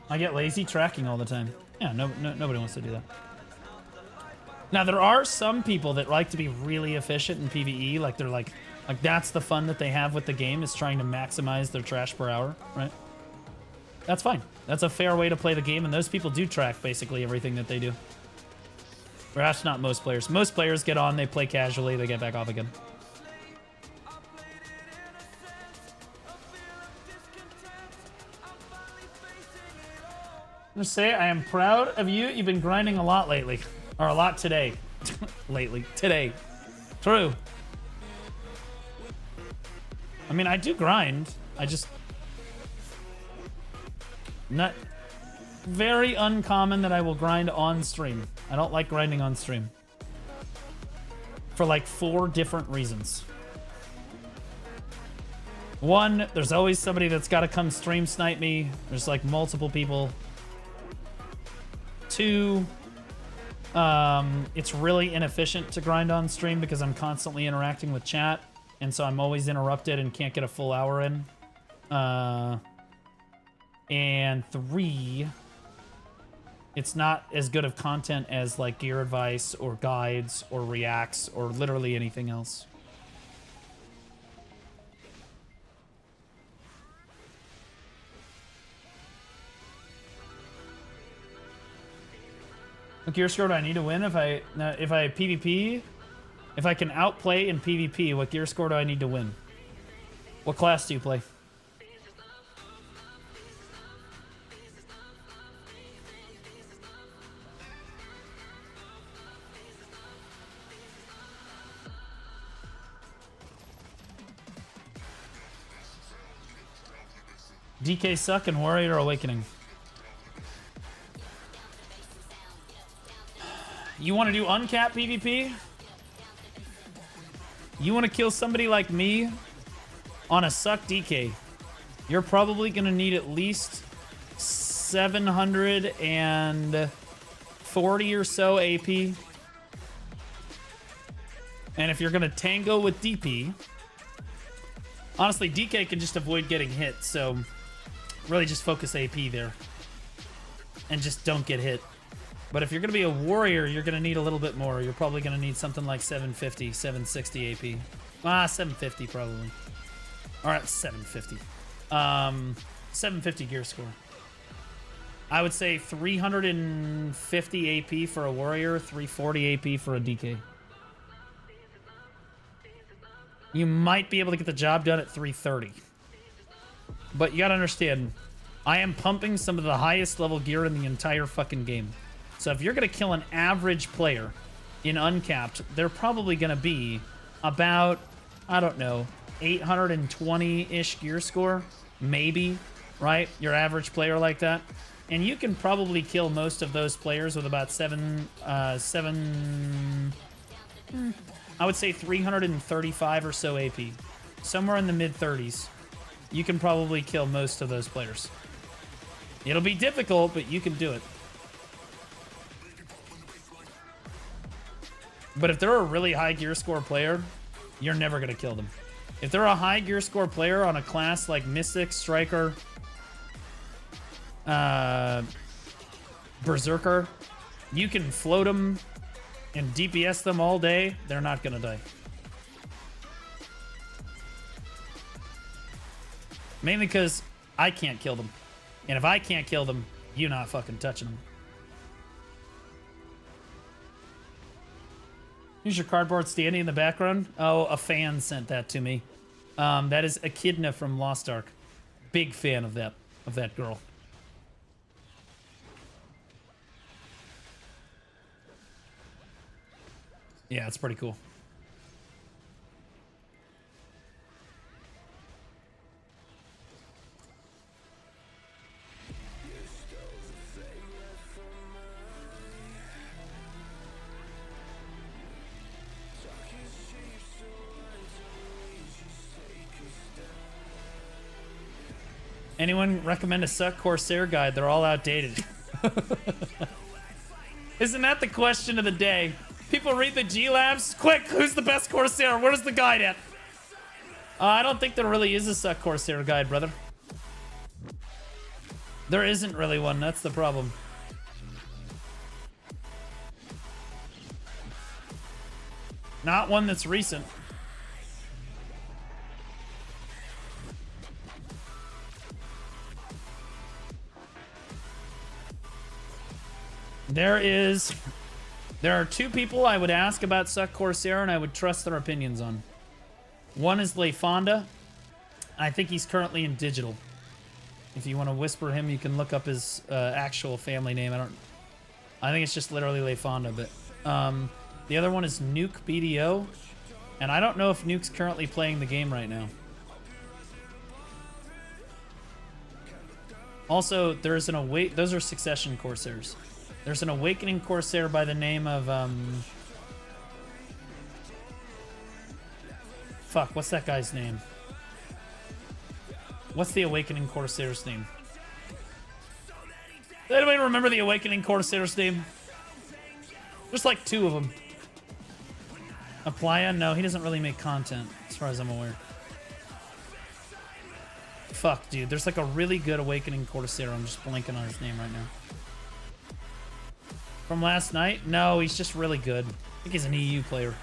I get lazy tracking all the time. Yeah, nobody wants to do that. Now, there are some people that like to be really efficient in PvE. Like, they're like that's the fun that they have with the game, is trying to maximize their trash per hour, right? That's fine. That's a fair way to play the game, and those people do track basically everything that they do. Or that's not most players. Most players get on, they play casually, they get back off again. I'm gonna say I am proud of you. You've been grinding a lot lately. Or a lot today. Lately. Today. True. I mean, I do grind. I just... Not... Very uncommon that I will grind on stream. I don't like grinding on stream. For like 4 different reasons. 1, there's always somebody that's got to come stream snipe me. There's like multiple people. 2, it's really inefficient to grind on stream because I'm constantly interacting with chat, and so I'm always interrupted and can't get a full hour in. And 3, it's not as good of content as like gear advice or guides or reacts or literally anything else. What gear score do I need to win if I PvP? If I can outplay in PvP, what gear score do I need to win? What class do you play? DK suck and Warrior Awakening. You want to do uncapped PvP? You want to kill somebody like me on a suck DK? You're probably going to need at least 740 or so AP. And if you're going to tango with DP, honestly, DK can just avoid getting hit, so really just focus AP there. And just don't get hit. But if you're going to be a warrior, you're going to need a little bit more. You're probably going to need something like 750, 760 AP. 750 probably. All right, 750. 750 gear score. I would say 350 AP for a warrior, 340 AP for a DK. You might be able to get the job done at 330. But you got to understand, I am pumping some of the highest level gear in the entire fucking game. So if you're going to kill an average player in uncapped, they're probably going to be about, I don't know, 820-ish gear score, maybe, right? Your average player like that. And you can probably kill most of those players with about I would say 335 or so AP. Somewhere in the mid-30s. You can probably kill most of those players. It'll be difficult, but you can do it. But if they're a really high gear score player, you're never going to kill them. If they're a high gear score player on a class like Mystic, Striker, Berserker, you can float them and DPS them all day. They're not going to die. Mainly because I can't kill them. And if I can't kill them, you're not fucking touching them. Here's your cardboard standing in the background. Oh, a fan sent that to me. That is Echidna from Lost Ark. Big fan of that girl. Yeah, it's pretty cool. Anyone recommend a suck Corsair guide? They're all outdated. Isn't that the question of the day? People read the G Labs. Quick, who's the best Corsair? Where's the guide at? I don't think there really is a suck Corsair guide, brother. There isn't really one. That's the problem. Not one that's recent. There are two people I would ask about Suck Corsair and I would trust their opinions on. One is Lefonda. I think he's currently in digital. If you want to whisper him, you can look up his actual family name. I think it's just literally Lefonda, but the other one is Nuke BDO. And I don't know if Nuke's currently playing the game right now. Also, there's an those are Succession Corsairs. There's an Awakening Corsair by the name of, fuck, what's that guy's name? What's the Awakening Corsair's name? Does anybody remember the Awakening Corsair's name? There's like two of them. A playin? No, he doesn't really make content, as far as I'm aware. Fuck, dude. There's like a really good Awakening Corsair. I'm just blanking on his name right now. From last night? No, he's just really good. I think he's an EU player.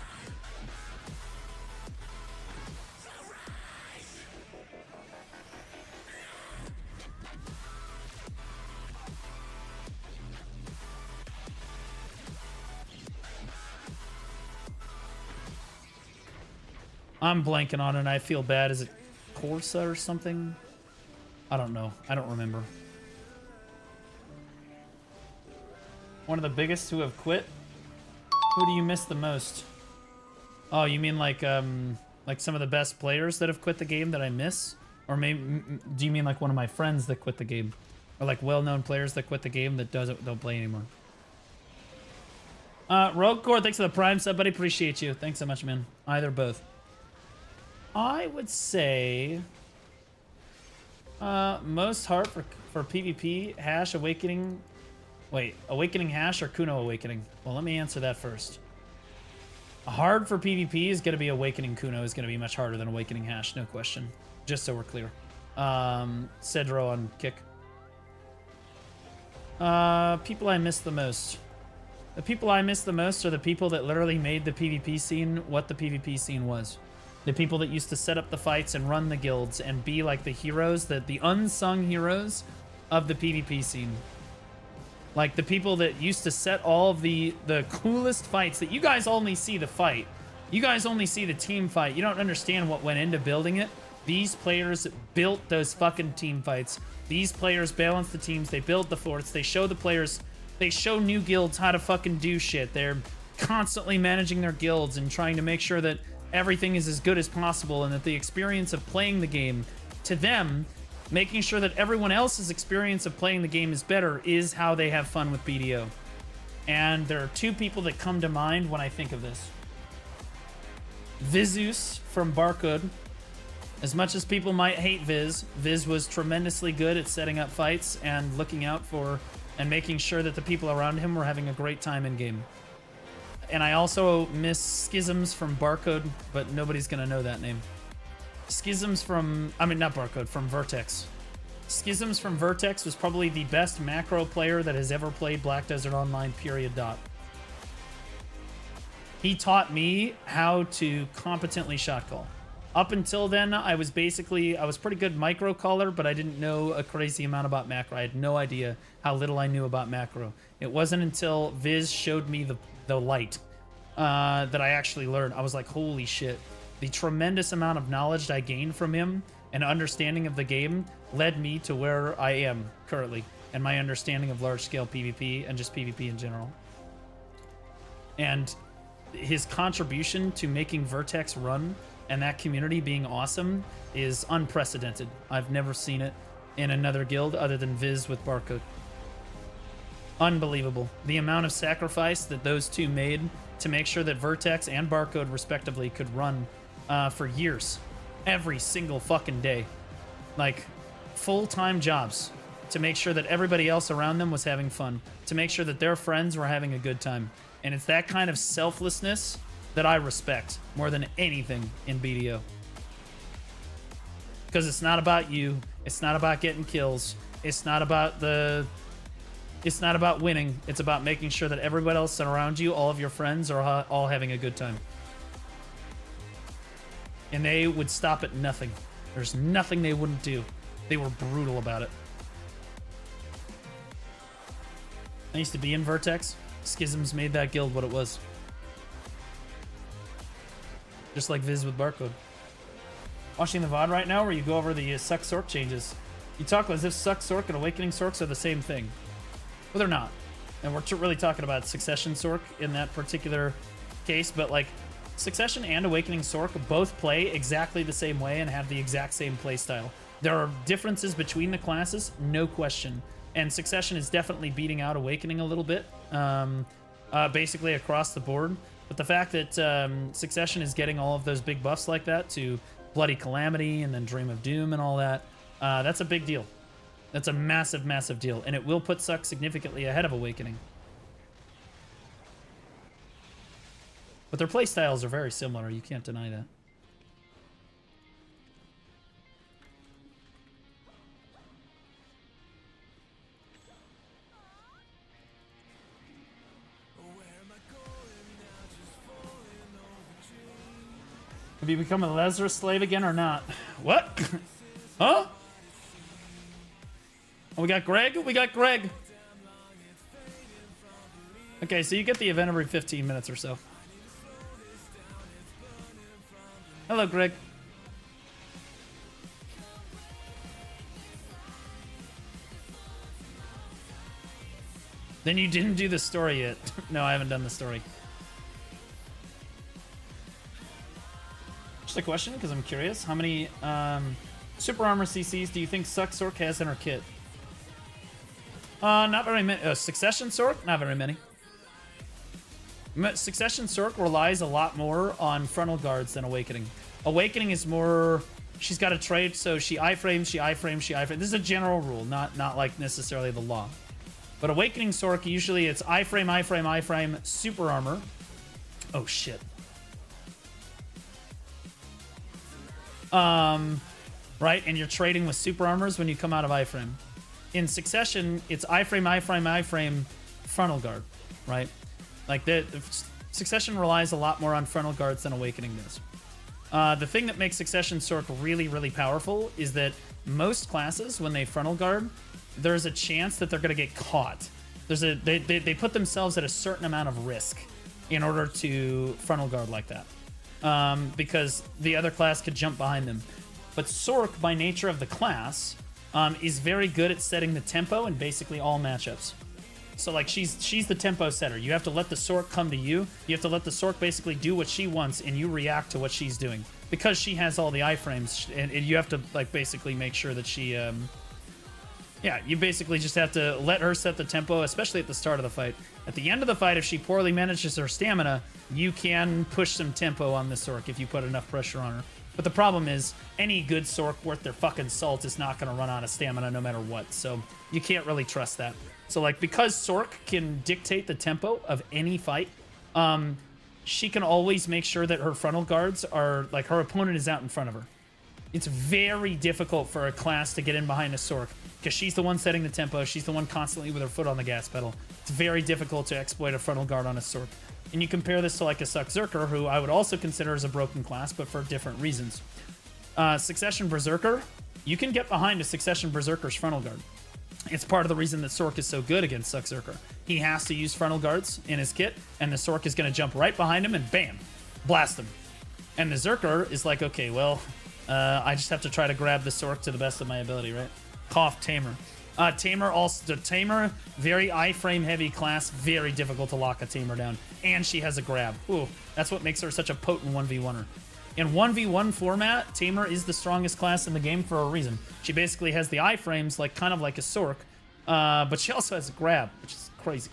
I'm blanking on it and I feel bad. Is it Corsa or something? I don't know. I don't remember. One of the biggest who have quit? Who do you miss the most? Oh, you mean like some of the best players that have quit the game that I miss? Or maybe do you mean like one of my friends that quit the game? Or like well-known players that quit the game that don't play anymore? Rogue Core, thanks for the Prime sub, buddy. Appreciate you. Thanks so much, man. Either both. I would say most hard for PvP, Hash, Awakening. Wait, Awakening Hash or Kuno Awakening? Well, let me answer that first. Hard for PvP is going to be Awakening Kuno is going to be much harder than Awakening Hash, no question. Just so we're clear. Cedro on kick. People I miss the most. The people I miss the most are the people that literally made the PvP scene what the PvP scene was. The people that used to set up the fights and run the guilds and be like the heroes, the unsung heroes of the PvP scene. Like the people that used to set all of the coolest fights that you guys only see the fight. You guys only see the team fight. You don't understand what went into building it. These players built those fucking team fights. These players balance the teams. They build the forts. They show the players. They show new guilds how to fucking do shit. They're constantly managing their guilds and trying to make sure that everything is as good as possible and that the experience of playing the game to them, making sure that everyone else's experience of playing the game is better, is how they have fun with BDO. And there are two people that come to mind when I think of this. Vizus from Barcode. As much as people might hate Viz was tremendously good at setting up fights and looking out for and making sure that the people around him were having a great time in game. And I also miss Schisms from Barcode, but nobody's gonna know that name. Schisms from, I mean, not Barcode, from Vertex. Schisms from Vertex was probably the best macro player that has ever played Black Desert Online, period, dot. He taught me how to competently shot call. Up until then, I was pretty good micro caller, but I didn't know a crazy amount about macro. I had no idea how little I knew about macro. It wasn't until Viz showed me the light that I actually learned. I was like, holy shit. The tremendous amount of knowledge I gained from him and understanding of the game led me to where I am currently and my understanding of large-scale PvP and just PvP in general. And his contribution to making Vertex run and that community being awesome is unprecedented. I've never seen it in another guild other than Viz with Barcode. Unbelievable. The amount of sacrifice that those two made to make sure that Vertex and Barcode respectively could run for years. Every single fucking day. Like, full-time jobs to make sure that everybody else around them was having fun. To make sure that their friends were having a good time. And it's that kind of selflessness that I respect more than anything in BDO. Because it's not about you. It's not about getting kills. It's not about winning. It's about making sure that everybody else around you, all of your friends, are all having a good time. And they would stop at nothing. There's nothing they wouldn't do. They were brutal about it. I used to be in Vertex. Schisms made that guild what it was. Just like Viz with Barcode. Watching the VOD right now where you go over the Suck Sork changes. You talk as if Suck Sork and Awakening Sorks are the same thing. Well, they're not. And we're really talking about Succession Sork in that particular case, but like Succession and Awakening Sork both play exactly the same way and have the exact same play style. There are differences between the classes, no question. And Succession is definitely beating out Awakening a little bit, basically across the board. But the fact that Succession is getting all of those big buffs like that to Bloody Calamity and then Dream of Doom and all that, that's a big deal. That's a massive, massive deal. And it will put Suck significantly ahead of Awakening. But their playstyles are very similar. You can't deny that. Have you become a Lazarus slave again or not? What? Huh? Oh, we got Greg? We got Greg. Okay, so you get the event every 15 minutes or so. Hello, Greg. Then you didn't do the story yet. No, I haven't done the story. Just a question, because I'm curious. How many Super Armor CCs do you think Suck Sork has in her kit? Not very many. Succession Sork? Not very many. Succession Sork relies a lot more on frontal guards than Awakening. Awakening is more... She's got a trade, so she iframes, she iframes, she iframes. This is a general rule, not like necessarily the law. But Awakening Sork, usually it's iframe, iframe, iframe, Super Armor. Oh, shit. Right? And you're trading with Super Armors when you come out of iframe. In Succession, it's iframe, iframe, iframe, frontal guard, right? Like, the Succession relies a lot more on frontal guards than Awakening does. The thing that makes Succession Sork really, really powerful is that most classes, when they frontal guard, there's a chance that they're going to get caught. They put themselves at a certain amount of risk in order to frontal guard like that. Because the other class could jump behind them. But Sork, by nature of the class, is very good at setting the tempo in basically all matchups. So, like, she's the tempo setter. You have to let the Sork come to you. You have to let the Sork basically do what she wants, and you react to what she's doing. Because she has all the iframes, and you have to, like, basically make sure that she... Yeah, you basically just have to let her set the tempo, especially at the start of the fight. At the end of the fight, if she poorly manages her stamina, you can push some tempo on the Sork if you put enough pressure on her. But the problem is, any good Sork worth their fucking salt is not going to run out of stamina no matter what. So you can't really trust that. So, like, because Sork can dictate the tempo of any fight, she can always make sure that her frontal guards are, like, her opponent is out in front of her. It's very difficult for a class to get in behind a Sork, because she's the one setting the tempo. She's the one constantly with her foot on the gas pedal. It's very difficult to exploit a frontal guard on a Sork. And you compare this to, like, a Suck Zerker, who I would also consider as a broken class, but for different reasons. Succession Berserker, you can get behind a Succession Berserker's frontal guard. It's part of the reason that Sork is so good against Suck Zerker. He has to use frontal guards in his kit, and the Sork is going to jump right behind him and bam, blast him. And the Zerker is like, okay, well, I just have to try to grab the Sork to the best of my ability, right? Cough Tamer. Tamer, very iframe heavy class, very difficult to lock a Tamer down. And she has a grab. Ooh, that's what makes her such a potent 1v1er. In 1v1 format, Tamer is the strongest class in the game for a reason. She basically has the iframes, like kind of like a Sork, but she also has a grab, which is crazy.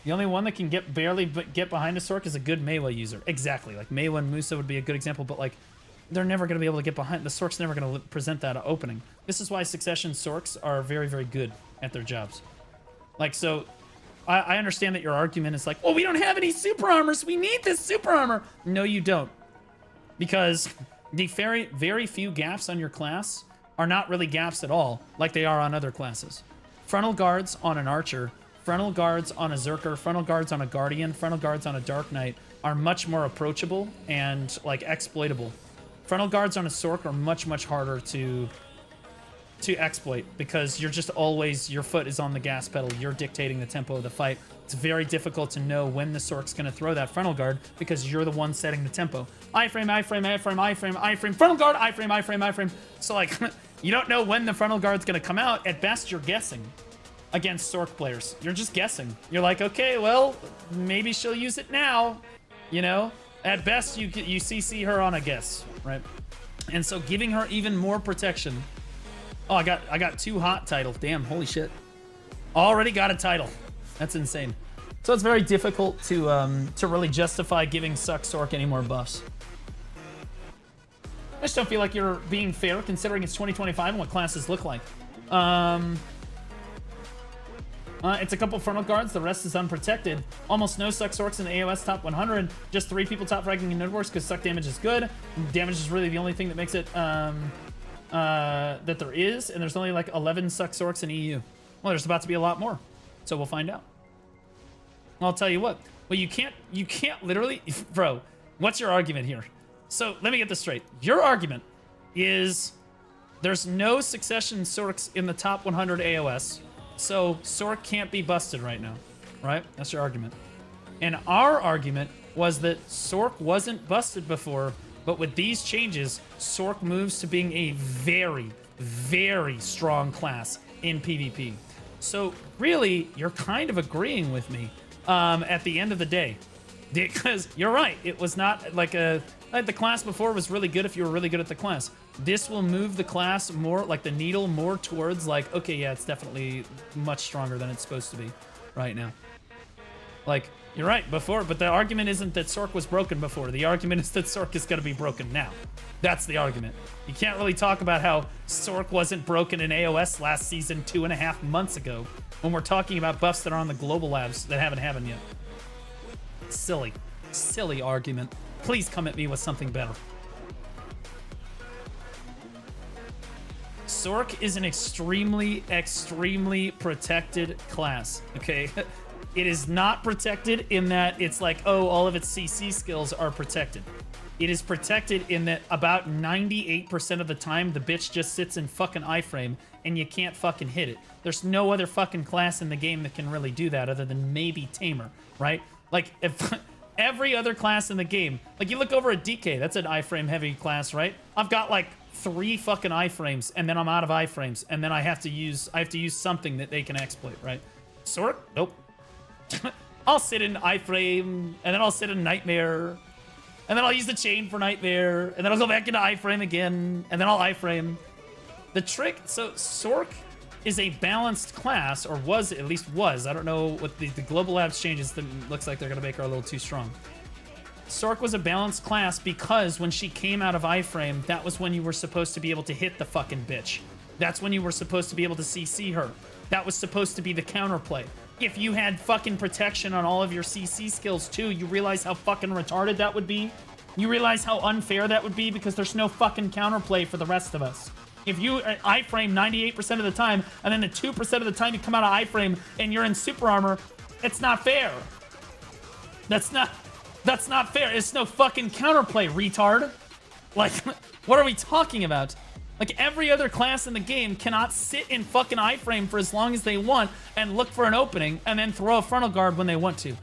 The only one that can barely get behind a Sork is a good Meiwa user. Exactly, like Meiwa and Musa would be a good example, but like they're never going to be able to get behind. The Sork's never going to present that opening. This is why Succession Sorks are very, very good at their jobs. Like, so I understand that your argument is like, well, we don't have any super armors. We need this super armor. No, you don't. Because the very few gaps on your class are not really gaps at all, like they are on other classes. Frontal guards on an archer, frontal guards on a Zerker, frontal guards on a Guardian, frontal guards on a Dark Knight are much more approachable and like exploitable. Frontal guards on a Sork are much harder to exploit because you're just always, your foot is on the gas pedal. You're dictating the tempo of the fight. It's very difficult to know when the Sork's going to throw that frontal guard because you're the one setting the tempo. Iframe, iframe, iframe, iframe, iframe, frontal guard, iframe, iframe, iframe. So like, you don't know when the frontal guard's going to come out. At best, you're guessing against Sork players. You're just guessing. You're like, okay, well, maybe she'll use it now. You know, at best, you CC her on a guess, right? And so giving her even more protection. Oh, I got 2 hot titles. Damn, holy shit. Already got a title. That's insane. So it's very difficult to really justify giving Suck Sork any more buffs. I just don't feel like you're being fair considering it's 2025 and what classes look like. It's a couple frontal guards, the rest is unprotected. Almost no Suck Sorks in the AOS top 100. Just 3 people top fragging in Node Wars because Suck damage is good. Damage is really the only thing that makes it that there is, and there's only like 11 Suck Sorks in EU. Well, there's about to be a lot more, so we'll find out. I'll tell you what. Well, you can't literally, bro. What's your argument here? So let me get this straight. Your argument is there's no succession Sorks in the top 100 AOS, so Sork can't be busted right now, right? That's your argument. And our argument was that Sork wasn't busted before. But with these changes, Sork moves to being a very strong class in PvP. So really, you're kind of agreeing with me at the end of the day. Because you're right, it was not like the class before was really good if you were really good at the class. This will move the class more, like the needle more towards like, okay, yeah, it's definitely much stronger than it's supposed to be right now. Like, you're right, before, but the argument isn't that Sork was broken before. The argument is that Sork is going to be broken now. That's the argument. You can't really talk about how Sork wasn't broken in AOS last season 2.5 months ago when we're talking about buffs that are on the global labs that haven't happened yet. Silly argument. Please come at me with something better. Sork is an extremely protected class, okay? It is not protected in that it's like, oh, all of its CC skills are protected. It is protected in that about 98% of the time, the bitch just sits in fucking iframe and you can't fucking hit it. There's no other fucking class in the game that can really do that other than maybe Tamer, right? Like, if every other class in the game, like you look over at DK, that's an iframe heavy class, right? I've got like 3 fucking iframes and then I'm out of iframes and then I have to use something that they can exploit, right? Sork? Nope. I'll sit in iframe, and then I'll sit in Nightmare, and then I'll use the chain for Nightmare, and then I'll go back into iframe again, and then I'll iframe. The trick, so Sork is a balanced class, or was, at least was. I don't know what the global labs changes. That looks like they're going to make her a little too strong. Sork was a balanced class because when she came out of iframe, that was when you were supposed to be able to hit the fucking bitch. That's when you were supposed to be able to CC her. That was supposed to be the counterplay. If you had fucking protection on all of your CC skills too, you realize how fucking retarded that would be? You realize how unfair that would be because there's no fucking counterplay for the rest of us. If you iframe 98% of the time, and then the 2% of the time you come out of iframe and you're in super armor, it's not fair. That's not fair. It's no fucking counterplay, retard. Like, what are we talking about? Like, every other class in the game cannot sit in fucking iframe for as long as they want and look for an opening and then throw a frontal guard when they want to.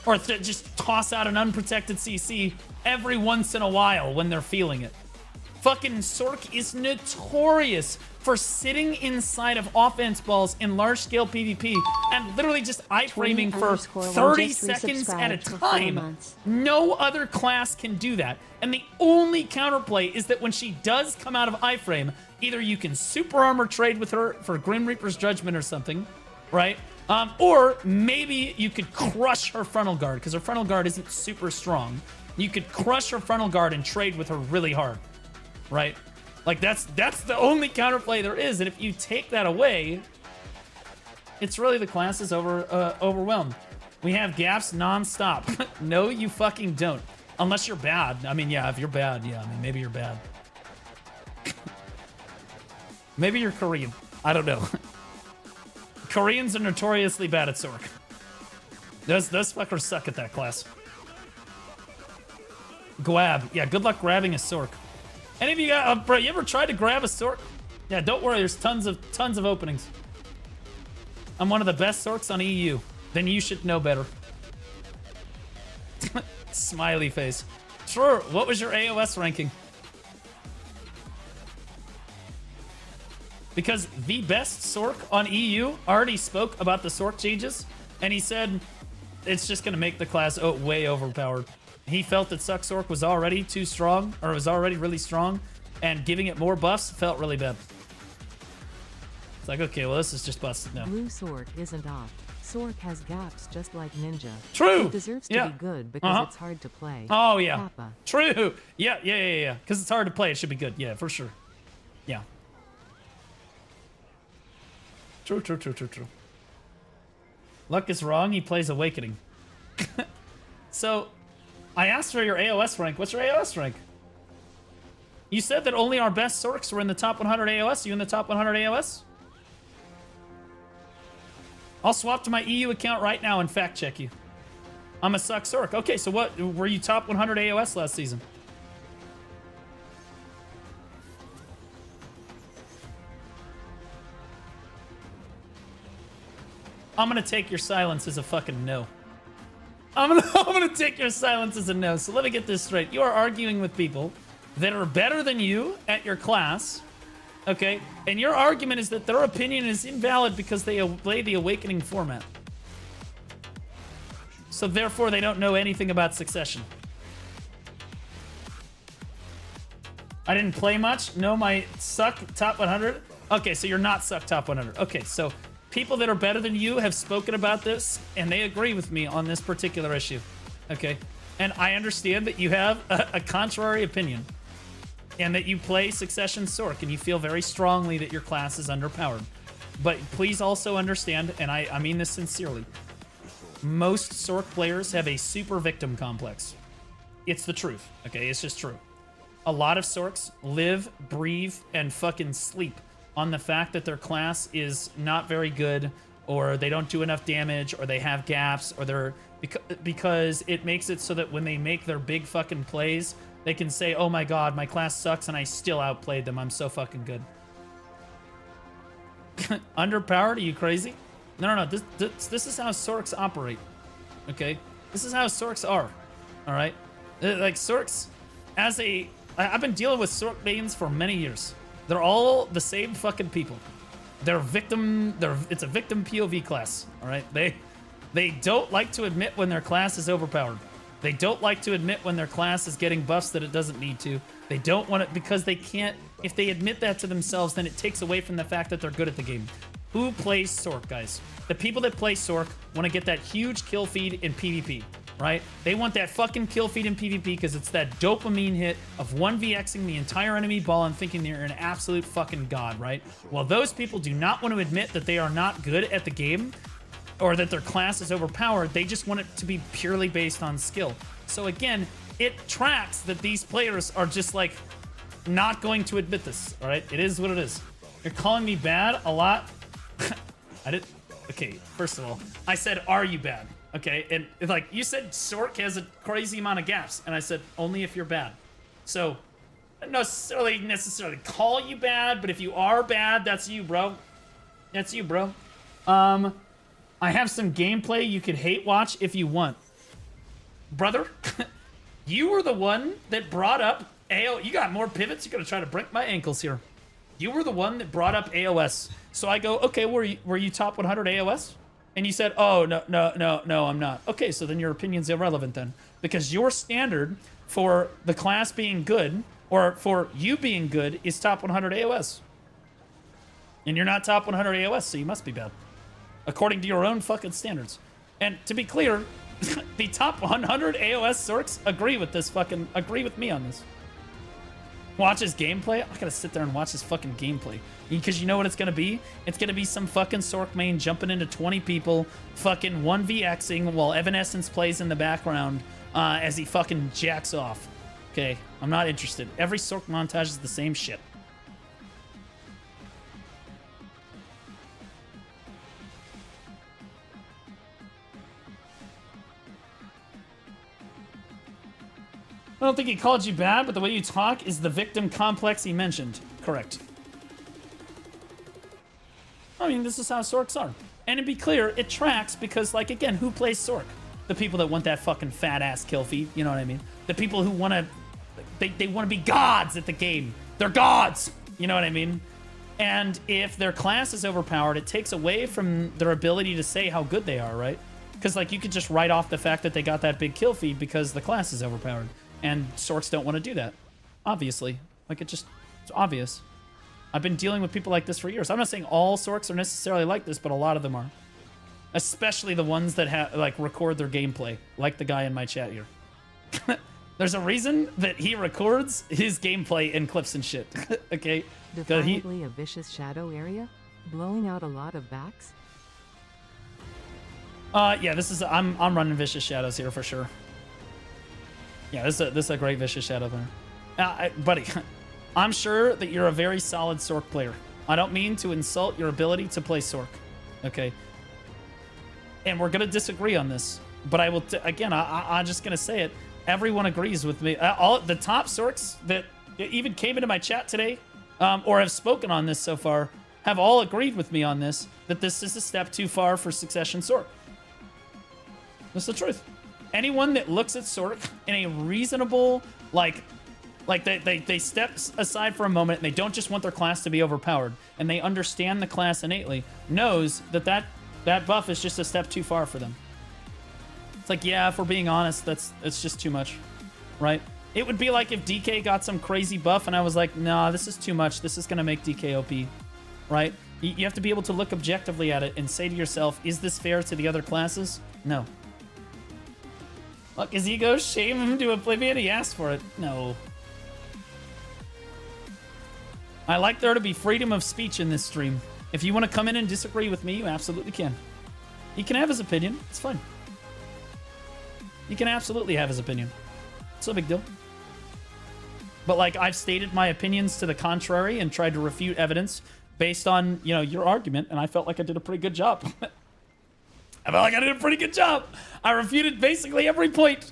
Or just toss out an unprotected CC every once in a while when they're feeling it. Fucking Sork is notorious for sitting inside of offense balls in large-scale PvP and literally just iframing for 30 seconds at a time. No other class can do that. And the only counterplay is that when she does come out of iframe, either you can super armor trade with her for Grim Reaper's Judgment or something, right? Or maybe you could crush her frontal guard because her frontal guard isn't super strong. You could crush her frontal guard and trade with her really hard, right? Like, that's the only counterplay there is. And if you take that away, It's really the class is overwhelmed. We have gaps non-stop. No, you fucking don't. Unless you're bad. I mean, yeah, if you're bad, yeah, I mean, maybe you're bad. Maybe you're Korean. I don't know. Koreans are notoriously bad at Sork. Those fuckers suck at that class. Grab. Yeah, good luck grabbing a Sork. Any of you got, bro, you ever tried to grab a Sork? Yeah, don't worry, there's tons of openings. I'm one of the best Sorks on EU. Then you should know better. Smiley face. Sure, what was your AOS ranking? Because the best Sork on EU already spoke about the Sork changes, and he said it's just going to make the class way overpowered. He felt that Suck Sork was already too strong, or was already really strong, and giving it more buffs felt really bad. It's like, okay, well, this is just busted now. Blue Sork isn't off. Sork has gaps just like Ninja. True. It deserves to be good because it's hard to play. Oh, yeah. Kappa. True. Yeah. Because it's hard to play. It should be good. Yeah, for sure. Yeah. True. Luck is wrong. He plays Awakening. So, I asked for your AOS rank. What's your AOS rank? You said that only our best Sorks were in the top 100 AOS. Are you in the top 100 AOS? I'll swap to my EU account right now and fact check you. I'm a Suck Sork. Okay, so what? Were you top 100 AOS last season? I'm gonna take your silence as a fucking no. I'm gonna take your silence as a no. So let me get this straight. You are arguing with people that are better than you at your class, okay? And your argument is that their opinion is invalid because they play the Awakening format. So therefore, they don't know anything about Succession. I didn't play much. No, my Suck top 100. Okay, so you're not Suck top 100. Okay, so people that are better than you have spoken about this, and they agree with me on this particular issue. Okay? And I understand that you have a contrary opinion, and that you play Succession Sork, and you feel very strongly that your class is underpowered. But please also understand, and I mean this sincerely, most Sork players have a super victim complex. It's the truth, okay? It's just true. A lot of Sorks live, breathe, and fucking sleep on the fact that their class is not very good, or they don't do enough damage, or they have gaps, or they're because it makes it so that when they make their big fucking plays, they can say, oh my god, my class sucks and I still outplayed them. I'm so fucking good. Underpowered? Are you crazy? No. This is how Sorks operate. Okay? This is how Sorks are. Alright? Like, Sorks, I've been dealing with Sork mains for many years. They're all the same fucking people. It's a victim POV class, all right? They don't like to admit when their class is overpowered. They don't like to admit when their class is getting buffs that it doesn't need to. They don't want it because they can't. If they admit that to themselves, then it takes away from the fact that they're good at the game. Who plays Sork, guys? The people that play Sork want to get that huge kill feed in PvP, right? They want that fucking kill feed in PvP because it's that dopamine hit of 1vxing the entire enemy ball and thinking they're an absolute fucking god, right? Well, those people do not want to admit that they are not good at the game or that their class is overpowered. They just want it to be purely based on skill. So again, it tracks that these players are just like not going to admit this, all right? It is what it is. You're calling me bad a lot. Okay, first of all, I said, are you bad? Okay, and like you said, Sork has a crazy amount of gaps, and I said only if you're bad. So, I don't necessarily call you bad, but if you are bad, that's you, bro. That's you, bro. I have some gameplay you could hate watch if you want, brother. You were the one that brought up AO. You got more pivots. You're gonna try to break my ankles here. You were the one that brought up AOS. So I go, okay, were you top 100 AOS? And you said, oh, no, I'm not. Okay, so then your opinion's irrelevant then. Because your standard for the class being good, or for you being good, is top 100 AOS. And you're not top 100 AOS, so you must be bad. According to your own fucking standards. And to be clear, the top 100 AOS Sorks agree with me on this. Watch his gameplay? I gotta sit there and watch his fucking gameplay. Because you know what it's gonna be? It's gonna be some fucking Sork main jumping into 20 people, fucking 1vxing while Evanescence plays in the background as he fucking jacks off. Okay, I'm not interested. Every Sork montage is the same shit. I don't think he called you bad, but the way you talk is the victim complex he mentioned. Correct. I mean, this is how Sorks are. And to be clear, it tracks because, like, again, who plays Sork? The people that want that fucking fat-ass kill feed, you know what I mean? The people who want to... They want to be gods at the game. They're gods! You know what I mean? And if their class is overpowered, it takes away from their ability to say how good they are, right? Because, like, you could just write off the fact that they got that big kill feed because the class is overpowered. And Sorks don't want to do that. Obviously. Like, it's obvious. I've been dealing with people like this for years. I'm not saying all Sorks are necessarily like this, but a lot of them are. Especially the ones that record their gameplay, like the guy in my chat here. There's a reason that he records his gameplay in clips and shit. Okay? Defiantly a vicious shadow area? Blowing out a lot of backs? Yeah, this is... I'm running Vicious Shadows here for sure. Yeah, this is a great Vicious Shadow there. Buddy, I'm sure that you're a very solid Sork player. I don't mean to insult your ability to play Sork. Okay? And we're going to disagree on this. But I will... again, I'm just going to say it. Everyone agrees with me. All the top Sorks that even came into my chat today or have spoken on this so far have all agreed with me on this, that this is a step too far for Succession Sork. That's the truth. Anyone that looks at Sork in a reasonable, like they step aside for a moment and they don't just want their class to be overpowered and they understand the class innately, knows that buff is just a step too far for them. It's like, yeah, if we're being honest, it's just too much, right? It would be like if DK got some crazy buff and I was like, nah, this is too much. This is going to make DK OP, right? You have to be able to look objectively at it and say to yourself, is this fair to the other classes? No. Look, his ego, shame him to oblivion. He asked for it. No. I like there to be freedom of speech in this stream. If you want to come in and disagree with me, you absolutely can. He can have his opinion. It's fine. He can absolutely have his opinion. It's no big deal. But, like, I've stated my opinions to the contrary and tried to refute evidence based on, you know, your argument, and I felt like I did a pretty good job. I felt like I did a pretty good job. I refuted basically every point.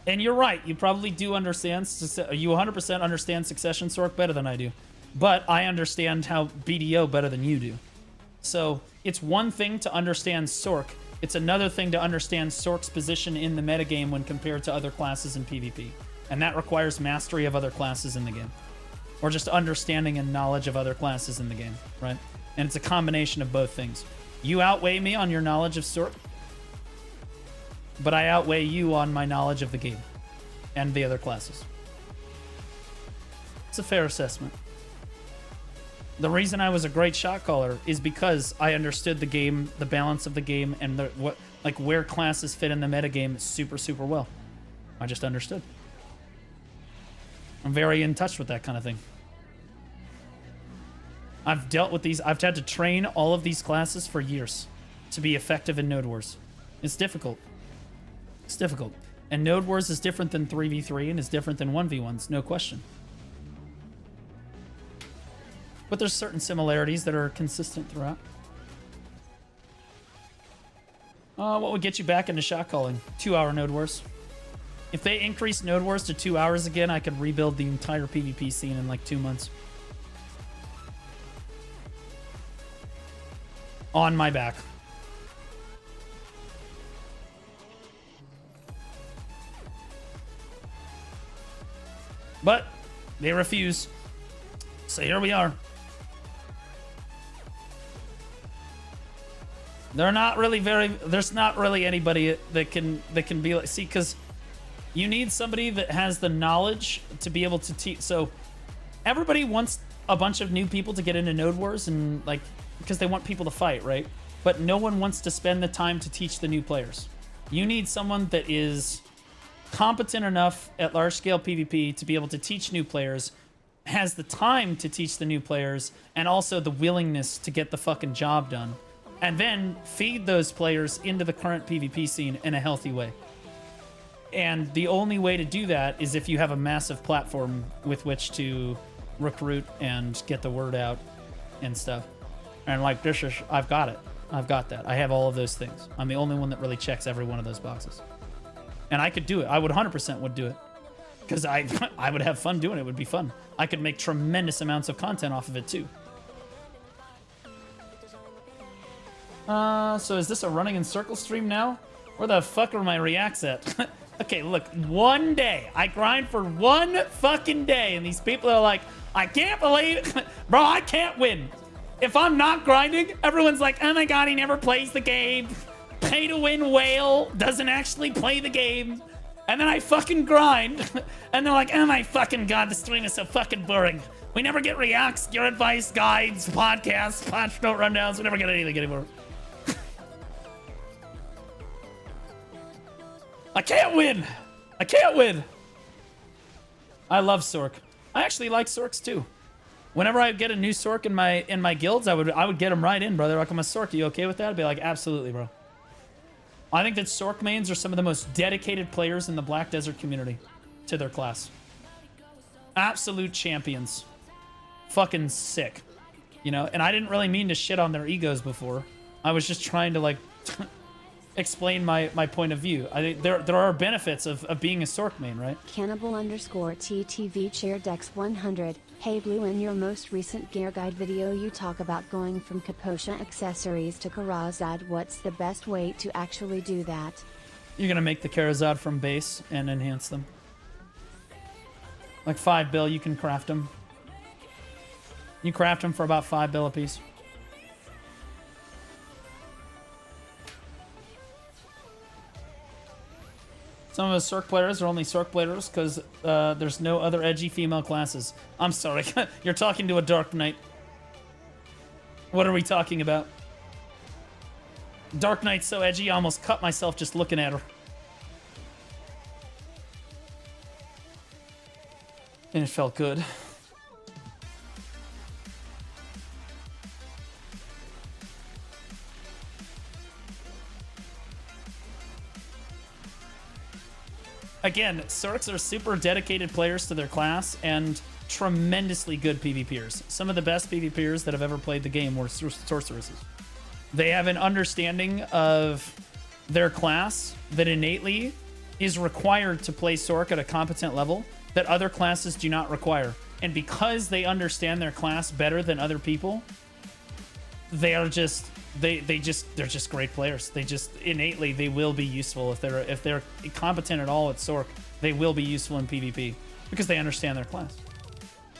And you're right. You probably do understand. You 100% understand Succession Sork better than I do. But I understand how BDO better than you do. So it's one thing to understand Sork. It's another thing to understand Sork's position in the metagame when compared to other classes in PvP. And that requires mastery of other classes in the game. Or just understanding and knowledge of other classes in the game, right? And it's a combination of both things. You outweigh me on your knowledge of Sork, but I outweigh you on my knowledge of the game and the other classes. It's a fair assessment. The reason I was a great shot caller is because I understood the game, the balance of the game, and where classes fit in the metagame super, super well. I just understood. I'm very in touch with that kind of thing. I've dealt with these. I've had to train all of these classes for years to be effective in Node Wars. It's difficult. It's difficult. And Node Wars is different than 3v3 and is different than 1v1s, no question. But there's certain similarities that are consistent throughout. What would get you back into shot calling? 2-hour Node Wars. If they increase Node Wars to 2 hours again, I could rebuild the entire PvP scene in like 2 months. On my back. But they refuse. So here we are. They're not really there's not really anybody that can be like, see, because you need somebody that has the knowledge to be able to teach. So everybody wants a bunch of new people to get into Node Wars and like, because they want people to fight, right? But no one wants to spend the time to teach the new players. You need someone that is competent enough at large scale PvP to be able to teach new players, has the time to teach the new players, and also the willingness to get the fucking job done. And then feed those players into the current PvP scene in a healthy way. And the only way to do that is if you have a massive platform with which to recruit and get the word out and stuff. And like, this is, I've got it. I've got that. I have all of those things. I'm the only one that really checks every one of those boxes. And I could do it. I would 100% would do it. Because I would have fun doing it. It would be fun. I could make tremendous amounts of content off of it too. So is this a running in circle stream now? Where the fuck are my reacts at? Okay, look, one day. I grind for one fucking day, and these people are like, I can't believe it. Bro, I can't win. If I'm not grinding, everyone's like, oh my god, he never plays the game. Pay to win whale doesn't actually play the game. And then I fucking grind, and they're like, oh my fucking god, the stream is so fucking boring. We never get reacts, your advice, guides, podcasts, patch note rundowns. We never get anything anymore. I can't win. I can't win. I love Sork. I actually like Sorks too. Whenever I get a new Sork in my guilds, I would get him right in, brother. Like, I'm a Sork. You okay with that? I'd be like, absolutely, bro. I think that Sork mains are some of the most dedicated players in the Black Desert community to their class. Absolute champions. Fucking sick. You know, and I didn't really mean to shit on their egos before. I was just trying to, like, explain my point of view. I think there are benefits of being a Sork main, right? Cannibal_TTV Chair Dex 100. Hey Blue, in your most recent gear guide video you talk about going from Kaposha accessories to Karazad. What's the best way to actually do that? You're gonna make the Karazad from base and enhance them. Like 5 bill, you can craft them. You craft them for about 5 bill a piece. Some of us Sork players are only Sork players because there's no other edgy female classes. I'm sorry. You're talking to a Dark Knight. What are we talking about? Dark Knight's so edgy, I almost cut myself just looking at her. And it felt good. Again, Sorks are super dedicated players to their class and tremendously good PvPers. Some of the best PvPers that have ever played the game were sorceresses. They have an understanding of their class that innately is required to play Sork at a competent level that other classes do not require. And because they understand their class better than other people, they are just they're just great players. They just innately, they will be useful if they're competent at all at Sork. They will be useful in PvP because they understand their class.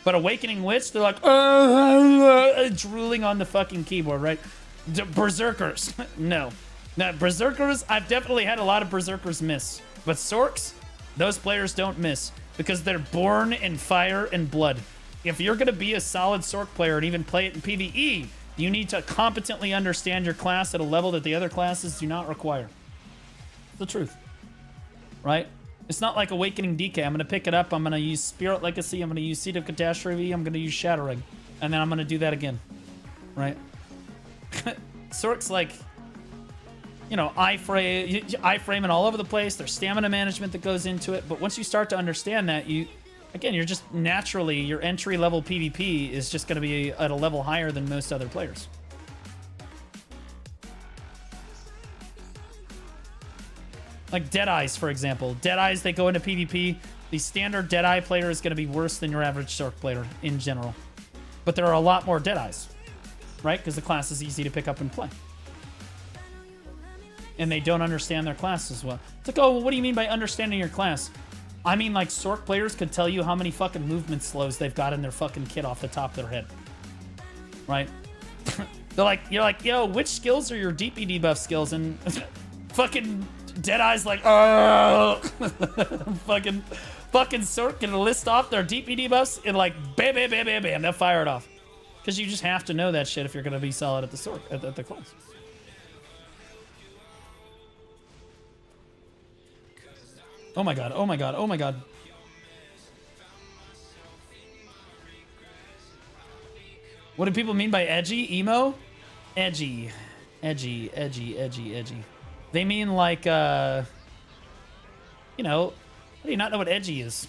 But Awakening Witch, they're like drooling on the fucking keyboard, right? Berserkers, no. Now Berserkers, I've definitely had a lot of Berserkers miss, but Sorks, those players don't miss because they're born in fire and blood. If you're gonna be a solid Sork player and even play it in PvE, you need to competently understand your class at a level that the other classes do not require. It's the truth, right? It's not like Awakening DK. I'm going to pick it up. I'm going to use Spirit Legacy. I'm going to use Seed of Catastrophe. I'm going to use Shattering. And then I'm going to do that again, right? Sork's like, you know, iframe and all over the place. There's stamina management that goes into it. But once you start to understand that, again, you're just naturally, your entry-level PvP is just going to be at a level higher than most other players. Like Deadeyes, for example. Deadeyes, they go into PvP. The standard Deadeye player is going to be worse than your average Sork player in general. But there are a lot more Deadeyes, right? Because the class is easy to pick up and play. And they don't understand their class as well. It's like, oh, well, what do you mean by understanding your class? I mean, like, Sork players could tell you how many fucking movement slows they've got in their fucking kit off the top of their head. Right? You're like, yo, which skills are your DP debuff skills? And fucking Deadeye's like, oh, fucking Sork can list off their DP debuffs and like, bam, bam, bam, bam, bam, they'll fire it off. Because you just have to know that shit if you're going to be solid at the Sork, at the class. Oh my god, oh my god, oh my god. What do people mean by edgy? Emo? Edgy. Edgy, edgy, edgy, edgy. They mean like, you know, how do you not know what edgy is?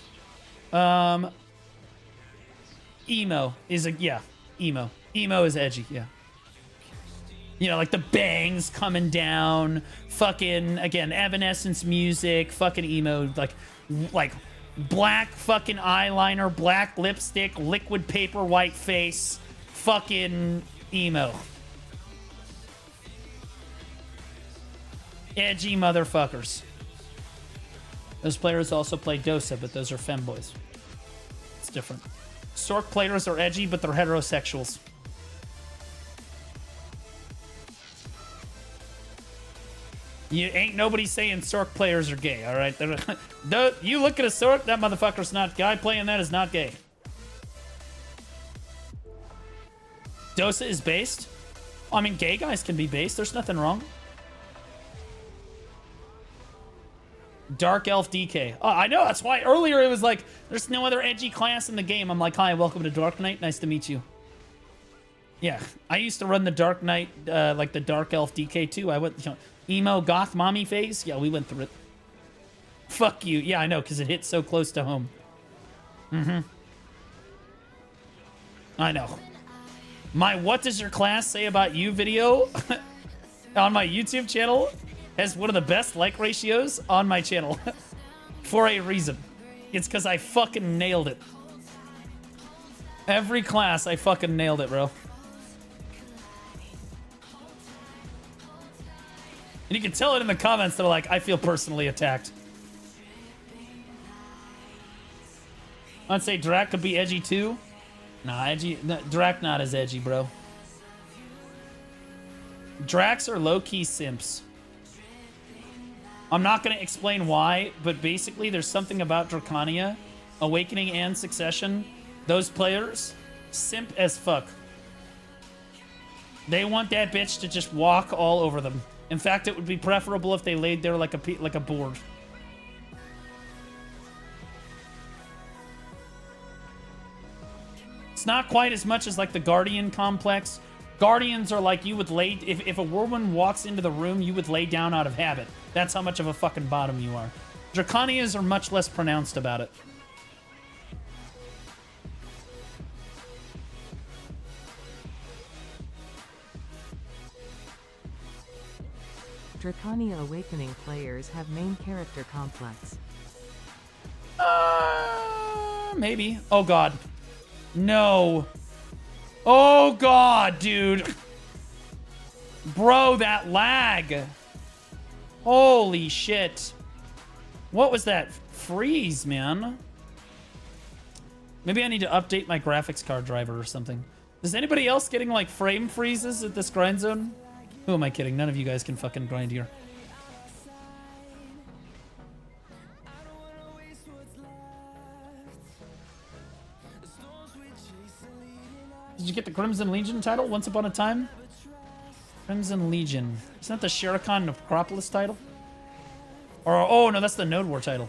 Emo is a, yeah, emo. Emo is edgy, yeah. You know, like the bangs coming down, fucking, again, Evanescence music, fucking emo, like black fucking eyeliner, black lipstick, liquid paper, white face, fucking emo. Edgy motherfuckers. Those players also play Dosa, but those are femboys. It's different. Sork players are edgy, but they're heterosexuals. You ain't nobody saying Sork players are gay, all right? You look at a Sork, that motherfucker's not. Guy playing that is not gay. Dosa is based. I mean, gay guys can be based. There's nothing wrong. Dark Elf DK. Oh, I know. That's why earlier it was like, there's no other edgy class in the game. I'm like, hi, welcome to Dark Knight. Nice to meet you. Yeah, I used to run the Dark Knight, like the Dark Elf DK too. I went, you know, emo goth mommy phase. Yeah, we went through it. Fuck you. Yeah, I know, because it hit so close to home. Mm-hmm. I know. My What Does Your Class Say About You video on my YouTube channel has one of the best like ratios on my channel for a reason. It's because I fucking nailed it. Every class, I fucking nailed it, bro. And you can tell it in the comments. They're like, I feel personally attacked. I'd say Drac could be edgy too. Nah, edgy. No, Drac not as edgy, bro. Dracs are low-key simps. I'm not going to explain why, but basically there's something about Dracania, Awakening, and Succession. Those players, simp as fuck. They want that bitch to just walk all over them. In fact, it would be preferable if they laid there like a board. It's not quite as much as like the Guardian complex. Guardians are like you would lay... If a woman walks into the room, you would lay down out of habit. That's how much of a fucking bottom you are. Draconias are much less pronounced about it. Dracania Awakening players have main character complex. Maybe. Oh, God. No. Oh, God, dude. Bro, that lag. Holy shit. What was that freeze, man? Maybe I need to update my graphics card driver or something. Is anybody else getting, like, frame freezes at this grind zone? Who am I kidding? None of you guys can fucking grind here. Did you get the Crimson Legion title once upon a time? Crimson Legion. Isn't that the Sherikan Necropolis title? Or, oh, no, that's the Node War title.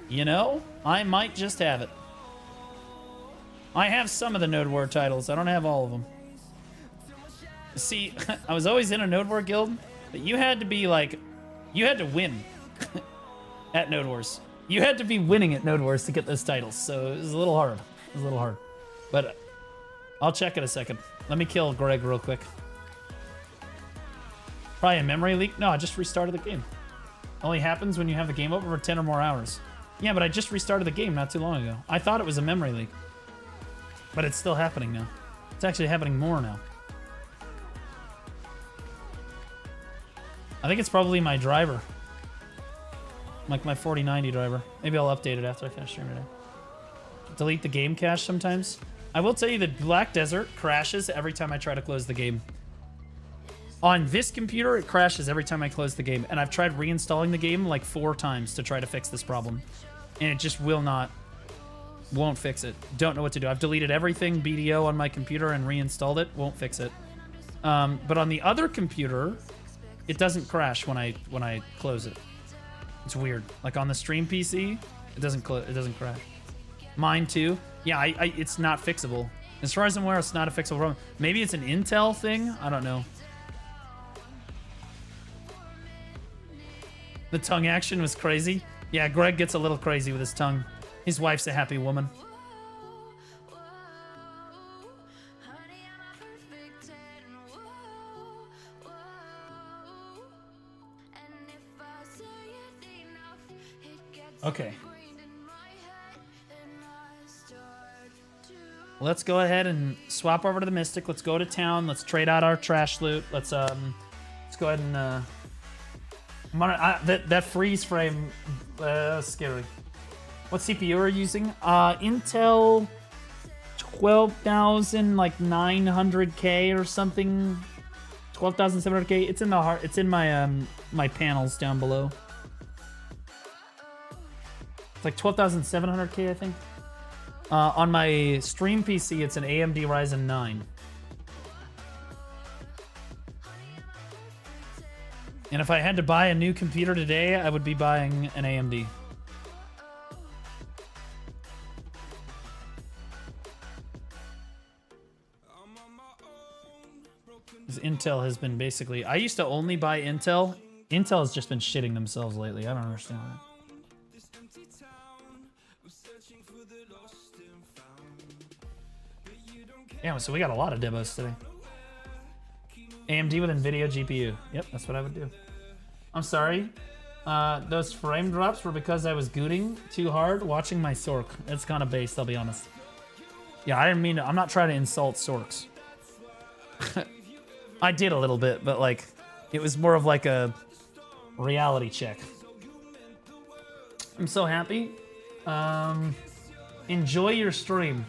You know, I might just have it. I have some of the Node War titles. I don't have all of them. See, I was always in a Node War guild, but you had to be like, you had to win at Node Wars. You had to be winning at Node Wars to get those titles, so it was a little hard. It was a little hard. But I'll check in a second. Let me kill Greg real quick. Probably a memory leak? No, I just restarted the game. Only happens when you have the game open for 10 or more hours. Yeah, but I just restarted the game not too long ago. I thought it was a memory leak. But it's still happening now. It's actually happening more now. I think it's probably my driver. Like my 4090 driver. Maybe I'll update it after I finish streaming today. Delete the game cache sometimes. I will tell you that Black Desert crashes every time I try to close the game. On this computer, it crashes every time I close the game. And I've tried reinstalling the game like 4 times to try to fix this problem. And it just won't fix it. Don't know what to do. I've deleted everything BDO on my computer and reinstalled it. Won't fix it. But on the other computer, it doesn't crash when I close it. It's weird. Like on the stream PC, it doesn't crash. Mine too. Yeah, it's not fixable. As far as I'm aware, it's not a fixable problem. Maybe it's an Intel thing. I don't know. The tongue action was crazy. Yeah, Greg gets a little crazy with his tongue. His wife's a happy woman. Okay. Let's go ahead and swap over to the Mystic. Let's go to town. Let's trade out our trash loot. Let's go ahead and that freeze frame scary. What CPU are you using? Intel 12,000 like 900K or something. 12,700K. It's in the heart. It's in my my panels down below. It's like 12,700K, I think. On my stream PC, it's an AMD Ryzen 9. And if I had to buy a new computer today, I would be buying an AMD. Because Intel has been basically... I used to only buy Intel. Intel has just been shitting themselves lately. I don't understand that. Yeah, so we got a lot of demos today. AMD with NVIDIA GPU. Yep, that's what I would do. I'm sorry. Those frame drops were because I was gooting too hard watching my Sork. It's kind of based, I'll be honest. Yeah, I didn't mean to. I'm not trying to insult Sorks. I did a little bit, but like, it was more of like a reality check. I'm so happy. Enjoy your stream.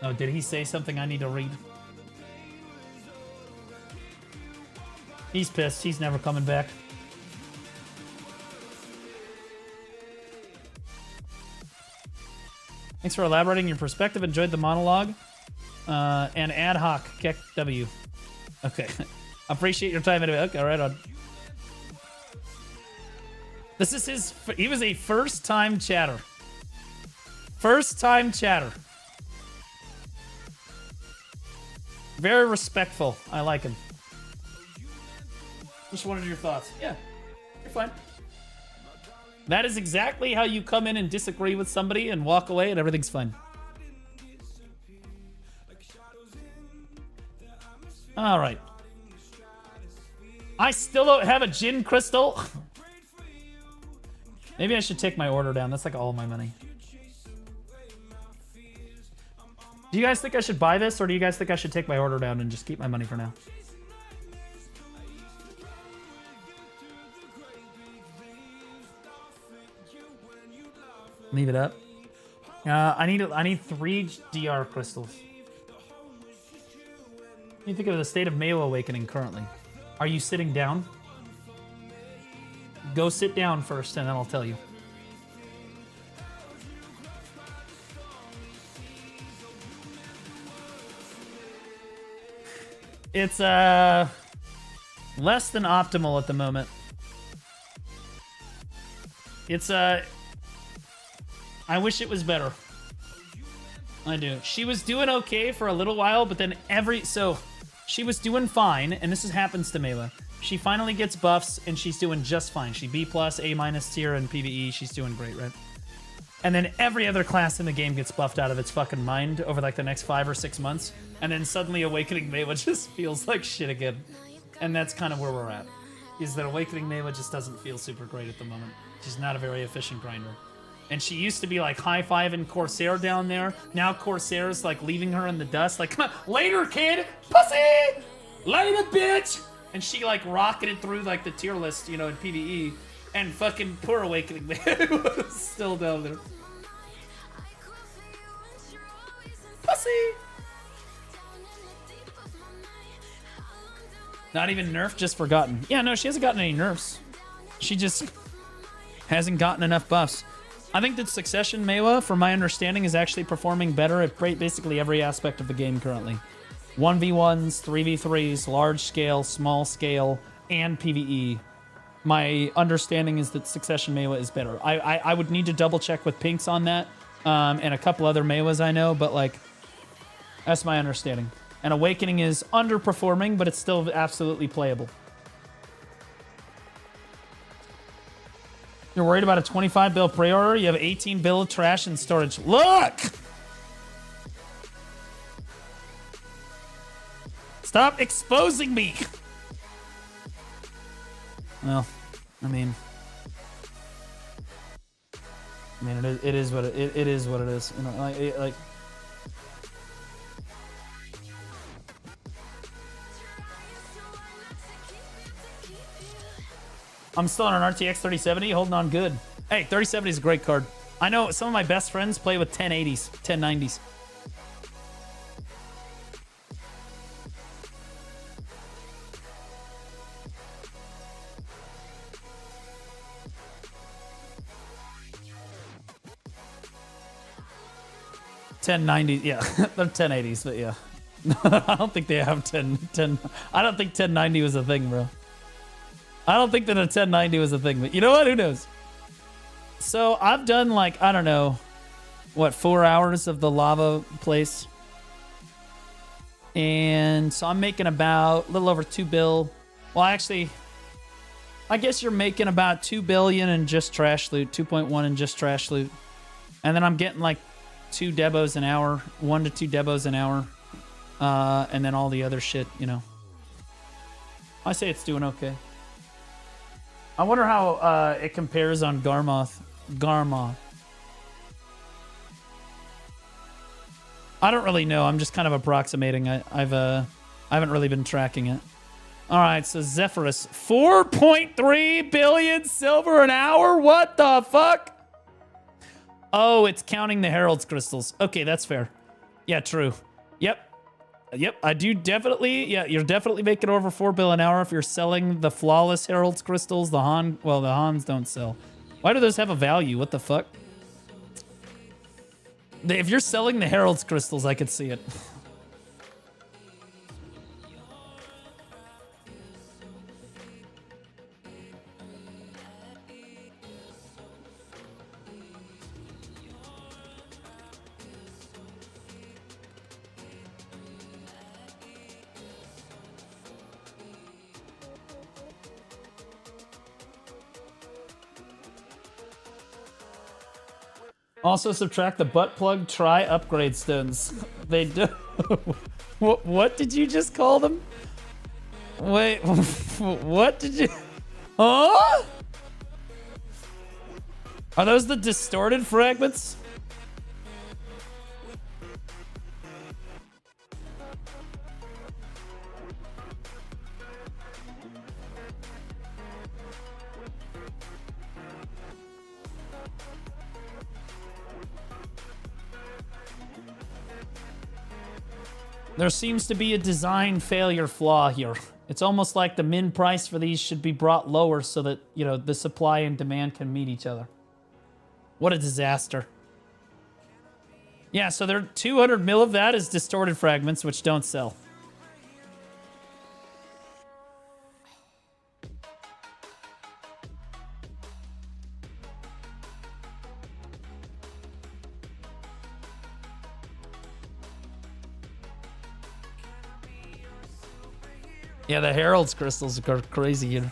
Oh, did he say something I need to read? He's pissed. He's never coming back. Thanks for elaborating your perspective. Enjoyed the monologue. And ad hoc. Keck W. Okay. Appreciate your time anyway. Okay, right on. This is his... He was a first-time chatter. First-time chatter. Very respectful. I like him. Just wanted your thoughts. Yeah, you're fine. That is exactly how you come in and disagree with somebody and walk away and everything's fine. All right. I still don't have a gin crystal. Maybe I should take my order down. That's like all my money. Do you guys think I should buy this, or do you guys think I should take my order down and just keep my money for now? Leave it up. I need 3 DR crystals. What do you think of the state of Mayo Awakening currently? Are you sitting down? Go sit down first, and then I'll tell you. It's less than optimal at the moment. It's I wish it was better. I do. She was doing okay for a little while, but then so she was doing fine, and this happens to Mela. She finally gets buffs, and she's doing just fine. She B+, A- tier in PvE. She's doing great, right? And then every other class in the game gets buffed out of its fucking mind over like the next 5 or 6 months. And then suddenly Awakening Mewa just feels like shit again. And that's kind of where we're at. Is that Awakening Mewa just doesn't feel super great at the moment. She's not a very efficient grinder. And she used to be like high-fiving Corsair down there. Now Corsair's like leaving her in the dust. Like, come on, later, kid! Pussy! Later, bitch! And she like rocketed through like the tier list, you know, in PvE. And fucking poor Awakening Mewa was still down there. Pussy! Not even nerfed, just forgotten. Yeah, no, she hasn't gotten any nerfs. She just hasn't gotten enough buffs. I think that Succession Mewa, from my understanding, is actually performing better at basically every aspect of the game currently. 1v1s, 3v3s, large scale, small scale, and PvE. my understanding is that Succession Meiwa is better. I would need to double check with Pinks on that, and a couple other Meiwas I know, but like, that's my understanding. And Awakening is underperforming, but it's still absolutely playable. You're worried about a 25 bill pre-order? You have 18 bill of trash and storage. Look! Stop exposing me! Well, I mean, it is what it is what it is. You know, like. I'm still on an RTX 3070, holding on good. Hey, 3070 is a great card. I know some of my best friends play with 1080s, 1090s. $1090s, yeah, they're 1080s, but yeah. I don't think they have 10. I don't think 1090 was a thing, bro. I don't think that a 1090 was a thing, but you know what? Who knows? So I've done like, I don't know, what, 4 hours of the lava place. And so I'm making about a little over 2 bill. Well, actually, I guess you're making about 2 billion in just trash loot, 2.1 in just trash loot. And then I'm getting like 2 debos an hour, 1 to 2 debos an hour. And then all the other shit, you know. I say it's doing okay. I wonder how it compares on Garmoth. I don't really know. I'm just kind of approximating. I haven't really been tracking it. All right, so Zephyrus, 4.3 billion silver an hour. What the fuck? Oh, it's counting the Herald's crystals. Okay, that's fair. Yeah, true. Yep, I do definitely. Yeah, you're definitely making over 4 bill an hour if you're selling the flawless Herald's crystals. The Han, well, the Hans don't sell. Why do those have a value? What the fuck? If you're selling the Herald's crystals, I could see it. Also subtract the butt plug try upgrade stones. They do. What did you just call them? Wait, what did you? Huh? Are those the distorted fragments? There seems to be a design failure flaw here. It's almost like the min price for these should be brought lower so that, you know, the supply and demand can meet each other. What a disaster. Yeah, so there 200 mil of that is distorted fragments, which don't sell. Yeah, the Herald's crystals are crazy here.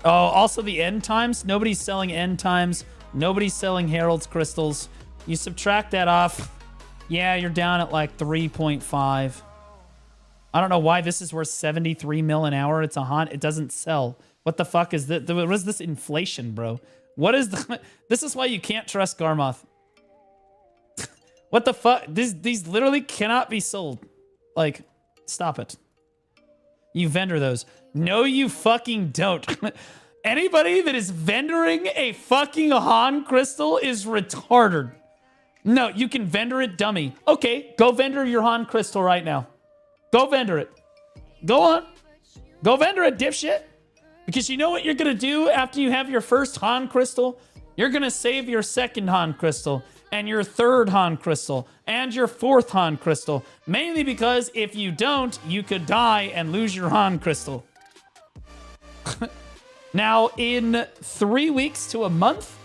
Oh, also the end times. Nobody's selling end times. Nobody's selling Herald's crystals. You subtract that off. Yeah, you're down at like 3.5. I don't know why this is worth 73 mil an hour. It's a haunt. It doesn't sell. What the fuck is this? What is this inflation, bro? What is the... This is why you can't trust Garmoth. What the fuck? These literally cannot be sold. Like, stop it. You vendor those. No, you fucking don't. Anybody that is vendoring a fucking Han crystal is retarded. No, you can vendor it, dummy. Okay, go vendor your Han crystal right now. Go vendor it. Go on. Go vendor it, dipshit. Because you know what you're going to do after you have your first Han crystal? You're going to save your second Han crystal and your third Han crystal and your fourth Han crystal. Mainly because if you don't, you could die and lose your Han crystal. Now, in 3 weeks to a month,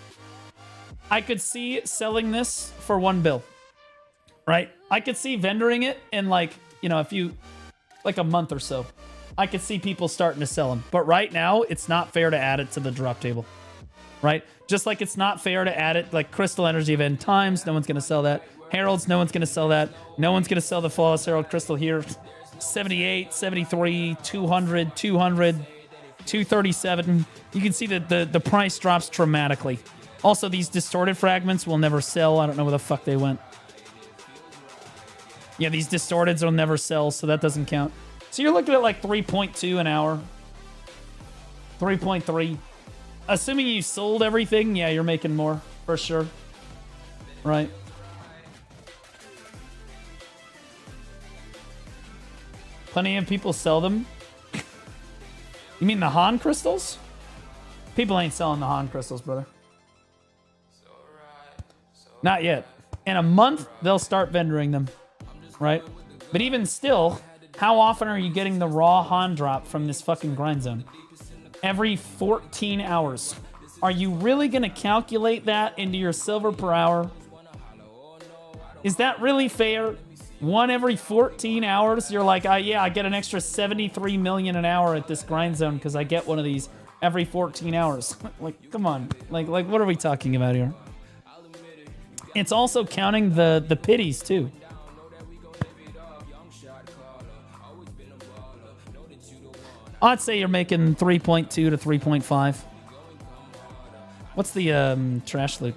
I could see selling this for 1 bill, right? I could see vendoring it in like, you know, like a month or so. I could see people starting to sell them. But right now, it's not fair to add it to the drop table, right? Just like it's not fair to add it, like Crystal Energy of End Times, no one's going to sell that. Heralds, no one's going to sell that. No one's going to sell the Flawless Herald Crystal here. 78, 73, 200, 200, 237. You can see that the price drops dramatically. Also, these distorted fragments will never sell. I don't know where the fuck they went. Yeah, these distorteds will never sell, so that doesn't count. So you're looking at like 3.2 an hour. 3.3. Assuming you sold everything, yeah, you're making more, for sure. Right. Plenty of people sell them. You mean the Han crystals? People ain't selling the Han crystals, brother. Not yet. In a month, they'll start vendoring them, right? But even still, how often are you getting the raw Han drop from this fucking grind zone? Every 14 hours. Are you really going to calculate that into your silver per hour? Is that really fair? One every 14 hours, you're like, yeah, I get an extra 73 million an hour at this grind zone because I get one of these every 14 hours. Like, come on. Like, what are we talking about here? It's also counting the pities, too. I'd say you're making 3.2 to 3.5. What's the trash loot?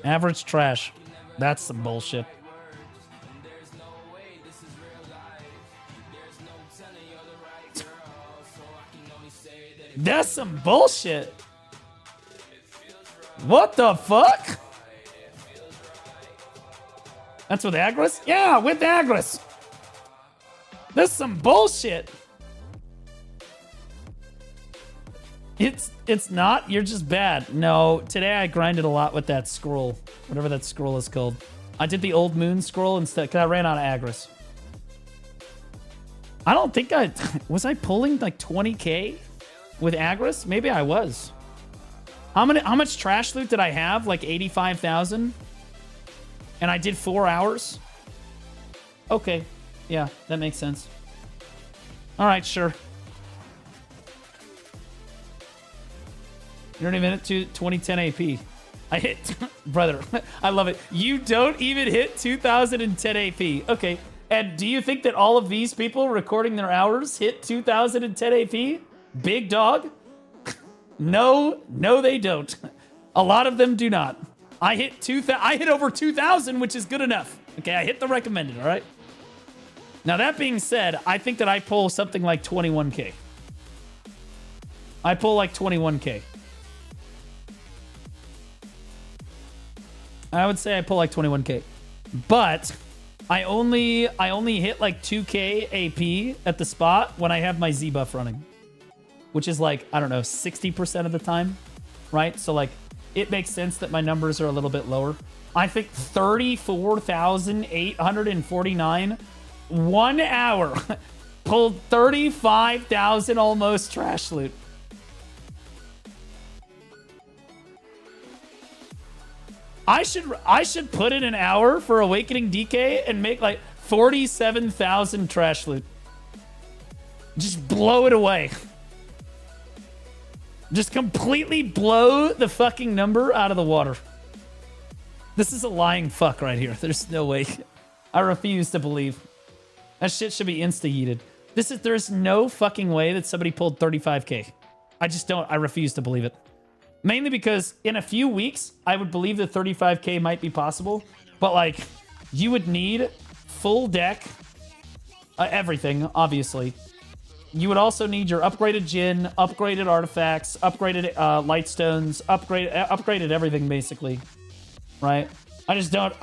Average trash. That's some bullshit. That's some bullshit. What the fuck? That's with Agris? Yeah, with Agris. That's some bullshit. It's not. You're just bad. No, today I grinded a lot with that scroll. Whatever that scroll is called. I did the old moon scroll instead because I ran out of Agris. I don't think I... Was I pulling like 20k with Agris? Maybe I was. How much trash loot did I have? Like 85,000? And I did 4 hours? Okay. Yeah, that makes sense. All right, sure. You don't even hit 2010 AP. I hit... Brother, I love it. You don't even hit 2010 AP. Okay. And do you think that all of these people recording their hours hit 2010 AP? Big dog? No, they don't. A lot of them do not. I hit over 2,000, which is good enough. Okay, I hit the recommended, all right? Now, that being said, I think that I pull something like 21k. I pull like 21k. I would say I pull like 21k. But I only hit like 2k AP at the spot when I have my Z buff running. Which is like, I don't know, 60% of the time, right? So like, it makes sense that my numbers are a little bit lower. I think 34,849, 1 hour, pulled 35,000 almost trash loot. I should put in an hour for Awakening DK and make like 47,000 trash loot. Just blow it away. Just completely blow the fucking number out of the water. This is a lying fuck right here. There's no way. I refuse to believe. That shit should be insta-yeeted. There's no fucking way that somebody pulled 35k. I just don't. I refuse to believe it. Mainly because in a few weeks, I would believe that 35k might be possible. But like, you would need full deck, everything, obviously. You would also need your upgraded Jin, upgraded artifacts, upgraded lightstones, upgraded everything basically, right? I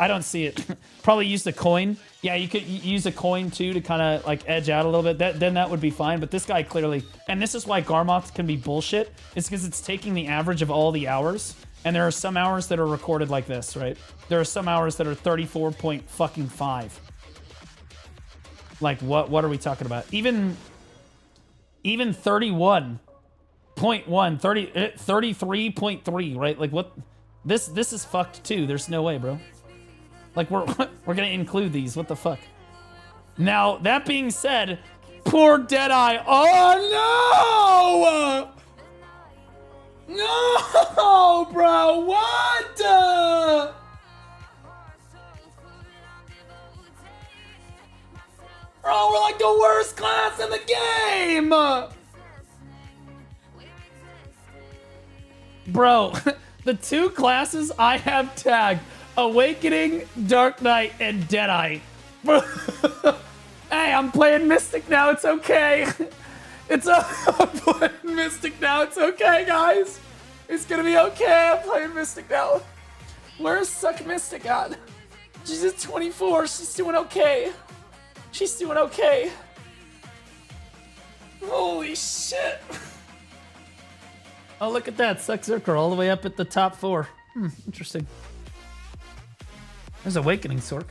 don't see it. Probably use the coin. Yeah, you could use a coin too to kind of like edge out a little bit. Then that would be fine. But this guy clearly, and this is why Garmoth can be bullshit. It's because it's taking the average of all the hours, and there are some hours that are recorded like this, right? There are some hours that are 34.5. Like what are we talking about? Even 31 0.1, 33.3, right? Like what? This is fucked too. There's no way, bro. Like we're gonna include these. What the fuck? Now that being said, poor Deadeye. Oh no! No, bro. What? Bro, we're like the worst class in the game. Bro, the two classes I have tagged, Awakening, Dark Knight, and Deadeye. Bro, hey, I'm playing Mystic now, it's okay. I'm playing Mystic now, it's okay, guys. It's gonna be okay, I'm playing Mystic now. Where's Suck Mystic at? She's at 24, she's doing okay. She's doing okay. Holy shit. Oh, look at that. Suck Zerker all the way up at the top 4. Interesting. There's Awakening Sork.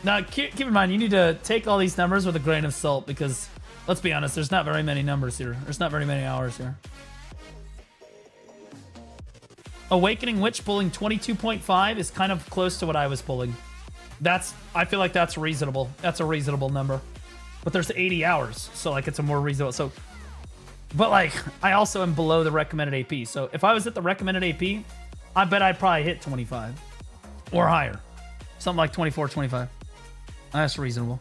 Now, keep in mind, you need to take all these numbers with a grain of salt because, let's be honest, there's not very many numbers here. There's not very many hours here. Awakening Witch pulling 22.5 is kind of close to what I was pulling. I feel like that's reasonable. That's a reasonable number. But there's 80 hours, so like it's a more reasonable. So, but like I also am below the recommended AP. So if I was at the recommended AP, I bet I'd probably hit 25 or higher, something like 24, 25. That's reasonable.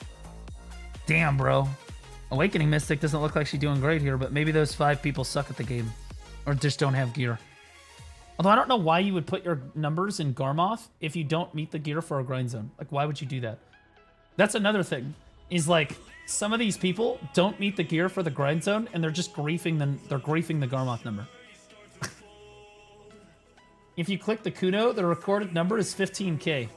Damn, bro. Awakening Mystic doesn't look like she's doing great here, but maybe those 5 people suck at the game or just don't have gear. Although I don't know why you would put your numbers in Garmoth if you don't meet the gear for a grind zone. Like, why would you do that? That's another thing. Is like some of these people don't meet the gear for the grind zone, and they're just griefing them. They're griefing the Garmoth number. If you click the Kuno, the recorded number is 15K.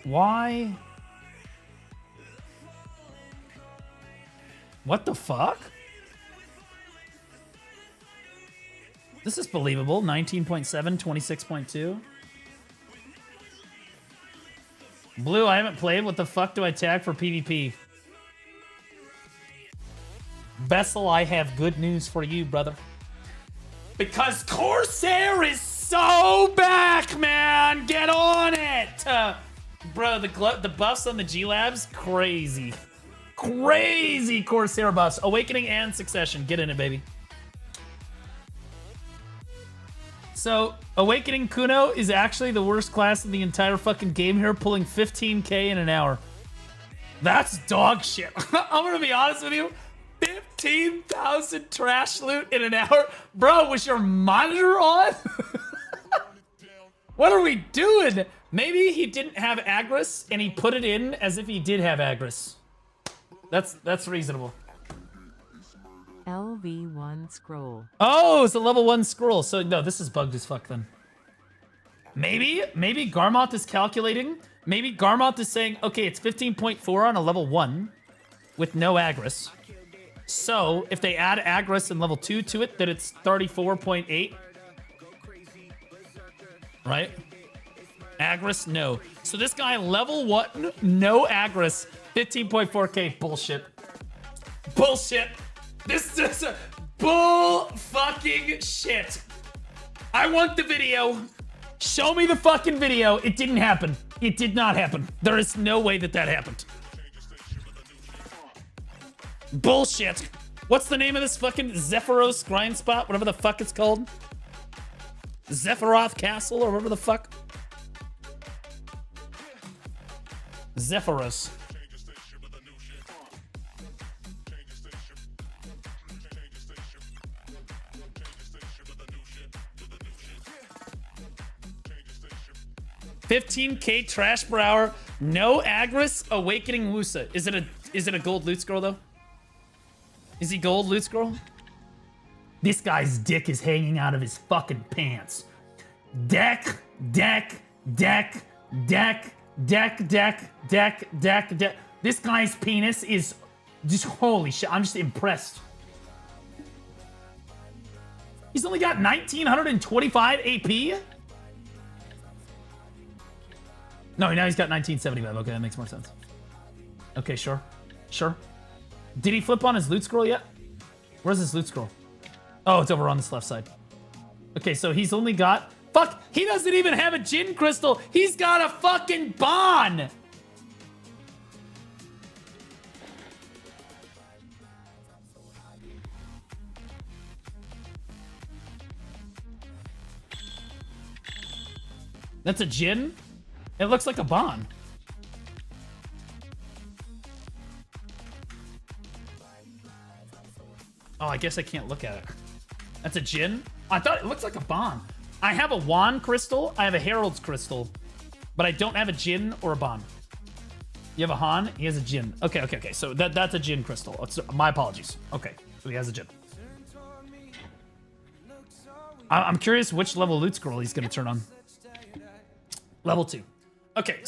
Why? What the fuck? This is believable. 19.7, 26.2. Blue, I haven't played. What the fuck do I tag for PvP? Vessel, I have good news for you, brother. Because Corsair is so back, man! Get on it! Bro, the buffs on the G-Labs, crazy. Crazy Corsair buffs. Awakening and Succession. Get in it, baby. So, Awakening Kuno is actually the worst class in the entire fucking game here, pulling 15K in an hour. That's dog shit. I'm gonna be honest with you. 15,000 trash loot in an hour? Bro, was your monitor on? What are we doing? Maybe he didn't have Agris and he put it in as if he did have Agris. That's reasonable. LV1 scroll. Oh, it's a level 1 scroll. So no, this is bugged as fuck then. Maybe Garmoth is calculating. Maybe Garmoth is saying, okay, it's 15.4 on a level 1 with no Agris. So if they add Agris in level 2 to it, then it's 34.8. Right? Agris, no. So this guy, level 1, no Agris, 15.4K. Bullshit. Bullshit. This is a bull fucking shit. I want the video. Show me the fucking video. It didn't happen. It did not happen. There is no way that happened. Bullshit. What's the name of this fucking Zephyros grind spot? Whatever the fuck it's called. Zephyroth Castle or whatever the fuck. Zephyros. $15K trash per hour, no Agris, Awakening Wusa. Is it a gold loot scroll though? Is he gold loot scroll? This guy's dick is hanging out of his fucking pants. Deck. This guy's penis is just holy shit. I'm just impressed. He's only got 1925 AP? No, now he's got 1975. Okay, that makes more sense. Okay, sure. Sure. Did he flip on his loot scroll yet? Where's his loot scroll? Oh, it's over on this left side. Okay, so he's only got... Fuck! He doesn't even have a Jin Crystal! He's got a fucking Bon! That's a Jin? It looks like a Bon. Oh, I guess I can't look at it. That's a Jin? I thought it looks like a Bon. I have a Wan crystal, I have a Herald's crystal, but I don't have a Jin or a Bon. You have a Han, he has a Jin. Okay. So that's a Jin crystal. My apologies. Okay, so he has a Jin. I'm curious which level loot scroll he's gonna turn on. Level 2. Okay,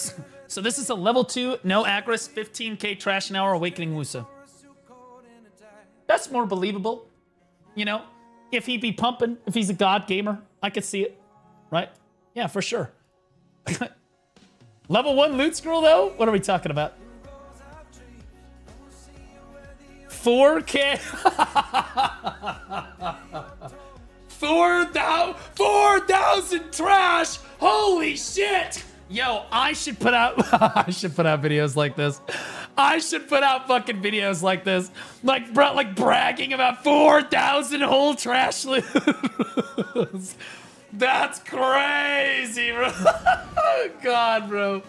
so this is a level 2, no Agris, 15k trash an hour, Awakening Wusa. That's more believable. You know, if he be pumping, if he's a god gamer, I could see it, right? Yeah, for sure. Level 1 loot scroll, though? What are we talking about? 4k? 4,000 trash! Holy shit! Yo, I should put out videos like this. I should put out fucking videos like this. Like bragging about 4,000 whole trash loot. That's crazy, bro. God, bro.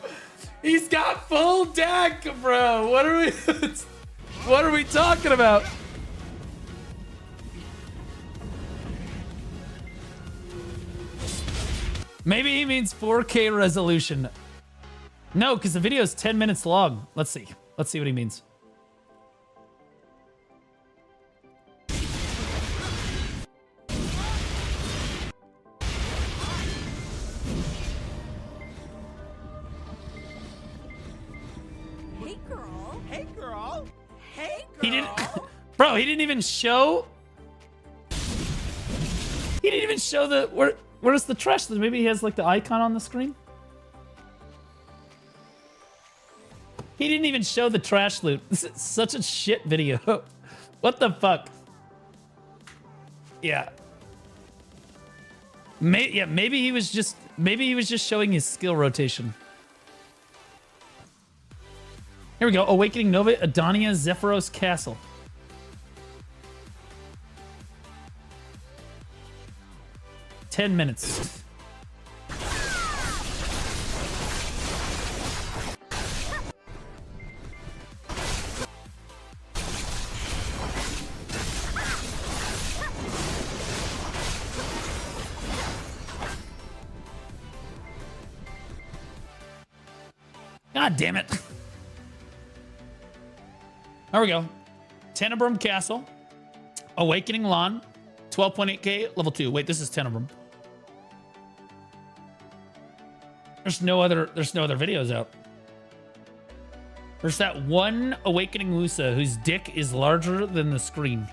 He's got full deck, bro. What are we talking about? Maybe he means 4K resolution. No, because the video is 10 minutes long. Let's see. Let's see what he means. Hey, girl. Hey, girl. Hey, girl. He didn't... Bro, he didn't even show... He didn't even show the... Where's the trash? Maybe he has like the icon on the screen? He didn't even show the trash loot. This is such a shit video. What the fuck? Yeah. Maybe he was just showing his skill rotation. Here we go. Awakening Nova, Adonia, Zephyros Castle. $10 minutes. God damn it. There we go. Tenebrum Castle. Awakening Lan. 12.8k, level 2. Wait, this is Tenebrum. There's no other videos out. There's that one Awakening Wusa whose dick is larger than the screen.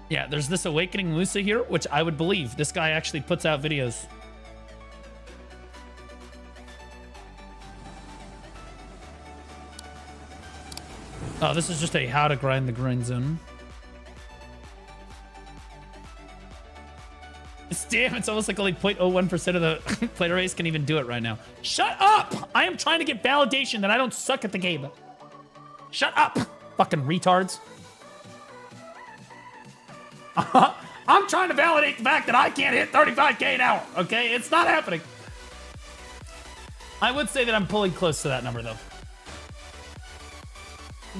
Yeah, there's this Awakening Wusa here, which I would believe this guy actually puts out videos. Oh, this is just a how to grind the grind zone. Damn, it's almost like only 0.01% of the player base can even do it right now. Shut up! I am trying to get validation that I don't suck at the game. Shut up, fucking retards. I'm trying to validate the fact that I can't hit 35k an hour, okay? It's not happening. I would say that I'm pulling close to that number, though.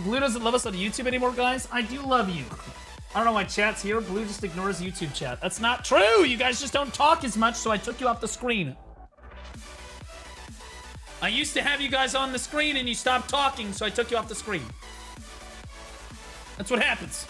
Blue doesn't love us on YouTube anymore, guys. I do love you. I don't know why chat's here. Blue just ignores YouTube chat. That's not true. You guys just don't talk as much, so I took you off the screen. I used to have you guys on the screen, and you stopped talking, so I took you off the screen. That's what happens.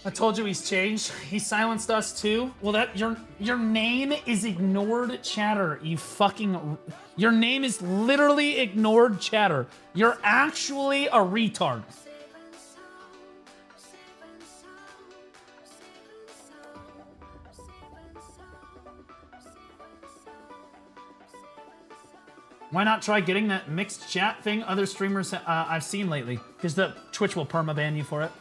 I told you he's changed. He silenced us too. Well, that your name is ignored chatter. You fucking your name is literally ignored chatter. You're actually a retard. Why not try getting that mixed chat thing other streamers I've seen lately? Because the Twitch will permaban you for it.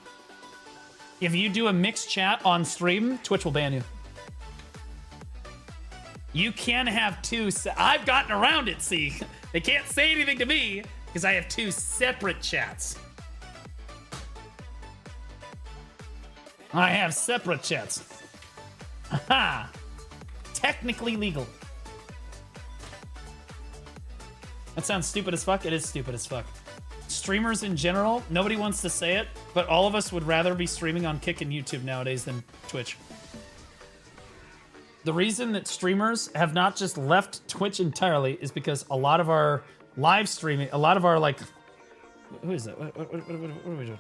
If you do a mixed chat on stream, Twitch will ban you. You can have two. I've gotten around it, see? They can't say anything to me because I have two separate chats. I have separate chats. Haha. Technically legal. That sounds stupid as fuck. It is stupid as fuck. Streamers in general, nobody wants to say it, but all of us would rather be streaming on Kick and YouTube nowadays than Twitch. The reason that streamers have not just left Twitch entirely is because a lot of our live streaming, a lot of our like... Who is that? What are we doing?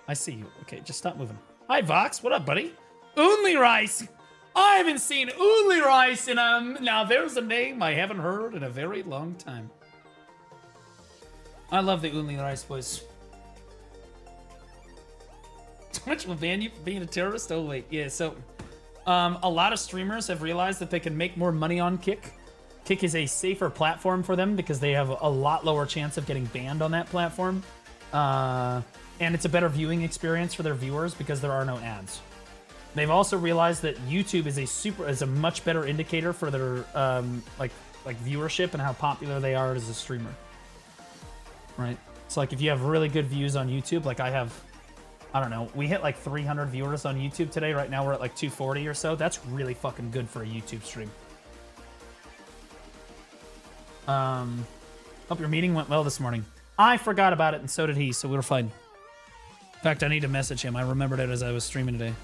I see you. Okay, just stop moving. Hi, Vox. What up, buddy? Only Rice. I haven't seen Only Rice in now there's a name I haven't heard in a very long time. I love the Only Rice boys. Twitch will ban you for being a terrorist? Oh, wait. Yeah, so... a lot of streamers have realized that they can make more money on Kick. Kick is a safer platform for them because they have a lot lower chance of getting banned on that platform. And it's a better viewing experience for their viewers because there are no ads. They've also realized that YouTube is a much better indicator for their like viewership and how popular they are as a streamer. Right? So like if you have really good views on YouTube, like I have, I don't know, we hit like 300 viewers on YouTube today. Right now we're at like 240 or so. That's really fucking good for a YouTube stream. Hope your meeting went well this morning. I forgot about it and so did he, so we were fine. In fact, I need to message him. I remembered it as I was streaming today.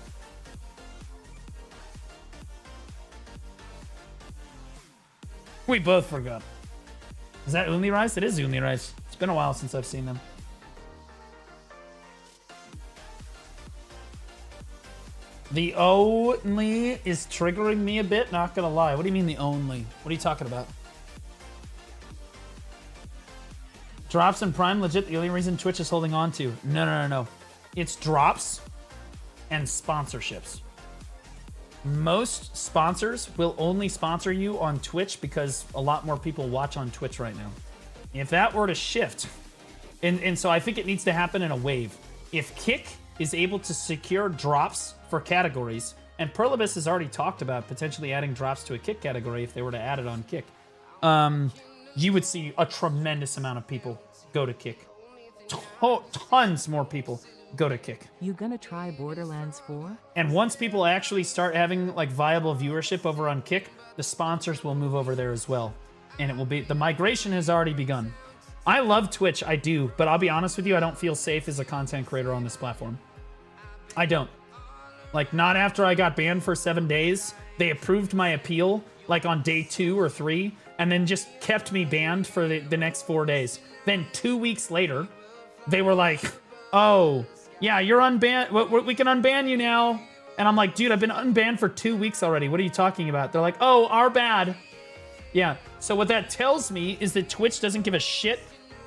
We both forgot. Is that Only Rice? It is Only Rice. It's been a while since I've seen them. The only is triggering me a bit, not gonna lie. What do you mean the only? What are you talking about? Drops and Prime, legit the only reason Twitch is holding on to. No. It's drops and sponsorships. Most sponsors will only sponsor you on Twitch because a lot more people watch on Twitch right now. If that were to shift, and so I think it needs to happen in a wave. If Kick is able to secure drops for categories, and Perlibus has already talked about potentially adding drops to a Kick category if they were to add it on Kick, you would see a tremendous amount of people go to Kick. Tons more people go to Kick. You gonna try Borderlands 4? And once people actually start having like viable viewership over on Kick, the sponsors will move over there as well. And it will be, the migration has already begun. I love Twitch, I do, but I'll be honest with you, I don't feel safe as a content creator on this platform. I don't. Like, not after I got banned for 7 days. They approved my appeal, like on day 2 or 3, and then just kept me banned for the next 4 days. Then 2 weeks later, they were like, oh, yeah, you're unbanned. We can unban you now. And I'm like, dude, I've been unbanned for 2 weeks already. What are you talking about? They're like, oh, our bad. Yeah, so what that tells me is that Twitch doesn't give a shit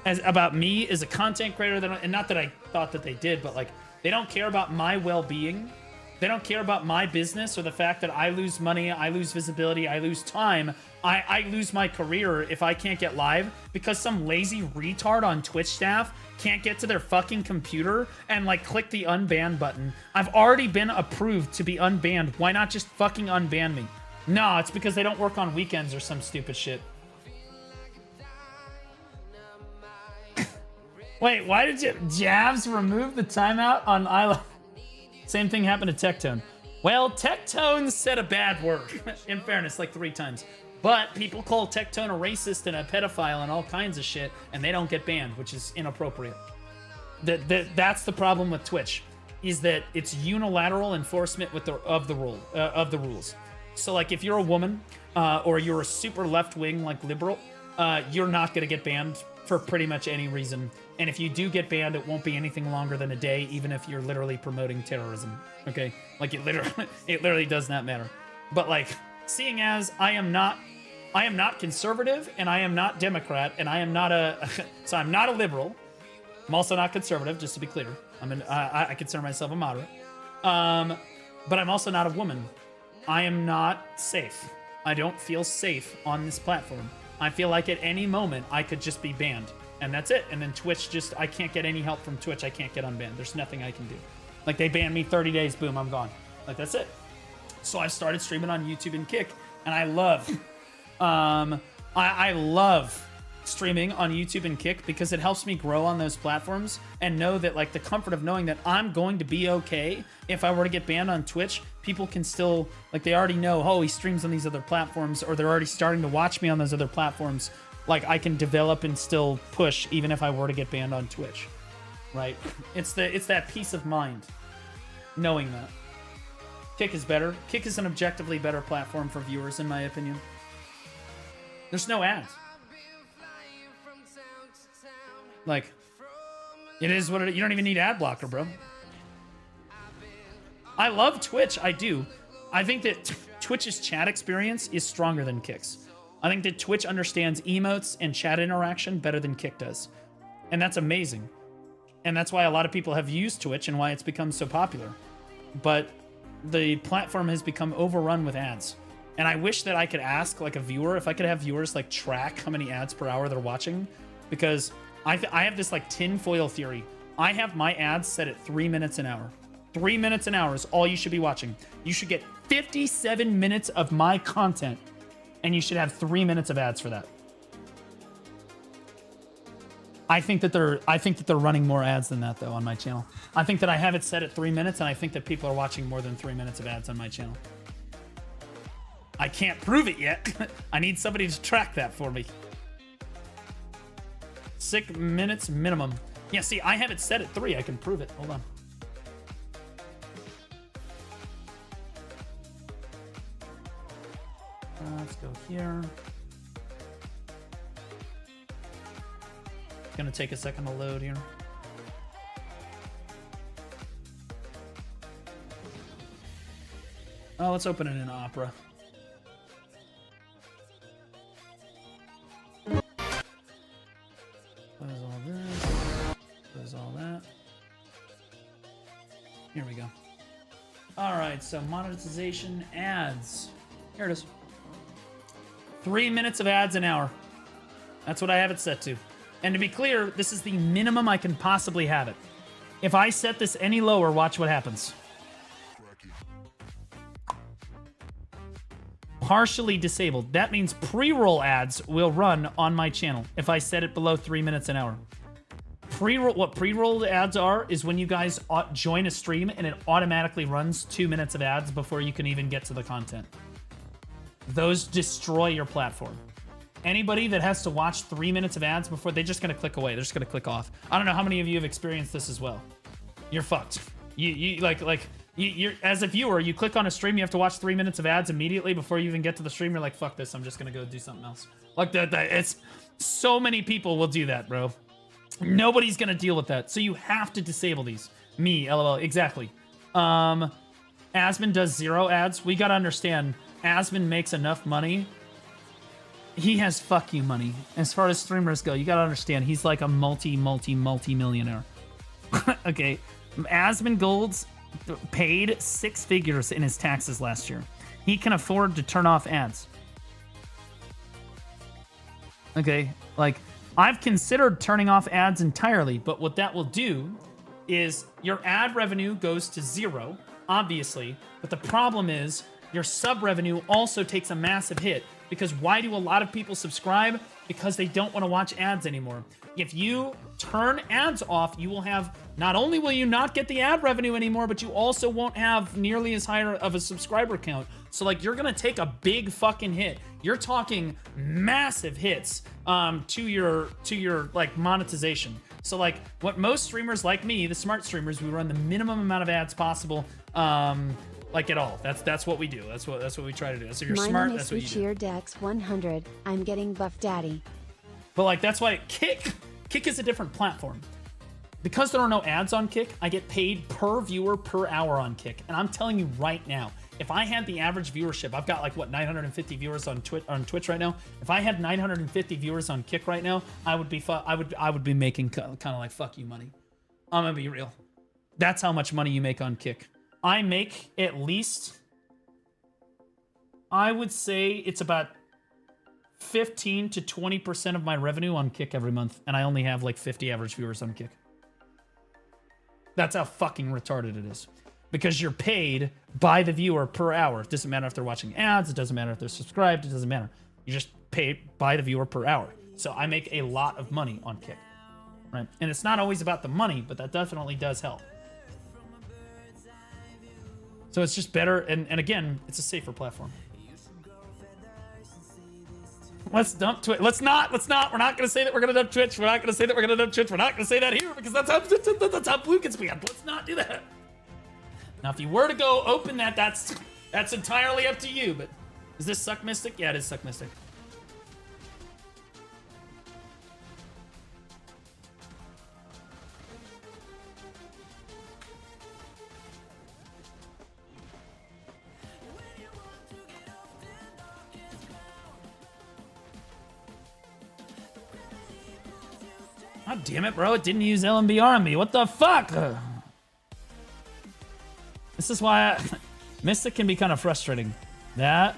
about me as a content creator. And not that I thought that they did, but like, they don't care about my well-being. They don't care about my business or the fact that I lose money, I lose visibility, I lose time. I lose my career if I can't get live because some lazy retard on Twitch staff can't get to their fucking computer and like click the unban button. I've already been approved to be unbanned. Why not just fucking unban me? No, it's because they don't work on weekends or some stupid shit. Wait, why did you... Javs remove the timeout on Isla? Same thing happened to Tectone. Well, Tectone said a bad word, in fairness, like 3 times. But people call Tectone a racist and a pedophile and all kinds of shit, and they don't get banned, which is inappropriate. That's the problem with Twitch, is that it's unilateral enforcement of the rules. So, like, if you're a woman or you're a super left-wing, like liberal, you're not gonna get banned for pretty much any reason. And if you do get banned, it won't be anything longer than a day, even if you're literally promoting terrorism. Okay, like it literally does not matter. But like, seeing as I am not conservative, and I am not Democrat, and I am not so I'm not a liberal. I'm also not conservative, just to be clear. I consider myself a moderate. But I'm also not a woman. I am not safe. I don't feel safe on this platform. I feel like at any moment I could just be banned, and that's it. And then Twitch I can't get any help from Twitch. I can't get unbanned. There's nothing I can do. Like, they ban me 30 days, boom, I'm gone. Like, that's it. So I started streaming on YouTube and Kick, and I love, I love streaming on YouTube and Kick because it helps me grow on those platforms and know that, like, the comfort of knowing that I'm going to be okay if I were to get banned on Twitch. People can still, like, they already know, oh, he streams on these other platforms, or they're already starting to watch me on those other platforms. Like, I can develop and still push even if I were to get banned on Twitch, right? It's that peace of mind knowing that. Kick is better. Kick is an objectively better platform for viewers, in my opinion. There's no ads. Like, it is what it is. You don't even need ad blocker, bro. I love Twitch. I do. I think that Twitch's chat experience is stronger than Kick's. I think that Twitch understands emotes and chat interaction better than Kick does. And that's amazing. And that's why a lot of people have used Twitch and why it's become so popular. But the platform has become overrun with ads. And I wish that I could ask, like, a viewer, if I could have viewers, like, track how many ads per hour they're watching. Because I have this, like, tinfoil theory. I have my ads set at 3 minutes an hour. 3 minutes an hour is all you should be watching. You should get 57 minutes of my content, and you should have 3 minutes of ads for that. I think that they're running more ads than that, though, on my channel. I think that I have it set at 3 minutes, and I think that people are watching more than 3 minutes of ads on my channel. I can't prove it yet. I need somebody to track that for me. 6 minutes minimum. Yeah, see, I have it set at 3. I can prove it. Hold on. Let's go here. It's gonna take a second to load here. Oh, let's open it in Opera. Close all this. Close all that. Here we go. All right, so monetization ads. Here it is. 3 minutes of ads an hour. That's what I have it set to. And to be clear, this is the minimum I can possibly have it. If I set this any lower, watch what happens. Partially disabled. That means pre-roll ads will run on my channel if I set it below 3 minutes an hour. What pre-rolled ads are is when you guys join a stream and it automatically runs 2 minutes of ads before you can even get to the content. Those destroy your platform. Anybody that has to watch 3 minutes of ads before, they're just gonna click away. They're just gonna click off. I don't know how many of you have experienced this as well. You're fucked. You're as a viewer, you click on a stream, you have to watch 3 minutes of ads immediately before you even get to the stream. You're like, fuck this, I'm just gonna go do something else. Like that it's so many people will do that, bro. Nobody's gonna deal with that. So you have to disable these. Me, LOL, exactly. Asmon does 0 ads. We gotta understand, Asmon makes enough money. He has fuck you money. As far as streamers go, you gotta understand, he's like a multi-millionaire. Okay, Asmon Gold's paid 6 figures in his taxes last year. He can afford to turn off ads. Okay, like, I've considered turning off ads entirely, but what that will do is your ad revenue goes to 0, obviously, but the problem is your sub revenue also takes a massive hit. Because why do a lot of people subscribe? Because they don't want to watch ads anymore. If you turn ads off, you will have, not only will you not get the ad revenue anymore, but you also won't have nearly as high of a subscriber count. So, like, you're gonna take a big fucking hit. You're talking massive hits to your like monetization. So, like, what most streamers like me, the smart streamers, we run the minimum amount of ads possible. Like at all. That's what we do. That's what we try to do. So if you're smart, that's what you do. Cheer Dex 100. I'm getting buff daddy. But like that's why Kick is a different platform. Because there are no ads on Kick, I get paid per viewer per hour on Kick. And I'm telling you right now, if I had the average viewership, I've got like what 950 viewers on Twitch right now. If I had 950 viewers on Kick right now, I would be making kind of like fuck you money. I'm gonna be real. That's how much money you make on Kick. I make at least, I would say it's about 15 to 20% of my revenue on Kick every month, and I only have like 50 average viewers on Kick. That's how fucking retarded it is. Because you're paid by the viewer per hour. It doesn't matter if they're watching ads, it doesn't matter if they're subscribed, it doesn't matter. You just pay by the viewer per hour. So I make a lot of money on Kick. Right? And it's not always about the money, but that definitely does help. So it's just better, and again, it's a safer platform. Let's dump Twitch. Let's not. We're not going to say that we're going to dump Twitch. We're not going to say that we're going to dump Twitch. We're not going to say that here because that's how Blue gets banned. Let's not do that. Now, if you were to go open that, that's entirely up to you. But is this Suck Mystic? Yeah, it is Suck Mystic. God damn it, bro. It didn't use LMBR on me. What the fuck? This is why Mystic can be kind of frustrating. That.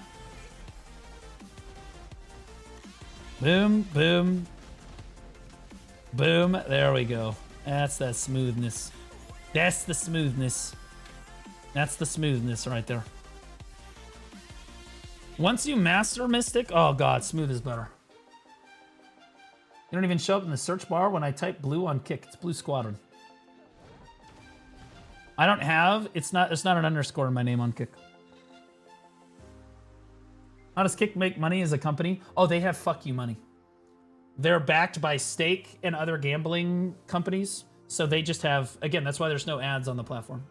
Boom, boom. Boom. There we go. That's that smoothness. That's the smoothness. That's the smoothness right there. Once you master Mystic, oh god, smooth is better. You don't even show up in the search bar when I type Blue on Kick. It's Blue Squadron. I don't have, there's not an underscore in my name on Kick. How does Kick make money as a company? Oh, they have fuck you money. They're backed by Stake and other gambling companies. So they just have, again, that's why there's no ads on the platform.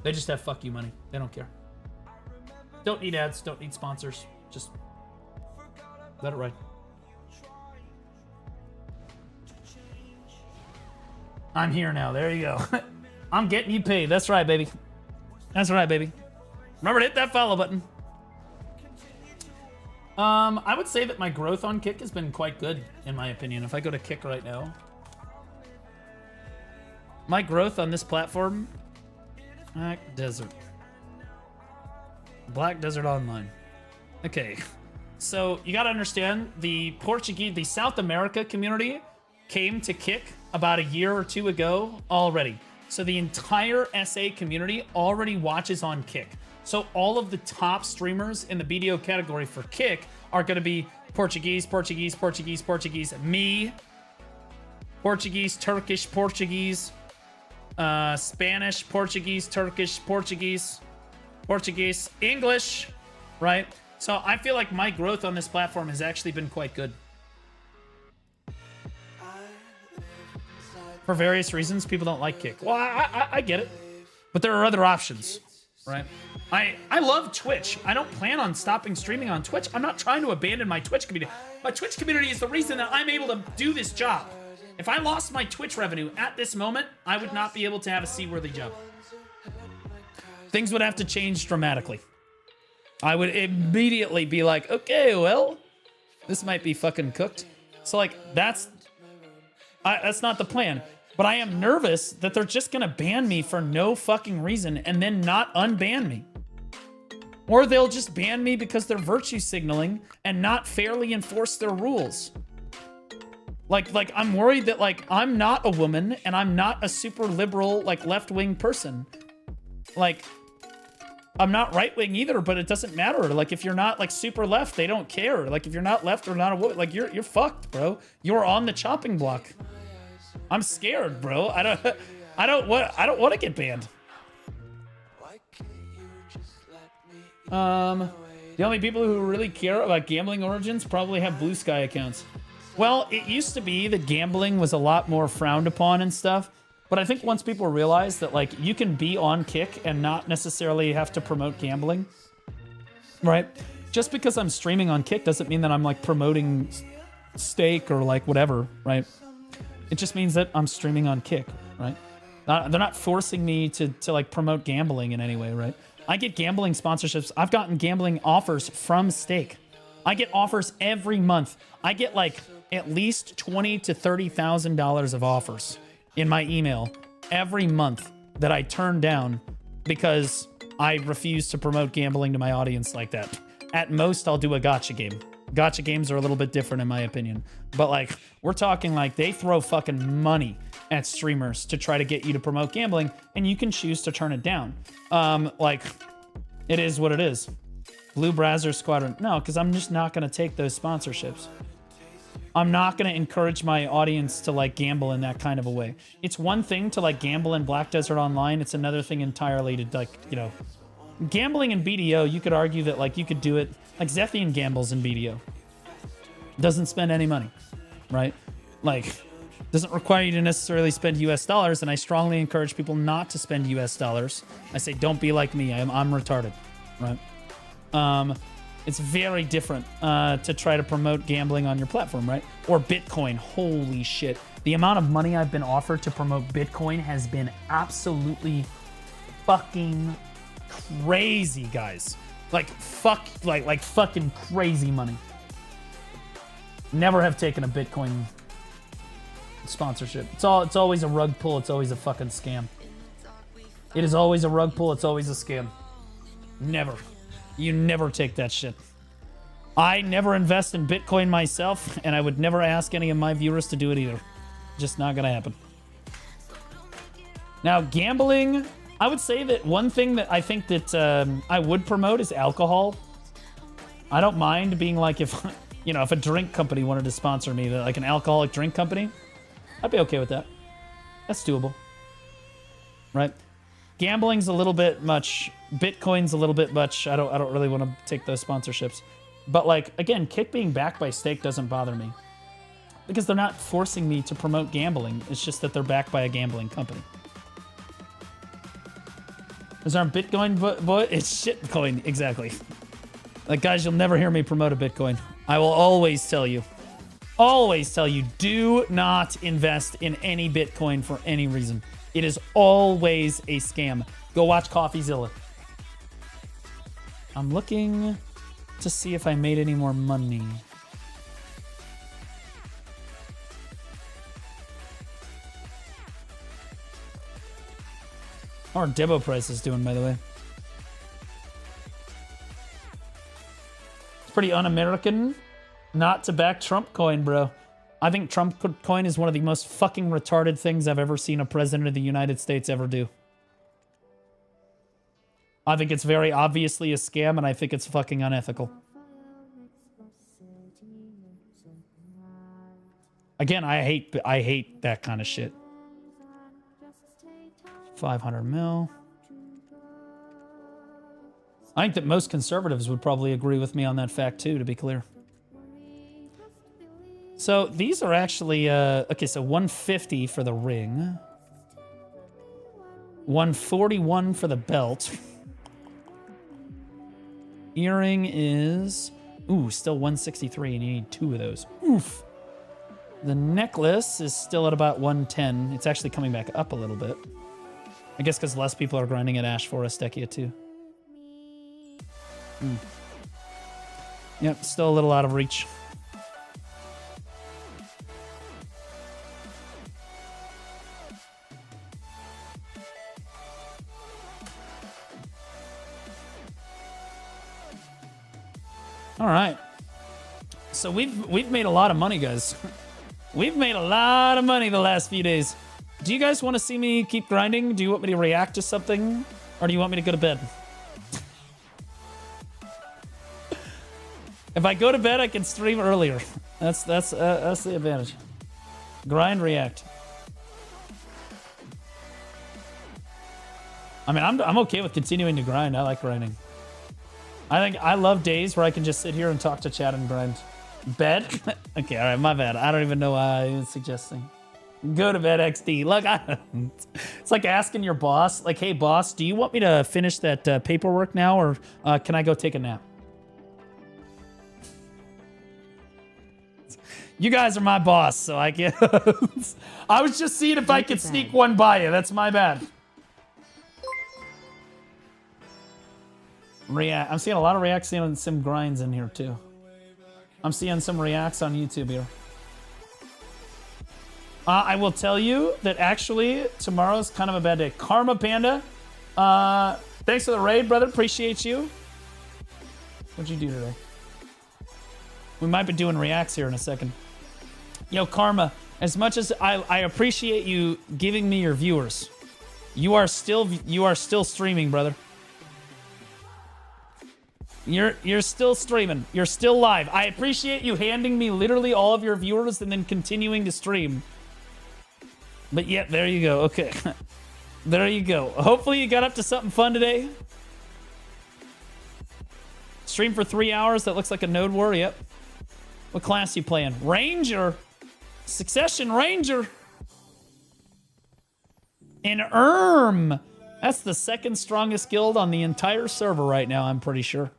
They just have fuck you money. They don't care. Don't need ads, don't need sponsors. Just let it ride. I'm here now. There you go. I'm getting you paid. That's right, baby. That's right, baby. Remember to hit that follow button. I would say that my growth on Kick has been quite good, in my opinion. If I go to Kick right now, my growth on this platform, Black Desert Online. Okay, so you got to understand the South America community came to Kick about a year or two ago already. So the entire SA community already watches on Kick. So all of the top streamers in the BDO category for Kick are going to be Portuguese, me, Portuguese, Turkish, Portuguese, Spanish, Portuguese, Turkish, Portuguese, English, right? So I feel like my growth on this platform has actually been quite good. For various reasons, people don't like Kick. Well, I get it. But there are other options, right? I love Twitch. I don't plan on stopping streaming on Twitch. I'm not trying to abandon my Twitch community. My Twitch community is the reason that I'm able to do this job. If I lost my Twitch revenue at this moment, I would not be able to have a seaworthy job. Things would have to change dramatically. I would immediately be like, okay, well, this might be fucking cooked. So, like, that's not the plan. But I am nervous that they're just gonna ban me for no fucking reason and then not unban me. Or they'll just ban me because they're virtue signaling and not fairly enforce their rules. Like I'm worried that like I'm not a woman and I'm not a super liberal like left-wing person. Like I'm not right-wing either, but it doesn't matter. Like if you're not like super left, they don't care. Like if you're not left or not a woman, like you're fucked, bro. You're on the chopping block. I'm scared, bro. I don't want to get banned. The only people who really care about gambling origins probably have Blue Sky accounts. Well, it used to be that gambling was a lot more frowned upon and stuff, but I think once people realize that like you can be on Kick and not necessarily have to promote gambling, right? Just because I'm streaming on Kick doesn't mean that I'm like promoting Stake or like whatever, right? It just means that I'm streaming on Kick, right? They're not forcing me to like promote gambling in any way, right? I get gambling sponsorships. I've gotten gambling offers from Stake. I get offers every month. I get like at least $20,000 to $30,000 of offers in my email every month that I turn down because I refuse to promote gambling to my audience like that. At most, I'll do a gotcha game. Gotcha games are a little bit different in my opinion. But like, we're talking like they throw fucking money at streamers to try to get you to promote gambling, and you can choose to turn it down. Like, it is what it is. Blue Browser Squadron. No, because I'm just not going to take those sponsorships. I'm not going to encourage my audience to like gamble in that kind of a way. It's one thing to like gamble in Black Desert Online. It's another thing entirely to like, you know, gambling in BDO. You could argue that like you could do it like Zethian gambles in BDO. Doesn't spend any money, right? Like, doesn't require you to necessarily spend US dollars, and I strongly encourage people not to spend US dollars. I say, don't be like me. I'm retarded, right? It's very different to try to promote gambling on your platform, right? Or Bitcoin. Holy shit. The amount of money I've been offered to promote Bitcoin has been absolutely fucking crazy, guys. Like fucking crazy money. Never have taken a Bitcoin sponsorship. It's always a rug pull. It's always a fucking scam. It is always a rug pull. It's always a scam. Never. You never take that shit. I never invest in Bitcoin myself, and I would never ask any of my viewers to do it either. Just not gonna happen. Now, gambling, I would say that one thing that I think that I would promote is alcohol. I don't mind being like, if, you know, if a drink company wanted to sponsor me, like an alcoholic drink company, I'd be okay with that. That's doable. Right? Gambling's a little bit much. Bitcoin's a little bit much. I don't really want to take those sponsorships. But like, again, Kick being backed by Stake doesn't bother me. Because they're not forcing me to promote gambling. It's just that they're backed by a gambling company. Is our Bitcoin boy? It's shitcoin, exactly. Like, guys, you'll never hear me promote a Bitcoin. I will always tell you, do not invest in any Bitcoin for any reason. It is always a scam. Go watch CoffeeZilla. I'm looking to see if I made any more money. How are demo prices doing, by the way? It's pretty un-American not to back Trump coin, bro. I think Trump coin is one of the most fucking retarded things I've ever seen a president of the United States ever do. I think it's very obviously a scam, and I think it's fucking unethical. Again, I hate that kind of shit. 500 mil. I think that most conservatives would probably agree with me on that fact too, to be clear. So these are actually, okay, so 150 for the ring. 141 for the belt. Earring is, ooh, still 163, and you need 2 of those. Oof. The necklace is still at about 110. It's actually coming back up a little bit. I guess because less people are grinding at Ash Forest Dekia too. Yep, still a little out of reach. All right. So we've made a lot of money, guys. We've made a lot of money the last few days. Do you guys want to see me keep grinding? Do you want me to react to something? Or do you want me to go to bed? If I go to bed, I can stream earlier. That's the advantage. Grind, react. I mean, I'm okay with continuing to grind. I like grinding. I love days where I can just sit here and talk to chat and grind. Bed? Okay, all right, my bad. I don't even know why I was suggesting. Go to bed, XD. Look, it's like asking your boss, like, hey, boss, do you want me to finish that paperwork now, or can I go take a nap? You guys are my boss, so I can't. I was just seeing if I could sneak one by you. That's my bad. I'm seeing a lot of reacts and some grinds in here too. I'm seeing some reacts on YouTube here. I will tell you that actually tomorrow's kind of a bad day. Karma Panda, thanks for the raid, brother. Appreciate you. What'd you do today? We might be doing reacts here in a second. Yo, Karma, as much as I appreciate you giving me your viewers, you are still streaming, brother. You're still streaming. You're still live. I appreciate you handing me literally all of your viewers and then continuing to stream. But yeah, there you go. Okay. There you go. Hopefully you got up to something fun today. Stream for 3 hours. That looks like a node war. Yep. What class you playing? Ranger. Succession Ranger. An That's the second strongest guild on the entire server right now, I'm pretty sure.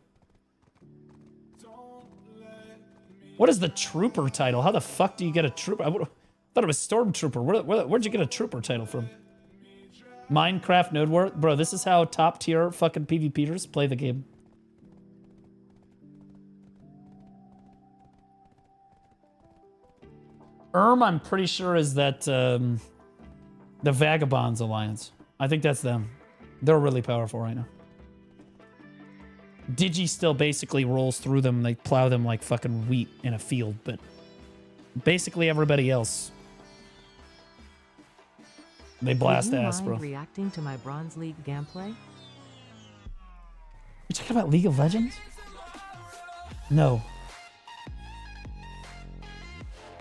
What is the trooper title? How the fuck do you get a trooper? I thought it was Stormtrooper. Where'd you get a trooper title from? Minecraft Node War? Bro, this is how top tier fucking PvPers play the game. I'm pretty sure is that the Vagabonds Alliance. I think that's them. They're really powerful right now. Digi still basically rolls through them. They plow them like fucking wheat in a field, but basically everybody else, they blast ass, bro. Reacting to my Bronze League gameplay? You talking about League of Legends? No.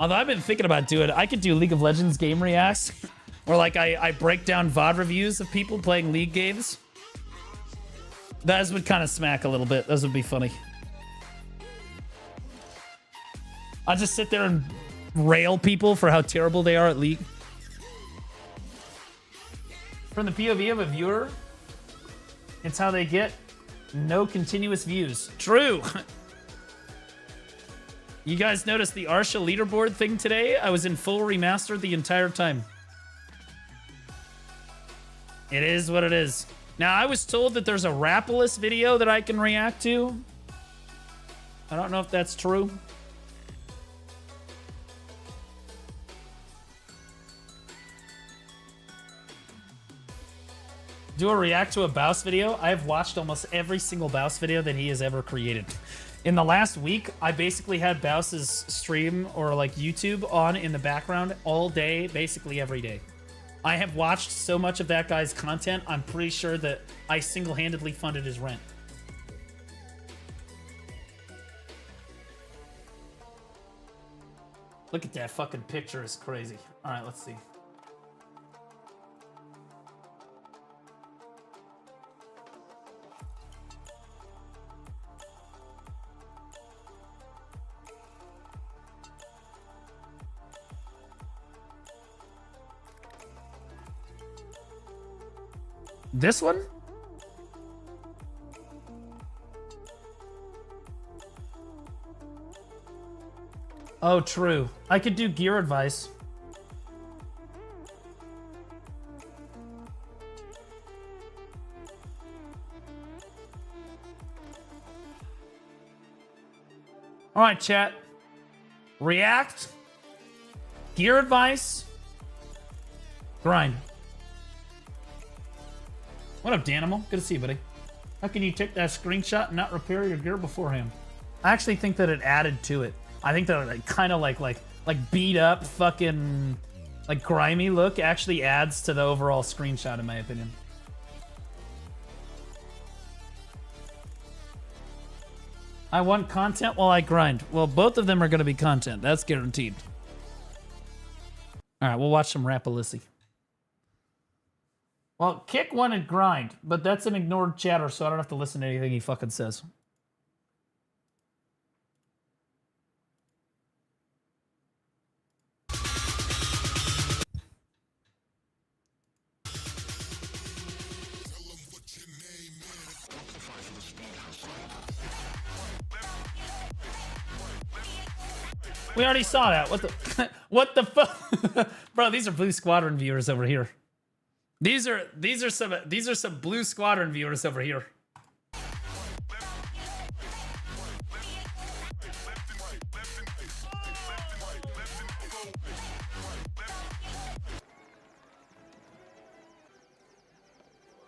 Although I've been thinking about doing it. I could do League of Legends game reacts. Or like I break down VOD reviews of people playing League games. Those would kind of smack a little bit. Those would be funny. I'll just sit there and rail people for how terrible they are at League. From the POV of a viewer, it's how they get no continuous views. True. You guys noticed the Arsha leaderboard thing today? I was in full remastered the entire time. It is what it is. Now, I was told that there's a Rapolis video that I can react to. I don't know if that's true. Do a react to a Baus video? I have watched almost every single Baus video that he has ever created. In the last week, I basically had Baus's stream or like YouTube on in the background all day, basically every day. I have watched so much of that guy's content, I'm pretty sure that I single-handedly funded his rent. Look at that fucking picture, it's crazy. All right, let's see. This one? Oh, true. I could do gear advice. All right, chat. React. Gear advice. Grind. What up, Danimal? Good to see you, buddy. How can you take that screenshot and not repair your gear beforehand? I actually think that it added to it. I think that it kind of like beat up fucking like grimy look actually adds to the overall screenshot in my opinion. I want content while I grind. Well, both of them are going to be content. That's guaranteed. All right, we'll watch some Rapalisi. Well, Kick wanted grind, but that's an ignored chatter, so I don't have to listen to anything he fucking says. We already saw that. What the what the fuck? Bro, these are Blue Squadron viewers over here. These are some Blue Squadron viewers over here.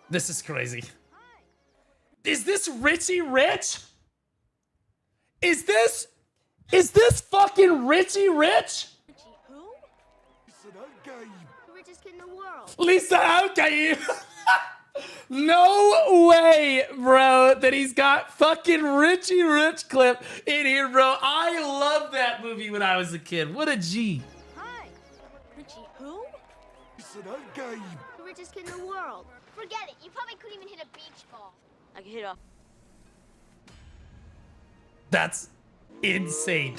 This is crazy. Is this Richie Rich? Is this fucking Richie Rich? Who? The richest kid in the world. Lisa Alcaim. No way, bro, that he's got fucking Richie Rich clip in here, bro. I loved that movie when I was a kid. What a G. Hi. Richie who? The richest kid in the world. Forget it. You probably couldn't even hit a beach ball. I can hit a... That's insane.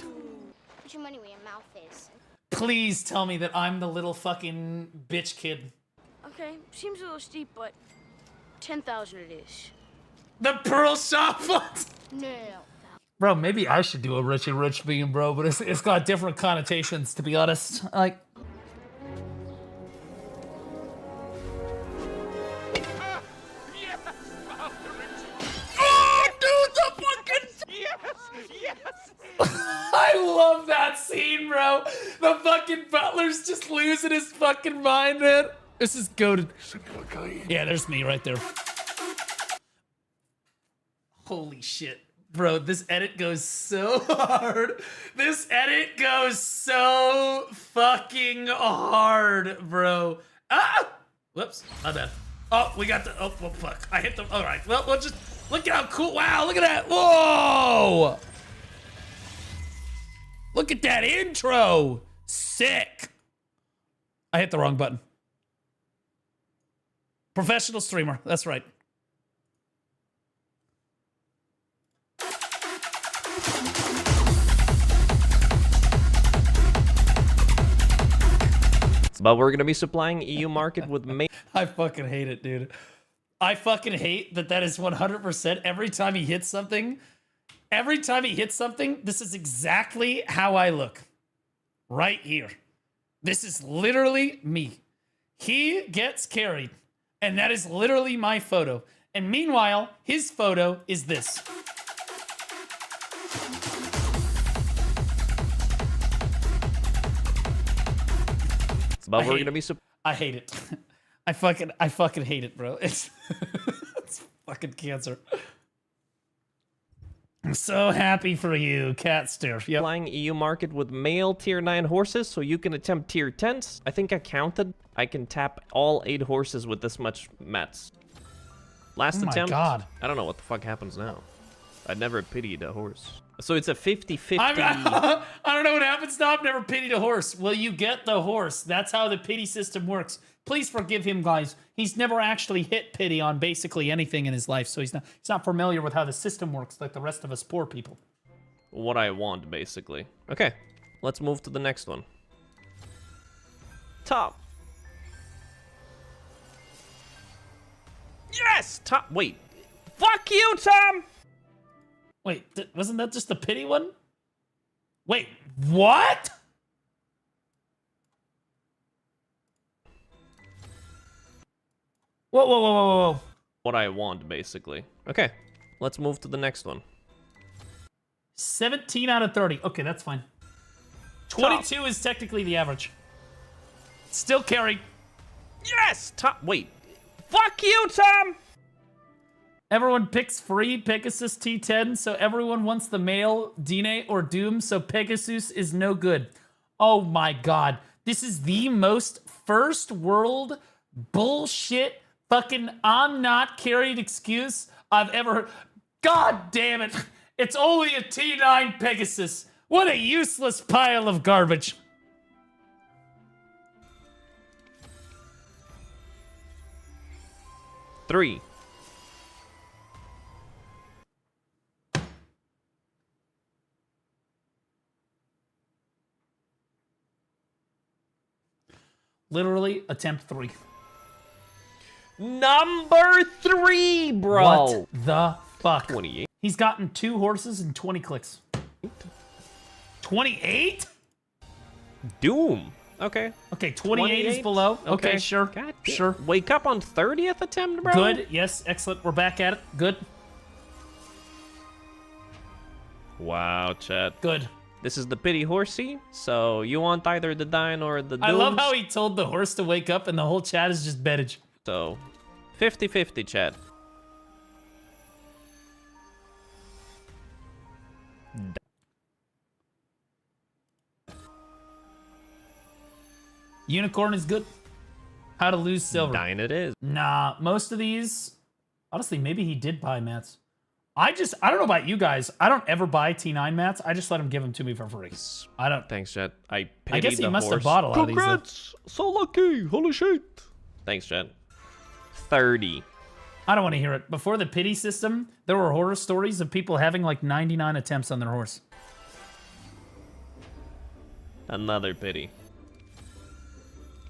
Put your money where your mouth is. Please tell me that I'm the little fucking bitch kid. Okay, seems a little steep, but 10,000 it is. The Pearl Shop. No. Bro, maybe I should do a Richie Rich meme, bro, but it's got different connotations, to be honest. Like... I love that scene, bro. The fucking butler's just losing his fucking mind, man. This is goated. Yeah, there's me right there. Holy shit. Bro, this edit goes so hard. This edit goes so fucking hard, bro. Ah! Whoops, my bad. Oh, we got the, oh, well, fuck. I hit the, all right. Well, we'll just, look at how cool, wow, look at that. Whoa! Look at that intro. Sick. I hit the wrong button. Professional streamer. That's right. But we're going to be supplying EU market with I fucking hate it, dude. I fucking hate that is 100% every time he hits something. Every time he hits something, this is exactly how I look. Right here. This is literally me. He gets carried, and that is literally my photo. And meanwhile, his photo is this. But we're going to be I hate it. I fucking hate it, bro. It's fucking cancer. I'm so happy for you, Catster. Yep. supplying EU market with male tier 9 horses, so you can attempt tier 10s. I think I counted. I can tap all 8 horses with this much mats. Last Oh my attempt. God. I don't know what the fuck happens now. I'd never pitied a horse. So it's a 50-50. I don't know what happens now. I've never pitied a horse. Well, you get the horse. That's how the pity system works. Please forgive him, guys. He's never actually hit pity on basically anything in his life, so he's not familiar with how the system works like the rest of us poor people. What I want, basically. Okay, let's move to the next one. Top. Yes! Top. Wait. Fuck you, Tom! Wait, wasn't that just the pity one? Wait, what? Whoa. What I want, basically. Okay, let's move to the next one. 17 out of 30. Okay, that's fine. 22 is technically the average. Still carry. Yes! Top. Wait. Fuck you, Tom! Everyone picks free Pegasus T10, so everyone wants the male Dine or Doom, so Pegasus is no good. Oh my god. This is the most first world bullshit fucking I'm not carried excuse I've ever heard. God damn it. It's only a T9 Pegasus. What a useless pile of garbage. Three. Literally, attempt 3. Number 3, bro. What the fuck? 28. He's gotten 2 horses and 20 clicks. 28? Doom. Okay. Okay, 28 is below. Okay, sure. God, sure. Wake up on 30th attempt, bro. Good. Yes, excellent. We're back at it. Good. Wow, chat. Good. This is the pity horsey, so you want either the dine or the dooms. I love how he told the horse to wake up and the whole chat is just bettage. So, 50-50, chat. Unicorn is good. How to lose silver. Dine it is. Nah, most of these, honestly, maybe he did buy mats. I don't know about you guys. I don't ever buy T9 mats. I just let him give them to me for free. I don't. Thanks, chat. I guess he must have bought a lot of these. Congrats! So lucky! Holy shit! Thanks, chat. 30. I don't want to hear it. Before the pity system, there were horror stories of people having like 99 attempts on their horse. Another pity.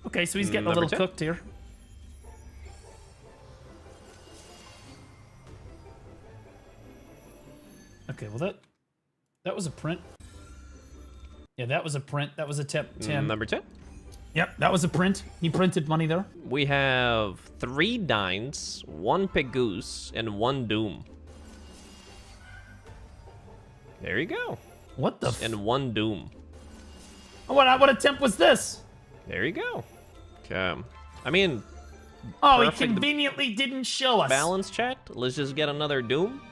Okay, so he's getting a Number little 10. cooked here. Okay, well that was a print. Yeah, that was a print. That was a tip 10. Number 10. Yep, that was a print. He printed money there. We have 3 dines, 1 Pegoose, and 1 Doom. There you go. What the? And 1 Doom. What attempt was this? There you go. Okay. I mean, Oh, he perfect conveniently didn't show us. balance, chat. Let's just get another Doom.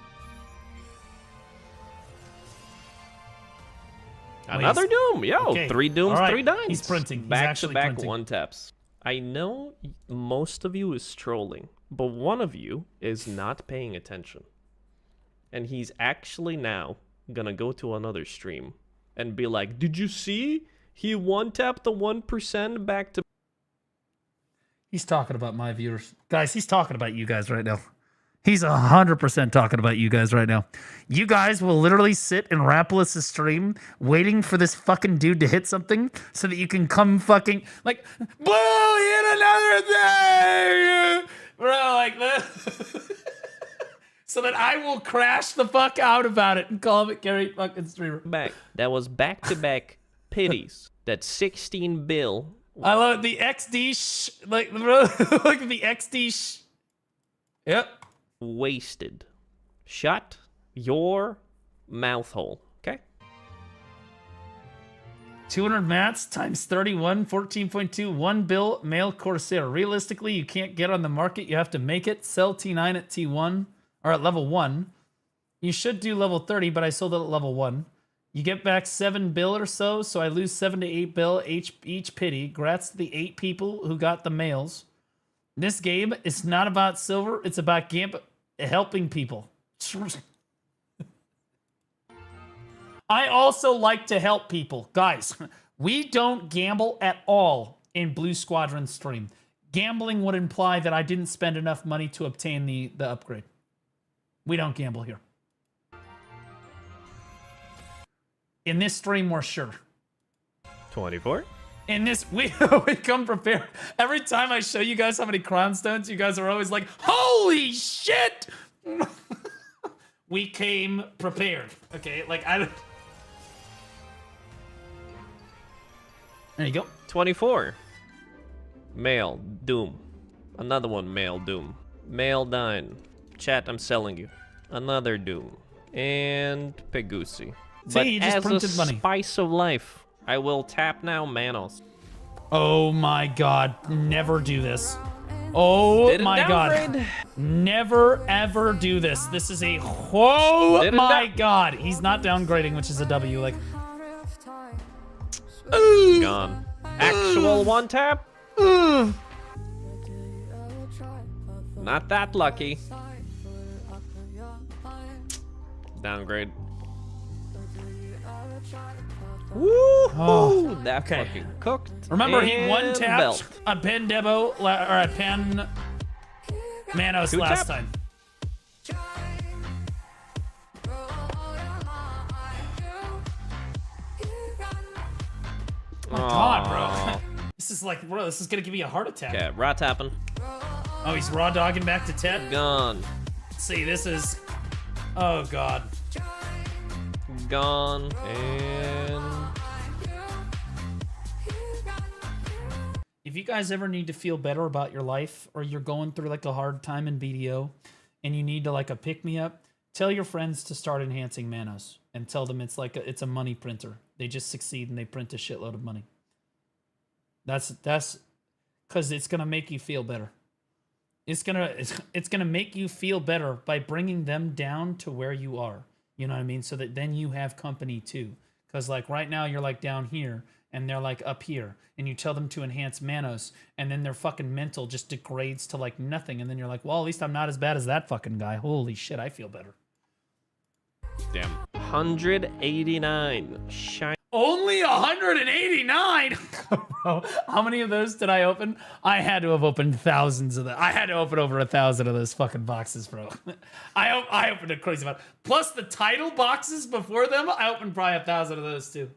Another Doom. Yo, Okay. 3 Dooms, All right. 3 dines. He's printing. He's Back to actually back printing. 1 taps. I know most of you is trolling, but one of you is not paying attention. And he's actually now gonna go to another stream and be like, did you see? He 1-tapped the 1% back to... He's talking about my viewers. Guys, he's talking about you guys right now. He's 100% talking about you guys right now. You guys will literally sit in Rapolis' stream waiting for this fucking dude to hit something so that you can come fucking like, Blue, hit another thing! Bro, like that. So that I will crash the fuck out about it and call him a Gary fucking streamer. Back. That was back-to-back pities. That 16 bill. I love the XD like bro, look at the XD Yep. Wasted. Shut your mouth hole, okay? 200 mats times 31, 14.2, 1 bill, male Corsair. Realistically, you can't get on the market. You have to make it. Sell T9 at T1, or at level 1. You should do level 30, but I sold it at level 1. You get back 7 bill or so I lose 7 to 8 bill each pity. Grats to the 8 people who got the males. This game is not about silver. It's about helping people. I also like to help people. Guys, we don't gamble at all in Blue Squadron stream. Gambling would imply that I didn't spend enough money to obtain the upgrade. We don't gamble here. In this stream, we're sure. 24. In this, we come prepared. Every time I show you guys how many crown stones, you guys are always like, holy shit! We came prepared. Okay, like I don't... There you go. 24. Male Doom. Another one, male Doom. Male Dine. Chat, I'm selling you. Another Doom. And Pegusi. But you just as printed a money. spice of life, I will tap now Manos. Oh my god, never do this. Oh Didn't my downgrade. god. Never ever do this. This is a Didn't my god. He's not downgrading, which is a W. Like Gone. Actual 1-tap? Not that lucky. Downgrade. Woo! That okay. fucking cooked. Remember, he And one-tapped belt. a Pen Debo, or a Pen Manos last 2-tap? time. Oh my god, bro. This is like, bro, this is gonna give me a heart attack. Okay, raw tapping. Oh, he's raw dogging back to 10. Gone. See, this is... Oh, God. Gone. And... if you guys ever need to feel better about your life, or you're going through like a hard time in BDO and you need to like a pick me up, tell your friends to start enhancing Manos and tell them it's like it's a money printer. They just succeed and they print a shitload of money. That's because it's gonna make you feel better. It's gonna make you feel better by bringing them down to where you are. You know what I mean? So that then you have company too. Because like right now you're like down here and they're like up here, and you tell them to enhance Manos, and then their fucking mental just degrades to like nothing, and then you're like, well, at least I'm not as bad as that fucking guy. Holy shit, I feel better. Damn. 189. Shine. Only 189? Bro, how many of those did I open? I had to have opened thousands of them. I had to open over 1,000 of those fucking boxes, bro. I opened a crazy amount. Plus the title boxes before them, I opened probably 1,000 of those too.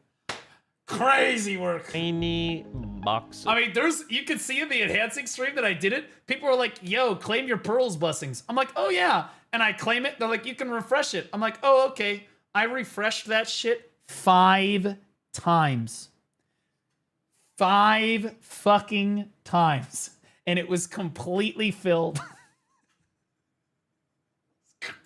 Crazy work. Tiny boxes. I mean, you could see in the enhancing stream that I did it. People were like, yo, claim your pearls blessings. I'm like, oh yeah. And I claim it. They're like, you can refresh it. I'm like, oh, okay. I refreshed that shit 5 times. 5 fucking times. And it was completely filled.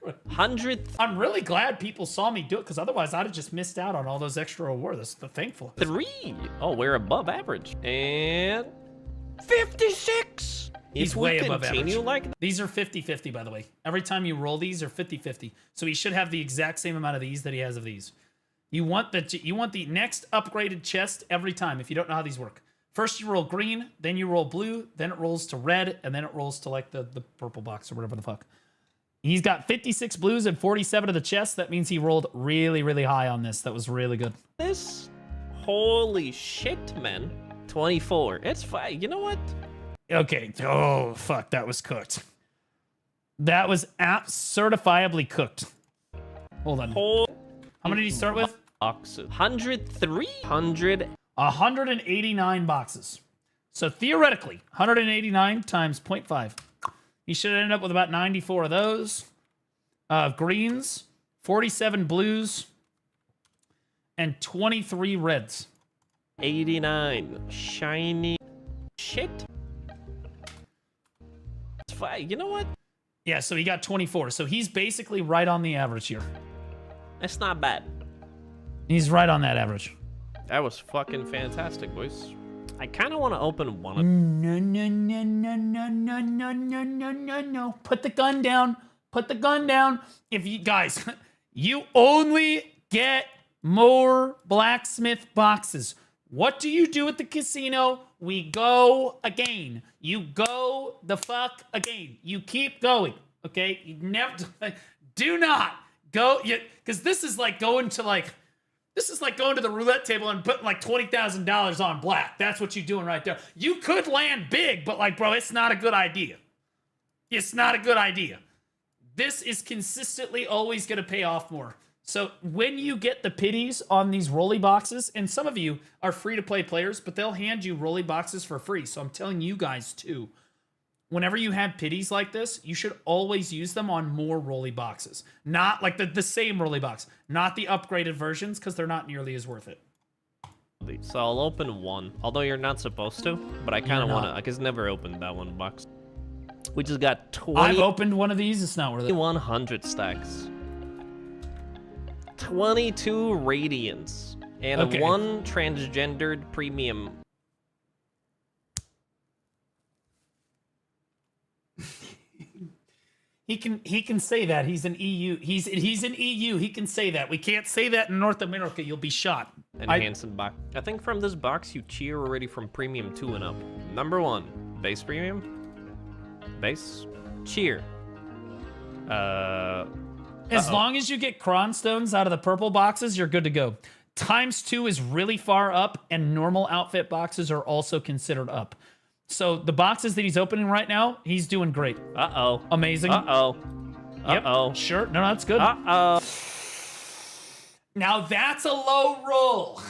100. I'm really glad people saw me do it, because otherwise I'd have just missed out on all those extra rewards. That's thankful. 3. Oh, we're above average. And 56. He's way above average. Like these are 50-50, by the way. Every time you roll these are 50-50. So he should have the exact same amount of these that he has of these. You want the next upgraded chest every time if you don't know how these work. First you roll green, then you roll blue, then it rolls to red, and then it rolls to like the purple box or whatever the fuck. He's got 56 blues and 47 of the chest. That means he rolled really, really high on this. That was really good. this. Holy shit, man. 24. It's fine. You know what? Okay. Oh, fuck. That was cooked. That was certifiably cooked. Hold on. How many did you start with? Boxes. 103? 100. 189 boxes. So theoretically, 189 times 0.5. He should end up with about 94 of those. Greens, 47 blues, and 23 reds. 89. Shiny shit. It's fine. You know what? Yeah, so he got 24. So he's basically right on the average here. That's not bad. He's right on that average. That was fucking fantastic, boys. I kind of want to open one of No. Put the gun down. Put the gun down. If you guys, you only get more blacksmith boxes. What do you do at the casino? We go again. You go the fuck again. You keep going. Okay? You never do not go yet, because this is like going to the roulette table and putting like $20,000 on black. That's what you're doing right there. You could land big, but like, bro, it's not a good idea. It's not a good idea. This is consistently always going to pay off more. So when you get the pities on these rolly boxes, and some of you are free-to-play players, but they'll hand you rolly boxes for free. So I'm telling you guys too, whenever you have pities like this, you should always use them on more rolly boxes. Not like the same rolly box. Not the upgraded versions, because they're not nearly as worth it. So I'll open one. Although you're not supposed to, but I kind of want to. I just never opened that one box. We just got 20. I've opened one of these. It's not worth it. 100 stacks. 22 radiance. And Okay. 1 transgendered premium. He can say that. He's an EU. He's an EU. He can say that. We can't say that in North America. You'll be shot. Enhanced box. I think from this box you cheer already from premium 2 and up. Number 1, base premium. Base. Cheer. As long as you get cron stones out of the purple boxes, you're good to go. ×2 is really far up, and normal outfit boxes are also considered up. So the boxes that he's opening right now, he's doing great. Uh-oh. Amazing. Uh-oh. Uh-oh. Yep, sure. No, that's good. Uh-oh. Now that's a low roll.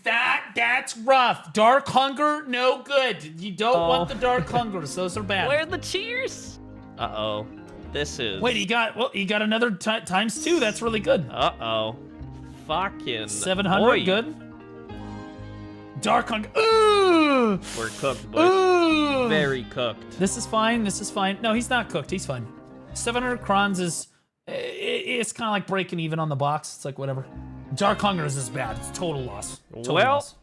That's rough. Dark Hunger, no good. You don't want the Dark Hungers. Those are bad. Where are the cheers? Uh-oh. This is... Wait, he got another ×2. That's really good. Uh-oh. Fucking... 700, Oi. good. Dark Hunger. Ooh! We're cooked, boys. Ooh! Very cooked. This is fine. This is fine. No, he's not cooked. He's fine. 700 crons is... It's kind of like breaking even on the box. It's like, whatever. Dark Hunger is bad. It's total loss. Total loss.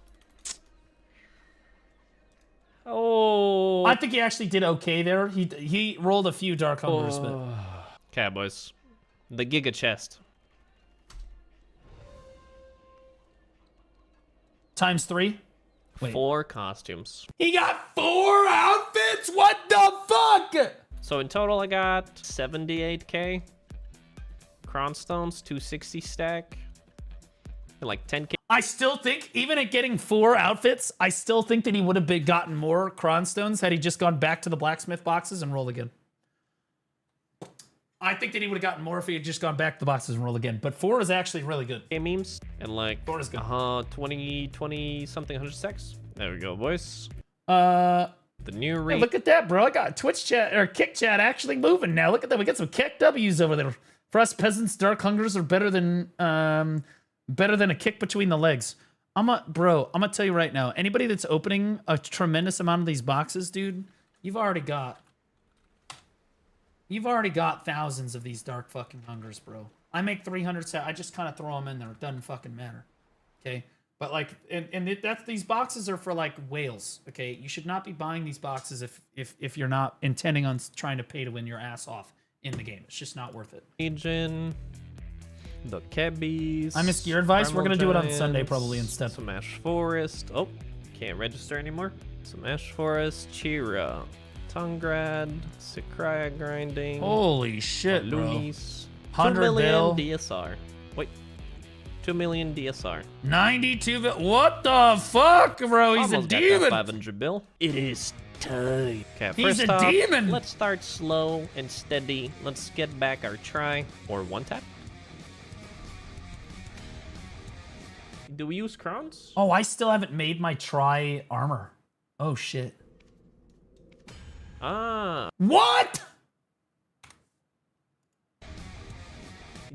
Oh. I think he actually did okay there. He rolled a few Dark Hungers, but... Okay, boys. The Giga Chest. Times 3? Wait. 4 costumes. He got 4 outfits? What the fuck? So in total, I got 78k. Crown stones, 260 stack. And like 10k. I still think, even at getting 4 outfits, I still think that he would have gotten more Cronstones had he just gone back to the blacksmith boxes and rolled again. I think that he would have gotten more if he had just gone back to the boxes and rolled again. But 4 is actually really good. Memes and like 4 is good. 20 something 100 stacks. There we go, boys. The new hey, look at that, bro. I got Twitch chat or Kick chat actually moving now. Look at that. We got some Kick W's over there. For us peasants, Dark Hungers are better than a kick between the legs. I'm gonna tell you right now. Anybody that's opening a tremendous amount of these boxes, dude, you've already got thousands of these Dark fucking Hungers, bro. I make 300 set. I just kind of throw them in there. It doesn't fucking matter. Okay. But like, these boxes are for like whales. Okay. You should not be buying these boxes if you're not intending on trying to pay to win your ass off in the game. It's just not worth it. Legion, the Kebbies. I missed your advice. We're gonna do it on Giants, Sunday probably instead. Smash Forest. Oh, can't register anymore. Smash Forest, Chira, Tungrad, Sakraya grinding. Holy shit, bro. Loonies. 100 2 million bill. DSR. Wait. 2 million DSR. 92 bill. What the fuck, bro? He's Almost a got demon. that 500 bill. It is time. Okay, He's first a off, demon. let's start slow and steady. Let's get back our try or one tap. Do we use crowns? Oh, I still haven't made my try armor. Oh shit. Ah. What?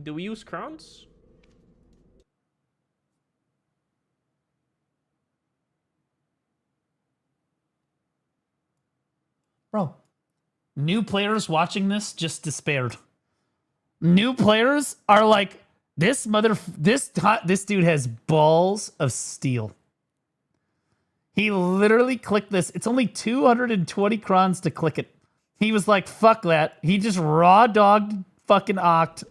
Do we use crowns? Bro, new players watching this just despaired. New players are like, this dude has balls of steel. He literally clicked this. It's only 220 crons to click it. He was like, fuck that. He just raw dogged fucking Oct.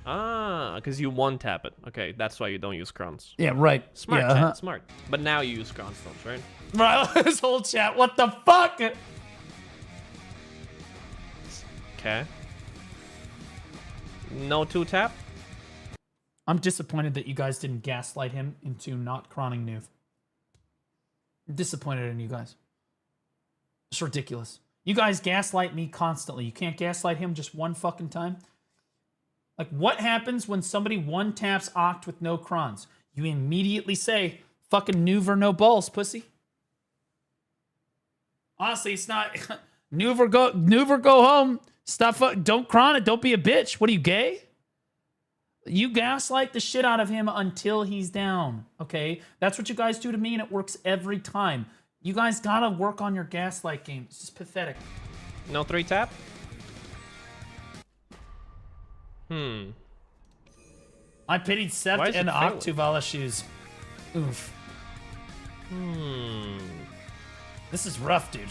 Ah, because you one tap it. Okay, that's why you don't use crowns. Yeah, right. Smart, yeah, chat, smart. But now you use crown stones, right? Bro, this whole chat, what the fuck? Okay. No 2-tap? I'm disappointed that you guys didn't gaslight him into not cronning Nuve. I'm disappointed in you guys. It's ridiculous. You guys gaslight me constantly. You can't gaslight him just one fucking time. Like, what happens when somebody one taps Oct with no crons? You immediately say, fucking Nuve or no balls, pussy. Honestly, it's not... Nuve or go home. Stop. Don't cron it. Don't be a bitch. What are you, gay? You gaslight the shit out of him until he's down. Okay? That's what you guys do to me, and it works every time. You guys gotta work on your gaslight game. It's just pathetic. No 3-tap? I pitied Sept and Octuvala shoes. Oof. This is rough, dude.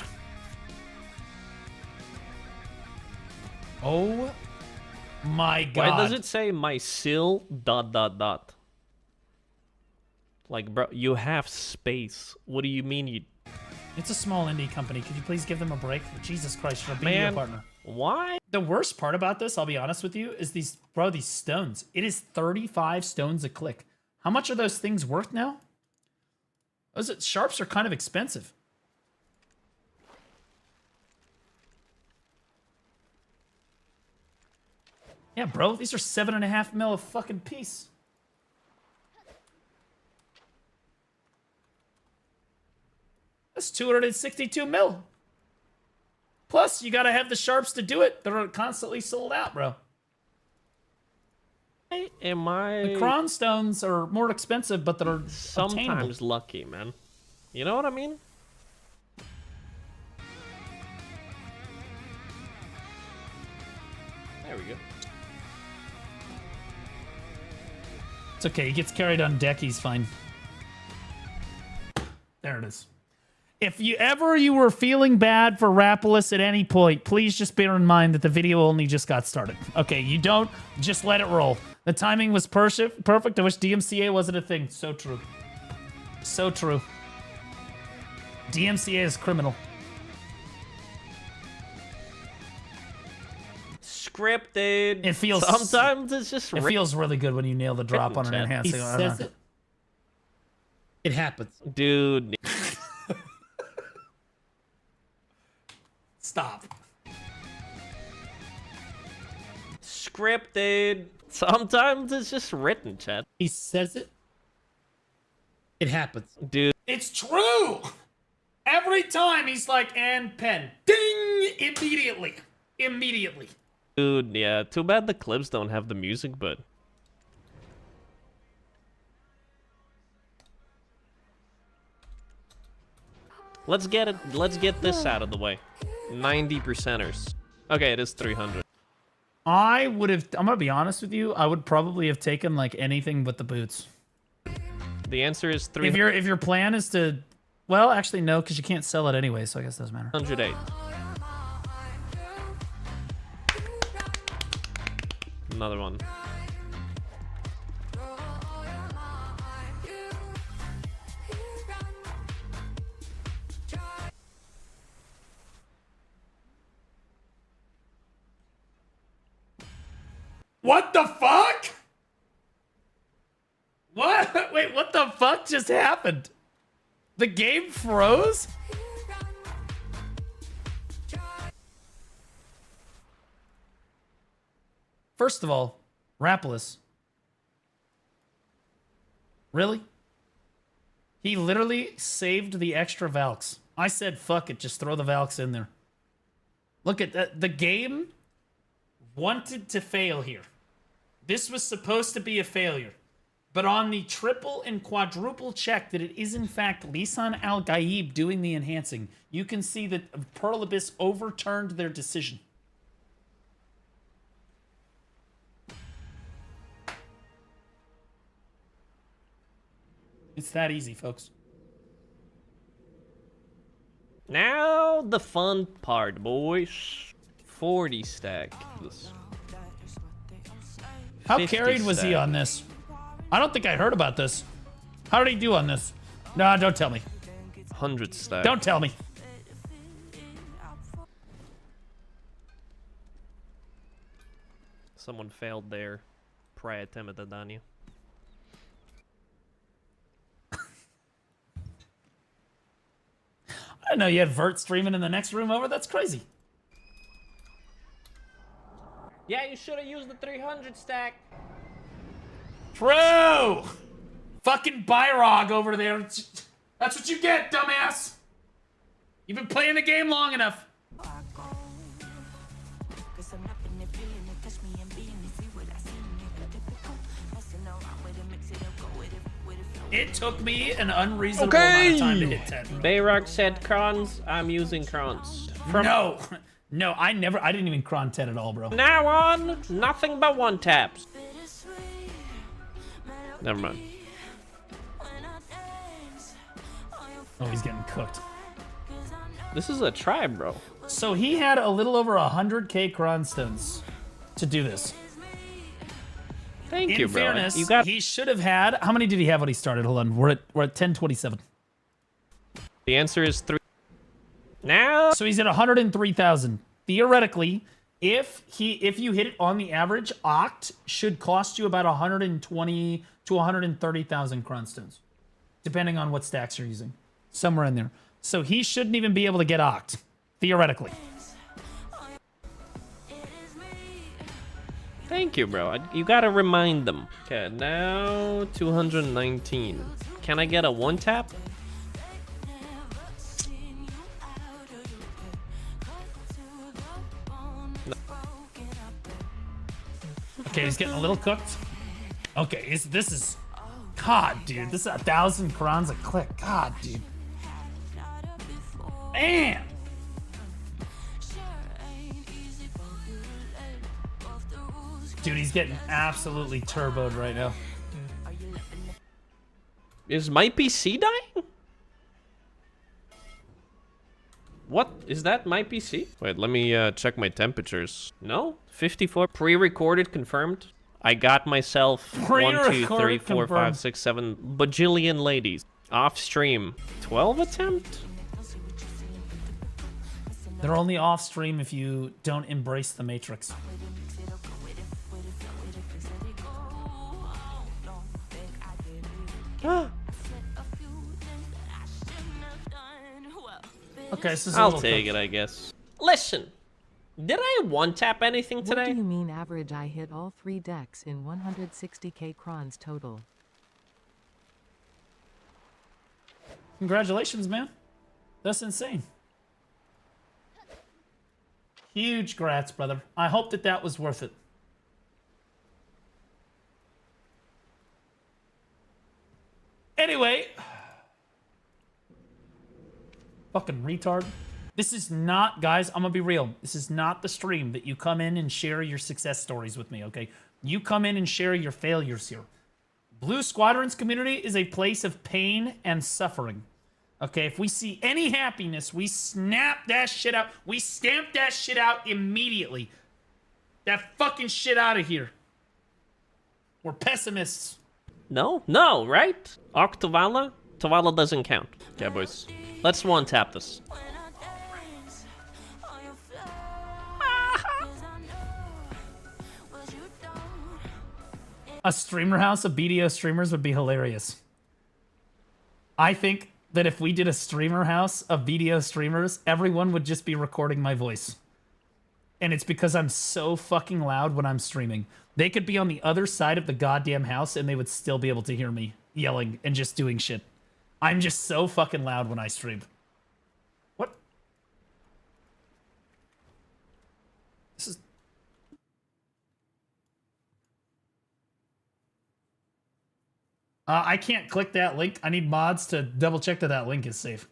Oh my god. Why does it say my sil ... Like, bro, you have space. What do you mean you... It's a small indie company. Could you please give them a break? Jesus Christ, you're a BDO partner. Why? The worst part about this, I'll be honest with you, is these stones. It is 35 stones a click. How much are those things worth now? Those sharps are kind of expensive. Yeah, bro, these are 7.5 mil a fucking piece. That's 262 mil. Plus, you gotta have the sharps to do it. They're constantly sold out, bro. Am I... The cron stones are more expensive, but they're sometimes obtainable. lucky, man. You know what I mean? There we go. It's okay. He gets carried on deck. He's fine. There it is. If you were feeling bad for Rapolis at any point, please just bear in mind that the video only just got started. Okay, you don't just let it roll. The timing was perfect. I wish DMCA wasn't a thing. So true. So true. DMCA is criminal. Scripted. It feels sometimes it's just it feels really good when you nail the drop on an enhancing. He says it. It happens. Dude. Stop. Scripted. Sometimes it's just written, chat. He says it. It happens. Dude. It's true. Every time he's like, and pen. Ding! Immediately. Immediately. Dude, yeah. Too bad the clips don't have the music, but... Let's get this out of the way. 90%ers. Okay, it is 300. I would have, I'm gonna be honest with you, I would probably have taken like anything but the boots. The answer is 300. If your plan is to, well, actually no, because you can't sell it anyway, so I guess it doesn't matter. 108. Another one. What the fuck? What? Wait, what the fuck just happened? The game froze? First of all, Rapolis. Really? He literally saved the extra Valks. I said, fuck it, just throw the Valks in there. Look at that. The game wanted to fail here. This was supposed to be a failure. But on the triple and quadruple check that it is in fact Lisan Al-Gaib doing the enhancing, you can see that Pearl Abyss overturned their decision. It's that easy, folks. Now the fun part, boys. 40 stack. How carried was he on this? I don't think I heard about this. How did he do on this? No, don't tell me. 100 stack. Don't tell me. Someone failed their prior attempt at Danya. I didn't know you had Vert streaming in the next room over. That's crazy. Yeah, you should have used the 300 stack. True. Fucking Byrog over there. That's what you get, dumbass. You've been playing the game long enough. It took me an unreasonable amount of time to hit 10. Bayrock said crons. I'm using crons. No. No, I didn't even cron 10 at all, bro. Now on, nothing but one taps. Never mind. Oh, he's getting cooked. This is a try, bro. So he had a little over 100k cron stones to do this. Thank you, bro. In fairness, he should have had... How many did he have when he started? Hold on. We're at 1027. The answer is 3. Now... So he's at 103,000. Theoretically, if you hit it on the average, Oct should cost you about 120 to 130,000 cron stones. Depending on what stacks you're using. Somewhere in there. So he shouldn't even be able to get Oct. Theoretically. Thank you, bro. You gotta remind them. Okay, now 219. Can I get a one tap? No. Okay, he's getting a little cooked. Okay, this is... God, dude. This is 1,000 crons a click. God, dude. Man! Dude, he's getting absolutely turboed right now. Is my PC dying? What? Is that my PC? Wait, let me check my temperatures. No? 54. Pre-recorded confirmed. I got myself 1, 2, 3, 4, 5, 6, 7 bajillion ladies. Off stream. 12 attempt? They're only off stream if you don't embrace the Matrix. Okay, this is I'll take it, I guess. Listen, did I one-tap anything today? What do you mean average? I hit all 3 decks in 160k crons total. Congratulations, man. That's insane. Huge grats, brother. I hope that that was worth it. Anyway. Fucking retard. This is not, guys, I'm gonna be real. This is not the stream that you come in and share your success stories with me, okay? You come in and share your failures here. Blue Squadrons community is a place of pain and suffering. Okay, if we see any happiness, we snap that shit out. We stamp that shit out immediately. That fucking shit out of here. We're pessimists. No, no, right? Octavala? Tavala doesn't count. Okay, boys. Let's one-tap this. A streamer house of BDO streamers would be hilarious. I think that if we did a streamer house of BDO streamers, everyone would just be recording my voice. And it's because I'm so fucking loud when I'm streaming. They could be on the other side of the goddamn house and they would still be able to hear me yelling and just doing shit. I'm just so fucking loud when I stream. What? This is... I can't click that link. I need mods to double check that that link is safe.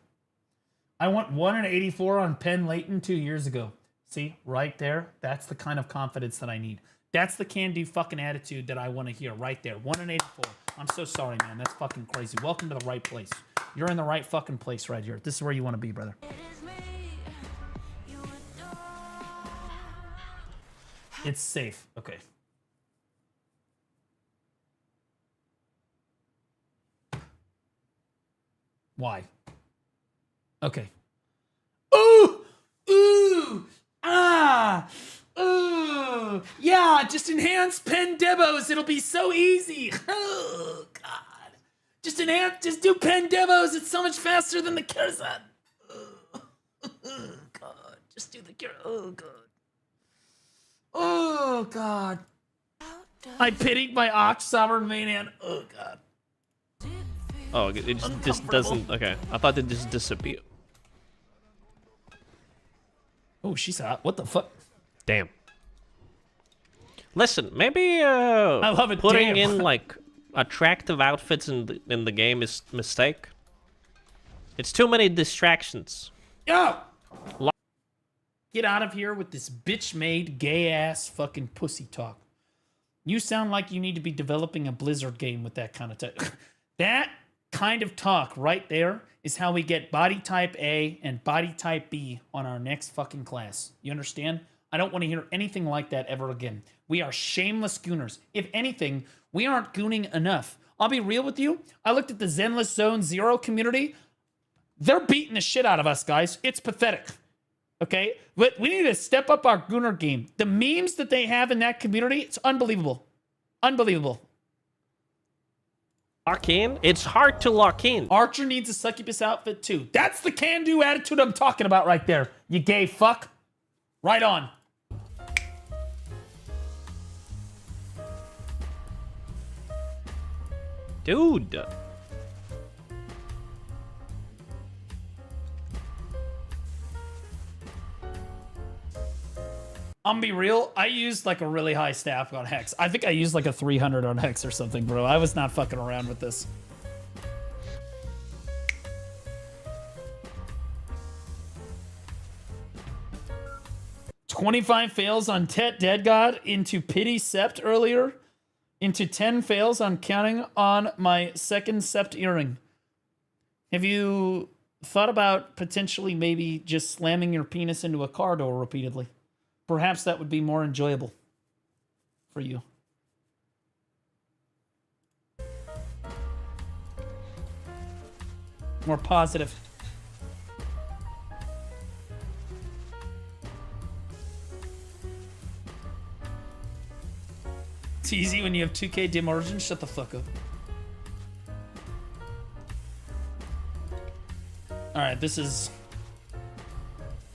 I want 1 in 84 on Penn Layton 2 years ago. See, right there. That's the kind of confidence that I need. That's the can-do fucking attitude that I want to hear right there. 1 in 84. I'm so sorry, man. That's fucking crazy. Welcome to the right place. You're in the right fucking place right here. This is where you want to be, brother. It's safe. Okay. Why? Okay. Ooh! Ooh! Ah! Ooh! Yeah, just enhance pen demos. It'll be so easy. Oh, God. Just do pen demos. It's so much faster than the cursor. Oh, God. Just do the cursor. Oh, God. Oh, God. I pitied my Ox Sovereign Manian. Oh, God. Oh, it just doesn't... Okay, I thought it just disappeared. Oh, she's hot. What the fuck? Damn. Listen, maybe I love it. putting Damn. in like attractive outfits in the game is a mistake. It's too many distractions. Yo! Get out of here with this bitch-made, gay-ass fucking pussy talk. You sound like you need to be developing a Blizzard game with that kind of talk. That kind of talk right there is how we get body type A and body type B on our next fucking class. You understand? I don't want to hear anything like that ever again. We are shameless gooners. If anything, we aren't gooning enough. I'll be real with you. I looked at the Zenless Zone Zero community. They're beating the shit out of us, guys. It's pathetic. Okay? But we need to step up our gooner game. The memes that they have in that community, it's unbelievable. Unbelievable. Lock in? It's hard to lock in. Archer needs a succubus outfit too. That's the can-do attitude I'm talking about right there. You gay fuck. Right on. Dude. I'm gonna be real. I used like a really high staff on Hex. I think I used like a 300 on Hex or something, bro. I was not fucking around with this. 25 fails on Tet Dead God, into Pity Sept earlier, into 10 fails on counting on my second Sept earring. Have you thought about potentially maybe just slamming your penis into a car door repeatedly? Perhaps that would be more enjoyable for you. More positive. It's easy when you have 2K dim origin. Shut the fuck up. Alright, this is...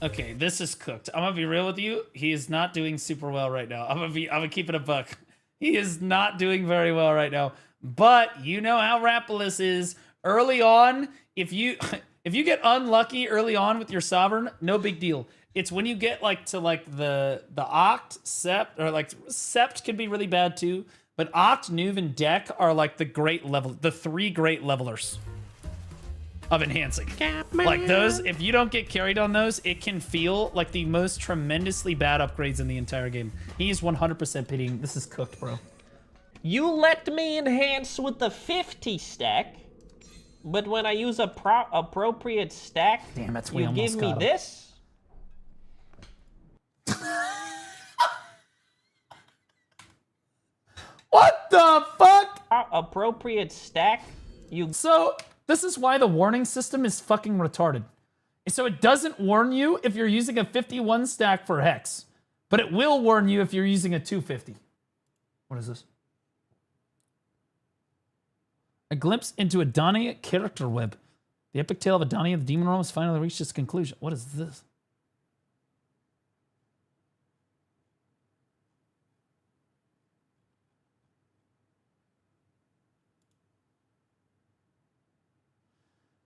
Okay, this is cooked. I'm gonna be real with you. He is not doing super well right now. I'm gonna keep it a buck. He is not doing very well right now. But you know how Rapolis is. Early on, if you get unlucky early on with your sovereign, no big deal. It's when you get like to like the Oct, Sept, or like Sept can be really bad too. But Oct, Nuve, and Deck are like the three great levelers of enhancing. Like those, if you don't get carried on those, it can feel like the most tremendously bad upgrades in the entire game. He's 100% pitying. This is cooked, bro. You let me enhance with the 50 stack, but when I use a appropriate stack, damn it, you give me this? What the fuck? Appropriate stack, you... So, this is why the warning system is fucking retarded. So it doesn't warn you if you're using a 51 stack for Hex, but it will warn you if you're using a 250. What is this? A glimpse into Adania character web. The epic tale of Adania the Demon Realm has finally reached its conclusion. What is this?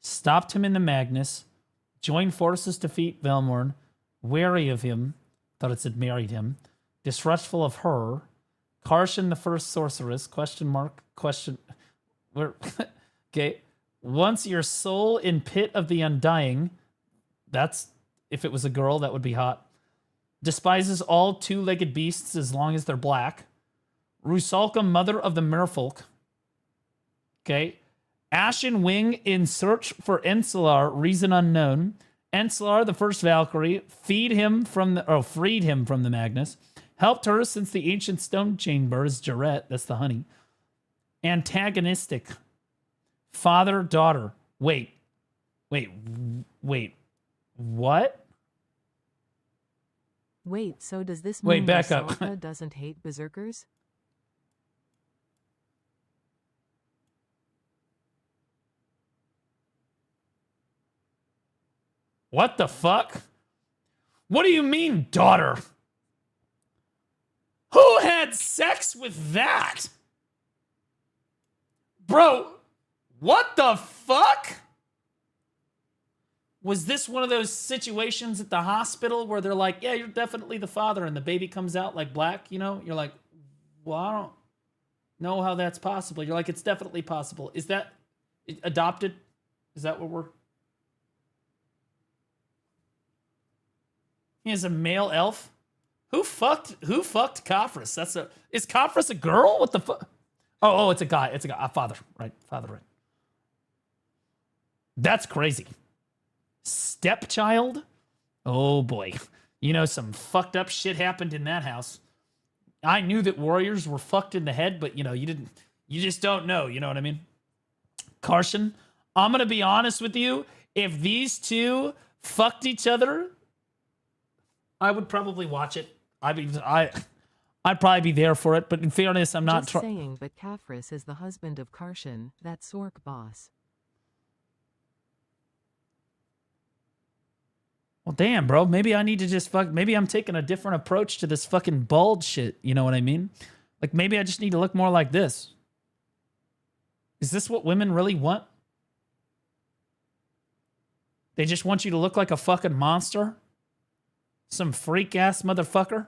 Stopped him in the Magnus. Joined forces to defeat Velmorn. Wary of him. Thought it said married him. Distrustful of her. Karshan the first sorceress. Question mark. Question... Where? Okay. Once your soul in pit of the undying. That's... If it was a girl, that would be hot. Despises all two-legged beasts as long as they're black. Rusalka, mother of the merfolk. Okay. Ashen Wing in search for Encelar, reason unknown. Encelar, the first Valkyrie, freed him from the Magnus. Helped her since the ancient stone chamber is Jarret, that's the honey. Antagonistic. Father, daughter. Wait. What? Wait, so does this mean back up. Rusalka doesn't hate berserkers? What the fuck? What do you mean, daughter? Who had sex with that? Bro, what the fuck? Was this one of those situations at the hospital where they're like, yeah, you're definitely the father, and the baby comes out like black, you know? You're like, well, I don't know how that's possible. You're like, it's definitely possible. Is that adopted? Is that what we're... He is a male elf. Who fucked Kafris? Is Kafris a girl? What the fuck? Oh, it's a guy. It's a guy. Father, right? That's crazy. Stepchild? Oh boy. You know, some fucked up shit happened in that house. I knew that warriors were fucked in the head, but you know, you just don't know. You know what I mean? Karshan, I'm gonna be honest with you. If these two fucked each other, I would probably watch it. I'd probably be there for it, but in fairness, I'm not Just saying, but Kafris is the husband of Karshan, that Sork boss. Well, damn, bro. Maybe I need to just maybe I'm taking a different approach to this fucking bald shit. You know what I mean? Like, maybe I just need to look more like this. Is this what women really want? They just want you to look like a fucking monster? Some freak-ass motherfucker?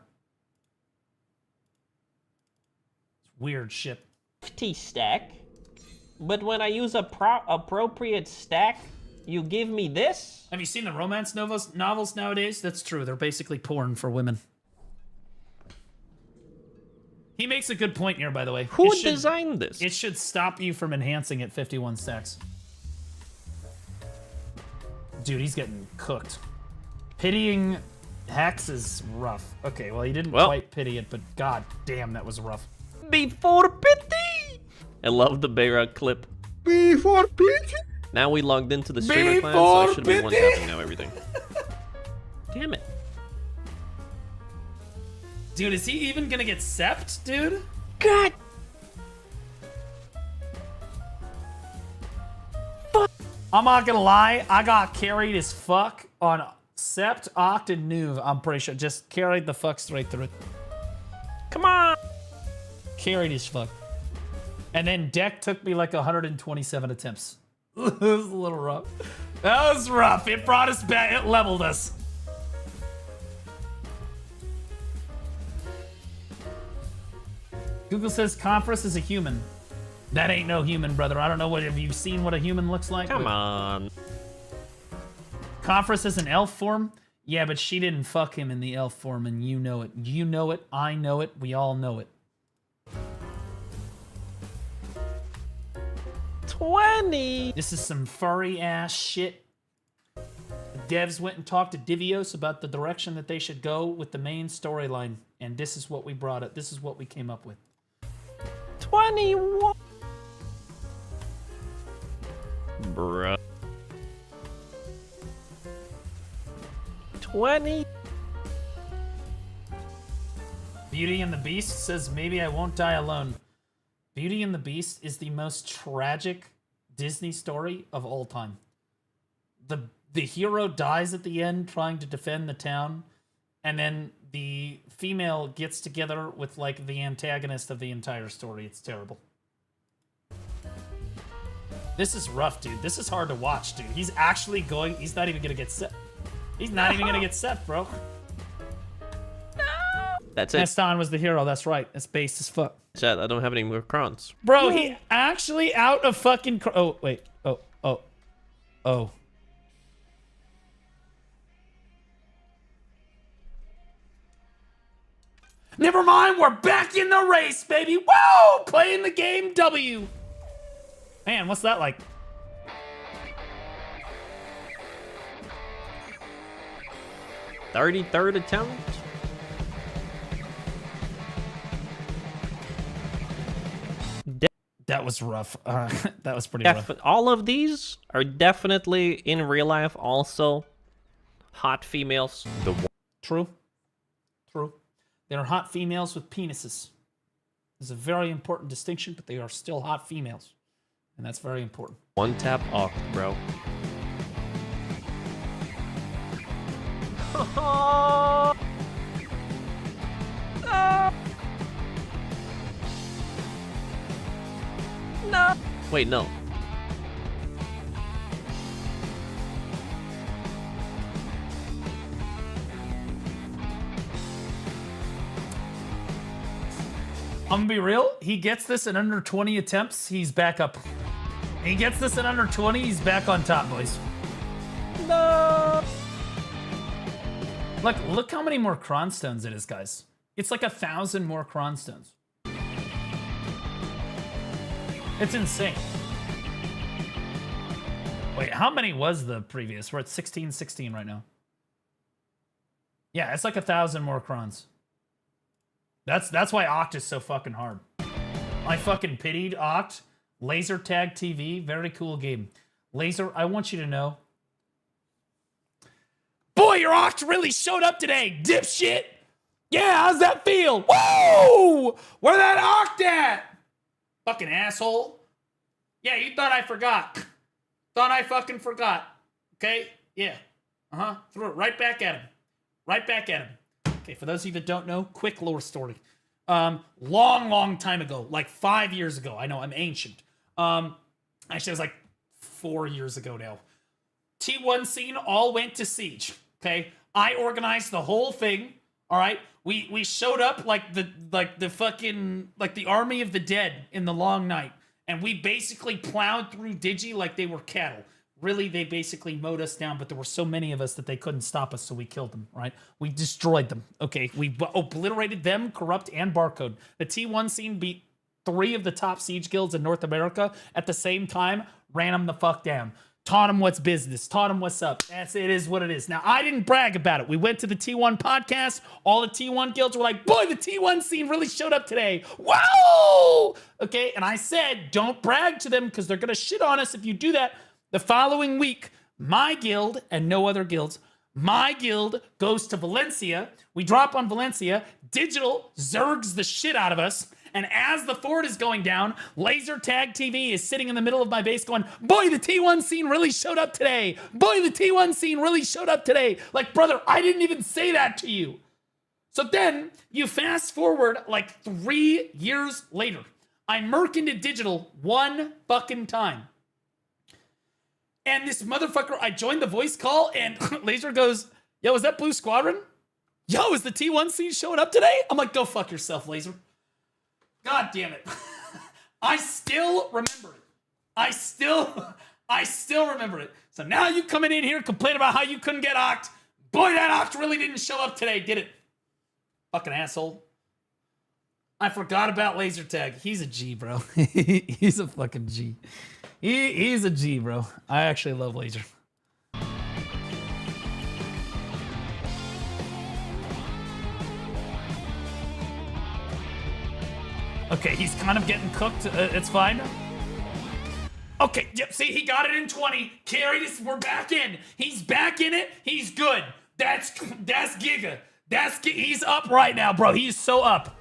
It's weird shit. 50 stack, but when I use a appropriate stack, you give me this? Have you seen the romance novels nowadays? That's true. They're basically porn for women. He makes a good point here, by the way. Who designed this? It should stop you from enhancing at 51 stacks. Dude, he's getting cooked. Pitying Hex is rough. Okay, well, he didn't quite pity it, but god damn, that was rough. Before pity! I love the Bayrock clip. Before pity. Now we logged into the streamer class, so I should be one-tapping now everything. Damn it. Dude, is he even gonna get sept, dude? God! I'm not gonna lie, I got carried as fuck on sept, oct, and nuve. I'm pretty sure. Just carried the fuck straight through it. Come on! Carried as fuck. And then deck took me like 127 attempts. It was a little rough. That was rough. It brought us back. It leveled us. Google says Conference is a human. That ain't no human, brother. I don't know have you seen what a human looks like? Come on. Conference is an elf form? Yeah, but she didn't fuck him in the elf form, and you know it. You know it. I know it. We all know it. 20. This is some furry ass shit. The devs went and talked to Divios about the direction that they should go with the main storyline, and this is what we brought it. This is what we came up with. 21. Bruh. 20. Beauty and the Beast says, maybe I won't die alone. Beauty and the Beast is the most tragic Disney story of all time. The hero dies at the end trying to defend the town, and then the female gets together with like the antagonist of the entire story. It's terrible. This is rough, dude. This is hard to watch, dude. He's actually going. He's not even gonna get set. He's not even gonna get set, bro. That's it. Gaston was the hero. That's right. That's base as fuck. Chat, I don't have any more crowns. Bro, he actually out of fucking. Oh wait. Oh. Never mind, we're back in the race, baby. Whoa! Playing the game W. Man, what's that like? $33rd attempt. That was rough. That was pretty rough. All of these are definitely in real life also hot females. True. They are hot females with penises. It's a very important distinction, but they are still hot females. And that's very important. One tap off, bro. No. Wait, no. I'm gonna be real. He gets this in under 20 attempts. He's back up. He gets this in under 20. He's back on top, boys. No. Look how many more cronstones it is, guys. It's like 1,000 more cronstones. It's insane. Wait, how many was the previous? We're at 16 right now. Yeah, it's like 1,000 more crons. That's why Oct is so fucking hard. I fucking pitied Oct. Laser Tag TV, very cool game. Laser, I want you to know. Boy, your Oct really showed up today, dipshit! Yeah, how's that feel? Whoa! Where that Oct at? Fucking asshole. Yeah, you thought I forgot. Thought I fucking forgot. Okay? Yeah. Threw it right back at him. Right back at him. Okay, for those of you that don't know, quick lore story. Long time ago, like 5 years ago. I know, I'm ancient. Actually, it was like 4 years ago now. T1 scene all went to Siege. Okay? I organized the whole thing. All right? We showed up like the fucking like the army of the dead in the long night. And we basically plowed through Digi like they were cattle. really, they basically mowed us down, but there were so many of us that they couldn't stop us, so we killed them, right? We destroyed them, okay? We obliterated them, Corrupt, and Barcode. The T1 scene beat 3 of the top siege guilds in North America at the same time, ran them the fuck down. Taught them what's business, taught them what's up. It is what it is. Now, I didn't brag about it. We went to the T1 podcast. All the T1 guilds were like, boy, the T1 scene really showed up today. Wow! Okay, and I said, don't brag to them because they're going to shit on us if you do that. The following week, my guild and no other guilds, my guild goes to Valencia. We drop on Valencia. Digital zergs the shit out of us. And as the fort is going down, Laser Tag TV is sitting in the middle of my base going, boy, the T1 scene really showed up today. Boy, the T1 scene really showed up today. Like, brother, I didn't even say that to you. So then you fast forward like 3 years later. I murk into Digital one fucking time. And this motherfucker, I joined the voice call and Laser goes, yo, is that Blue Squadron? Yo, is the T1 scene showing up today? I'm like, go fuck yourself, Laser. God damn it. I still remember it. I still remember it. So now you coming in here complaining about how you couldn't get Oct. Boy, that Oct really didn't show up today, did it? Fucking asshole. I forgot about Laser Tag. He's a G, bro. He's a fucking G. He's a G, bro. I actually love Laser. Okay, he's kind of getting cooked. It's fine. Okay, yep, see, he got it in 20. Carried us. We're back in. He's back in it. He's good. That's Giga. He's up right now, bro. He's so up.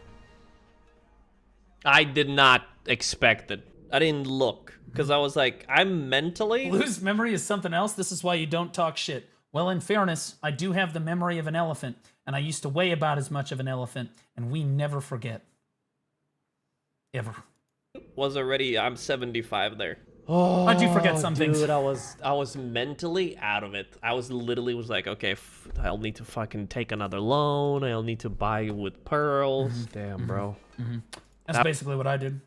I did not expect it. I didn't look because I was like, I'm mentally. Blue's memory is something else. This is why you don't talk shit. Well, in fairness, I do have the memory of an elephant, and I used to weigh about as much of an elephant, and we never forget. Ever. Was already, I'm 75 there. Oh, I do forget some things. Dude, I was mentally out of it. I was like, okay, I'll need to fucking take another loan. I'll need to buy with pearls. Damn, bro. That's basically what I did.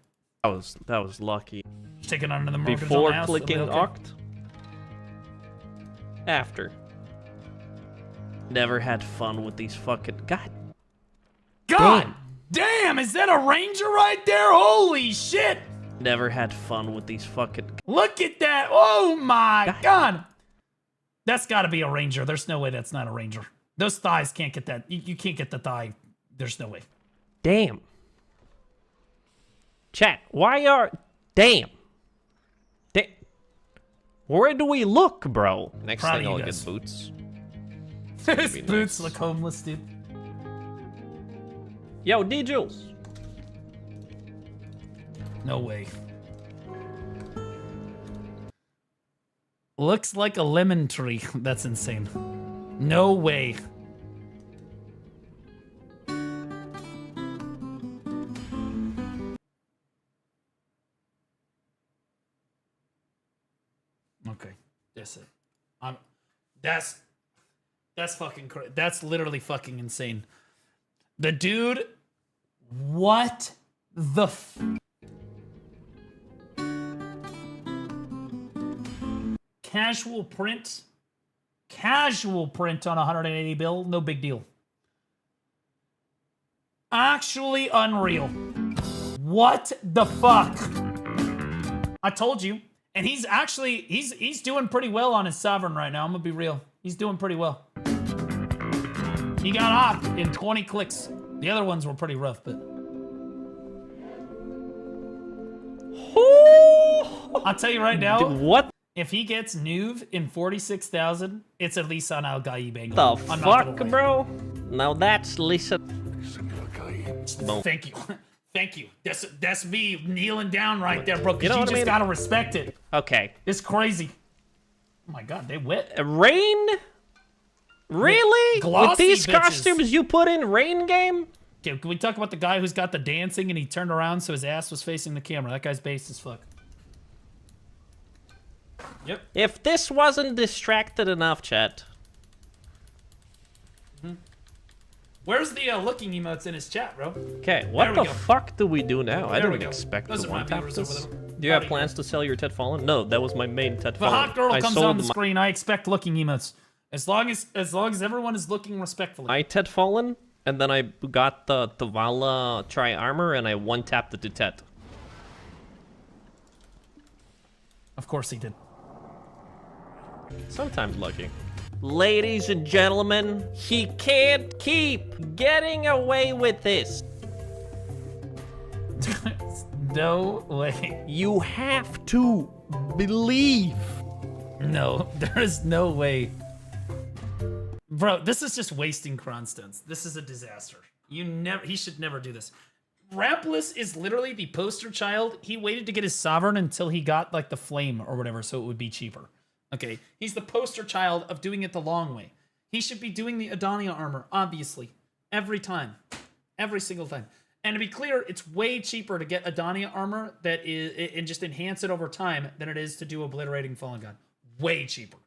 That was lucky. Taking under the mortgage before on the house, clicking okay. Oct. After. Never had fun with these fucking God damn, is that a ranger right there? Holy shit! Never had fun with these fucking. Look at that! Oh my God! That's got to be a ranger. There's no way that's not a ranger. Those thighs can't get that. You can't get the thigh. There's no way. Damn. Chat, why are... Damn. Where do we look, bro? Next thing I'll get boots. His boots look homeless, dude. Yo, D-Jules. No way. Looks like a lemon tree. That's insane. No way. Okay, that's it. That's fucking crazy. That's literally fucking insane. The dude, what the casual print on 180 bill, no big deal. Actually unreal. What the fuck? I told you. And he's actually, he's doing pretty well on his Sovereign right now. I'm gonna be real. He's doing pretty well. He got Oct in 20 clicks. The other ones were pretty rough, but... I'll tell you right now. Dude, what? If he gets Nuve in 46,000, it's at least on Al Gaib. The fuck, bro? Now that's Lisa. Thank you. Thank you. That's me kneeling down right there, bro. Because you just gotta respect it. Okay. It's crazy. Oh my God, they wet. Rain? Really? With these bitches. costumes you put in Rain game? Okay, can we talk about the guy who's got the dancing and he turned around so his ass was facing the camera? That guy's based as fuck. Yep. If this wasn't distracted enough, chat. Where's the looking emotes in his chat, bro? Okay, what the fuck do we do now? I didn't expect Those to are my one tap viewers this. over there. Do you have plans to sell your Ted Fallen? No, that was my main Ted If a Fallen. hot girl comes sold on the screen, I expect looking emotes. As long as everyone is looking respectfully. I Ted Fallen, and then I got the Vala Tri Armor, and I one-tapped it to Ted. Of course he did. Sometimes lucky. Ladies and gentlemen, he can't keep getting away with this. No way. You have to believe. No, there is no way. Bro, this is just wasting cron stunts. This is a disaster. He should never do this. Rampless is literally the poster child. He waited to get his sovereign until he got like the flame or whatever, so it would be cheaper. Okay, he's the poster child of doing it the long way. He should be doing the Adania armor, obviously. Every time. Every single time. And to be clear, it's way cheaper to get Adania armor that is and just enhance it over time than it is to do Obliterating Fallen God. Way cheaper.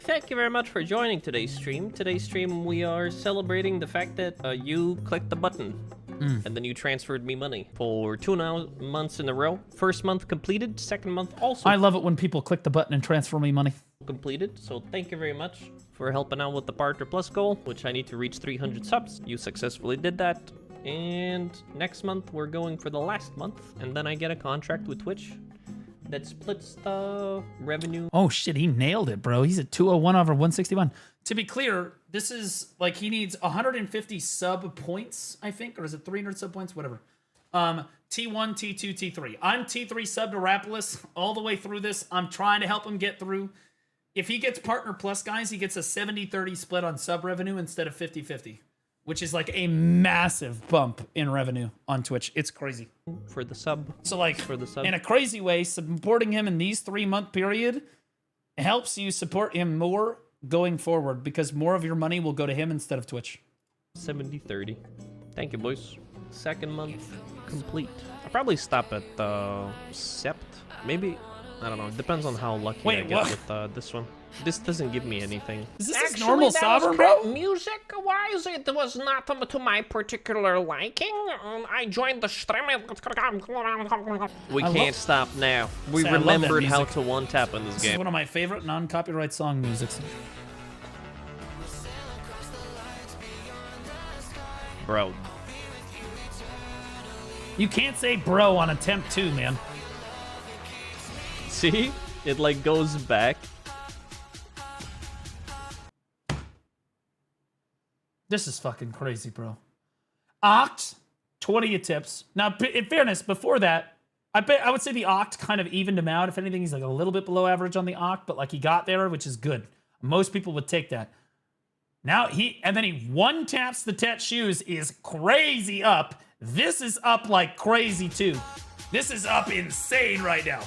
Thank you very much for joining today's stream. Today's stream, we are celebrating the fact that you clicked the button. And then you transferred me money for 2 months in a row. First month completed, second month also I love it when people click the button and transfer me money. completed. So thank you very much for helping out with the Partner Plus goal, which I need to reach 300 subs. You successfully did that. And next month, we're going for the last month. And then I get a contract with Twitch that splits the revenue. Oh shit, he nailed it, bro. He's at 201 over 161. To be clear, this is like he needs 150 sub points, I think, or is it 300 sub points? Whatever. T1, T2, T3. I'm T3 sub to Rapolis all the way through this. I'm trying to help him get through. If he gets Partner Plus, guys, he gets a 70-30 split on sub revenue instead of 50-50, which is like a massive bump in revenue on Twitch. It's crazy. For the sub. So like, For the sub. in a crazy way, supporting him in these 3-month period helps you support him more going forward because more of your money will go to him instead of Twitch. 70-30. Thank you, boys. Second month complete. I'll probably stop at Sept. Maybe, I don't know. It depends on how lucky I get with this one. This doesn't give me anything. Is this his normal sovereign, bro? Music-wise, it was not to my particular liking. I joined the stream. We can't stop now. We See, I love that remembered how music. to one-tap in this This is game. one of my favorite non-copyright song musics. Bro. You can't say bro on attempt 2, man. See? It like goes back. This is fucking crazy, bro. Oct, 20 tips. Now, in fairness, before that, I would say the Oct kind of evened him out. If anything, he's like a little bit below average on the Oct, but like he got there, which is good. Most people would take that. Now and then he one taps the Tet shoes is crazy up. This is up like crazy too. This is up insane right now.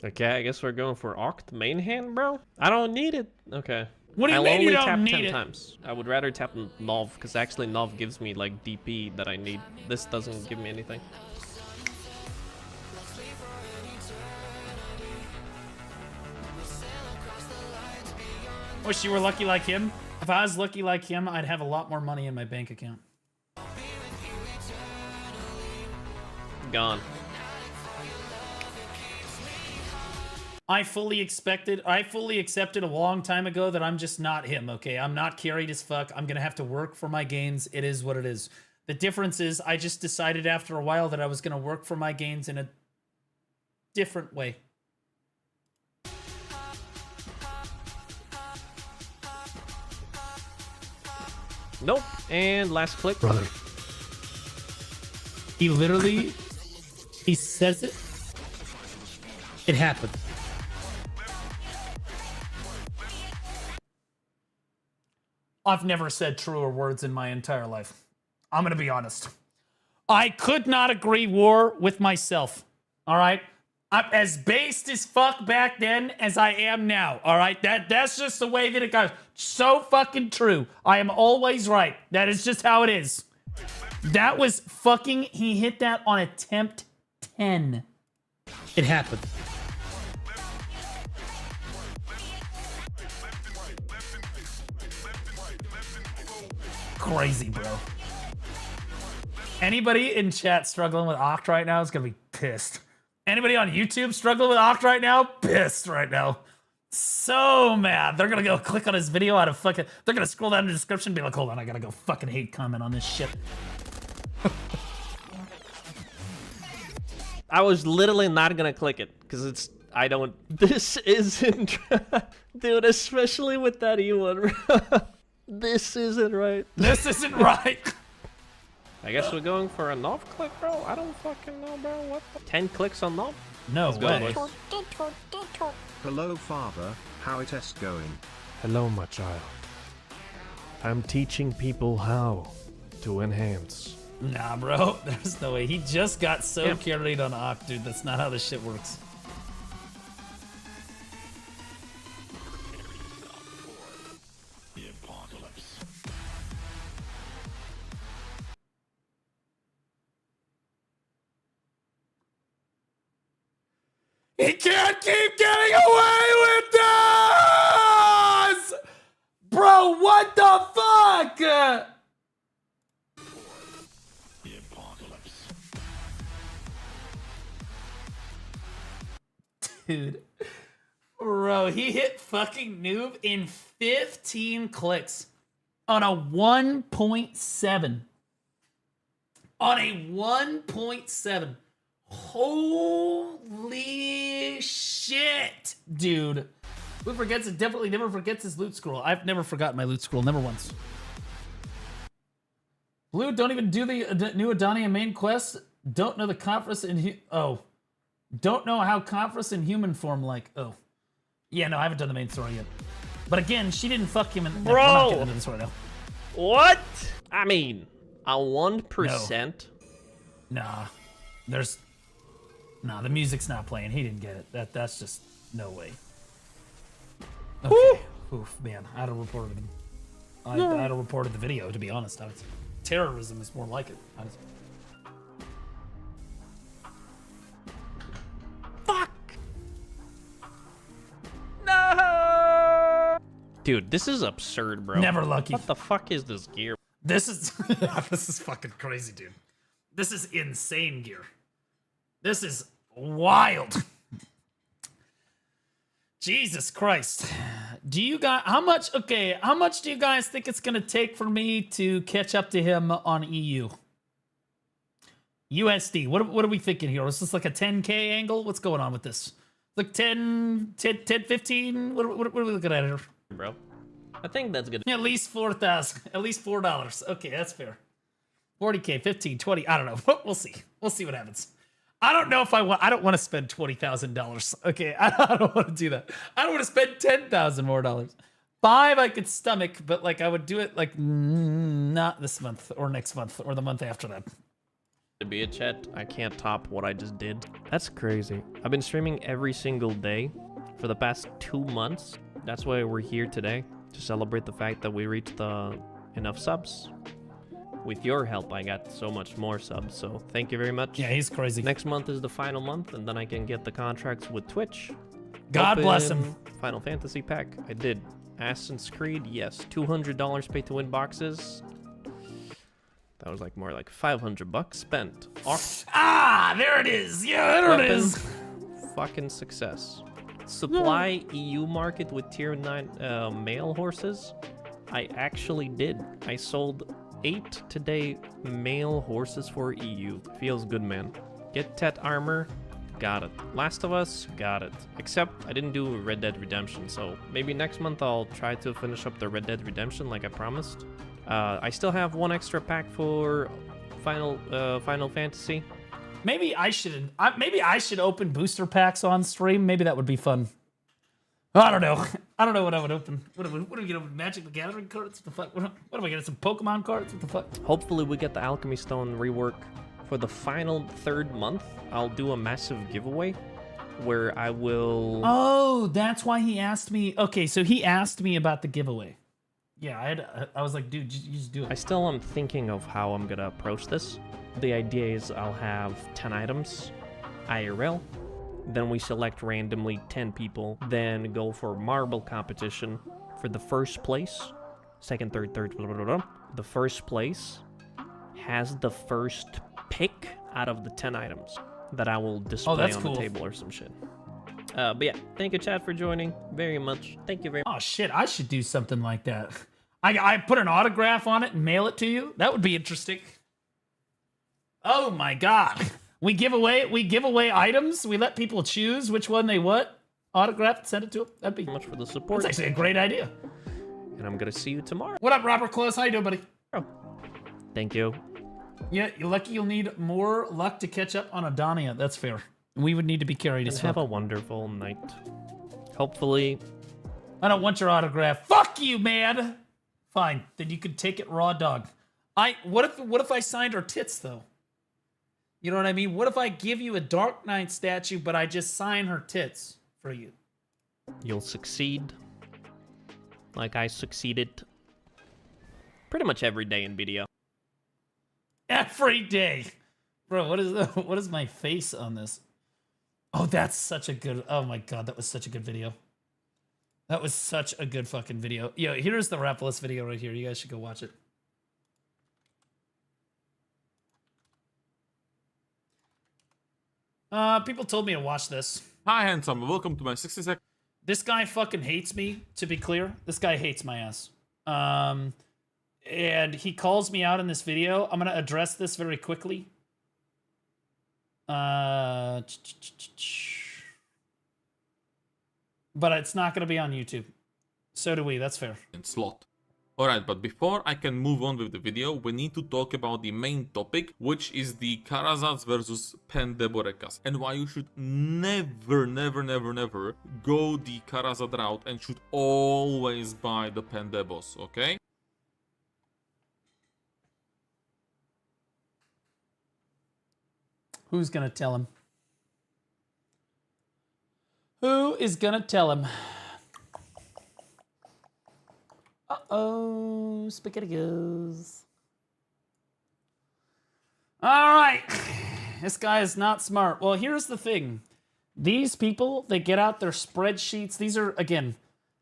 Okay, I guess we're going for Oct main hand, bro. I don't need it. Okay. What do you I'll mean you only don't tap need 10 it? times. I would rather tap Nov, because actually Nov gives me like DP that I need. This doesn't give me anything. Wish you were lucky like him. If I was lucky like him, I'd have a lot more money in my bank account. Gone. I fully accepted a long time ago that I'm just not him, okay? I'm not carried as fuck. I'm gonna have to work for my gains. It is what it is. The difference is I just decided after a while that I was gonna work for my gains in a different way. Nope. And last click. Brother. He literally, he says it. It happened. I've never said truer words in my entire life. I'm going to be honest. I could not agree more with myself. All right? I'm as based as fuck back then as I am now. All right? That's just the way that it goes. So fucking true. I am always right. That is just how it is. That was fucking, he hit that on attempt 10. It happened. Crazy, bro. Anybody in chat struggling with Oct right now is gonna be pissed. Anybody on YouTube struggling with Oct right now? Pissed right now. So mad. They're gonna go click on his video out of fucking. They're gonna scroll down in the description and be like, hold on, I gotta go fucking hate comment on this shit. I was literally not gonna click it because it's. I don't. This isn't. Dude, especially with that E1. This isn't right. This isn't right. I guess we're going for a Nov click, bro. I don't fucking know, bro. What? 10 clicks on Nov? No way. Go, Hello, father. How it is going? Hello, my child. I'm teaching people how to enhance. Nah, bro. There's no way. He just got so carried on Oct, dude. That's not how this shit works. He can't keep getting away with this! Bro, what the fuck? Dude. Bro, he hit fucking noob in 15 clicks on a 1.7. On a 1.7. Holy shit, dude. Who forgets it definitely never forgets his loot scroll. I've never forgotten my loot scroll, never once. Blue, don't even do the new Adania main quest. Don't know the conference in don't know how conference in human form like. Oh. Yeah, no, I haven't done the main story yet. But again, she didn't fuck him in. Bro! We're not getting into this right now. What? I mean, a 1%? Nah. Nah, the music's not playing. He didn't get it. That's just no way. Okay. Oof, man. I'd have reported him. I'd have reported the video, to be honest. Terrorism is more like it. Fuck! No! Dude, this is absurd, bro. Never lucky. What the fuck is this gear? This is this is fucking crazy, dude. This is insane gear. This is wild. Jesus Christ. Do you guys how much do you guys think it's gonna take for me to catch up to him on EU? USD. What are we thinking here? Is this like a 10K angle? What's going on with this? Like 10, 15? What are we looking at here? Bro. I think that's good. At least 4,000. At least $4. Okay, that's fair. 40K, 15, 20. I don't know. We'll see. We'll see what happens. I don't know if I don't want to spend $20,000. Okay, I don't want to do that. I don't want to spend $10,000 more dollars. 5 I could stomach, but like I would do it like not this month or next month or the month after that. To be a chat, I can't top what I just did. That's crazy. I've been streaming every single day for the past 2 months. That's why we're here today, to celebrate the fact that we reached enough subs. With your help, I got so much more subs, so thank you very much. Yeah, he's crazy. Next month is the final month, and then I can get the contracts with Twitch. God bless him. Final Fantasy pack. I did. Assassin's Creed, yes. $200 pay to win boxes. That was like more like $500 spent. There it is. Yeah, there it is. Fucking success. Supply EU market with tier 9 male horses. I actually did. I sold 8 today male horses for EU. Feels good, man. Get Tet armor. Got it. Last of Us. Got it. Except I didn't do Red Dead Redemption, so maybe next month I'll try to finish up the Red Dead Redemption like I promised. I still have 1 extra pack for Final Fantasy. Maybe I should open booster packs on stream. Maybe that would be fun. I don't know. I don't know what I would open. What are we gonna open? Magic the Gathering cards? What the fuck? What am I getting? Some Pokemon cards? What the fuck? Hopefully we get the Alchemy Stone rework for the final 3rd month. I'll do a massive giveaway where I will. Oh, that's why he asked me. Okay, so he asked me about the giveaway. Yeah, I was like, dude, you just do it. I still am thinking of how I'm gonna approach this. The idea is I'll have 10 items, IRL. Then we select randomly 10 people, then go for marble competition for the first place, second, third, blah, blah, blah, blah. The first place has the first pick out of the 10 items that I will display that's on cool. the table or some shit. But yeah, thank you, chat, for joining very much. Thank you very much. Oh shit, I should do something like that. I put an autograph on it and mail it to you. That would be interesting. Oh my god. We give away items. We let people choose which one they want. Autograph and send it to them. That'd be Much for the support. That's actually a great idea. And I'm gonna see you tomorrow. What up, Robert Close? How you doing, buddy? Oh, thank you. Yeah, you're lucky you'll need more luck to catch up on Adonia. That's fair. We would need to be carried as Have fuck. a wonderful night. Hopefully. I don't want your autograph. Fuck you, man. Fine, then you can take it raw dog. What if I signed her tits though? You know what I mean? What if I give you a Dark Knight statue, but I just sign her tits for you? You'll succeed. Like I succeeded pretty much every day in video. Every day. Bro, what is my face on this? Oh, that's such a good... Oh my god, that was such a good video. That was such a good fucking video. Yo, here's the Rapolis video right here. You guys should go watch it. People told me to watch this. Hi, handsome. Welcome to my 60-second... This guy fucking hates me, to be clear. This guy hates my ass. And he calls me out in this video. I'm going to address this very quickly. But it's not going to be on YouTube. So do we. That's fair. slot. Alright, but before I can move on with the video, we need to talk about the main topic, which is the Karazads versus Pendeborekas, and why you should never go the Karazad route and should always buy the Pendebos, okay? Who's gonna tell him? Who is gonna tell him? Uh-oh, spaghetti goes. All right, this guy is not smart. Well, here's the thing. These people, they get out their spreadsheets.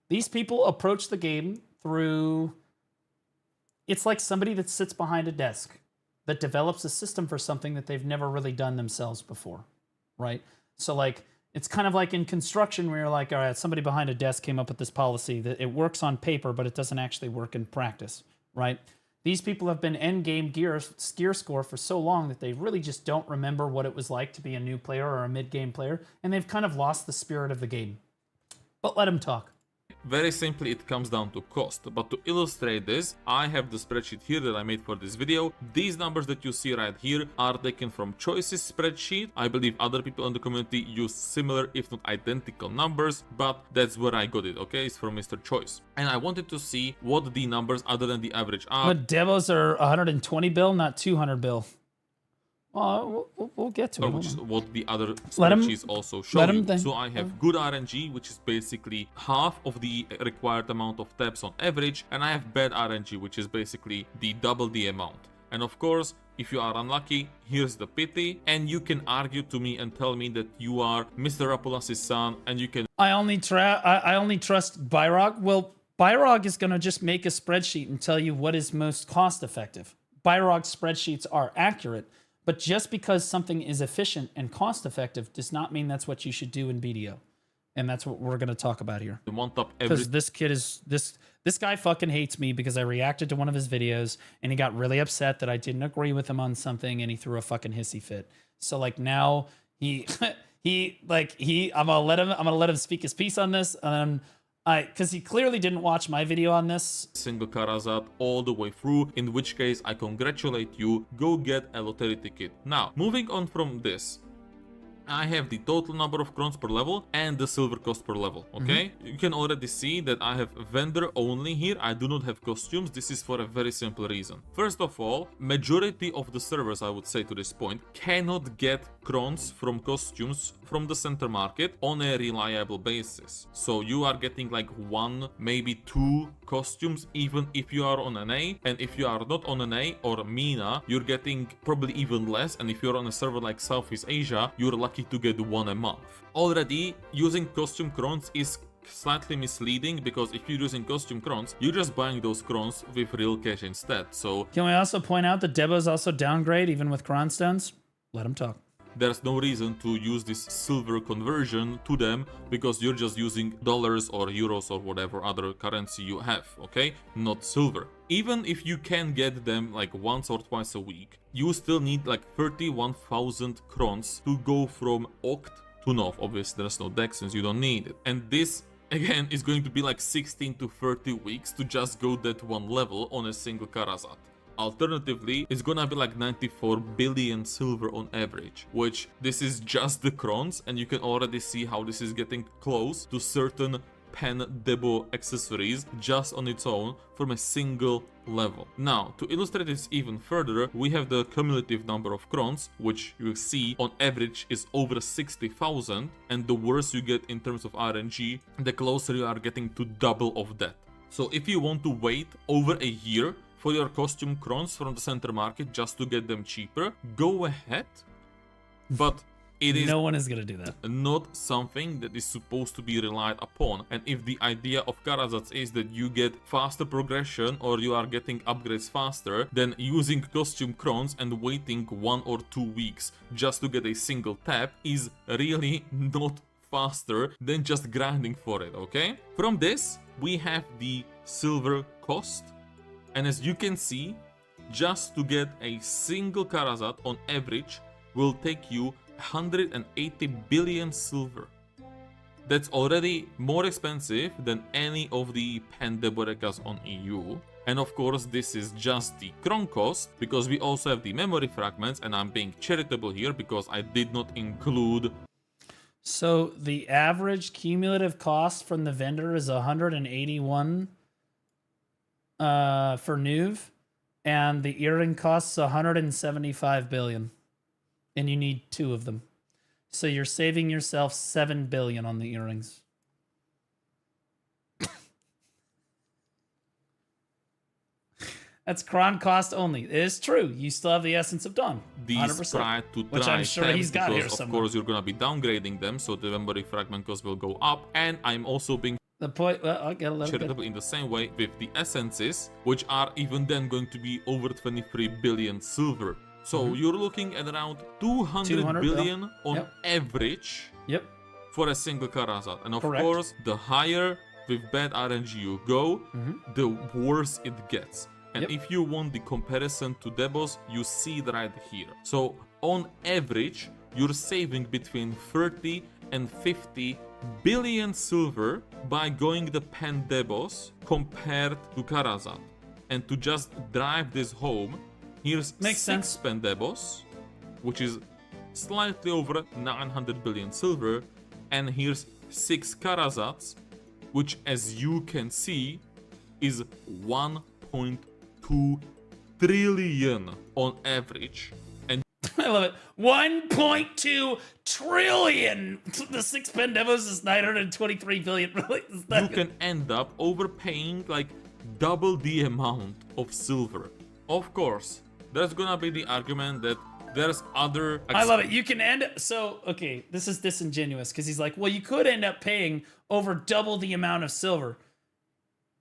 These people approach the game through... It's like somebody that sits behind a desk that develops a system for something that they've never really done themselves before, right? So, like, it's kind of like in construction where you're like, all right, somebody behind a desk came up with this policy that it works on paper, but it doesn't actually work in practice, right? These people have been end-game gear score for so long that they really just don't remember what it was like to be a new player or a mid-game player, and they've kind of lost the spirit of the game. But let them talk. Very simply, it comes down to cost. But to illustrate this, I have the spreadsheet here that I made for this video. These numbers that you see right here are taken from Choice's spreadsheet. I believe other people in the community use similar, if not identical numbers, but that's where I got it, okay? It's from Mr. Choice. And I wanted to see what the numbers other than the average are. But demos are 120 bill, not 200 bill. Well, we'll get to it. Which is what the other spreadsheets also show you. So I have good RNG, which is basically half of the required amount of taps on average, and I have bad RNG, which is basically the double the amount. And of course, if you are unlucky, here's the pity, and you can argue to me and tell me that you are Mr. Rapolas' son, and you can... I only trust Byrog. Well, Byrog is going to just make a spreadsheet and tell you what is most cost effective. Byrog's spreadsheets are accurate. But just because something is efficient and cost-effective does not mean that's what you should do in BDO. And that's what we're going to talk about here. Because this kid is... This guy fucking hates me because I reacted to one of his videos and he got really upset that I didn't agree with him on something and he threw a fucking hissy fit. So, like, now I'm gonna let him speak his piece on this. Because he clearly didn't watch my video on this. Single Karazad all the way through, in which case I congratulate you, go get a lottery ticket. Now, moving on from this, I have the total number of crowns per level and the silver cost per level, okay? You can already see that I have vendor only here. I do not have costumes. This is for a very simple reason. First of all, majority of the servers, I would say to this point, cannot get crowns from costumes from the center market on a reliable basis. So you are getting like 1, maybe 2 costumes even if you are on an A, and if you are not on an A or Mina, you're getting probably even less, and if you're on a server like Southeast Asia, you're lucky to get 1 a month. Already, using costume crowns is slightly misleading because if you're using costume crowns, you're just buying those crowns with real cash instead. So can we also point out that Debos also downgrade even with Kron stones? Let him talk. There's no reason to use this silver conversion to them because you're just using dollars or euros or whatever other currency you have, okay? Not silver. Even if you can get them like once or twice a week, you still need like 31,000 crowns to go from Oct to Nov. Obviously, there's no deck since you don't need it. And this, again, is going to be like 16 to 30 weeks to just go that one level on a single Karazat. Alternatively, it's gonna be like 94 billion silver on average, which this is just the crowns, and you can already see how this is getting close to certain pen debo accessories just on its own from a single level. Now, to illustrate this even further, we have the cumulative number of crowns, which you see on average is over 60,000, and the worse you get in terms of RNG, the closer you are getting to double of that. So if you want to wait over a year for your costume crowns from the center market just to get them cheaper, go ahead. But it is no one is gonna do that. Not something that is supposed to be relied upon. And if the idea of Karazats is that you get faster progression or you are getting upgrades faster, then using costume crowns and waiting 1 or 2 weeks just to get a single tap is really not faster than just grinding for it, okay? From this, we have the silver cost. And as you can see, just to get a single Karazat on average will take you 180 billion silver. That's already more expensive than any of the Pandeborekas on EU. And of course, this is just the Kron cost, because we also have the memory fragments, and I'm being charitable here because I did not include. So the average cumulative cost from the vendor is 181 for Nuve, and the earring costs 175 billion, and you need 2 of them. So you're saving yourself 7 billion on the earrings. That's Kron cost only. It is true. You still have the Essence of Dawn. These 100%, prior to which I'm sure he's got here because somewhere. of course you're gonna be downgrading them, so the memory fragment cost will go up. And I'm also being the point. Well, I'll get a little charitable in the same way with the essences, which are even then going to be over 23 billion silver. So you're looking at around 200 billion on average. Yep. For a single Karazat. And of Correct. course, the higher with bad RNG you go, the worse it gets. And if you want the comparison to Debos, you see it right here. So on average, you're saving between 30 and 50 billion silver by going the Pen Debos compared to Karazat. And to just drive this home, here's 6 Pen Debos, which is slightly over 900 billion silver, and here's 6 Karazats, which as you can see is 1.2 trillion on average. And I love it. 1.2 trillion. The 6 pen demos is 923 billion. Really? You can end up overpaying like double the amount of silver. Of course, there's gonna be the argument that there's other. I love it. You can end. So, okay, this is disingenuous because he's like, well, you could end up paying over double the amount of silver.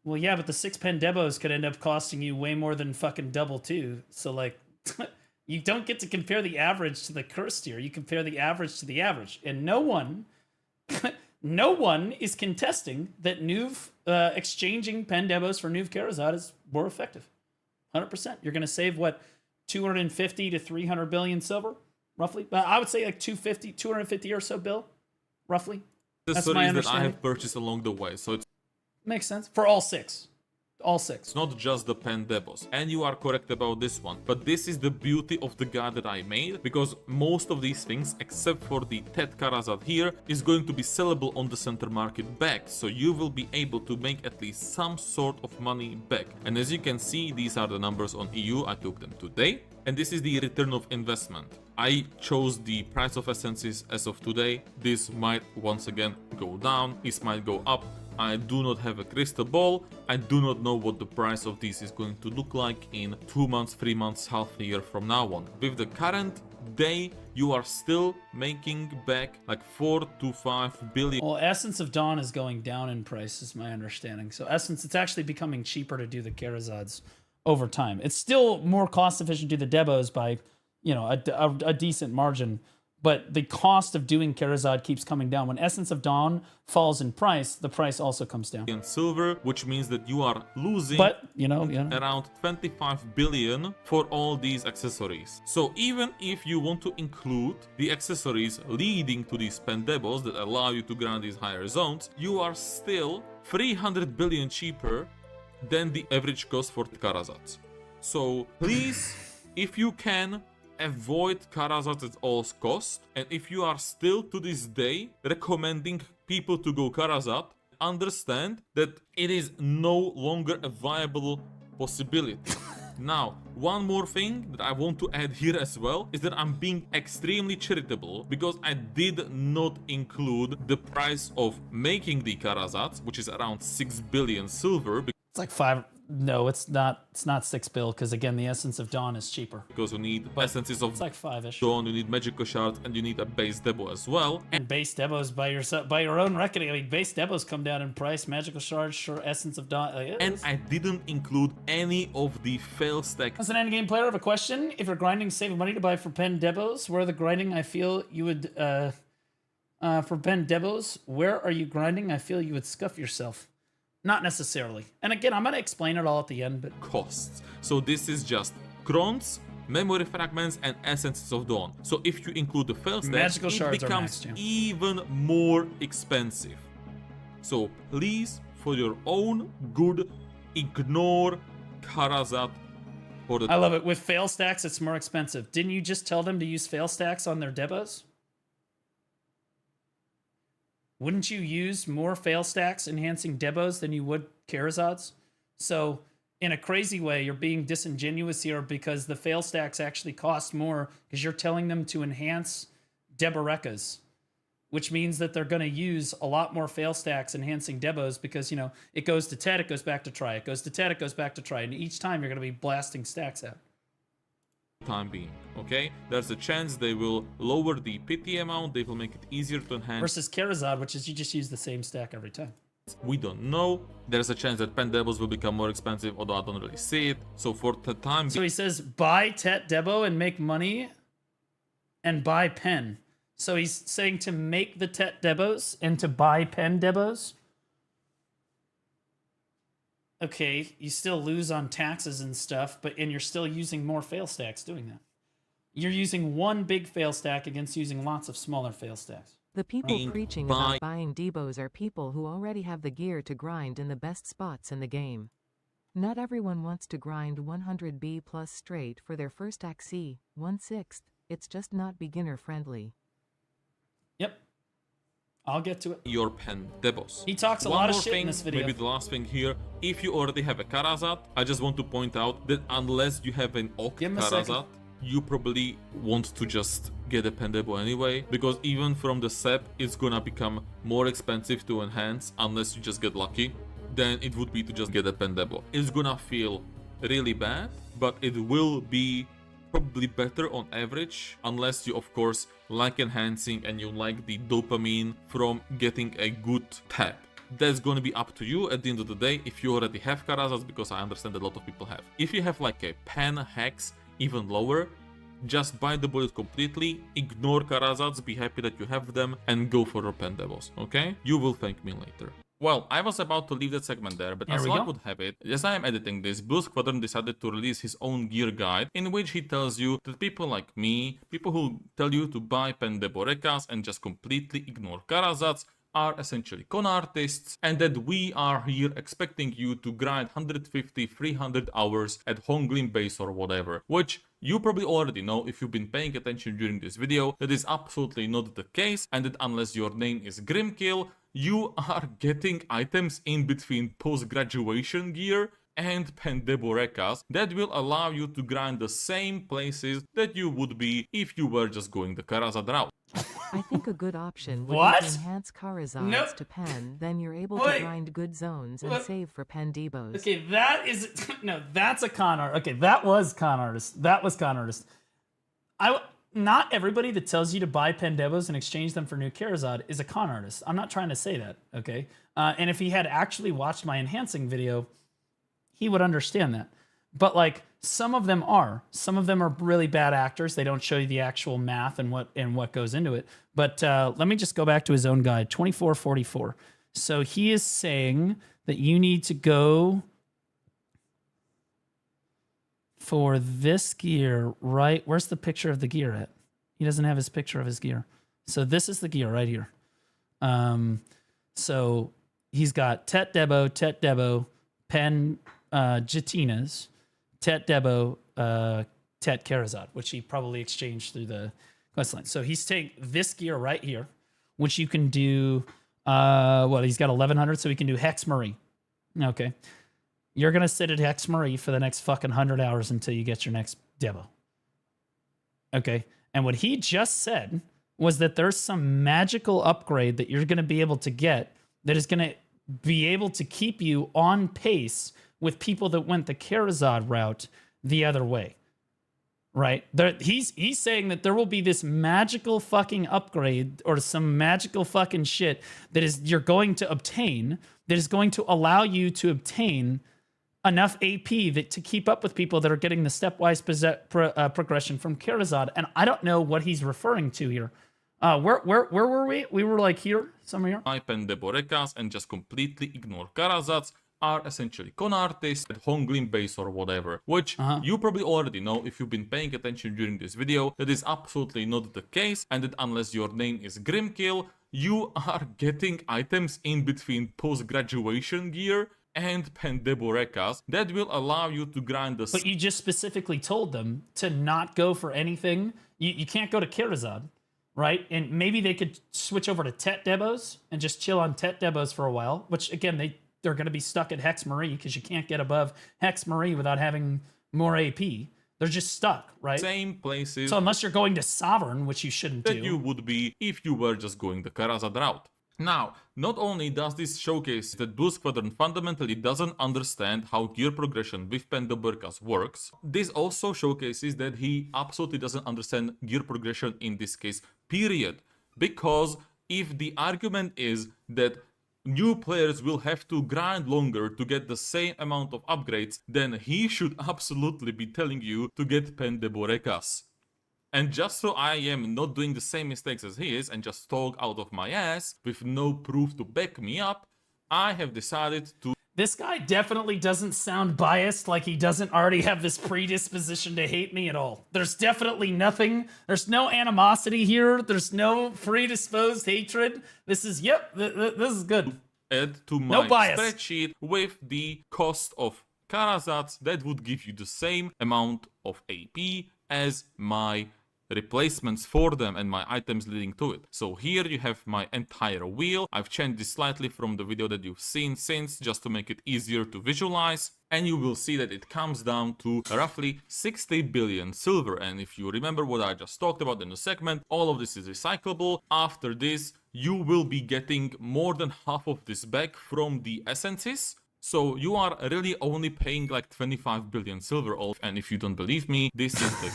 Well, yeah, but the 6 pen debos could end up costing you way more than fucking double too. So, like, you don't get to compare the average to the cursed here. You compare the average to the average, and no one, no one is contesting that Nuve exchanging pen debos for Nuve Karazat is more effective. 100%. You're going to save what? 250 to 300 billion silver, roughly. I would say like 250 or so bill, roughly. That's my understanding. That I have purchased along the way, so it makes sense for all 6. All 6. It's not just the pen debos, and you are correct about this one. But this is the beauty of the guide that I made, because most of these things, except for the Tet Karazat here, is going to be sellable on the center market back. So you will be able to make at least some sort of money back. And as you can see, these are the numbers on EU. I took them today. And this is the return of investment. I chose the price of essences as of today. This might once again go down. This might go up. I do not have a crystal ball. I do not know what the price of this is going to look like in 2 months, 3 months, half a year from now on. With the current day you are still making back like 4 to 5 billion. Well, Essence of Dawn is going down in price, is my understanding. So Essence, it's actually becoming cheaper to do the Karazads over time. It's still more cost efficient to do the Debos by, you know, a decent margin. But the cost of doing Karazad keeps coming down. When Essence of Dawn falls in price, the price also comes down. In silver, which means that you are losing around 25 billion for all these accessories. So even if you want to include the accessories leading to these Pendebos that allow you to grind these higher zones, you are still 300 billion cheaper than the average cost for Karazads. So please, if you can, avoid Karazad at all costs, and if you are still to this day recommending people to go Karazad, understand that it is no longer a viable possibility. Now, one more thing that I want to add here as well is that I'm being extremely charitable because I did not include the price of making the Karazads, which is around 6 billion silver. It's like 5. No, it's not. It's not 6 bill because again, the Essence of Dawn is cheaper. Because you need essences of it's like 5-ish. Dawn, you need magical shards, and you need a base Debo as well. And base Debos by your own reckoning. I mean, base Debos come down in price. Magical shards, sure. Essence of Dawn. And I didn't include any of the fail stack. As an endgame player, I have a question. If you're grinding, saving money to buy for pen Debos, where are the grinding? I feel you would for pen Debos. Where are you grinding? I feel you would scuff yourself. Not necessarily. And again, I'm going to explain it all at the end, but... Costs. So this is just crons, memory fragments, and essences of dawn. So if you include the fail stacks, it becomes even more expensive. So please, for your own good, ignore Karazad for the... I love it. With fail stacks, it's more expensive. Didn't you just tell them to use fail stacks on their Debos? Wouldn't you use more fail stacks enhancing Debos than you would Karazads? So, in a crazy way, you're being disingenuous here because the fail stacks actually cost more because you're telling them to enhance Deborekas, which means that they're going to use a lot more fail stacks enhancing Debos because, you know, it goes to Tet, it goes back to try, it goes to Tet, it goes back to try, and each time you're going to be blasting stacks out. Time being, okay? There's a chance they will lower the pity amount, they will make it easier to enhance. Versus Karazad, which is you just use the same stack every time. We don't know. There's a chance that pen Debos will become more expensive, although I don't really see it. So for the time So he says, buy Tet Debo and make money and buy pen. So he's saying to make the Tet Debos and to buy pen Debos? Okay, you still lose on taxes and stuff, and you're still using more fail stacks doing that. You're using one big fail stack against using lots of smaller fail stacks. The people preaching about buying Debos are people who already have the gear to grind in the best spots in the game. Not everyone wants to grind 100B plus straight for their first AC, 1/6. It's just not beginner friendly. Yep. I'll get to it. Your pen Debos. He talks a lot of shit in this video. Maybe the last thing here. If you already have a Karazad, I just want to point out that unless you have an Oct Karazad, you probably want to just get a pen Debo anyway, because even from the SEP, it's gonna become more expensive to enhance unless you just get lucky than it would be to just get a pen Debo. It's gonna feel really bad, but it will be probably better on average, unless you of course like enhancing and you like the dopamine from getting a good tap. That's gonna be up to you at the end of the day if you already have Karazads, because I understand that a lot of people have. If you have like a pen hex even lower, just buy the bullet completely, ignore Karazads, be happy that you have them, and go for your pen Debos, okay? You will thank me later. Well, I was about to leave that segment there, but as luck would have it, as I am editing this, Blue Squadron decided to release his own gear guide, in which he tells you that people like me, people who tell you to buy pen Deborekas and just completely ignore Karazads, are essentially con artists, and that we are here expecting you to grind 150-300 hours at Honglin base or whatever, which you probably already know if you've been paying attention during this video. That is absolutely not the case, and that unless your name is Grimkill, you are getting items in between post-graduation gear and pen Deborekas that will allow you to grind the same places that you would be if you were just going the Karazad route. I think a good option would be to enhance Karazads to pen, then you're able to grind good zones and save for pen Debos. Okay, that is... No, that's a con art. Okay, that was con artist. That was con artist. not everybody that tells you to buy Pendebos and exchange them for new Charizard is a con artist. I'm not trying to say that, okay? And if he had actually watched my enhancing video, he would understand that. But like some of them are. Some of them are really bad actors. They don't show you the actual math and what goes into it. But let me just go back to his own guide, 2444. So he is saying that you need to go for this gear, right? Where's the picture of the gear at? He doesn't have his picture of his gear. So this is the gear right here. So he's got Tet Debo, Pen Jatinas, Tet Debo, Tet Charizard, which he probably exchanged through the quest line. So he's taking this gear right here, which you can do, he's got 1100, so he can do Hex Marie. Okay. You're going to sit at Hex Marie for the next fucking 100 hours until you get your next Debo. Okay. And what he just said was that there's some magical upgrade that you're going to be able to get that is going to be able to keep you on pace with people that went the Charizard route the other way. Right? He's saying that there will be this magical fucking upgrade or some magical fucking shit that is you're going to obtain that is going to allow you to obtain enough AP to keep up with people that are getting the stepwise progression from Charizard. And I don't know what he's referring to here. Where were we? We were like here, somewhere here. Type and Deborekas and just completely ignore Charizards are essentially con artists, Honglin base or whatever, which you probably already know if you've been paying attention during this video. That is absolutely not the case, and that unless your name is Grimkill, you are getting items in between post-graduation gear and Pendeborekas that will allow you to grind the... But you just specifically told them to not go for anything. You can't go to Charizard, right? And maybe they could switch over to Tet Debos and just chill on Tet Debos for a while, which again, they're going to be stuck at Hex Marie because you can't get above Hex Marie without having more AP. They're just stuck, right? Same places. So unless you're going to Sovereign, which you shouldn't do. That you would be if you were just going the Charizard route. Now, not only does this showcase that Blue Squadron fundamentally doesn't understand how gear progression with Pendeborekas works, this also showcases that he absolutely doesn't understand gear progression in this case, period. Because if the argument is that new players will have to grind longer to get the same amount of upgrades, then he should absolutely be telling you to get Pendeborekas. And just so I am not doing the same mistakes as he is and just talk out of my ass with no proof to back me up, I have decided to... This guy definitely doesn't sound biased, like he doesn't already have this predisposition to hate me at all. There's definitely nothing. There's no animosity here. There's no predisposed hatred. This is, this is good. Add to my spreadsheet with the cost of Charizards that would give you the same amount of AP as my replacements for them and my items leading to it. So here you have my entire wheel. I've changed this slightly from the video that you've seen since, just to make it easier to visualize. And you will see that it comes down to roughly 60 billion silver. And if you remember what I just talked about in the segment, all of this is recyclable. After this, you will be getting more than half of this back from the essences. So you are really only paying like 25 billion silver off. And if you don't believe me, this is the...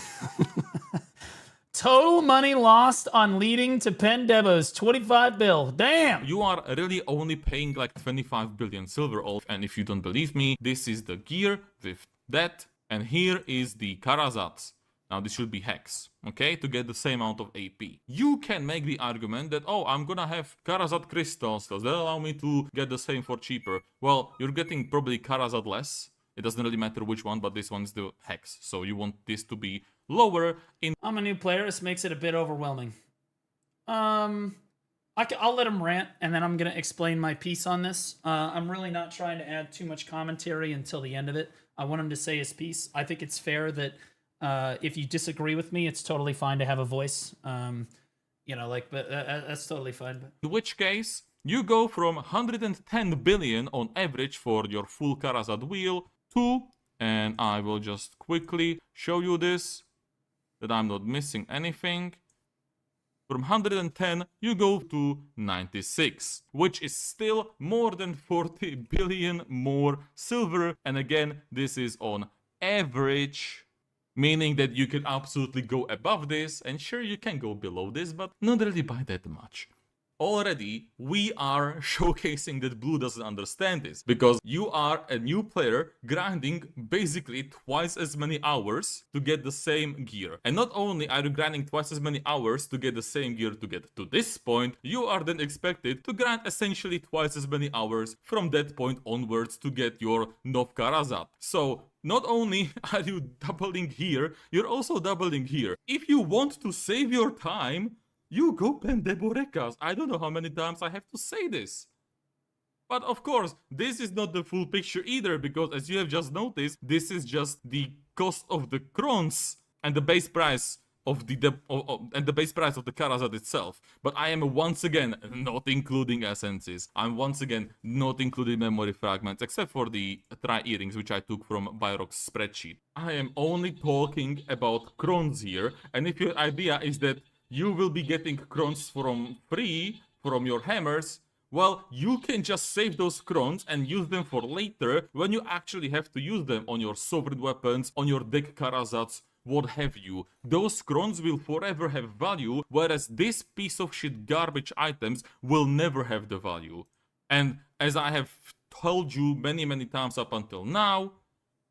Total money lost on leading to Pendebos, 25 bill. Damn! You are really only paying like 25 billion silver off. And if you don't believe me, this is the gear with that. And here is the Charizards. Now this should be Hex, okay, to get the same amount of AP. You can make the argument that, oh, I'm gonna have Charizard crystals, that allow me to get the same for cheaper. Well, you're getting probably Charizard less. It doesn't really matter which one, but this one's the Hex. So you want this to be lower in... I'm a new player, this makes it a bit overwhelming. I'll let him rant, and then I'm gonna explain my piece on this. I'm really not trying to add too much commentary until the end of it. I want him to say his piece. I think it's fair that if you disagree with me, it's totally fine to have a voice. But that's totally fine. In which case, you go from 110 billion on average for your full Charizard wheel to, and I will just quickly show you this, that I'm not missing anything. From 110, you go to 96, which is still more than 40 billion more silver. And again, this is on average. meaning that you can absolutely go above this, and sure, you can go below this, but not really by that much. Already, we are showcasing that Blue doesn't understand this, because you are a new player grinding basically twice as many hours to get the same gear. And not only are you grinding twice as many hours to get the same gear to get to this point, you are then expected to grind essentially twice as many hours from that point onwards to get your Nov Karazat. So, not only are you doubling here, you're also doubling here. If you want to save your time, you go pen Deborekas. I don't know how many times I have to say this. But of course, this is not the full picture either, because as you have just noticed, this is just the cost of the crowns and the base price of the base price of the Karazad itself. But I am once again not including essences. I'm once again not including memory fragments, except for the tri-earrings which I took from Byrok's spreadsheet. I am only talking about crowns here, and if your idea is that you will be getting crowns from free from your hammers, well, you can just save those crowns and use them for later when you actually have to use them on your sovereign weapons, on your deck Karazats, what have you. Those crowns will forever have value, whereas this piece of shit garbage items will never have the value. And as I have told you many times up until now,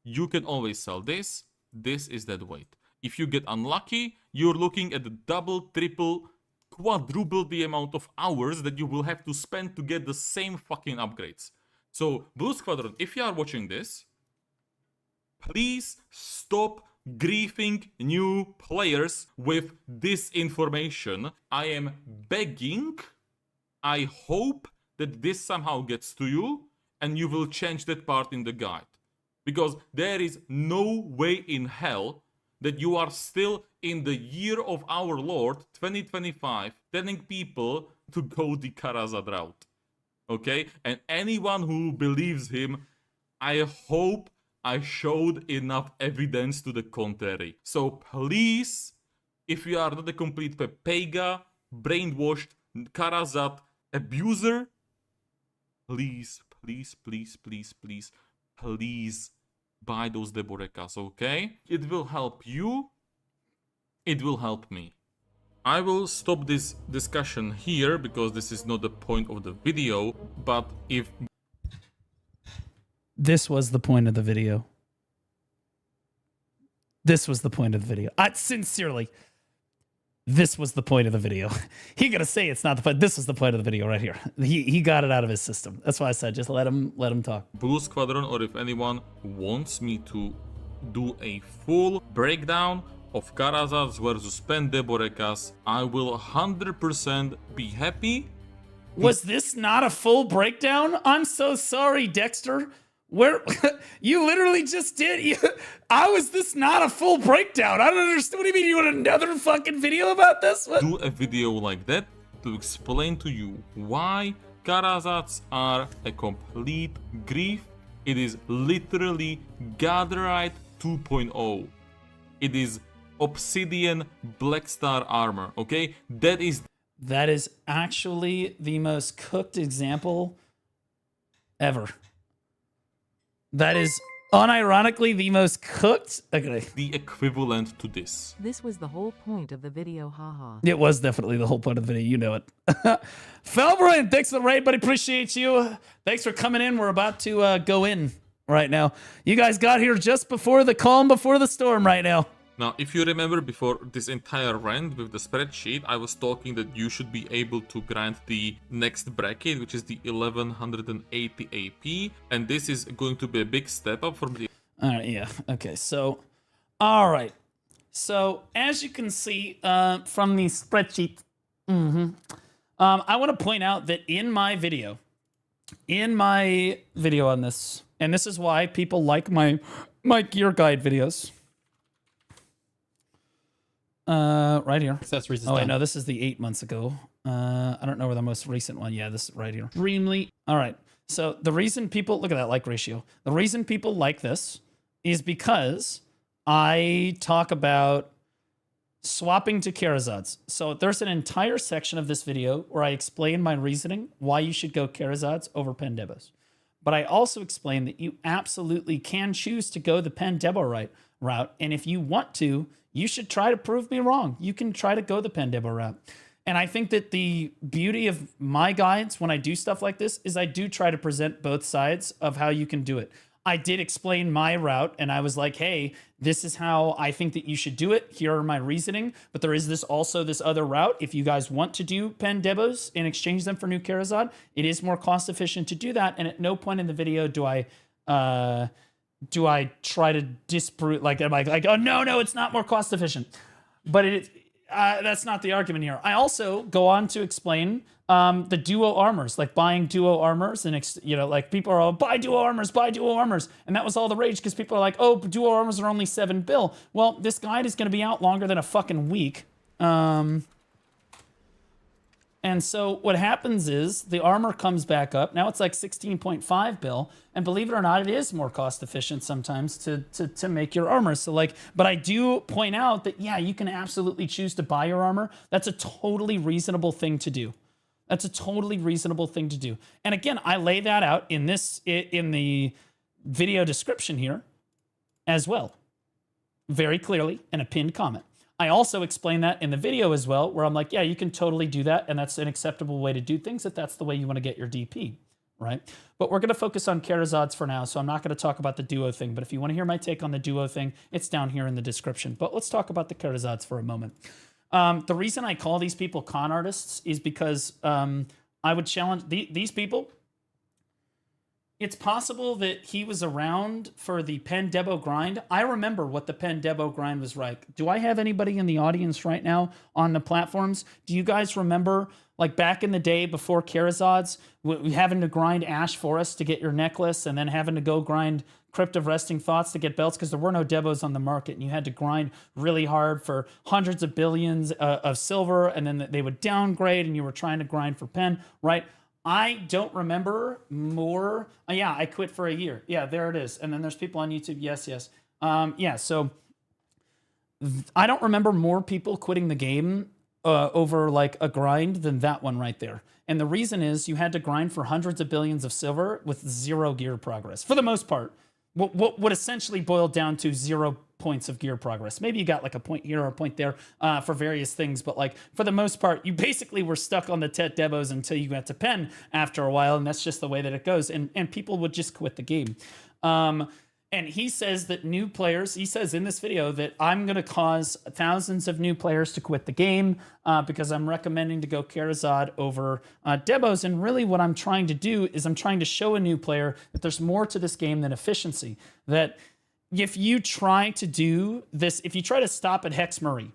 you can always sell this. This is that weight. If you get unlucky, you're looking at the double, triple, quadruple the amount of hours that you will have to spend to get the same fucking upgrades. So, Blue Squadron, if you are watching this, please stop griefing new players with this information. I am begging. I hope that this somehow gets to you and you will change that part in the guide. Because there is no way in hell that you are still in the year of our Lord 2025 telling people to go the Karazad route. Okay? And anyone who believes him, I hope I showed enough evidence to the contrary. So please, if you are not a complete Pepega, brainwashed, Karazad abuser, please buy those Deborekas, okay? It will help you. It will help me. I will stop this discussion here because this is not the point of the video, but if... This was the point of the video. This was the point of the video. Sincerely, this was the point of the video. He gonna say it's not the point. This was the point of the video right here. He got it out of his system. That's why I said just let him talk. Blue Squadron, or if anyone wants me to do a full breakdown of Karazats versus Pen Deborekas, I will 100% be happy. Was this not a full breakdown? I'm so sorry, Dexter. Where you literally just did. How is this not a full breakdown? I don't understand. What do you mean? You want another fucking video about this? What? Do a video like that to explain to you why Karazats are a complete grief. It is literally Gatherite 2.0. It is Obsidian Black Star armor. Okay, that is actually the most cooked example ever. That is unironically the most cooked. Okay. The equivalent to this. This was the whole point of the video, haha. It was definitely the whole point of the video. You know it. Felbrian, thanks for the raid, buddy. Appreciate you. Thanks for coming in. We're about to go in right now. You guys got here just before the calm, before the storm right now. Now, if you remember before this entire rant with the spreadsheet, I was talking that you should be able to grant the next bracket, which is the 1180 AP, and this is going to be a big step up from the... Alright, yeah, okay, so... Alright, so as you can see from the spreadsheet, I want to point out that in my video on this, and this is why people like my gear guide videos, right here. Accessories is oh, wait, done. no, this is the 8 months ago. I don't know where the most recent one. Yeah, this right here. Extremely. All right. So the reason people look at that like ratio. The reason people like this is because I talk about swapping to Karazads. So there's an entire section of this video where I explain my reasoning why you should go Karazads over Pendebos. But I also explained that you absolutely can choose to go the pen debo route. And if you want to, you should try to prove me wrong. You can try to go the pen debo route. And I think that the beauty of my guides when I do stuff like this is I do try to present both sides of how you can do it. I did explain my route and I was like, hey, this is how I think that you should do it. Here are my reasoning. But there is this other route. If you guys want to do pen debos and exchange them for new Karazad, it is more cost efficient to do that. And at no point in the video do I try to disprove, like, am I like, oh, no, it's not more cost efficient. But that's not the argument here. I also go on to explain the duo armors, like buying duo armors, and like people are all buy duo armors, and that was all the rage because people are like, oh, duo armors are only $7 bill. Well, this guide is going to be out longer than a fucking week. And so what happens is the armor comes back up. Now it's like 16.5 bill. And believe it or not, it is more cost efficient sometimes to make your armor. So like, but I do point out that, yeah, you can absolutely choose to buy your armor. That's a totally reasonable thing to do. And again, I lay that out in the video description here as well, very clearly in a pinned comment. I also explain that in the video as well, where I'm like, yeah, you can totally do that, and that's an acceptable way to do things if that's the way you want to get your DP, right? But we're going to focus on Karazads for now, so I'm not going to talk about the duo thing. But if you want to hear my take on the duo thing, it's down here in the description. But let's talk about the Karazads for a moment. The reason I call these people con artists is because I would challenge these people. It's possible that he was around for the pen debo grind. I remember what the pen debo grind was like. Do I have anybody in the audience right now on the platforms? Do you guys remember, like back in the day before Karazads, having to grind Ash Forest to get your necklace and then having to go grind Crypt of Resting Thoughts to get belts because there were no debos on the market and you had to grind really hard for hundreds of billions of silver, and then they would downgrade and you were trying to grind for pen, right? I don't remember more. Yeah, I quit for a year. Yeah, there it is. And then there's people on YouTube. Yes. Yeah, so I don't remember more people quitting the game over like a grind than that one right there. And the reason is you had to grind for hundreds of billions of silver with 0 gear progress. For the most part, what would essentially boil down to 0 points of gear progress. Maybe you got like a point here or a point there for various things, but like for the most part, you basically were stuck on the TET debos until you got to pen after a while, and that's just the way that it goes. And people would just quit the game. And he says that new players, he says in this video that I'm going to cause thousands of new players to quit the game because I'm recommending to go Karazad over debos. And really what I'm trying to do is I'm trying to show a new player that there's more to this game than efficiency. That if you try to do this, if you try to stop at Hex Murray,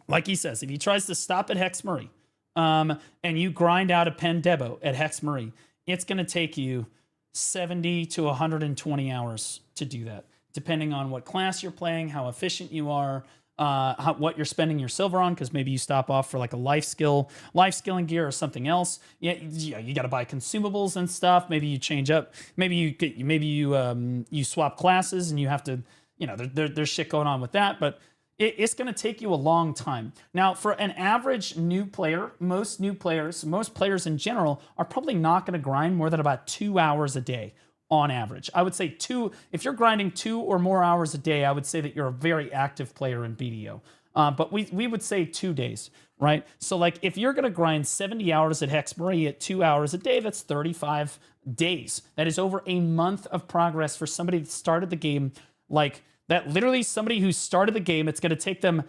like he says, if he tries to stop at Hex Murray and you grind out a pen debo at Hex Murray, it's going to take you 70 to 120 hours to do that, depending on what class you're playing, how efficient you are, what you're spending your silver on, because maybe you stop off for like a life skilling gear or something else. Yeah, you got to buy consumables and stuff. Maybe you change up. Maybe you swap classes and you have to, there's shit going on with that. But it's going to take you a long time. Now, for an average new player, most players in general are probably not going to grind more than about 2 hours a day on average. I would say if you're grinding 2 or more hours a day, I would say that you're a very active player in BDO. But we would say 2 days, right? So like if you're going to grind 70 hours at Hex Murray at 2 hours a day, that's 35 days. That is over a month of progress for somebody that started the game like that. Literally somebody who started the game, it's going to take them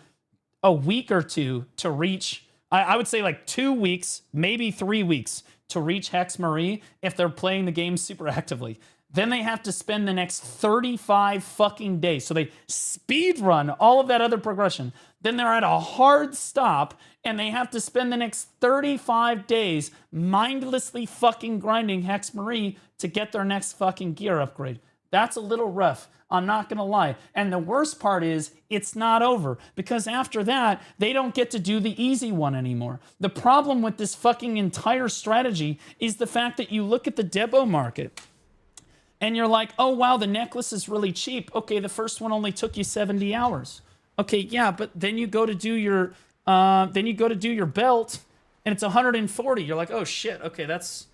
a week or two to reach, I would say like 2 weeks, maybe 3 weeks to reach Hex Murray if they're playing the game super actively. Then they have to spend the next 35 fucking days. So they speed run all of that other progression. Then they're at a hard stop and they have to spend the next 35 days mindlessly fucking grinding Hex Murray to get their next fucking gear upgrade. That's a little rough. I'm not going to lie. And the worst part is it's not over, because after that, they don't get to do the easy one anymore. The problem with this fucking entire strategy is the fact that you look at the debo market and you're like, oh, wow, the necklace is really cheap. Okay, the first one only took you 70 hours. Okay, yeah, but then you go to do your belt and it's 140. You're like, oh shit, okay, that's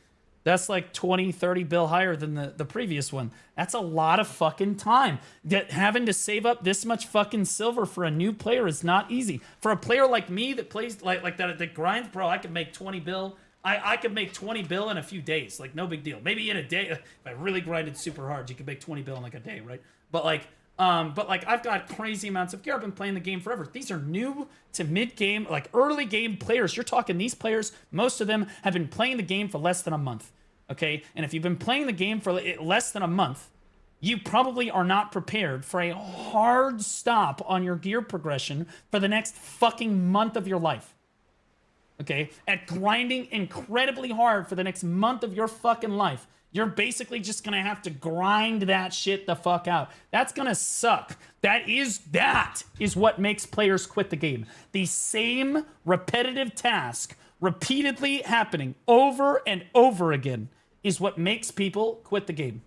That's like 20, 30 bill higher than the previous one. That's a lot of fucking time. That having to save up this much fucking silver for a new player is not easy. For a player like me that plays like that grinds, bro, I could make 20 bill. I could make 20 bill in a few days. Like, no big deal. Maybe in a day, if I really grinded super hard, you could make 20 bill in like a day, right? But like I've got crazy amounts of gear. I've been playing the game forever. These are new to mid-game, like early game players. You're talking these players, most of them have been playing the game for less than a month, okay? And if you've been playing the game for less than a month, you probably are not prepared for a hard stop on your gear progression for the next fucking month of your life, okay? At grinding incredibly hard for the next month of your fucking life. You're basically just gonna have to grind that shit the fuck out. That's gonna suck. That is what makes players quit the game. The same repetitive task repeatedly happening over and over again is what makes people quit the game.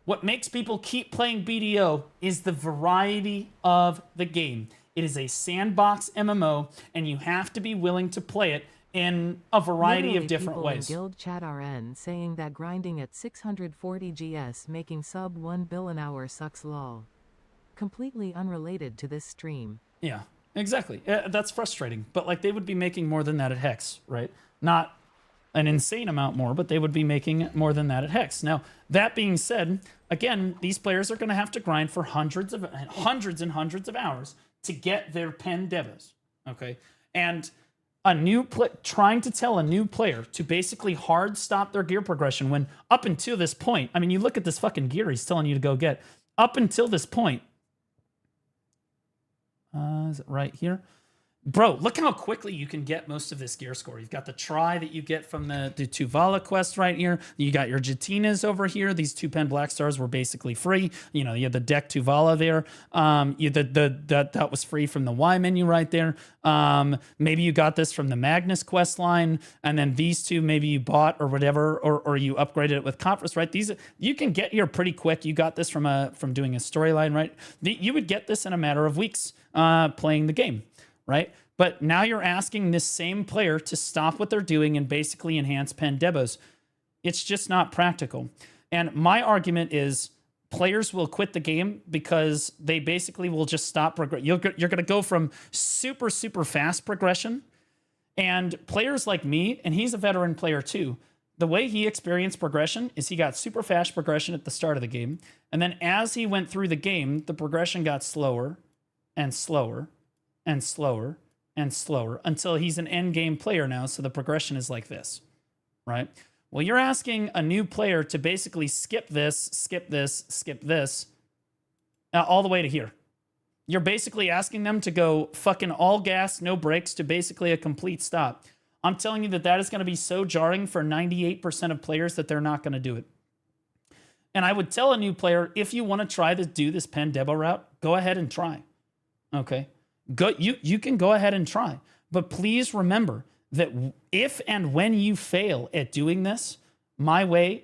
What makes people keep playing BDO is the variety of the game. It is a sandbox MMO, and you have to be willing to play it in a variety Literally of different people ways. In Guild Chat RN saying that grinding at 640 GS making sub 1 bill an hour sucks lol. Completely unrelated to this stream. Yeah, exactly. That's frustrating. But like they would be making more than that at Hex, right? Not an insane amount more, but they would be making more than that at Hex. Now, that being said, again, these players are going to have to grind for hundreds and hundreds of hours to get their pen devos, okay? And trying to tell a new player to basically hard stop their gear progression when up until this point, I mean, you look at this fucking gear he's telling you to go get. Up until this point, is it right here? Bro, look how quickly you can get most of this gear score. You've got the try that you get from the Tuvala quest right here. You got your Jatinas over here. These 2 pen black stars were basically free. You know, you had the deck Tuvala there. That was free from the Y menu right there. Maybe you got this from the Magnus quest line, and then these 2 maybe you bought or whatever, or you upgraded it with Conference, right? These you can get here pretty quick. You got this from doing a storyline, right? You would get this in a matter of weeks playing the game. Right? But now you're asking this same player to stop what they're doing and basically enhance pen debos. It's just not practical. And my argument is players will quit the game because they basically will just stop progress. You're going to go from super, super fast progression. And players like me, and he's a veteran player too, the way he experienced progression is he got super fast progression at the start of the game. And then as he went through the game, the progression got slower and slower and slower and slower until he's an end game player now. So the progression is like this, right? Well, you're asking a new player to basically skip this, all the way to here. You're basically asking them to go fucking all gas, no brakes to basically a complete stop. I'm telling you that is going to be so jarring for 98% of players that they're not going to do it. And I would tell a new player, if you want to try to do this pen debo route, go ahead and try. Okay? You can go ahead and try, but please remember that if and when you fail at doing this my way,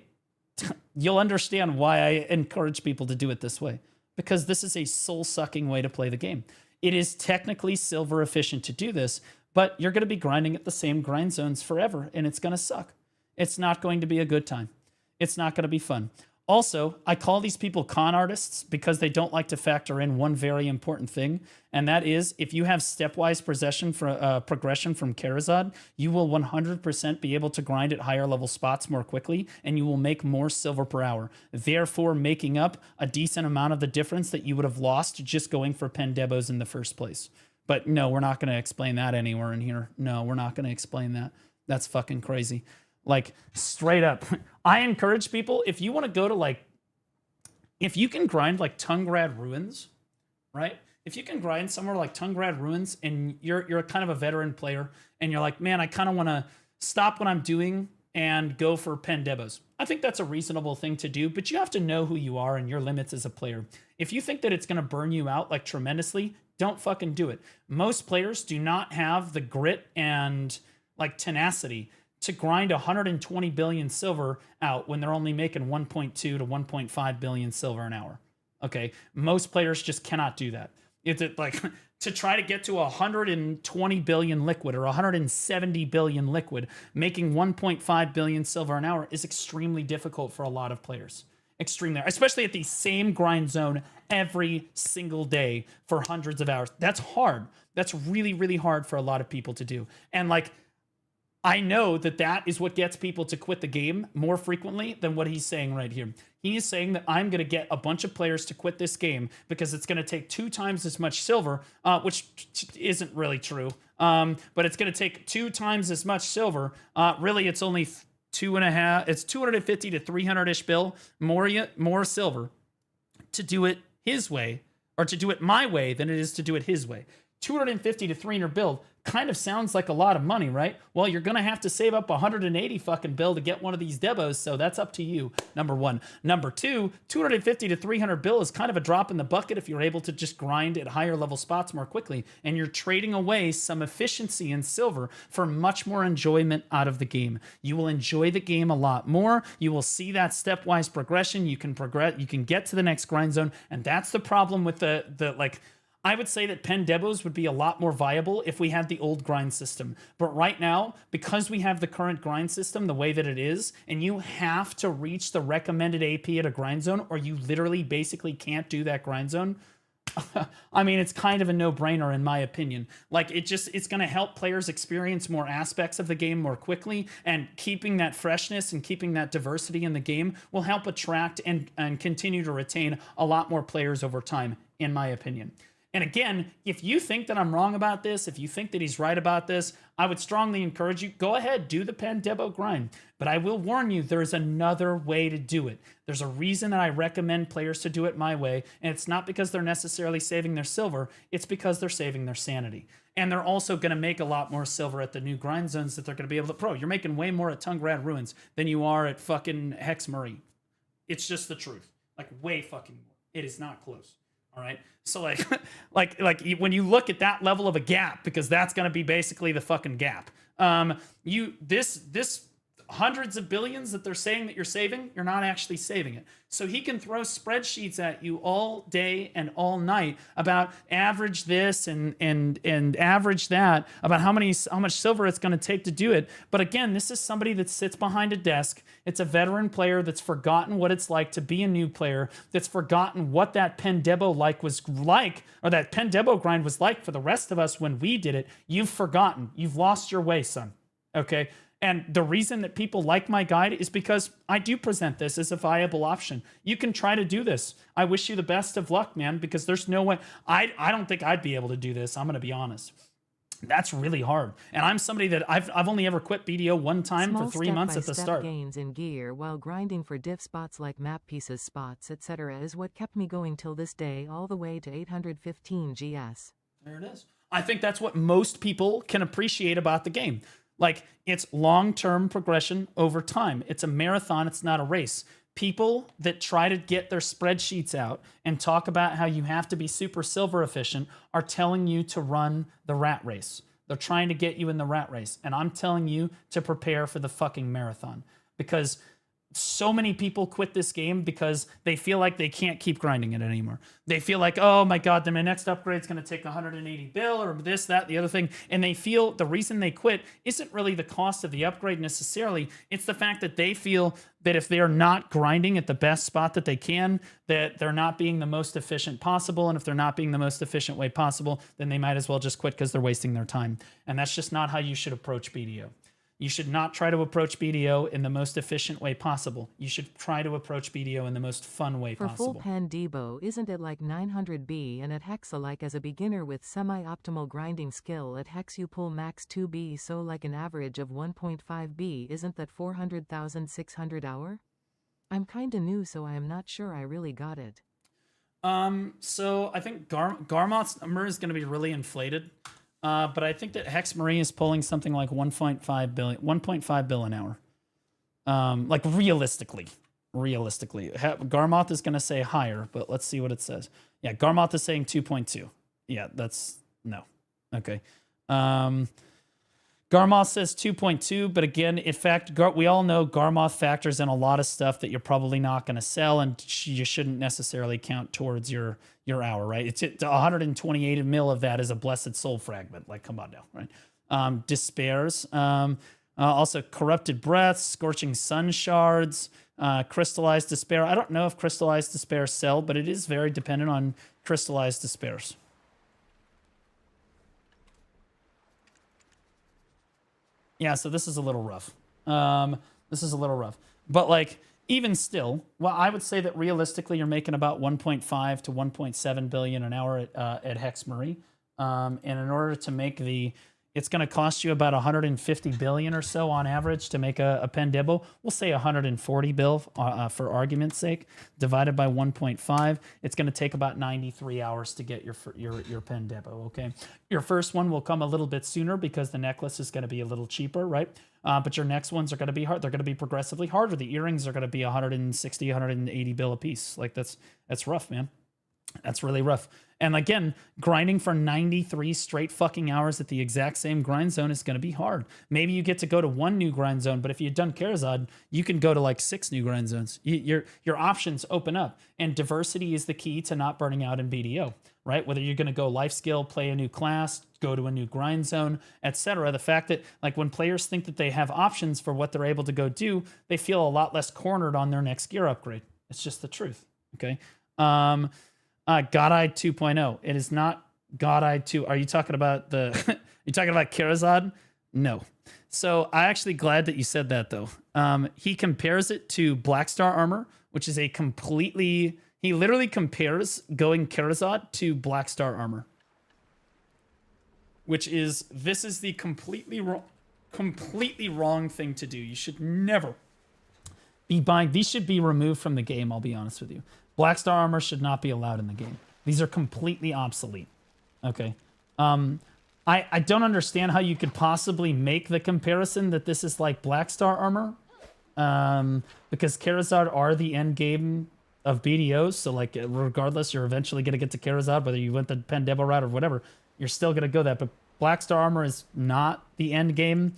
you'll understand why I encourage people to do it this way, because this is a soul-sucking way to play the game. It is technically silver efficient to do this, but you're going to be grinding at the same grind zones forever, and it's going to suck. It's not going to be a good time. It's not going to be fun. Also, I call these people con artists because they don't like to factor in one very important thing, and that is if you have stepwise progression from Karazad, you will 100% be able to grind at higher level spots more quickly, and you will make more silver per hour, therefore making up a decent amount of the difference that you would have lost just going for pen debos in the first place. But no, we're not going to explain that anywhere in here. No, we're not going to explain that. That's fucking crazy. Like, straight up, I encourage people, if you want to go to if you can grind like Tungrad Ruins, right? If you can grind somewhere like Tungrad Ruins and you're kind of a veteran player and you're like, man, I kind of want to stop what I'm doing and go for pen debos. I think that's a reasonable thing to do, but you have to know who you are and your limits as a player. If you think that it's going to burn you out like tremendously, don't fucking do it. Most players do not have the grit and like tenacity to grind 120 billion silver out when they're only making 1.2 to 1.5 billion silver an hour. Okay, most players just cannot do that. It's like to try to get to 120 billion liquid or 170 billion liquid, making 1.5 billion silver an hour is extremely difficult for a lot of players. Extremely, especially at the same grind zone every single day for hundreds of hours. That's hard. That's really, really hard for a lot of people to do. And like, I know that that is what gets people to quit the game more frequently than what he's saying right here. He is saying that I'm going to get a bunch of players to quit this game because it's going to take 2 times as much silver, which isn't really true. But it's going to take 2 times as much silver. Really, it's only 2.5. It's 250 to 300-ish bill more silver to do it his way, or to do it my way, than it is to do it his way. 250 to 300 build kind of sounds like a lot of money, right? Well, you're going to have to save up 180 fucking bill to get one of these debos, so that's up to you, number one. Number two, 250 to 300 bill is kind of a drop in the bucket if you're able to just grind at higher level spots more quickly, and you're trading away some efficiency in silver for much more enjoyment out of the game. You will enjoy the game a lot more. You will see that stepwise progression. You can progress, you can get to the next grind zone, and that's the problem with the like, I would say that pen debos would be a lot more viable if we had the old grind system. But right now, because we have the current grind system the way that it is, and you have to reach the recommended AP at a grind zone, or you literally basically can't do that grind zone, I mean, it's kind of a no-brainer in my opinion. Like, it's going to help players experience more aspects of the game more quickly, and keeping that freshness and keeping that diversity in the game will help attract and continue to retain a lot more players over time, in my opinion. And again, if you think that I'm wrong about this, if you think that he's right about this, I would strongly encourage you, go ahead, do the pen debo grind. But I will warn you, there's another way to do it. There's a reason that I recommend players to do it my way, and it's not because they're necessarily saving their silver, it's because they're saving their sanity. And they're also going to make a lot more silver at the new grind zones that they're going to be able to... Bro, you're making way more at Tungrad Ruins than you are at fucking Hex Marie. It's just the truth. Like, way fucking more. It is not close. All right. So like when you look at that level of a gap, because that's going to be basically the fucking gap. This hundreds of billions that they're saying that you're saving, you're not actually saving it. So he can throw spreadsheets at you all day and all night about average this and average that, about how much silver it's going to take to do it. But again, this is somebody that sits behind a desk. It's a veteran player that's forgotten what it's like to be a new player, that's forgotten what that pen debo was like, or that pen debo grind was like for the rest of us when we did it. You've forgotten. You've lost your way, son. Okay? And the reason that people like my guide is because I do present this as a viable option. You can try to do this. I wish you the best of luck, man, because there's no way. I don't think I'd be able to do this. I'm going to be honest. That's really hard. And I'm somebody that I've only ever quit BDO one time for 3 months at the start. Gains in gear while grinding for diff spots like map pieces, spots, etc. is what kept me going till this day, all the way to 815 GS. There it is. I think that's what most people can appreciate about the game. Like, it's long-term progression over time. It's a marathon. It's not a race. People that try to get their spreadsheets out and talk about how you have to be super silver efficient are telling you to run the rat race. They're trying to get you in the rat race. And I'm telling you to prepare for the fucking marathon. Because so many people quit this game because they feel like they can't keep grinding it anymore. They feel like, oh my God, then my next upgrade is going to take 180 bill or this, that, the other thing. And they feel the reason they quit isn't really the cost of the upgrade necessarily. It's the fact that they feel that if they're not grinding at the best spot that they can, that they're not being the most efficient possible. And if they're not being the most efficient way possible, then they might as well just quit because they're wasting their time. And that's just not how you should approach BDO. You should not try to approach BDO in the most efficient way possible. You should try to approach BDO in the most fun way possible. For full pen debo, isn't it like 900B, and at Hex like as a beginner with semi-optimal grinding skill at Hex you pull max 2B, so like an average of 1.5B, isn't that 400,600 hour? I'm kinda new, so I am not sure I really got it. So I think Garmoth's number is going to be really inflated. But I think that Hex Marie is pulling something like 1.5 bill an hour. Like realistically. Garmoth is going to say higher, but let's see what it says. Yeah, Garmoth is saying 2.2. Yeah, that's no. Okay. Garmoth says 2.2, but again, in fact, we all know Garmoth factors in a lot of stuff that you're probably not going to sell, and you shouldn't necessarily count towards your hour, right? It's 128 mil of that is a Blessed Soul fragment. Like, come on now, right? Despairs. Also, Corrupted Breaths, Scorching Sun Shards, Crystallized Despair. I don't know if Crystallized Despair sell, but it is very dependent on Crystallized Despairs. Yeah, so this is a little rough. This is a little rough. But, like, even still, well, I would say that realistically you're making about 1.5 to 1.7 billion an hour at Hex Marie. And in order to make it's going to cost you about 150 billion or so on average to make a pen debo. We'll say 140 bill for argument's sake, divided by 1.5. It's going to take about 93 hours to get your pen debo. Okay, your first one will come a little bit sooner because the necklace is going to be a little cheaper, right? But your next ones are going to be hard. They're going to be progressively harder. The earrings are going to be 160, 180 bill a piece. Like that's rough, man. That's really rough. And again, grinding for 93 straight fucking hours at the exact same grind zone is going to be hard. Maybe you get to go to one new grind zone, but if you've done Karazad, you can go to like 6 new grind zones. Your options open up, and diversity is the key to not burning out in BDO, right? Whether you're going to go life skill, play a new class, go to a new grind zone, etc. The fact that like when players think that they have options for what they're able to go do, they feel a lot less cornered on their next gear upgrade. It's just the truth. Okay. God-Eyed 2.0. It is not God-Eyed 2. Are you talking about you talking about Karazad? No. So I'm actually glad that you said that though. He compares it to Black Star Armor, which is he literally compares going Karazad to Black Star Armor. This is the completely wrong thing to do. You should never be buying. These should be removed from the game, I'll be honest with you. Black Star Armor should not be allowed in the game. These are completely obsolete. Okay. I don't understand how you could possibly make the comparison that this is like Black Star Armor. Because Karazad are the end game of BDOs. So like regardless, you're eventually going to get to Karazad, whether you went the Pen Debo route or whatever, you're still going to go that. But Black Star Armor is not the end game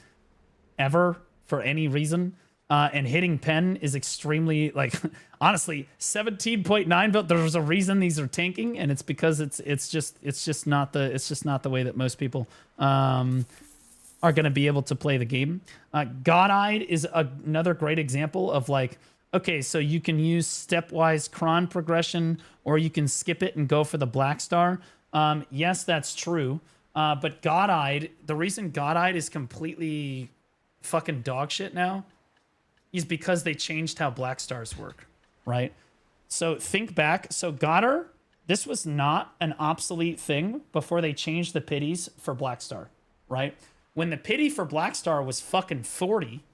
ever for any reason. And hitting pen is extremely, like, honestly, 17.9 build. There's a reason these are tanking, and it's because it's just not the way that most people are going to be able to play the game. God-Eyed is another great example of like, okay, so you can use stepwise cron progression, or you can skip it and go for the Black Star. Yes, that's true. But God-Eyed, the reason God-Eyed is completely fucking dog shit now is because they changed how Black Stars work, right? So think back. So Goddard, this was not an obsolete thing before they changed the pities for Black Star, right? When the pity for Black Star was fucking 40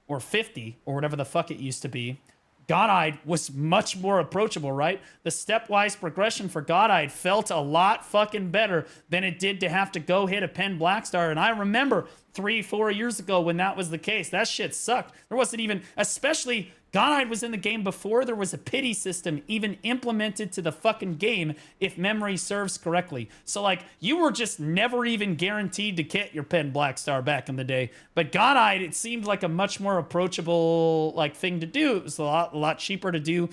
or 50 or whatever the fuck it used to be, God-Eyed was much more approachable, right? The stepwise progression for God-Eyed felt a lot fucking better than it did to have to go hit a pen Black Star. And I remember 3-4 years ago when that was the case. That shit sucked. There wasn't even, especially God-Eyed was in the game before there was a pity system even implemented to the fucking game, if memory serves correctly. So like, you were just never even guaranteed to get your pen Black Star back in the day. But God-Eyed, it seemed like a much more approachable like thing to do. It was a lot cheaper to do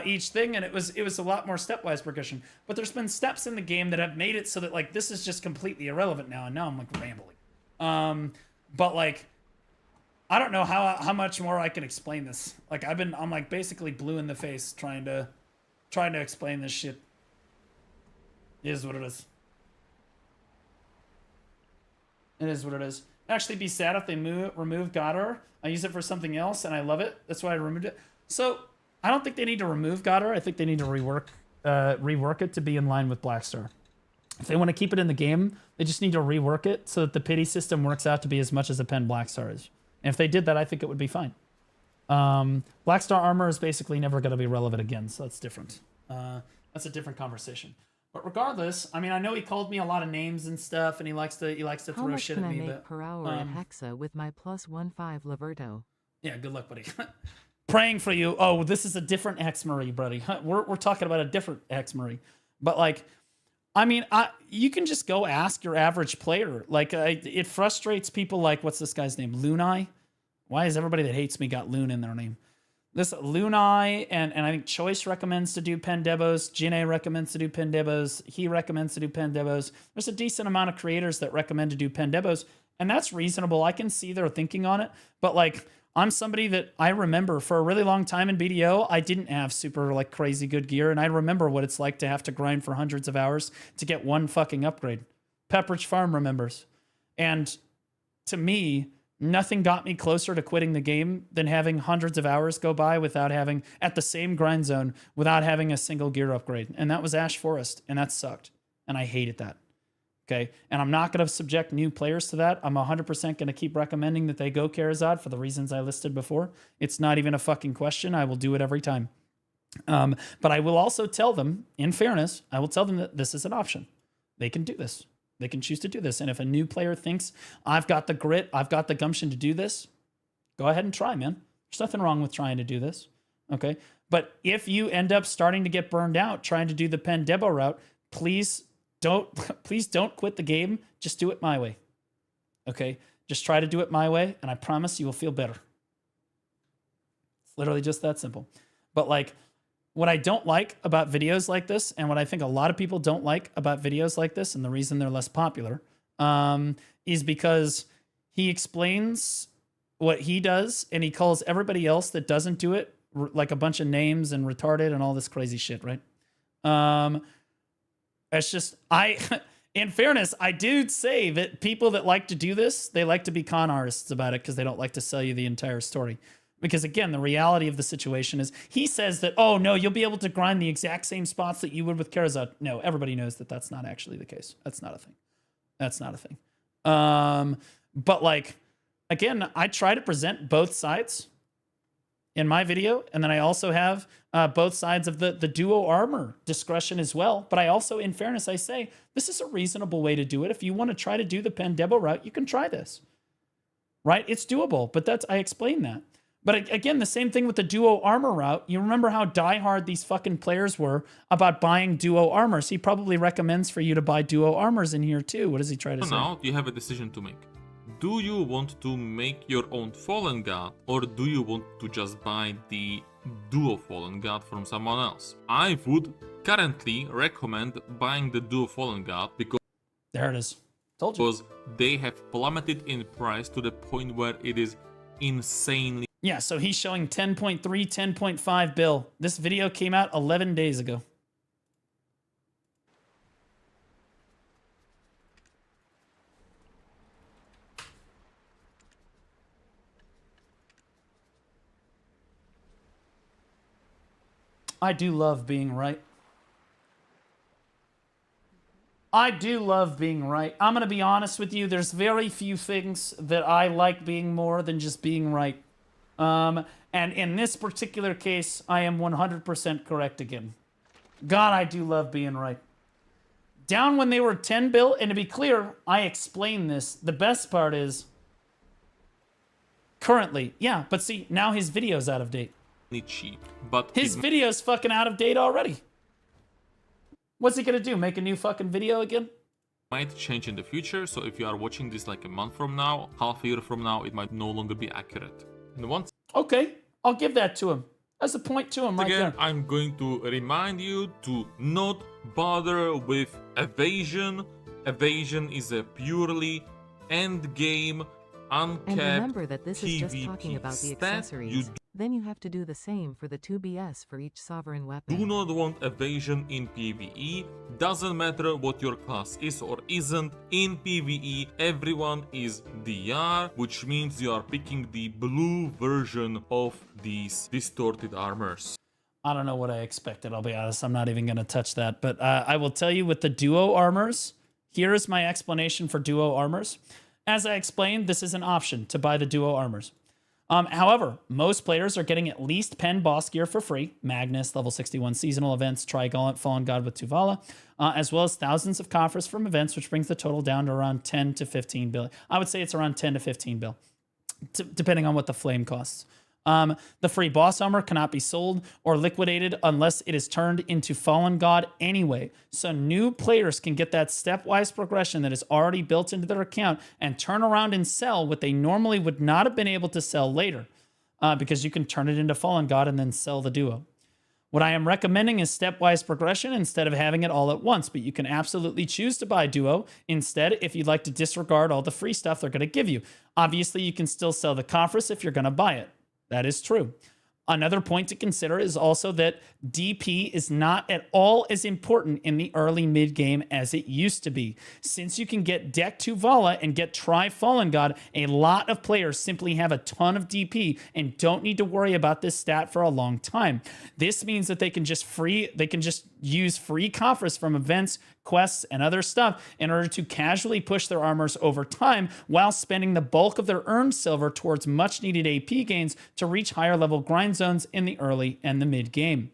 each thing, and it was a lot more stepwise progression. But there's been steps in the game that have made it so that like this is just completely irrelevant now, and now I'm like rambling. But like, I don't know how much more I can explain this. Like I'm like basically blue in the face trying to explain this shit. It is what it is. It is what it is. Actually, be sad if they remove Goddard. I use it for something else, and I love it. That's why I removed it. So I don't think they need to remove Goddard. I think they need to rework it to be in line with Black Star. If they want to keep it in the game, they just need to rework it so that the pity system works out to be as much as a pen Black Star is. And if they did that, I think it would be fine. Black Star Armor is basically never going to be relevant again, so that's different. That's a different conversation. But regardless, I mean, I know he called me a lot of names and stuff, and he likes to throw shit at me. How much can I make per hour at Hexa with my +1.5 Laverto? Yeah, good luck, buddy. Praying for you. Oh, this is a different Hex Marie, buddy. We're talking about a different Hex Marie. But like, I mean, you can just go ask your average player. Like, it frustrates people like, what's this guy's name? Lunai? Why is everybody that hates me got Loon in their name? This Lunai, and I think Choice recommends to do Pendebos. Jine recommends to do Pendebos. He recommends to do Pendebos. There's a decent amount of creators that recommend to do Pendebos, and that's reasonable. I can see their thinking on it, but like, I'm somebody that I remember for a really long time in BDO, I didn't have super like crazy good gear, and I remember what it's like to have to grind for hundreds of hours to get one fucking upgrade. Pepperidge Farm remembers. And to me, nothing got me closer to quitting the game than having hundreds of hours go by without having, at the same grind zone, without having a single gear upgrade. And that was Ash Forest, and that sucked. And I hated that. Okay, and I'm not going to subject new players to that. I'm 100% going to keep recommending that they go Karazad for the reasons I listed before. It's not even a fucking question. I will do it every time. But I will also tell them, in fairness, I will tell them that this is an option. They can do this. They can choose to do this. And if a new player thinks, I've got the grit, I've got the gumption to do this, go ahead and try, man. There's nothing wrong with trying to do this. Okay, but if you end up starting to get burned out trying to do the Pendebo route, please don't quit the game. Just do it my way. Okay? Just try to do it my way, and I promise you will feel better. It's literally just that simple. But like, what I don't like about videos like this, and what I think a lot of people don't like about videos like this, and the reason they're less popular, is because he explains what he does, and he calls everybody else that doesn't do it like a bunch of names and retarded and all this crazy shit, right? It's just, in fairness, I do say that people that like to do this, they like to be con artists about it because they don't like to sell you the entire story. Because again, the reality of the situation is he says that, oh no, you'll be able to grind the exact same spots that you would with Karazad. No, everybody knows that that's not actually the case. That's not a thing. That's not a thing. But like, again, I try to present both sides in my video, and then I also have both sides of the duo armor discretion as well. But I also, in fairness, I say this is a reasonable way to do it. If you want to try to do the Pendebo route, you can try this, right? It's doable, but I explained that. But again, the same thing with the duo armor route. You remember how diehard these fucking players were about buying duo armors. He probably recommends for you to buy duo armors in here too. What does he try to say? Now you have a decision to make. Do you want to make your own Fallen God, or do you want to just buy the Duo Fallen God from someone else? I would currently recommend buying the Duo Fallen God because there it is. Told you. Because they have plummeted in price to the point where it is insanely. Yeah, so he's showing 10.3, 10.5 bill. This video came out 11 days ago. I do love being right. I do love being right. I'm going to be honest with you. There's very few things that I like being more than just being right. And in this particular case, I am 100% correct again. God, I do love being right. Down when they were 10 bill, and to be clear, I explained this. The best part is currently, yeah, but see, now his video's out of date. Cheap, but his video's fucking out of date already. What's he gonna do? Make a new fucking video again? Might change in the future, so if you are watching this like a month from now, half a year from now, it might no longer be accurate. And once okay, I'll give that to him. That's a point to him right again, there. I'm going to remind you to not bother with evasion. Evasion is a purely end game, uncapped. And remember that this is just PvP talking about the stat. accessories. Then you have to do the same for the 2BS for each sovereign weapon. Do not want evasion in PvE. Doesn't matter what your class is or isn't. In PvE, everyone is DR, which means you are picking the blue version of these distorted armors. I don't know what I expected, I'll be honest. I'm not even going to touch that. But I will tell you with the duo armors, here is my explanation for duo armors. As I explained, this is an option to buy the duo armors. However, most players are getting at least pen boss gear for free, Magnus, level 61 seasonal events, Trigaunt, Fallen God with Tuvala, as well as thousands of coffers from events, which brings the total down to around 10 to 15 bill. I would say it's around 10 to 15 bill, depending on what the flame costs. The free boss armor cannot be sold or liquidated unless it is turned into Fallen God anyway. So new players can get that stepwise progression that is already built into their account and turn around and sell what they normally would not have been able to sell later, because you can turn it into Fallen God and then sell the duo. What I am recommending is stepwise progression instead of having it all at once, but you can absolutely choose to buy Duo instead if you'd like to disregard all the free stuff they're going to give you. Obviously, you can still sell the Conference if you're going to buy it. That is true. Another point to consider is also that DP is not at all as important in the early mid game as it used to be. Since you can get deck to Vala and get Try Fallen God, a lot of players simply have a ton of DP and don't need to worry about this stat for a long time. This means that they can just use free Conference from events, quests, and other stuff in order to casually push their armors over time while spending the bulk of their earned silver towards much needed AP gains to reach higher level grind zones in the early and the mid game.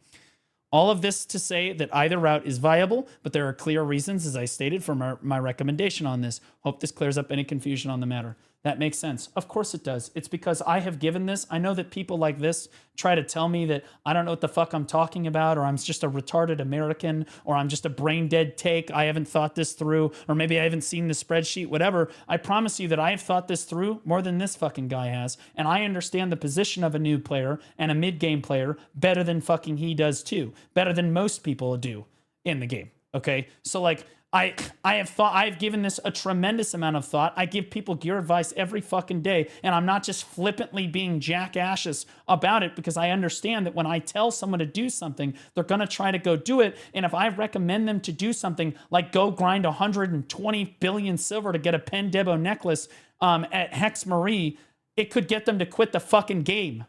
All of this to say that either route is viable, but there are clear reasons, as I stated, for my recommendation on this. Hope this clears up any confusion on the matter. That makes sense. Of course it does. It's because I have given this. I know that people like this try to tell me that I don't know what the fuck I'm talking about, or I'm just a retarded American, or I'm just a brain dead take. I haven't thought this through, or maybe I haven't seen the spreadsheet, whatever. I promise you that I have thought this through more than this fucking guy has, and I understand the position of a new player and a mid-game player better than fucking he does too. Better than most people do in the game. Okay? So like, I've given this a tremendous amount of thought. I give people gear advice every fucking day, and I'm not just flippantly being jackasses about it, because I understand that when I tell someone to do something, they're going to try to go do it. And if I recommend them to do something like go grind 120 billion silver to get a Pen Debo necklace at Hex Marie, it could get them to quit the fucking game.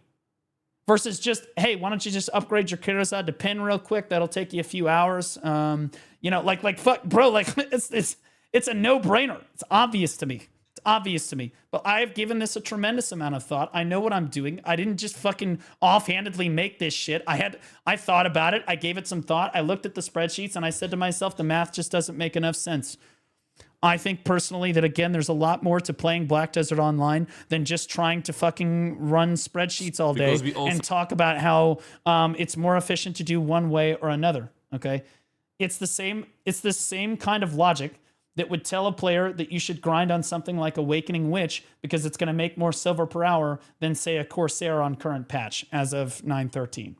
Versus just, hey, why don't you just upgrade your Charizard to Pen real quick? That'll take you a few hours. You know, like fuck, bro, like it's a no-brainer. It's obvious to me. It's obvious to me. But I've given this a tremendous amount of thought. I know what I'm doing. I didn't just fucking offhandedly make this shit. I thought about it. I gave it some thought. I looked at the spreadsheets and I said to myself, the math just doesn't make enough sense. I think personally that, again, there's a lot more to playing Black Desert Online than just trying to fucking run spreadsheets all day and talk about how it's more efficient to do one way or another, okay? It's the same kind of logic that would tell a player that you should grind on something like Awakening Witch because it's going to make more silver per hour than, say, a Corsair on current patch as of 9.13,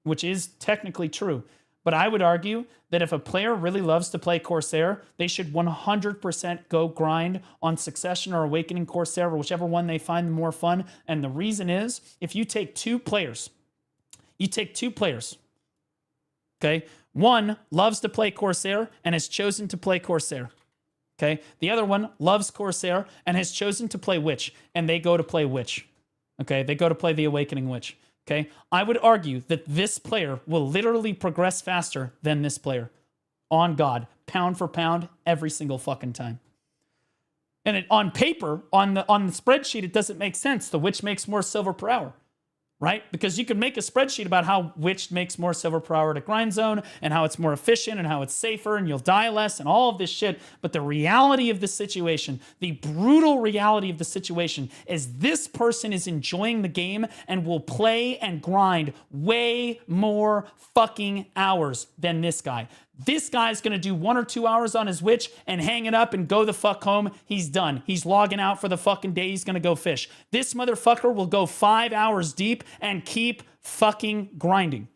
which is technically true. But I would argue that if a player really loves to play Corsair, they should 100% go grind on Succession or Awakening Corsair, or whichever one they find more fun. And the reason is, if you take two players, okay? One loves to play Corsair and has chosen to play Corsair, okay? The other one loves Corsair and has chosen to play Witch, and they go to play Witch, okay? They go to play the Awakening Witch. Okay, I would argue that this player will literally progress faster than this player. On God, pound for pound, every single fucking time. And on paper, on the spreadsheet, it doesn't make sense. The Witch makes more silver per hour, right? Because you could make a spreadsheet about how Witch makes more silver per hour to grind zone and how it's more efficient and how it's safer and you'll die less and all of this shit. But the reality of the situation, the brutal reality of the situation, is this person is enjoying the game and will play and grind way more fucking hours than this guy. This guy's going to do 1 or 2 hours on his Witch and hang it up and go the fuck home. He's done. He's logging out for the fucking day. He's going to go fish. This motherfucker will go 5 hours deep and keep fucking grinding.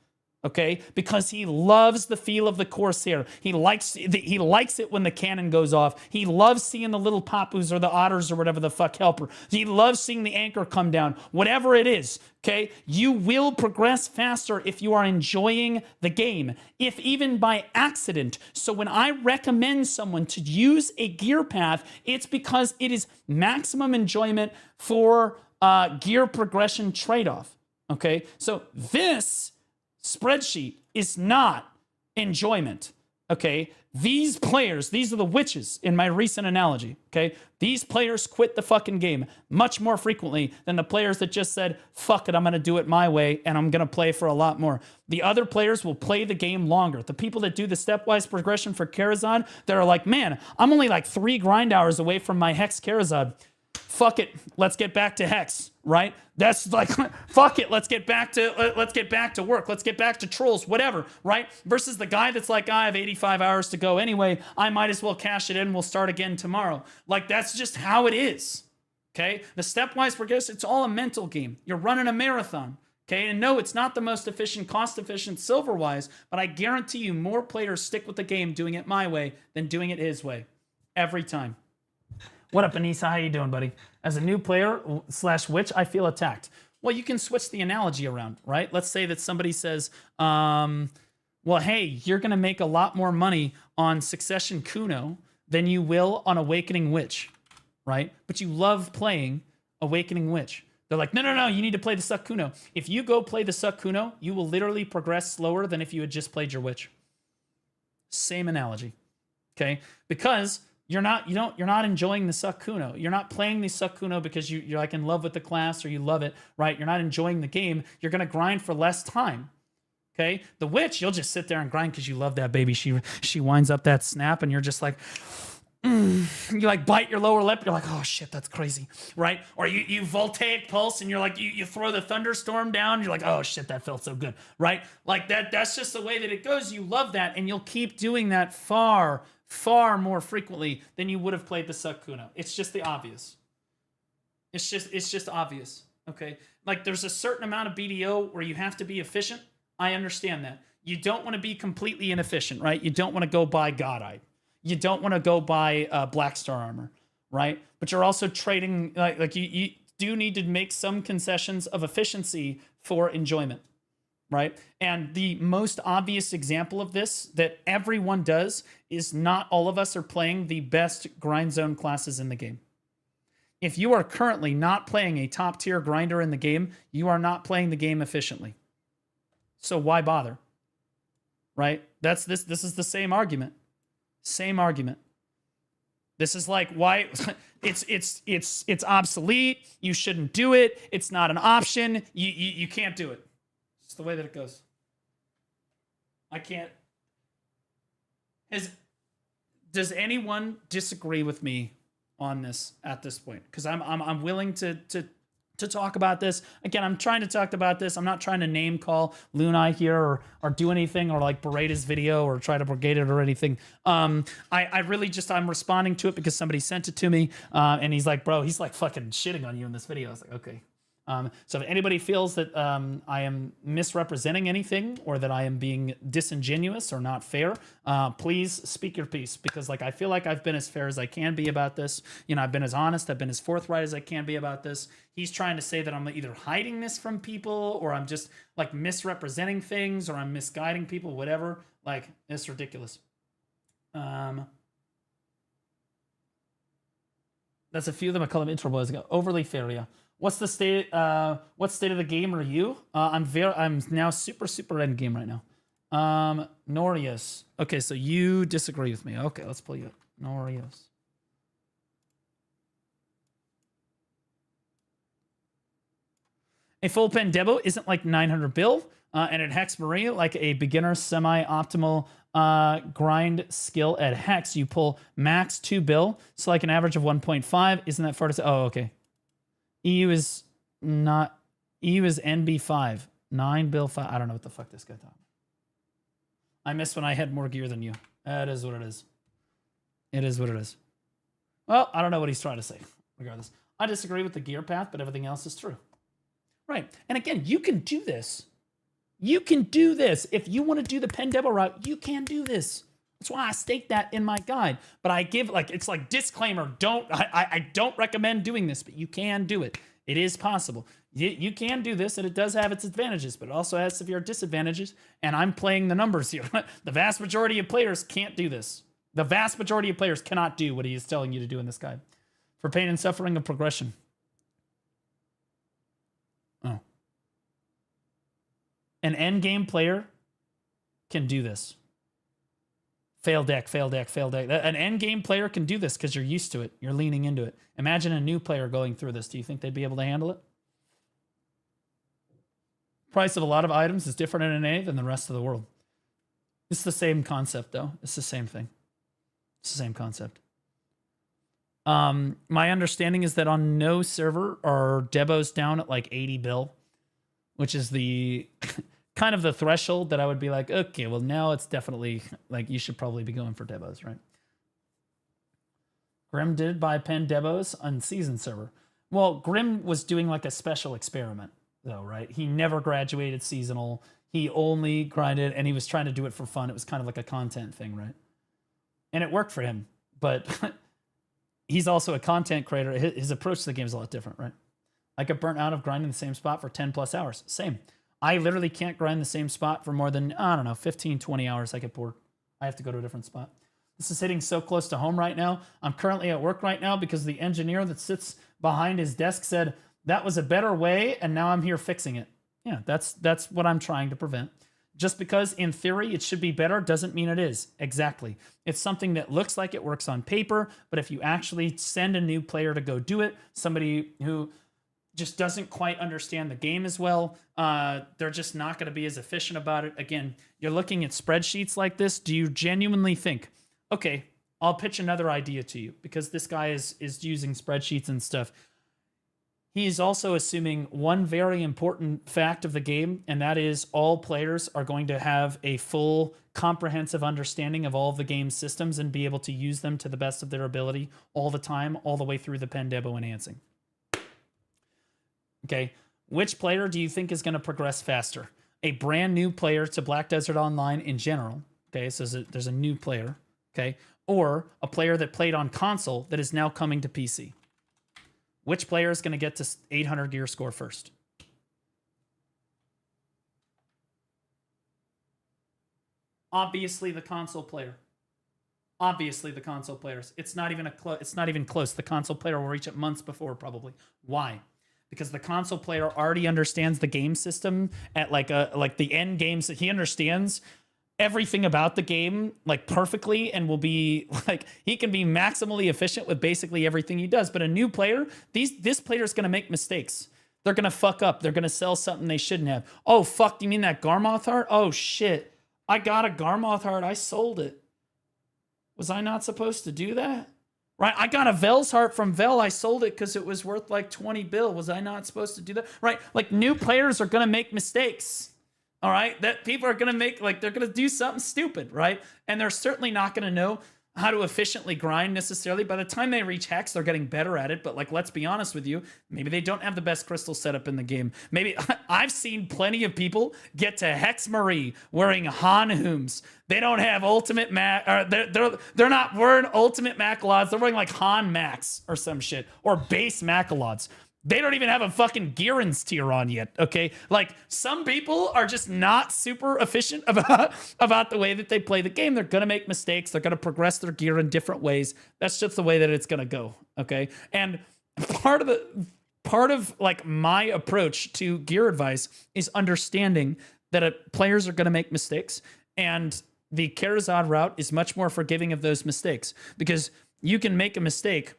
Okay? Because he loves the feel of the Corsair. He likes it when the cannon goes off. He loves seeing the little papus or the otters or whatever the fuck helper. He loves seeing the anchor come down. Whatever it is, okay? You will progress faster if you are enjoying the game, if even by accident. So when I recommend someone to use a gear path, it's because it is maximum enjoyment for gear progression trade-off, okay? So this spreadsheet is not enjoyment, okay? These players, these are the witches in my recent analogy, okay? These players quit the fucking game much more frequently than the players that just said, fuck it, I'm going to do it my way and I'm going to play for a lot more. The other players will play the game longer. The people that do the stepwise progression for Charizard, that are like, man, I'm only like 3 grind hours away from my Hex Charizard. fuck it, let's get back to Hex, right? That's like, fuck it, let's get back to work, let's get back to trolls, whatever, right? Versus the guy that's like, I have 85 hours to go anyway, I might as well cash it in, we'll start again tomorrow. Like, that's just how it is, okay? The stepwise progression, it's all a mental game. You're running a marathon, okay? And no, it's not the most efficient, cost-efficient silver-wise, but I guarantee you more players stick with the game doing it my way than doing it his way. Every time. What up, Anissa? How you doing, buddy? As a new player / witch, I feel attacked. Well, you can switch the analogy around, right? Let's say that somebody says, well, hey, you're going to make a lot more money on Succession Kuno than you will on Awakening Witch, right? But you love playing Awakening Witch. They're like, no, you need to play the Suck Kuno. If you go play the Suck Kuno, you will literally progress slower than if you had just played your Witch. Same analogy, okay? Because you're not enjoying the Suck Kuno. You're not playing the Suck Kuno because you're like in love with the class or you love it, right? You're not enjoying the game. You're gonna grind for less time. Okay? The Witch, you'll just sit there and grind because you love that baby. She winds up that snap and you're just like, you like bite your lower lip. You're like, oh shit, that's crazy, right? Or you voltaic pulse and you're like, you throw the thunderstorm down. You're like, oh shit, that felt so good, right? Like that's just the way that it goes. You love that and you'll keep doing that far more frequently than you would have played the Suck Kuno. It's just the obvious. It's just obvious, okay? Like there's a certain amount of BDO where you have to be efficient. I understand that. You don't want to be completely inefficient, right? You don't want to go buy God-Eye. You don't want to go buy Black Star Armor, right? But you're also trading, like you do need to make some concessions of efficiency for enjoyment. Right? And the most obvious example of this that everyone does is not all of us are playing the best grind zone classes in the game. If you are currently not playing a top tier grinder in the game, you are not playing the game efficiently. So why bother? Right? This is the same argument. Same argument. This is like why it's obsolete. You shouldn't do it. It's not an option. You can't do it. It's the way that it goes. I can't. Does anyone disagree with me on this at this point? Because I'm willing to talk about this. Again, I'm trying to talk about this. I'm not trying to name call Lunai here or do anything or like berate his video or try to brigade it or anything. I really just, I'm responding to it because somebody sent it to me. And he's like, bro, he's like fucking shitting on you in this video. I was like, okay. So if anybody feels that I am misrepresenting anything or that I am being disingenuous or not fair, please speak your piece because like I feel like I've been as fair as I can be about this. You know, I've been as honest, I've been as forthright as I can be about this. He's trying to say that I'm either hiding this from people or I'm just like misrepresenting things or I'm misguiding people, whatever. Like, it's ridiculous. That's a few of them. I call them intro boys. Overly fair, yeah. What's the state? What state of the game are you? I'm now super end game right now. Norius. Okay, so you disagree with me. Okay, let's pull you up. Norius. A full pen debo isn't like 900 bill, and at Hex Marie, like a beginner semi-optimal grind skill at Hex, you pull max 2 bill, so like an average of 1.5. Isn't that far to say? Oh, okay. EU is NB5. 9 bill 5. I don't know what the fuck this guy thought. I missed when I had more gear than you. That is what it is. It is what it is. Well, I don't know what he's trying to say. Regardless. I disagree with the gear path, but everything else is true. Right. And again, you can do this. You can do this. If you want to do the pen debo route, you can do this. That's why I state that in my guide. But I give it's like disclaimer. I don't recommend doing this, but you can do it. It is possible. You can do this, and it does have its advantages, but it also has severe disadvantages. And I'm playing the numbers here. The vast majority of players can't do this. The vast majority of players cannot do what he is telling you to do in this guide. For pain and suffering of progression. Oh. An endgame player can do this. Fail deck, fail deck, fail deck. An endgame player can do this because you're used to it. You're leaning into it. Imagine a new player going through this. Do you think they'd be able to handle it? Price of a lot of items is different in NA than the rest of the world. It's the same concept, though. It's the same thing. It's the same concept. My understanding is that on no server are Debos down at like 80 bill, which is the kind of the threshold that I would be like, okay, well now it's definitely like you should probably be going for Debos, right? Grim did buy pen Debos on season server. Well, Grim was doing like a special experiment though, right? He never graduated seasonal. He only grinded and he was trying to do it for fun. It was kind of like a content thing, right? And it worked for him, but he's also a content creator. His approach to the game is a lot different, right? I get burnt out of grinding the same spot for 10 plus hours. Same. I literally can't grind the same spot for more than, I don't know, 15, 20 hours. I get bored. I have to go to a different spot. This is hitting so close to home right now. I'm currently at work right now because the engineer that sits behind his desk said that was a better way, and now I'm here fixing it. Yeah, that's what I'm trying to prevent. Just because in theory it should be better doesn't mean it is. Exactly. It's something that looks like it works on paper, but if you actually send a new player to go do it, somebody who just doesn't quite understand the game as well, they're just not going to be as efficient about it. Again, you're looking at spreadsheets like this. Do you genuinely think, okay, I'll pitch another idea to you, because this guy is using spreadsheets and stuff. He is also assuming one very important fact of the game, and that is all players are going to have a full, comprehensive understanding of all of the game's systems and be able to use them to the best of their ability all the time, all the way through the pen debo enhancing. Okay, which player do you think is going to progress faster? A brand new player to Black Desert Online in general, okay, so there's a new player, okay, or a player that played on console that is now coming to PC? Which player is going to get to 800 gear score first? Obviously the console player. Obviously the console players. It's not even close. The console player will reach it months before, probably. Why? Because the console player already understands the game system at like the end games. He understands everything about the game like perfectly, and will be like, he can be maximally efficient with basically everything he does. But a new player, this player is going to make mistakes. They're going to fuck up. They're going to sell something they shouldn't have. Oh fuck, do you mean that Garmoth heart? Oh shit, I got a Garmoth heart, I sold it. Was I not supposed to do that? Right, I got a Vel's heart from Vel, I sold it because it was worth like 20 bill. Was I not supposed to do that? Right, like new players are going to make mistakes. All right, that people are going to make, like, they're going to do something stupid, right? And they're certainly not going to know how to efficiently grind necessarily. By the time they reach Hex, they're getting better at it. But like, let's be honest with you, maybe they don't have the best crystal setup in the game. Maybe I've seen plenty of people get to Hex Marie wearing Han-Hooms. They don't have ultimate Mac, or they're not wearing ultimate Macalods. They're wearing like Han Max or some shit, or base Macalods. They don't even have a fucking Gearens tier on yet, okay? Like, some people are just not super efficient about the way that they play the game. They're going to make mistakes. They're going to progress their gear in different ways. That's just the way that it's going to go, okay? And part of like my approach to gear advice is understanding that players are going to make mistakes, and the Karazad route is much more forgiving of those mistakes, because you can make a mistake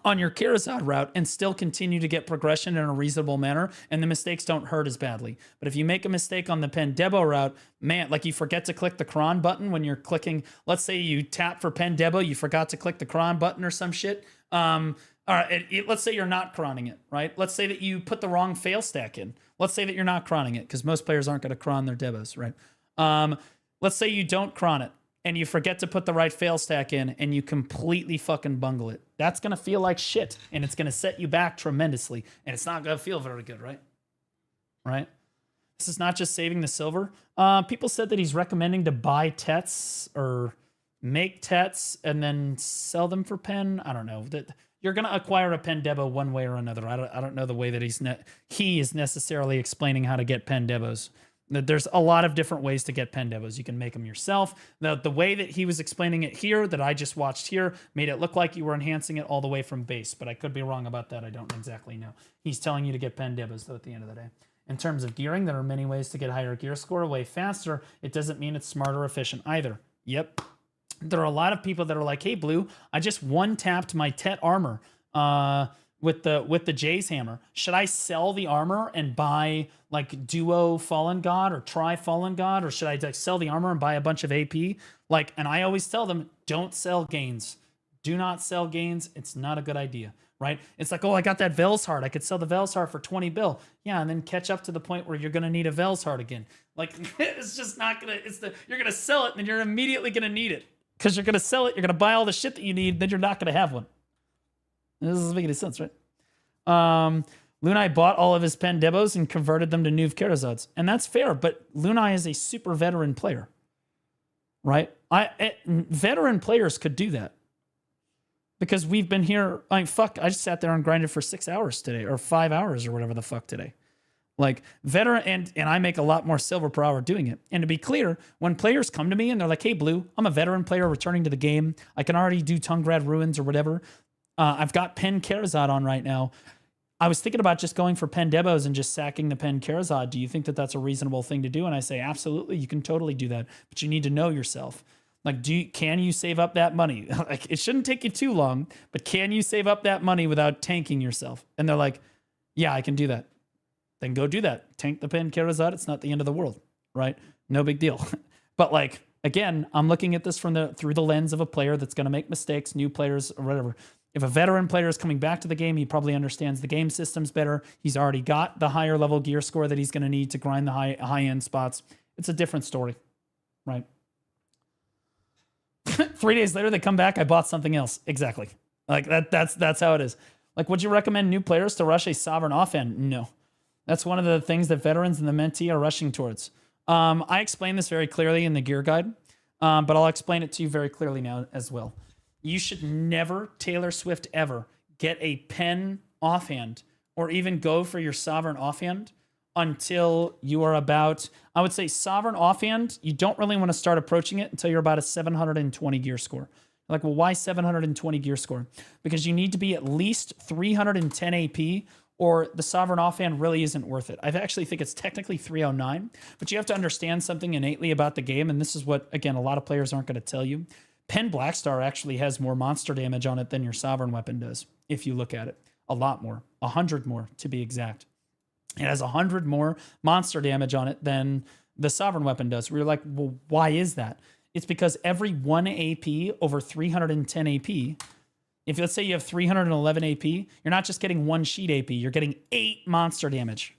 on your Karazad route and still continue to get progression in a reasonable manner, and the mistakes don't hurt as badly. But if you make a mistake on the Pen Debo route, man, like you forget to click the cron button when you're clicking, let's say you tap for Pen Debo, you forgot to click the cron button or some shit. All right, let's say you're not cronning it, right? Let's say that you put the wrong fail stack in. Let's say that you're not cronning it, because most players aren't going to cron their Debos, right? Let's say you don't cron it, and you forget to put the right fail stack in, and you completely fucking bungle it. That's going to feel like shit, and it's going to set you back tremendously, and it's not going to feel very good, right? Right? This is not just saving the silver. People said that he's recommending to buy Tets or make Tets and then sell them for pen. I don't know. That you're going to acquire a pen Debo one way or another. I don't know the way that he is necessarily explaining how to get pen Debos. There's a lot of different ways to get pen Debos. You can make them yourself. The way that he was explaining it here, that I just watched here, made it look like you were enhancing it all the way from base, but I could be wrong about that. I don't exactly know. He's telling you to get pen Debos, though, at the end of the day. In terms of gearing, there are many ways to get higher gear score way faster. It doesn't mean it's smart or efficient either. Yep. There are a lot of people that are like, hey, Blue, I just one-tapped my Tet armor with the Jay's hammer. Should I sell the armor and buy like duo Fallen God or try Fallen God, or should I like sell the armor and buy a bunch of AP? Like, and I always tell them, don't sell gains. Do not sell gains. It's not a good idea, right? It's like, oh, I got that Vels heart. I could sell the Vels heart for 20 bill. Yeah, and then catch up to the point where you're going to need a Vels heart again. Like, it's just not going to, you're going to sell it and then you're immediately going to need it. Because you're going to sell it, you're going to buy all the shit that you need, then you're not going to have one. This doesn't make any sense, right? Lunai bought all of his Pendebos and converted them to Nuv Karazods. And that's fair, but Lunai is a super veteran player, right? Veteran players could do that. Because we've been here, I just sat there and grinded for 6 hours today, or 5 hours, or whatever the fuck today. Like, veteran, and I make a lot more silver per hour doing it. And to be clear, when players come to me and they're like, hey, Blue, I'm a veteran player returning to the game. I can already do Tungrad Ruins or whatever. I've got Pen Karazad on right now. I was thinking about just going for Pendebos and just sacking the Pen Karazad. Do you think that that's a reasonable thing to do? And I say, absolutely, you can totally do that. But you need to know yourself. Like, can you save up that money? Like, it shouldn't take you too long, but can you save up that money without tanking yourself? And they're like, yeah, I can do that. Then go do that. Tank the Pen Karazad. It's not the end of the world, right? No big deal. But like, again, I'm looking at this through the lens of a player that's going to make mistakes, new players or whatever. If a veteran player is coming back to the game, he probably understands the game systems better. He's already got the higher level gear score that he's going to need to grind the high end spots. It's a different story, right? 3 days later, they come back. I bought something else. Exactly. Like that's how it is. Like, would you recommend new players to rush a Sovereign offhand? No. That's one of the things that veterans and the mentee are rushing towards. I explain this very clearly in the gear guide, but I'll explain it to you very clearly now as well. You should never, Taylor Swift, ever get a pen offhand or even go for your Sovereign offhand until you are about, I would say Sovereign offhand, you don't really want to start approaching it until you're about a 720 gear score. Like, well, why 720 gear score? Because you need to be at least 310 AP or the Sovereign offhand really isn't worth it. I actually think it's technically 309, but you have to understand something innately about the game, and this is what, again, a lot of players aren't going to tell you. Pen Blackstar actually has more monster damage on it than your Sovereign weapon does, if you look at it. A lot more. 100 more, to be exact. It has 100 more monster damage on it than the Sovereign weapon does. We're like, well, why is that? It's because every 1 AP over 310 AP, if let's say you have 311 AP, you're not just getting 1 sheet AP, you're getting 8 monster damage.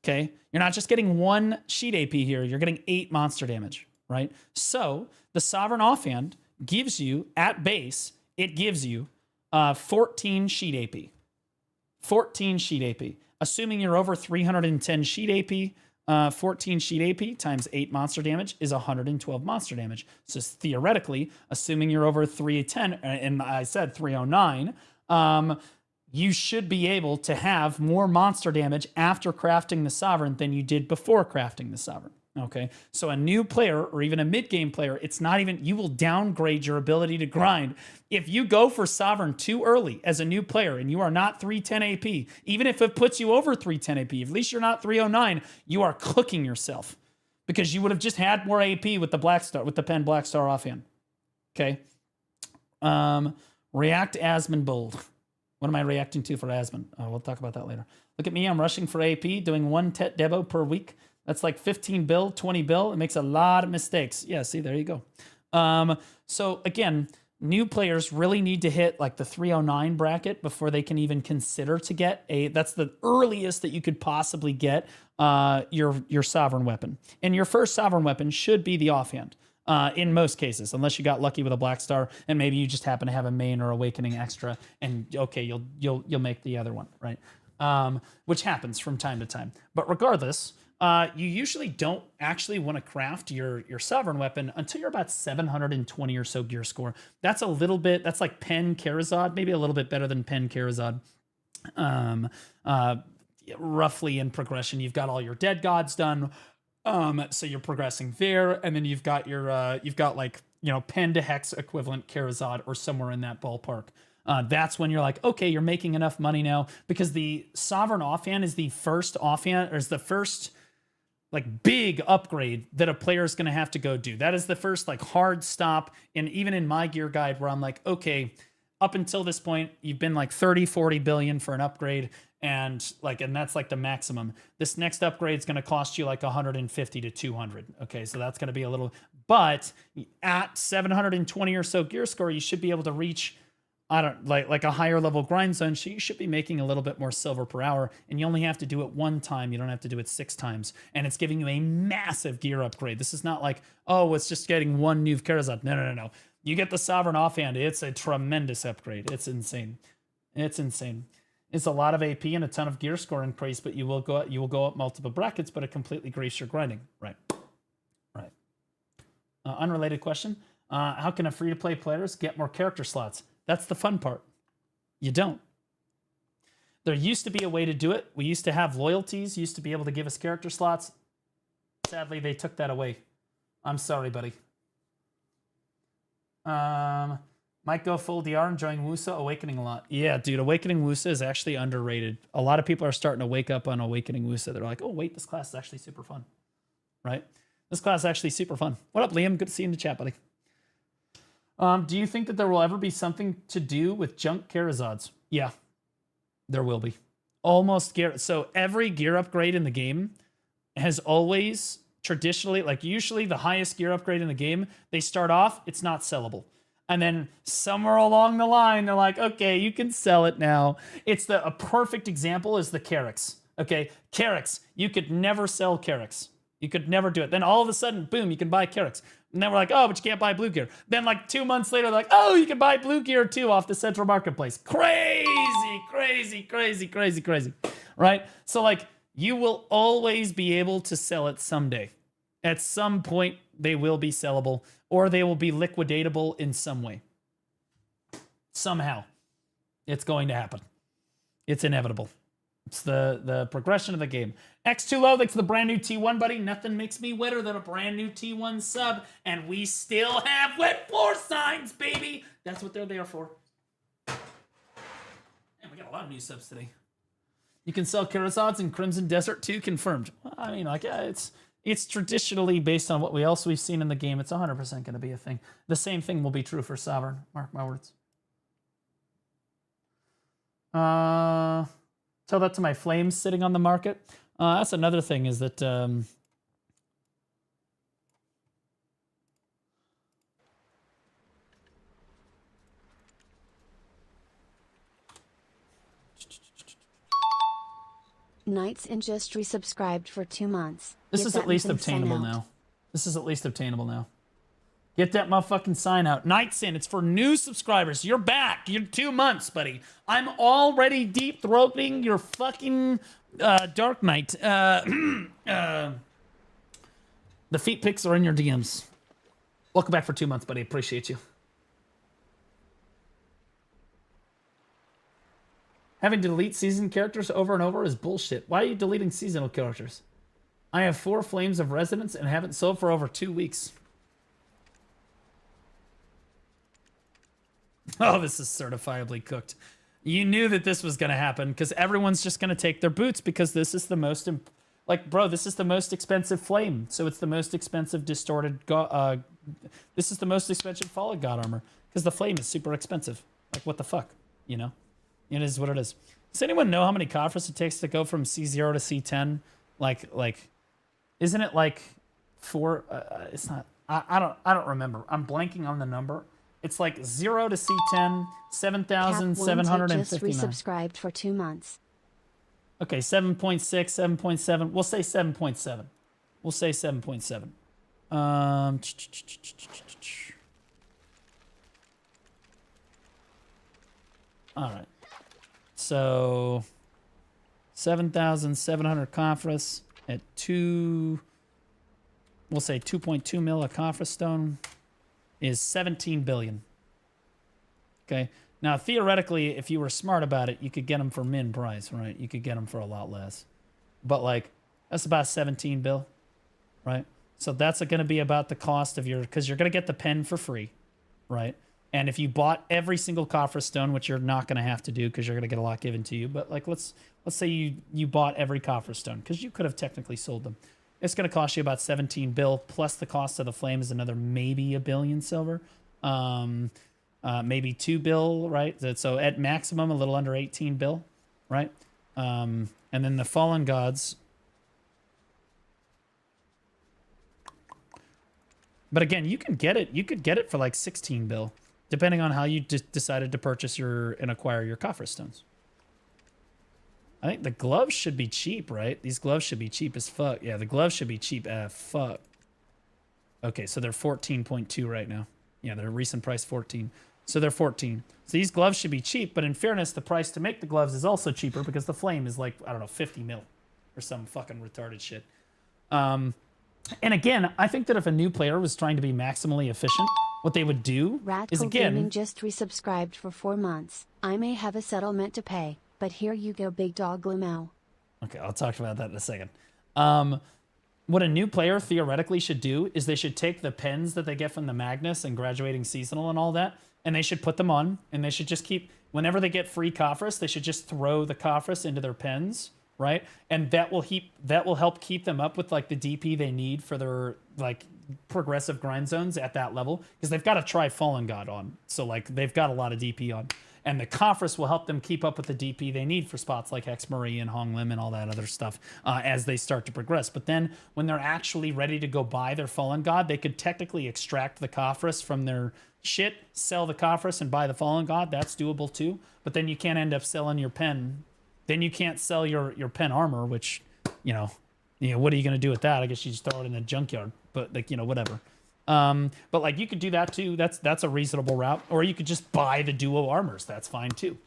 Okay? You're not just getting 1 sheet AP here, you're getting 8 monster damage, right? So the Sovereign offhand gives you, at base, it gives you 14 sheet AP. 14 sheet AP. Assuming you're over 310 sheet AP, 14 sheet AP times 8 monster damage is 112 monster damage. So theoretically, assuming you're over 310, and I said 309, you should be able to have more monster damage after crafting the Sovereign than you did before crafting the Sovereign. Okay, so a new player or even a mid-game player, it's not even, you will downgrade your ability to grind. If you go for Sovereign too early as a new player and you are not 310 AP, even if it puts you over 310 AP, at least you're not 309, you are cooking yourself because you would have just had more AP with the Blackstar, with the Pen Blackstar offhand. Okay. React Asmon Bold. What am I reacting to for Asmon? Oh, we'll talk about that later. Look at me, I'm rushing for AP, doing 1 Tet Devo per week. That's like 15 bill, 20 bill. It makes a lot of mistakes. Yeah, see, there you go. So again, new players really need to hit like the 309 bracket before they can even consider to get that's the earliest that you could possibly get your Sovereign weapon. And your first Sovereign weapon should be the offhand. In most cases, unless you got lucky with a Blackstar and maybe you just happen to have a main or awakening extra and okay, you'll make the other one, right? Which happens from time to time. But regardless, you usually don't actually want to craft your Sovereign weapon until you're about 720 or so gear score. That's a little bit, that's like Pen Karazad, maybe a little bit better than Pen Karazad. Roughly in progression, you've got all your dead gods done. So you're progressing there, and then you've got your you've got like, you know, Pen to Hex equivalent Karazad or somewhere in that ballpark. That's when you're like, okay, you're making enough money now, because the Sovereign offhand is the first offhand, or is the first like big upgrade that a player is going to have to go do. That is the first like hard stop. And even in my gear guide where I'm like, okay, up until this point, you've been like 30, 40 billion for an upgrade. And that's like the maximum. This next upgrade is going to cost you like 150 to 200. Okay, so that's going to be a little, but at 720 or so gear score, you should be able to reach, I don't like a higher level grind zone. So you should be making a little bit more silver per hour, and you only have to do it one time. You don't have to do it 6 times, and it's giving you a massive gear upgrade. This is not like, oh, it's just getting one new Karazad. No. You get the Sovereign offhand. It's a tremendous upgrade. It's insane. It's insane. It's a lot of AP and a ton of gear score increase, but you will go up multiple brackets, but it completely griefs your grinding. Right. Unrelated question. How can a free-to-play players get more character slots? That's the fun part. You don't. There used to be a way to do it. We used to have loyalties, used to be able to give us character slots. Sadly, they took that away. I'm sorry, buddy. Might go full DR, enjoying Wusa Awakening a lot. Yeah, dude, Awakening Wusa is actually underrated. A lot of people are starting to wake up on Awakening Wusa. They're like, oh, wait, this class is actually super fun. Right? This class is actually super fun. What up, Liam? Good to see you in the chat, buddy. Do you think that there will ever be something to do with junk Karazads? Yeah, there will be. Almost gear. So every gear upgrade in the game has always traditionally, like usually the highest gear upgrade in the game, they start off, it's not sellable. And then somewhere along the line, they're like, okay, you can sell it now. It's a perfect example is the Carracks. Okay, Carracks, you could never sell Carracks. You could never do it. Then all of a sudden, boom, you can buy Carracks. And then we're like, oh, but you can't buy blue gear. Then like 2 months later, they're like, oh, you can buy blue gear too off the central marketplace. Crazy. Right? So like, you will always be able to sell it someday. At some point, they will be sellable, or they will be liquidatable in some way. Somehow. It's going to happen. It's inevitable. It's the progression of the game. X2 Low, thanks for the brand new T1, buddy. Nothing makes me wetter than a brand new T1 sub, and we still have wet floor signs, baby. That's what they're there for. Man, we got a lot of new subs today. You can sell Karazads in Crimson Desert too, confirmed. Well, I mean, like, it's traditionally based on what else we've seen in the game. It's 100% going to be a thing. The same thing will be true for Sovereign. Mark my words. Tell that to my flames sitting on the market. That's another thing is that Knights and just resubscribed for 2 months. This is at least obtainable now. This is at least obtainable now. Get that motherfucking sign out. Knights in. It's for new subscribers. You're back. You're 2 months, buddy. I'm already deep throating your fucking Dark Knight. The feet pics are in your DMs. Welcome back for 2 months, buddy. Appreciate you. Having to delete season characters over and over is bullshit. Why are you deleting seasonal characters? I have 4 Flames of Resonance and haven't sold for over 2 weeks. Oh, this is certifiably cooked. You knew that this was going to happen because everyone's just going to take their boots because this is the most, this is the most expensive flame. So it's the most expensive distorted, this is the most expensive Fallen God armor because the flame is super expensive. Like, what the fuck, you know? It is what it is. Does anyone know how many coffers it takes to go from C0 to C10? Like, isn't it like 4? It's not. I don't remember. I'm blanking on the number. It's like 0 to C10, 7,759. Just resubscribed for 2 months. Okay, 7.6, 7.7. We'll say 7.7. We'll say 7.7. All right. So 7,700 Coffrus at 2. We'll say 2.2 mil a Coffrus stone is 17 billion. Okay. Now, theoretically, if you were smart about it, you could get them for min price, right? You could get them for a lot less. But, like, that's about 17 bill, right? So that's going to be about the cost of your... Because you're going to get the pen for free, right? And if you bought every single Coffrus stone, which you're not going to have to do because you're going to get a lot given to you, but, like, let's say you bought every Coffrus stone because you could have technically sold them. It's going to cost you about 17 bill, plus the cost of the flame is another maybe 1 billion silver. Maybe 2 bill, right? So at maximum, a little under 18 bill, right? And then the Fallen Gods. But again, you can get it. You could get it for like 16 bill, depending on how you decided to purchase and acquire your coffer stones. I think the gloves should be cheap, right? These gloves should be cheap as fuck. Yeah, the gloves should be cheap as fuck. Okay, so they're 14.2 right now. Yeah, their recent price 14. So they're 14. So these gloves should be cheap, but in fairness, the price to make the gloves is also cheaper because the flame is like, I don't know, 50 mil or some fucking retarded shit. And again, I think that if a new player was trying to be maximally efficient, what they would do is again... Gaming just resubscribed for 4 months. I may have a settlement to pay, but here you go, big dog Lumao. Okay, I'll talk about that in a second. What a new player theoretically should do is they should take the pens that they get from the Magnus and graduating seasonal and all that, and they should put them on, and they should just keep... Whenever they get free coffers, they should just throw the coffers into their pens, right? And that will help keep them up with like the DP they need for their like progressive grind zones at that level, because they've got to try Fallen God on. So like they've got a lot of DP on. And the coffers will help them keep up with the DP they need for spots like Hexmarie and Hong Lim and all that other stuff as they start to progress. But then when they're actually ready to go buy their Fallen God, they could technically extract the coffers from their shit, sell the coffers and buy the Fallen God. That's doable too. But then you can't end up selling your pen. Then you can't sell your pen armor, which, you know, what are you going to do with that? I guess you just throw it in the junkyard, but like, whatever. But like you could do that too. That's a reasonable route. Or you could just buy the duo armors. That's fine too.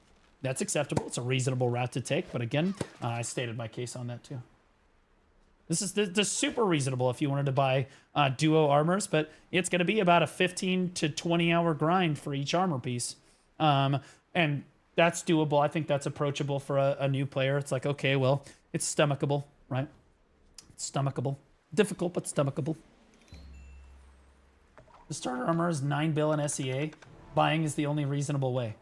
That's acceptable. It's a reasonable route to take. But again, I stated my case on that too. This is super reasonable if you wanted to buy duo armors, but it's going to be about a 15 to 20 hour grind for each armor piece. And that's doable. I think that's approachable for a new player. It's like, okay, well, it's stomachable, right? It's stomachable. Difficult, but stomachable. The starter armor is 9 bill in SEA. Buying is the only reasonable way.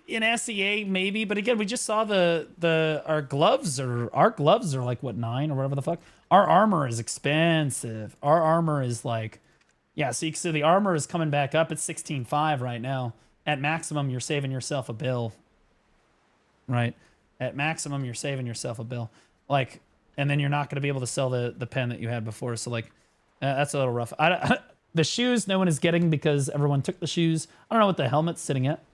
In SEA maybe, but again, we just saw our gloves are like what, 9 or whatever the fuck. Our armor is expensive. Our armor is like, yeah. So the armor is coming back up at 16.5 right now. At maximum, you're saving yourself a bill. Right. At maximum, you're saving yourself a bill. Like. And then you're not going to be able to sell the pen that you had before. So, like, that's a little rough. The shoes, no one is getting because everyone took the shoes. I don't know what the helmet's sitting at.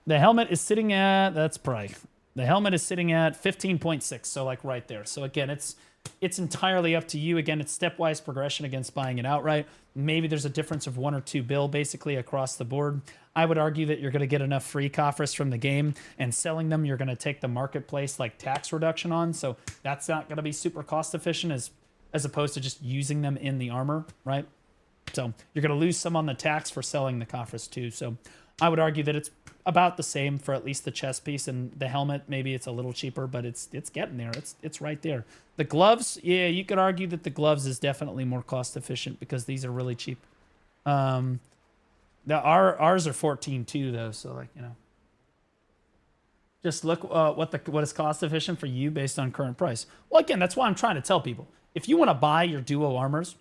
The helmet is sitting at, that's probably, the helmet is sitting at 15.6. So, like, right there. So, again, it's entirely up to you. Again, it's stepwise progression against buying it outright. Maybe there's a difference of 1 or 2 bill, basically, across the board. I would argue that you're going to get enough free coffers from the game, and selling them, you're going to take the marketplace like tax reduction on. So that's not going to be super cost efficient as opposed to just using them in the armor, right? So you're going to lose some on the tax for selling the coffers too. So I would argue that it's about the same for at least the chest piece, and the helmet, maybe it's a little cheaper, but it's getting there. It's right there. The gloves, yeah, you could argue that the gloves is definitely more cost efficient because these are really cheap. Ours are 14 too, though. So like, just look what is cost efficient for you based on current price. Well, again, that's why I'm trying to tell people. If you want to buy your duo armors,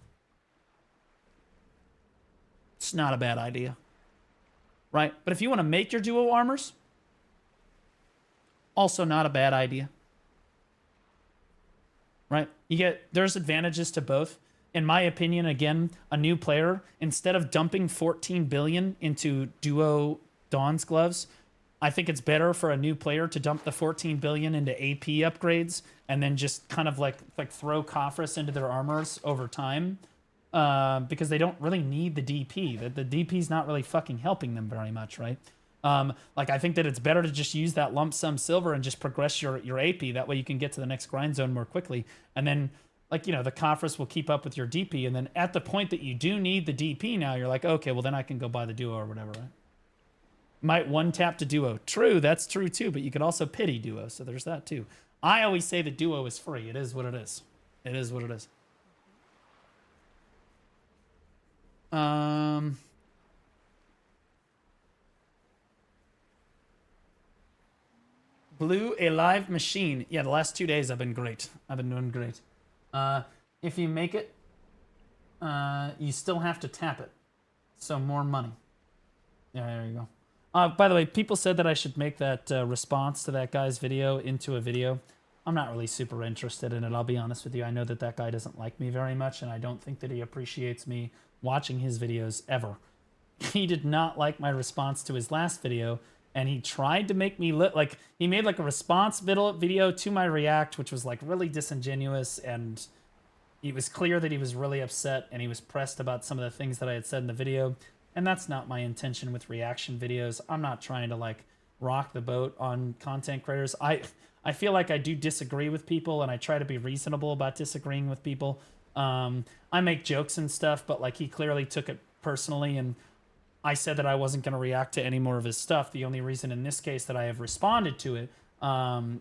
it's not a bad idea, right? But if you want to make your duo armors, also not a bad idea, right? There's advantages to both. In my opinion, again, a new player, instead of dumping 14 billion into duo Dawn's gloves, I think it's better for a new player to dump the 14 billion into AP upgrades and then just kind of like throw coffers into their armors over time, because they don't really need the DP. The DP's not really fucking helping them very much, right? Like, I think that it's better to just use that lump sum silver and just progress your AP. That way you can get to the next grind zone more quickly. And then, like, the coffers will keep up with your DP. And then at the point that you do need the DP now, you're like, okay, well, then I can go buy the duo or whatever, right? Might one tap to duo. True, that's true too, but you could also pity duo, so there's that too. I always say the duo is free. It is what it is. It is what it is. Blue, a live machine. Yeah, the last 2 days I've been great. I've been doing great. If you make it, you still have to tap it. So more money. Yeah, there you go. By the way, people said that I should make that response to that guy's video into a video. I'm not really super interested in it, I'll be honest with you. I know that that guy doesn't like me very much, and I don't think that he appreciates me watching his videos ever. He did not like my response to his last video, and he tried to make me look like he made like a response video to my react, which was like really disingenuous, and it was clear that he was really upset and he was pressed about some of the things that I had said in the video. And that's not my intention with reaction videos. I'm not trying to like rock the boat on content creators. I feel like I do disagree with people, and I try to be reasonable about disagreeing with people. I make jokes and stuff, but like he clearly took it personally, and I said that I wasn't going to react to any more of his stuff. The only reason in this case that I have responded to it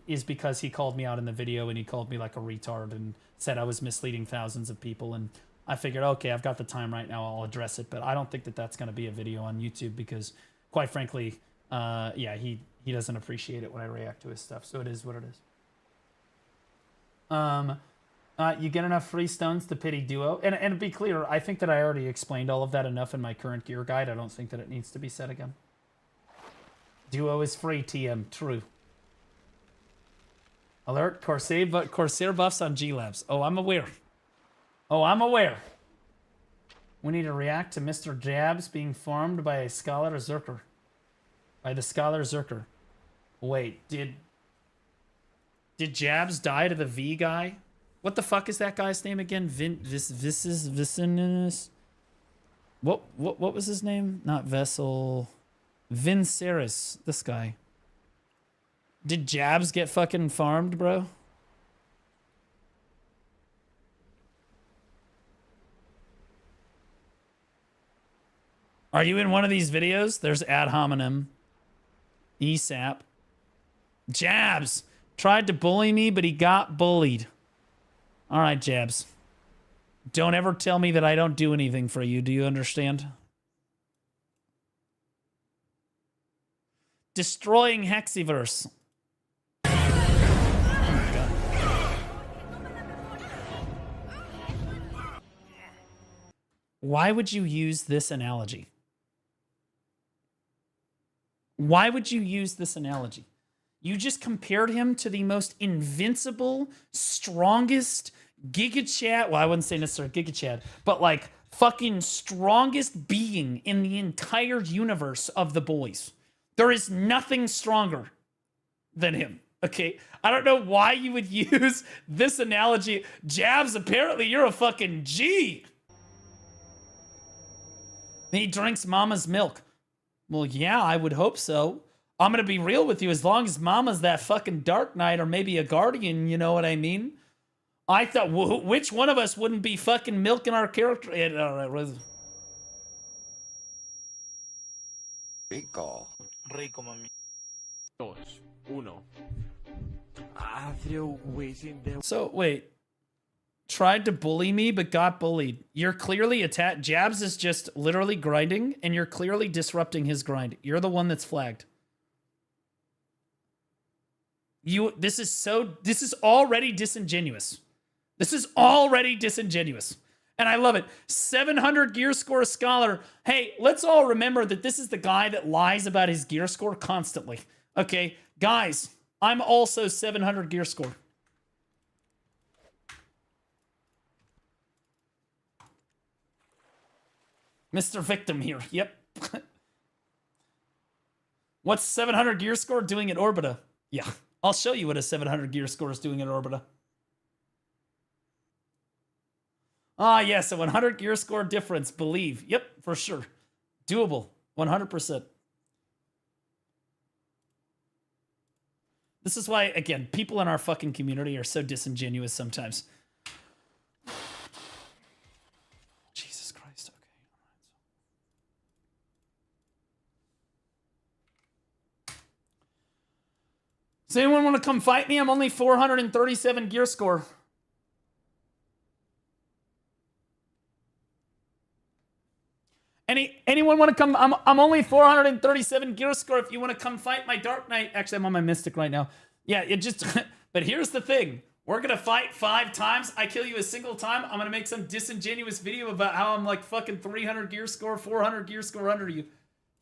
is because he called me out in the video, and he called me like a retard and said I was misleading thousands of people. And I figured, okay, I've got the time right now, I'll address it. But I don't think that that's going to be a video on YouTube because, quite frankly, yeah, he doesn't appreciate it when I react to his stuff. So it is what it is. You get enough free stones to pity Duo. And to be clear, I think that I already explained all of that enough in my current gear guide. I don't think that it needs to be said again. Duo is free, TM. True. Alert, Corsair buffs on G-Labs. Oh, I'm aware. Oh, I'm aware. We need to react to Mr. Jabs being farmed by a Scholar Zerker. By the Scholar Zerker. Wait, did Jabs die to the V guy? What the fuck is that guy's name again? Vicinus? What was his name? Not Vessel. Vinceris. This guy. Did Jabs get fucking farmed, bro? Are you in one of these videos? There's ad hominem. ESAP. Jabs tried to bully me, but he got bullied. All right, Jabs. Don't ever tell me that I don't do anything for you. Do you understand? Destroying Hexiverse. Oh my God. Why would you use this analogy? Why would you use this analogy? You just compared him to the most invincible, strongest Giga Chad. Well, I wouldn't say necessarily Giga Chad, but like fucking strongest being in the entire universe of the boys. There is nothing stronger than him. Okay, I don't know why you would use this analogy. Jabs, apparently you're a fucking G. He drinks mama's milk. Well, yeah, I would hope so. I'm going to be real with you. As long as mama's that fucking Dark Knight or maybe a Guardian, you know what I mean? I thought, which one of us wouldn't be fucking milking our character? All right, Rico. Rico, mami. Dos. Uno. So, wait. Tried to bully me, but got bullied. You're clearly attacked. Jabs is just literally grinding, and you're clearly disrupting his grind. You're the one that's flagged. This is already disingenuous. This is already disingenuous. And I love it. 700 gear score scholar. Hey, let's all remember that this is the guy that lies about his gear score constantly. Okay, guys, I'm also 700 gear score. Mr. Victim here. Yep. What's 700 gear score doing at Orbita? Yeah, I'll show you what a 700 gear score is doing at Orbita. Ah, yes, a 100 gear score difference. Believe. Yep, for sure. Doable. 100%. This is why, again, people in our fucking community are so disingenuous sometimes. Jesus Christ. Okay. Does anyone want to come fight me? I'm only 437 gear score. Anyone want to come? I'm only 437 gear score. If you want to come fight my Dark Knight. Actually, I'm on my Mystic right now. Yeah, it just... But here's the thing. We're going to fight 5 times. I kill you a single time. I'm going to make some disingenuous video about how I'm like fucking 300 gear score, 400 gear score under you.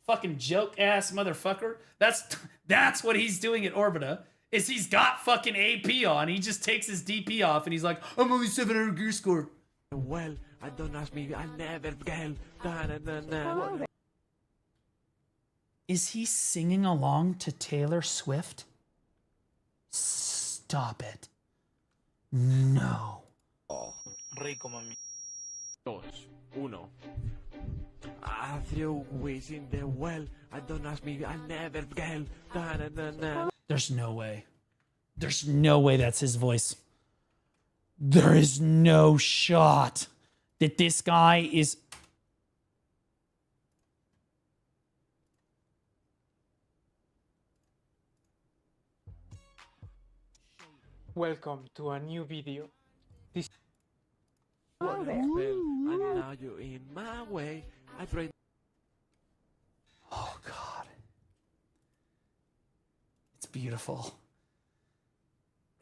Fucking joke ass motherfucker. That's what he's doing at Orbita. Is he's got fucking AP on. He just takes his DP off and he's like, I'm only 700 gear score. Well, I don't ask me, I never get. Is he singing along to Taylor Swift? Stop it. No. Rico, mami. 2, 1. I threw ways in the well. I don't ask me, I never get. There's no way. There's no way that's his voice. There is no shot that this guy is... Welcome to a new video. This and now you're in my way. I pray. Oh God. It's beautiful.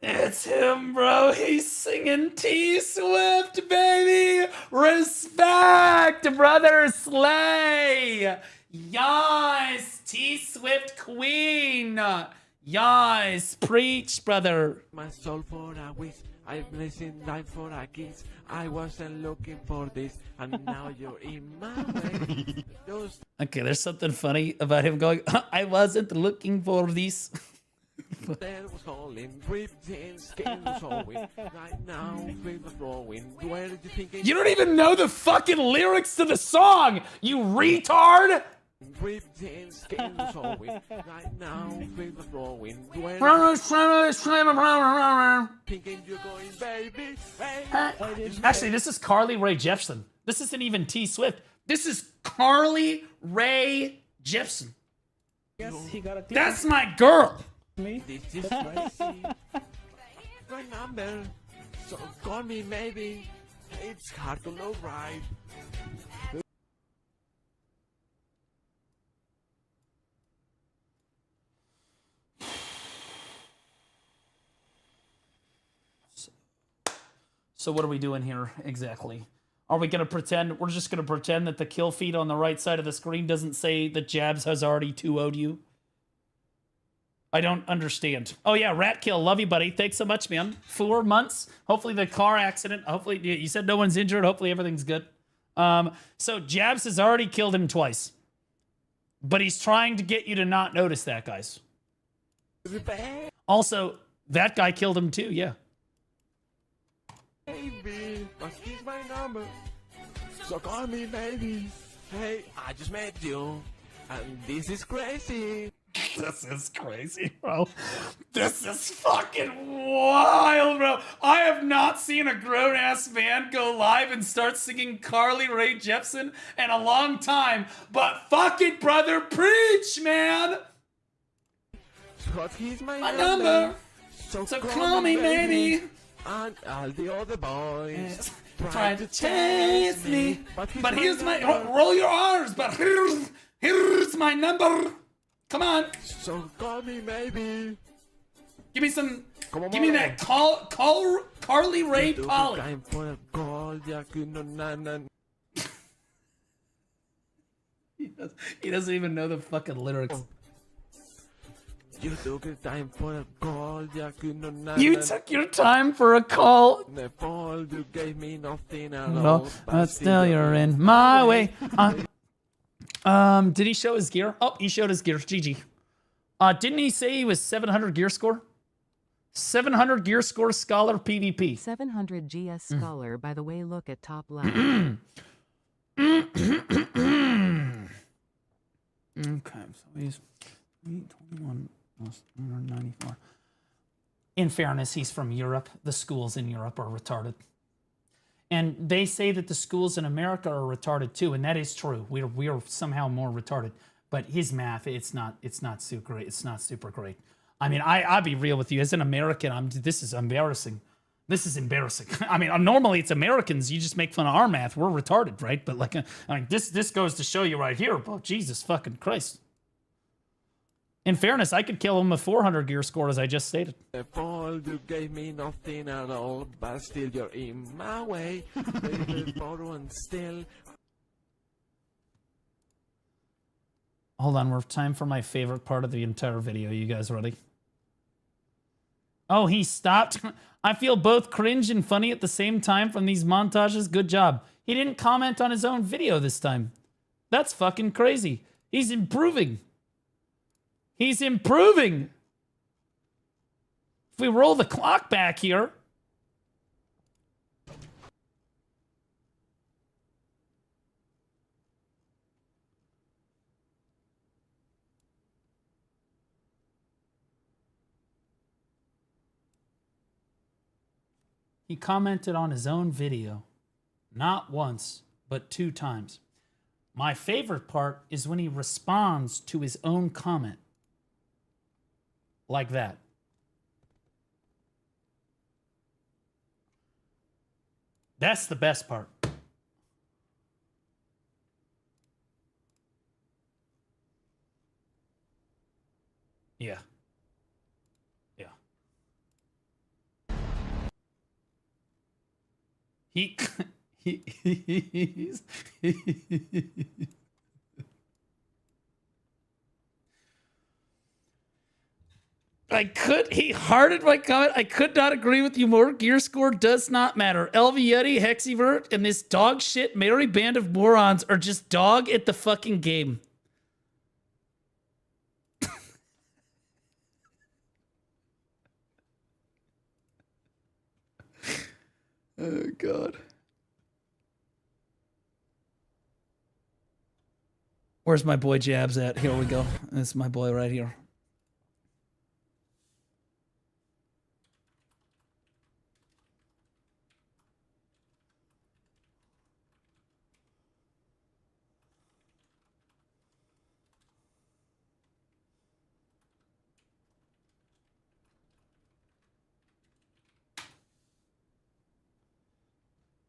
It's him, bro. He's singing T Swift, baby. Respect, brother Slay. Yes, T Swift Queen. Yes, preach, brother. My soul for a wish. I'm blessing life for a kiss. I wasn't looking for this, and now you're in my way. Okay, there's something funny about him going, I wasn't looking for this. There was calling, ripped in, skin was showing. Right now, things are flowing. Where did you think You don't even know the fucking lyrics to the song, you retard! Ripped in, skin was showing. Right now, things are flowing. Where thinking you're going, baby? Hey, actually, this is Carly Rae Jepsen. This isn't even T Swift. This is Carly Rae Jepsen. yes, he got a That's my girl. me. This is crazy. Right number. So call me maybe. It's hard to know, right? So what are we doing here exactly? Are we going to pretend, we're just going to pretend that the kill feed on the right side of the screen doesn't say that Jabs has already 2-0'd you? I don't understand. Oh yeah, Rat Kill, love you, buddy. Thanks so much, man. 4 months. Hopefully the car accident, hopefully, you said no one's injured. Hopefully everything's good. So Jabs has already killed him twice. But he's trying to get you to not notice that, guys. Also, that guy killed him too, yeah. Baby, must keep my number. So call me, baby. Hey, I just met you, and this is crazy. This is crazy, bro. This is fucking wild, bro. I have not seen a grown-ass man go live and start singing Carly Rae Jepsen in a long time, but fuck it, brother. Preach, man. So here's my number. So call me, baby. And all the other boys trying to chase me. But here's my... Roll your R's, but here's my number. Come on. So call me, maybe. Give me some... Give me that Carly Rae Polly. Time for a call, He doesn't even know the fucking lyrics. You took your time for a call, You took your time for a call. The fall, you gave me nothing at No, all. but still you're in my way. Did he show his gear? Oh, he showed his gear. GG. Didn't he say he was 700 gear score? 700 gear score scholar PvP. 700 GS scholar, by the way, look at top left. Okay, so he's 21 plus 194. In fairness, he's from Europe. The schools in Europe are retarded. And they say that the schools in America are retarded too, and that is true. We are somehow more retarded. But his math, it's not super great. It's not super great. I mean, I'll be real with you. As an American, this is embarrassing. This is embarrassing. I mean, normally it's Americans. You just make fun of our math. We're retarded, right? But like, I mean, this goes to show you right here. Oh, Jesus fucking Christ. In fairness, I could kill him with 400 gear score, as I just stated. The fall, you gave me nothing at all, but still you're in my way. Baby, and still. Hold on, we're time for my favorite part of the entire video. You guys ready? Oh, he stopped. I feel both cringe and funny at the same time from these montages. Good job. He didn't comment on his own video this time. That's fucking crazy. He's improving. He's improving. If we roll the clock back here. He commented on his own video. Not once, but 2 times. My favorite part is when he responds to his own comment. Like that. That's the best part. Yeah. Yeah. He's he hearted my comment. I could not agree with you more. Gear score does not matter. LV Yeti, Hexivert, and this dog shit merry band of morons are just dog at the fucking game. Oh, God. Where's my boy Jabs at? Here we go. This is my boy right here.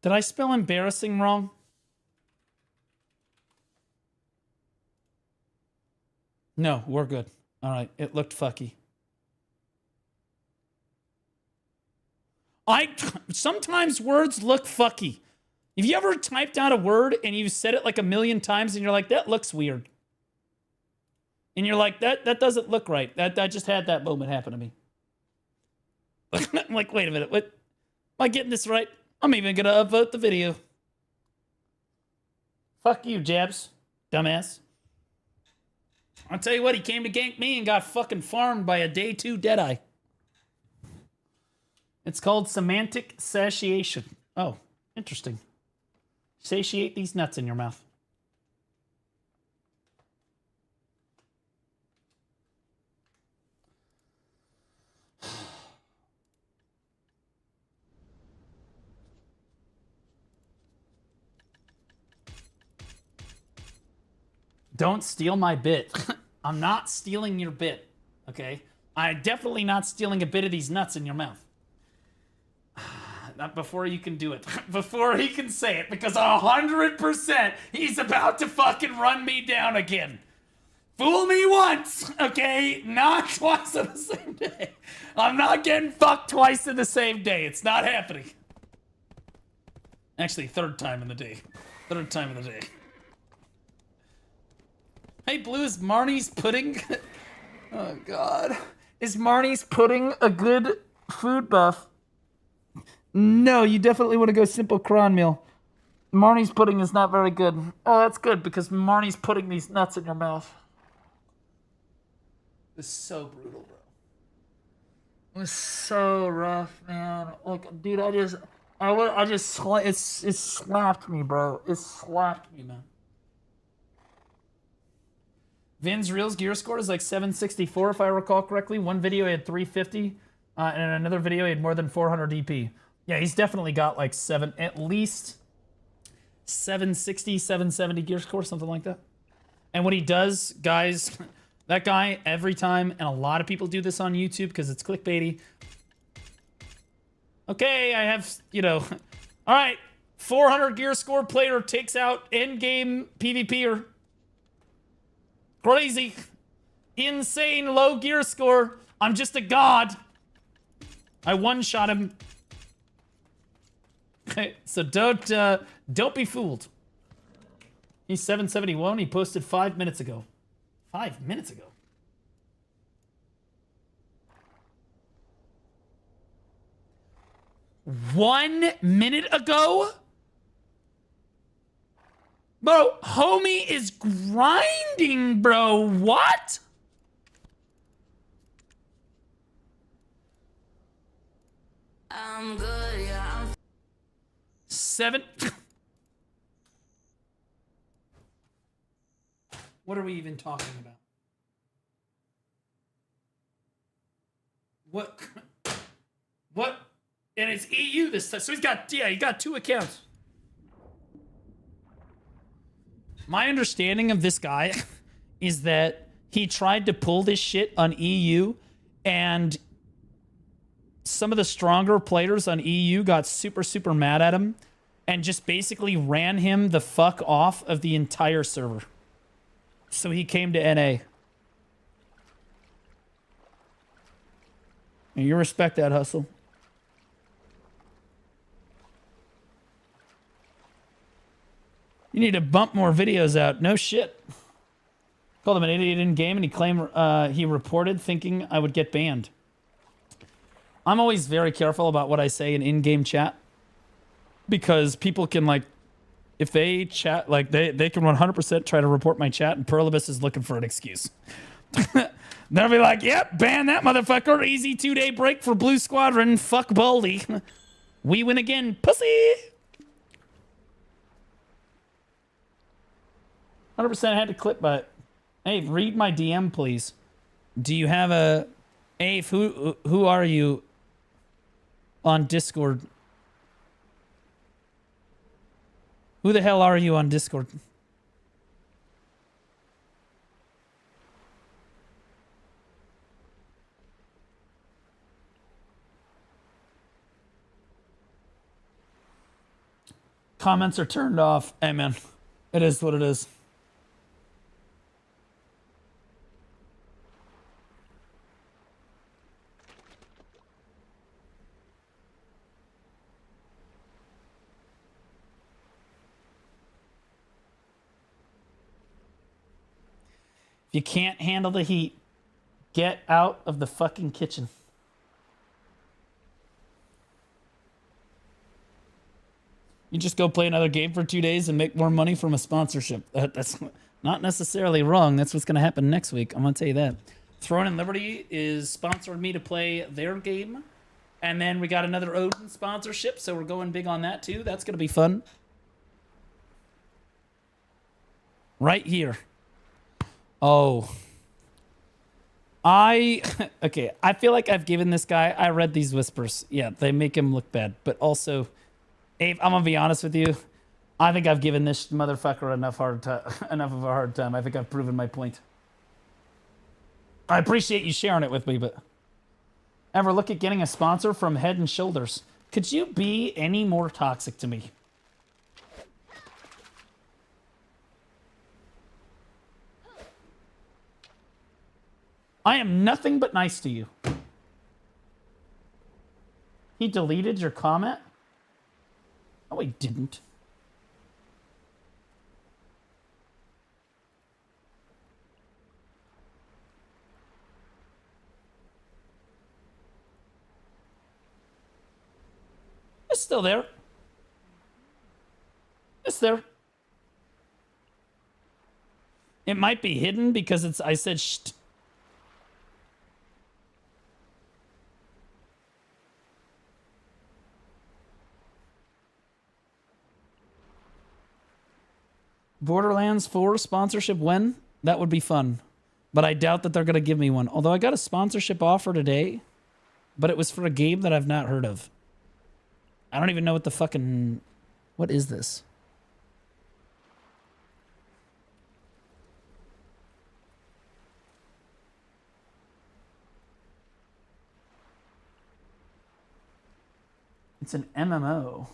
Did I spell embarrassing wrong? No, we're good. All right, it looked fucky. Sometimes words look fucky. Have you ever typed out a word and you've said it like a million times and you're like, that looks weird? And you're like, that doesn't look right. I just had that moment happen to me. I'm like, wait a minute, what? Am I getting this right? I'm even gonna upvote the video. Fuck you, Jabs. Dumbass. I'll tell you what, he came to gank me and got fucking farmed by a day 2 Deadeye. It's called semantic satiation. Oh, interesting. Satiate these nuts in your mouth. Don't steal my bit. I'm not stealing your bit, okay? I'm definitely not stealing a bit of these nuts in your mouth. Not before you can do it. Before he can say it, because 100% he's about to fucking run me down again. Fool me once, okay? Not twice on the same day. I'm not getting fucked twice in the same day. It's not happening. Actually, 3rd time in the day. 3rd time in the day. Hey, Blue, is Marnie's pudding? Oh, God. Is Marnie's pudding a good food buff? No, you definitely want to go simple cron meal. Marnie's pudding is not very good. Oh, that's good, because Marnie's putting these nuts in your mouth. It was so brutal, bro. It was so rough, man. Like, dude, it slapped me, bro. It slapped me, man. Vin's Reels gear score is like 764, if I recall correctly. One video he had 350, and in another video he had more than 400 DP. Yeah, he's definitely got like at least 760, 770 gear score, something like that. And what he does, guys, that guy, every time, and a lot of people do this on YouTube because it's clickbaity. Okay, I have, all right, 400 gear score player takes out endgame PvPer. Crazy. Insane low gear score. I'm just a god. I one-shot him. Okay, so don't be fooled. He's 771. He posted 5 minutes ago. 5 minutes ago. One minute ago? Bro, homie is grinding, bro. What? I'm good, yeah. 7. What are we even talking about? What? What? And it's EU this time. So he got 2 accounts. My understanding of this guy is that he tried to pull this shit on EU, and some of the stronger players on EU got super, super mad at him and just basically ran him the fuck off of the entire server. So he came to NA. And you respect that hustle. You need to bump more videos out. No shit. Called him an idiot in game, and he claimed he reported thinking I would get banned. I'm always very careful about what I say in-game chat, because people can, like, if they chat, like, they can 100% try to report my chat, and Perlibus is looking for an excuse. They'll be like, yep, ban that motherfucker. Easy 2-day break for Blue Squadron. Fuck Baldy. We win again, pussy. 100% had to clip, but hey, read my DM, please. Do you have a... Ave, who are you on Discord? Who the hell are you on Discord? Comments are turned off. Hey, man. It is what it is. If you can't handle the heat, get out of the fucking kitchen. You just go play another game for 2 days and make more money from a sponsorship. That's not necessarily wrong. That's what's going to happen next week. I'm going to tell you that. Throne and Liberty is sponsoring me to play their game. And then we got another Odin sponsorship, so we're going big on that too. That's going to be fun. Right here. Oh. Okay, I feel like I've given this guy... I read these whispers. Yeah, they make him look bad. But also... Abe, I'm gonna be honest with you. I think I've given this motherfucker enough of a hard time. I think I've proven my point. I appreciate you sharing it with me, but ever look at getting a sponsor from Head and Shoulders? Could you be any more toxic to me? I am nothing but nice to you. He deleted your comment? No, he didn't. It's still there. It's there. It might be hidden because it's... I said shh. Borderlands 4 sponsorship when? That would be fun. But I doubt that they're going to give me one. Although I got a sponsorship offer today, but it was for a game that I've not heard of. I don't even know what the fucking... What is this? It's an MMO.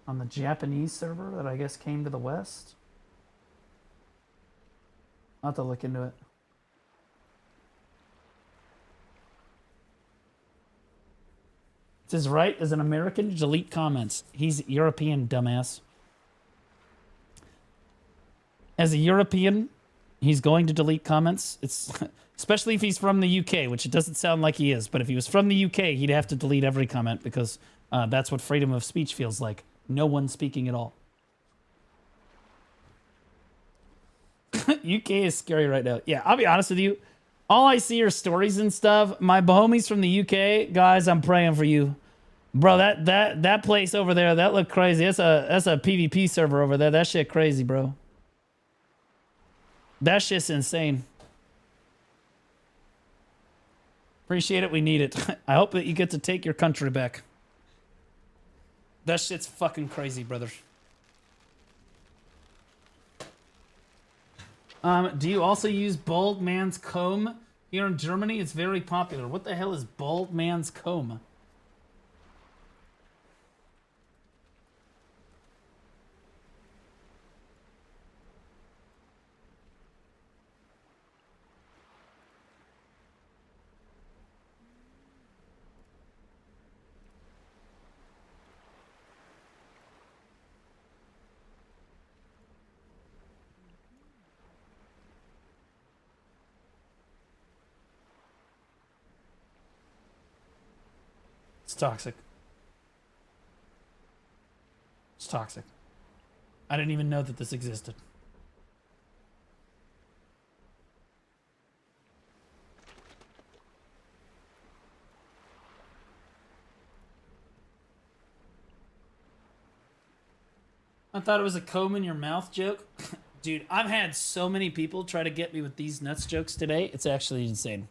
On the Japanese server that I guess came to the West. I'll have to look into it. It's his right as an American to delete comments. He's European, dumbass. as a European, he's going to delete comments. It's especially if he's from the UK, which it doesn't sound like he is. But if he was from the UK, he'd have to delete every comment because that's what freedom of speech feels like. No one speaking at all. UK is scary right now. Yeah, I'll be honest with you. All I see are stories and stuff. My homies from the UK, guys, I'm praying for you. Bro, that place over there, that looked crazy. That's a PvP server over there. That shit crazy, bro. That shit's insane. Appreciate it. We need it. I hope that you get to take your country back. That shit's fucking crazy, brother. Do you also use Bald Man's Comb? Here in Germany, it's very popular. What the hell is Bald Man's Comb? It's toxic. It's toxic. I didn't even know that this existed. I thought it was a comb in your mouth joke. Dude, I've had so many people try to get me with these nuts jokes today. It's actually insane.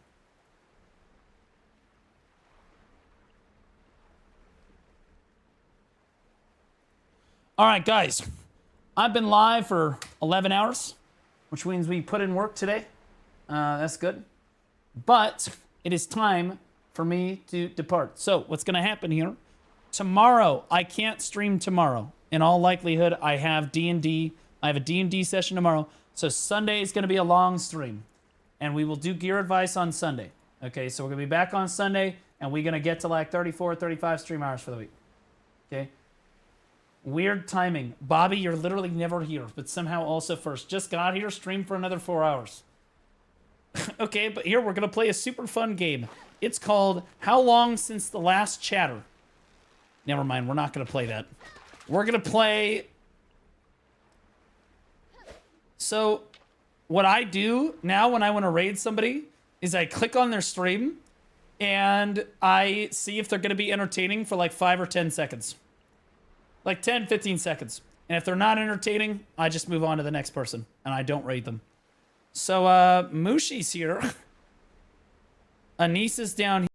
All right, guys. I've been live for 11 hours, which means we put in work today. That's good. But it is time for me to depart. So what's going to happen here? Tomorrow, I can't stream tomorrow. In all likelihood, I have D&D. I have a D&D session tomorrow. So Sunday is going to be a long stream. And we will do gear advice on Sunday. Okay, so we're going to be back on Sunday. And we're going to get to like 34, 35 stream hours for the week. Okay. Weird timing. Bobby, you're literally never here, but somehow also first. Just got here, stream for another 4 hours. Okay, but here we're going to play a super fun game. It's called How Long Since the Last Chatter? Never mind, we're not going to play that. We're going to play... So, what I do now when I want to raid somebody is I click on their stream and I see if they're going to be entertaining for like 5 or 10 seconds. Like 10, 15 seconds. And if they're not entertaining, I just move on to the next person. And I don't raid them. So, Mushi's here. Anissa's down here.